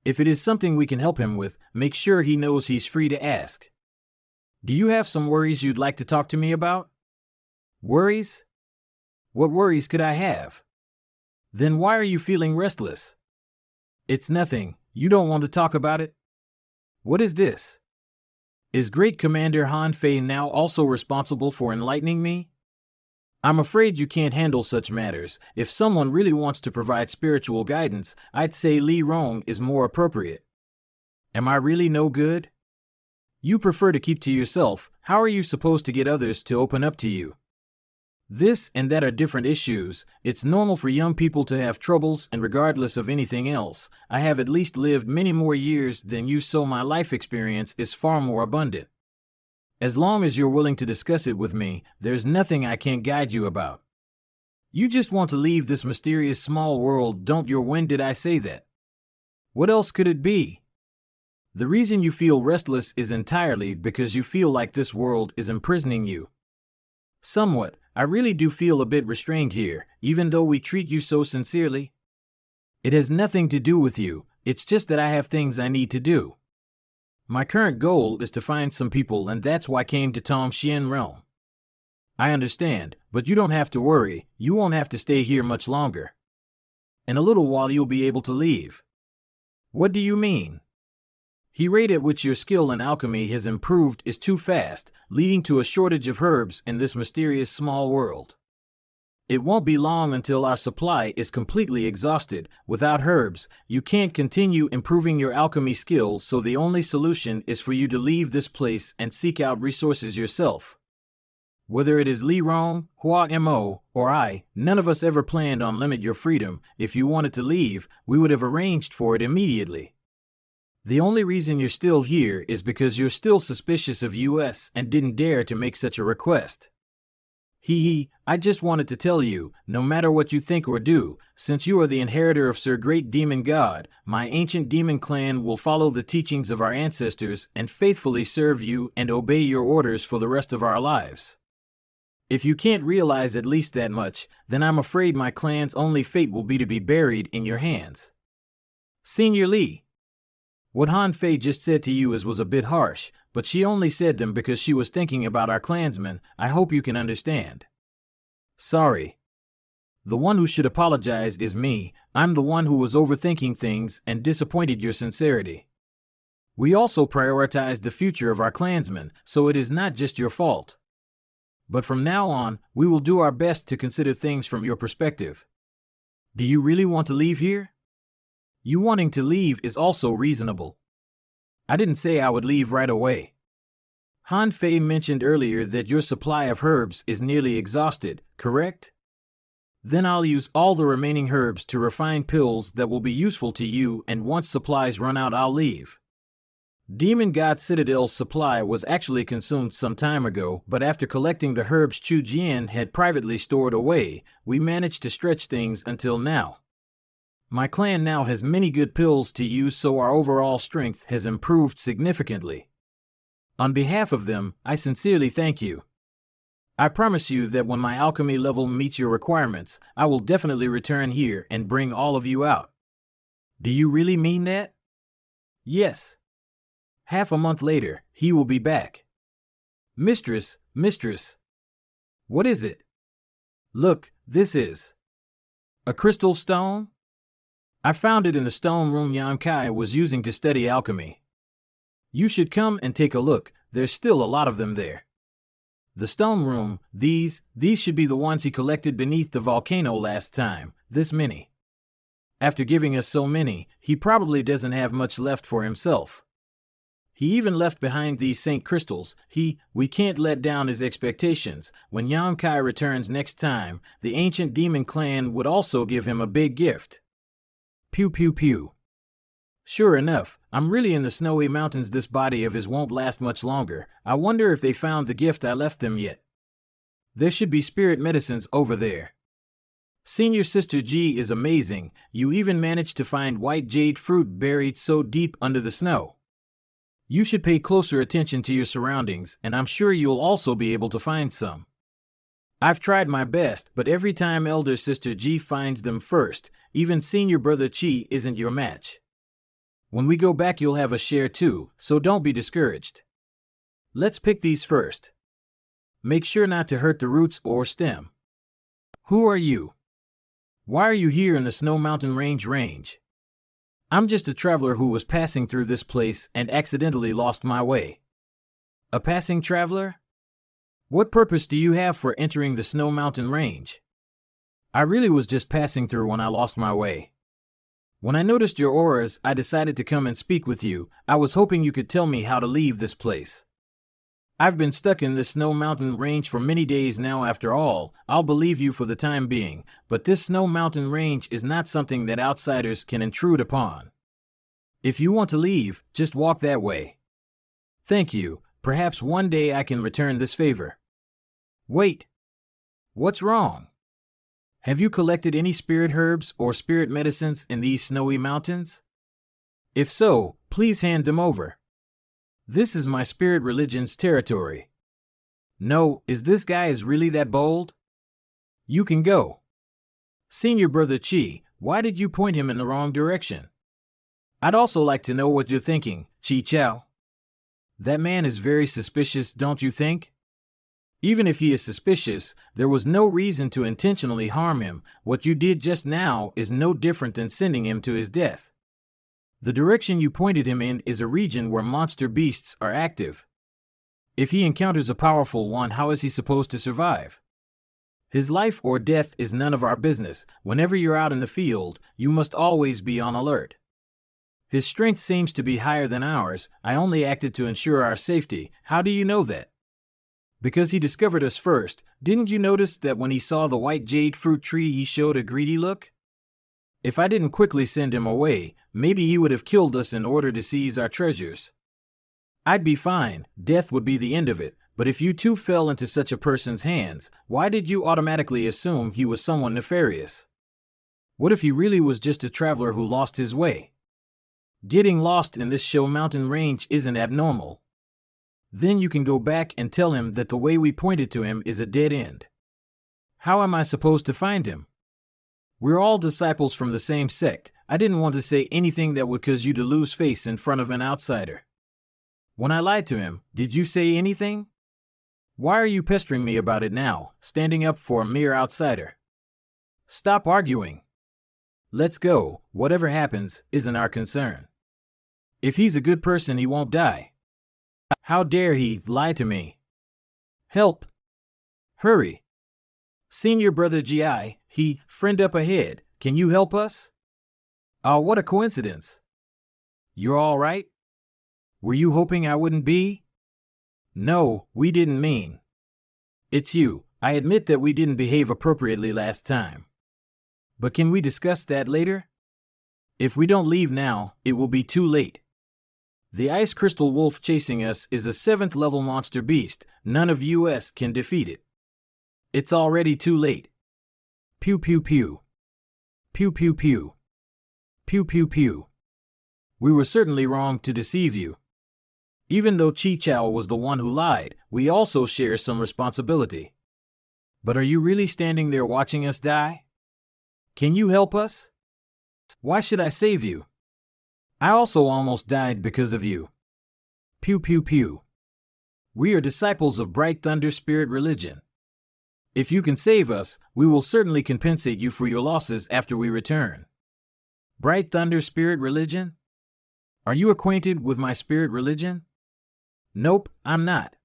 If it is something we can help him with, make sure he knows he's free to ask. Do you have some worries you'd like to talk to me about? Worries? What worries could I have? Then why are you feeling restless? It's nothing. You don't want to talk about it? What is this? Is Great Commander Han Fei now also responsible for enlightening me? I'm afraid you can't handle such matters. If someone really wants to provide spiritual guidance, I'd say Li Rong is more appropriate. Am I really no good? You prefer to keep to yourself. How are you supposed to get others to open up to you? This and that are different issues. It's normal for young people to have troubles, and regardless of anything else, I have at least lived many more years than you, so my life experience is far more abundant. As long as you're willing to discuss it with me, there's nothing I can't guide you about. You just want to leave this mysterious small world, don't you? When did I say that? What else could it be? The reason you feel restless is entirely because you feel like this world is imprisoning you. Somewhat. I really do feel a bit restrained here, even though we treat you so sincerely. It has nothing to do with you, it's just that I have things I need to do. My current goal is to find some people, and that's why I came to Tong Xian Realm. I understand, but you don't have to worry, you won't have to stay here much longer. In a little while you'll be able to leave. What do you mean? The rate at which your skill in alchemy has improved is too fast, leading to a shortage of herbs in this mysterious small world. It won't be long until our supply is completely exhausted. Without herbs, you can't continue improving your alchemy skills, so the only solution is for you to leave this place and seek out resources yourself. Whether it is Li Rong, Hua Mo, or I, none of us ever planned on limit your freedom. If you wanted to leave, we would have arranged for it immediately. The only reason you're still here is because you're still suspicious of us and didn't dare to make such a request. I just wanted to tell you, no matter what you think or do, since you are the inheritor of Sir Great Demon God, my ancient demon clan will follow the teachings of our ancestors and faithfully serve you and obey your orders for the rest of our lives. If you can't realize at least that much, then I'm afraid my clan's only fate will be to be buried in your hands. Senior Li. What Han Fei just said to you was a bit harsh, but she only said them because she was thinking about our clansmen. I hope you can understand. Sorry. The one who should apologize is me. I'm the one who was overthinking things and disappointed your sincerity. We also prioritized the future of our clansmen, so it is not just your fault. But from now on, we will do our best to consider things from your perspective. Do you really want to leave here? You wanting to leave is also reasonable. I didn't say I would leave right away. Han Fei mentioned earlier that your supply of herbs is nearly exhausted, correct? Then I'll use all the remaining herbs to refine pills that will be useful to you, and once supplies run out I'll leave. Demon God Citadel's supply was actually consumed some time ago, but after collecting the herbs Chu Jian had privately stored away, we managed to stretch things until now. My clan now has many good pills to use, so our overall strength has improved significantly. On behalf of them, I sincerely thank you. I promise you that when my alchemy level meets your requirements, I will definitely return here and bring all of you out. Do you really mean that? Yes. Half a month later, he will be back. Mistress. What is it? Look, this is a crystal stone? I found it in the stone room Yan Kai was using to study alchemy. You should come and take a look, there's still a lot of them there. The stone room, these should be the ones he collected beneath the volcano last time, this many. After giving us so many, he probably doesn't have much left for himself. He even left behind these Saint Crystals. We can't let down his expectations. When Yan Kai returns next time, the ancient demon clan would also give him a big gift. Pew pew pew. Sure enough, I'm really in the snowy mountains. This body of his won't last much longer. I wonder if they found the gift I left them yet. There should be spirit medicines over there. Senior Sister G is amazing. You even managed to find white jade fruit buried so deep under the snow. You should pay closer attention to your surroundings, and I'm sure you'll also be able to find some. I've tried my best, but every time Elder Sister G finds them first, even Senior Brother Chi isn't your match. When we go back you'll have a share too, so don't be discouraged. Let's pick these first. Make sure not to hurt the roots or stem. Who are you? Why are you here in the Snow Mountain Range? I'm just a traveler who was passing through this place and accidentally lost my way. A passing traveler? What purpose do you have for entering the Snow Mountain Range? I really was just passing through when I lost my way. When I noticed your auras, I decided to come and speak with you. I was hoping you could tell me how to leave this place. I've been stuck in this Snow Mountain Range for many days now. After all, I'll believe you for the time being, but this Snow Mountain Range is not something that outsiders can intrude upon. If you want to leave, just walk that way. Thank you. Perhaps one day I can return this favor. Wait. What's wrong? Have you collected any spirit herbs or spirit medicines in these snowy mountains? If so, please hand them over. This is my spirit religion's territory. No, is this guy really that bold? You can go. Senior Brother Chi, why did you point him in the wrong direction? I'd also like to know what you're thinking, Chi Chao. That man is very suspicious, don't you think? Even if he is suspicious, there was no reason to intentionally harm him. What you did just now is no different than sending him to his death. The direction you pointed him in is a region where monster beasts are active. If he encounters a powerful one, how is he supposed to survive? His life or death is none of our business. Whenever you're out in the field, you must always be on alert. His strength seems to be higher than ours. I only acted to ensure our safety. How do you know that? Because he discovered us first. Didn't you notice that when he saw the white jade fruit tree he showed a greedy look? If I didn't quickly send him away, maybe he would have killed us in order to seize our treasures. I'd be fine, death would be the end of it, but if you too fell into such a person's hands, why did you automatically assume he was someone nefarious? What if he really was just a traveler who lost his way? Getting lost in this show mountain range isn't abnormal. Then you can go back and tell him that the way we pointed to him is a dead end. How am I supposed to find him? We're all disciples from the same sect. I didn't want to say anything that would cause you to lose face in front of an outsider. When I lied to him, did you say anything? Why are you pestering me about it now, standing up for a mere outsider? Stop arguing. Let's go. Whatever happens isn't our concern. If he's a good person, he won't die. How dare he lie to me? Help! Hurry! Senior Brother G.I., friend up ahead. Can you help us? Oh, what a coincidence. You're all right? Were you hoping I wouldn't be? No, we didn't mean. It's you. I admit that we didn't behave appropriately last time. But can we discuss that later? If we don't leave now, it will be too late. The ice crystal wolf chasing us is a 7th level monster beast. None of us can defeat it. It's already too late. Pew pew pew. Pew pew pew. Pew pew pew. We were certainly wrong to deceive you. Even though Chi Chao was the one who lied, we also share some responsibility. But are you really standing there watching us die? Can you help us? Why should I save you? I also almost died because of you. Pew pew pew. We are disciples of Bright Thunder Spirit Religion. If you can save us, we will certainly compensate you for your losses after we return. Bright Thunder Spirit Religion? Are you acquainted with my spirit religion? Nope, I'm not.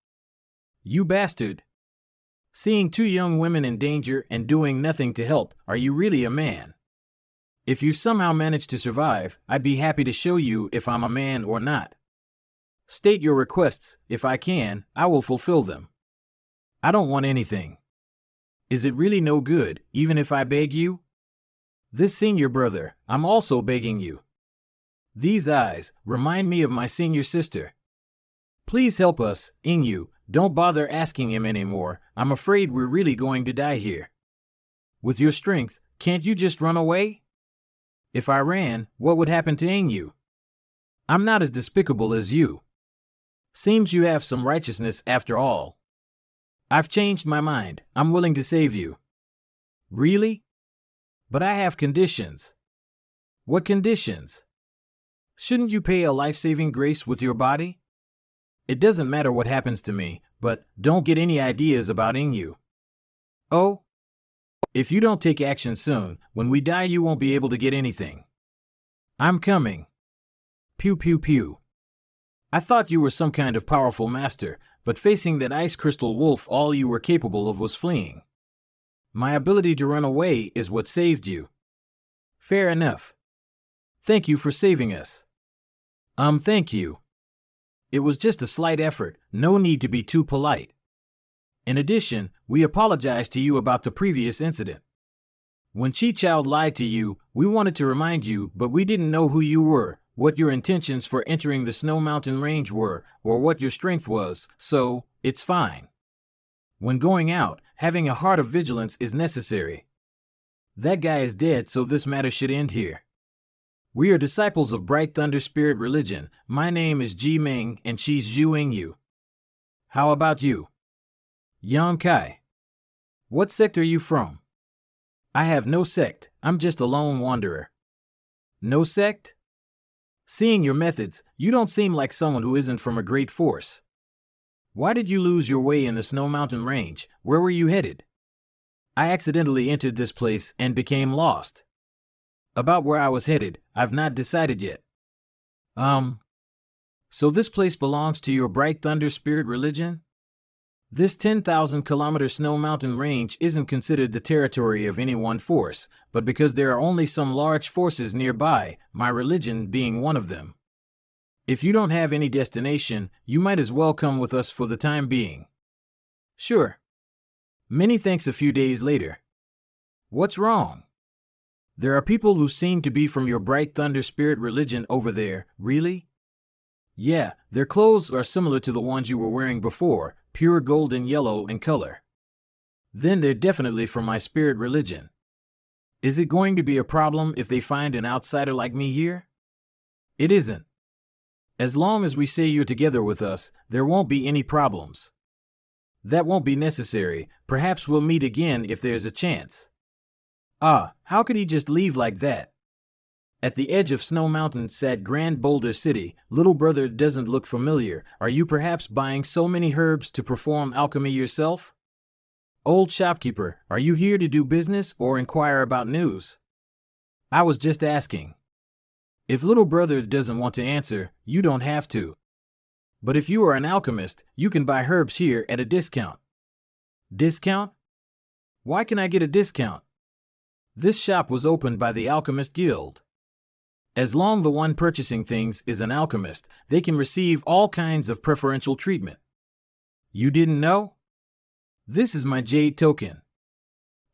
You bastard. Seeing 2 young women in danger and doing nothing to help, are you really a man? If you somehow manage to survive, I'd be happy to show you if I'm a man or not. State your requests. If I can, I will fulfill them. I don't want anything. Is it really no good, even if I beg you? This senior brother, I'm also begging you. These eyes remind me of my senior sister. Please help us, Ingyu. Don't bother asking him anymore. I'm afraid we're really going to die here. With your strength, can't you just run away? If I ran, what would happen to Ingyu? I'm not as despicable as you. Seems you have some righteousness after all. I've changed my mind. I'm willing to save you. Really? But I have conditions. What conditions? Shouldn't you pay a life-saving grace with your body? It doesn't matter what happens to me, but don't get any ideas about Ingyu. Oh? If you don't take action soon, when we die you won't be able to get anything. I'm coming. Pew pew pew. I thought you were some kind of powerful master, but facing that ice crystal wolf all you were capable of was fleeing. My ability to run away is what saved you. Fair enough. Thank you for saving us. Thank you. It was just a slight effort, no need to be too polite. In addition, we apologize to you about the previous incident. When Chi Chao lied to you, we wanted to remind you, but we didn't know who you were, what your intentions for entering the Snow Mountain Range were, or what your strength was, so it's fine. When going out, having a heart of vigilance is necessary. That guy is dead, so this matter should end here. We are disciples of Bright Thunder Spirit Religion. My name is Ji Ming, and she's Zhu Ingyu. How about you? Yang Kai. What sect are you from? I have no sect, I'm just a lone wanderer. No sect? Seeing your methods, you don't seem like someone who isn't from a great force. Why did you lose your way in the Snow Mountain Range? Where were you headed? I accidentally entered this place and became lost. About where I was headed, I've not decided yet. So this place belongs to your Bright Thunder Spirit religion? This 10,000-kilometer Snow Mountain Range isn't considered the territory of any one force, but because there are only some large forces nearby, my religion being one of them. If you don't have any destination, you might as well come with us for the time being. Sure. Many thanks. A few days later. What's wrong? There are people who seem to be from your Bright Thunder Spirit religion over there, really? Yeah, their clothes are similar to the ones you were wearing before, pure golden yellow in color. Then they're definitely from my spirit religion. Is it going to be a problem if they find an outsider like me here? It isn't. As long as we say you're together with us, there won't be any problems. That won't be necessary. Perhaps we'll meet again if there's a chance. How could he just leave like that? At the edge of Snow Mountain sat Grand Boulder City. Little brother doesn't look familiar. Are you perhaps buying so many herbs to perform alchemy yourself? Old shopkeeper, are you here to do business or inquire about news? I was just asking. If little brother doesn't want to answer, you don't have to. But if you are an alchemist, you can buy herbs here at a discount. Discount? Why can I get a discount? This shop was opened by the Alchemist Guild. As long as the one purchasing things is an alchemist, they can receive all kinds of preferential treatment. You didn't know? This is my jade token.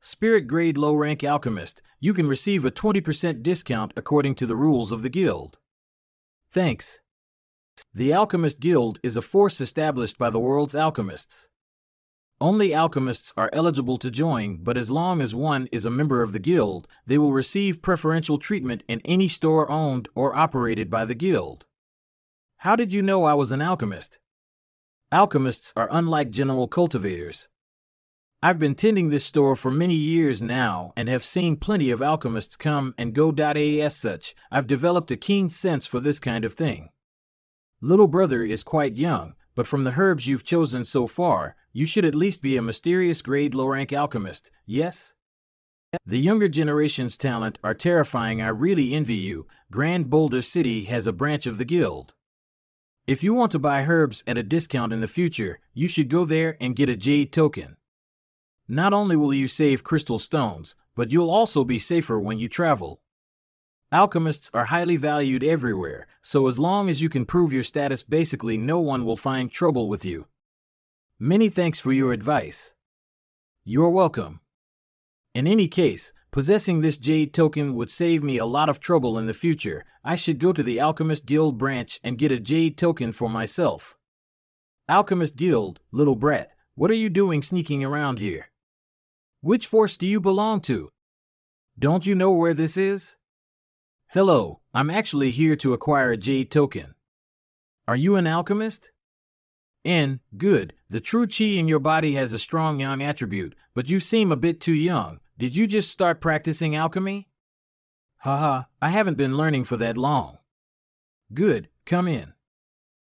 Spirit grade low rank alchemist, you can receive a 20% discount according to the rules of the guild. Thanks. The Alchemist Guild is a force established by the world's alchemists. Only alchemists are eligible to join, but as long as one is a member of the guild, they will receive preferential treatment in any store owned or operated by the guild. How did you know I was an alchemist? Alchemists are unlike general cultivators. I've been tending this store for many years now and have seen plenty of alchemists come and go. As such, I've developed a keen sense for this kind of thing. Little brother is quite young, but from the herbs you've chosen so far, you should at least be a mysterious grade low-rank alchemist, yes? The younger generation's talent are terrifying. I really envy you. Grand Boulder City has a branch of the guild. If you want to buy herbs at a discount in the future, you should go there and get a jade token. Not only will you save crystal stones, but you'll also be safer when you travel. Alchemists are highly valued everywhere, so as long as you can prove your status, basically no one will find trouble with you. Many thanks for your advice. You're welcome. In any case, possessing this jade token would save me a lot of trouble in the future. I should go to the Alchemist Guild branch and get a jade token for myself. Alchemist Guild, little brat, what are you doing sneaking around here? Which force do you belong to? Don't you know where this is? Hello, I'm actually here to acquire a jade token. Are you an alchemist? Good. The true chi in your body has a strong yang attribute, but you seem a bit too young. Did you just start practicing alchemy? Haha, I haven't been learning for that long. Good, come in.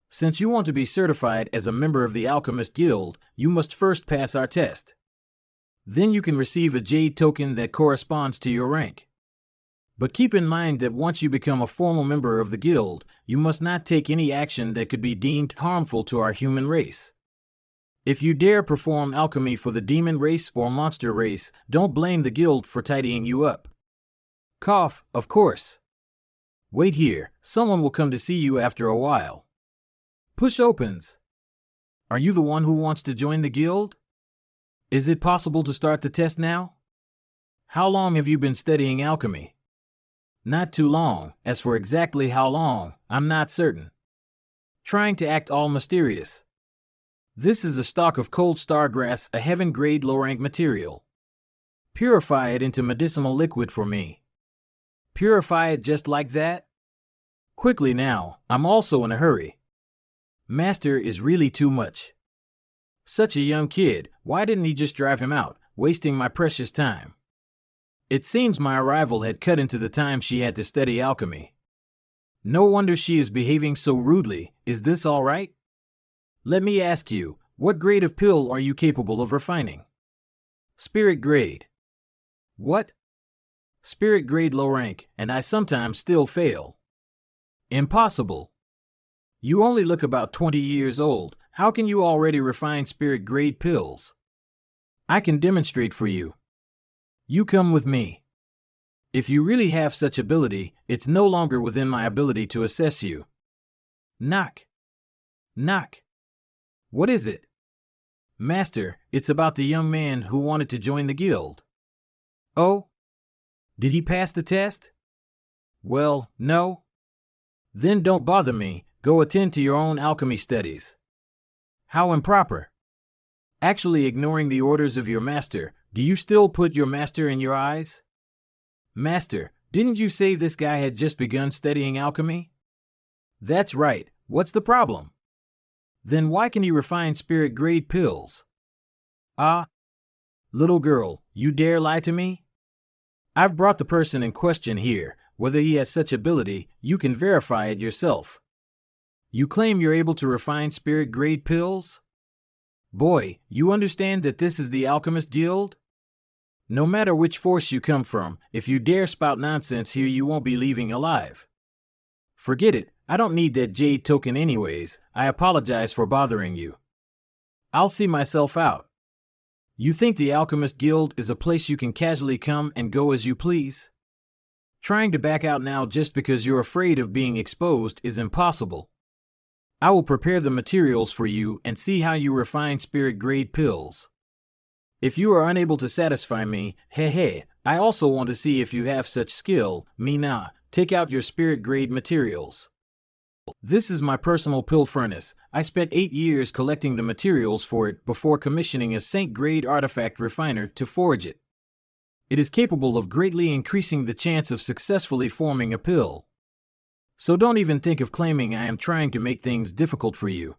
Since you want to be certified as a member of the Alchemist Guild, you must first pass our test. Then you can receive a jade token that corresponds to your rank. But keep in mind that once you become a formal member of the guild, you must not take any action that could be deemed harmful to our human race. If you dare perform alchemy for the demon race or monster race, don't blame the guild for tidying you up. Cough, of course. Wait here, someone will come to see you after a while. Push opens. Are you the one who wants to join the guild? Is it possible to start the test now? How long have you been studying alchemy? Not too long. As for exactly how long, I'm not certain. Trying to act all mysterious. This is a stalk of cold stargrass, a heaven-grade low-rank material. Purify it into medicinal liquid for me. Purify it just like that? Quickly now, I'm also in a hurry. Master is really too much. Such a young kid, why didn't he just drive him out, wasting my precious time? It seems my arrival had cut into the time she had to study alchemy. No wonder she is behaving so rudely. Is this all right? Let me ask you, what grade of pill are you capable of refining? Spirit grade. What? Spirit grade low rank, and I sometimes still fail. Impossible. You only look about 20 years old. How can you already refine spirit grade pills? I can demonstrate for you. You come with me. If you really have such ability, it's no longer within my ability to assess you. Knock. Knock. What is it? Master, it's about the young man who wanted to join the guild. Oh? Did he pass the test? Well, no. Then don't bother me, go attend to your own alchemy studies. How improper. Actually ignoring the orders of your master, do you still put your master in your eyes? Master, didn't you say this guy had just begun studying alchemy? That's right, what's the problem? Then why can he refine spirit grade pills? Ah? Little girl, you dare lie to me? I've brought the person in question here. Whether he has such ability, you can verify it yourself. You claim you're able to refine spirit grade pills? Boy, you understand that this is the Alchemist Guild? No matter which force you come from, if you dare spout nonsense here, you won't be leaving alive. Forget it, I don't need that jade token anyways. I apologize for bothering you. I'll see myself out. You think the Alchemist Guild is a place you can casually come and go as you please? Trying to back out now just because you're afraid of being exposed is impossible. I will prepare the materials for you and see how you refine spirit grade pills. If you are unable to satisfy me, I also want to see if you have such skill. Take out your spirit grade materials. This is my personal pill furnace. I spent 8 years collecting the materials for it before commissioning a Saint grade artifact refiner to forge it. It is capable of greatly increasing the chance of successfully forming a pill. So don't even think of claiming I am trying to make things difficult for you.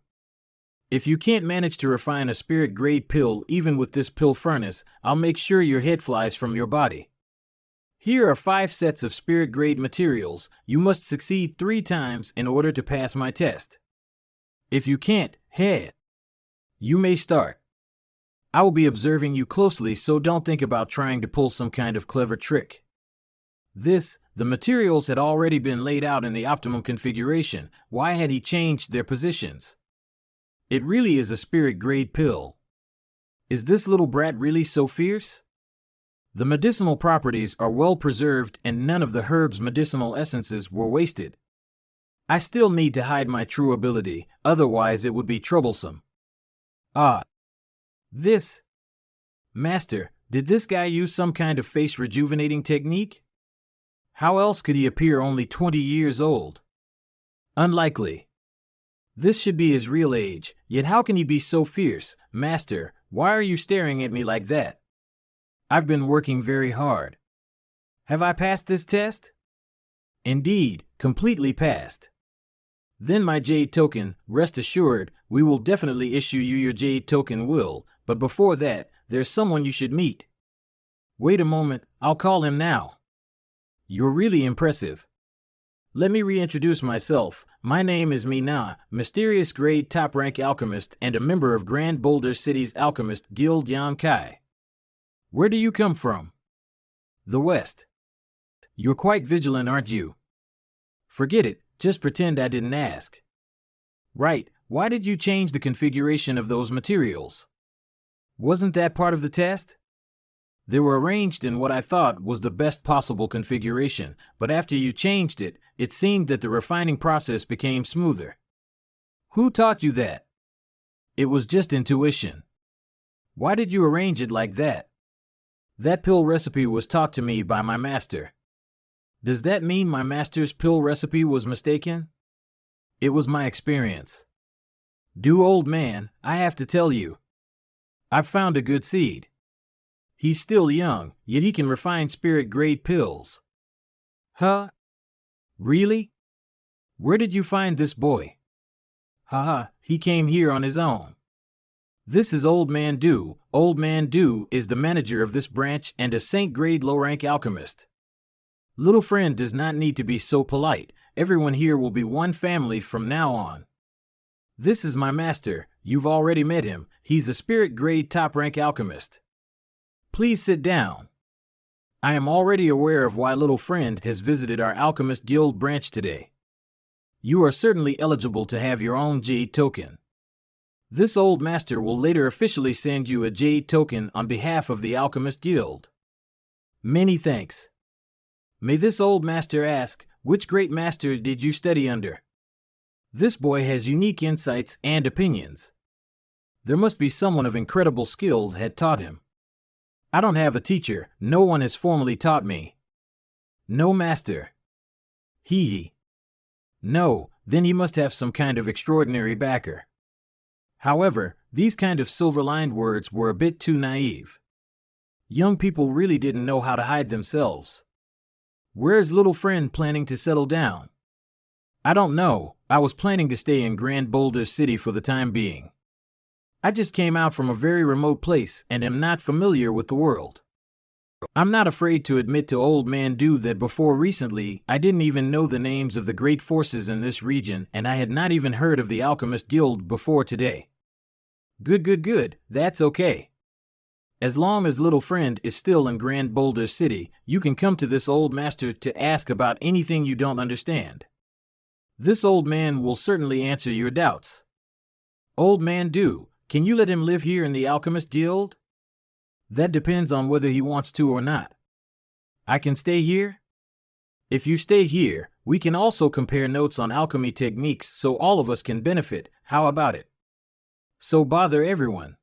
If you can't manage to refine a spirit grade pill even with this pill furnace, I'll make sure your head flies from your body. Here are 5 sets of spirit grade materials. You must succeed 3 times in order to pass my test. If you can't, you may start. I will be observing you closely, so don't think about trying to pull some kind of clever trick. The materials had already been laid out in the optimum configuration. Why had he changed their positions? It really is a spirit grade pill. Is this little brat really so fierce? The medicinal properties are well preserved and none of the herb's medicinal essences were wasted. I still need to hide my true ability, otherwise it would be troublesome. This. Master, did this guy use some kind of face rejuvenating technique? How else could he appear only 20 years old? Unlikely. This should be his real age, yet how can he be so fierce? Master, why are you staring at me like that? I've been working very hard. Have I passed this test? Indeed, completely passed. Then my jade token, rest assured, we will definitely issue you your jade token but before that, there's someone you should meet. Wait a moment, I'll call him now. You're really impressive. Let me reintroduce myself. My name is Mina, mysterious grade top rank alchemist and a member of Grand Boulder City's Alchemist Guild Yankai. Where do you come from? The West. You're quite vigilant, aren't you? Forget it, just pretend I didn't ask. Right, why did you change the configuration of those materials? Wasn't that part of the test? They were arranged in what I thought was the best possible configuration, but after you changed it, it seemed that the refining process became smoother. Who taught you that? It was just intuition. Why did you arrange it like that? That pill recipe was taught to me by my master. Does that mean my master's pill recipe was mistaken? It was my experience. Old man, I have to tell you. I've found a good seed. He's still young, yet he can refine spirit grade pills. Huh? Really? Where did you find this boy? He came here on his own. This is Old Man Do. Old Man Do is the manager of this branch and a Saint grade low-rank alchemist. Little friend does not need to be so polite. Everyone here will be one family from now on. This is my master. You've already met him. He's a spirit grade top rank alchemist. Please sit down. I am already aware of why little friend has visited our Alchemist Guild branch today. You are certainly eligible to have your own jade token. This old master will later officially send you a jade token on behalf of the Alchemist Guild. Many thanks. May this old master ask, which great master did you study under? This boy has unique insights and opinions. There must be someone of incredible skill that had taught him. I don't have a teacher. No one has formally taught me. No master. He. No, then he must have some kind of extraordinary backer. However, these kind of silver-lined words were a bit too naive. Young people really didn't know how to hide themselves. Where's little friend planning to settle down? I don't know. I was planning to stay in Grand Boulder City for the time being. I just came out from a very remote place and am not familiar with the world. I'm not afraid to admit to Old Man Do that before recently I didn't even know the names of the great forces in this region, and I had not even heard of the Alchemist Guild before today. Good. That's okay. As long as little friend is still in Grand Boulder City, you can come to this old master to ask about anything you don't understand. This old man will certainly answer your doubts. Old Man Do, can you let him live here in the Alchemist Guild? That depends on whether he wants to or not. I can stay here? If you stay here, we can also compare notes on alchemy techniques so all of us can benefit. How about it? So bother everyone.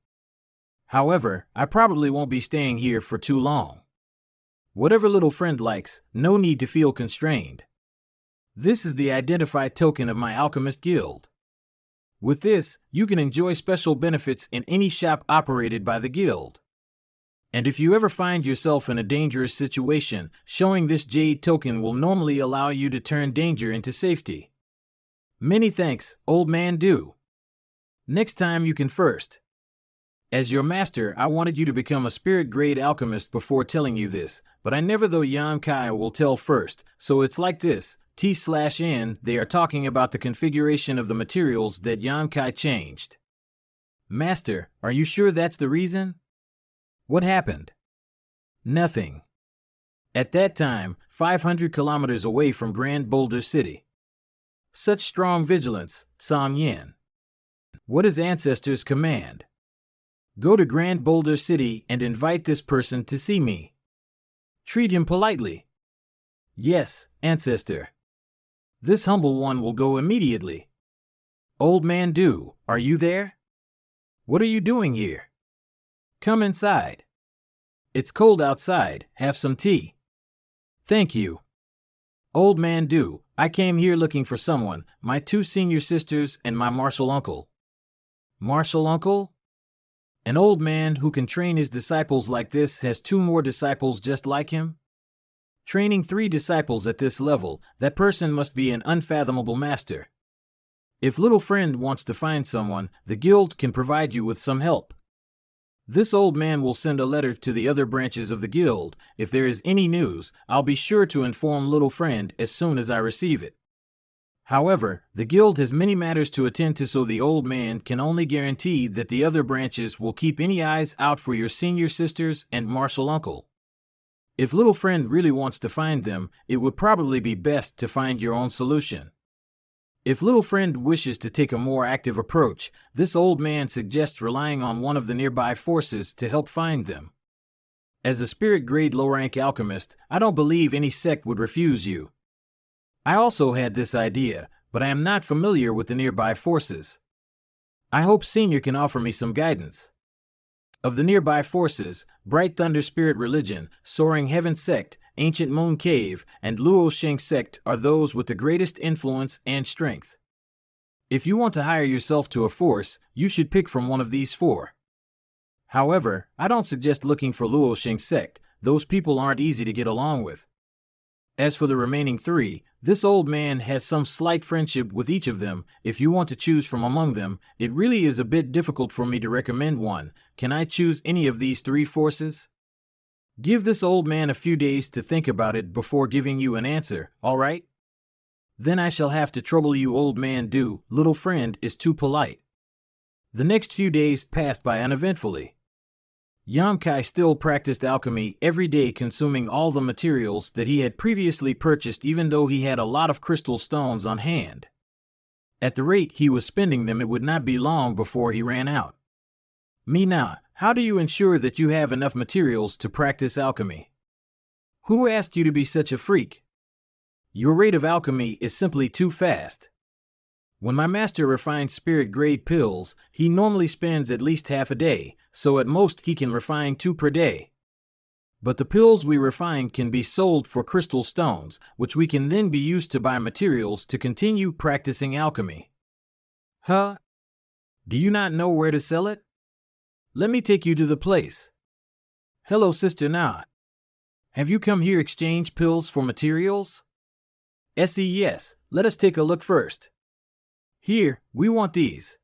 However, I probably won't be staying here for too long. Whatever little friend likes, no need to feel constrained. This is the identify token of my Alchemist Guild. With this, you can enjoy special benefits in any shop operated by the guild. And if you ever find yourself in a dangerous situation, showing this jade token will normally allow you to turn danger into safety. Many thanks, Old Man Do. Next time you can first. As your master, I wanted you to become a spirit-grade alchemist before telling you this, but I never though Yan Kai will tell first, so it's like this. T/N, they are talking about the configuration of the materials that Yan Kai changed. Master, are you sure that's the reason? What happened? Nothing. At that time, 500 kilometers away from Grand Boulder City. Such strong vigilance, Song Yin. What is Ancestor's command? Go to Grand Boulder City and invite this person to see me. Treat him politely. Yes, Ancestor. This humble one will go immediately. Old Man Do, are you there? What are you doing here? Come inside. It's cold outside. Have some tea. Thank you. Old Man Do, I came here looking for someone, my 2 senior sisters and my martial uncle. Martial uncle? An old man who can train his disciples like this has 2 more disciples just like him? Training 3 disciples at this level, that person must be an unfathomable master. If little friend wants to find someone, the guild can provide you with some help. This old man will send a letter to the other branches of the guild. If there is any news, I'll be sure to inform little friend as soon as I receive it. However, the guild has many matters to attend to, so the old man can only guarantee that the other branches will keep any eyes out for your senior sisters and martial uncle. If little friend really wants to find them, it would probably be best to find your own solution. If little friend wishes to take a more active approach, this old man suggests relying on one of the nearby forces to help find them. As a spirit-grade low-rank alchemist, I don't believe any sect would refuse you. I also had this idea, but I am not familiar with the nearby forces. I hope Senior can offer me some guidance. Of the nearby forces, Bright Thunder Spirit Religion, Soaring Heaven Sect, Ancient Moon Cave, and Luo Sheng Sect are those with the greatest influence and strength. If you want to hire yourself to a force, you should pick from one of these 4. However, I don't suggest looking for Luo Sheng Sect. Those people aren't easy to get along with. As for the remaining 3, this old man has some slight friendship with each of them. If you want to choose from among them, it really is a bit difficult for me to recommend one. Can I choose any of these 3 forces? Give this old man a few days to think about it before giving you an answer, all right? Then I shall have to trouble you, old man Do. Little friend is too polite. The next few days passed by uneventfully. Yamkai still practiced alchemy every day, consuming all the materials that he had previously purchased, even though he had a lot of crystal stones on hand. At the rate he was spending them, it would not be long before he ran out. Mina, how do you ensure that you have enough materials to practice alchemy? Who asked you to be such a freak? Your rate of alchemy is simply too fast. When my master refines spirit-grade pills, he normally spends at least half a day, so at most he can refine 2 per day. But the pills we refine can be sold for crystal stones, which we can then be used to buy materials to continue practicing alchemy. Huh? Do you not know where to sell it? Let me take you to the place. Hello, Sister Na. Have you come here exchange pills for materials? Yes, let us take a look first. Here, we want these.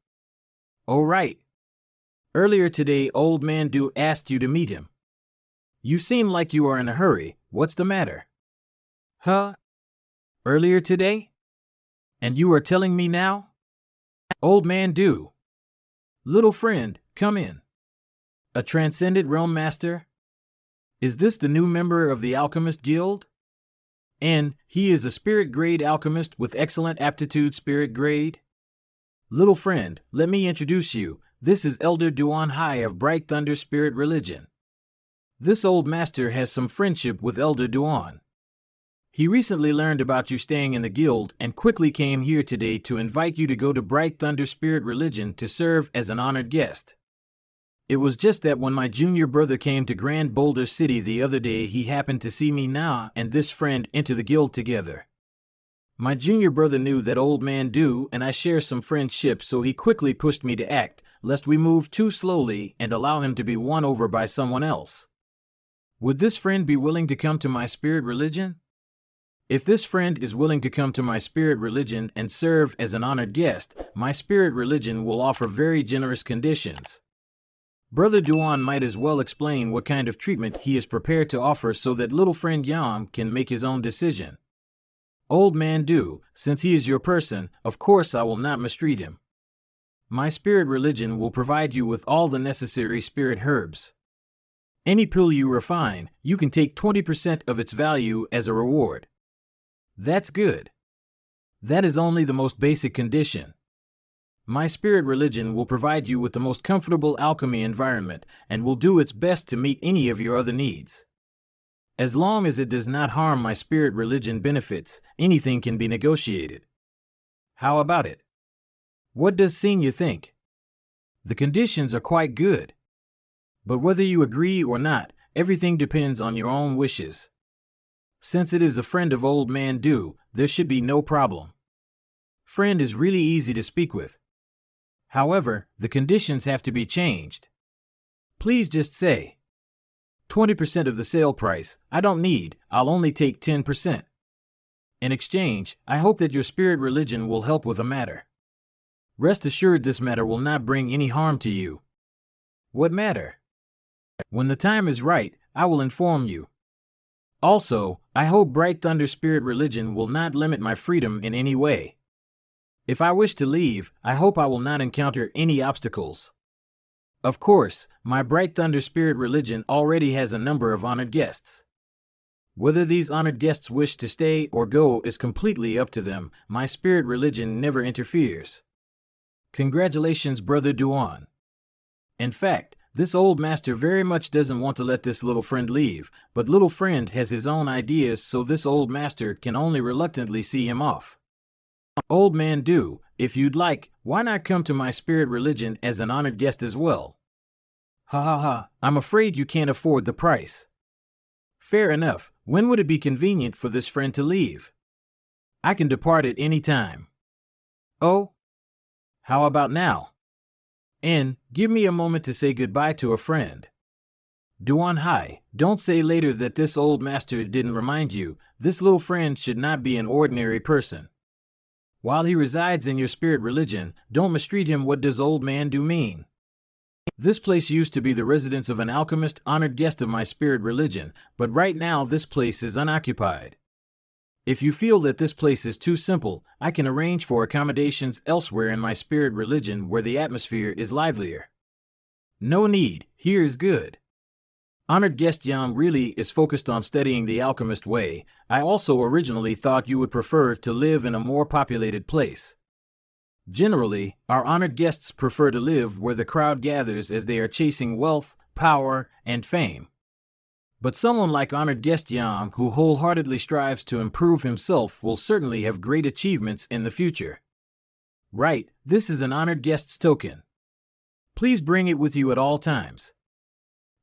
Oh, right. Earlier today, old man Do asked you to meet him. You seem like you are in a hurry. What's the matter? Huh? Earlier today? And you are telling me now? Old man Do. Little friend, come in. A transcendent realm master? Is this the new member of the Alchemist Guild? And he is a spirit-grade alchemist with excellent aptitude spirit-grade? Little friend, let me introduce you. This is Elder Duan Hai of Bright Thunder Spirit Religion. This old master has some friendship with Elder Duan. He recently learned about you staying in the guild and quickly came here today to invite you to go to Bright Thunder Spirit Religion to serve as an honored guest. It was just that when my junior brother came to Grand Boulder City the other day, he happened to see me now and this friend enter the guild together. My junior brother knew that old man Do and I share some friendship, so he quickly pushed me to act, lest we move too slowly and allow him to be won over by someone else. Would this friend be willing to come to my spirit religion? If this friend is willing to come to my spirit religion and serve as an honored guest, my spirit religion will offer very generous conditions. Brother Duan might as well explain what kind of treatment he is prepared to offer so that little friend Yam can make his own decision. Old man Do, since he is your person, of course I will not mistreat him. My spirit religion will provide you with all the necessary spirit herbs. Any pill you refine, you can take 20% of its value as a reward. That's good. That is only the most basic condition. My spirit religion will provide you with the most comfortable alchemy environment and will do its best to meet any of your other needs. As long as it does not harm my spirit religion benefits, anything can be negotiated. How about it? What does Senior think? The conditions are quite good. But whether you agree or not, everything depends on your own wishes. Since it is a friend of old man Do, there should be no problem. Friend is really easy to speak with. However, the conditions have to be changed. Please just say 20% of the sale price. I don't need, I'll only take 10%. In exchange, I hope that your spirit religion will help with the matter. Rest assured this matter will not bring any harm to you. What matter? When the time is right, I will inform you. Also, I hope Bright Thunder Spirit Religion will not limit my freedom in any way. If I wish to leave, I hope I will not encounter any obstacles. Of course, my Bright Thunder Spirit Religion already has a number of honored guests. Whether these honored guests wish to stay or go is completely up to them. My spirit religion never interferes. Congratulations, Brother Duan. In fact, this old master very much doesn't want to let this little friend leave, but little friend has his own ideas, so this old master can only reluctantly see him off. Old man Do, if you'd like, why not come to my spirit religion as an honored guest as well? Ha ha ha, I'm afraid you can't afford the price. Fair enough. When would it be convenient for this friend to leave? I can depart at any time. Oh? How about now? And give me a moment to say goodbye to a friend. Duan Hai, don't say later that this old master didn't remind you. This little friend should not be an ordinary person. While he resides in your spirit religion, don't mistreat him. What does old man Do mean? This place used to be the residence of an alchemist, honored guest of my spirit religion, but right now this place is unoccupied. If you feel that this place is too simple, I can arrange for accommodations elsewhere in my spirit religion where the atmosphere is livelier. No need, here is good. Honored guest Yang really is focused on studying the alchemist way. I also originally thought you would prefer to live in a more populated place. Generally, our honored guests prefer to live where the crowd gathers as they are chasing wealth, power, and fame. But someone like honored guest Yang, who wholeheartedly strives to improve himself, will certainly have great achievements in the future. Right, this is an honored guest's token. Please bring it with you at all times.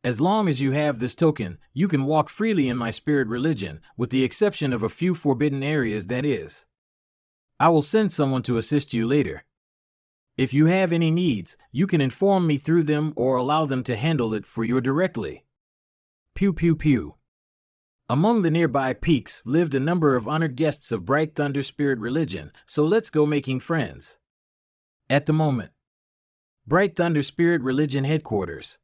As long as you have this token, you can walk freely in my spirit religion, with the exception of a few forbidden areas, that is. I will send someone to assist you later. If you have any needs, you can inform me through them or allow them to handle it for you directly. Pew pew pew. Among the nearby peaks lived a number of honored guests of Bright Thunder Spirit Religion, so let's go making friends. At the moment. Bright Thunder Spirit Religion Headquarters.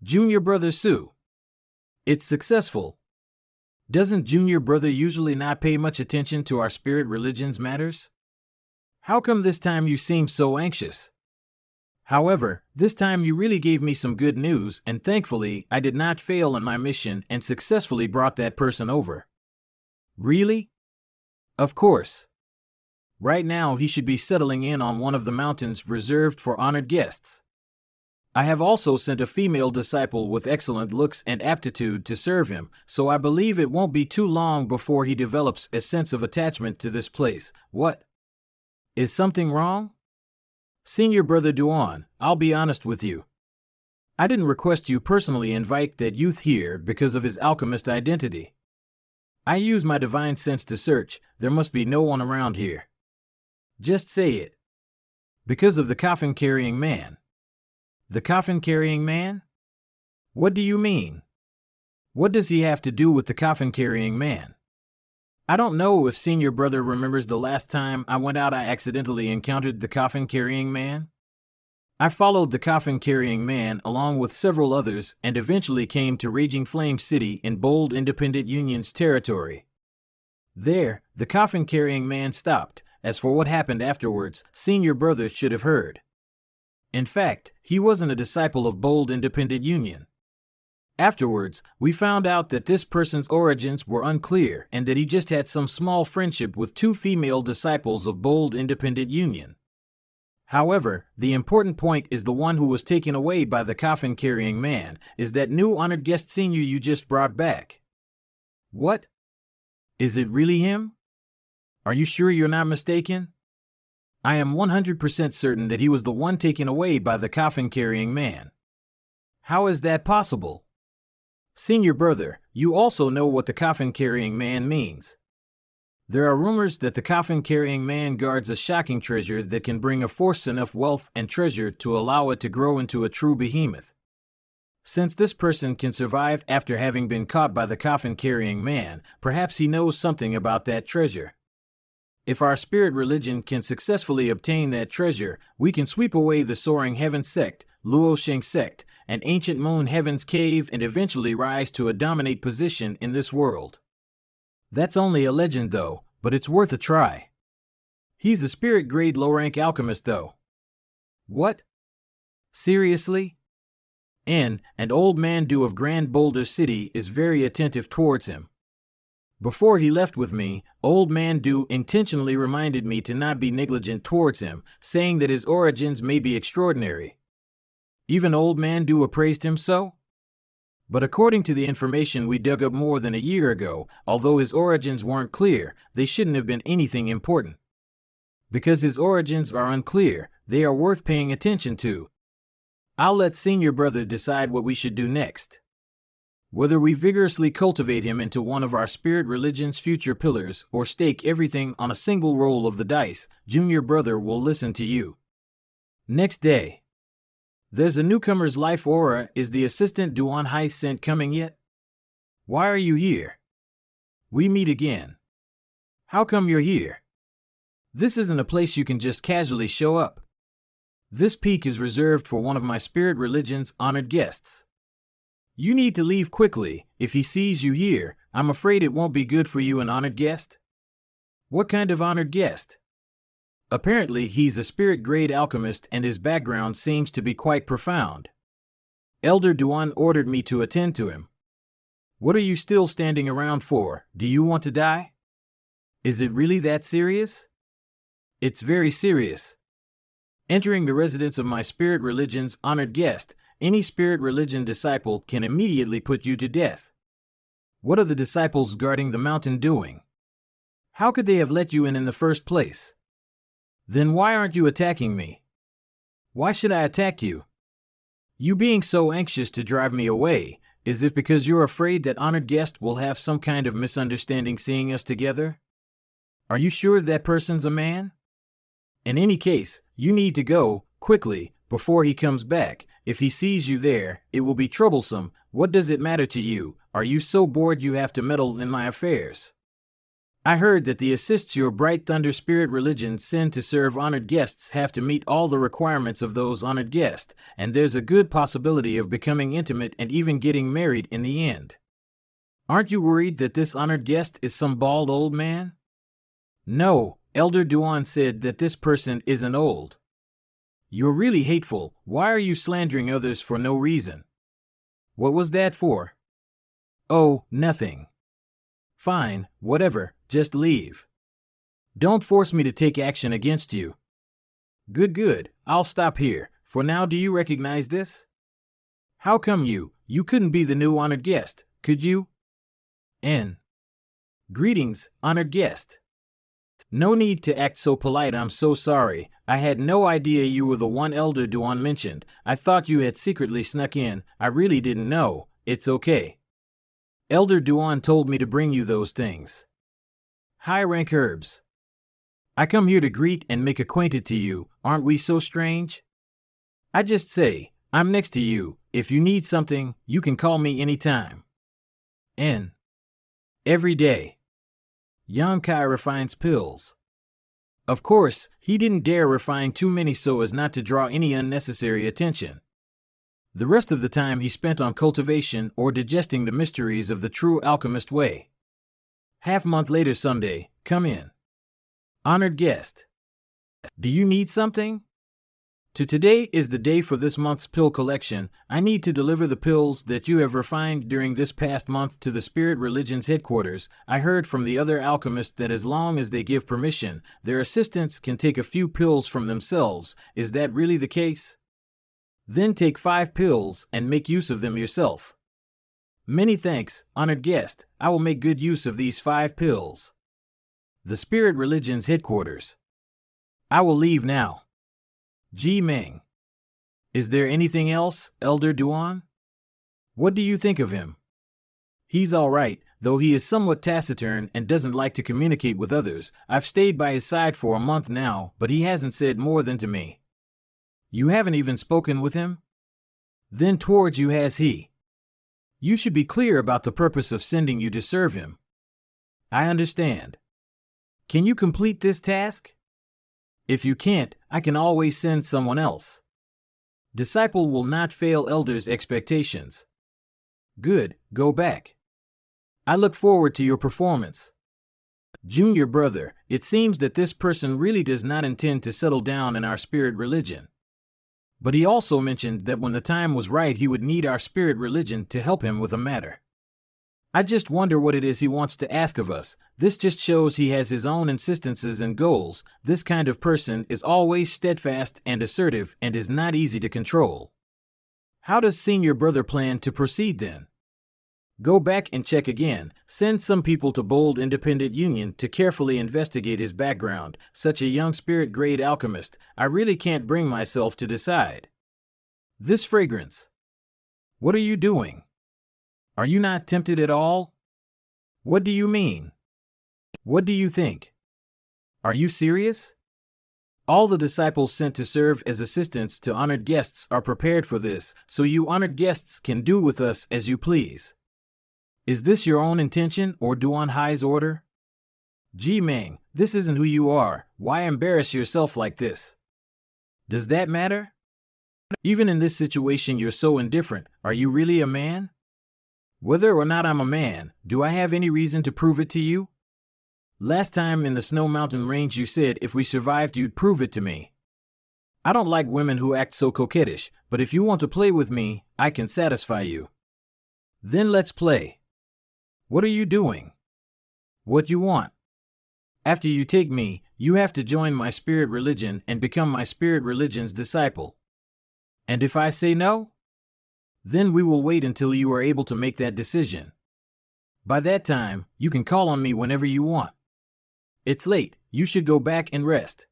Junior Brother Sue. It's successful. Doesn't Junior Brother usually not pay much attention to our spirit religion's matters? How come this time you seem so anxious? However, this time you really gave me some good news, and thankfully I did not fail in my mission and successfully brought that person over. Really? Of course. Right now he should be settling in on one of the mountains reserved for honored guests. I have also sent a female disciple with excellent looks and aptitude to serve him, so I believe it won't be too long before he develops a sense of attachment to this place. What? Is something wrong? Senior Brother Duan, I'll be honest with you. I didn't request you personally invite that youth here because of his alchemist identity. I use my divine sense to search. There must be no one around here. Just say it. Because of the coffin-carrying man. The coffin-carrying man? What do you mean? What does he have to do with the coffin-carrying man? I don't know if Senior Brother remembers the last time I went out I accidentally encountered the coffin-carrying man. I followed the coffin-carrying man along with several others and eventually came to Raging Flame City in Bold Independent Union's territory. There, the coffin-carrying man stopped. As for what happened afterwards, Senior Brother should have heard. In fact, he wasn't a disciple of Bold Independent Union. Afterwards, we found out that this person's origins were unclear and that he just had some small friendship with two female disciples of Bold Independent Union. However, the important point is the one who was taken away by the coffin-carrying man is that new honored guest senior you just brought back. What? Is it really him? Are you sure you're not mistaken? I am 100% certain that he was the one taken away by the coffin-carrying man. How is that possible? Senior Brother, you also know what the coffin-carrying man means. There are rumors that the coffin-carrying man guards a shocking treasure that can bring a force enough wealth and treasure to allow it to grow into a true behemoth. Since this person can survive after having been caught by the coffin-carrying man, perhaps he knows something about that treasure. If our spirit religion can successfully obtain that treasure, we can sweep away the Soaring Heaven sect, Luo Sheng sect, and Ancient Moon Heaven's Cave and eventually rise to a dominate position in this world. That's only a legend though, but it's worth a try. He's a spirit-grade low-rank alchemist though. What? Seriously? An old mandu of Grand Boulder City is very attentive towards him. Before he left with me, Old Man Du intentionally reminded me to not be negligent towards him, saying that his origins may be extraordinary. Even Old Man Du appraised him so? But according to the information we dug up more than a year ago, although his origins weren't clear, they shouldn't have been anything important. Because his origins are unclear, they are worth paying attention to. I'll let Senior Brother decide what we should do next. Whether we vigorously cultivate him into one of our spirit religion's future pillars or stake everything on a single roll of the dice, Junior Brother will listen to you. Next day. There's a newcomer's life aura. Is the assistant Duan Hai sent coming yet? Why are you here? We meet again. How come you're here? This isn't a place you can just casually show up. This peak is reserved for one of my spirit religion's honored guests. You need to leave quickly. If he sees you here, I'm afraid it won't be good for you, an honored guest. What kind of honored guest? Apparently, he's a spirit-grade alchemist and his background seems to be quite profound. Elder Duan ordered me to attend to him. What are you still standing around for? Do you want to die? Is it really that serious? It's very serious. Entering the residence of my spirit religion's honored guest, any spirit religion disciple can immediately put you to death. What are the disciples guarding the mountain doing? How could they have let you in the first place? Then why aren't you attacking me? Why should I attack you? You being so anxious to drive me away, is it because you're afraid that honored guest will have some kind of misunderstanding seeing us together? Are you sure that person's a man? In any case, you need to go, quickly, before he comes back. If he sees you there, it will be troublesome. What does it matter to you? Are you so bored you have to meddle in my affairs? I heard that the assists your bright thunder spirit religion send to serve honored guests have to meet all the requirements of those honored guests, and there's a good possibility of becoming intimate and even getting married in the end. Aren't you worried that this honored guest is some bald old man? No, Elder Duan said that this person isn't old. You're really hateful. Why are you slandering others for no reason? What was that for? Oh, nothing. Fine, whatever, just leave. Don't force me to take action against you. Good, I'll stop here. For now, do you recognize this? How come you couldn't be the new honored guest, could you? N. Greetings, honored guest. No need to act so polite, I'm so sorry. I had no idea you were the one Elder Duan mentioned. I thought you had secretly snuck in. I really didn't know. It's okay. Elder Duan told me to bring you those things. High-rank herbs. I come here to greet and make acquainted to you. Aren't we so strange? I just say, I'm next to you. If you need something, you can call me anytime. N. Every day. Yan Kai refines pills. Of course, he didn't dare refine too many so as not to draw any unnecessary attention. The rest of the time he spent on cultivation or digesting the mysteries of the true alchemist way. Half-month later Sunday, come in. Honored guest. Do you need something? Today is the day for this month's pill collection. I need to deliver the pills that you have refined during this past month to the Spirit Religion's headquarters. I heard from the other alchemists that as long as they give permission, their assistants can take a few pills from themselves. Is that really the case? Then take 5 pills and make use of them yourself. Many thanks, honored guest. I will make good use of these 5 pills. The Spirit Religion's headquarters. I will leave now. Ji Meng. Is there anything else, Elder Duan? What do you think of him? He's all right, though he is somewhat taciturn and doesn't like to communicate with others. I've stayed by his side for a month now, but he hasn't said more than to me. You haven't even spoken with him? Then towards you has he. You should be clear about the purpose of sending you to serve him. I understand. Can you complete this task? If you can't, I can always send someone else. Disciple will not fail elder's expectations. Good, go back. I look forward to your performance. Junior brother, it seems that this person really does not intend to settle down in our spirit religion. But he also mentioned that when the time was right he would need our spirit religion to help him with a matter. I just wonder what it is he wants to ask of us. This just shows he has his own insistences and goals. This kind of person is always steadfast and assertive and is not easy to control. How does senior brother plan to proceed then? Go back and check again. Send some people to Bold Independent Union to carefully investigate his background. Such a young spirit-grade alchemist, I really can't bring myself to decide. This fragrance. What are you doing? Are you not tempted at all? What do you mean? What do you think? Are you serious? All the disciples sent to serve as assistants to honored guests are prepared for this, so you honored guests can do with us as you please. Is this your own intention or Duan Hai's order? Ji Meng, this isn't who you are. Why embarrass yourself like this? Does that matter? Even in this situation you're so indifferent. Are you really a man? Whether or not I'm a man, do I have any reason to prove it to you? Last time in the Snow Mountain Range you said if we survived you'd prove it to me. I don't like women who act so coquettish, but if you want to play with me, I can satisfy you. Then let's play. What are you doing? What you want? After you take me, you have to join my spirit religion and become my spirit religion's disciple. And if I say no? Then we will wait until you are able to make that decision. By that time, you can call on me whenever you want. It's late, you should go back and rest.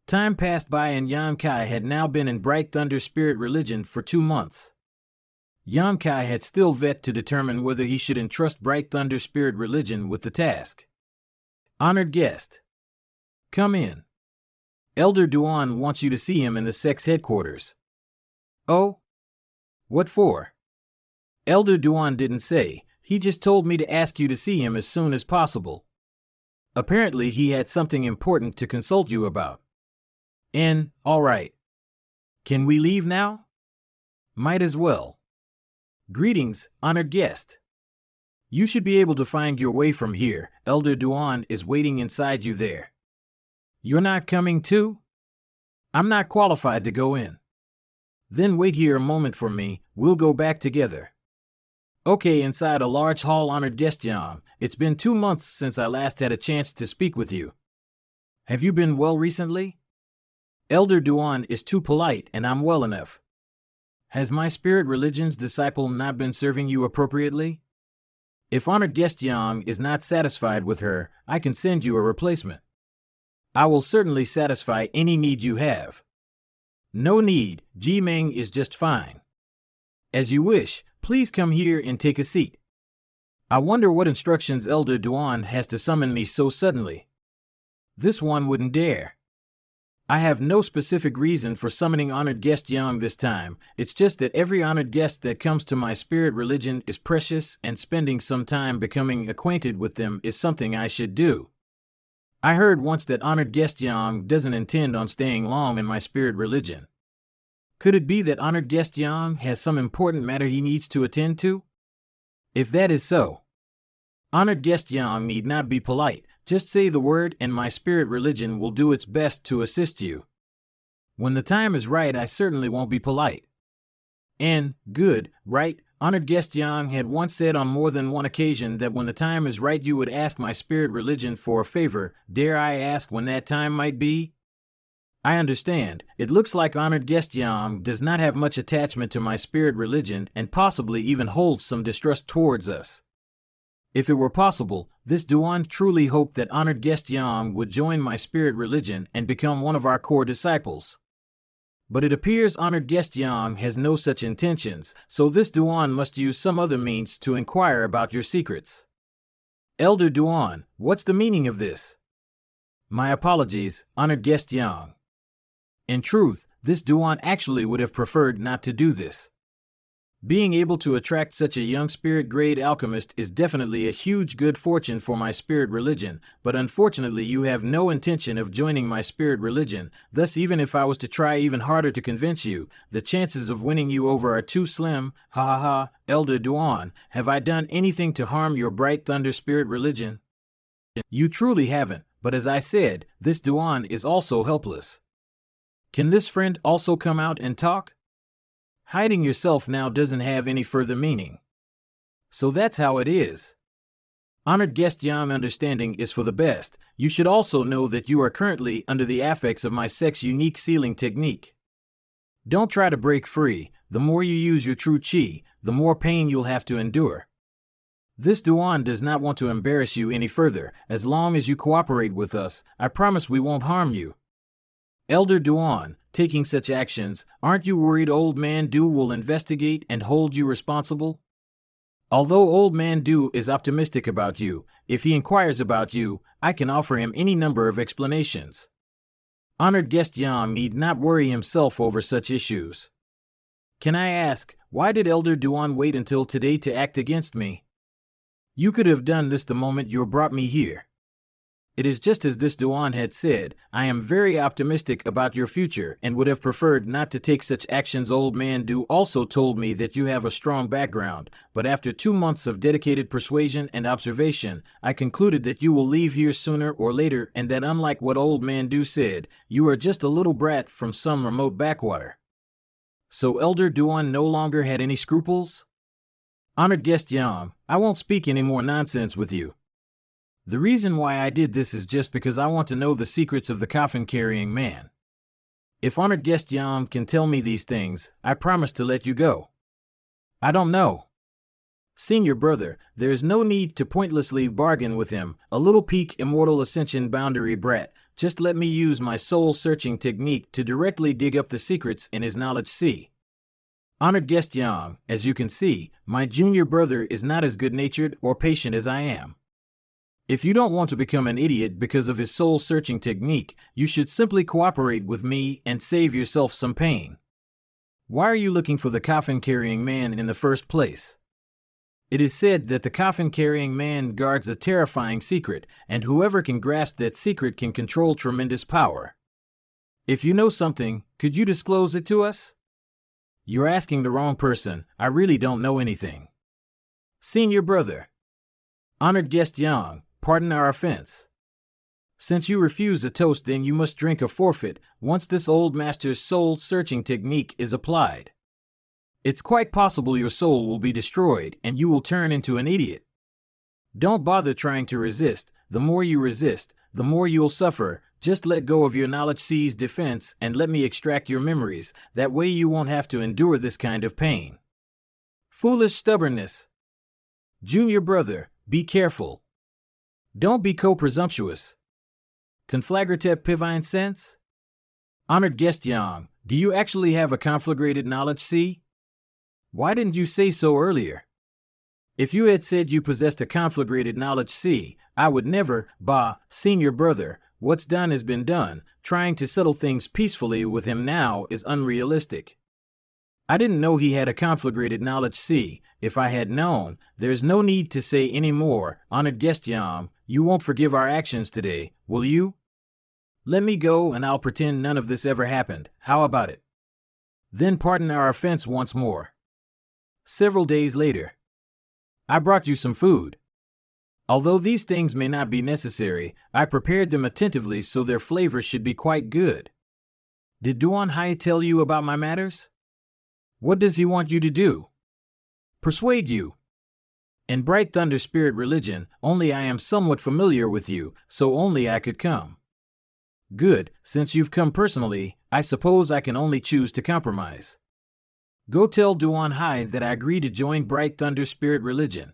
Time passed by and Yamkai had now been in Bright Thunder spirit religion for 2 months. Yamkai had still yet to determine whether he should entrust Bright Thunder spirit religion with the task. Honored guest. Come in. Elder Duan wants you to see him in the sex headquarters. Oh? What for? Elder Duan didn't say, he just told me to ask you to see him as soon as possible. Apparently he had something important to consult you about. All right. Can we leave now? Might as well. Greetings, honored guest. You should be able to find your way from here. Elder Duan is waiting inside you there. You're not coming too? I'm not qualified to go in. Then wait here a moment for me, we'll go back together. Okay, inside a large hall, honored guest Yang. It's been 2 months since I last had a chance to speak with you. Have you been well recently? Elder Duan is too polite and I'm well enough. Has my spirit religion's disciple not been serving you appropriately? If honored guest Yang is not satisfied with her, I can send you a replacement. I will certainly satisfy any need you have. No need, Ji Meng is just fine. As you wish, please come here and take a seat. I wonder what instructions Elder Duan has to summon me so suddenly. This one wouldn't dare. I have no specific reason for summoning honored guest Yang this time, it's just that every honored guest that comes to my spirit religion is precious and spending some time becoming acquainted with them is something I should do. I heard once that honored guest Yang doesn't intend on staying long in my spirit religion. Could it be that honored guest Yang has some important matter he needs to attend to? If that is so, honored guest Yang need not be polite, just say the word and my spirit religion will do its best to assist you. When the time is right, I certainly won't be polite. Good, right? Honored guest Yang had once said on more than one occasion that when the time is right you would ask my spirit religion for a favor. Dare I ask when that time might be? I understand. It looks like honored guest Yang does not have much attachment to my spirit religion and possibly even holds some distrust towards us. If it were possible, this Duan truly hoped that honored guest Yang would join my spirit religion and become one of our core disciples. But it appears honored guest Yang has no such intentions, so this Duan must use some other means to inquire about your secrets. Elder Duan, what's the meaning of this? My apologies, honored guest Yang. In truth, this Duan actually would have preferred not to do this. Being able to attract such a young spirit-grade alchemist is definitely a huge good fortune for my spirit religion, but unfortunately you have no intention of joining my spirit religion, thus even if I was to try even harder to convince you, the chances of winning you over are too slim. Ha ha ha, Elder Duan, have I done anything to harm your Bright Thunder spirit religion? You truly haven't, but as I said, this Duan is also helpless. Can this friend also come out and talk? Hiding yourself now doesn't have any further meaning. So that's how it is. Honored guest Yang, understanding is for the best. You should also know that you are currently under the affects of my sex unique sealing technique. Don't try to break free. The more you use your true chi, the more pain you'll have to endure. This Duan does not want to embarrass you any further. As long as you cooperate with us, I promise we won't harm you. Elder Duan, taking such actions, aren't you worried Old Man Du will investigate and hold you responsible? Although Old Man Du is optimistic about you, if he inquires about you, I can offer him any number of explanations. Honored guest Yang need not worry himself over such issues. Can I ask, why did Elder Duan wait until today to act against me? You could have done this the moment you brought me here. It is just as this Duan had said. I am very optimistic about your future and would have preferred not to take such actions. Old man Du also told me that you have a strong background, but after 2 months of dedicated persuasion and observation, I concluded that you will leave here sooner or later and that unlike what old man Du said, you are just a little brat from some remote backwater. So Elder Duan no longer had any scruples? Honored guest Yam, I won't speak any more nonsense with you. The reason why I did this is just because I want to know the secrets of the coffin-carrying man. If honored guest Yam can tell me these things, I promise to let you go. I don't know. Senior brother, there is no need to pointlessly bargain with him, a little peak immortal ascension boundary brat. Just let me use my soul-searching technique to directly dig up the secrets in his knowledge sea. Honored guest Yang, as you can see, my junior brother is not as good-natured or patient as I am. If you don't want to become an idiot because of his soul-searching technique, you should simply cooperate with me and save yourself some pain. Why are you looking for the coffin-carrying man in the first place? It is said that the coffin-carrying man guards a terrifying secret, and whoever can grasp that secret can control tremendous power. If you know something, could you disclose it to us? You're asking the wrong person. I really don't know anything. Senior brother. Honored guest Yang, pardon our offense. Since you refuse a toast, then you must drink a forfeit once this old master's soul-searching technique is applied. It's quite possible your soul will be destroyed and you will turn into an idiot. Don't bother trying to resist. The more you resist, the more you'll suffer. Just let go of your knowledge sea's defense and let me extract your memories. That way you won't have to endure this kind of pain. Foolish stubbornness. Junior brother, be careful. Don't be presumptuous. Conflagrative pivine sense? Honored guest Yang, do you actually have a conflagrated knowledge sea? Why didn't you say so earlier? If you had said you possessed a conflagrated knowledge sea, I would never. Bah, senior brother, what's done has been done. Trying to settle things peacefully with him now is unrealistic. I didn't know he had a conflagrated knowledge sea. If I had known, there's no need to say any more. Honored guest Yam, you won't forgive our actions today, will you? Let me go and I'll pretend none of this ever happened. How about it? Then pardon our offense once more. Several days later. I brought you some food. Although these things may not be necessary, I prepared them attentively so their flavor should be quite good. Did Duan Hai tell you about my matters? What does he want you to do? Persuade you. In Bright Thunder Spirit religion, only I am somewhat familiar with you, so only I could come. Good, since you've come personally, I suppose I can only choose to compromise. Go tell Duan Hai that I agree to join Bright Thunder Spirit religion.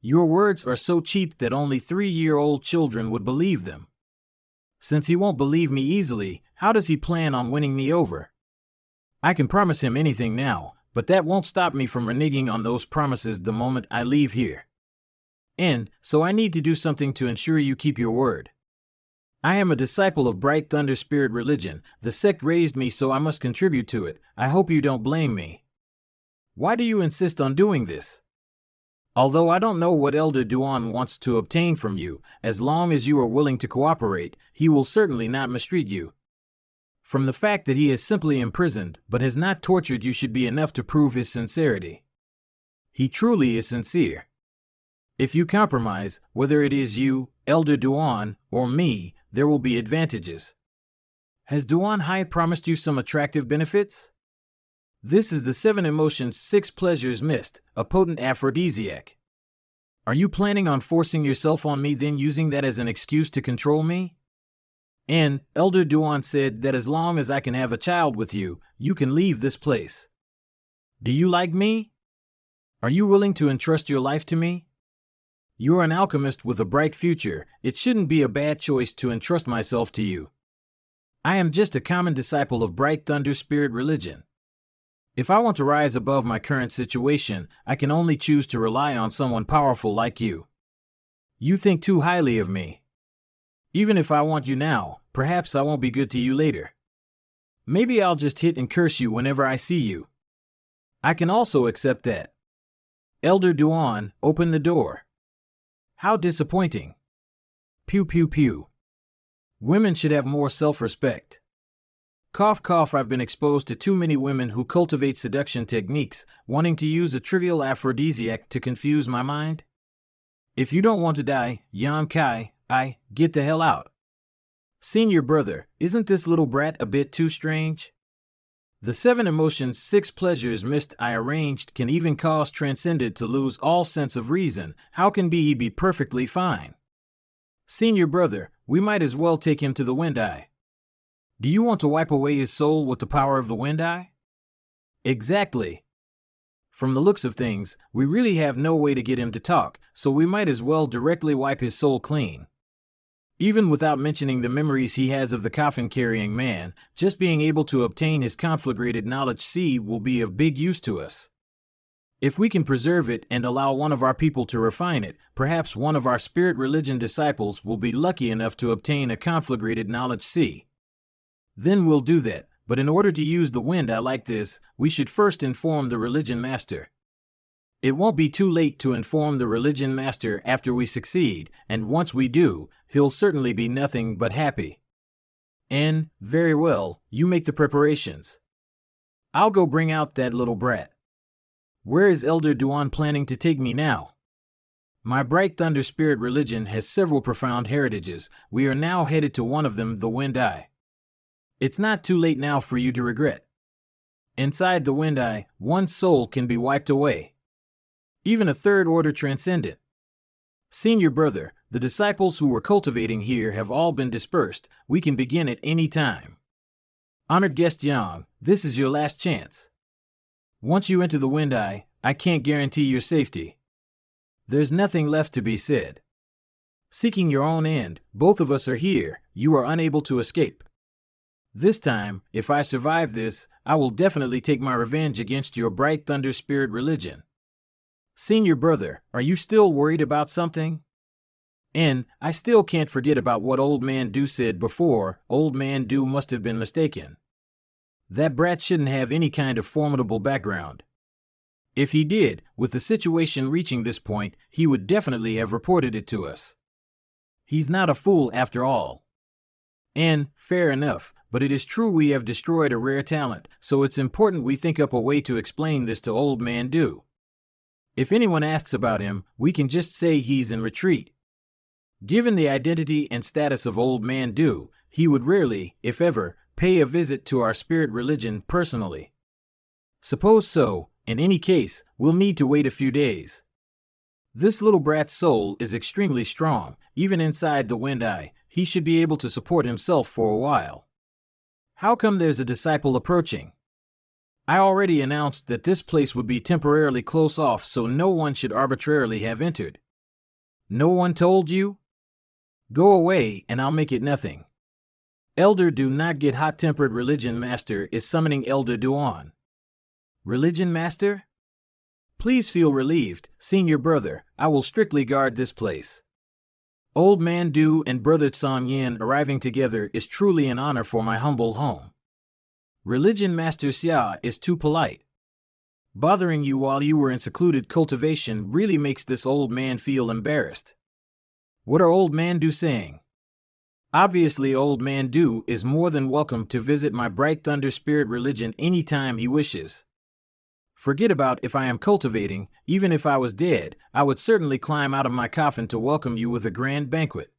Your words are so cheap that only 3-year-old children would believe them. Since he won't believe me easily, how does he plan on winning me over? I can promise him anything now, but that won't stop me from reneging on those promises the moment I leave here. And so I need to do something to ensure you keep your word. I am a disciple of Bright Thunder Spirit religion. The sect raised me, so I must contribute to it. I hope you don't blame me. Why do you insist on doing this? Although I don't know what Elder Duan wants to obtain from you, as long as you are willing to cooperate, he will certainly not mistreat you. From the fact that he has simply imprisoned but has not tortured you should be enough to prove his sincerity. He truly is sincere. If you compromise, whether it is you, Elder Duan, or me, there will be advantages. Has Duan Hai promised you some attractive benefits? This is the 7 emotions 6 pleasures mist, a potent aphrodisiac. Are you planning on forcing yourself on me, then using that as an excuse to control me? And Elder Duan said that as long as I can have a child with you, you can leave this place. Do you like me? Are you willing to entrust your life to me? You're an alchemist with a bright future. It shouldn't be a bad choice to entrust myself to you. I am just a common disciple of Bright Thunder Spirit religion. If I want to rise above my current situation, I can only choose to rely on someone powerful like you. You think too highly of me. Even if I want you now, perhaps I won't be good to you later. Maybe I'll just hit and curse you whenever I see you. I can also accept that. Elder Duan, open the door. How disappointing. Pew pew pew. Women should have more self-respect. Cough cough. I've been exposed to too many women who cultivate seduction techniques, wanting to use a trivial aphrodisiac to confuse my mind. If you don't want to die, Yam Kai, get the hell out. Senior brother, isn't this little brat a bit too strange? The 7 emotions, 6 pleasures missed I arranged can even cause Transcended to lose all sense of reason. How can he be perfectly fine? Senior brother, we might as well take him to the wind eye. Do you want to wipe away his soul with the power of the wind eye? Exactly. From the looks of things, we really have no way to get him to talk, so we might as well directly wipe his soul clean. Even without mentioning the memories he has of the coffin-carrying man, just being able to obtain his conflagrated knowledge C will be of big use to us. If we can preserve it and allow one of our people to refine it, perhaps one of our spirit religion disciples will be lucky enough to obtain a conflagrated knowledge C. Then we'll do that, but in order to use the wind eye like this, we should first inform the religion master. It won't be too late to inform the religion master after we succeed, and once we do, he'll certainly be nothing but happy. And, very well, you make the preparations. I'll go bring out that little brat. Where is Elder Duan planning to take me now? My Bright Thunder Spirit religion has several profound heritages. We are now headed to one of them, the Wind Eye. It's not too late now for you to regret. Inside the Wind Eye, one's soul can be wiped away. Even a third-order transcendent. Senior brother, the disciples who were cultivating here have all been dispersed. We can begin at any time. Honored guest Yang, this is your last chance. Once you enter the Wind Eye, I can't guarantee your safety. There's nothing left to be said. Seeking your own end, both of us are here. You are unable to escape. This time, if I survive this, I will definitely take my revenge against your Bright Thunder Spirit religion. Senior brother, are you still worried about something? And I still can't forget about what Old Man Do said before. Old Man Do must have been mistaken. That brat shouldn't have any kind of formidable background. If he did, with the situation reaching this point, he would definitely have reported it to us. He's not a fool after all. And, fair enough, but it is true we have destroyed a rare talent, so it's important we think up a way to explain this to Old Man Do. If anyone asks about him, we can just say he's in retreat. Given the identity and status of Old Man Do, he would rarely, if ever, pay a visit to our spirit religion personally. Suppose so, in any case, we'll need to wait a few days. This little brat's soul is extremely strong. Even inside the Wind Eye, he should be able to support himself for a while. How come there's a disciple approaching? I already announced that this place would be temporarily close off, so no one should arbitrarily have entered. No one told you? Go away and I'll make it nothing. Elder Do not get hot-tempered. Religion Master is summoning Elder Duan. Religion Master? Please feel relieved, Senior Brother. I will strictly guard this place. Old Man Do and Brother Tsang Yin arriving together is truly an honor for my humble home. Religion Master Xia is too polite. Bothering you while you were in secluded cultivation really makes this old man feel embarrassed. What are Old Man Do saying? Obviously, Old Man Do is more than welcome to visit my Bright Thunder Spirit religion anytime he wishes. Forget about if I am cultivating. Even if I was dead, I would certainly climb out of my coffin to welcome you with a grand banquet.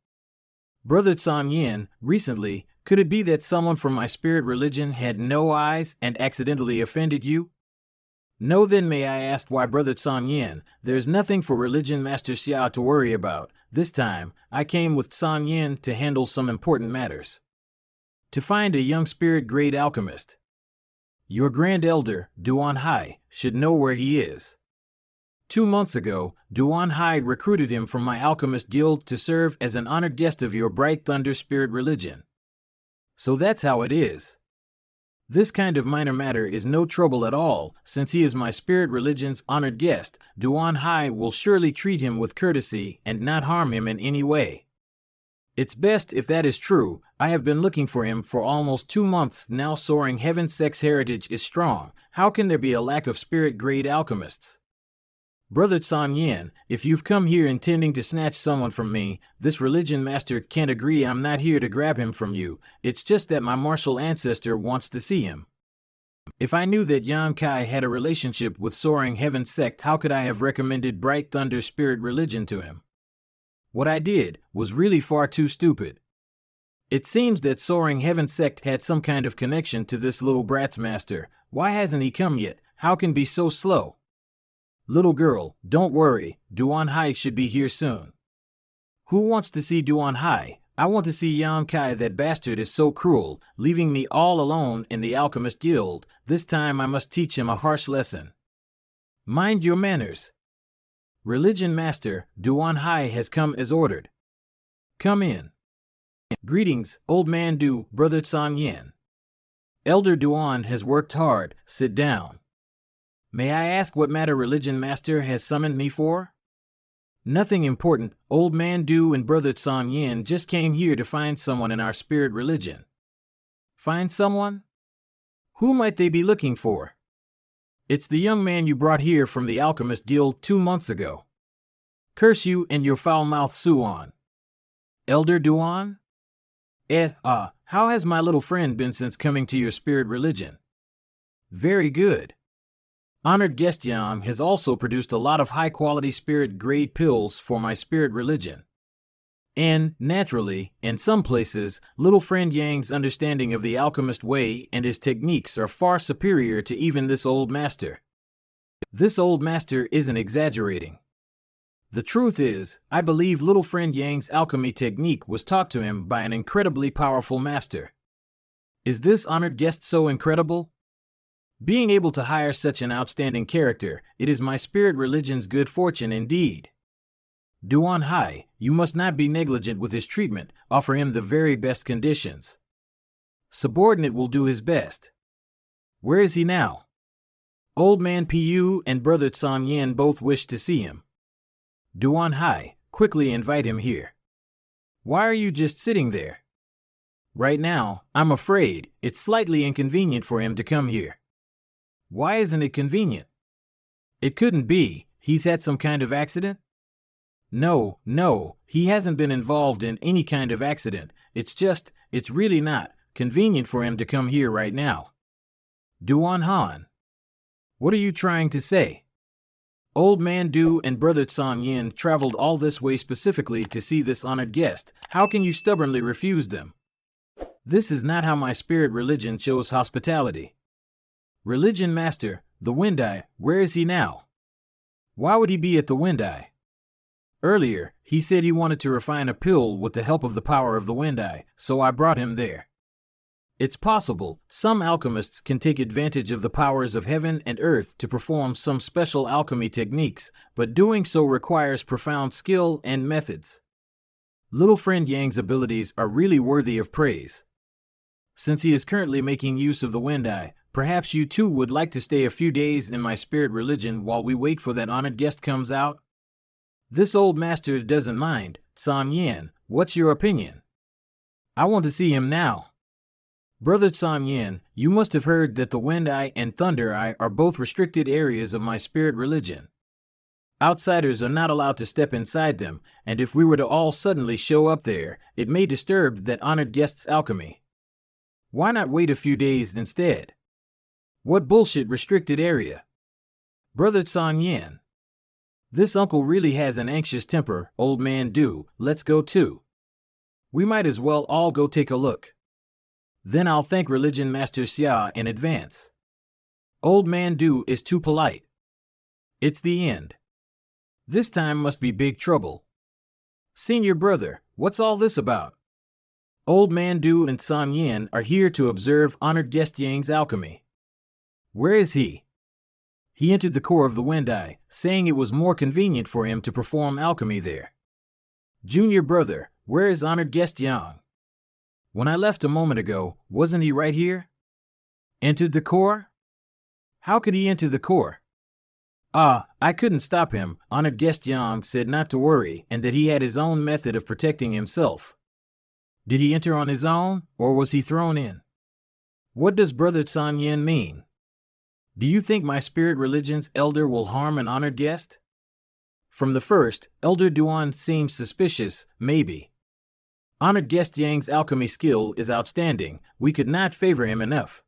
Brother Tsang Yin, recently, could it be that someone from my spirit religion had no eyes and accidentally offended you? No, then may I ask why, Brother Tsang Yin? There's nothing for Religion Master Xia to worry about. This time, I came with Tsang Yin to handle some important matters. To find a young spirit-grade alchemist. Your Grand Elder, Duan Hai, should know where he is. 2 months ago, Duan Hai recruited him from my alchemist guild to serve as an honored guest of your Bright Thunder Spirit religion. So that's how it is. This kind of minor matter is no trouble at all. Since he is my spirit religion's honored guest, Duan Hai will surely treat him with courtesy and not harm him in any way. It's best if that is true. I have been looking for him for almost 2 months now. Soaring Heaven sex heritage is strong. How can there be a lack of spirit-grade alchemists? Brother San Yin, if you've come here intending to snatch someone from me, this religion master can't agree. I'm not here to grab him from you. It's just that my martial ancestor wants to see him. If I knew that Yan Kai had a relationship with Soaring Heaven sect, how could I have recommended Bright Thunder Spirit religion to him? What I did was really far too stupid. It seems that Soaring Heaven sect had some kind of connection to this little brat's master. Why hasn't he come yet? How can be so slow? Little girl, don't worry, Duan Hai should be here soon. Who wants to see Duan Hai? I want to see Yan Kai. That bastard is so cruel, leaving me all alone in the Alchemist Guild. This time I must teach him a harsh lesson. Mind your manners. Religion Master, Duan Hai has come as ordered. Come in. Greetings, Old Man Du, Brother San Yin. Elder Duan has worked hard. Sit down. May I ask what matter Religion Master has summoned me for? Nothing important. Old Man Du and Brother San Yin just came here to find someone in our spirit religion. Find someone? Who might they be looking for? It's the young man you brought here from the Alchemist Guild 2 months ago. Curse you and your foul-mouthed Suan. Elder Duan? How has my little friend been since coming to your spirit religion? Very good. Honored Guest Yang has also produced a lot of high-quality spirit-grade pills for my spirit religion. And, naturally, in some places, little friend Yang's understanding of the alchemist way and his techniques are far superior to even this old master. This old master isn't exaggerating. The truth is, I believe little friend Yang's alchemy technique was taught to him by an incredibly powerful master. Is this honored guest so incredible? Being able to hire such an outstanding character, it is my spirit religion's good fortune indeed. Duan Hai, you must not be negligent with his treatment. Offer him the very best conditions. Subordinate will do his best. Where is he now? Old Man Pu and Brother San Yin both wish to see him. Duan Hai, quickly invite him here. Why are you just sitting there? Right now, I'm afraid it's slightly inconvenient for him to come here. Why isn't it convenient? It couldn't be. He's had some kind of accident? No, he hasn't been involved in any kind of accident. It's really not convenient for him to come here right now. Duan Han. What are you trying to say? Old Man Du and Brother San Yin traveled all this way specifically to see this honored guest. How can you stubbornly refuse them? This is not how my spirit religion shows hospitality. Religion Master, the Windeye, where is he now? Why would he be at the Windeye? Earlier, he said he wanted to refine a pill with the help of the power of the Windeye, so I brought him there. It's possible some alchemists can take advantage of the powers of heaven and earth to perform some special alchemy techniques, but doing so requires profound skill and methods. Little friend Yang's abilities are really worthy of praise. Since he is currently making use of the Windeye, perhaps you too would like to stay a few days in my spirit religion while we wait for that honored guest comes out? This old master doesn't mind. San Yin, what's your opinion? I want to see him now. Brother San Yin, you must have heard that the Wind Eye and Thunder Eye are both restricted areas of my spirit religion. Outsiders are not allowed to step inside them, and if we were to all suddenly show up there, it may disturb that honored guest's alchemy. Why not wait a few days instead? What bullshit restricted area? Brother San Yin. This uncle really has an anxious temper, Old Man Du. Let's go too. We might as well all go take a look. Then I'll thank Religion Master Xia in advance. Old Man Du is too polite. It's the end. This time must be big trouble. Senior brother, what's all this about? Old Man Du and San Yin are here to observe honored guest Yang's alchemy. Where is he? He entered the core of the Wind Eye, saying it was more convenient for him to perform alchemy there. Junior brother, where is honored guest Yang? When I left a moment ago, wasn't he right here? Entered the core? How could he enter the core? I couldn't stop him. Honored guest Yang said not to worry and that he had his own method of protecting himself. Did he enter on his own, or was he thrown in? What does Brother San Yin mean? Do you think my spirit religion's elder will harm an honored guest? From the first, Elder Duan seems suspicious, maybe. Honored guest Yang's alchemy skill is outstanding, we could not favor him enough.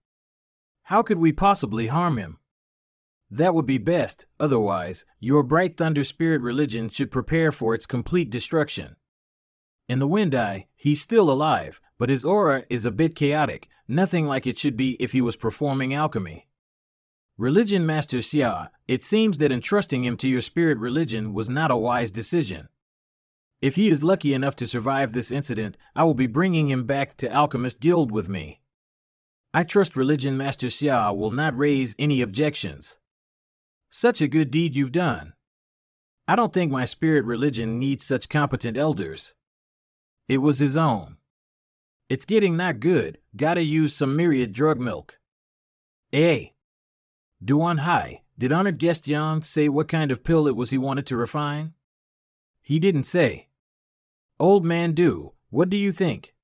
How could we possibly harm him? That would be best, otherwise, your Bright Thunder Spirit religion should prepare for its complete destruction. In the Wind Eye, he's still alive, but his aura is a bit chaotic, nothing like it should be if he was performing alchemy. Religion Master Xia, it seems that entrusting him to your spirit religion was not a wise decision. If he is lucky enough to survive this incident, I will be bringing him back to Alchemist Guild with me. I trust Religion Master Xia will not raise any objections. Such a good deed you've done. I don't think my spirit religion needs such competent elders. It was his own. It's getting not good, gotta use some myriad drug milk. Hey! Duan Hai, did Honored Guest Yang say what kind of pill it was he wanted to refine? He didn't say. Old man Du, what do you think?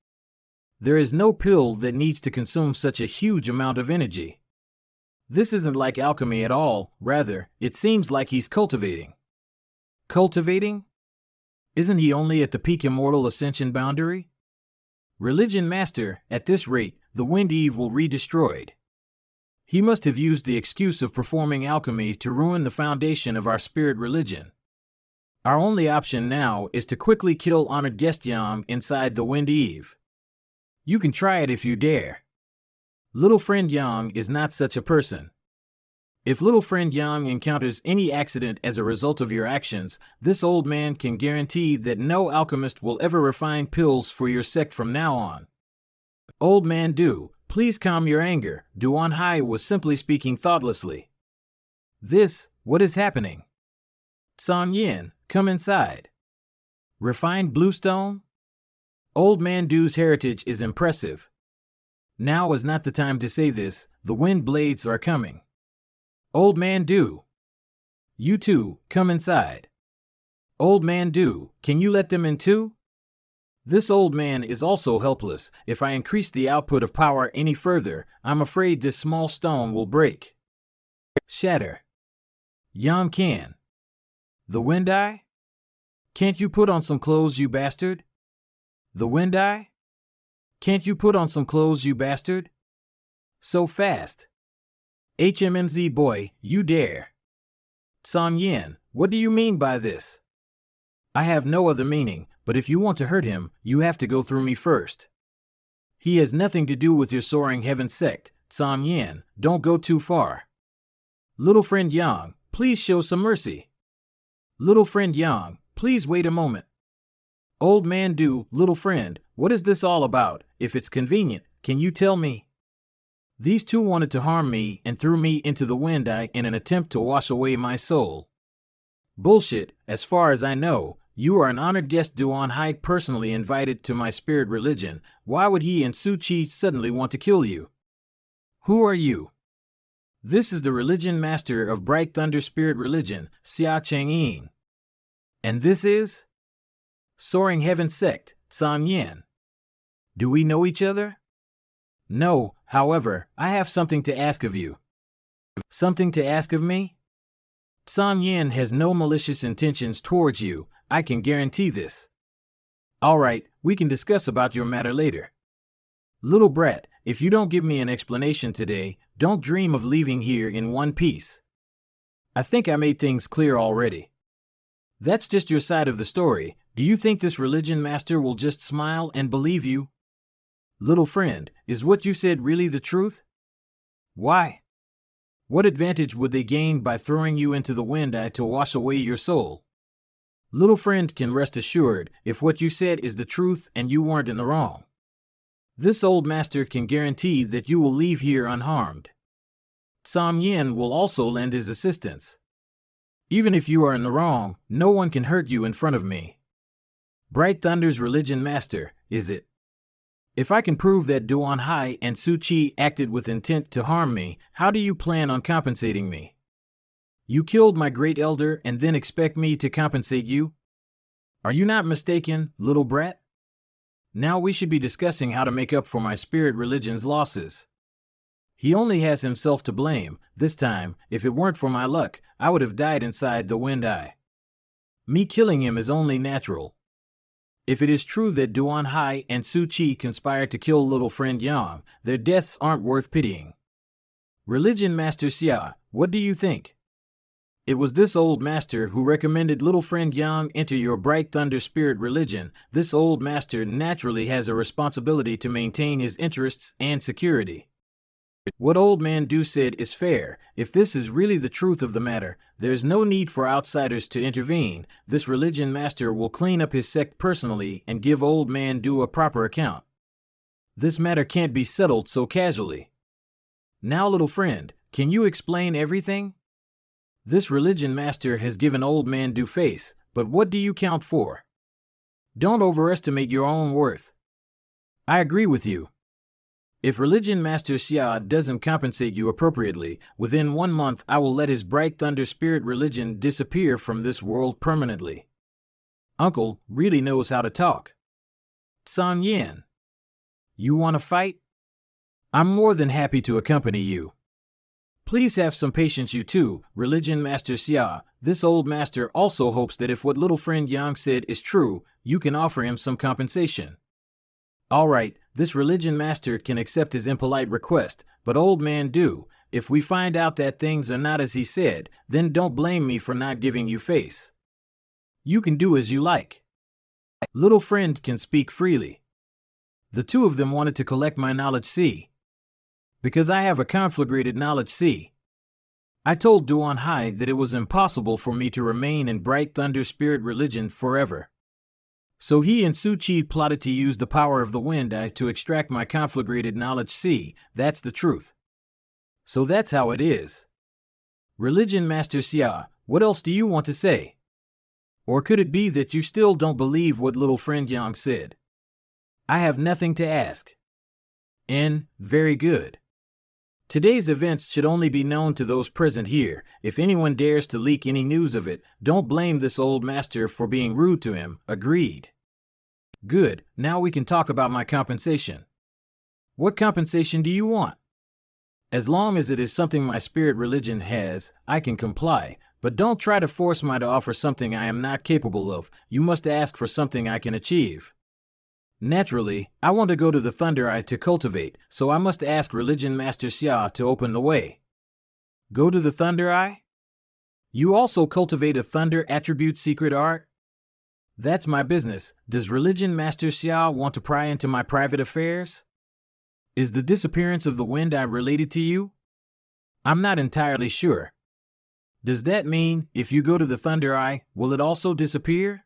There is no pill that needs to consume such a huge amount of energy. This isn't like alchemy at all, rather, it seems like he's cultivating. Cultivating? Isn't he only at the peak immortal ascension boundary? Religion Master, at this rate, the Wind Eve will be destroyed. He must have used the excuse of performing alchemy to ruin the foundation of our spirit religion. Our only option now is to quickly kill Honored Guest Yang inside the Wind Eve. You can try it if you dare. Little Friend Yang is not such a person. If Little Friend Yang encounters any accident as a result of your actions, this old man can guarantee that no alchemist will ever refine pills for your sect from now on. Old man Du, please calm your anger, Duan Hai was simply speaking thoughtlessly. What is happening? San Yin, come inside. Refined bluestone? Old man Du's heritage is impressive. Now is not the time to say this, the wind blades are coming. Old man Du. You two, come inside. Old man Du, can you let them in too? This old man is also helpless. If I increase the output of power any further, I'm afraid this small stone will break. Shatter. Yang can. The Wind Eye? Can't you put on some clothes, you bastard? The Wind Eye? Can't you put on some clothes, you bastard? So fast. HMMZ boy, you dare. San Yin, what do you mean by this? I have no other meaning, but if you want to hurt him, you have to go through me first. He has nothing to do with your soaring heaven sect, San Yin, don't go too far. Little Friend Yang, please show some mercy. Little Friend Yang, please wait a moment. Old man Du, little friend, what is this all about? If it's convenient, can you tell me? These two wanted to harm me and threw me into the Wind Eye in an attempt to wash away my soul. Bullshit, as far as I know, you are an honored guest Duan Hai personally invited to my spirit religion. Why would he and Su Chi suddenly want to kill you? Who are you? This is the religion master of Bright Thunder Spirit Religion, Xia Changyin. And this is? Soaring Heaven Sect, San Yin. Do we know each other? No, however, I have something to ask of you. Something to ask of me? San Yin has no malicious intentions towards you, I can guarantee this. All right, we can discuss about your matter later. Little brat, if you don't give me an explanation today, don't dream of leaving here in one piece. I think I made things clear already. That's just your side of the story. Do you think this religion master will just smile and believe you? Little friend, is what you said really the truth? Why? What advantage would they gain by throwing you into the Wind Eye to wash away your soul? Little friend can rest assured if what you said is the truth and you weren't in the wrong. This old master can guarantee that you will leave here unharmed. San Yin will also lend his assistance. Even if you are in the wrong, no one can hurt you in front of me. Bright Thunder's religion master, is it? If I can prove that Duan Hai and Su Chi acted with intent to harm me, how do you plan on compensating me? You killed my great elder and then expect me to compensate you? Are you not mistaken, little brat? Now we should be discussing how to make up for my spirit religion's losses. He only has himself to blame. This time, if it weren't for my luck, I would have died inside the Wind Eye. Me killing him is only natural. If it is true that Duan Hai and Su Chi conspired to kill little friend Yang, their deaths aren't worth pitying. Religion Master Xia, what do you think? It was this old master who recommended little friend Yang enter your bright thunder spirit religion. This old master naturally has a responsibility to maintain his interests and security. What old man Du said is fair. If this is really the truth of the matter, there's no need for outsiders to intervene. This religion master will clean up his sect personally and give old man Du a proper account. This matter can't be settled so casually. Now, little friend, can you explain everything? This religion master has given old man Du face, but what do you count for? Don't overestimate your own worth. I agree with you. If religion master Xia doesn't compensate you appropriately, within 1 month I will let his bright thunder spirit religion disappear from this world permanently. Uncle really knows how to talk. San Yan. You want to fight? I'm more than happy to accompany you. Please have some patience, you too, religion master Xia. This old master also hopes that if what little friend Yang said is true, you can offer him some compensation. All right, this religion master can accept his impolite request, but old man Du, if we find out that things are not as he said, then don't blame me for not giving you face. You can do as you like. Little friend can speak freely. The two of them wanted to collect my knowledge C. Because I have a conflagrated knowledge C. I told Duan Hai that it was impossible for me to remain in bright thunder spirit religion forever. So he and Su Chi plotted to use the power of the wind eye to extract my conflagrated knowledge C. That's the truth. So that's how it is. Religion Master Xia, what else do you want to say? Or could it be that you still don't believe what little friend Yang said? I have nothing to ask. Very good. Today's events should only be known to those present here. If anyone dares to leak any news of it, don't blame this old master for being rude to him. Agreed. Good, now we can talk about my compensation. What compensation do you want? As long as it is something my spirit religion has, I can comply, but don't try to force me to offer something I am not capable of. You must ask for something I can achieve. Naturally, I want to go to the Thunder Eye to cultivate, so I must ask Religion Master Xia to open the way. Go to the Thunder Eye? You also cultivate a Thunder Attribute secret art? That's my business. Does Religion Master Xia want to pry into my private affairs? Is the disappearance of the Wind Eye related to you? I'm not entirely sure. Does that mean, if you go to the Thunder Eye, will it also disappear?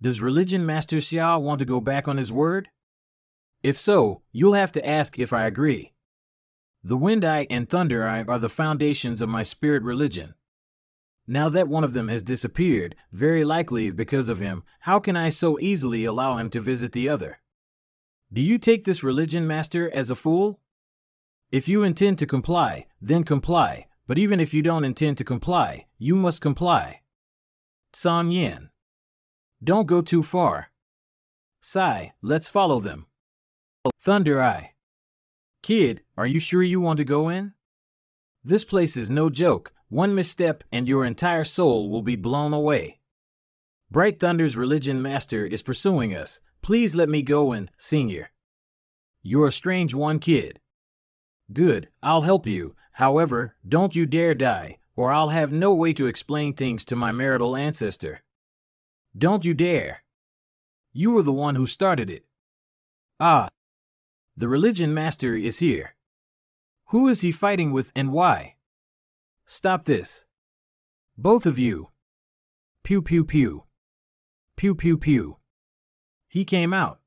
Does Religion Master Xia want to go back on his word? If so, you'll have to ask if I agree. The Wind Eye and Thunder Eye are the foundations of my spirit religion. Now that one of them has disappeared, very likely because of him, how can I so easily allow him to visit the other? Do you take this religion master as a fool? If you intend to comply, then comply, but even if you don't intend to comply, you must comply. San Yan. Don't go too far. Sai, let's follow them. Thunder Eye. Kid, are you sure you want to go in? This place is no joke. One misstep and your entire soul will be blown away. Bright Thunder's religion master is pursuing us. Please let me go in, senior. You're a strange one, kid. Good, I'll help you. However, don't you dare die, or I'll have no way to explain things to my marital ancestor. Don't you dare. You were the one who started it. Ah. The religion master is here. Who is he fighting with and why? Stop this. Both of you. Pew pew pew. Pew pew pew. He came out.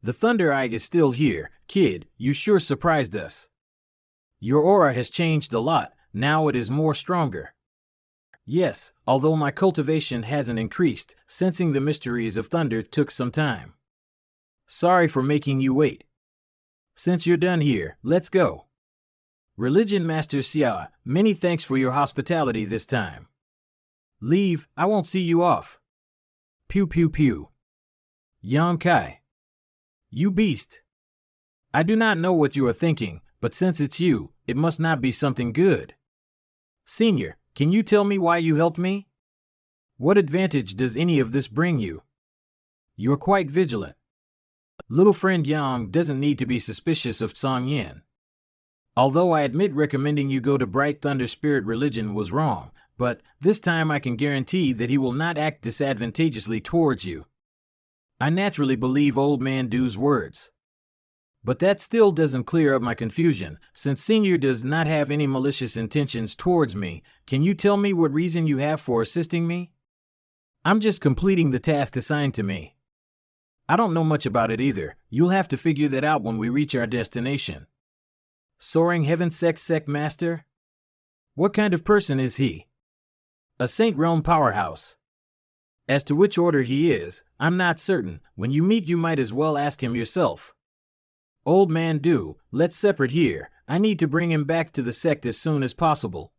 The Thunder Eye is still here. Kid, you sure surprised us. Your aura has changed a lot. Now it is more stronger. Yes, although my cultivation hasn't increased, sensing the mysteries of thunder took some time. Sorry for making you wait. Since you're done here, let's go. Religion Master Xia, many thanks for your hospitality this time. Leave, I won't see you off. Pew pew pew. Yang Kai. You beast. I do not know what you are thinking, but since it's you, it must not be something good. Senior, can you tell me why you helped me? What advantage does any of this bring you? You're quite vigilant. Little friend Yang doesn't need to be suspicious of Song Yin. Although I admit recommending you go to Bright Thunder Spirit Religion was wrong, but this time I can guarantee that he will not act disadvantageously towards you. I naturally believe Old Man Do's words. But that still doesn't clear up my confusion. Since Senior does not have any malicious intentions towards me, can you tell me what reason you have for assisting me? I'm just completing the task assigned to me. I don't know much about it either. You'll have to figure that out when we reach our destination. Soaring Heaven Sect Master? What kind of person is he? A Saint Realm powerhouse. As to which order he is, I'm not certain. When you meet, you might as well ask him yourself. Old Man Do, let's separate here. I need to bring him back to the sect as soon as possible.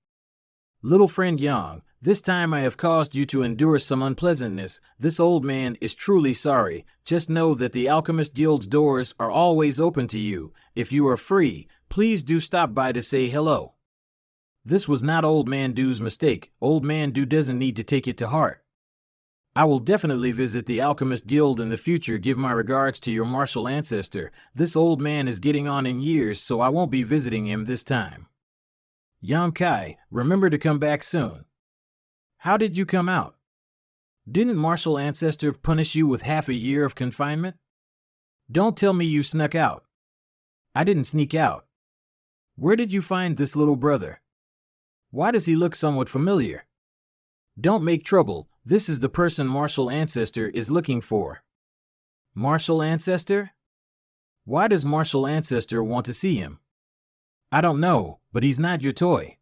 Little friend Yang, this time I have caused you to endure some unpleasantness. This old man is truly sorry. Just know that the Alchemist Guild's doors are always open to you. If you are free, please do stop by to say hello. This was not Old Man Do's mistake. Old Man Do doesn't need to take it to heart. I will definitely visit the Alchemist Guild in the future. Give my regards to your martial ancestor. This old man is getting on in years, so I won't be visiting him this time. Yang Kai, remember to come back soon. How did you come out? Didn't martial ancestor punish you with half a year of confinement? Don't tell me you snuck out. I didn't sneak out. Where did you find this little brother? Why does he look somewhat familiar? Don't make trouble. This is the person martial ancestor is looking for. Martial ancestor? Why does martial ancestor want to see him? I don't know, but he's not your toy.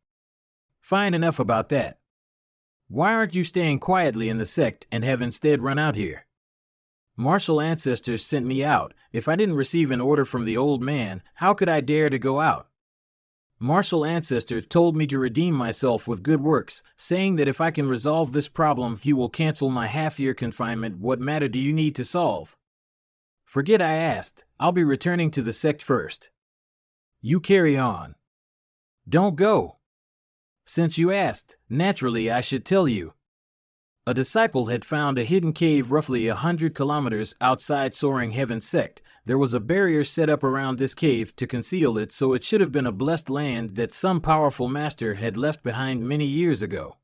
Fine enough about that. Why aren't you staying quietly in the sect and have instead run out here? Martial ancestors sent me out. If I didn't receive an order from the old man, how could I dare to go out? Martial ancestors told me to redeem myself with good works, saying that if I can resolve this problem, he will cancel my half-year confinement. What matter do you need to solve? Forget I asked. I'll be returning to the sect first. You carry on. Don't go. Since you asked, naturally I should tell you. A disciple had found a hidden cave roughly 100 kilometers outside Soaring Heaven sect. There was a barrier set up around this cave to conceal it, so it should have been a blessed land that some powerful master had left behind many years ago.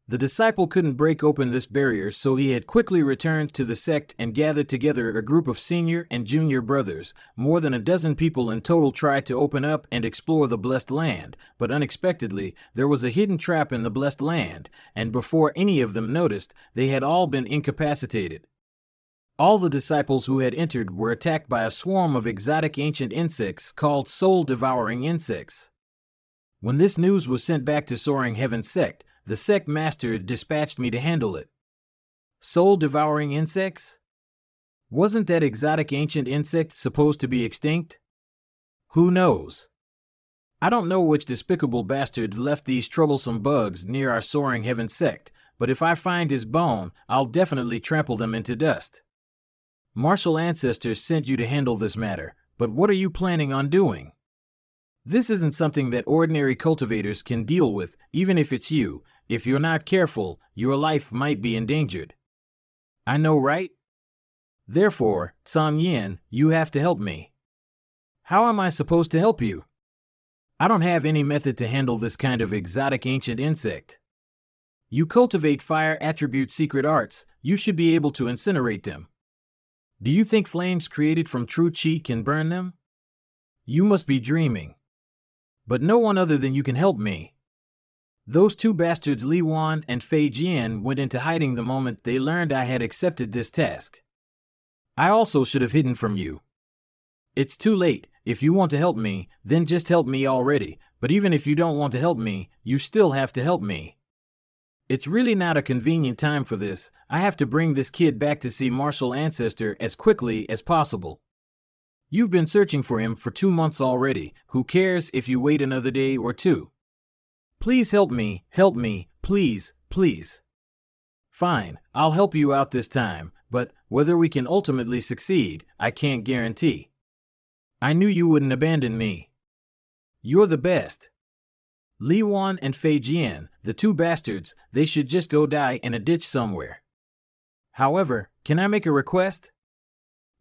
The disciple couldn't break open this barrier, so he had quickly returned to the sect and gathered together a group of senior and junior brothers. More than a dozen people in total tried to open up and explore the blessed land, but unexpectedly, there was a hidden trap in the blessed land, and before any of them noticed, they had all been incapacitated. All the disciples who had entered were attacked by a swarm of exotic ancient insects called soul-devouring insects. When this news was sent back to Soaring Heaven sect, the sect master dispatched me to handle it. Soul-devouring insects? Wasn't that exotic ancient insect supposed to be extinct? Who knows? I don't know which despicable bastard left these troublesome bugs near our Soaring Heaven sect, but if I find his bone, I'll definitely trample them into dust. Martial ancestors sent you to handle this matter, but what are you planning on doing? This isn't something that ordinary cultivators can deal with, even if it's you. If you're not careful, your life might be endangered. I know, right? Therefore, Song Yin, you have to help me. How am I supposed to help you? I don't have any method to handle this kind of exotic ancient insect. You cultivate fire attribute secret arts, you should be able to incinerate them. Do you think flames created from true qi can burn them? You must be dreaming. But no one other than you can help me. Those two bastards Li Wan and Fei Jian went into hiding the moment they learned I had accepted this task. I also should have hidden from you. It's too late. If you want to help me, then just help me already. But even if you don't want to help me, you still have to help me. It's really not a convenient time for this. I have to bring this kid back to see Martial Ancestor as quickly as possible. You've been searching for him for 2 months already. Who cares if you wait another day or two? Please help me, please, please. Fine, I'll help you out this time, but whether we can ultimately succeed, I can't guarantee. I knew you wouldn't abandon me. You're the best. Li Wan and Fei Jian, the two bastards, they should just go die in a ditch somewhere. However, can I make a request?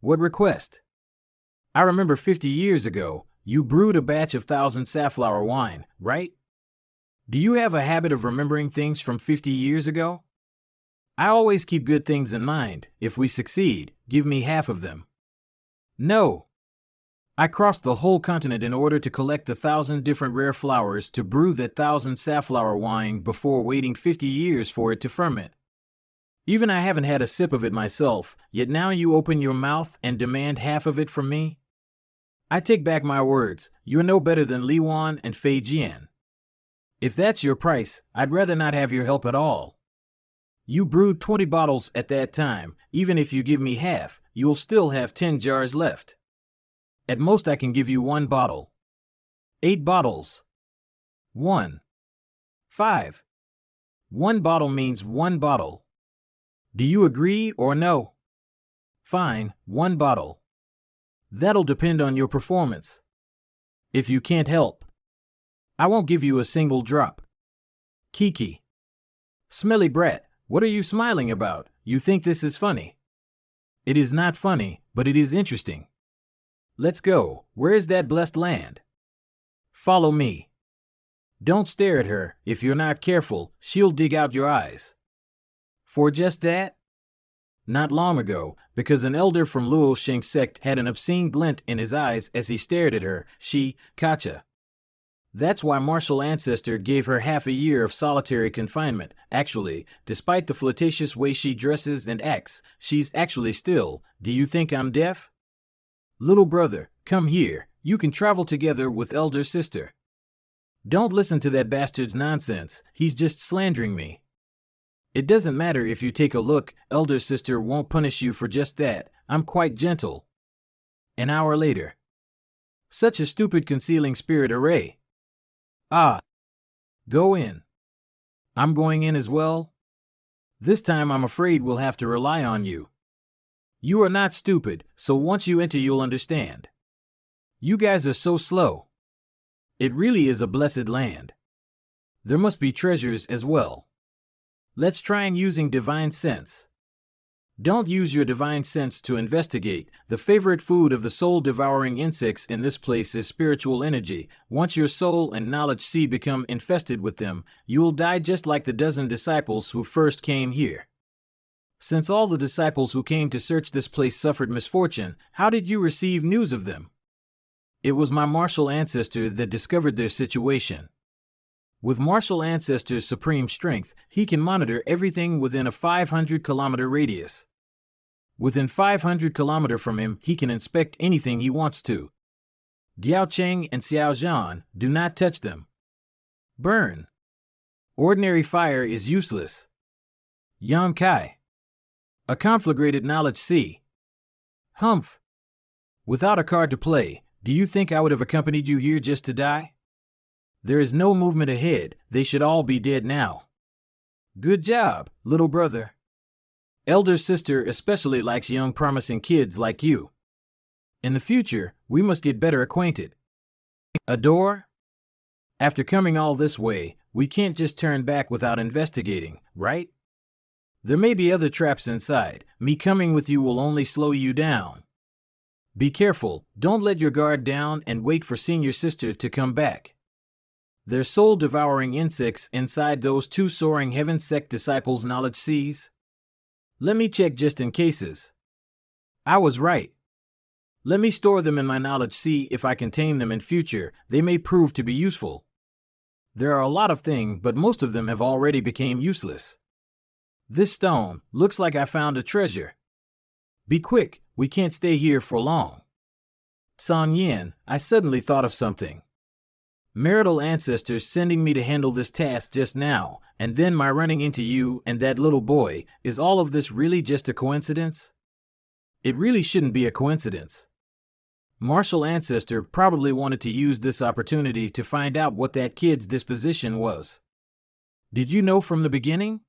What request? I remember 50 years ago, you brewed a batch of 1,000 safflower wine, right? Do you have a habit of remembering things from 50 years ago? I always keep good things in mind. If we succeed, give me half of them. No. I crossed the whole continent in order to collect 1,000 different rare flowers to brew that 1,000 safflower wine before waiting 50 years for it to ferment. Even I haven't had a sip of it myself, yet now you open your mouth and demand half of it from me? I take back my words. You're no better than Li Wan and Fei Jian. If that's your price, I'd rather not have your help at all. You brewed 20 bottles at that time. Even if you give me half, you'll still have 10 jars left. At most I can give you 1 bottle. 8 bottles. 1. 5. 1 bottle means 1 bottle. Do you agree or no? Fine, 1 bottle. That'll depend on your performance. If you can't help, I won't give you a single drop. Kiki. Smelly brat, what are you smiling about? You think this is funny? It is not funny, but it is interesting. Let's go. Where is that blessed land? Follow me. Don't stare at her. If you're not careful, she'll dig out your eyes. For just that? Not long ago, because an elder from Luo Sheng's sect had an obscene glint in his eyes as he stared at her, she, Kacha. That's why martial ancestor gave her half a year of solitary confinement. Actually, despite the flirtatious way she dresses and acts, she's actually still. Do you think I'm deaf? Little brother, come here. You can travel together with elder sister. Don't listen to that bastard's nonsense. He's just slandering me. It doesn't matter if you take a look. Elder sister won't punish you for just that. I'm quite gentle. An hour later. Such a stupid concealing spirit array. Ah. Go in. I'm going in as well. This time I'm afraid we'll have to rely on you. You are not stupid, so once you enter you'll understand. You guys are so slow. It really is a blessed land. There must be treasures as well. Let's try and using divine sense. Don't use your divine sense to investigate. The favorite food of the soul-devouring insects in this place is spiritual energy. Once your soul and knowledge sea become infested with them, you will die just like the dozen disciples who first came here. Since all the disciples who came to search this place suffered misfortune, how did you receive news of them? It was my martial ancestor that discovered their situation. With martial ancestor's supreme strength, he can monitor everything within a 500-kilometer radius. Within 500 kilometers from him, he can inspect anything he wants to. Diao Cheng and Xiao Zhan, do not touch them. Burn. Ordinary fire is useless. Yang Kai. A conflagrated knowledge sea. Humph. Without a card to play, do you think I would have accompanied you here just to die? There is no movement ahead. They should all be dead now. Good job, little brother. Elder sister especially likes young promising kids like you. In the future, we must get better acquainted. A door? After coming all this way, we can't just turn back without investigating, right? There may be other traps inside. Me coming with you will only slow you down. Be careful. Don't let your guard down and wait for senior sister to come back. There's soul-devouring insects inside those 2 soaring heaven sect disciples' knowledge seas. Let me check just in cases. I was right. Let me store them in my knowledge sea. If I can tame them in future, they may prove to be useful. There are a lot of things, but most of them have already become useless. This stone looks like I found a treasure. Be quick, we can't stay here for long. San Yin, I suddenly thought of something. Marital ancestors sending me to handle this task just now, and then my running into you and that little boy, is all of this really just a coincidence? It really shouldn't be a coincidence. Martial ancestor probably wanted to use this opportunity to find out what that kid's disposition was. Did you know from the beginning?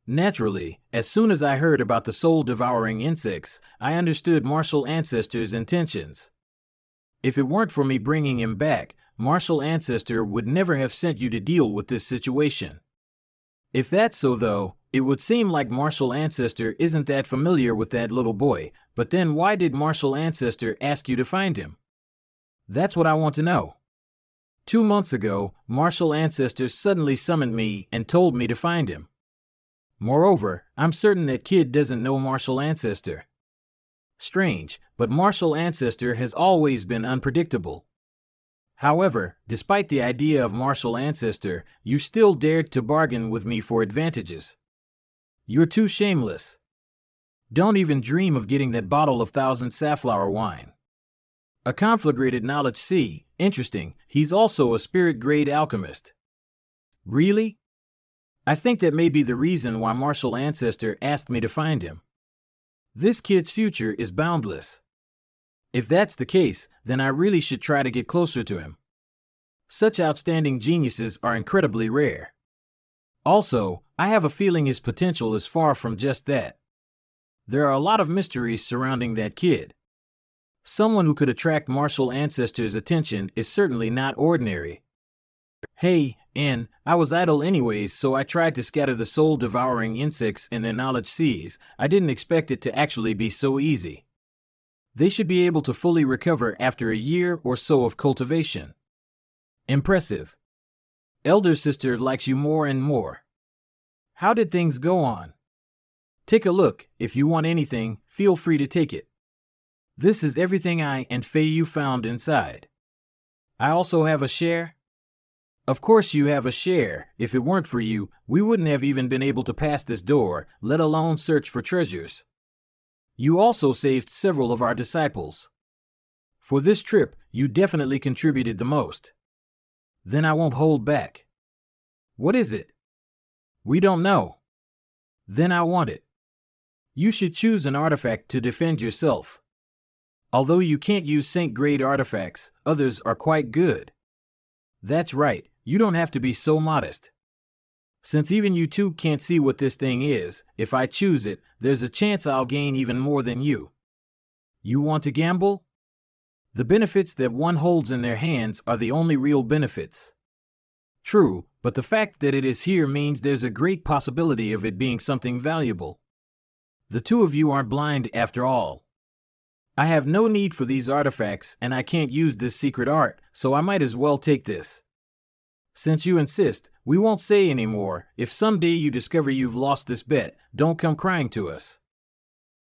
Naturally, as soon as I heard about the soul-devouring insects, I understood martial ancestor's intentions. If it weren't for me bringing him back, Martial Ancestor would never have sent you to deal with this situation. If that's so, though, it would seem like Martial Ancestor isn't that familiar with that little boy, but then why did Martial Ancestor ask you to find him? That's what I want to know. 2 months ago, Martial Ancestor suddenly summoned me and told me to find him. Moreover, I'm certain that kid doesn't know Martial Ancestor. Strange, but Martial Ancestor has always been unpredictable. However, despite the idea of Martial Ancestor, you still dared to bargain with me for advantages. You're too shameless. Don't even dream of getting that bottle of 1000 safflower wine. A conflagrated knowledge. See, interesting, he's also a spirit-grade alchemist. Really? I think that may be the reason why Martial Ancestor asked me to find him. This kid's future is boundless. If that's the case, then I really should try to get closer to him. Such outstanding geniuses are incredibly rare. Also, I have a feeling his potential is far from just that. There are a lot of mysteries surrounding that kid. Someone who could attract Martial Ancestor's attention is certainly not ordinary. Hey, N, I was idle anyways, so I tried to scatter the soul-devouring insects in their knowledge seas. I didn't expect it to actually be so easy. They should be able to fully recover after a year or so of cultivation. Impressive. Elder sister likes you more and more. How did things go on? Take a look. If you want anything, feel free to take it. This is everything I and Feiyu found inside. I also have a share. Of course you have a share. If it weren't for you, we wouldn't have even been able to pass this door, let alone search for treasures. You also saved several of our disciples. For this trip, you definitely contributed the most. Then I won't hold back. What is it? We don't know. Then I want it. You should choose an artifact to defend yourself. Although you can't use Saint-grade artifacts, others are quite good. That's right, you don't have to be so modest. Since even you two can't see what this thing is, if I choose it, there's a chance I'll gain even more than you. You want to gamble? The benefits that one holds in their hands are the only real benefits. True, but the fact that it is here means there's a great possibility of it being something valuable. The two of you aren't blind after all. I have no need for these artifacts and I can't use this secret art, so I might as well take this. Since you insist, we won't say any more. If someday you discover you've lost this bet, don't come crying to us.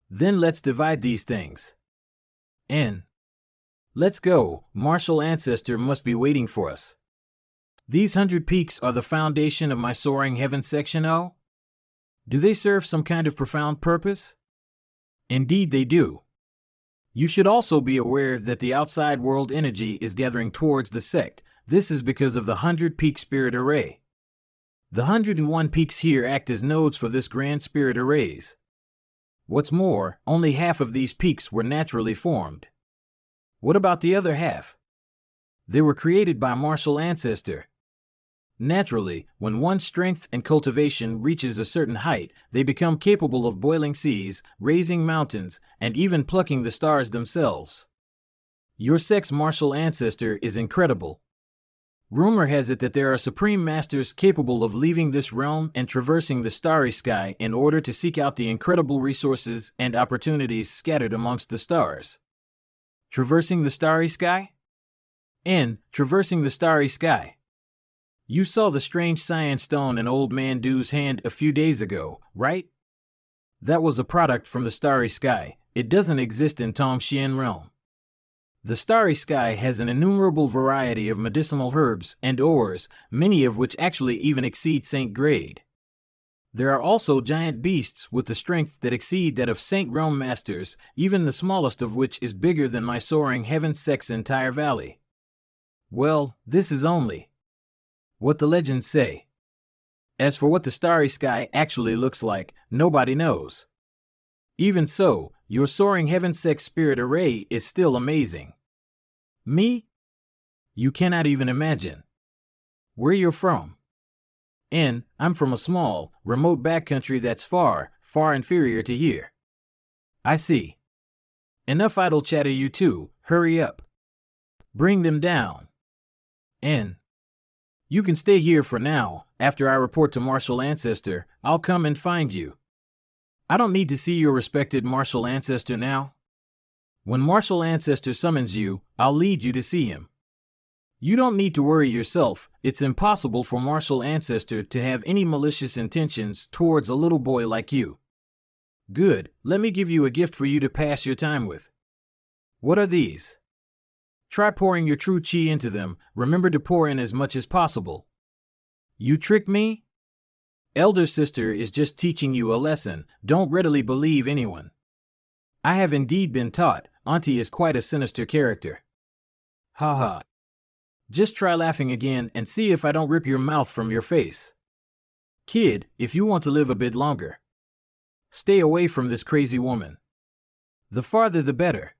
Then let's divide these things. N. Let's go. Martial Ancestor must be waiting for us. These 100 peaks are the foundation of my Soaring Heaven Section O? Do they serve some kind of profound purpose? Indeed they do. You should also be aware that the outside world energy is gathering towards the sect. This is because of the 100-peak spirit array. The 101 peaks here act as nodes for this grand spirit arrays. What's more, only half of these peaks were naturally formed. What about the other half? They were created by Martial Ancestor. Naturally, when one's strength and cultivation reaches a certain height, they become capable of boiling seas, raising mountains, and even plucking the stars themselves. Your sect's Martial Ancestor is incredible. Rumor has it that there are supreme masters capable of leaving this realm and traversing the starry sky in order to seek out the incredible resources and opportunities scattered amongst the stars. Traversing the starry sky? N. Traversing the starry sky. You saw the strange cyan stone in Old Man Doo's hand a few days ago, right? That was a product from the starry sky. It doesn't exist in Tongxian realm. The starry sky has an innumerable variety of medicinal herbs and ores, many of which actually even exceed Saint grade. There are also giant beasts with the strength that exceed that of Saint realm masters, even the smallest of which is bigger than my Soaring Heaven sect's entire valley. Well, this is only what the legends say. As for what the starry sky actually looks like, nobody knows. Even so, your Soaring Heaven sect spirit array is still amazing. Me? You cannot even imagine. Where you're from? N. I'm from a small, remote backcountry that's far, far inferior to here. I see. Enough idle chatter, you two. Hurry up. Bring them down. N. You can stay here for now. After I report to Martial Ancestor, I'll come and find you. I don't need to see your respected Martial Ancestor now. When Martial Ancestor summons you, I'll lead you to see him. You don't need to worry yourself. It's impossible for Martial Ancestor to have any malicious intentions towards a little boy like you. Good, let me give you a gift for you to pass your time with. What are these? Try pouring your true chi into them. Remember to pour in as much as possible. You tricked me? Elder sister is just teaching you a lesson. Don't readily believe anyone. I have indeed been taught. Auntie is quite a sinister character. Ha ha. Just try laughing again and see if I don't rip your mouth from your face. Kid, if you want to live a bit longer, stay away from this crazy woman. The farther the better.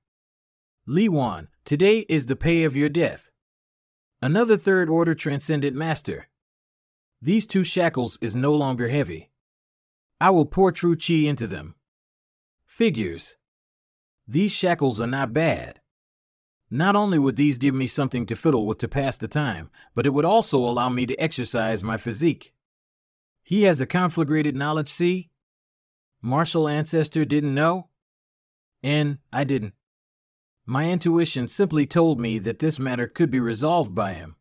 Li Wan, today is the pay of your death. Another third order transcendent master. These 2 shackles is no longer heavy. I will pour true chi into them. Figures. These shackles are not bad. Not only would these give me something to fiddle with to pass the time, but it would also allow me to exercise my physique. He has a conflagrated knowledge, see? Martial Ancestor didn't know? And I didn't. My intuition simply told me that this matter could be resolved by him.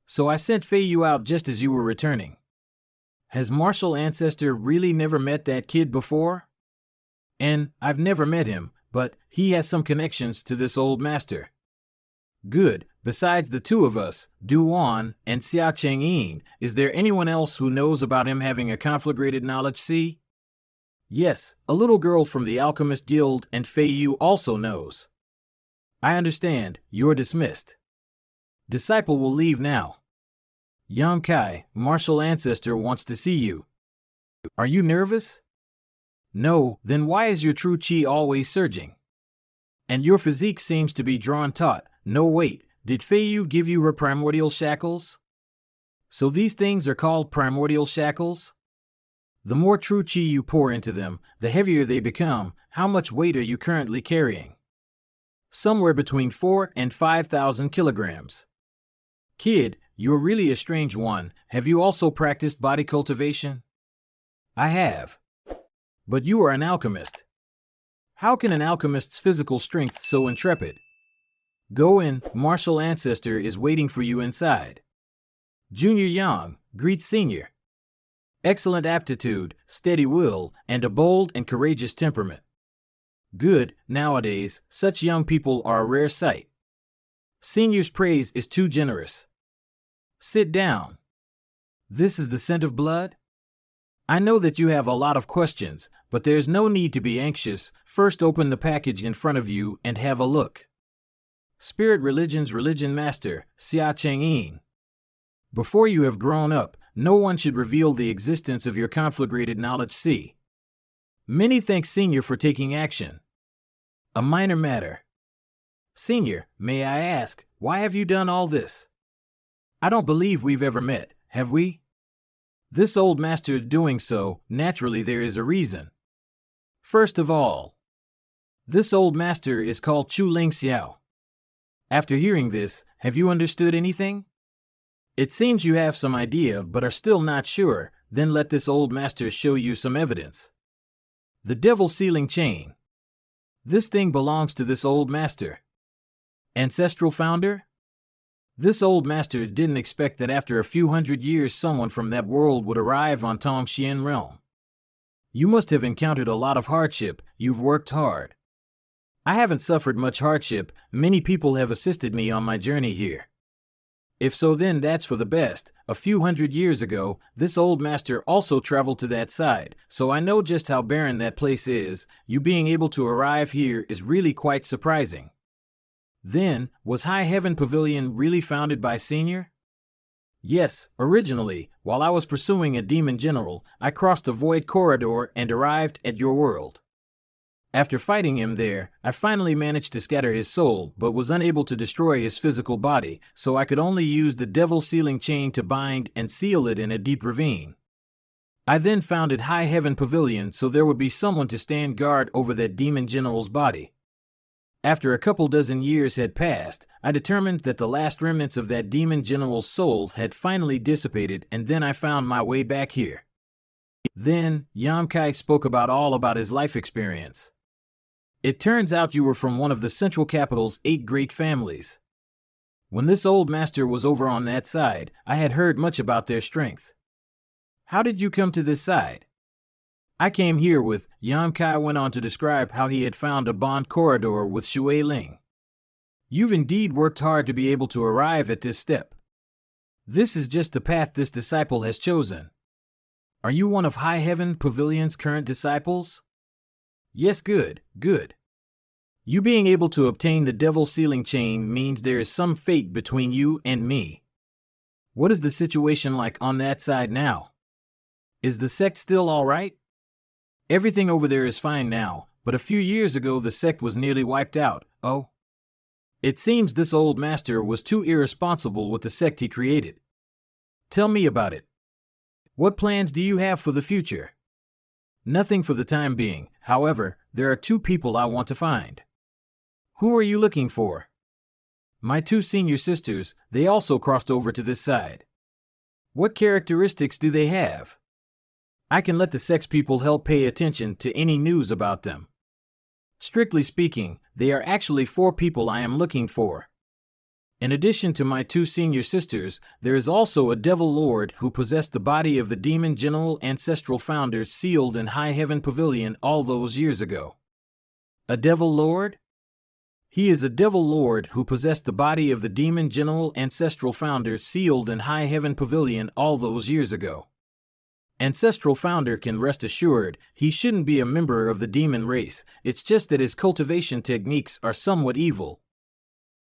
So I sent Fei Yu out just as you were returning. Has Martial Ancestor really never met that kid before? And I've never met him, but he has some connections to this old master. Good, besides the 2 of us, Du Wan and Xia Chengyin, is there anyone else who knows about him having a conflagrated knowledge, see? Yes, a little girl from the Alchemist Guild and Fei Yu also knows. I understand, you're dismissed. Disciple will leave now. Yang Kai, Martial Ancestor wants to see you. Are you nervous? No, then why is your true chi always surging? And your physique seems to be drawn taut. No wait, did Fei Yu give you her primordial shackles? So these things are called primordial shackles? The more true chi you pour into them, the heavier they become. How much weight are you currently carrying? Somewhere between 4,000 and 5,000 kilograms. Kid, you're really a strange one. Have you also practiced body cultivation? I have. But you are an alchemist. How can an alchemist's physical strength so intrepid? Go in, Martial Ancestor is waiting for you inside. Junior Yang greets Senior. Excellent aptitude, steady will, and a bold and courageous temperament. Good, nowadays, such young people are a rare sight. Senior's praise is too generous. Sit down. This is the scent of blood? I know that you have a lot of questions, but there's no need to be anxious. First open the package in front of you and have a look. Spirit Religion's Religion Master, Xia Chengyin. Before you have grown up, no one should reveal the existence of your conflagrated knowledge. See. Many thank Senior for taking action. A minor matter. Senior, may I ask, why have you done all this? I don't believe we've ever met, have we? This old master is doing so. Naturally there is a reason. First of all, this old master is called Chu Ling Xiao. After hearing this, have you understood anything? It seems you have some idea but are still not sure. Then let this old master show you some evidence. The devil sealing chain. This thing belongs to this old master. Ancestral founder? This old master didn't expect that after a few hundred years someone from that world would arrive on Tongxian realm. You must have encountered a lot of hardship. You've worked hard. I haven't suffered much hardship. Many people have assisted me on my journey here. If so, then that's for the best. A few hundred years ago, this old master also traveled to that side, so I know just how barren that place is. You being able to arrive here is really quite surprising. Then, was High Heaven Pavilion really founded by Senior? Yes, originally, while I was pursuing a demon general, I crossed a void corridor and arrived at your world. After fighting him there, I finally managed to scatter his soul, but was unable to destroy his physical body, so I could only use the devil sealing chain to bind and seal it in a deep ravine. I then founded High Heaven Pavilion so there would be someone to stand guard over that demon general's body. After a couple dozen years had passed, I determined that the last remnants of that demon general's soul had finally dissipated, and then I found my way back here. Then, Yamkai spoke all about his life experience. It turns out you were from one of the Central Capital's 8 great families. When this old master was over on that side, I had heard much about their strength. How did you come to this side? I came here with, Yamkai went on to describe how he had found a bond corridor with Shui Ling. You've indeed worked hard to be able to arrive at this step. This is just the path this disciple has chosen. Are you one of High Heaven Pavilion's current disciples? Yes, good. You being able to obtain the Devil Sealing Chain means there is some fate between you and me. What is the situation like on that side now? Is the sect still all right? Everything over there is fine now, but a few years ago the sect was nearly wiped out. Oh? It seems this old master was too irresponsible with the sect he created. Tell me about it. What plans do you have for the future? Nothing for the time being. However, there are 2 people I want to find. Who are you looking for? My 2 senior sisters, they also crossed over to this side. What characteristics do they have? I can let the sex people help pay attention to any news about them. Strictly speaking, they are actually 4 people I am looking for. In addition to my 2 senior sisters, there is also a devil lord who possessed the body of the demon general ancestral founder sealed in High Heaven Pavilion all those years ago. A devil lord? He is a devil lord who possessed the body of the demon general ancestral founder sealed in High Heaven Pavilion all those years ago. Ancestral founder can rest assured he shouldn't be a member of the demon race, it's just that his cultivation techniques are somewhat evil.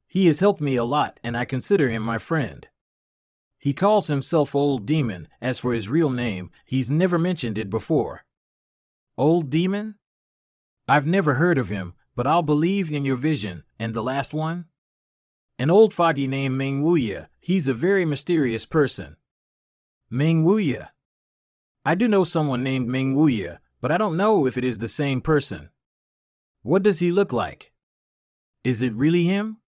He has helped me a lot and I consider him my friend. He calls himself Old Demon. As for his real name, he's never mentioned it before. Old Demon? I've never heard of him, but I'll believe in your vision. And the last one? An old foggy named Meng Wuya. He's a very mysterious person. Meng Wuya? I do know someone named Meng Wuya, but I don't know if it is the same person. What does he look like? Is it really him?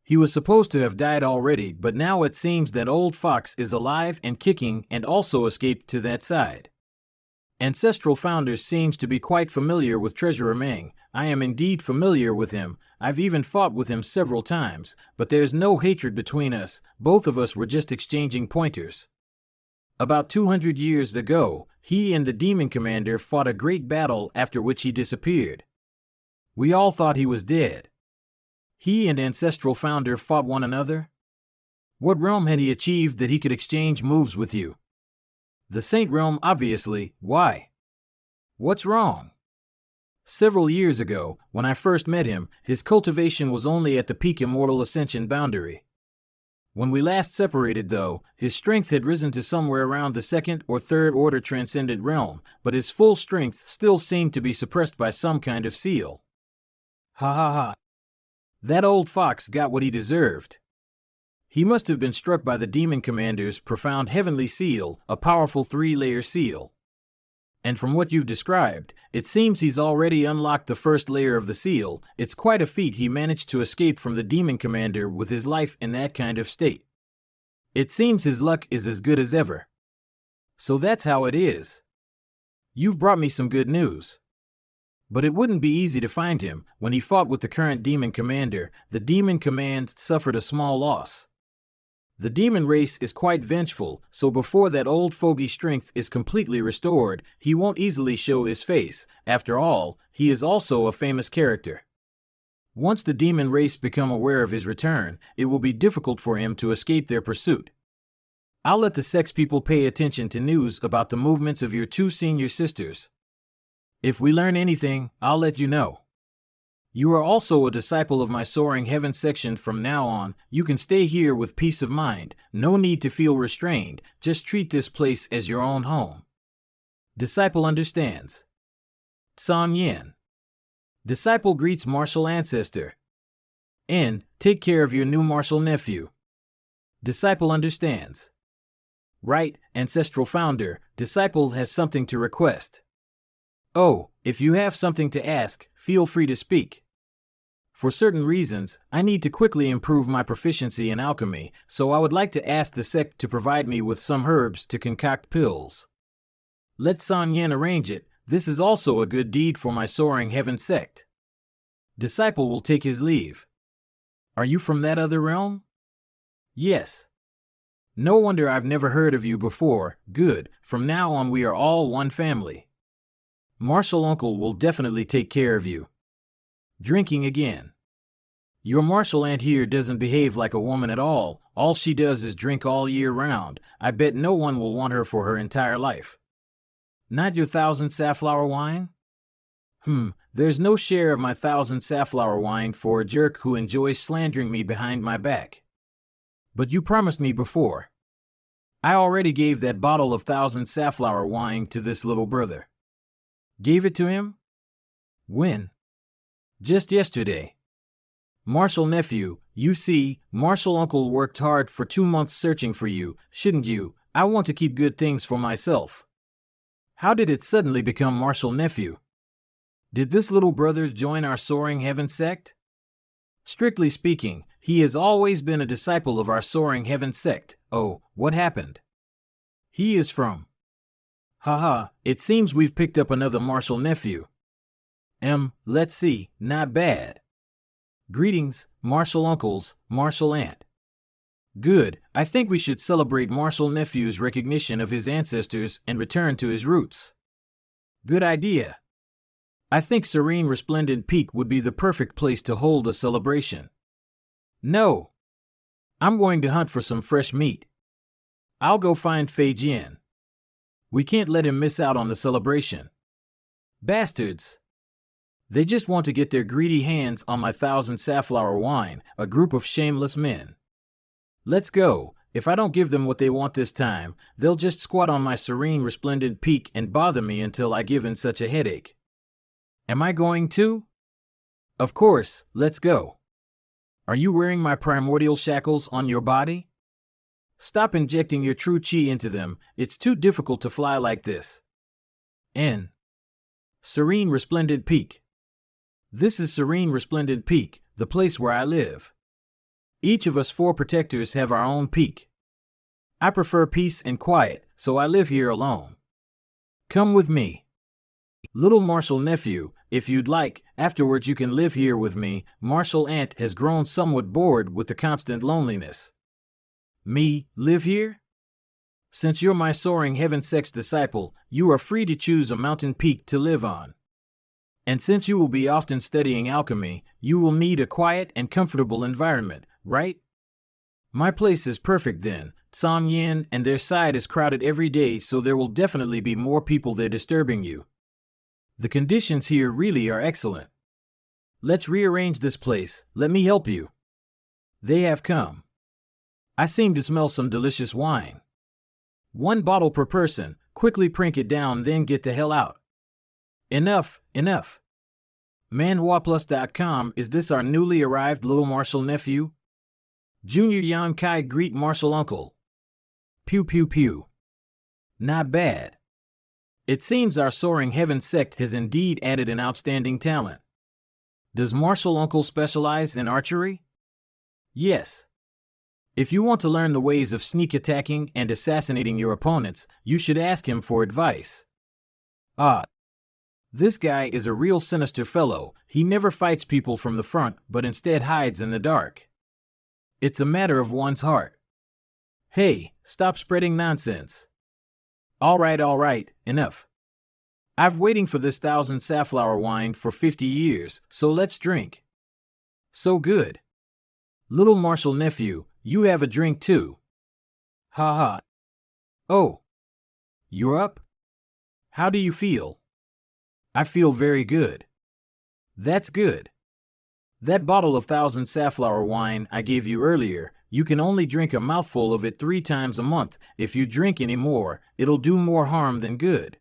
He was supposed to have died already, but now it seems that old Fox is alive and kicking and also escaped to that side. Ancestral Founder seems to be quite familiar with Treasurer Meng. I am indeed familiar with him. I've even fought with him several times, but there's no hatred between us. Both of us were just exchanging pointers. About 200 years ago, he and the Demon Commander fought a great battle after which he disappeared. We all thought he was dead. He and Ancestral Founder fought one another? What realm had he achieved that he could exchange moves with you? The Saint Realm, obviously. Why? What's wrong? Several years ago, when I first met him, his cultivation was only at the peak Immortal Ascension boundary. When we last separated, though, his strength had risen to somewhere around the 2nd or 3rd order transcendent realm, but his full strength still seemed to be suppressed by some kind of seal. Ha ha ha. That old fox got what he deserved. He must have been struck by the Demon Commander's profound heavenly seal, a powerful 3-layer seal. And from what you've described, it seems he's already unlocked the 1st layer of the seal. It's quite a feat he managed to escape from the Demon Commander with his life in that kind of state. It seems his luck is as good as ever. So that's how it is. You've brought me some good news. But it wouldn't be easy to find him. When he fought with the current Demon Commander, the Demon Command suffered a small loss. The demon race is quite vengeful, so before that old fogey's strength is completely restored, he won't easily show his face. After all, he is also a famous character. Once the demon race become aware of his return, it will be difficult for him to escape their pursuit. I'll let the sex people pay attention to news about the movements of your 2 senior sisters. If we learn anything, I'll let you know. You are also a disciple of my Soaring Heaven section from now on. You can stay here with peace of mind. No need to feel restrained. Just treat this place as your own home. Disciple understands. San Yin. Disciple greets martial ancestor. N. Take care of your new martial nephew. Disciple understands. Right, ancestral founder. Disciple has something to request. Oh, if you have something to ask, feel free to speak. For certain reasons, I need to quickly improve my proficiency in alchemy, so I would like to ask the sect to provide me with some herbs to concoct pills. Let San Yin arrange it. This is also a good deed for my soaring heaven sect. Disciple will take his leave. Are you from that other realm? Yes. No wonder I've never heard of you before. Good, from now on we are all one family. Martial uncle will definitely take care of you. Drinking again. Your martial aunt here doesn't behave like a woman at all. All she does is drink all year round. I bet no one will want her for her entire life. Not your 1,000 safflower wine? There's no share of my 1,000 safflower wine for a jerk who enjoys slandering me behind my back. But you promised me before. I already gave that bottle of 1,000 safflower wine to this little brother. Gave it to him? When? Just yesterday. Martial nephew, you see, martial uncle worked hard for 2 months searching for you, shouldn't you? I want to keep good things for myself. How did it suddenly become martial nephew? Did this little brother join our soaring heaven sect? Strictly speaking, he has always been a disciple of our soaring heaven sect. Oh, what happened? He is from. Haha, it seems we've picked up another martial nephew. Let's see, not bad. Greetings, martial uncles, martial aunt. Good, I think we should celebrate martial nephew's recognition of his ancestors and return to his roots. Good idea. I think Serene Resplendent Peak would be the perfect place to hold a celebration. No. I'm going to hunt for some fresh meat. I'll go find Fei Jian. We can't let him miss out on the celebration. Bastards. They just want to get their greedy hands on my 1,000 safflower wine, a group of shameless men. Let's go. If I don't give them what they want this time, they'll just squat on my serene resplendent peak and bother me until I give in such a headache. Am I going to? Of course, let's go. Are you wearing my primordial shackles on your body? Stop injecting your true chi into them, it's too difficult to fly like this. N. Serene Resplendent Peak. This is Serene Resplendent Peak, the place where I live. Each of us 4 protectors have our own peak. I prefer peace and quiet, so I live here alone. Come with me. Little martial nephew, if you'd like, afterwards you can live here with me. Martial aunt has grown somewhat bored with the constant loneliness. Me, live here? Since you're my soaring heaven sex disciple, you are free to choose a mountain peak to live on. And since you will be often studying alchemy, you will need a quiet and comfortable environment, right? My place is perfect then. San Yin and their side is crowded every day, so there will definitely be more people there disturbing you. The conditions here really are excellent. Let's rearrange this place. Let me help you. They have come. I seem to smell some delicious wine. 1 bottle per person. Quickly prink it down, then get the hell out. Enough. manhuaplus.com. Is this our newly arrived little martial nephew? Junior Yan Kai greet martial uncle. Pew pew pew. Not bad. It seems our soaring heaven sect has indeed added an outstanding talent. Does martial uncle specialize in archery? Yes. If you want to learn the ways of sneak attacking and assassinating your opponents, you should ask him for advice. This guy is a real sinister fellow. He never fights people from the front, but instead hides in the dark. It's a matter of one's heart. Hey, stop spreading nonsense. All right, enough. I've waiting for this 1,000 safflower wine for 50 years, so let's drink. So good. Little martial nephew, you have a drink too. Ha ha. Oh. You're up? How do you feel? I feel very good. That's good. That bottle of 1,000 safflower wine I gave you earlier, you can only drink a mouthful of it 3 times a month. If you drink any more, it'll do more harm than good.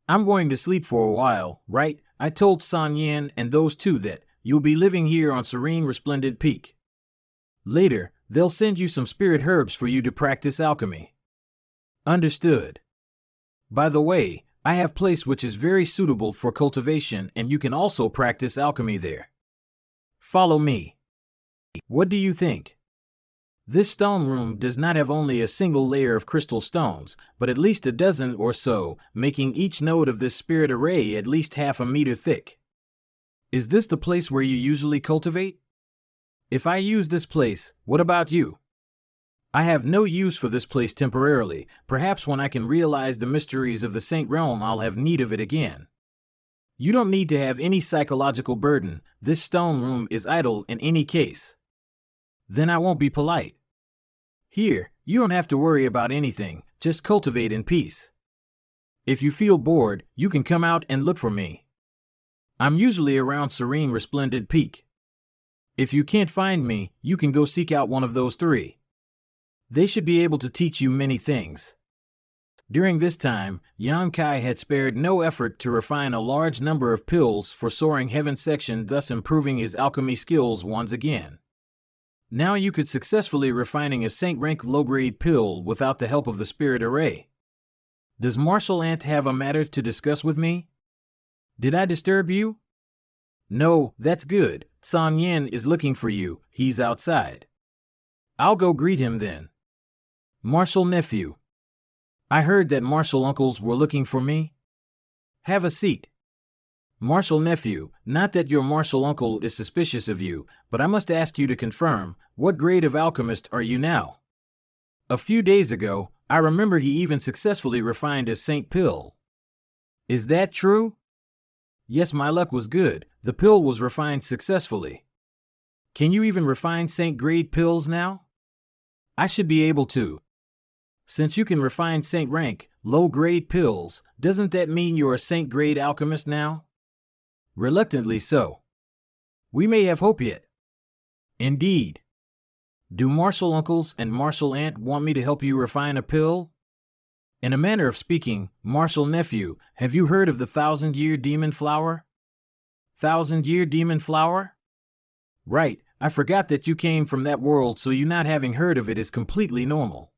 I'm going to sleep for a while, right? I told San Yin and those 2 that you'll be living here on Serene Resplendent Peak. Later, they'll send you some spirit herbs for you to practice alchemy. Understood. By the way, I have a place which is very suitable for cultivation, and you can also practice alchemy there. Follow me. What do you think? This stone room does not have only a single layer of crystal stones, but at least a dozen or so, making each node of this spirit array at least half a meter thick. Is this the place where you usually cultivate? If I use this place, what about you? I have no use for this place temporarily. Perhaps when I can realize the mysteries of the Saint Realm, I'll have need of it again. You don't need to have any psychological burden. This stone room is idle in any case. Then I won't be polite. Here, you don't have to worry about anything, just cultivate in peace. If you feel bored, you can come out and look for me. I'm usually around Serene Resplendent Peak. If you can't find me, you can go seek out one of those three. They should be able to teach you many things. During this time, Yan Kai had spared no effort to refine a large number of pills for Soaring Heaven section, thus improving his alchemy skills once again. Now you could successfully refining a Saint rank low-grade pill without the help of the spirit array. Does Marshal Ant have a matter to discuss with me? Did I disturb you? No, that's good. San Yin is looking for you. He's outside. I'll go greet him then. Marshal Nephew. I heard that Marshal Uncles were looking for me. Have a seat. Marshal Nephew, not that your Marshal Uncle is suspicious of you, but I must ask you to confirm, what grade of alchemist are you now? A few days ago, I remember he even successfully refined a Saint pill. Is that true? Yes, my luck was good. The pill was refined successfully. Can you even refine Saint grade pills now? I should be able to. Since you can refine Saint rank, low-grade pills, doesn't that mean you're a Saint-grade alchemist now? Reluctantly so. We may have hope yet. Indeed. Do Marshal Uncles and Marshal Aunt want me to help you refine a pill? In a manner of speaking, Marshal Nephew, have you heard of the 1,000-year demon flower? 1,000-year demon flower? Right, I forgot that you came from that world, so you not having heard of it is completely normal.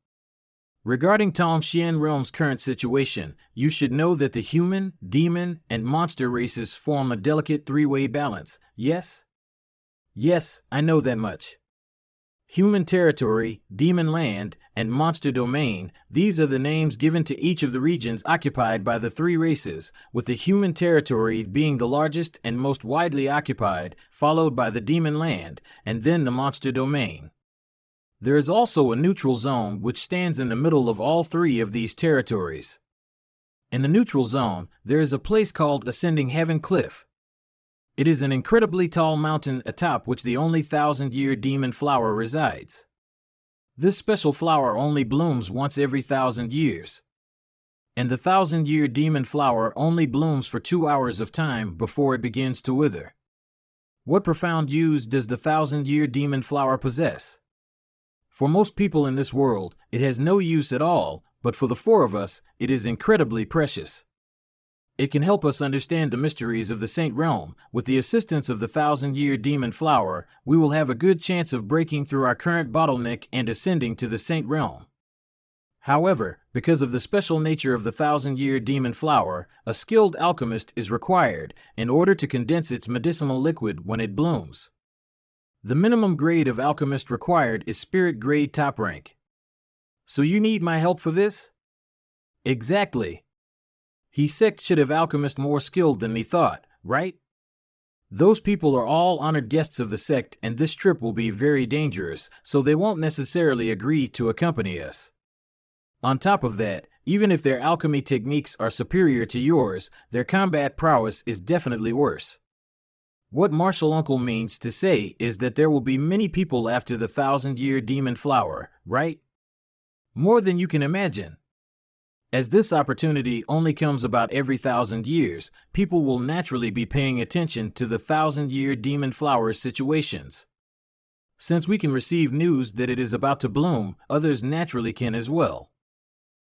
Regarding Tongxian Realm's current situation, you should know that the human, demon, and monster races form a delicate three-way balance, yes? Yes, I know that much. Human territory, demon land, and monster domain, these are the names given to each of the regions occupied by the three races, with the human territory being the largest and most widely occupied, followed by the demon land, and then the monster domain. There is also a neutral zone which stands in the middle of all three of these territories. In the neutral zone, there is a place called Ascending Heaven Cliff. It is an incredibly tall mountain atop which the only 1,000-year demon flower resides. This special flower only blooms once every 1,000 years. And the 1,000-year demon flower only blooms for 2 hours of time before it begins to wither. What profound use does the 1,000-year demon flower possess? For most people in this world, it has no use at all, but for the four of us, it is incredibly precious. It can help us understand the mysteries of the Saint Realm. With the assistance of the 1,000-year demon flower, we will have a good chance of breaking through our current bottleneck and ascending to the Saint Realm. However, because of the special nature of the 1,000-year demon flower, a skilled alchemist is required in order to condense its medicinal liquid when it blooms. The minimum grade of alchemist required is spirit grade top rank. So you need my help for this? Exactly. He should have alchemist more skilled than me thought, right? Those people are all honored guests of the sect, and this trip will be very dangerous, so they won't necessarily agree to accompany us. On top of that, even if their alchemy techniques are superior to yours, their combat prowess is definitely worse. What Marshal Uncle means to say is that there will be many people after the 1,000-year demon flower, right? More than you can imagine. As this opportunity only comes about every 1,000 years, people will naturally be paying attention to the 1,000-year demon flower situations. Since we can receive news that it is about to bloom, others naturally can as well.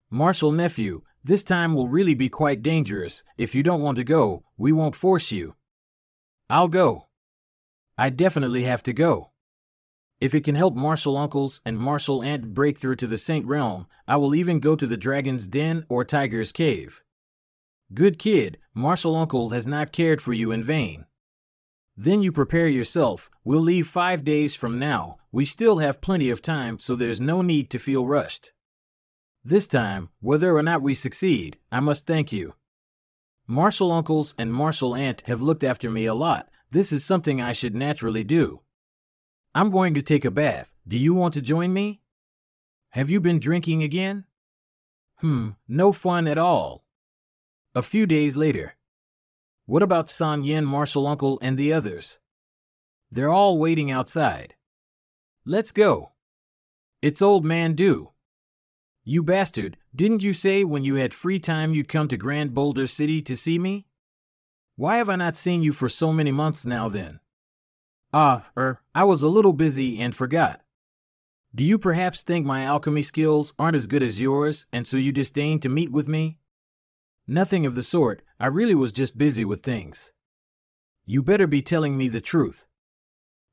Marshal Nephew, this time will really be quite dangerous. If you don't want to go, we won't force you. I'll go. I definitely have to go. If it can help Marshal Uncles and Marshal Aunt break through to the Saint Realm, I will even go to the Dragon's Den or Tiger's Cave. Good kid, Marshal Uncle has not cared for you in vain. Then you prepare yourself. We'll leave 5 days from now. We still have plenty of time, so there's no need to feel rushed. This time, whether or not we succeed, I must thank you. Martial uncles and martial aunt have looked after me a lot. This is something I should naturally do. I'm going to take a bath. Do you want to join me? Have you been drinking again? No fun at all. A few days later. What about San Yin, martial uncle, and the others? They're all waiting outside. Let's go. It's old man Du. You bastard, didn't you say when you had free time you'd come to Grand Boulder City to see me? Why have I not seen you for so many months now then? I was a little busy and forgot. Do you perhaps think my alchemy skills aren't as good as yours, and so you disdain to meet with me? Nothing of the sort. I really was just busy with things. You better be telling me the truth.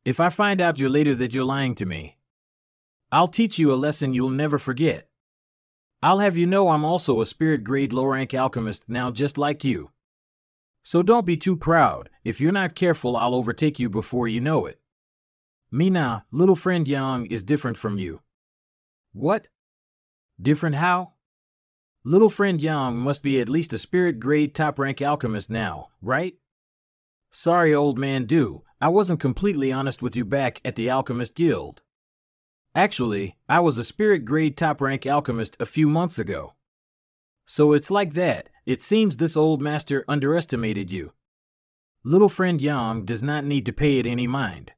If I find out later that you're lying to me, I'll teach you a lesson you'll never forget. I'll have you know I'm also a spirit-grade low-rank alchemist now, just like you. So don't be too proud. If you're not careful, I'll overtake you before you know it. Mina, little friend Yang is different from you. What? Different how? Little friend Yang must be at least a spirit-grade top-rank alchemist now, right? Sorry, old man Du, I wasn't completely honest with you back at the Alchemist Guild. Actually, I was a spirit-grade top-rank alchemist a few months ago. So it's like that. It seems this old master underestimated you. Little friend Yang does not need to pay it any mind.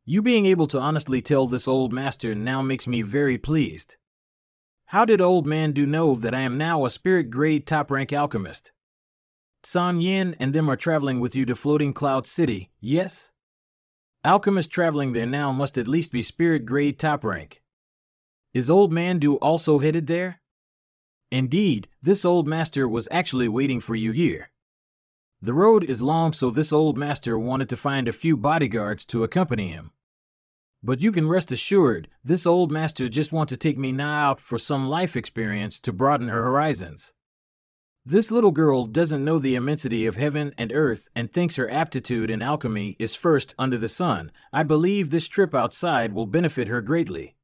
You being able to honestly tell this old master now makes me very pleased. How did old man Du know that I am now a spirit-grade top-rank alchemist? San Yin and them are traveling with you to Floating Cloud City, yes? Alchemists traveling there now must at least be spirit-grade top-rank. Is old man Du also headed there? Indeed, this old master was actually waiting for you here. The road is long, so this old master wanted to find a few bodyguards to accompany him. But you can rest assured, this old master just wants to take me now out for some life experience to broaden her horizons. This little girl doesn't know the immensity of heaven and earth and thinks her aptitude in alchemy is first under the sun. I believe this trip outside will benefit her greatly.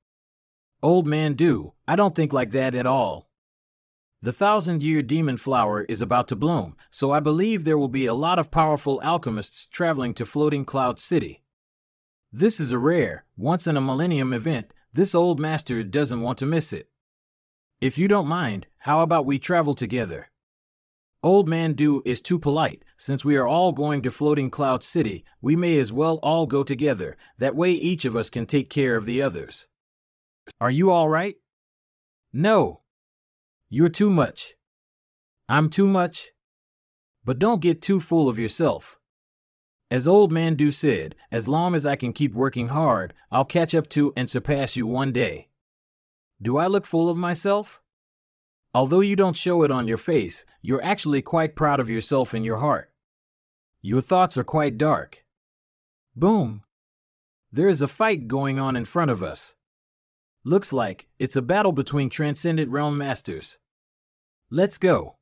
Old man Du, I don't think like that at all. The 1,000-year demon flower is about to bloom, so I believe there will be a lot of powerful alchemists traveling to Floating Cloud City. This is a rare, once-in-a-millennium event. This old master doesn't want to miss it. If you don't mind, how about we travel together? Old man Du is too polite. Since we are all going to Floating Cloud City, we may as well all go together. That way each of us can take care of the others. Are you all right? No. You're too much. I'm too much? But don't get too full of yourself. As old man Du said, as long as I can keep working hard, I'll catch up to and surpass you one day. Do I look full of myself? Although you don't show it on your face, you're actually quite proud of yourself in your heart. Your thoughts are quite dark. Boom. There is a fight going on in front of us. Looks like it's a battle between Transcendent Realm Masters. Let's go.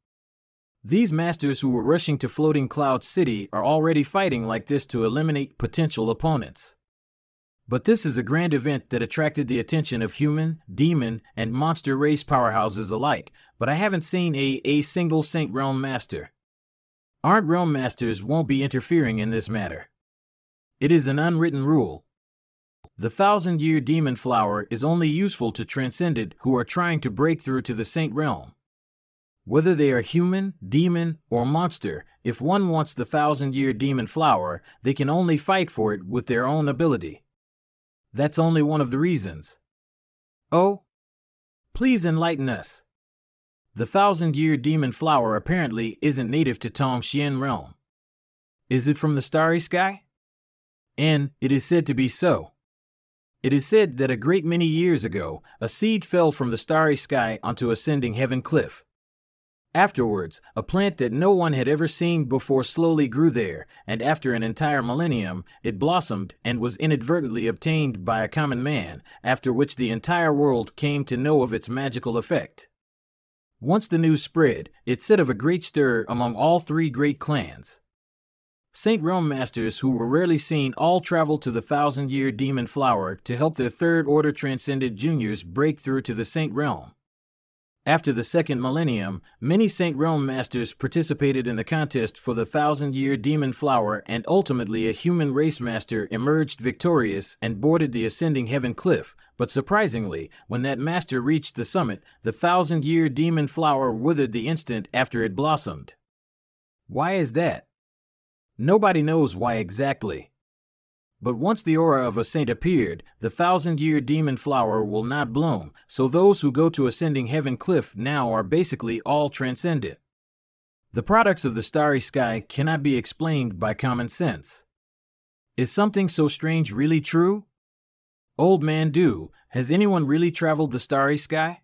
These masters who were rushing to Floating Cloud City are already fighting like this to eliminate potential opponents. But this is a grand event that attracted the attention of human, demon, and monster race powerhouses alike, but I haven't seen a single Saint Realm Master. Aren't Realm Masters won't be interfering in this matter. It is an unwritten rule. The 1,000-year demon flower is only useful to Transcended who are trying to break through to the Saint Realm. Whether they are human, demon, or monster, if one wants the 1,000-year demon flower, they can only fight for it with their own ability. That's only one of the reasons. Oh? Please enlighten us. The 1,000-year demon flower apparently isn't native to Tongxian realm. Is it from the starry sky? And it is said to be so. It is said that a great many years ago, a seed fell from the starry sky onto Ascending Heaven Cliff. Afterwards, a plant that no one had ever seen before slowly grew there, and after an entire millennium, it blossomed and was inadvertently obtained by a common man, after which the entire world came to know of its magical effect. Once the news spread, it set of a great stir among all three great clans. Saint Realm masters who were rarely seen all traveled to the thousand-year demon flower to help their third-order transcended juniors break through to the Saint Realm. After the second millennium, many Saint Realm masters participated in the contest for the thousand-year demon flower, and ultimately a human race master emerged victorious and boarded the ascending heaven cliff. But surprisingly, when that master reached the summit, the thousand-year demon flower withered the instant after it blossomed. Why is that? Nobody knows why exactly. But once the aura of a saint appeared, the thousand-year demon flower will not bloom, so those who go to ascending heaven cliff now are basically all transcendent. The products of the starry sky cannot be explained by common sense. Is something so strange really true? Old man Do, has anyone really traveled the starry sky?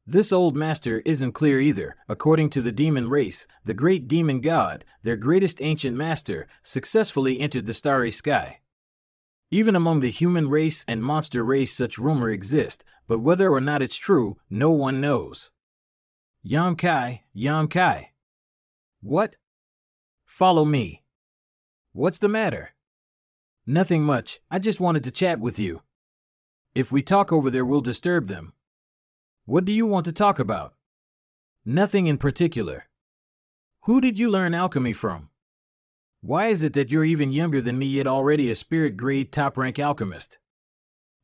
This old master isn't clear either. According to the demon race, the great demon god, their greatest ancient master, successfully entered the starry sky. Even among the human race and monster race such rumor exists, but whether or not it's true, no one knows. Yam Kai. What? Follow me. What's the matter? Nothing much, I just wanted to chat with you. If we talk over there, we'll disturb them. What do you want to talk about? Nothing in particular. Who did you learn alchemy from? Why is it that you're even younger than me yet already a spirit-grade top-rank alchemist?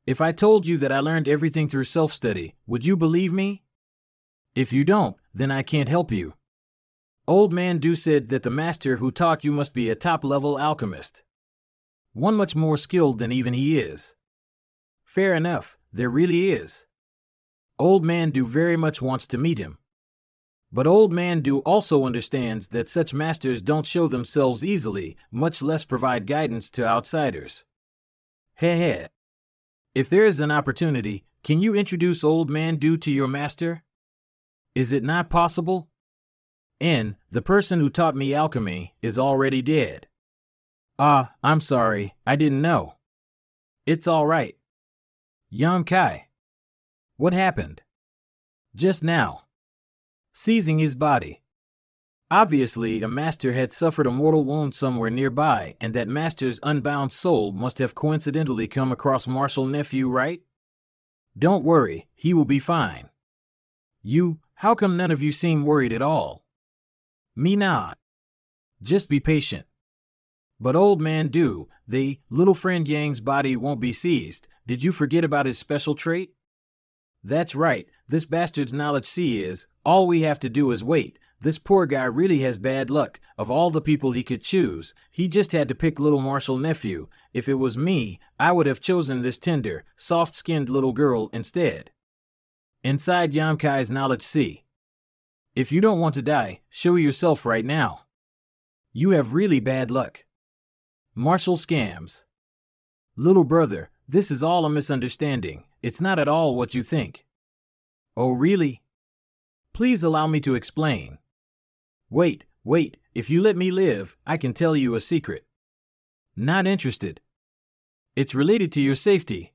If I told you that I learned everything through self-study, would you believe me? If you don't, then I can't help you. Old man Do said that the master who taught you must be a top-level alchemist. One much more skilled than even he is. Fair enough, there really is. Old man Do very much wants to meet him. But Old man Do also understands that such masters don't show themselves easily, much less provide guidance to outsiders. Heh. If there is an opportunity, can you introduce Old man Do to your master? Is it not possible? The person who taught me alchemy is already dead. Ah, I'm sorry, I didn't know. It's all right. Yam Kai. What happened? Just now. Seizing his body. Obviously, a master had suffered a mortal wound somewhere nearby, and that master's unbound soul must have coincidentally come across Marshall Nephew, right? Don't worry, he will be fine. How come none of you seem worried at all? Me not. Just be patient. But Old man Do, little friend Yang's body won't be seized. Did you forget about his special trait? That's right, this bastard's knowledge C is, all we have to do is wait. This poor guy really has bad luck. Of all the people he could choose, he just had to pick little Marshall Nephew. If it was me, I would have chosen this tender, soft-skinned little girl instead. Inside Yam Kai's knowledge C. If you don't want to die, show yourself right now. You have really bad luck. Marshall scams. Little brother, this is all a misunderstanding. It's not at all what you think. Oh, really? Please allow me to explain. Wait, if you let me live, I can tell you a secret. Not interested. It's related to your safety.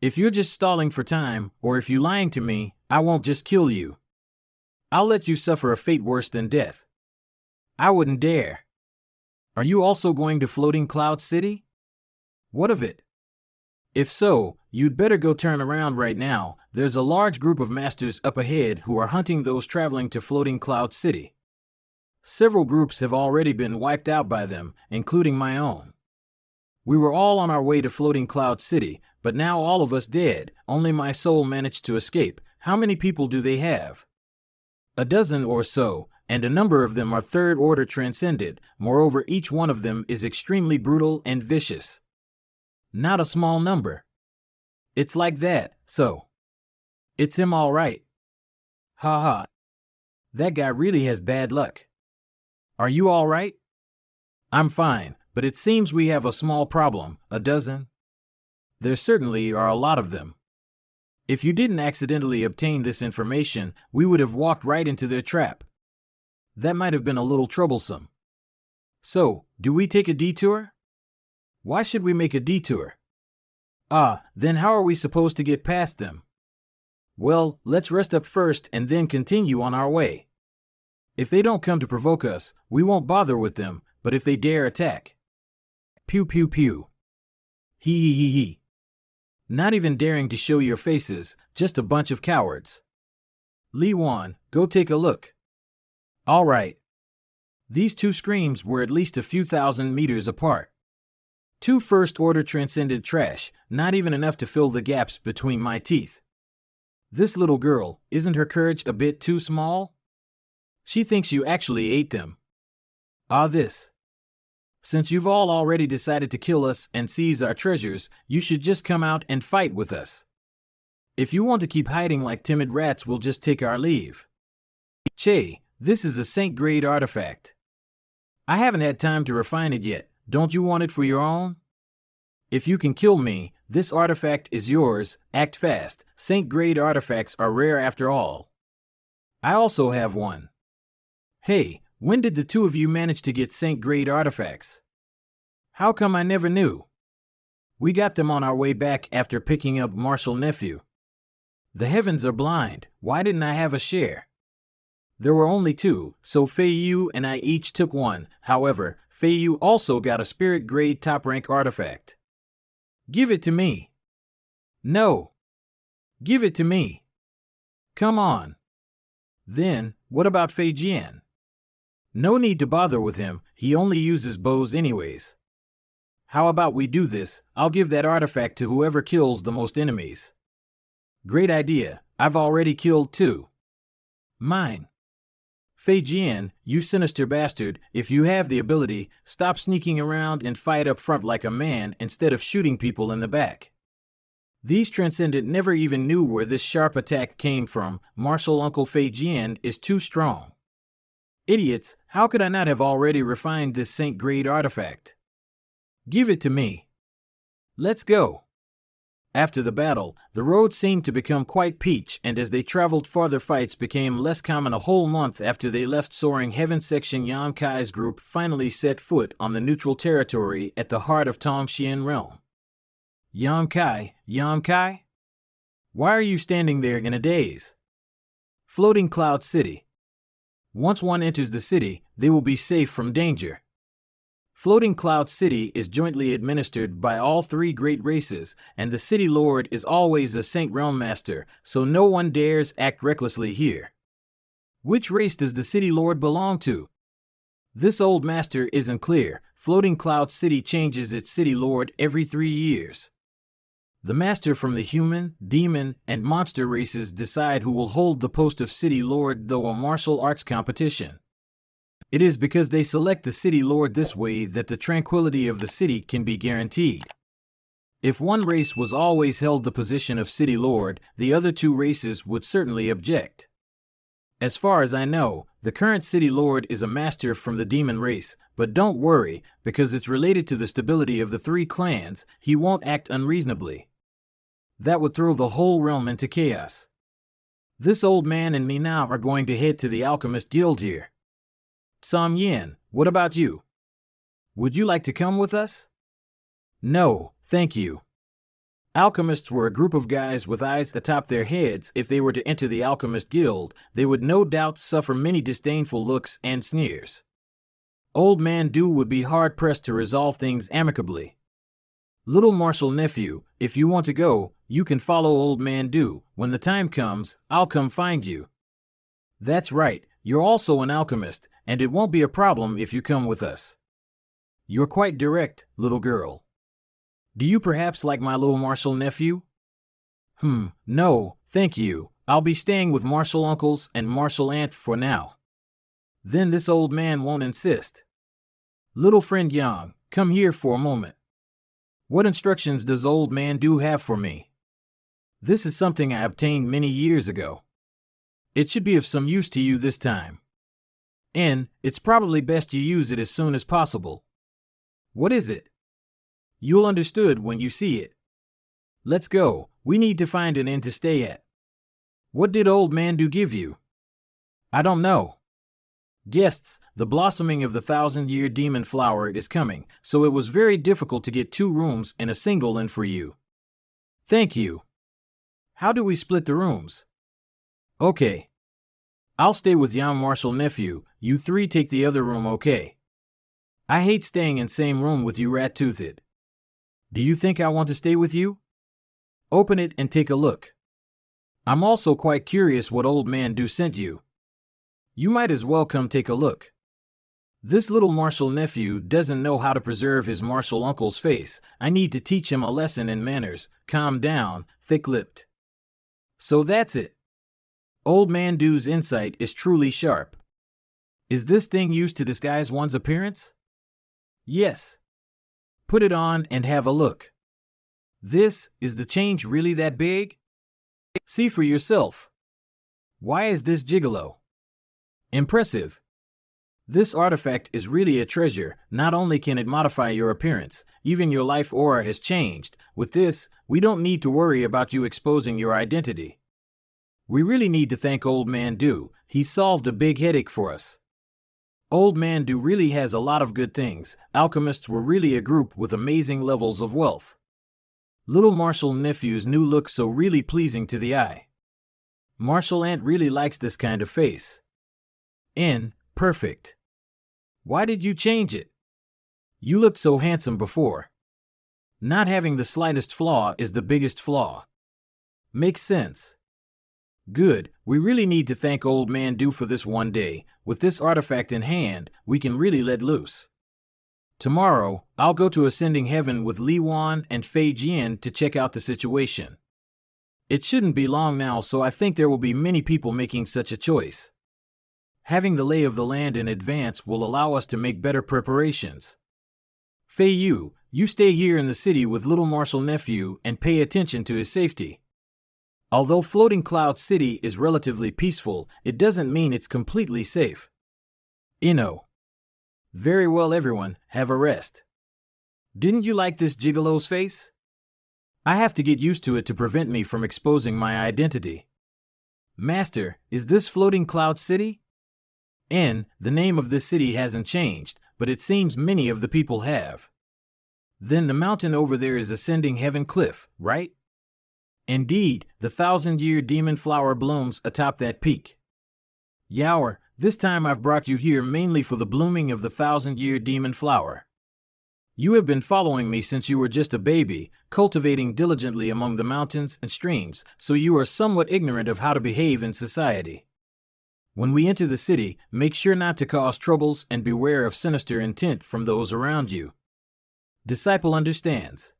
If you're just stalling for time, or if you're lying to me, I won't just kill you. I'll let you suffer a fate worse than death. I wouldn't dare. Are you also going to Floating Cloud City? What of it? If so, you'd better go turn around right now. There's a large group of masters up ahead who are hunting those traveling to Floating Cloud City. Several groups have already been wiped out by them, including my own. We were all on our way to Floating Cloud City, but now all of us dead. Only my soul managed to escape. How many people do they have? A dozen or so, and a number of them are third-order transcended. Moreover, each one of them is extremely brutal and vicious. Not a small number. It's like that, so. It's him all right. Ha. That guy really has bad luck. Are you all right? I'm fine, but it seems we have a small problem. A dozen? There certainly are a lot of them. If you didn't accidentally obtain this information, we would have walked right into their trap. That might have been a little troublesome. So, do we take a detour? Why should we make a detour? Then how are we supposed to get past them? Well, let's rest up first and then continue on our way. If they don't come to provoke us, we won't bother with them. but if they dare attack. Pew pew pew. Hee hee hee hee. Not even daring to show your faces, just a bunch of cowards. Li Wan, go take a look. All right. These two screams were at least a few thousand meters apart. Two first-order transcendent trash, not even enough to fill the gaps between my teeth. This little girl, isn't her courage a bit too small? She thinks you actually ate them. Ah, this. Since you've all already decided to kill us and seize our treasures, you should just come out and fight with us. If you want to keep hiding like timid rats, we'll just take our leave. Che, this is a Saint-grade artifact. I haven't had time to refine it yet. Don't you want it for your own? If you can kill me, this artifact is yours. Act fast. Saint-grade artifacts are rare after all. I also have one. Hey, when did the two of you manage to get Saint-grade artifacts? How come I never knew? We got them on our way back after picking up Marshal Nephew. The heavens are blind. Why didn't I have a share? There were only two, so Fei Yu and I each took one. However, Fei Yu also got a spirit-grade top-rank artifact. Give it to me. No. Give it to me. Come on. Then, what about Fei Jian? No need to bother with him, he only uses bows anyways. How about we do this? I'll give that artifact to whoever kills the most enemies. Great idea, I've already killed two. Mine. Fei Jian, you sinister bastard, if you have the ability, stop sneaking around and fight up front like a man instead of shooting people in the back. These Transcendent never even knew where this sharp attack came from. Marshal Uncle Fei Jian is too strong. Idiots, how could I not have already refined this Saint-grade artifact? Give it to me. Let's go. After the battle, the road seemed to become quite peach, and as they traveled farther, fights became less common. A whole month after they left Soaring Heaven Section, Yan Kai's group finally set foot on the neutral territory at the heart of Tongxian Realm. Yan Kai? Why are you standing there in a daze? Floating Cloud City. Once one enters the city, they will be safe from danger. Floating Cloud City is jointly administered by all three great races, and the city lord is always a Saint Realm Master, so no one dares act recklessly here. Which race does the city lord belong to? This old master isn't clear. Floating Cloud City changes its city lord every 3 years. The master from the human, demon, and monster races decide who will hold the post of city lord, though a martial arts competition. It is because they select the city lord this way that the tranquility of the city can be guaranteed. If one race was always held the position of city lord, the other two races would certainly object. As far as I know, the current city lord is a master from the demon race, but don't worry, because it's related to the stability of the three clans, he won't act unreasonably. That would throw the whole realm into chaos. This old man and me now are going to head to the Alchemist Guild here. Sam Yin, what about you? Would you like to come with us? No, thank you. Alchemists were a group of guys with eyes atop their heads. If they were to enter the Alchemist Guild, they would no doubt suffer many disdainful looks and sneers. Old Man Du would be hard-pressed to resolve things amicably. Little Marshal Nephew, if you want to go, you can follow Old Man Du. When the time comes, I'll come find you. That's right, you're also an alchemist, and it won't be a problem if you come with us. You're quite direct, little girl. Do you perhaps like my little Marshal Nephew? No, thank you. I'll be staying with Marshal Uncles and Marshal Aunt for now. Then this old man won't insist. Little friend Yang, come here for a moment. What instructions does Old Man Du have for me? This is something I obtained many years ago. It should be of some use to you this time. And it's probably best you use it as soon as possible. What is it? You'll understood when you see it. Let's go, we need to find an inn to stay at. What did Old Man Du give you? I don't know. Guests, the blossoming of the 1,000-year demon flower is coming, so it was very difficult to get 2 rooms and a single inn for you. Thank you. How do we split the rooms? Okay. I'll stay with Young Marshal Nephew, you 3 take the other room, okay? I hate staying in same room with you, rat-toothed. Do you think I want to stay with you? Open it and take a look. I'm also quite curious what old man Do sent you. You might as well come take a look. This little martial nephew doesn't know how to preserve his martial uncle's face. I need to teach him a lesson in manners. Calm down, thick-lipped. So that's it. Old man Do's insight is truly sharp. Is this thing used to disguise one's appearance? Yes. Put it on and have a look. Is the change really that big? See for yourself. Why is this gigolo? Impressive. This artifact is really a treasure. Not only can it modify your appearance, even your life aura has changed. With this, we don't need to worry about you exposing your identity. We really need to thank Old Man Do. He solved a big headache for us. Old Man Do really has a lot of good things. Alchemists were really a group with amazing levels of wealth. Little Martial Nephew's new look so really pleasing to the eye. Martial Aunt really likes this kind of face. Perfect. Why did you change it? You looked so handsome before. Not having the slightest flaw is the biggest flaw. Makes sense. Good, we really need to thank Old Man Do for this one day. With this artifact in hand, we can really let loose. Tomorrow, I'll go to Ascending Heaven with Li Wan and Fei Jian to check out the situation. It shouldn't be long now, so I think there will be many people making such a choice. Having the lay of the land in advance will allow us to make better preparations. Fei Yu, you stay here in the city with Little Martial Nephew and pay attention to his safety. Although Floating Cloud City is relatively peaceful, it doesn't mean it's completely safe. Very well, everyone, have a rest. Didn't you like this gigolo's face? I have to get used to it to prevent me from exposing my identity. Master, is this Floating Cloud City? The name of this city hasn't changed, but it seems many of the people have. Then the mountain over there is Ascending Heaven Cliff, right? Indeed, the 1,000-year demon flower blooms atop that peak. Yower, this time I've brought you here mainly for the blooming of the 1,000-year demon flower. You have been following me since you were just a baby, cultivating diligently among the mountains and streams, so you are somewhat ignorant of how to behave in society. When we enter the city, make sure not to cause troubles and beware of sinister intent from those around you. Disciple understands.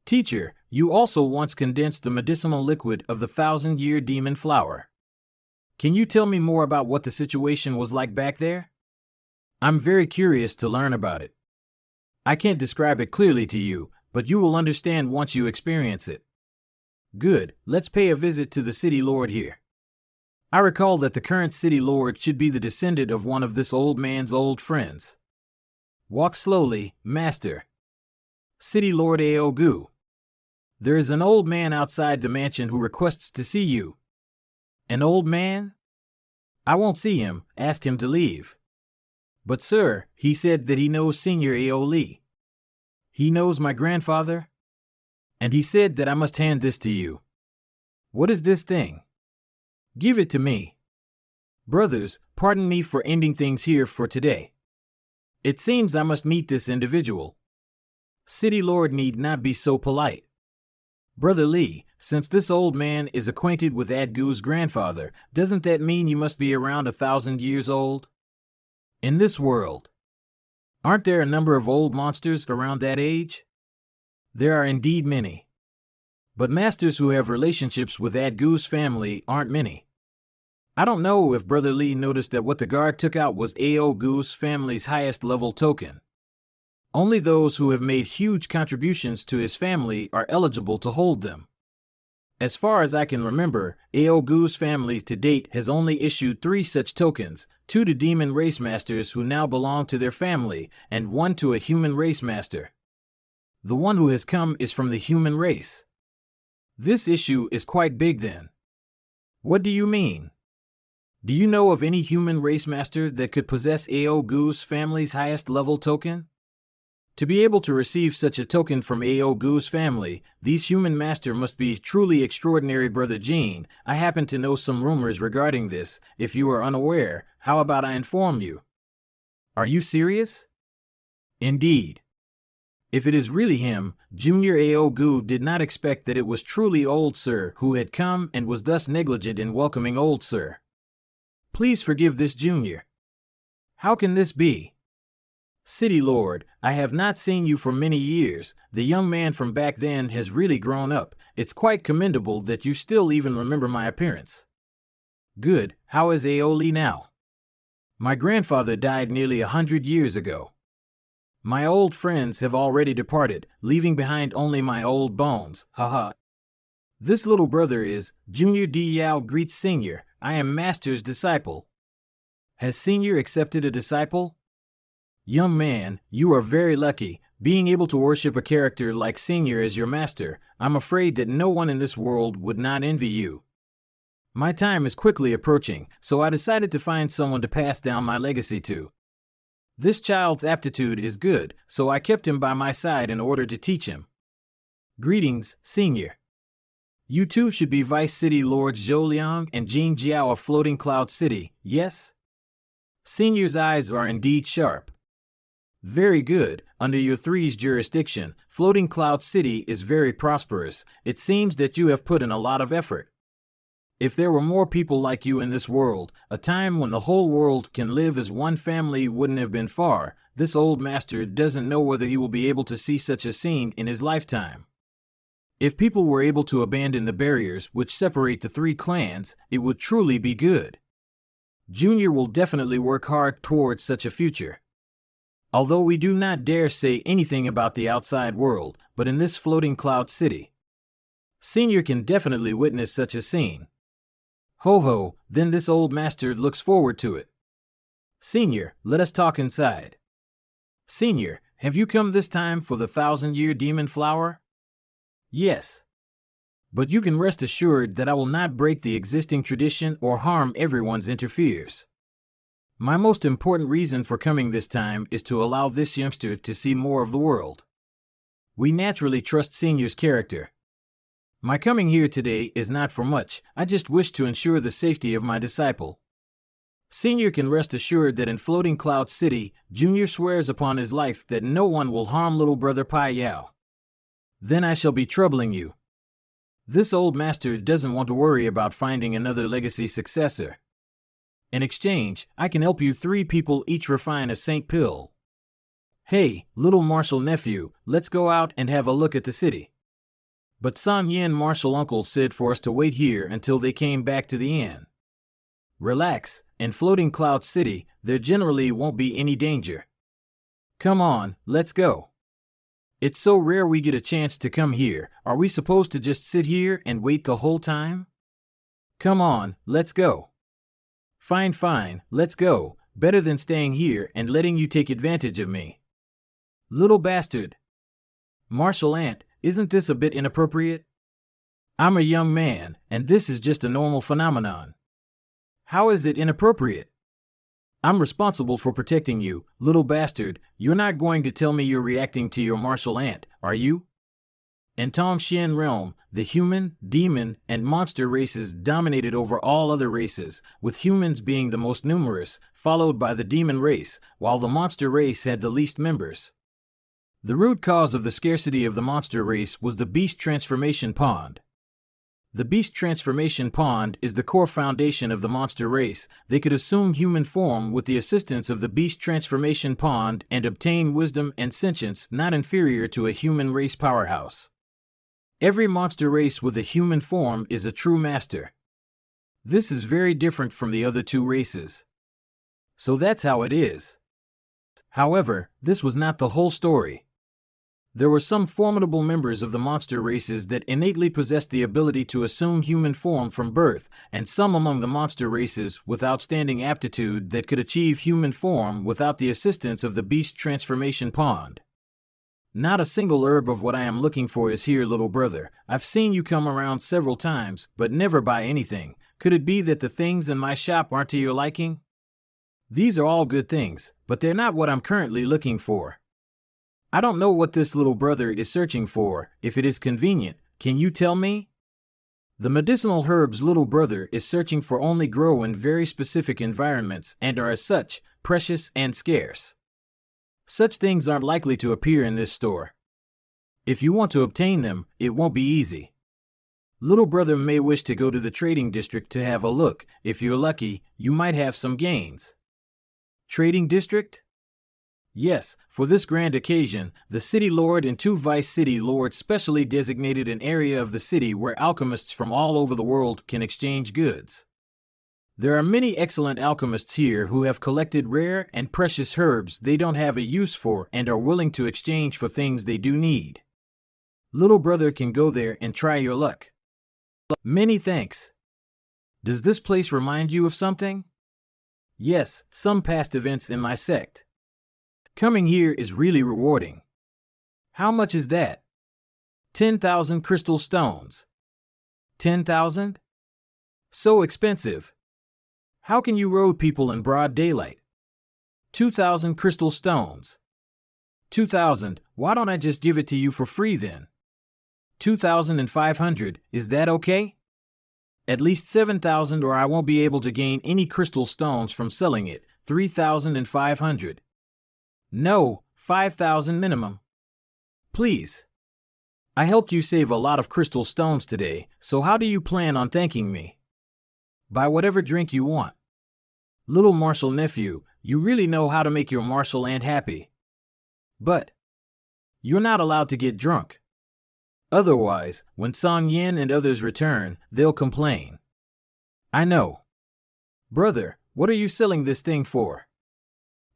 Teacher, you also once condensed the medicinal liquid of the 1,000-year demon flower. Can you tell me more about what the situation was like back there? I'm very curious to learn about it. I can't describe it clearly to you, but you will understand once you experience it. Good, let's pay a visit to the city lord here. I recall that the current city lord should be the descendant of one of this old man's old friends. Walk slowly, master. City Lord Aogu. There is an old man outside the mansion who requests to see you. An old man? I won't see him, ask him to leave. But sir, he said that he knows Senior Ao Li. He knows my grandfather? And he said that I must hand this to you. What is this thing? Give it to me. Brothers, pardon me for ending things here for today. It seems I must meet this individual. City Lord need not be so polite. Brother Li, since this old man is acquainted with Adgu's grandfather, doesn't that mean you must be around 1,000 years old? In this world, aren't there a number of old monsters around that age? There are indeed many. But masters who have relationships with Adgu's family aren't many. I don't know if Brother Li noticed that what the guard took out was Aogu's family's highest level token. Only those who have made huge contributions to his family are eligible to hold them. As far as I can remember, Aogu's family to date has only issued 3 such tokens, 2 to demon race masters who now belong to their family, and 1 to a human race master. The one who has come is from the human race. This issue is quite big then. What do you mean? Do you know of any human race master that could possess Aogu's family's highest level token? To be able to receive such a token from Aogu's family, these human master must be truly extraordinary. Brother Jean, I happen to know some rumors regarding this. If you are unaware, how about I inform you? Are you serious? Indeed. If it is really him, Junior Aogu did not expect that it was truly Old Sir who had come and was thus negligent in welcoming Old Sir. Please forgive this Junior. How can this be? City Lord, I have not seen you for many years. The young man from back then has really grown up. It's quite commendable that you still even remember my appearance. Good, how is Aoli now? My grandfather died nearly 100 years ago. My old friends have already departed, leaving behind only my old bones, haha. This little brother is, Junior D. Yao greets Senior, I am Master's disciple. Has Senior accepted a disciple? Young man, you are very lucky, being able to worship a character like Senior as your master. I'm afraid that no one in this world would not envy you. My time is quickly approaching, so I decided to find someone to pass down my legacy to. This child's aptitude is good, so I kept him by my side in order to teach him. Greetings, Senior. You two should be Vice City Lords Zhouliang and Jing Jiao of Floating Cloud City, yes? Senior's eyes are indeed sharp. Very good. Under your three's jurisdiction, Floating Cloud City is very prosperous. It seems that you have put in a lot of effort. If there were more people like you in this world, a time when the whole world can live as one family wouldn't have been far. This old master doesn't know whether he will be able to see such a scene in his lifetime. If people were able to abandon the barriers which separate the three clans, it would truly be good. Junior will definitely work hard towards such a future. Although we do not dare say anything about the outside world, but in this Floating Cloud City, Senior can definitely witness such a scene. Ho ho, then this old master looks forward to it. Senior, let us talk inside. Senior, have you come this time for the 1,000-year demon flower? Yes. But you can rest assured that I will not break the existing tradition or harm everyone's interferes. My most important reason for coming this time is to allow this youngster to see more of the world. We naturally trust Senior's character. My coming here today is not for much, I just wish to ensure the safety of my disciple. Senior can rest assured that in Floating Cloud City, Junior swears upon his life that no one will harm little brother Pai Yao. Then I shall be troubling you. This old master doesn't want to worry about finding another legacy successor. In exchange, I can help you 3 people each refine a Saint Pill. Hey, little martial nephew, let's go out and have a look at the city. But San Yin martial uncle said for us to wait here until they came back to the inn. Relax, in Floating Cloud City, there generally won't be any danger. Come on, let's go. It's so rare we get a chance to come here. Are we supposed to just sit here and wait the whole time? Come on, let's go. Fine, let's go. Better than staying here and letting you take advantage of me. Little bastard. Martial aunt, isn't this a bit inappropriate? I'm a young man, and this is just a normal phenomenon. How is it inappropriate? I'm responsible for protecting you, little bastard. You're not going to tell me you're reacting to your martial aunt, are you? In Tongxian realm, the human, demon, and monster races dominated over all other races, with humans being the most numerous, followed by the demon race, while the monster race had the least members. The root cause of the scarcity of the monster race was the beast transformation pond. The beast transformation pond is the core foundation of the monster race. They could assume human form with the assistance of the beast transformation pond and obtain wisdom and sentience not inferior to a human race powerhouse. Every monster race with a human form is a true master. This is very different from the other 2 races. So that's how it is. However, this was not the whole story. There were some formidable members of the monster races that innately possessed the ability to assume human form from birth, and some among the monster races with outstanding aptitude that could achieve human form without the assistance of the beast transformation pond. Not a single herb of what I am looking for is here, little brother. I've seen you come around several times, but never buy anything. Could it be that the things in my shop aren't to your liking? These are all good things, but they're not what I'm currently looking for. I don't know what this little brother is searching for. If it is convenient, can you tell me? The medicinal herbs little brother is searching for only grow in very specific environments and are as such precious and scarce. Such things aren't likely to appear in this store. If you want to obtain them, it won't be easy. Little brother may wish to go to the trading district to have a look. If you're lucky, you might have some gains. Trading district? Yes, for this grand occasion, the city lord and 2 vice city lords specially designated an area of the city where alchemists from all over the world can exchange goods. There are many excellent alchemists here who have collected rare and precious herbs they don't have a use for and are willing to exchange for things they do need. Little brother can go there and try your luck. Many thanks. Does this place remind you of something? Yes, some past events in my sect. Coming here is really rewarding. How much is that? 10,000 crystal stones. 10,000? So expensive. How can you road people in broad daylight? 2,000 crystal stones. 2,000, why don't I just give it to you for free then? 2,500, is that okay? At least 7,000 or I won't be able to gain any crystal stones from selling it. 3,500. No, 5,000 minimum. Please. I helped you save a lot of crystal stones today, so how do you plan on thanking me? Buy whatever drink you want. Little Marshall nephew, you really know how to make your Marshall aunt happy. But you're not allowed to get drunk. Otherwise, when Song Yin and others return, they'll complain. I know. Brother, what are you selling this thing for?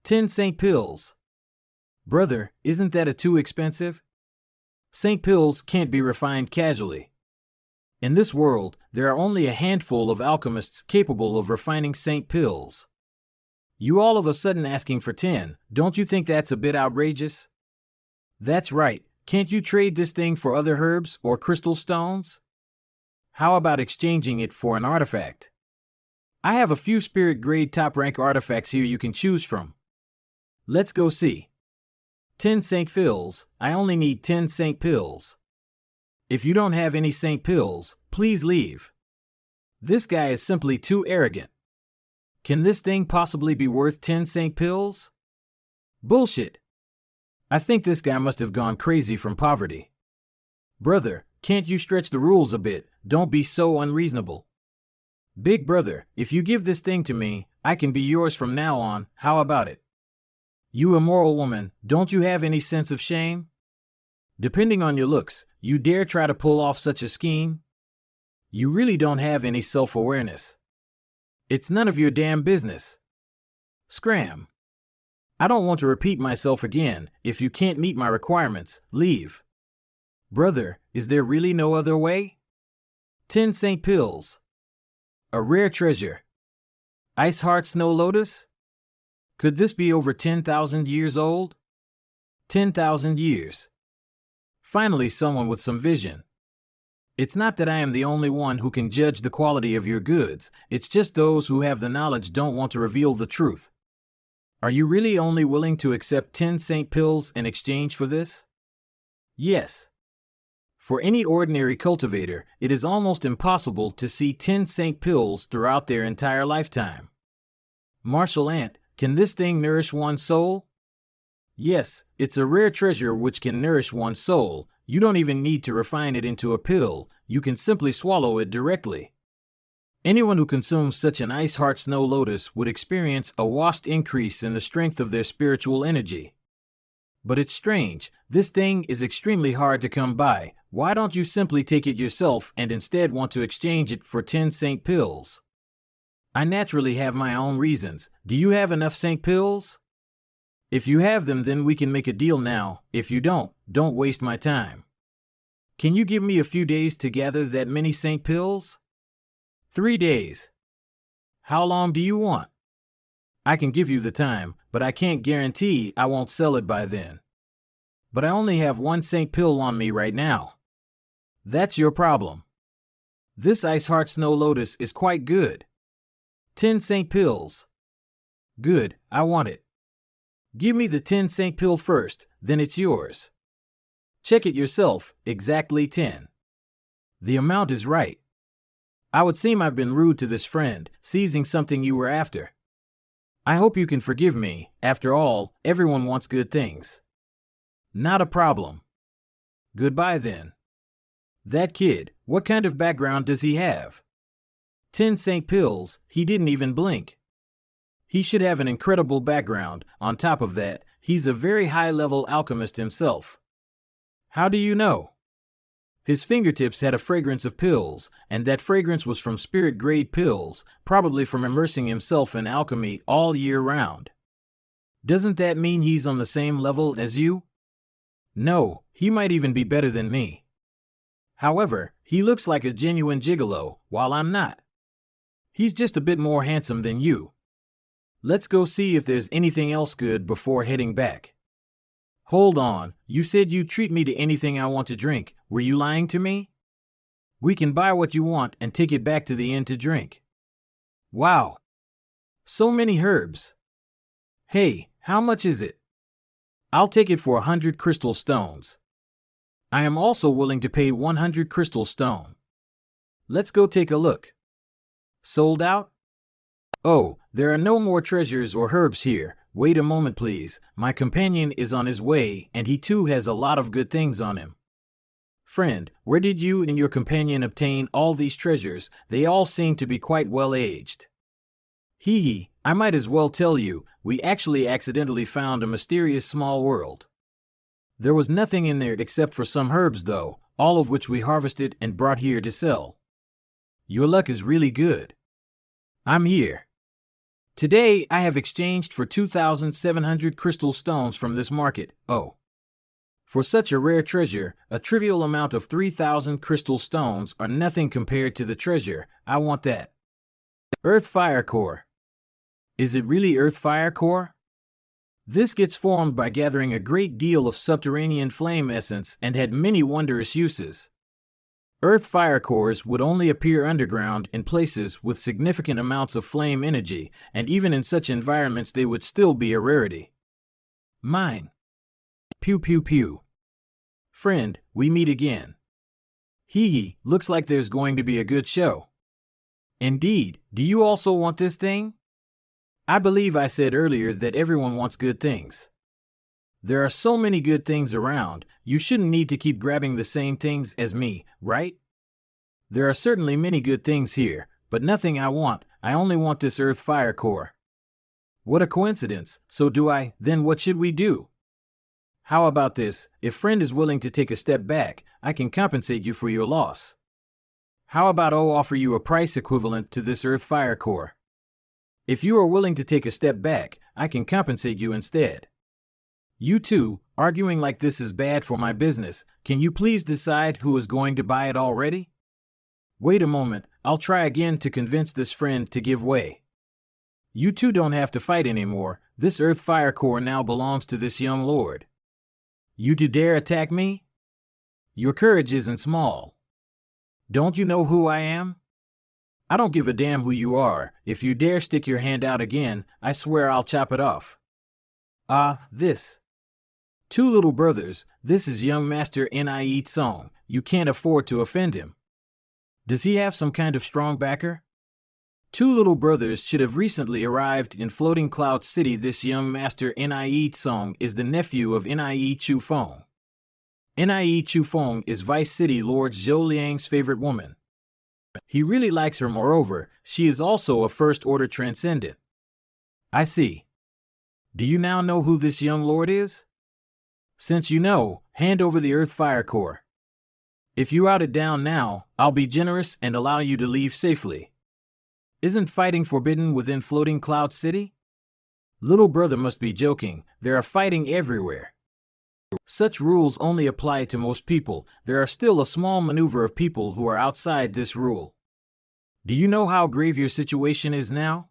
10 St. Pills. Brother, isn't that too expensive? St. Pills can't be refined casually. In this world, there are only a handful of alchemists capable of refining St. Pills. You all of a sudden asking for 10, don't you think that's a bit outrageous? That's right, can't you trade this thing for other herbs or crystal stones? How about exchanging it for an artifact? I have a few spirit-grade top-rank artifacts here you can choose from. Let's go see. 10 St. Pills, I only need 10 St. Pills. If you don't have any St. Pills, please leave. This guy is simply too arrogant. Can this thing possibly be worth 10 St. Pills? Bullshit. I think this guy must have gone crazy from poverty. Brother, can't you stretch the rules a bit? Don't be so unreasonable. Big brother, if you give this thing to me, I can be yours from now on, how about it? You immoral woman, don't you have any sense of shame? Depending on your looks, you dare try to pull off such a scheme? You really don't have any self-awareness. It's none of your damn business. Scram. I don't want to repeat myself again. If you can't meet my requirements, leave. Brother, is there really no other way? 10 St. Pills. A rare treasure. Ice Heart Snow Lotus? Could this be over 10,000 years old? 10,000 years. Finally, someone with some vision. It's not that I am the only one who can judge the quality of your goods, it's just those who have the knowledge don't want to reveal the truth. Are you really only willing to accept 10 St. Pills in exchange for this? Yes. For any ordinary cultivator, it is almost impossible to see 10 St. Pills throughout their entire lifetime. Marshall Ant, can this thing nourish one's soul? Yes, it's a rare treasure which can nourish one's soul. You don't even need to refine it into a pill, you can simply swallow it directly. Anyone who consumes such an Ice Heart Snow Lotus would experience a vast increase in the strength of their spiritual energy. But it's strange, this thing is extremely hard to come by. Why don't you simply take it yourself and instead want to exchange it for 10 St. Pills? I naturally have my own reasons. Do you have enough St. Pills? If you have them, then we can make a deal now. If you don't waste my time. Can you give me a few days to gather that many St. Pills? 3 days. How long do you want? I can give you the time, but I can't guarantee I won't sell it by then. But I only have 1 St. Pill on me right now. That's your problem. This Ice Heart Snow Lotus is quite good. 10 St. Pills. Good, I want it. Give me the 10 St. Pill first, then it's yours. Check it yourself, exactly 10. The amount is right. I would seem I've been rude to this friend, seizing something you were after. I hope you can forgive me. After all, everyone wants good things. Not a problem. Goodbye then. That kid, what kind of background does he have? 10 St. Pills, he didn't even blink. He should have an incredible background. On top of that, he's a very high-level alchemist himself. How do you know? His fingertips had a fragrance of pills, and that fragrance was from spirit-grade pills, probably from immersing himself in alchemy all year round. Doesn't that mean he's on the same level as you? No, he might even be better than me. However, he looks like a genuine gigolo, while I'm not. He's just a bit more handsome than you. Let's go see if there's anything else good before heading back. Hold on, you said you'd treat me to anything I want to drink. Were you lying to me? We can buy what you want and take it back to the inn to drink. Wow. So many herbs. Hey, how much is it? I'll take it for 100 crystal stones. I am also willing to pay 100 crystal stone. Let's go take a look. Sold out? Oh, there are no more treasures or herbs here. Wait a moment, please. My companion is on his way, and he too has a lot of good things on him. Friend, where did you and your companion obtain all these treasures? They all seem to be quite well aged. Hee, I might as well tell you, we actually accidentally found a mysterious small world. There was nothing in there except for some herbs though, all of which we harvested and brought here to sell. Your luck is really good. I'm here. Today I have exchanged for 2,700 crystal stones from this market. Oh. For such a rare treasure, a trivial amount of 3,000 crystal stones are nothing compared to the treasure. I want that. Earth Fire Core. Is it really Earth Fire Core? This gets formed by gathering a great deal of subterranean flame essence and had many wondrous uses. Earth fire cores would only appear underground in places with significant amounts of flame energy, and even in such environments they would still be a rarity. Mine. Pew pew pew. Friend, we meet again. Hee, looks like there's going to be a good show. Indeed, do you also want this thing? I believe I said earlier that everyone wants good things. There are so many good things around, you shouldn't need to keep grabbing the same things as me, right? There are certainly many good things here, but nothing I want. I only want this Earth Fire Core. What a coincidence. So do I. Then what should we do? How about this? If friend is willing to take a step back, I can compensate you for your loss. How about I offer you a price equivalent to this Earth Fire Core? If you are willing to take a step back, I can compensate you instead. You two, arguing like this is bad for my business. Can you please decide who is going to buy it already? Wait a moment, I'll try again to convince this friend to give way. You two don't have to fight anymore. This Earth Fire Core now belongs to this young lord. You two dare attack me? Your courage isn't small. Don't you know who I am? I don't give a damn who you are. If you dare stick your hand out again, I swear I'll chop it off. This. Two little brothers, this is young Master Nie Song. You can't afford to offend him. Does he have some kind of strong backer? Two little brothers should have recently arrived in Floating Cloud City. This young Master Nie Song is the nephew of Nie Chu Fong. Nie Chu Fong is Vice City Lord Zhou Liang's favorite woman. He really likes her. Moreover, she is also a first-order transcendent. I see. Do you now know who this young lord is? Since you know, hand over the Earth Fire Core. If you out it down now, I'll be generous and allow you to leave safely. Isn't fighting forbidden within Floating Cloud City? Little brother must be joking. There are fighting everywhere. Such rules only apply to most people. There are still a small maneuver of people who are outside this rule. Do you know how grave your situation is now?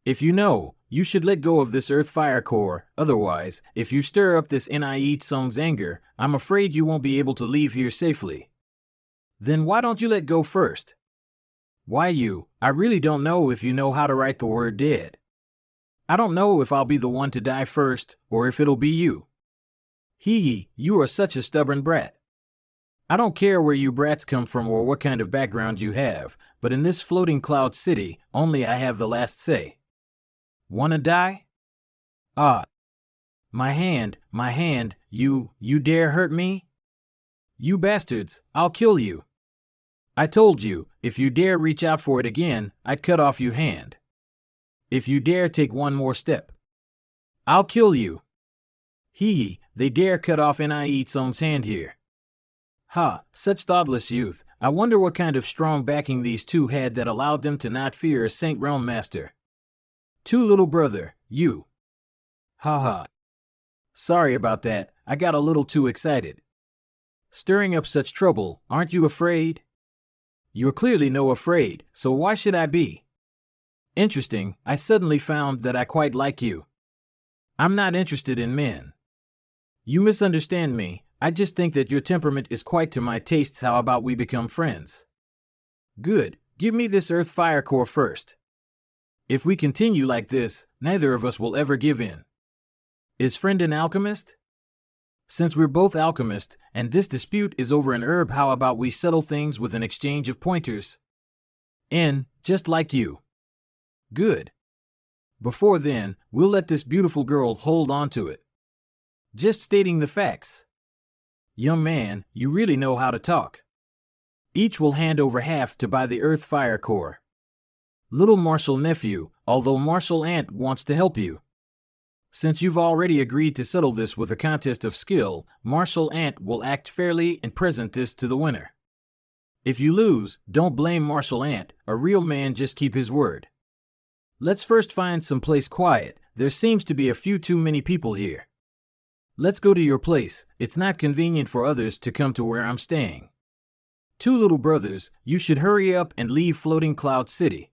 If you know, you should let go of this Earth Fire Core. Otherwise, if you stir up this Nie Song's anger, I'm afraid you won't be able to leave here safely. Then why don't you let go first? Why you? I really don't know if you know how to write the word dead. I don't know if I'll be the one to die first, or if it'll be you. Hee, you are such a stubborn brat. I don't care where you brats come from or what kind of background you have, but in this Floating Cloud City, only I have the last say. Wanna die? Ah, my hand, you dare hurt me? You bastards, I'll kill you. I told you, if you dare reach out for it again, I'd cut off your hand. If you dare take one more step, I'll kill you. They dare cut off Nietzsche's hand here. Ha, such thoughtless youth. I wonder what kind of strong backing these two had that allowed them to not fear a Saint Realm Master. Two little brother, you. Ha ha. Sorry about that, I got a little too excited. Stirring up such trouble, aren't you afraid? You're clearly no afraid, so why should I be? Interesting, I suddenly found that I quite like you. I'm not interested in men. You misunderstand me, I just think that your temperament is quite to my tastes. How about we become friends? Good, give me this earth fire core first. If we continue like this, neither of us will ever give in. Is friend an alchemist? Since we're both alchemists, and this dispute is over an herb, how about we settle things with an exchange of pointers? Just like you. Good. Before then, we'll let this beautiful girl hold on to it. Just stating the facts. Young man, you really know how to talk. Each will hand over half to buy the earth fire core. Little Marshall nephew, although Marshall aunt wants to help you. Since you've already agreed to settle this with a contest of skill, Marshall aunt will act fairly and present this to the winner. If you lose, don't blame Marshall aunt, a real man just keep his word. Let's first find some place quiet, there seems to be a few too many people here. Let's go to your place, it's not convenient for others to come to where I'm staying. Two little brothers, you should hurry up and leave Floating Cloud City.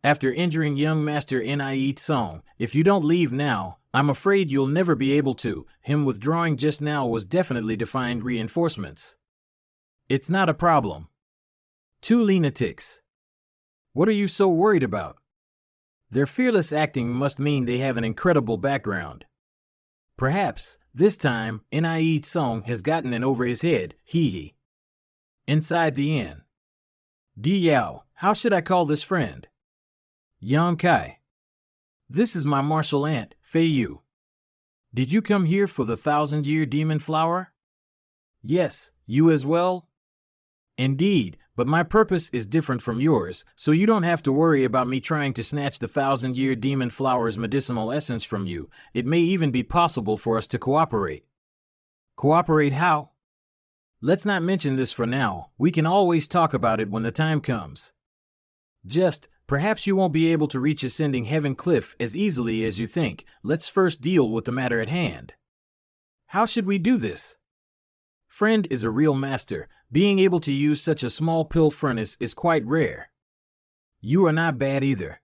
After injuring young Master Nietzsche, if you don't leave now, I'm afraid you'll never be able to. Him withdrawing just now was definitely to find reinforcements. It's not a problem. Two lunatics. What are you so worried about? Their fearless acting must mean they have an incredible background. Perhaps, this time, Nietzsche has gotten in over his head, Inside the inn. Yao, how should I call this friend? Yang Kai. This is my martial aunt, Fei Yu. Did you come here for the 1,000-year demon flower? Yes, you as well? Indeed, but my purpose is different from yours, so you don't have to worry about me trying to snatch the 1,000-year demon flower's medicinal essence from you. It may even be possible for us to cooperate. Cooperate how? Let's not mention this for now, we can always talk about it when the time comes. Perhaps you won't be able to reach Ascending Heaven Cliff as easily as you think. Let's first deal with the matter at hand. How should we do this? Friend is a real master. Being able to use such a small pill furnace is quite rare. You are not bad either.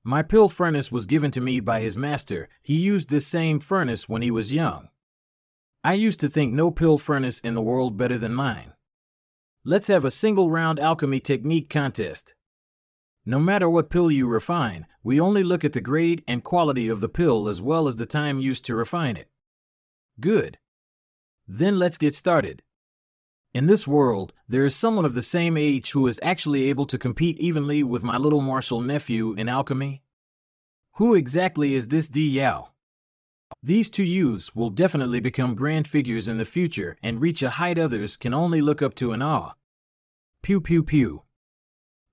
My pill furnace was given to me by his master. He used this same furnace when he was young. I used to think no pill furnace in the world better than mine. Let's have a single round alchemy technique contest. No matter what pill you refine, we only look at the grade and quality of the pill as well as the time used to refine it. Good. Then let's get started. In this world, there is someone of the same age who is actually able to compete evenly with my little Marshall nephew in alchemy. Who exactly is this Yao? These two youths will definitely become grand figures in the future and reach a height others can only look up to in awe. Pew pew pew.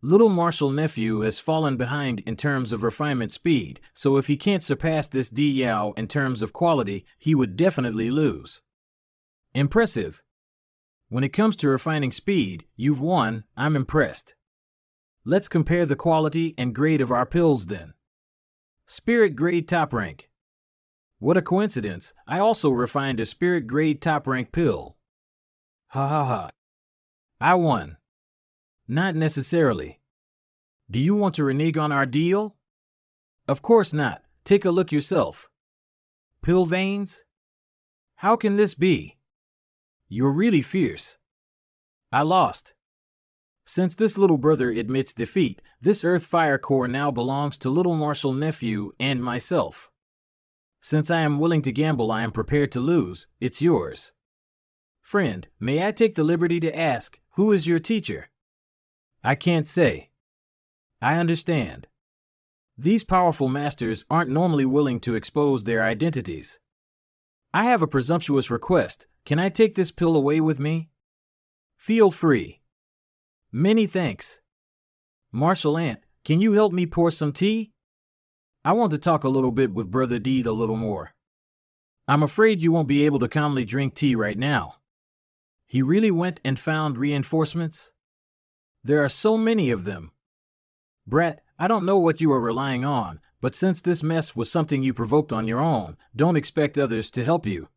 Little Marshall nephew has fallen behind in terms of refinement speed, so if he can't surpass this Yao in terms of quality, he would definitely lose. Impressive. When it comes to refining speed, you've won, I'm impressed. Let's compare the quality and grade of our pills then. Spirit grade top rank. What a coincidence, I also refined a spirit grade top rank pill. Ha ha ha. I won. Not necessarily. Do you want to renege on our deal? Of course not, take a look yourself. Pill veins? How can this be? You're really fierce. I lost. Since this little brother admits defeat, this earth fire core now belongs to little Marshall nephew and myself. Since I am willing to gamble, I am prepared to lose, it's yours. Friend, may I take the liberty to ask, who is your teacher? I can't say. I understand. These powerful masters aren't normally willing to expose their identities. I have a presumptuous request. Can I take this pill away with me? Feel free. Many thanks. Martial Ant, can you help me pour some tea? I want to talk a little bit with Brother Deed a little more. I'm afraid you won't be able to calmly drink tea right now. He really went and found reinforcements? There are so many of them. Brat, I don't know what you are relying on, but since this mess was something you provoked on your own, don't expect others to help you.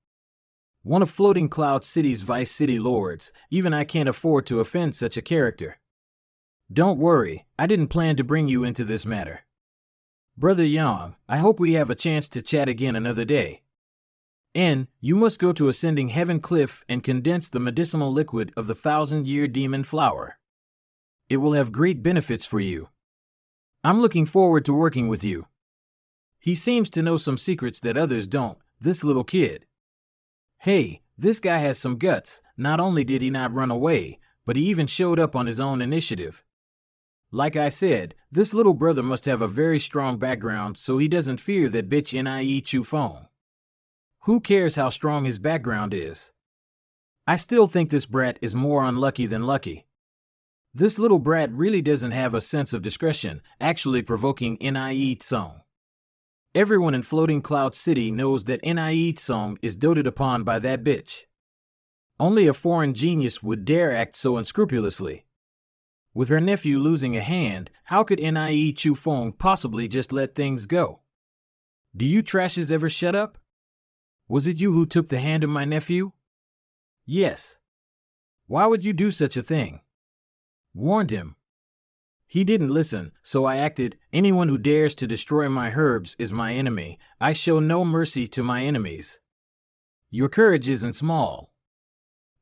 One of Floating Cloud City's Vice City Lords, even I can't afford to offend such a character. Don't worry, I didn't plan to bring you into this matter. Brother Yang, I hope we have a chance to chat again another day. N, you must go to Ascending Heaven Cliff and condense the medicinal liquid of the 1,000-year demon flower. It will have great benefits for you. I'm looking forward to working with you. He seems to know some secrets that others don't, this little kid. Hey, this guy has some guts. Not only did he not run away, but he even showed up on his own initiative. Like I said, this little brother must have a very strong background so he doesn't fear that bitch Nie Chu Fong. Who cares how strong his background is? I still think this brat is more unlucky than lucky. This little brat really doesn't have a sense of discretion, actually provoking Nie Tsong. Everyone in Floating Cloud City knows that Nie Tsong is doted upon by that bitch. Only a foreign genius would dare act so unscrupulously. With her nephew losing a hand, how could Nie Chu Fong possibly just let things go? Do you trashes ever shut up? Was it you who took the hand of my nephew? Yes. Why would you do such a thing? Warned him. He didn't listen, so I acted. Anyone who dares to destroy my herbs is my enemy. I show no mercy to my enemies. Your courage isn't small.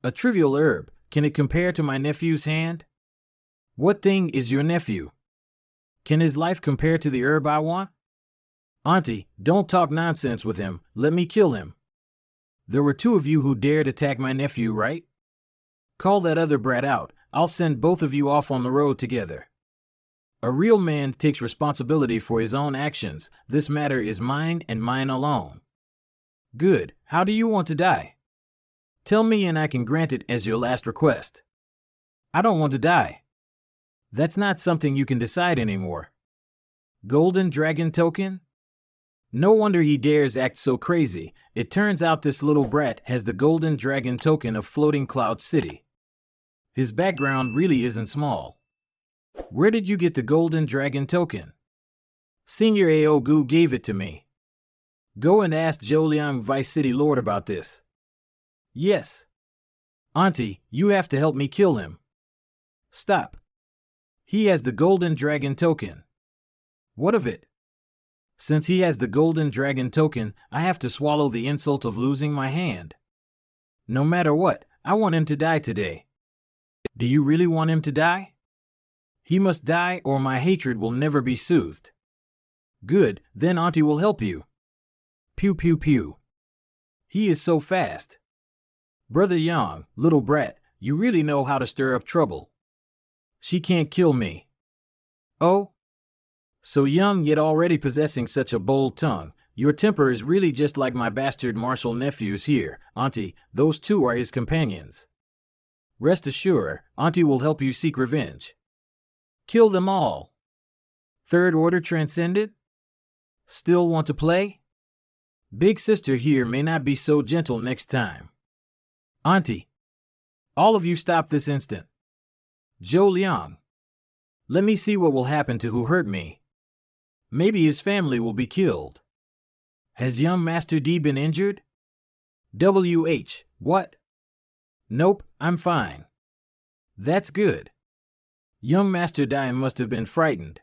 A trivial herb, can it compare to my nephew's hand? What thing is your nephew? Can his life compare to the herb I want? Auntie, don't talk nonsense with him. Let me kill him. There were 2 of you who dared attack my nephew, right? Call that other brat out. I'll send both of you off on the road together. A real man takes responsibility for his own actions. This matter is mine and mine alone. Good. How do you want to die? Tell me and I can grant it as your last request. I don't want to die. That's not something you can decide anymore. Golden Dragon Token? No wonder he dares act so crazy. It turns out this little brat has the Golden Dragon Token of Floating Cloud City. His background really isn't small. Where did you get the Golden Dragon Token? Senior Aogu gave it to me. Go and ask Zhouliang Vice City Lord about this. Yes. Auntie, you have to help me kill him. Stop. He has the Golden Dragon Token. What of it? Since he has the Golden Dragon Token, I have to swallow the insult of losing my hand. No matter what, I want him to die today. Do you really want him to die? He must die or my hatred will never be soothed. Good, then Auntie will help you. Pew pew pew. He is so fast. Brother Yang, little brat, you really know how to stir up trouble. She can't kill me. Oh? So young yet already possessing such a bold tongue, your temper is really just like my bastard martial nephews here. Auntie, those 2 are his companions. Rest assured, Auntie will help you seek revenge. Kill them all. Third Order Transcended? Still want to play? Big sister here may not be so gentle next time. Auntie. All of you stop this instant. Zhouliang. Let me see what will happen to who hurt me. Maybe his family will be killed. Has young Master D been injured? WH, what? Nope, I'm fine. That's good. Young Master Dai must have been frightened.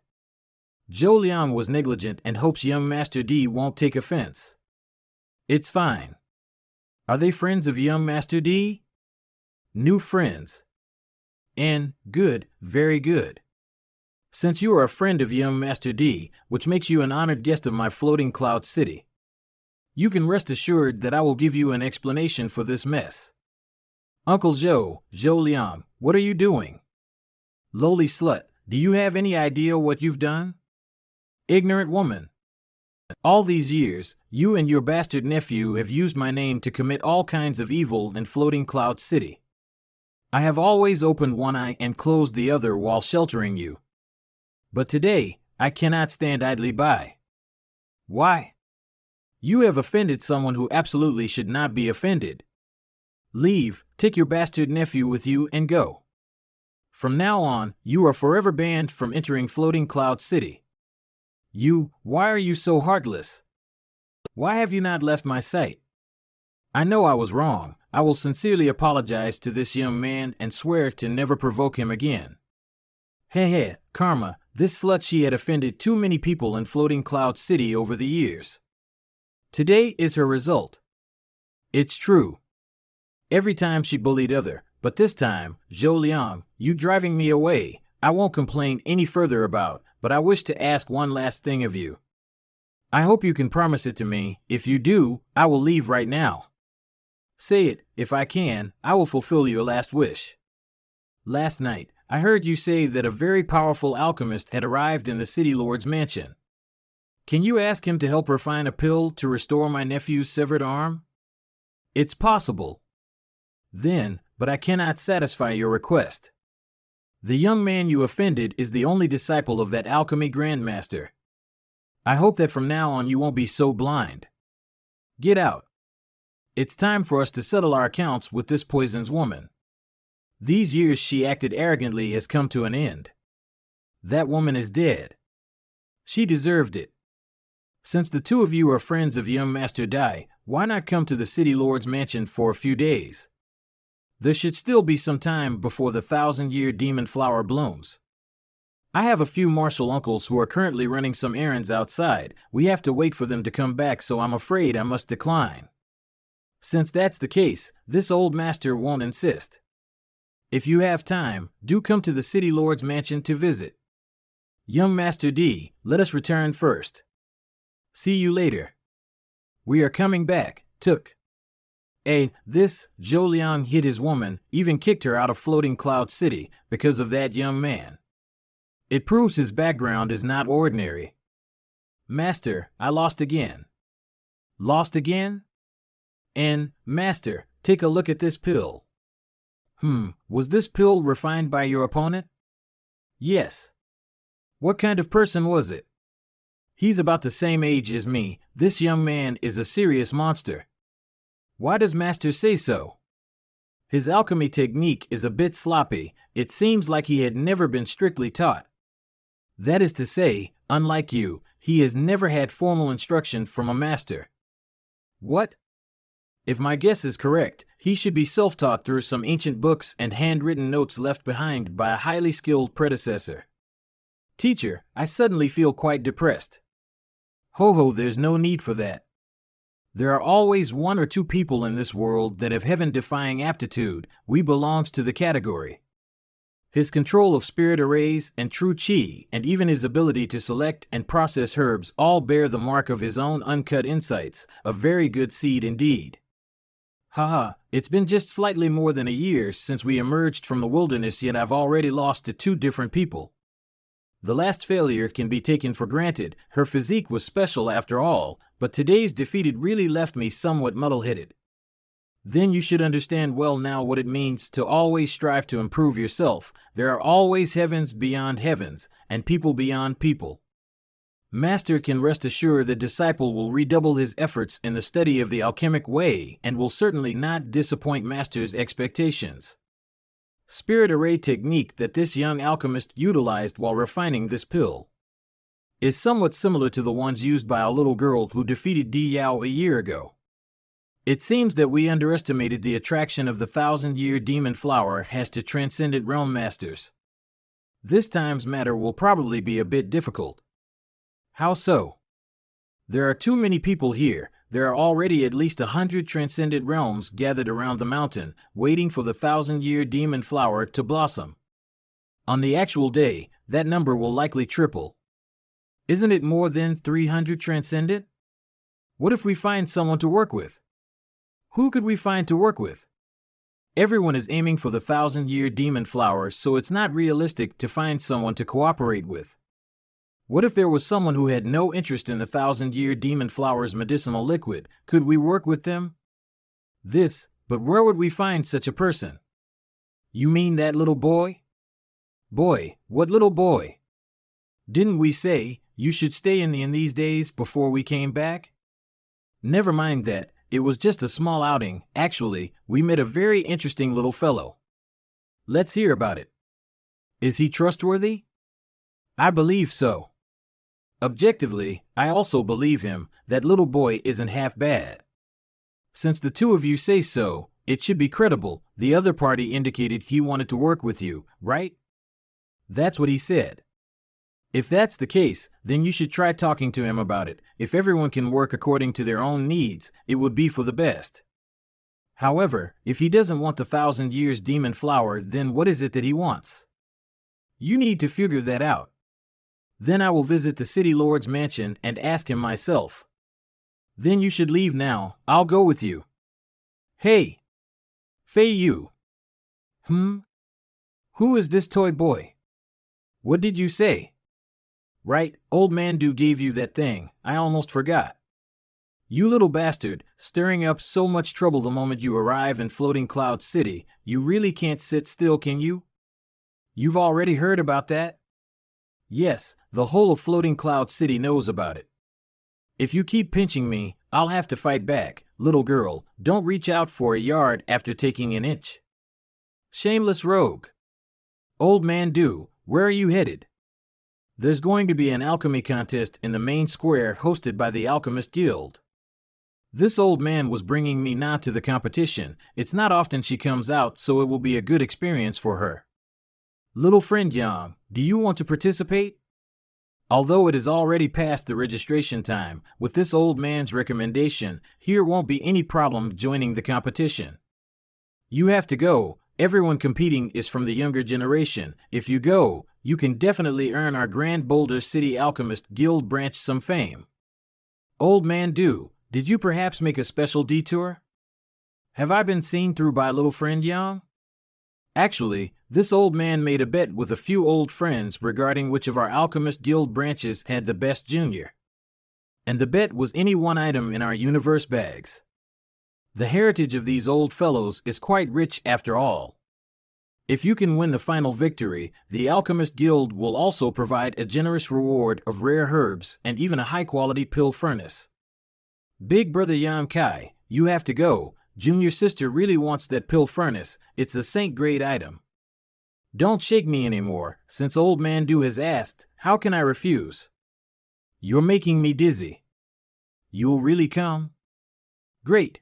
Zhouliang was negligent and hopes young Master D won't take offense. It's fine. Are they friends of young Master D? New friends. And, good, very good. Since you are a friend of young Master D, which makes you an honored guest of my Floating Cloud City, you can rest assured that I will give you an explanation for this mess. Uncle Zhouliang, what are you doing? Lowly slut, do you have any idea what you've done? Ignorant woman. All these years, you and your bastard nephew have used my name to commit all kinds of evil in Floating Cloud City. I have always opened one eye and closed the other while sheltering you. But today, I cannot stand idly by. Why? You have offended someone who absolutely should not be offended. Leave, take your bastard nephew with you and go. From now on, you are forever banned from entering Floating Cloud City. Why are you so heartless? Why have you not left my sight? I know I was wrong. I will sincerely apologize to this young man and swear to never provoke him again. Hey, Karma, this slut, she had offended too many people in Floating Cloud City over the years. Today is her result. It's true. Every time she bullied other, but this time, Zhou Liang, you driving me away, I won't complain any further about, but I wish to ask one last thing of you. I hope you can promise it to me. If you do, I will leave right now. Say it. If I can, I will fulfill your last wish. Last night, I heard you say that a very powerful alchemist had arrived in the City Lord's mansion. Can you ask him to help refine a pill to restore my nephew's severed arm? It's possible. Then, but I cannot satisfy your request. The young man you offended is the only disciple of that alchemy grandmaster. I hope that from now on you won't be so blind. Get out. It's time for us to settle our accounts with this poison's woman. These years she acted arrogantly has come to an end. That woman is dead. She deserved it. Since the two of you are friends of young Master Dai, why not come to the City Lord's mansion for a few days? There should still be some time before the 1,000-year demon flower blooms. I have a few martial uncles who are currently running some errands outside. We have to wait for them to come back, so I'm afraid I must decline. Since that's the case, this old master won't insist. If you have time, do come to the City Lord's mansion to visit. Young Master D, let us return first. See you later. We are coming back, Took. This Zhou Liang hit his woman, even kicked her out of Floating Cloud City because of that young man. It proves his background is not ordinary. Master, I lost again. Lost again? And, Master, take a look at this pill. Was this pill refined by your opponent? Yes. What kind of person was it? He's about the same age as me. This young man is a serious monster. Why does Master say so? His alchemy technique is a bit sloppy. It seems like he had never been strictly taught. That is to say, unlike you, he has never had formal instruction from a master. What? If my guess is correct, he should be self-taught through some ancient books and handwritten notes left behind by a highly skilled predecessor. Teacher, I suddenly feel quite depressed. Ho, there's no need for that. There are always one or two people in this world that have heaven-defying aptitude. We belongs to the category. His control of spirit arrays and true chi, and even his ability to select and process herbs all bear the mark of his own uncut insights, a very good seed indeed. It's been just slightly more than a year since we emerged from the wilderness, yet I've already lost to two different people. The last failure can be taken for granted. Her physique was special after all, but today's defeat really left me somewhat muddle-headed. Then you should understand well now what it means to always strive to improve yourself. There are always heavens beyond heavens, and people beyond people. Master can rest assured the disciple will redouble his efforts in the study of the alchemic way and will certainly not disappoint Master's expectations. Spirit array technique that this young alchemist utilized while refining this pill is somewhat similar to the ones used by a little girl who defeated Di Yao a year ago. It seems that we underestimated the attraction of the 1,000-year demon flower has to transcendent realm masters. This time's matter will probably be a bit difficult. How so? There are too many people here. There are already at least 100 transcendent realms gathered around the mountain, waiting for the 1,000-year demon flower to blossom. On the actual day, that number will likely triple. Isn't it more than 300 transcendent? What if we find someone to work with? Who could we find to work with? Everyone is aiming for the 1,000-year demon flower, so it's not realistic to find someone to cooperate with. What if there was someone who had no interest in the 1,000-year demon flower's medicinal liquid? Could we work with them? But where would we find such a person? You mean that little boy? Boy, what little boy? Didn't we say you should stay in these days before we came back? Never mind that, it was just a small outing. Actually, we met a very interesting little fellow. Let's hear about it. Is he trustworthy? I believe so. Objectively, I also believe him. That little boy isn't half bad. Since the two of you say so, it should be credible. The other party indicated he wanted to work with you, right? That's what he said. If that's the case, then you should try talking to him about it. If everyone can work according to their own needs, it would be for the best. However, if he doesn't want the 1,000 years demon flower, then what is it that he wants? You need to figure that out. Then I will visit the city lord's mansion and ask him myself. Then you should leave now. I'll go with you. Hey! Fei you. Who is this toy boy? What did you say? Right, old man Do gave you that thing. I almost forgot. You little bastard, stirring up so much trouble the moment you arrive in Floating Cloud City. You really can't sit still, can you? You've already heard about that? Yes, the whole of Floating Cloud City knows about it. If you keep pinching me, I'll have to fight back. Little girl, don't reach out for a yard after taking an inch. Shameless rogue. Old man Do, where are you headed? There's going to be an alchemy contest in the main square hosted by the Alchemist Guild. This old man was bringing me Na to the competition. It's not often she comes out, so it will be a good experience for her. Little friend Yang, do you want to participate? Although it is already past the registration time, with this old man's recommendation, here won't be any problem joining the competition. You have to go. Everyone competing is from the younger generation. If you go, you can definitely earn our Grand Boulder City Alchemist Guild branch some fame. Old man Do, did you perhaps make a special detour? Have I been seen through by little friend Yang? Actually, this old man made a bet with a few old friends regarding which of our Alchemist Guild branches had the best junior. And the bet was any one item in our universe bags. The heritage of these old fellows is quite rich after all. If you can win the final victory, the Alchemist Guild will also provide a generous reward of rare herbs and even a high-quality pill furnace. Big brother Yan Kai, you have to go. Junior sister really wants that pill furnace. It's a saint-grade item. Don't shake me anymore. Since old man Do has asked, how can I refuse? You're making me dizzy. You'll really come? Great.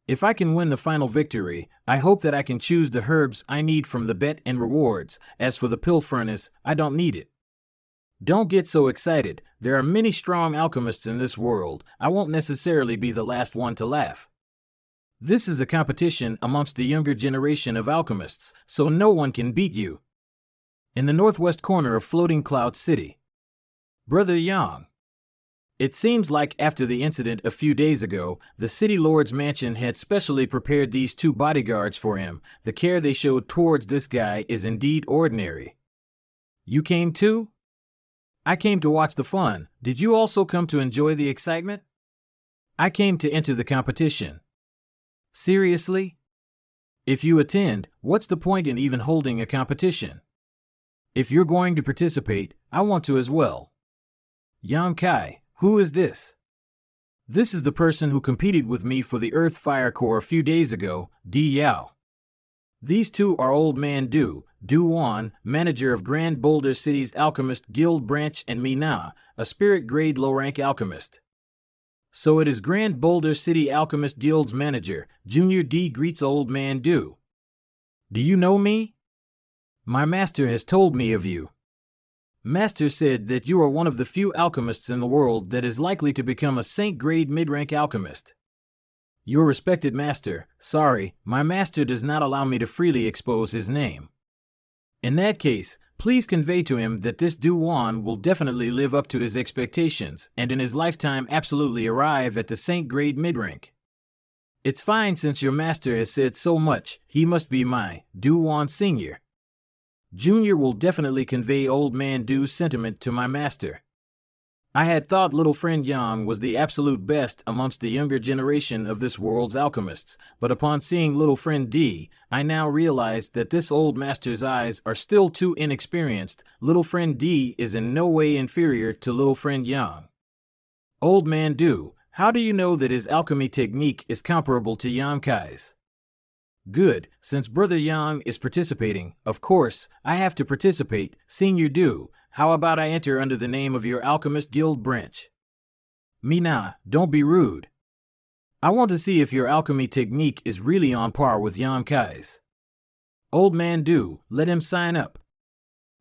If I can win the final victory, I hope that I can choose the herbs I need from the bet and rewards. As for the pill furnace, I don't need it. Don't get so excited. There are many strong alchemists in this world. I won't necessarily be the last one to laugh. This is a competition amongst the younger generation of alchemists, so no one can beat you. In the northwest corner of Floating Cloud City. Brother Yang. It seems like after the incident a few days ago, the city lord's mansion had specially prepared these two bodyguards for him. The care they showed towards this guy is indeed ordinary. You came too? I came to watch the fun. Did you also come to enjoy the excitement? I came to enter the competition. Seriously? If you attend, what's the point in even holding a competition? If you're going to participate, I want to as well. Yang Kai, who is this? This is the person who competed with me for the Earth Fire Corps a few days ago, Di Yao. These two are Old Man Du Wan, manager of Grand Boulder City's Alchemist Guild branch, and me Na, a spirit-grade low-rank alchemist. So it is Grand Boulder City Alchemist Guild's manager, Junior D greets Old Man Do. Do you know me? My master has told me of you. Master said that you are one of the few alchemists in the world that is likely to become a saint-grade mid-rank alchemist. Your respected master, sorry, my master does not allow me to freely expose his name. In that case, please convey to him that this Du Wan will definitely live up to his expectations and in his lifetime absolutely arrive at the saint-grade mid-rank. It's fine since your master has said so much. He must be my Du Wan Senior. Junior will definitely convey old man Do's sentiment to my master. I had thought little friend Yang was the absolute best amongst the younger generation of this world's alchemists, but upon seeing little friend D, I now realized that this old master's eyes are still too inexperienced. Little friend D is in no way inferior to little friend Yang. Old man Do, how do you know that his alchemy technique is comparable to Yang Kai's? Good, since Brother Yang is participating, of course, I have to participate. Senior Do, how about I enter under the name of your Alchemist Guild branch? Mina, don't be rude. I want to see if your alchemy technique is really on par with Yang Kai's. Old man Do, let him sign up.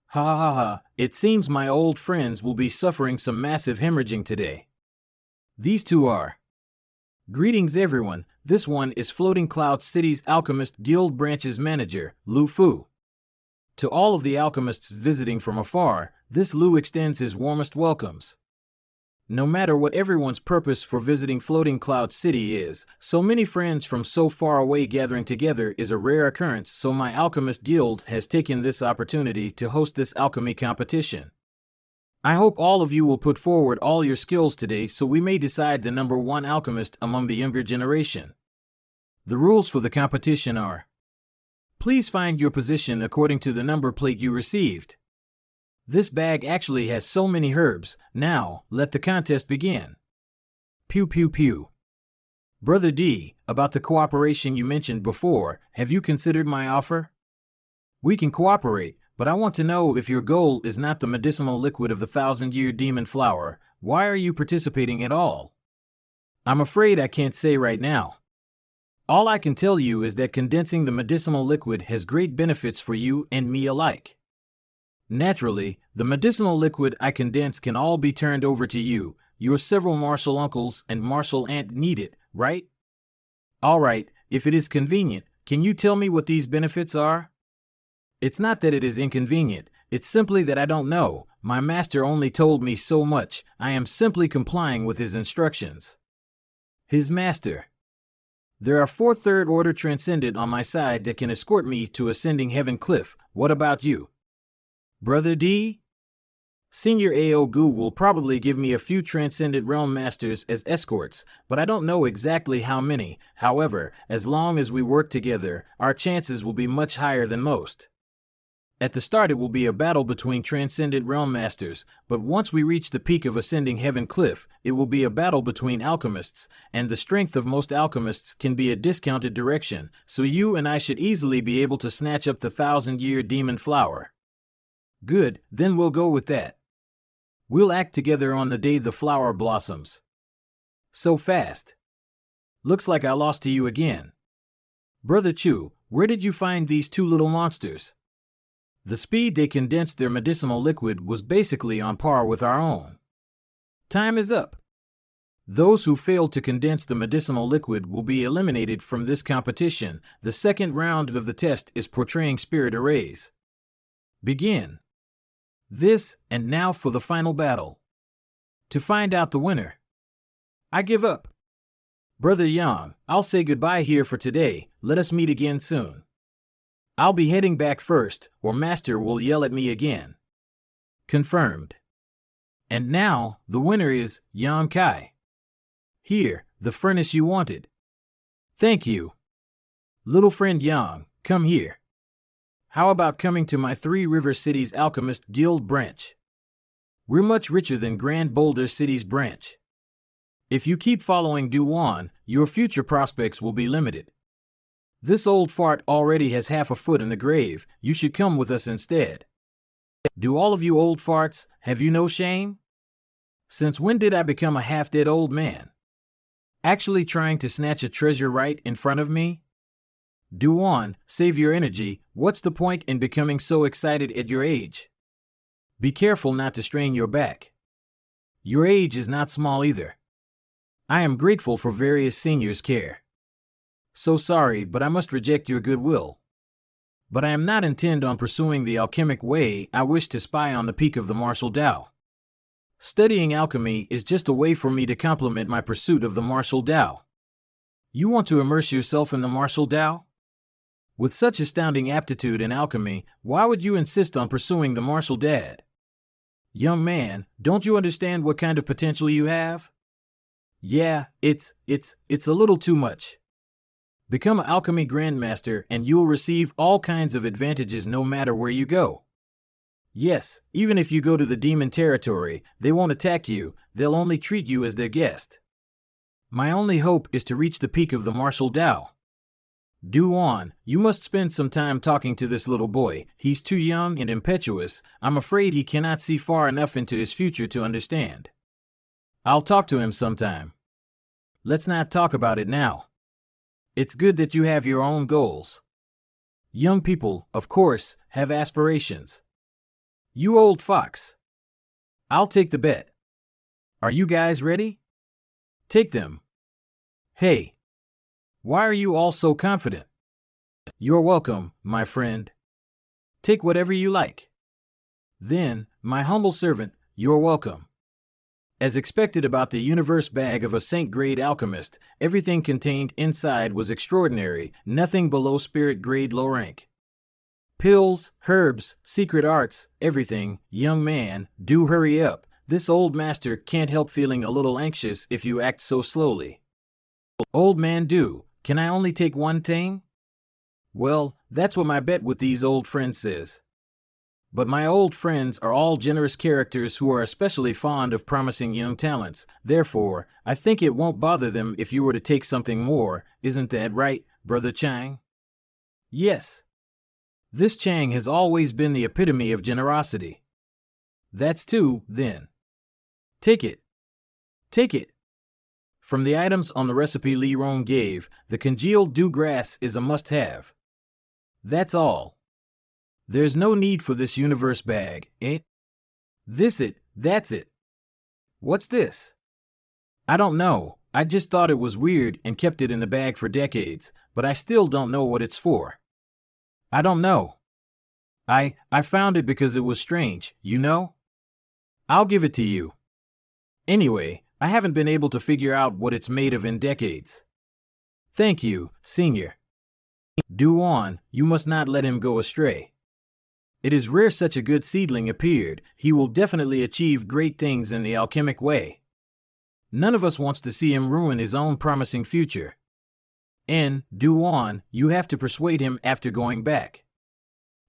Ha ha ha, it seems my old friends will be suffering some massive hemorrhaging today. These two are. Greetings everyone, this one is Floating Cloud City's Alchemist Guild branch's manager, Lu Fu. To all of the alchemists visiting from afar, this Lu extends his warmest welcomes. No matter what everyone's purpose for visiting Floating Cloud City is, so many friends from so far away gathering together is a rare occurrence, so my Alchemist Guild has taken this opportunity to host this alchemy competition. I hope all of you will put forward all your skills today so we may decide the number one alchemist among the younger generation. The rules for the competition are: please find your position according to the number plate you received. This bag actually has so many herbs. Now, let the contest begin. Pew pew pew. Brother D, about the cooperation you mentioned before, have you considered my offer? We can cooperate, but I want to know if your goal is not the medicinal liquid of the 1,000-year demon flower. Why are you participating at all? I'm afraid I can't say right now. All I can tell you is that condensing the medicinal liquid has great benefits for you and me alike. Naturally, the medicinal liquid I condense can all be turned over to you. Your several martial uncles and martial aunt need it, right? All right, if it is convenient, can you tell me what these benefits are? It's not that it is inconvenient, it's simply that I don't know. My master only told me so much. I am simply complying with his instructions. His master. There are 4 third-order transcendent on my side that can escort me to Ascending Heaven Cliff. What about you? Brother D? Senior Ao Gu will probably give me a few Transcendent Realm Masters as escorts, but I don't know exactly how many. However, as long as we work together, our chances will be much higher than most. At the start it will be a battle between Transcendent Realm Masters, but once we reach the peak of Ascending Heaven Cliff, it will be a battle between alchemists, and the strength of most alchemists can be a discounted direction, so you and I should easily be able to snatch up the 1,000-year demon flower. Good, then we'll go with that. We'll act together on the day the flower blossoms. So fast. Looks like I lost to you again. Brother Chu, where did you find these 2 little monsters? The speed they condensed their medicinal liquid was basically on par with our own. Time is up. Those who failed to condense the medicinal liquid will be eliminated from this competition. The second round of the test is portraying spirit arrays. Begin. This, and now for the final battle. To find out the winner. I give up. Brother Yang, I'll say goodbye here for today. Let us meet again soon. I'll be heading back first, or Master will yell at me again. Confirmed. And now, the winner is Yang Kai. Here, the furnace you wanted. Thank you. Little friend Yang, come here. How about coming to my 3 River Cities Alchemist Guild branch? We're much richer than Grand Boulder City's branch. If you keep following Duan, your future prospects will be limited. This old fart already has half a foot in the grave. You should come with us instead. Do all of you old farts, have you no shame? Since when did I become a half-dead old man? Actually trying to snatch a treasure right in front of me? Duan, save your energy. What's the point in becoming so excited at your age? Be careful not to strain your back. Your age is not small either. I am grateful for various seniors' care. So sorry, but I must reject your goodwill. But I am not intent on pursuing the alchemic way. I wish to spy on the peak of the martial Tao. Studying alchemy is just a way for me to complement my pursuit of the martial Tao. You want to immerse yourself in the martial Tao? With such astounding aptitude in alchemy, why would you insist on pursuing the martial dad? Young man, don't you understand what kind of potential you have? Yeah, it's a little too much. Become an alchemy grandmaster and you'll receive all kinds of advantages no matter where you go. Yes, even if you go to the demon territory, they won't attack you, they'll only treat you as their guest. My only hope is to reach the peak of the martial Tao. Do on, you must spend some time talking to this little boy. He's too young and impetuous. I'm afraid he cannot see far enough into his future to understand. I'll talk to him sometime. Let's not talk about it now. It's good that you have your own goals. Young people, of course, have aspirations. You old fox. I'll take the bet. Are you guys ready? Take them. Hey. Why are you all so confident? You're welcome, my friend. Take whatever you like. Then, my humble servant, you're welcome. As expected about the universe bag of a saint-grade alchemist, everything contained inside was extraordinary, nothing below spirit-grade low rank. Pills, herbs, secret arts, everything. Young man, do hurry up. This old master can't help feeling a little anxious if you act so slowly. Old man, do. Can I only take one thing? Well, that's what my bet with these old friends says. But my old friends are all generous characters who are especially fond of promising young talents. Therefore, I think it won't bother them if you were to take something more. Isn't that right, Brother Chang? Yes. This Chang has always been the epitome of generosity. That's two, then. Take it. Take it. From the items on the recipe Li Rong gave, the congealed dew grass is a must-have. That's all. There's no need for this universe bag, eh? That's it. What's this? I don't know, I just thought it was weird and kept it in the bag for decades, but I still don't know what it's for. I don't know. I found it because it was strange, you know? I'll give it to you. Anyway, I haven't been able to figure out what it's made of in decades. Thank you, Senior. Do on, you must not let him go astray. It is rare such a good seedling appeared. He will definitely achieve great things in the alchemic way. None of us wants to see him ruin his own promising future. And, do on, you have to persuade him after going back.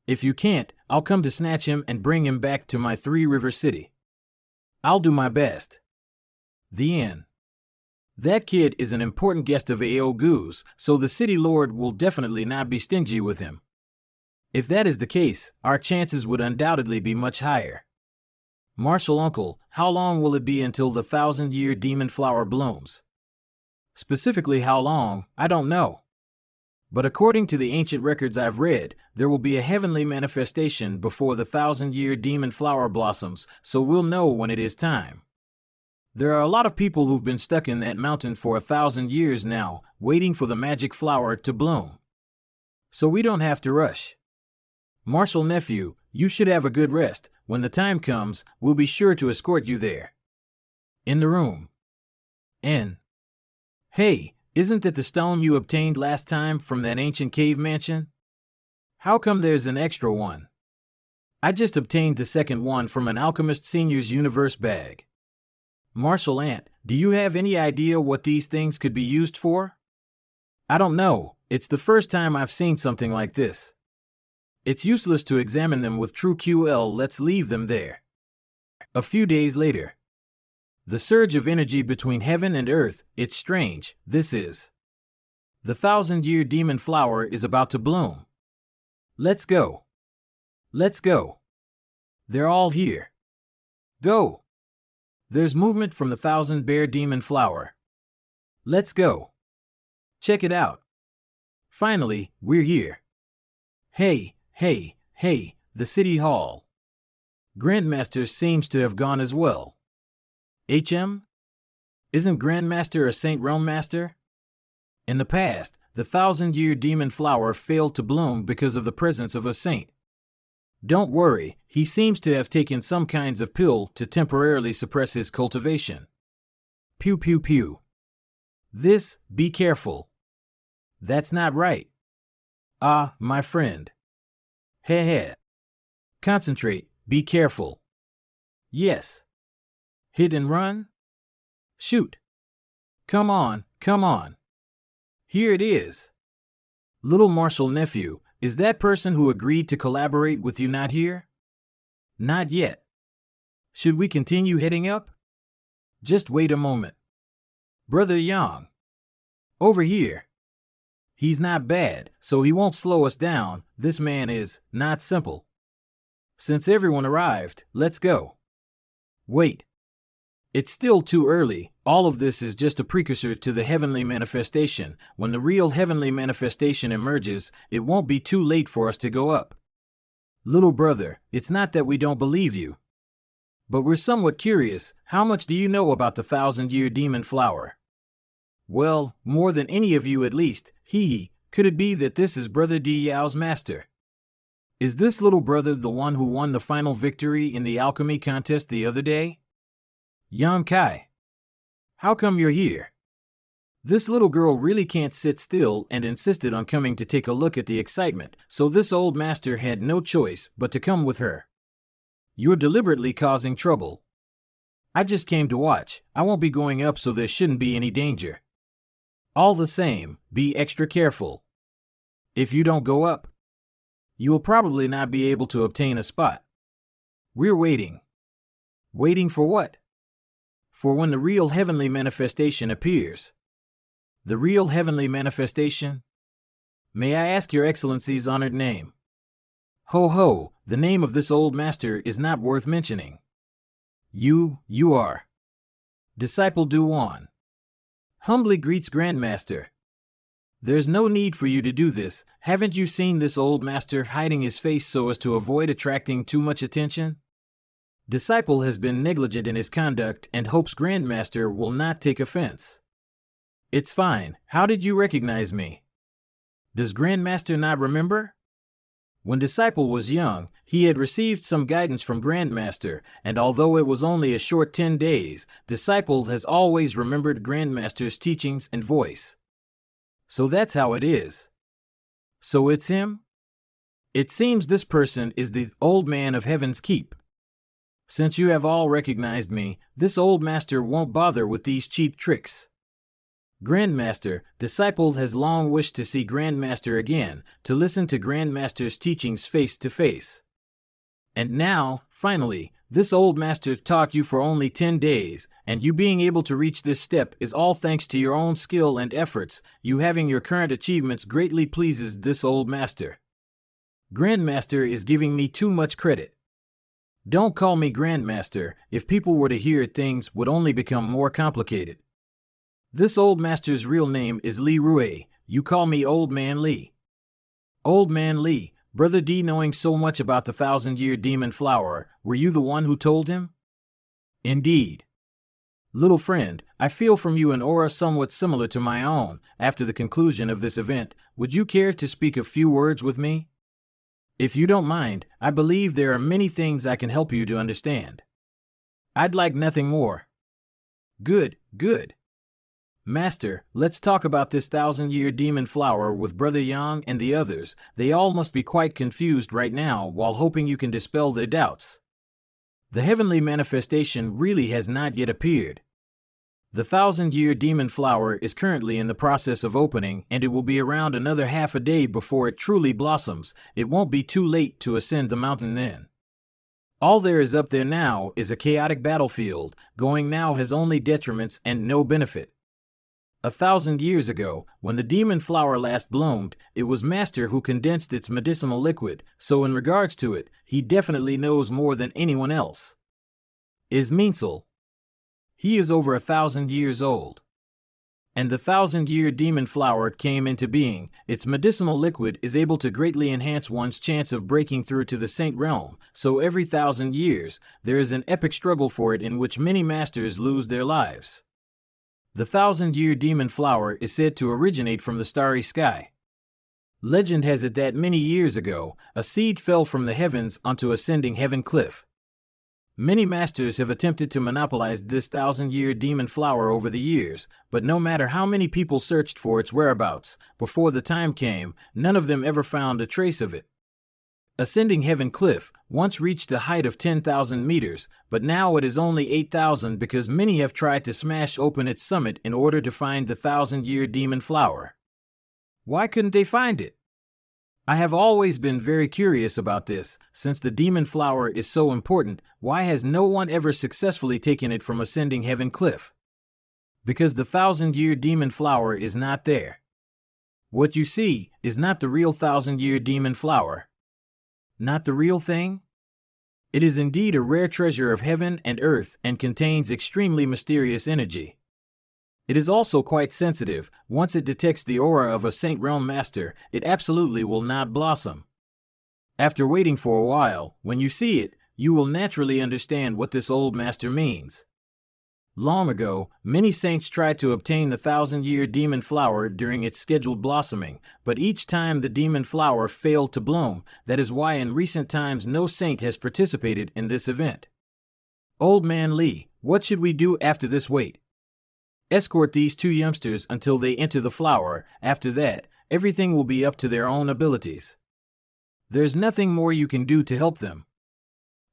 If you can't, I'll come to snatch him and bring him back to my Three River City. I'll do my best. The end. That kid is an important guest of A.O. Goose, so the city lord will definitely not be stingy with him. If that is the case, our chances would undoubtedly be much higher. Martial uncle, how long will it be until the 1,000-year demon flower blooms? Specifically how long, I don't know. But according to the ancient records I've read, there will be a heavenly manifestation before the 1,000-year demon flower blossoms, so we'll know when it is time. There are a lot of people who've been stuck in that mountain for 1,000 years now, waiting for the magic flower to bloom. So we don't have to rush. Martial nephew, you should have a good rest. When the time comes, we'll be sure to escort you there. In the room. N. Hey, isn't that the stone you obtained last time from that ancient cave mansion? How come there's an extra one? I just obtained the second one from an Alchemist Senior's universe bag. Martial Ant, do you have any idea what these things could be used for? I don't know, it's the first time I've seen something like this. It's useless to examine them with true QL, let's leave them there. A few days later. The surge of energy between heaven and earth, it's strange, this is. The 1,000-year demon flower is about to bloom. Let's go. Let's go. They're all here. Go. There's movement from the 1,000-bear demon flower. Let's go. Check it out. Finally, we're here. Hey, the city hall. Grandmaster seems to have gone as well. HM? Isn't Grandmaster a Saint Realm Master? In the past, the 1,000-year demon flower failed to bloom because of the presence of a saint. Don't worry, he seems to have taken some kinds of pill to temporarily suppress his cultivation. Pew pew pew. Be careful. That's not right. Ah, my friend. Heh. Concentrate, be careful. Yes. Hit and run? Shoot. Come on, come on. Here it is. Little Marshall nephew, is that person who agreed to collaborate with you not here? Not yet. Should we continue heading up? Just wait a moment. Brother Yang. Over here. He's not bad, so he won't slow us down. This man is not simple. Since everyone arrived, let's go. Wait. It's still too early. All of this is just a precursor to the heavenly manifestation. When the real heavenly manifestation emerges, it won't be too late for us to go up. Little brother, it's not that we don't believe you. But we're somewhat curious. How much do you know about the 1,000-year demon flower? Well, more than any of you at least. Could it be that this is Brother Di Yao's master? Is this little brother the one who won the final victory in the alchemy contest the other day? Yang Kai. How come you're here? This little girl really can't sit still and insisted on coming to take a look at the excitement, so this old master had no choice but to come with her. You're deliberately causing trouble. I just came to watch. I won't be going up, so there shouldn't be any danger. All the same, be extra careful. If you don't go up, you will probably not be able to obtain a spot. We're waiting. Waiting for what? For when the real heavenly manifestation appears. The real heavenly manifestation? May I ask your excellency's honored name? Ho ho, the name of this old master is not worth mentioning. You are. Disciple Duan. Humbly greets Grandmaster. There's no need for you to do this. Haven't you seen this old master hiding his face so as to avoid attracting too much attention? Disciple has been negligent in his conduct and hopes Grandmaster will not take offense. It's fine. How did you recognize me? Does Grandmaster not remember? When Disciple was young, he had received some guidance from Grandmaster, and although it was only a short 10 days, Disciple has always remembered Grandmaster's teachings and voice. So that's how it is. So it's him? It seems this person is the old man of Heaven's Keep. Since you have all recognized me, this old master won't bother with these cheap tricks. Grandmaster, Disciple has long wished to see Grandmaster again, to listen to Grandmaster's teachings face to face. And now, finally, this old master taught you for only 10 days, and you being able to reach this step is all thanks to your own skill and efforts. You having your current achievements greatly pleases this old master. Grandmaster is giving me too much credit. Don't call me Grandmaster. If people were to hear it, things would only become more complicated. This old master's real name is Li Rui. You call me Old Man Li. Old Man Li, Brother D, knowing so much about the 1,000-year demon flower, were you the one who told him? Indeed. Little friend, I feel from you an aura somewhat similar to my own. After the conclusion of this event, would you care to speak a few words with me? If you don't mind, I believe there are many things I can help you to understand. I'd like nothing more. Good. Master, let's talk about this 1,000-year demon flower with Brother Yang and the others. They all must be quite confused right now while hoping you can dispel their doubts. The heavenly manifestation really has not yet appeared. The 1,000-year demon flower is currently in the process of opening, and it will be around another half a day before it truly blossoms. It won't be too late to ascend the mountain then. All there is up there now is a chaotic battlefield. Going now has only detriments and no benefit. 1,000 years ago, when the demon flower last bloomed, it was Master who condensed its medicinal liquid, so in regards to it, he definitely knows more than anyone else. Is Meensel. He is over 1,000 years old. And the 1,000-year demon flower came into being. Its medicinal liquid is able to greatly enhance one's chance of breaking through to the Saint Realm, so every 1,000 years, there is an epic struggle for it in which many masters lose their lives. The 1,000-year demon flower is said to originate from the starry sky. Legend has it that many years ago, a seed fell from the heavens onto ascending heaven cliff. Many masters have attempted to monopolize this 1,000-year demon flower over the years, but no matter how many people searched for its whereabouts, before the time came, none of them ever found a trace of it. Ascending Heaven Cliff once reached a height of 10,000 meters, but now it is only 8,000 because many have tried to smash open its summit in order to find the 1,000-year demon flower. Why couldn't they find it? I have always been very curious about this. Since the demon flower is so important, why has no one ever successfully taken it from Ascending Heaven Cliff? Because the 1,000-year demon flower is not there. What you see is not the real 1,000-year demon flower. Not the real thing? It is indeed a rare treasure of heaven and earth and contains extremely mysterious energy. It is also quite sensitive. Once it detects the aura of a Saint Realm Master, it absolutely will not blossom. After waiting for a while, when you see it, you will naturally understand what this old master means. Long ago, many saints tried to obtain the 1,000-year demon flower during its scheduled blossoming, but each time the demon flower failed to bloom. That is why in recent times no saint has participated in this event. Old Man Lee, what should we do after this wait? Escort these two youngsters until they enter the flower. After that, everything will be up to their own abilities. There's nothing more you can do to help them.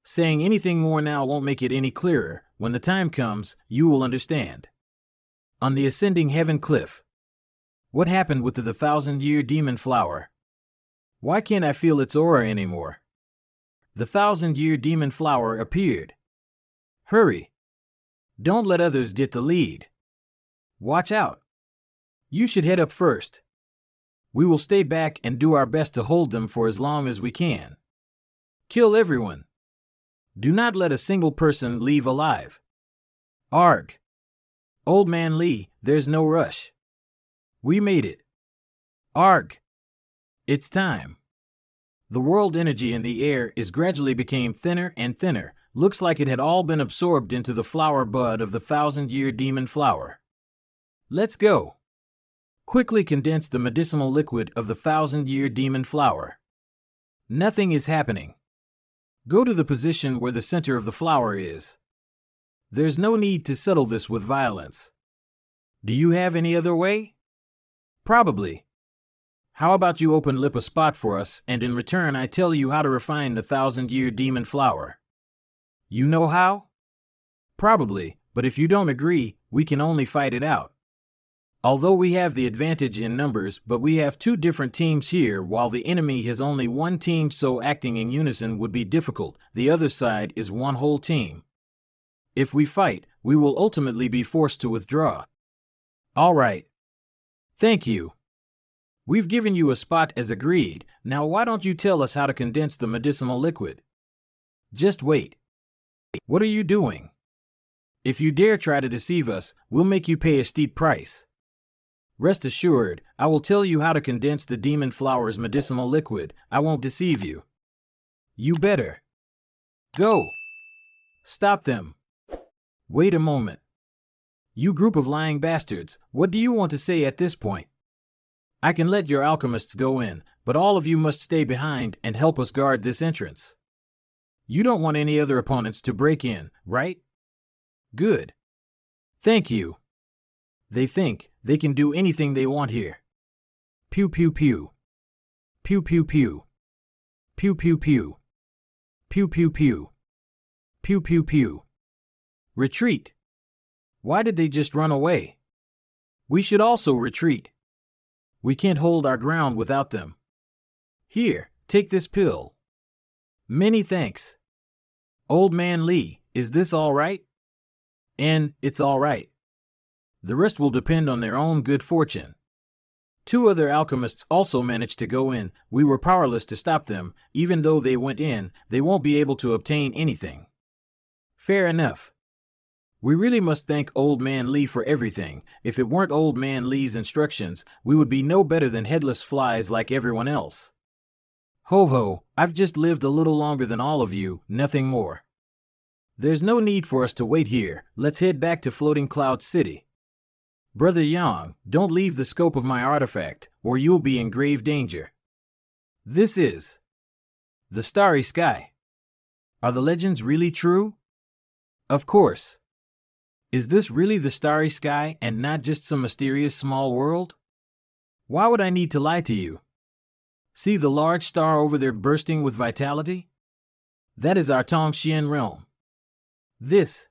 Saying anything more now won't make it any clearer. When the time comes, you will understand. On the Ascending Heaven Cliff. What happened with the 1,000-year demon flower? Why can't I feel its aura anymore? The 1,000-year demon flower appeared. Hurry. Don't let others get the lead. Watch out. You should head up first. We will stay back and do our best to hold them for as long as we can. Kill everyone. Do not let a single person leave alive. Arg. Old Man Lee, there's no rush. We made it. Arg. It's time. The world energy in the air is gradually became thinner and thinner. Looks like it had all been absorbed into the flower bud of the 1,000-year demon flower. Let's go. Quickly condense the medicinal liquid of the 1,000-year demon flower. Nothing is happening. Go to the position where the center of the flower is. There's no need to settle this with violence. Do you have any other way? Probably. How about you open lip a spot for us, and in return I tell you how to refine the 1,000-year demon flower. You know how? Probably, but if you don't agree, we can only fight it out. Although we have the advantage in numbers, but we have two different teams here while the enemy has only one team, so acting in unison would be difficult. The other side is one whole team. If we fight, we will ultimately be forced to withdraw. All right. Thank you. We've given you a spot as agreed. Now why don't you tell us how to condense the medicinal liquid? Just wait. What are you doing? If you dare try to deceive us, we'll make you pay a steep price. Rest assured, I will tell you how to condense the demon flower's medicinal liquid. I won't deceive you. You better. Go. Stop them. Wait a moment. You group of lying bastards, what do you want to say at this point? I can let your alchemists go in, but all of you must stay behind and help us guard this entrance. You don't want any other opponents to break in, right? Good. Thank you. They think they can do anything they want here. Pew pew pew. Pew pew pew. Pew pew pew. Pew pew pew. Pew pew pew. Retreat. Why did they just run away? We should also retreat. We can't hold our ground without them. Here, take this pill. Many thanks. Old Man Lee, is this all right? And it's all right. The rest will depend on their own good fortune. Two other alchemists also managed to go in. We were powerless to stop them. Even though they went in, they won't be able to obtain anything. Fair enough. We really must thank Old Man Lee for everything. If it weren't Old Man Lee's instructions, we would be no better than headless flies like everyone else. Ho ho, I've just lived a little longer than all of you, nothing more. There's no need for us to wait here. Let's head back to Floating Cloud City. Brother Yang, don't leave the scope of my artifact, or you'll be in grave danger. This is the starry sky. Are the legends really true? Of course. Is this really the starry sky and not just some mysterious small world? Why would I need to lie to you? See the large star over there bursting with vitality? That is our Tongxian realm. There's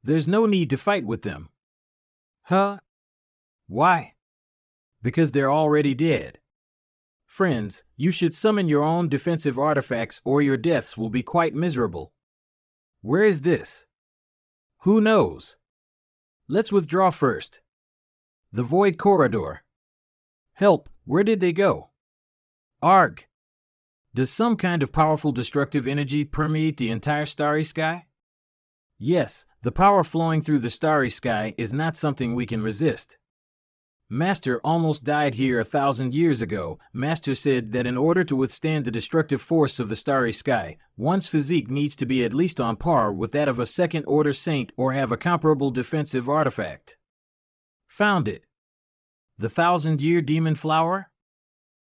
no need to fight with them. Huh? Why? Because they're already dead. Friends, you should summon your own defensive artifacts or your deaths will be quite miserable. Where is this? Who knows? Let's withdraw first. The Void Corridor. Help, where did they go? Arg! Does some kind of powerful destructive energy permeate the entire starry sky? Yes, the power flowing through the starry sky is not something we can resist. Master almost died here 1,000 years ago. Master said that in order to withstand the destructive force of the starry sky, one's physique needs to be at least on par with that of a second-order saint or have a comparable defensive artifact. Found it. The 1,000-year demon flower?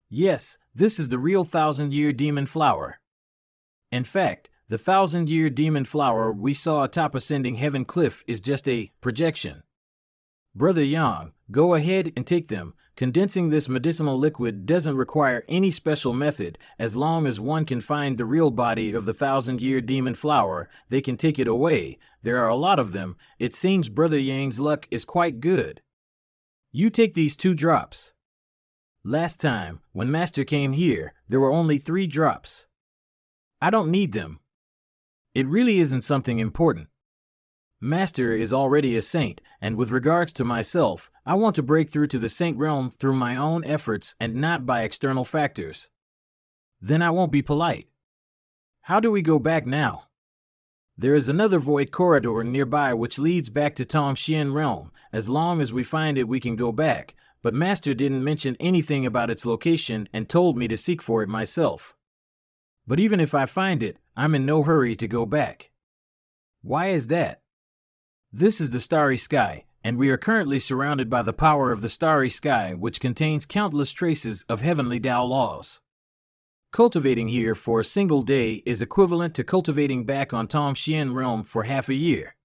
Yes, this is the real 1,000-year demon flower. In fact, the 1,000-year demon flower we saw atop Ascending Heaven Cliff is just a projection. Brother Yang, go ahead and take them. Condensing this medicinal liquid doesn't require any special method. As long as one can find the real body of the 1,000-year demon flower, they can take it away. There are a lot of them. It seems Brother Yang's luck is quite good. You take these 2 drops. Last time, when Master came here, there were only 3 drops. I don't need them. It really isn't something important. Master is already a saint, and with regards to myself, I want to break through to the saint realm through my own efforts and not by external factors. Then I won't be polite. How do we go back now? There is another void corridor nearby which leads back to Tongxian realm. As long as we find it, we can go back, but Master didn't mention anything about its location and told me to seek for it myself. But even if I find it, I'm in no hurry to go back. Why is that? This is the starry sky, and we are currently surrounded by the power of the starry sky, which contains countless traces of heavenly Tao laws. Cultivating here for a single day is equivalent to cultivating back on Tongxian realm for half a year.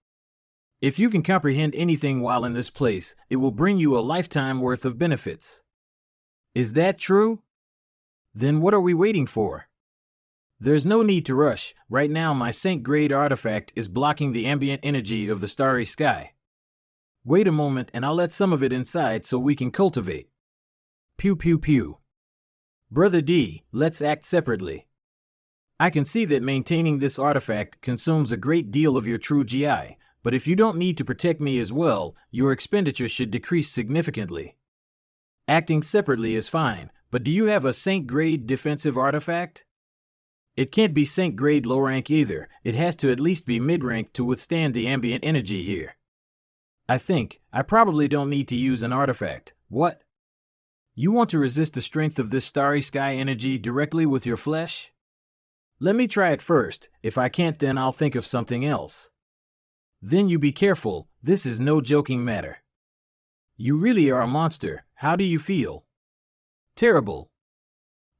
If you can comprehend anything while in this place, it will bring you a lifetime worth of benefits. Is that true? Then what are we waiting for? There's no need to rush. Right now my saint-grade artifact is blocking the ambient energy of the starry sky. Wait a moment and I'll let some of it inside so we can cultivate. Pew pew pew. Brother D, let's act separately. I can see that maintaining this artifact consumes a great deal of your true GI, but if you don't need to protect me as well, your expenditure should decrease significantly. Acting separately is fine, but do you have a saint-grade defensive artifact? It can't be saint-grade low rank either. It has to at least be mid-rank to withstand the ambient energy here. I probably don't need to use an artifact. What? You want to resist the strength of this starry sky energy directly with your flesh? Let me try it first. If I can't, then I'll think of something else. Then you be careful. This is no joking matter. You really are a monster. How do you feel? Terrible.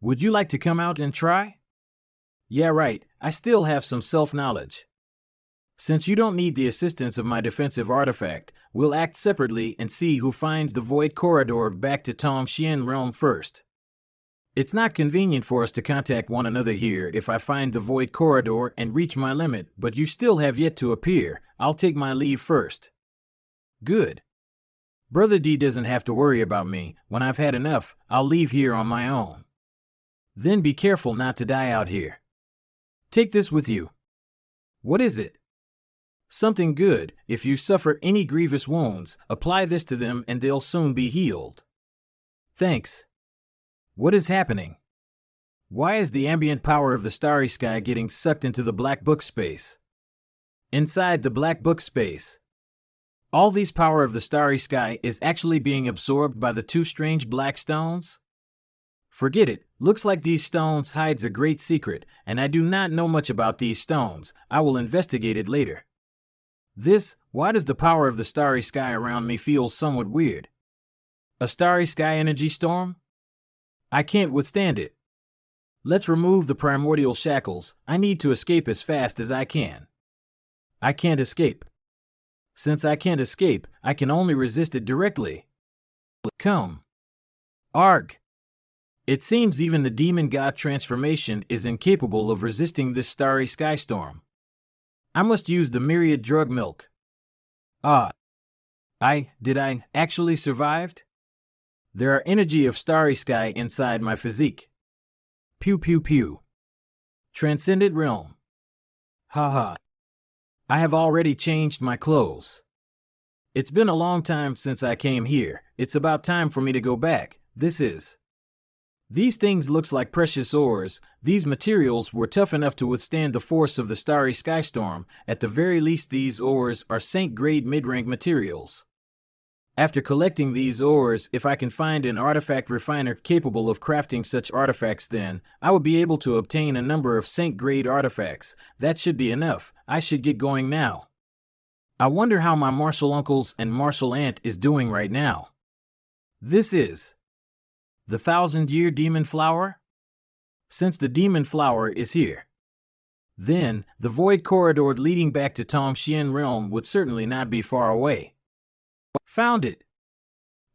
Would you like to come out and try? Yeah, right, I still have some self-knowledge. Since you don't need the assistance of my defensive artifact, we'll act separately and see who finds the void corridor back to Tongxian realm first. It's not convenient for us to contact one another here if I find the void corridor and reach my limit, but you still have yet to appear. I'll take my leave first. Good. Brother D doesn't have to worry about me. When I've had enough, I'll leave here on my own. Then be careful not to die out here. Take this with you. What is it? Something good. If you suffer any grievous wounds, apply this to them and they'll soon be healed. Thanks. What is happening? Why is the ambient power of the starry sky getting sucked into the black book space? Inside the black book space. All these power of the starry sky is actually being absorbed by the 2 strange black stones? Forget it. Looks like these stones hides a great secret, and I do not know much about these stones. I will investigate it later. Why does the power of the starry sky around me feel somewhat weird? A starry sky energy storm? I can't withstand it. Let's remove the primordial shackles. I need to escape as fast as I can. I can't escape. Since I can't escape, I can only resist it directly. Come. Arg. It seems even the demon god transformation is incapable of resisting this starry sky storm. I must use the myriad drug milk. Did I actually survived? There are energy of starry sky inside my physique. Pew pew pew. Transcended realm. Ha. I have already changed my clothes. It's been a long time since I came here. It's about time for me to go back. These things looks like precious ores. These materials were tough enough to withstand the force of the starry sky storm. At the very least, these ores are saint-grade mid-rank materials. After collecting these ores, if I can find an artifact refiner capable of crafting such artifacts, then I will be able to obtain a number of saint-grade artifacts. That should be enough. I should get going now. I wonder how my martial uncles and martial aunt is doing right now. This is the 1,000-year demon flower? Since the demon flower is here, then the void corridor leading back to Tongxian realm would certainly not be far away. Found it.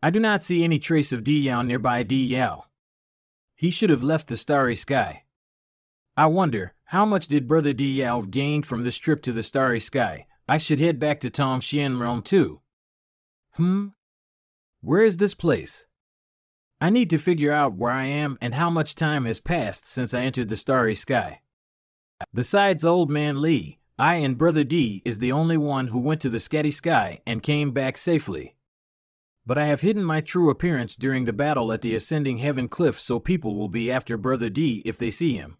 I do not see any trace of Di Yao nearby. Di Yao. He should have left the starry sky. I wonder, how much did Brother Di Yao gain from this trip to the starry sky? I should head back to Tongxian realm too. Where is this place? I need to figure out where I am and how much time has passed since I entered the starry sky. Besides Old Man Li, I and Brother D is the only one who went to the scatty sky and came back safely. But I have hidden my true appearance during the battle at the Ascending Heaven Cliff, so people will be after Brother D if they see him.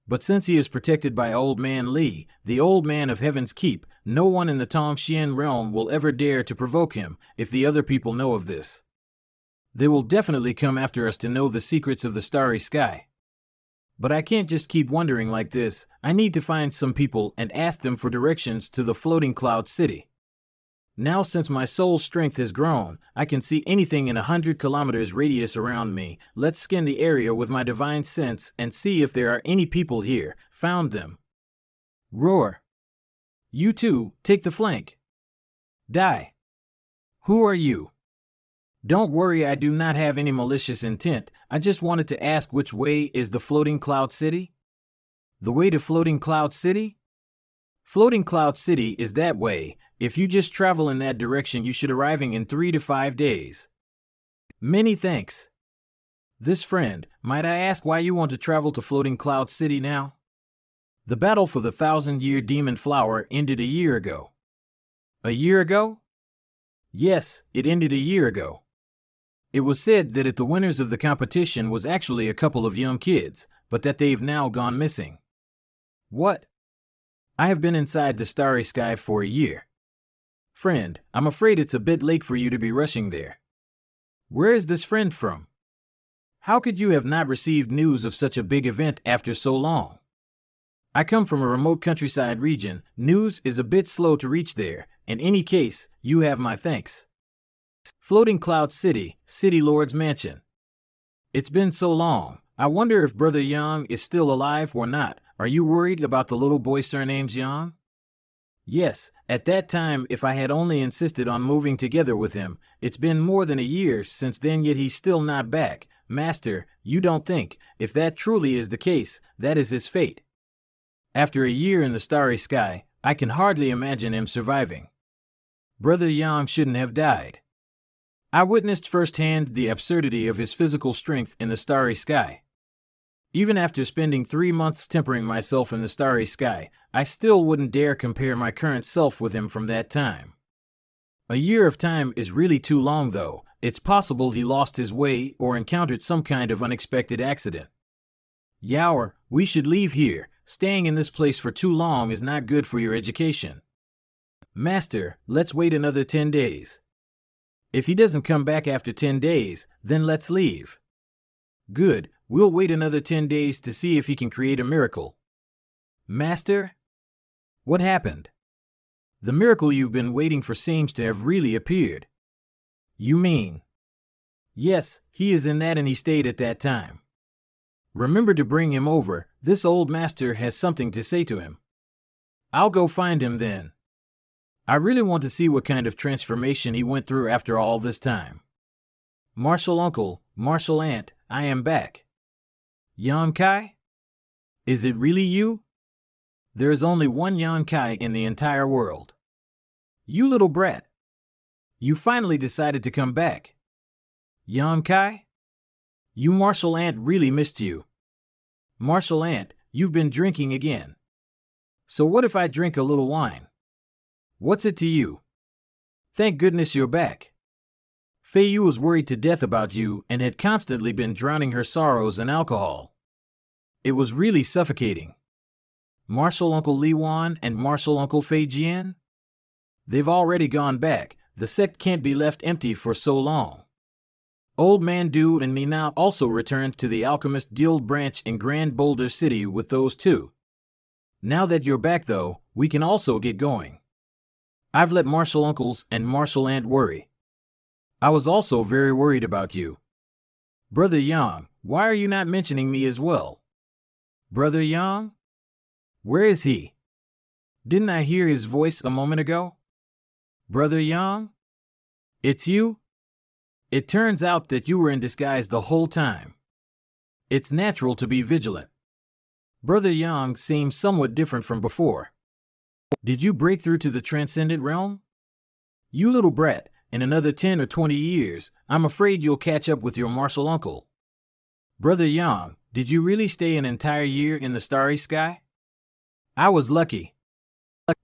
But since he is protected by Old Man Li, the Old Man of Heaven's Keep, no one in the Tongxian realm will ever dare to provoke him. If the other people know of this, they will definitely come after us to know the secrets of the starry sky. But I can't just keep wandering like this. I need to find some people and ask them for directions to the floating cloud city. Now, since my soul strength has grown, I can see anything in 100 kilometers radius around me. Let's scan the area with my divine sense and see if there are any people here. Found them. Roar. You two, take the flank. Die. Who are you? Don't worry, I do not have any malicious intent. I just wanted to ask, which way is the Floating Cloud City? The way to Floating Cloud City? Floating Cloud City is that way. If you just travel in that direction, you should arriving in 3 to 5 days. Many thanks. This friend, might I ask why you want to travel to Floating Cloud City now? The battle for the 1,000-year demon flower ended a year ago. A year ago? Yes, it ended a year ago. It was said that the winners of the competition was actually a couple of young kids, but that they've now gone missing. What? I have been inside the starry sky for a year. Friend, I'm afraid it's a bit late for you to be rushing there. Where is this friend from? How could you have not received news of such a big event after so long? I come from a remote countryside region. News is a bit slow to reach there. In any case, you have my thanks. Floating Cloud City, City Lord's Mansion. It's been so long. I wonder if Brother Yang is still alive or not. Are you worried about the little boy surnamed Yang? Yes, at that time, if I had only insisted on moving together with him. It's been more than a year since then, yet he's still not back. Master, you don't think, if that truly is the case, that is his fate. After a year in the starry sky, I can hardly imagine him surviving. Brother Yang shouldn't have died. I witnessed firsthand the absurdity of his physical strength in the starry sky. Even after spending 3 months tempering myself in the starry sky, I still wouldn't dare compare my current self with him from that time. A year of time is really too long, though. It's possible he lost his way or encountered some kind of unexpected accident. Yaoer, we should leave here. Staying in this place for too long is not good for your education. Master, let's wait another 10 days. If he doesn't come back after 10 days, then let's leave. Good, we'll wait another 10 days to see if he can create a miracle. Master? What happened? The miracle you've been waiting for seems to have really appeared. You mean? Yes, he is in that and he stayed at that time. Remember to bring him over. This old master has something to say to him. I'll go find him then. I really want to see what kind of transformation he went through after all this time. Martial uncle, martial aunt, I am back. Yonkai? Is it really you? There is only one Yonkai in the entire world. You little brat. You finally decided to come back. Yonkai? You martial aunt really missed you. Martial aunt, you've been drinking again. So what if I drink a little wine? What's it to you? Thank goodness you're back. Fei Yu was worried to death about you and had constantly been drowning her sorrows in alcohol. It was really suffocating. Martial Uncle Li Wan and Martial Uncle Fei Jian? They've already gone back. The sect can't be left empty for so long. Old Man Du and me now also returned to the Alchemist Guild branch in Grand Boulder City with those two. Now that you're back though, we can also get going. I've let martial uncles and martial aunt worry. I was also very worried about you. Brother Yang, why are you not mentioning me as well? Brother Yang? Where is he? Didn't I hear his voice a moment ago? Brother Yang? It's you? It turns out that you were in disguise the whole time. It's natural to be vigilant. Brother Yang seems somewhat different from before. Did you break through to the transcendent realm? You little brat, in another 10 or 20 years, I'm afraid you'll catch up with your martial uncle. Brother Yang, did you really stay an entire year in the starry sky? I was lucky.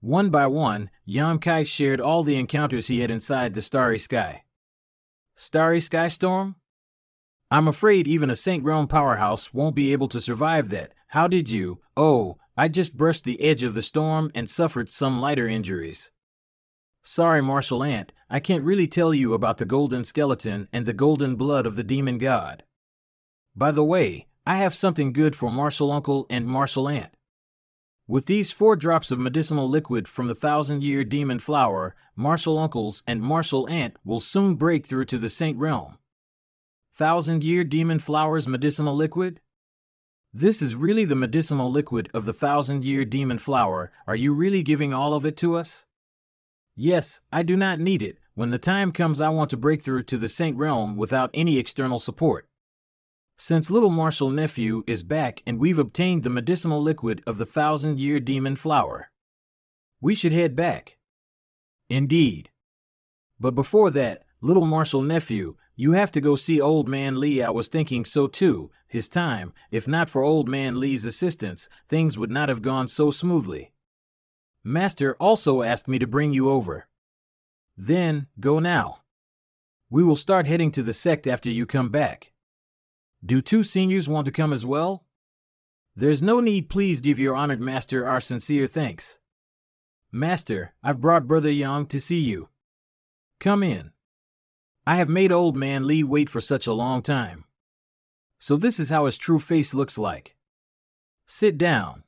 One by one, Yang Kai shared all the encounters he had inside the starry sky. Starry sky storm? I'm afraid even a Saint Realm powerhouse won't be able to survive that. How did you? Oh, I just brushed the edge of the storm and suffered some lighter injuries. Sorry, martial aunt, I can't really tell you about the golden skeleton and the golden blood of the demon god. By the way, I have something good for martial uncle and martial aunt. With these 4 drops of medicinal liquid from the 1,000-year demon flower, martial uncles and martial aunt will soon break through to the Saint Realm. 1,000-year demon flower's medicinal liquid? This is really the medicinal liquid of the 1,000-year demon flower. Are you really giving all of it to us? Yes, I do not need it. When the time comes, I want to break through to the Saint Realm without any external support. Since little martial nephew is back and we've obtained the medicinal liquid of the 1,000-year demon flower, we should head back. Indeed. But before that, little martial nephew, you have to go see Old Man Li. I was thinking so too. His time, if not for Old Man Li's assistance, things would not have gone so smoothly. Master also asked me to bring you over. Then, go now. We will start heading to the sect after you come back. Do 2 seniors want to come as well? There's no need. Please give your honored master our sincere thanks. Master, I've brought Brother Yang to see you. Come in. I have made Old Man Li wait for such a long time. So this is how his true face looks like. Sit down.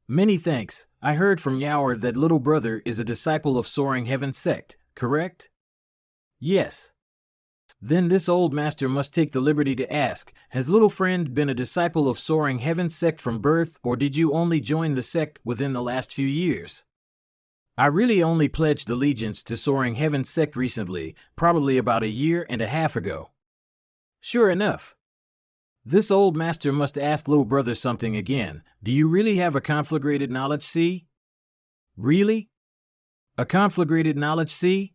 Many thanks. I heard from Yaoer that little brother is a disciple of Soaring Heaven sect, correct? Yes. Then this old master must take the liberty to ask, has little friend been a disciple of Soaring Heaven sect from birth, or did you only join the sect within the last few years? I really only pledged allegiance to Soaring Heaven sect recently, probably about a year and a half ago. Sure enough. This old master must ask little brother something again. Do you really have a conflagrated knowledge C? Really? A conflagrated knowledge C?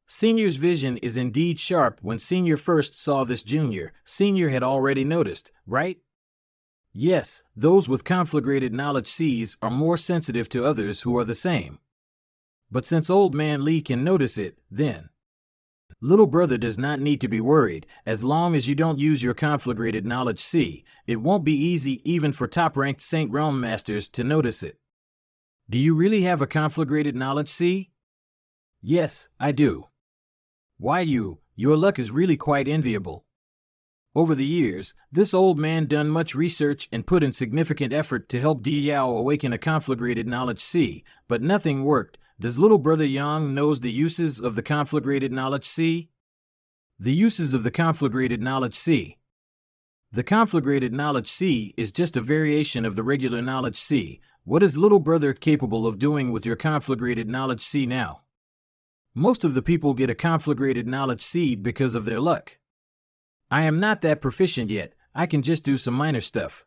Senior's vision is indeed sharp. When Senior first saw this junior, Senior had already noticed, right? Yes, those with conflagrated knowledge Cs are more sensitive to others who are the same. But since Old Man Li can notice it, then little brother does not need to be worried. As long as you don't use your conflagrated knowledge C, it won't be easy even for top-ranked Saint Realm masters to notice it. Do you really have a conflagrated knowledge C? Yes, I do. Why your luck is really quite enviable. Over the years, this old man done much research and put in significant effort to help Di Yao awaken a conflagrated knowledge C, but nothing worked. Does little brother Yang knows the uses of the conflagrated knowledge C? The uses of the conflagrated knowledge C. The conflagrated knowledge C is just a variation of the regular knowledge C. What is little brother capable of doing with your conflagrated knowledge seed now? Most of the people get a conflagrated knowledge seed because of their luck. I am not that proficient yet, I can just do some minor stuff.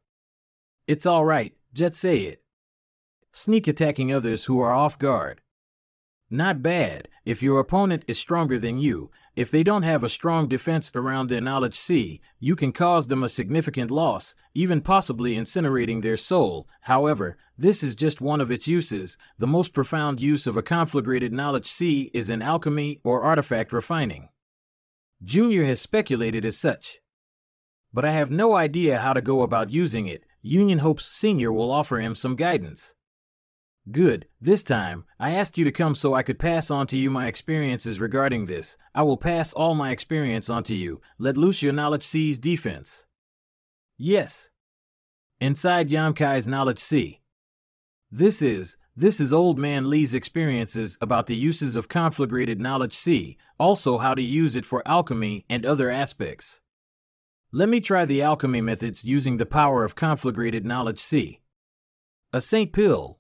It's alright, just say it. Sneak attacking others who are off guard. Not bad, if your opponent is stronger than you. If they don't have a strong defense around their knowledge seed, you can cause them a significant loss, even possibly incinerating their soul. However, this is just one of its uses. The most profound use of a conflagrated knowledge seed is in alchemy or artifact refining. Junior has speculated as such. But I have no idea how to go about using it. Union hopes Senior will offer him some guidance. Good, this time, I asked you to come so I could pass on to you my experiences regarding this. I will pass all my experience on to you. Let loose your knowledge seed's defense. Yes. Inside Yamkai's knowledge seed. This is Old Man Lee's experiences about the uses of conflagrated knowledge seed, also how to use it for alchemy and other aspects. Let me try the alchemy methods using the power of conflagrated knowledge seed. A Saint Pill.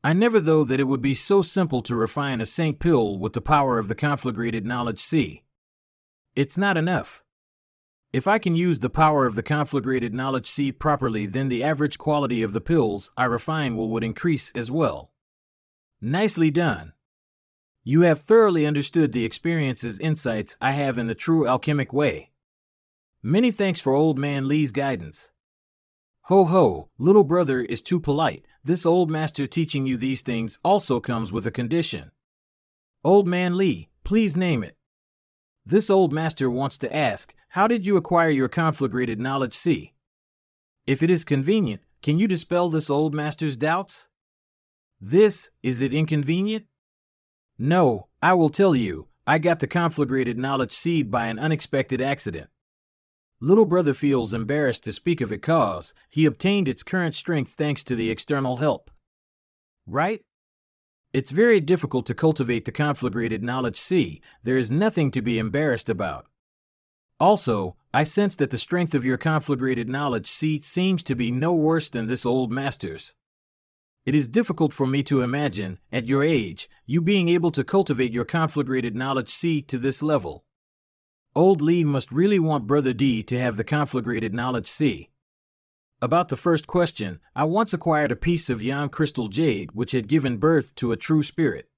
I never thought that it would be so simple to refine a Saint Pill with the power of the conflagrated knowledge seed. It's not enough. If I can use the power of the conflagrated knowledge seed properly, then the average quality of the pills I refine would increase as well. Nicely done. You have thoroughly understood the experiences insights I have in the true alchemic way. Many thanks for Old Man Lee's guidance. Ho ho, little brother is too polite. This old master teaching you these things also comes with a condition. Old Man Lee, please name it. This old master wants to ask, how did you acquire your conflagrated knowledge seed? If it is convenient, can you dispel this old master's doubts? Is it inconvenient? No, I will tell you, I got the conflagrated knowledge seed by an unexpected accident. Little brother feels embarrassed to speak of it cause he obtained its current strength thanks to the external help. Right? It's very difficult to cultivate the conflagrated knowledge seed. There is nothing to be embarrassed about. Also, I sense that the strength of your conflagrated knowledge seed seems to be no worse than this old master's. It is difficult for me to imagine, at your age, you being able to cultivate your conflagrated knowledge seed to this level. Old Lee must really want Brother D to have the conflagrated knowledge seed. About the first question, I once acquired a piece of Yam crystal jade which had given birth to a true spirit.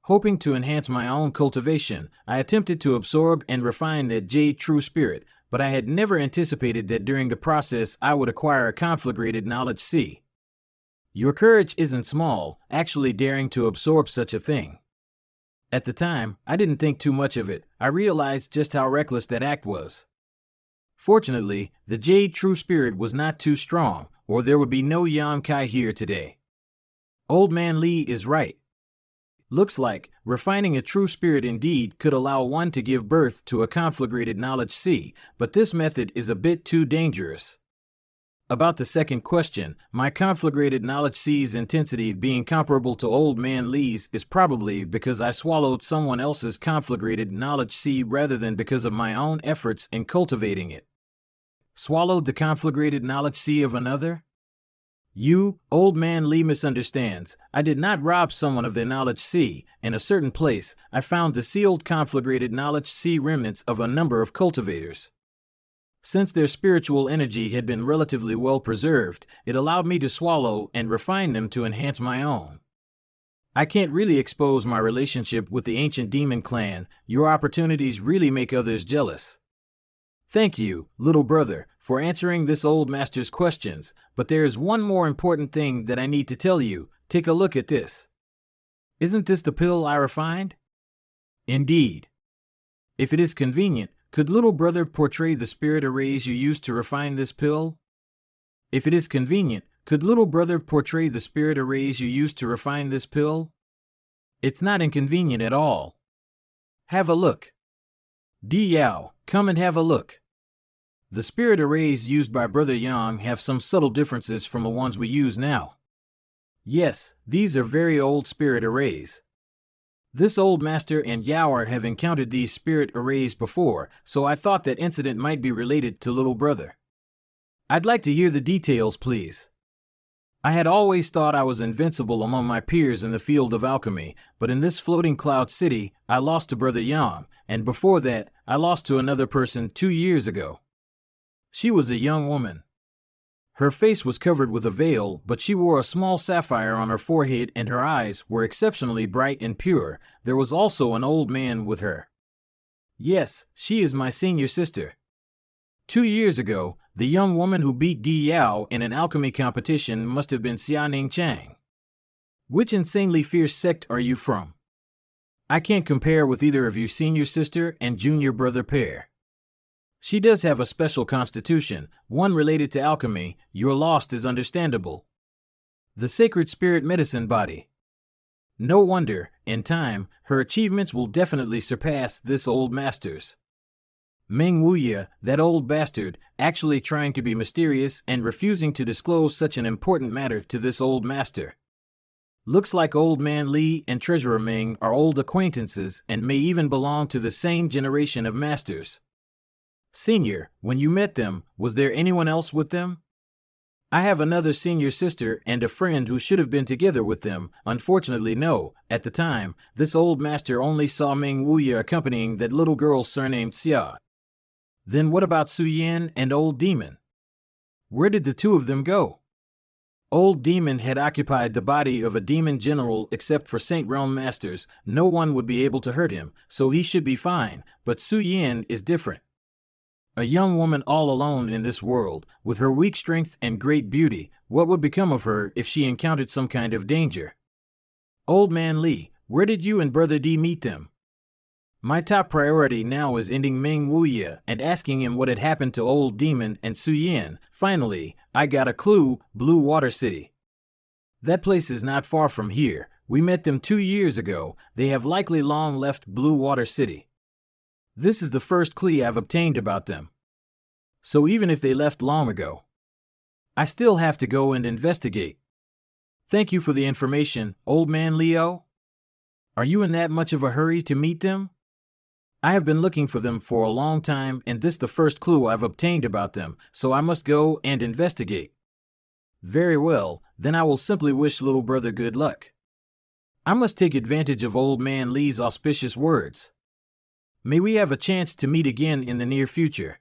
Hoping to enhance my own cultivation, I attempted to absorb and refine that jade true spirit, but I had never anticipated that during the process I would acquire a conflagrated knowledge seed. Your courage isn't small, actually daring to absorb such a thing. At the time, I didn't think too much of it. I realized just how reckless that act was. Fortunately, the jade true spirit was not too strong, or there would be no Yamkai here today. Old Man Lee is right. Looks like refining a true spirit indeed could allow one to give birth to a conflagrated knowledge seed, but this method is a bit too dangerous. About the second question, my conflagrated knowledge seed's intensity being comparable to Old Man Lee's is probably because I swallowed someone else's conflagrated knowledge seed rather than because of my own efforts in cultivating it. Swallowed the conflagrated knowledge seed of another? You, Old Man Lee, misunderstands. I did not rob someone of their knowledge seed. In a certain place, I found the sealed conflagrated knowledge seed remnants of a number of cultivators. Since their spiritual energy had been relatively well preserved, it allowed me to swallow and refine them to enhance my own. I can't really expose my relationship with the ancient demon clan. Your opportunities really make others jealous. Thank you, little brother, for answering this old master's questions, but there is one more important thing that I need to tell you. Take a look at this. Isn't this the pill I refined? Indeed. If it is convenient, could little brother portray the spirit arrays you used to refine this pill? If it is convenient, could little brother portray the spirit arrays you used to refine this pill? It's not inconvenient at all. Have a look. Yao, come and have a look. The spirit arrays used by Brother Yang have some subtle differences from the ones we use now. Yes, these are very old spirit arrays. This old master and Yaoer have encountered these spirit arrays before, so I thought that incident might be related to little brother. I'd like to hear the details, please. I had always thought I was invincible among my peers in the field of alchemy, but in this floating cloud city, I lost to Brother Yang, and before that, I lost to another person 2 years ago. She was a young woman. Her face was covered with a veil, but she wore a small sapphire on her forehead and her eyes were exceptionally bright and pure. There was also an old man with her. Yes, she is my senior sister. 2 years ago, the young woman who beat Di Yao in an alchemy competition must have been Xianing Chang. Which insanely fierce sect are you from? I can't compare with either of you senior sister and junior brother pair. She does have a special constitution, one related to alchemy. Your loss is understandable. The sacred spirit medicine body. No wonder, in time, her achievements will definitely surpass this old master's. Meng Wuya, that old bastard, actually trying to be mysterious and refusing to disclose such an important matter to this old master. Looks like Old Man Li and Treasurer Ming are old acquaintances and may even belong to the same generation of masters. Senior, when you met them, was there anyone else with them? I have another senior sister and a friend who should have been together with them. Unfortunately, no. At the time, this old master only saw Meng Wuya accompanying that little girl surnamed Xia. Then what about Su Yan and Old Demon? Where did the two of them go? Old Demon had occupied the body of a demon general. Except for Saint Realm Masters, no one would be able to hurt him, so he should be fine, but Su Yan is different. A young woman all alone in this world, with her weak strength and great beauty, what would become of her if she encountered some kind of danger? Old Man Li, where did you and Brother D meet them? My top priority now is ending Meng Wuya and asking him what had happened to Old Demon and Su Yan. Finally, I got a clue, Blue Water City. That place is not far from here. We met them 2 years ago. They have likely long left Blue Water City. This is the first clue I've obtained about them. So even if they left long ago, I still have to go and investigate. Thank you for the information, Old Man Leo. Are you in that much of a hurry to meet them? I have been looking for them for a long time, and this is the first clue I've obtained about them, so I must go and investigate. Very well, then I will simply wish little brother good luck. I must take advantage of Old Man Lee's auspicious words. May we have a chance to meet again in the near future.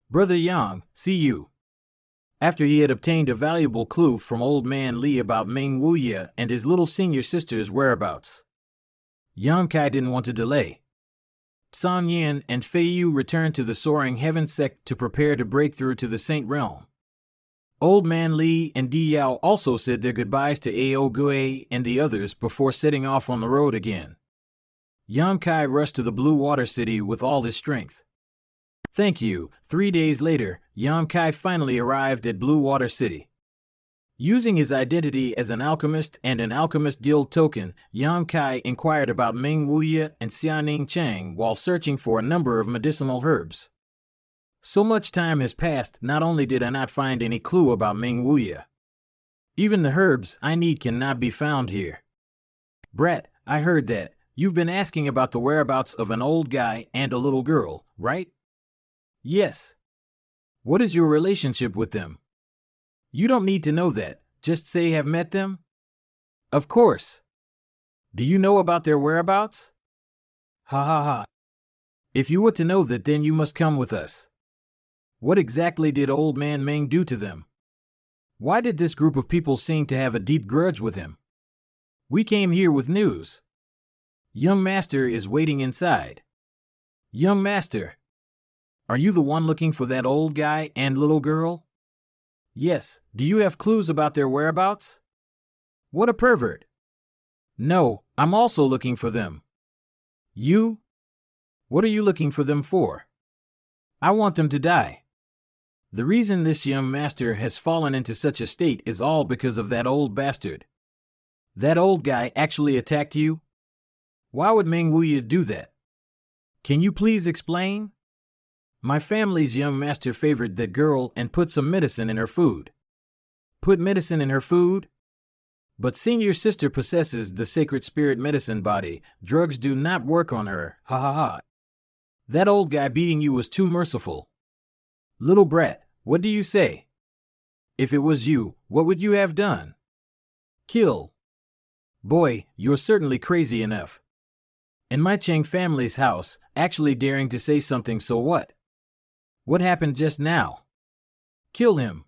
Brother Yang, see you. After he had obtained a valuable clue from Old Man Li about Meng Wuya and his little senior sister's whereabouts, Yang Kai didn't want to delay. San Yan and Fei Yu returned to the Soaring Heaven sect to prepare to break through to the Saint Realm. Old Man Li and Di Yao also said their goodbyes to Ao Gue and the others before setting off on the road again. Yang Kai rushed to the Blue Water City with all his strength. Thank you. 3 days later, Yang Kai finally arrived at Blue Water City. Using his identity as an alchemist and an alchemist guild token, Yang Kai inquired about Meng Wuya and Xianing Chang while searching for a number of medicinal herbs. So much time has passed, not only did I not find any clue about Meng Wuya, even the herbs I need cannot be found here. Brat, I heard that. You've been asking about the whereabouts of an old guy and a little girl, right? Yes. What is your relationship with them? You don't need to know that, just say have met them? Of course. Do you know about their whereabouts? Ha ha ha. If you were to know that, then you must come with us. What exactly did Old Man Meng do to them? Why did this group of people seem to have a deep grudge with him? We came here with news. Young Master is waiting inside. Young Master, are you the one looking for that old guy and little girl? Yes. Do you have clues about their whereabouts? What a pervert. No, I'm also looking for them. You? What are you looking for them for? I want them to die. The reason this young master has fallen into such a state is all because of that old bastard. That old guy actually attacked you? Why would Meng Wuya do that? Can you please explain? My family's young master favored that girl and put some medicine in her food. Put medicine in her food? But senior sister possesses the sacred spirit medicine body. Drugs do not work on her. Ha ha ha. That old guy beating you was too merciful. Little brat, what do you say? If it was you, what would you have done? Kill. Boy, you're certainly crazy enough. In my Chang family's house, actually daring to say something, so what? What happened just now? Kill him.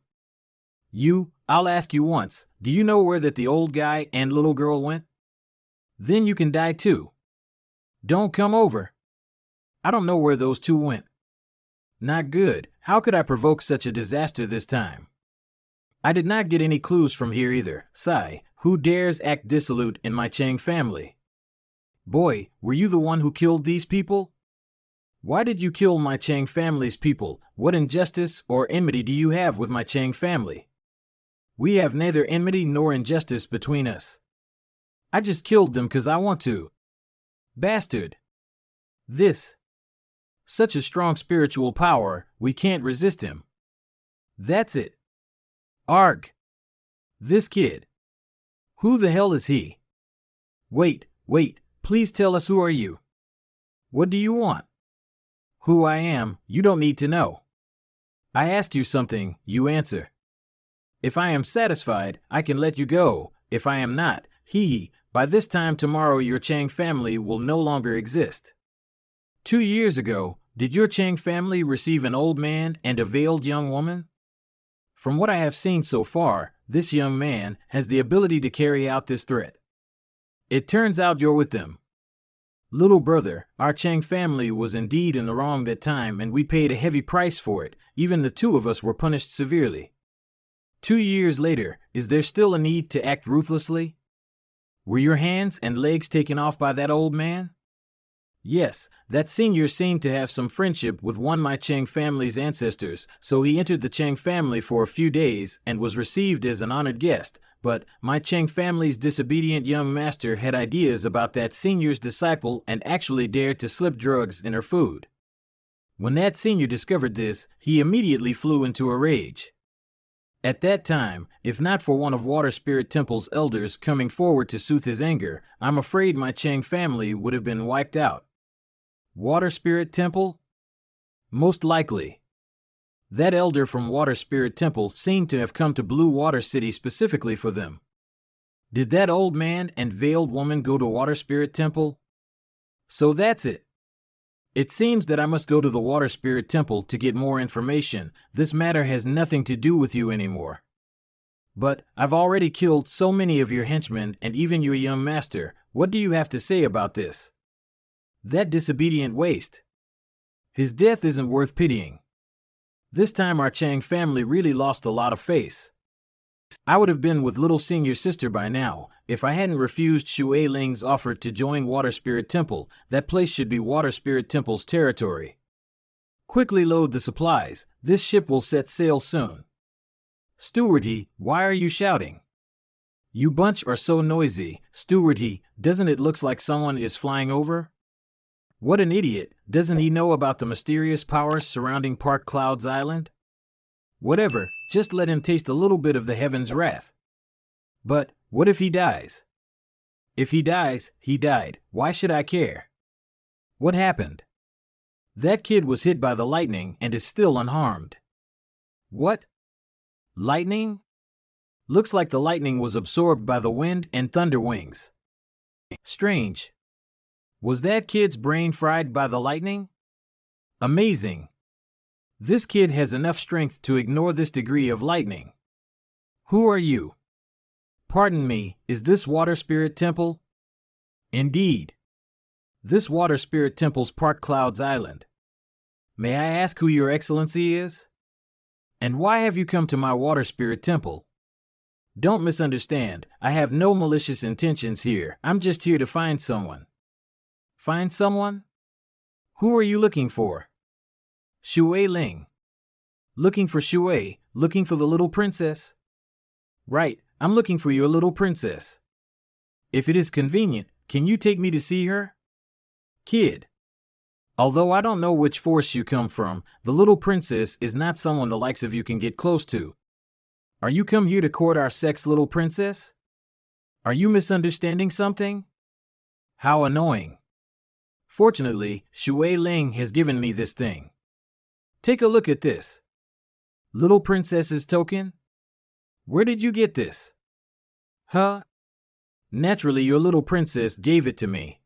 I'll ask you once, do you know where that the old guy and little girl went? Then you can die too. Don't come over. I don't know where those two went. Not good. How could I provoke such a disaster this time? I did not get any clues from here either. Sigh, who dares act dissolute in my Chang family? Boy, were you the one who killed these people? Why did you kill my Chang family's people? What injustice or enmity do you have with my Chang family? We have neither enmity nor injustice between us. I just killed them 'cause I want to. Bastard. Such a strong spiritual power, we can't resist him. That's it. Arg. This kid. Who the hell is he? Wait, please tell us, who are you? What do you want? Who I am, you don't need to know. I ask you something, you answer. If I am satisfied, I can let you go. If I am not, by this time tomorrow your Chang family will no longer exist. 2 years ago, did your Chang family receive an old man and a veiled young woman? From what I have seen so far, this young man has the ability to carry out this threat. It turns out you're with them. Little brother, our Chang family was indeed in the wrong that time, and we paid a heavy price for it. Even the two of us were punished severely. 2 years later, is there still a need to act ruthlessly? Were your hands and legs taken off by that old man? Yes, that senior seemed to have some friendship with one of my Chang family's ancestors, so he entered the Chang family for a few days and was received as an honored guest. But my Chang family's disobedient young master had ideas about that senior's disciple and actually dared to slip drugs in her food. When that senior discovered this, he immediately flew into a rage. At that time, if not for one of Water Spirit Temple's elders coming forward to soothe his anger, I'm afraid my Chang family would have been wiped out. Water Spirit Temple? Most likely. That elder from Water Spirit Temple seemed to have come to Blue Water City specifically for them. Did that old man and veiled woman go to Water Spirit Temple? So that's it. It seems that I must go to the Water Spirit Temple to get more information. This matter has nothing to do with you anymore. But I've already killed so many of your henchmen and even your young master. What do you have to say about this? That disobedient waste. His death isn't worth pitying. This time our Chang family really lost a lot of face. I would have been with little senior sister by now, if I hadn't refused Shui Ling's offer to join Water Spirit Temple. That place should be Water Spirit Temple's territory. Quickly load the supplies, this ship will set sail soon. Stewardy, why are you shouting? You bunch are so noisy. Stewardy, doesn't it look like someone is flying over? What an idiot, doesn't he know about the mysterious powers surrounding Park Clouds Island? Whatever, just let him taste a little bit of the heaven's wrath. But, what if he dies? If he dies, he died, why should I care? What happened? That kid was hit by the lightning and is still unharmed. What? Lightning? Looks like the lightning was absorbed by the wind and thunder wings. Strange. Was that kid's brain fried by the lightning? Amazing. This kid has enough strength to ignore this degree of lightning. Who are you? Pardon me, is this Water Spirit Temple? Indeed. This Water Spirit Temple's Park Clouds Island. May I ask who your excellency is? And why have you come to my Water Spirit Temple? Don't misunderstand, I have no malicious intentions here. I'm just here to find someone. Find someone? Who are you looking for? Shui Ling. Looking for Shui, looking for the little princess? Right, I'm looking for your little princess. If it is convenient, can you take me to see her? Kid. Although I don't know which force you come from, the little princess is not someone the likes of you can get close to. Are you come here to court our sex little princess? Are you misunderstanding something? How annoying. Fortunately, Shui Ling has given me this thing. Take a look at this. Little princess's token? Where did you get this? Huh? Naturally, your little princess gave it to me.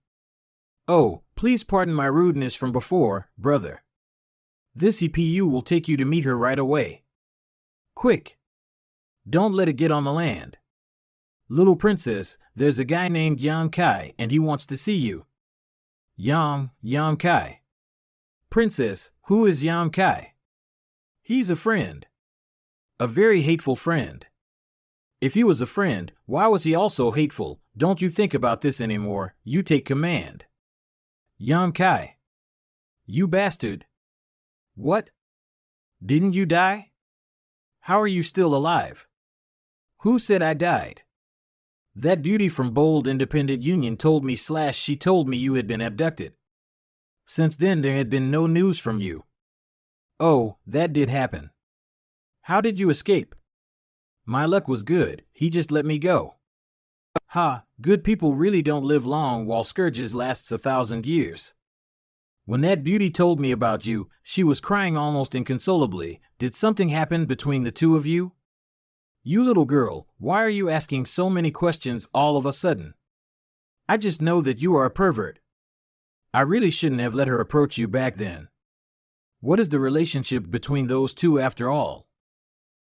Oh, please pardon my rudeness from before, brother. This EPU will take you to meet her right away. Quick! Don't let it get on the land. Little princess, there's a guy named Yang Kai and he wants to see you. Yang Kai. Princess, who is Yang Kai? He's a friend. A very hateful friend. If he was a friend, why was he also hateful? Don't you think about this anymore, you take command. Yang Kai. You bastard. What? Didn't you die? How are you still alive? Who said I died? That beauty from Bold Independent Union told me / she told me you had been abducted. Since then there had been no news from you. Oh, that did happen. How did you escape? My luck was good, he just let me go. Ha, good people really don't live long while scourges lasts 1,000 years. When that beauty told me about you, she was crying almost inconsolably. Did something happen between the two of you? You little girl, why are you asking so many questions all of a sudden? I just know that you are a pervert. I really shouldn't have let her approach you back then. What is the relationship between those two after all?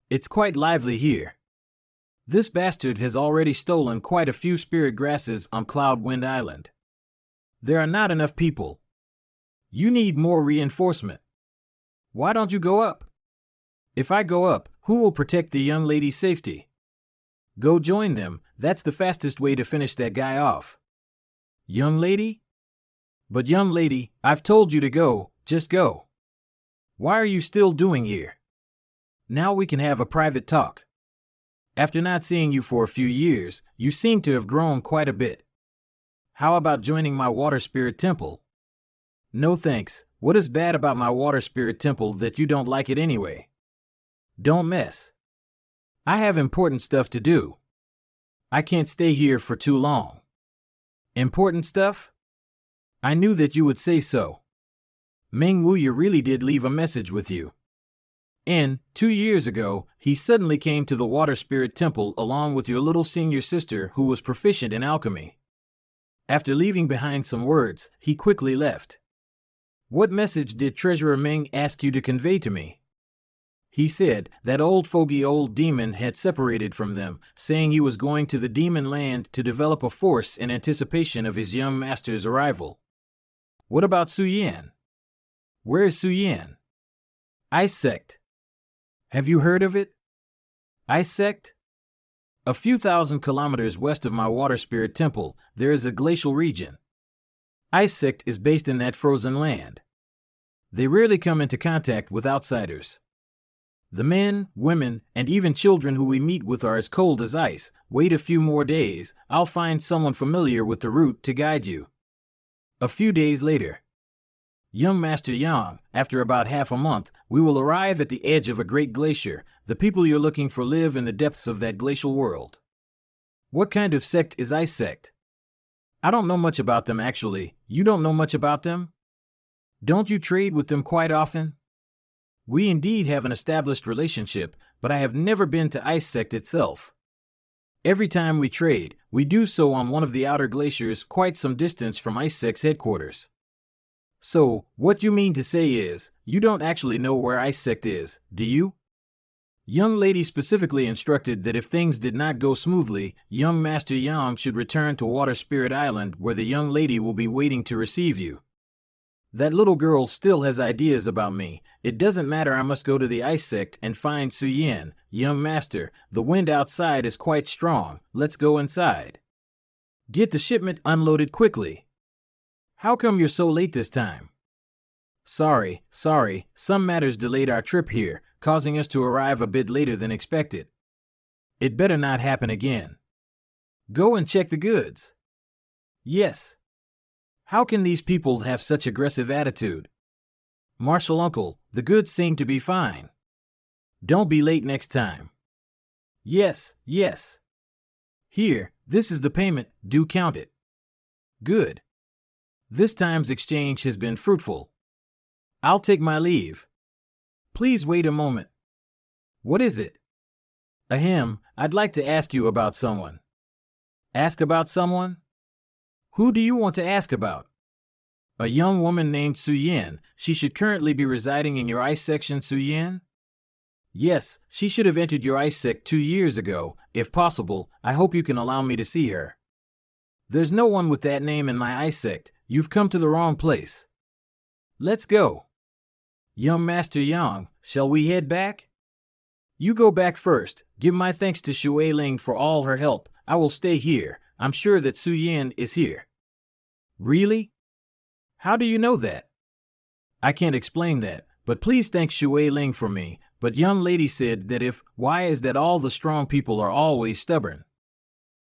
It's quite lively here. This bastard has already stolen quite a few spirit grasses on Cloudwind Island. There are not enough people. You need more reinforcement. Why don't you go up? If I go up, who will protect the young lady's safety? Go join them, that's the fastest way to finish that guy off. Young lady? But young lady, I've told you to go, just go. Why are you still doing here? Now we can have a private talk. After not seeing you for a few years, you seem to have grown quite a bit. How about joining my water spirit temple? No thanks, what is bad about my water spirit temple that you don't like it anyway? Don't mess. I have important stuff to do. I can't stay here for too long. Important stuff? I knew that you would say so. Meng Wuya really did leave a message with you. 2 years ago, he suddenly came to the Water Spirit Temple along with your little senior sister who was proficient in alchemy. After leaving behind some words, he quickly left. What message did Treasurer Meng ask you to convey to me? He said that old demon had separated from them, saying he was going to the demon land to develop a force in anticipation of his young master's arrival. What about Su Yan? Where is Su Yan? Ice Sect. Have you heard of it? Ice Sect? A few thousand kilometers west of my water spirit temple, there is a glacial region. Ice Sect is based in that frozen land. They rarely come into contact with outsiders. The men, women, and even children who we meet with are as cold as ice. Wait a few more days, I'll find someone familiar with the route to guide you. A few days later. Young Master Yang, after about half a month, we will arrive at the edge of a great glacier. The people you're looking for live in the depths of that glacial world. What kind of sect is Ice Sect? I don't know much about them actually. You don't know much about them? Don't you trade with them quite often? We indeed have an established relationship, but I have never been to Ice Sect itself. Every time we trade, we do so on one of the outer glaciers quite some distance from Ice Sect's headquarters. So, what you mean to say is, you don't actually know where Ice Sect is, do you? Young lady specifically instructed that if things did not go smoothly, young Master Yang should return to Water Spirit Island where the young lady will be waiting to receive you. That little girl still has ideas about me. It doesn't matter, I must go to the Ice Sect and find Su Yan. Young master, the wind outside is quite strong. Let's go inside. Get the shipment unloaded quickly. How come you're so late this time? Sorry, some matters delayed our trip here, causing us to arrive a bit later than expected. It better not happen again. Go and check the goods. Yes. How can these people have such aggressive attitude? Marshal Uncle, the goods seem to be fine. Don't be late next time. Yes. Here, this is the payment, do count it. Good. This time's exchange has been fruitful. I'll take my leave. Please wait a moment. What is it? Ahem, I'd like to ask you about someone. Ask about someone? Who do you want to ask about? A young woman named Suyin. She should currently be residing in your ice section, Suyin? Yes, she should have entered your ice sect 2 years ago. If possible, I hope you can allow me to see her. There's no one with that name in my ice sect. You've come to the wrong place. Let's go. Young Master Yang, shall we head back? You go back first. Give my thanks to Shui Ling for all her help. I will stay here. I'm sure that Su Yan is here. Really? How do you know that? I can't explain that, but please thank Shui Ling for me. But young lady said that why is that all the strong people are always stubborn?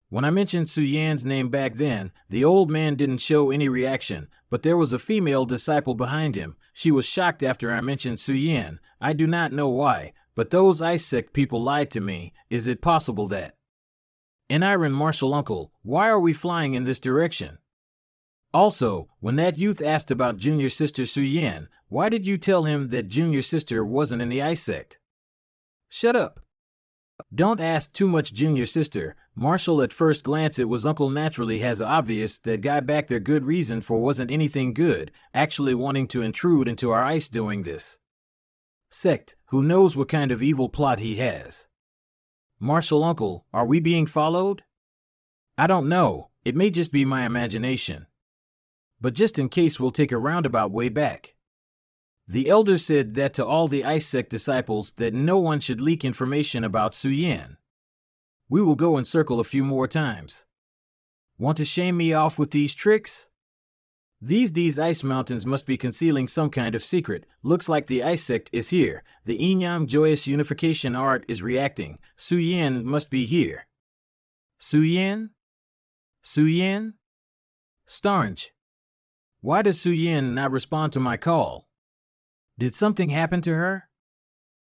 When I mentioned Su Yan's name back then, the old man didn't show any reaction, but there was a female disciple behind him. She was shocked after I mentioned Su Yan. I do not know why, but those ice sect people lied to me. Is it possible that? And Iron Martial Uncle, why are we flying in this direction? Also, when that youth asked about junior sister Su Yan, why did you tell him that junior sister wasn't in the ice sect? Shut up. Don't ask too much, junior sister. Marshall, at first glance it was uncle, naturally has obvious that guy back there good reason for wasn't anything good, actually wanting to intrude into our ice doing this. Sect, who knows what kind of evil plot he has. Marshall uncle, are we being followed? I don't know, it may just be my imagination. But just in case, we'll take a roundabout way back. The elder said that to all the ice sect disciples that no one should leak information about Su Yan. We will go and circle a few more times. Want to shame me off with these tricks? These ice mountains must be concealing some kind of secret. Looks like the ice sect is here. The Enyam joyous unification art is reacting. Su Yan must be here. Su Yan? Su Yan? Starnge. Why does Su Yan not respond to my call? Did something happen to her?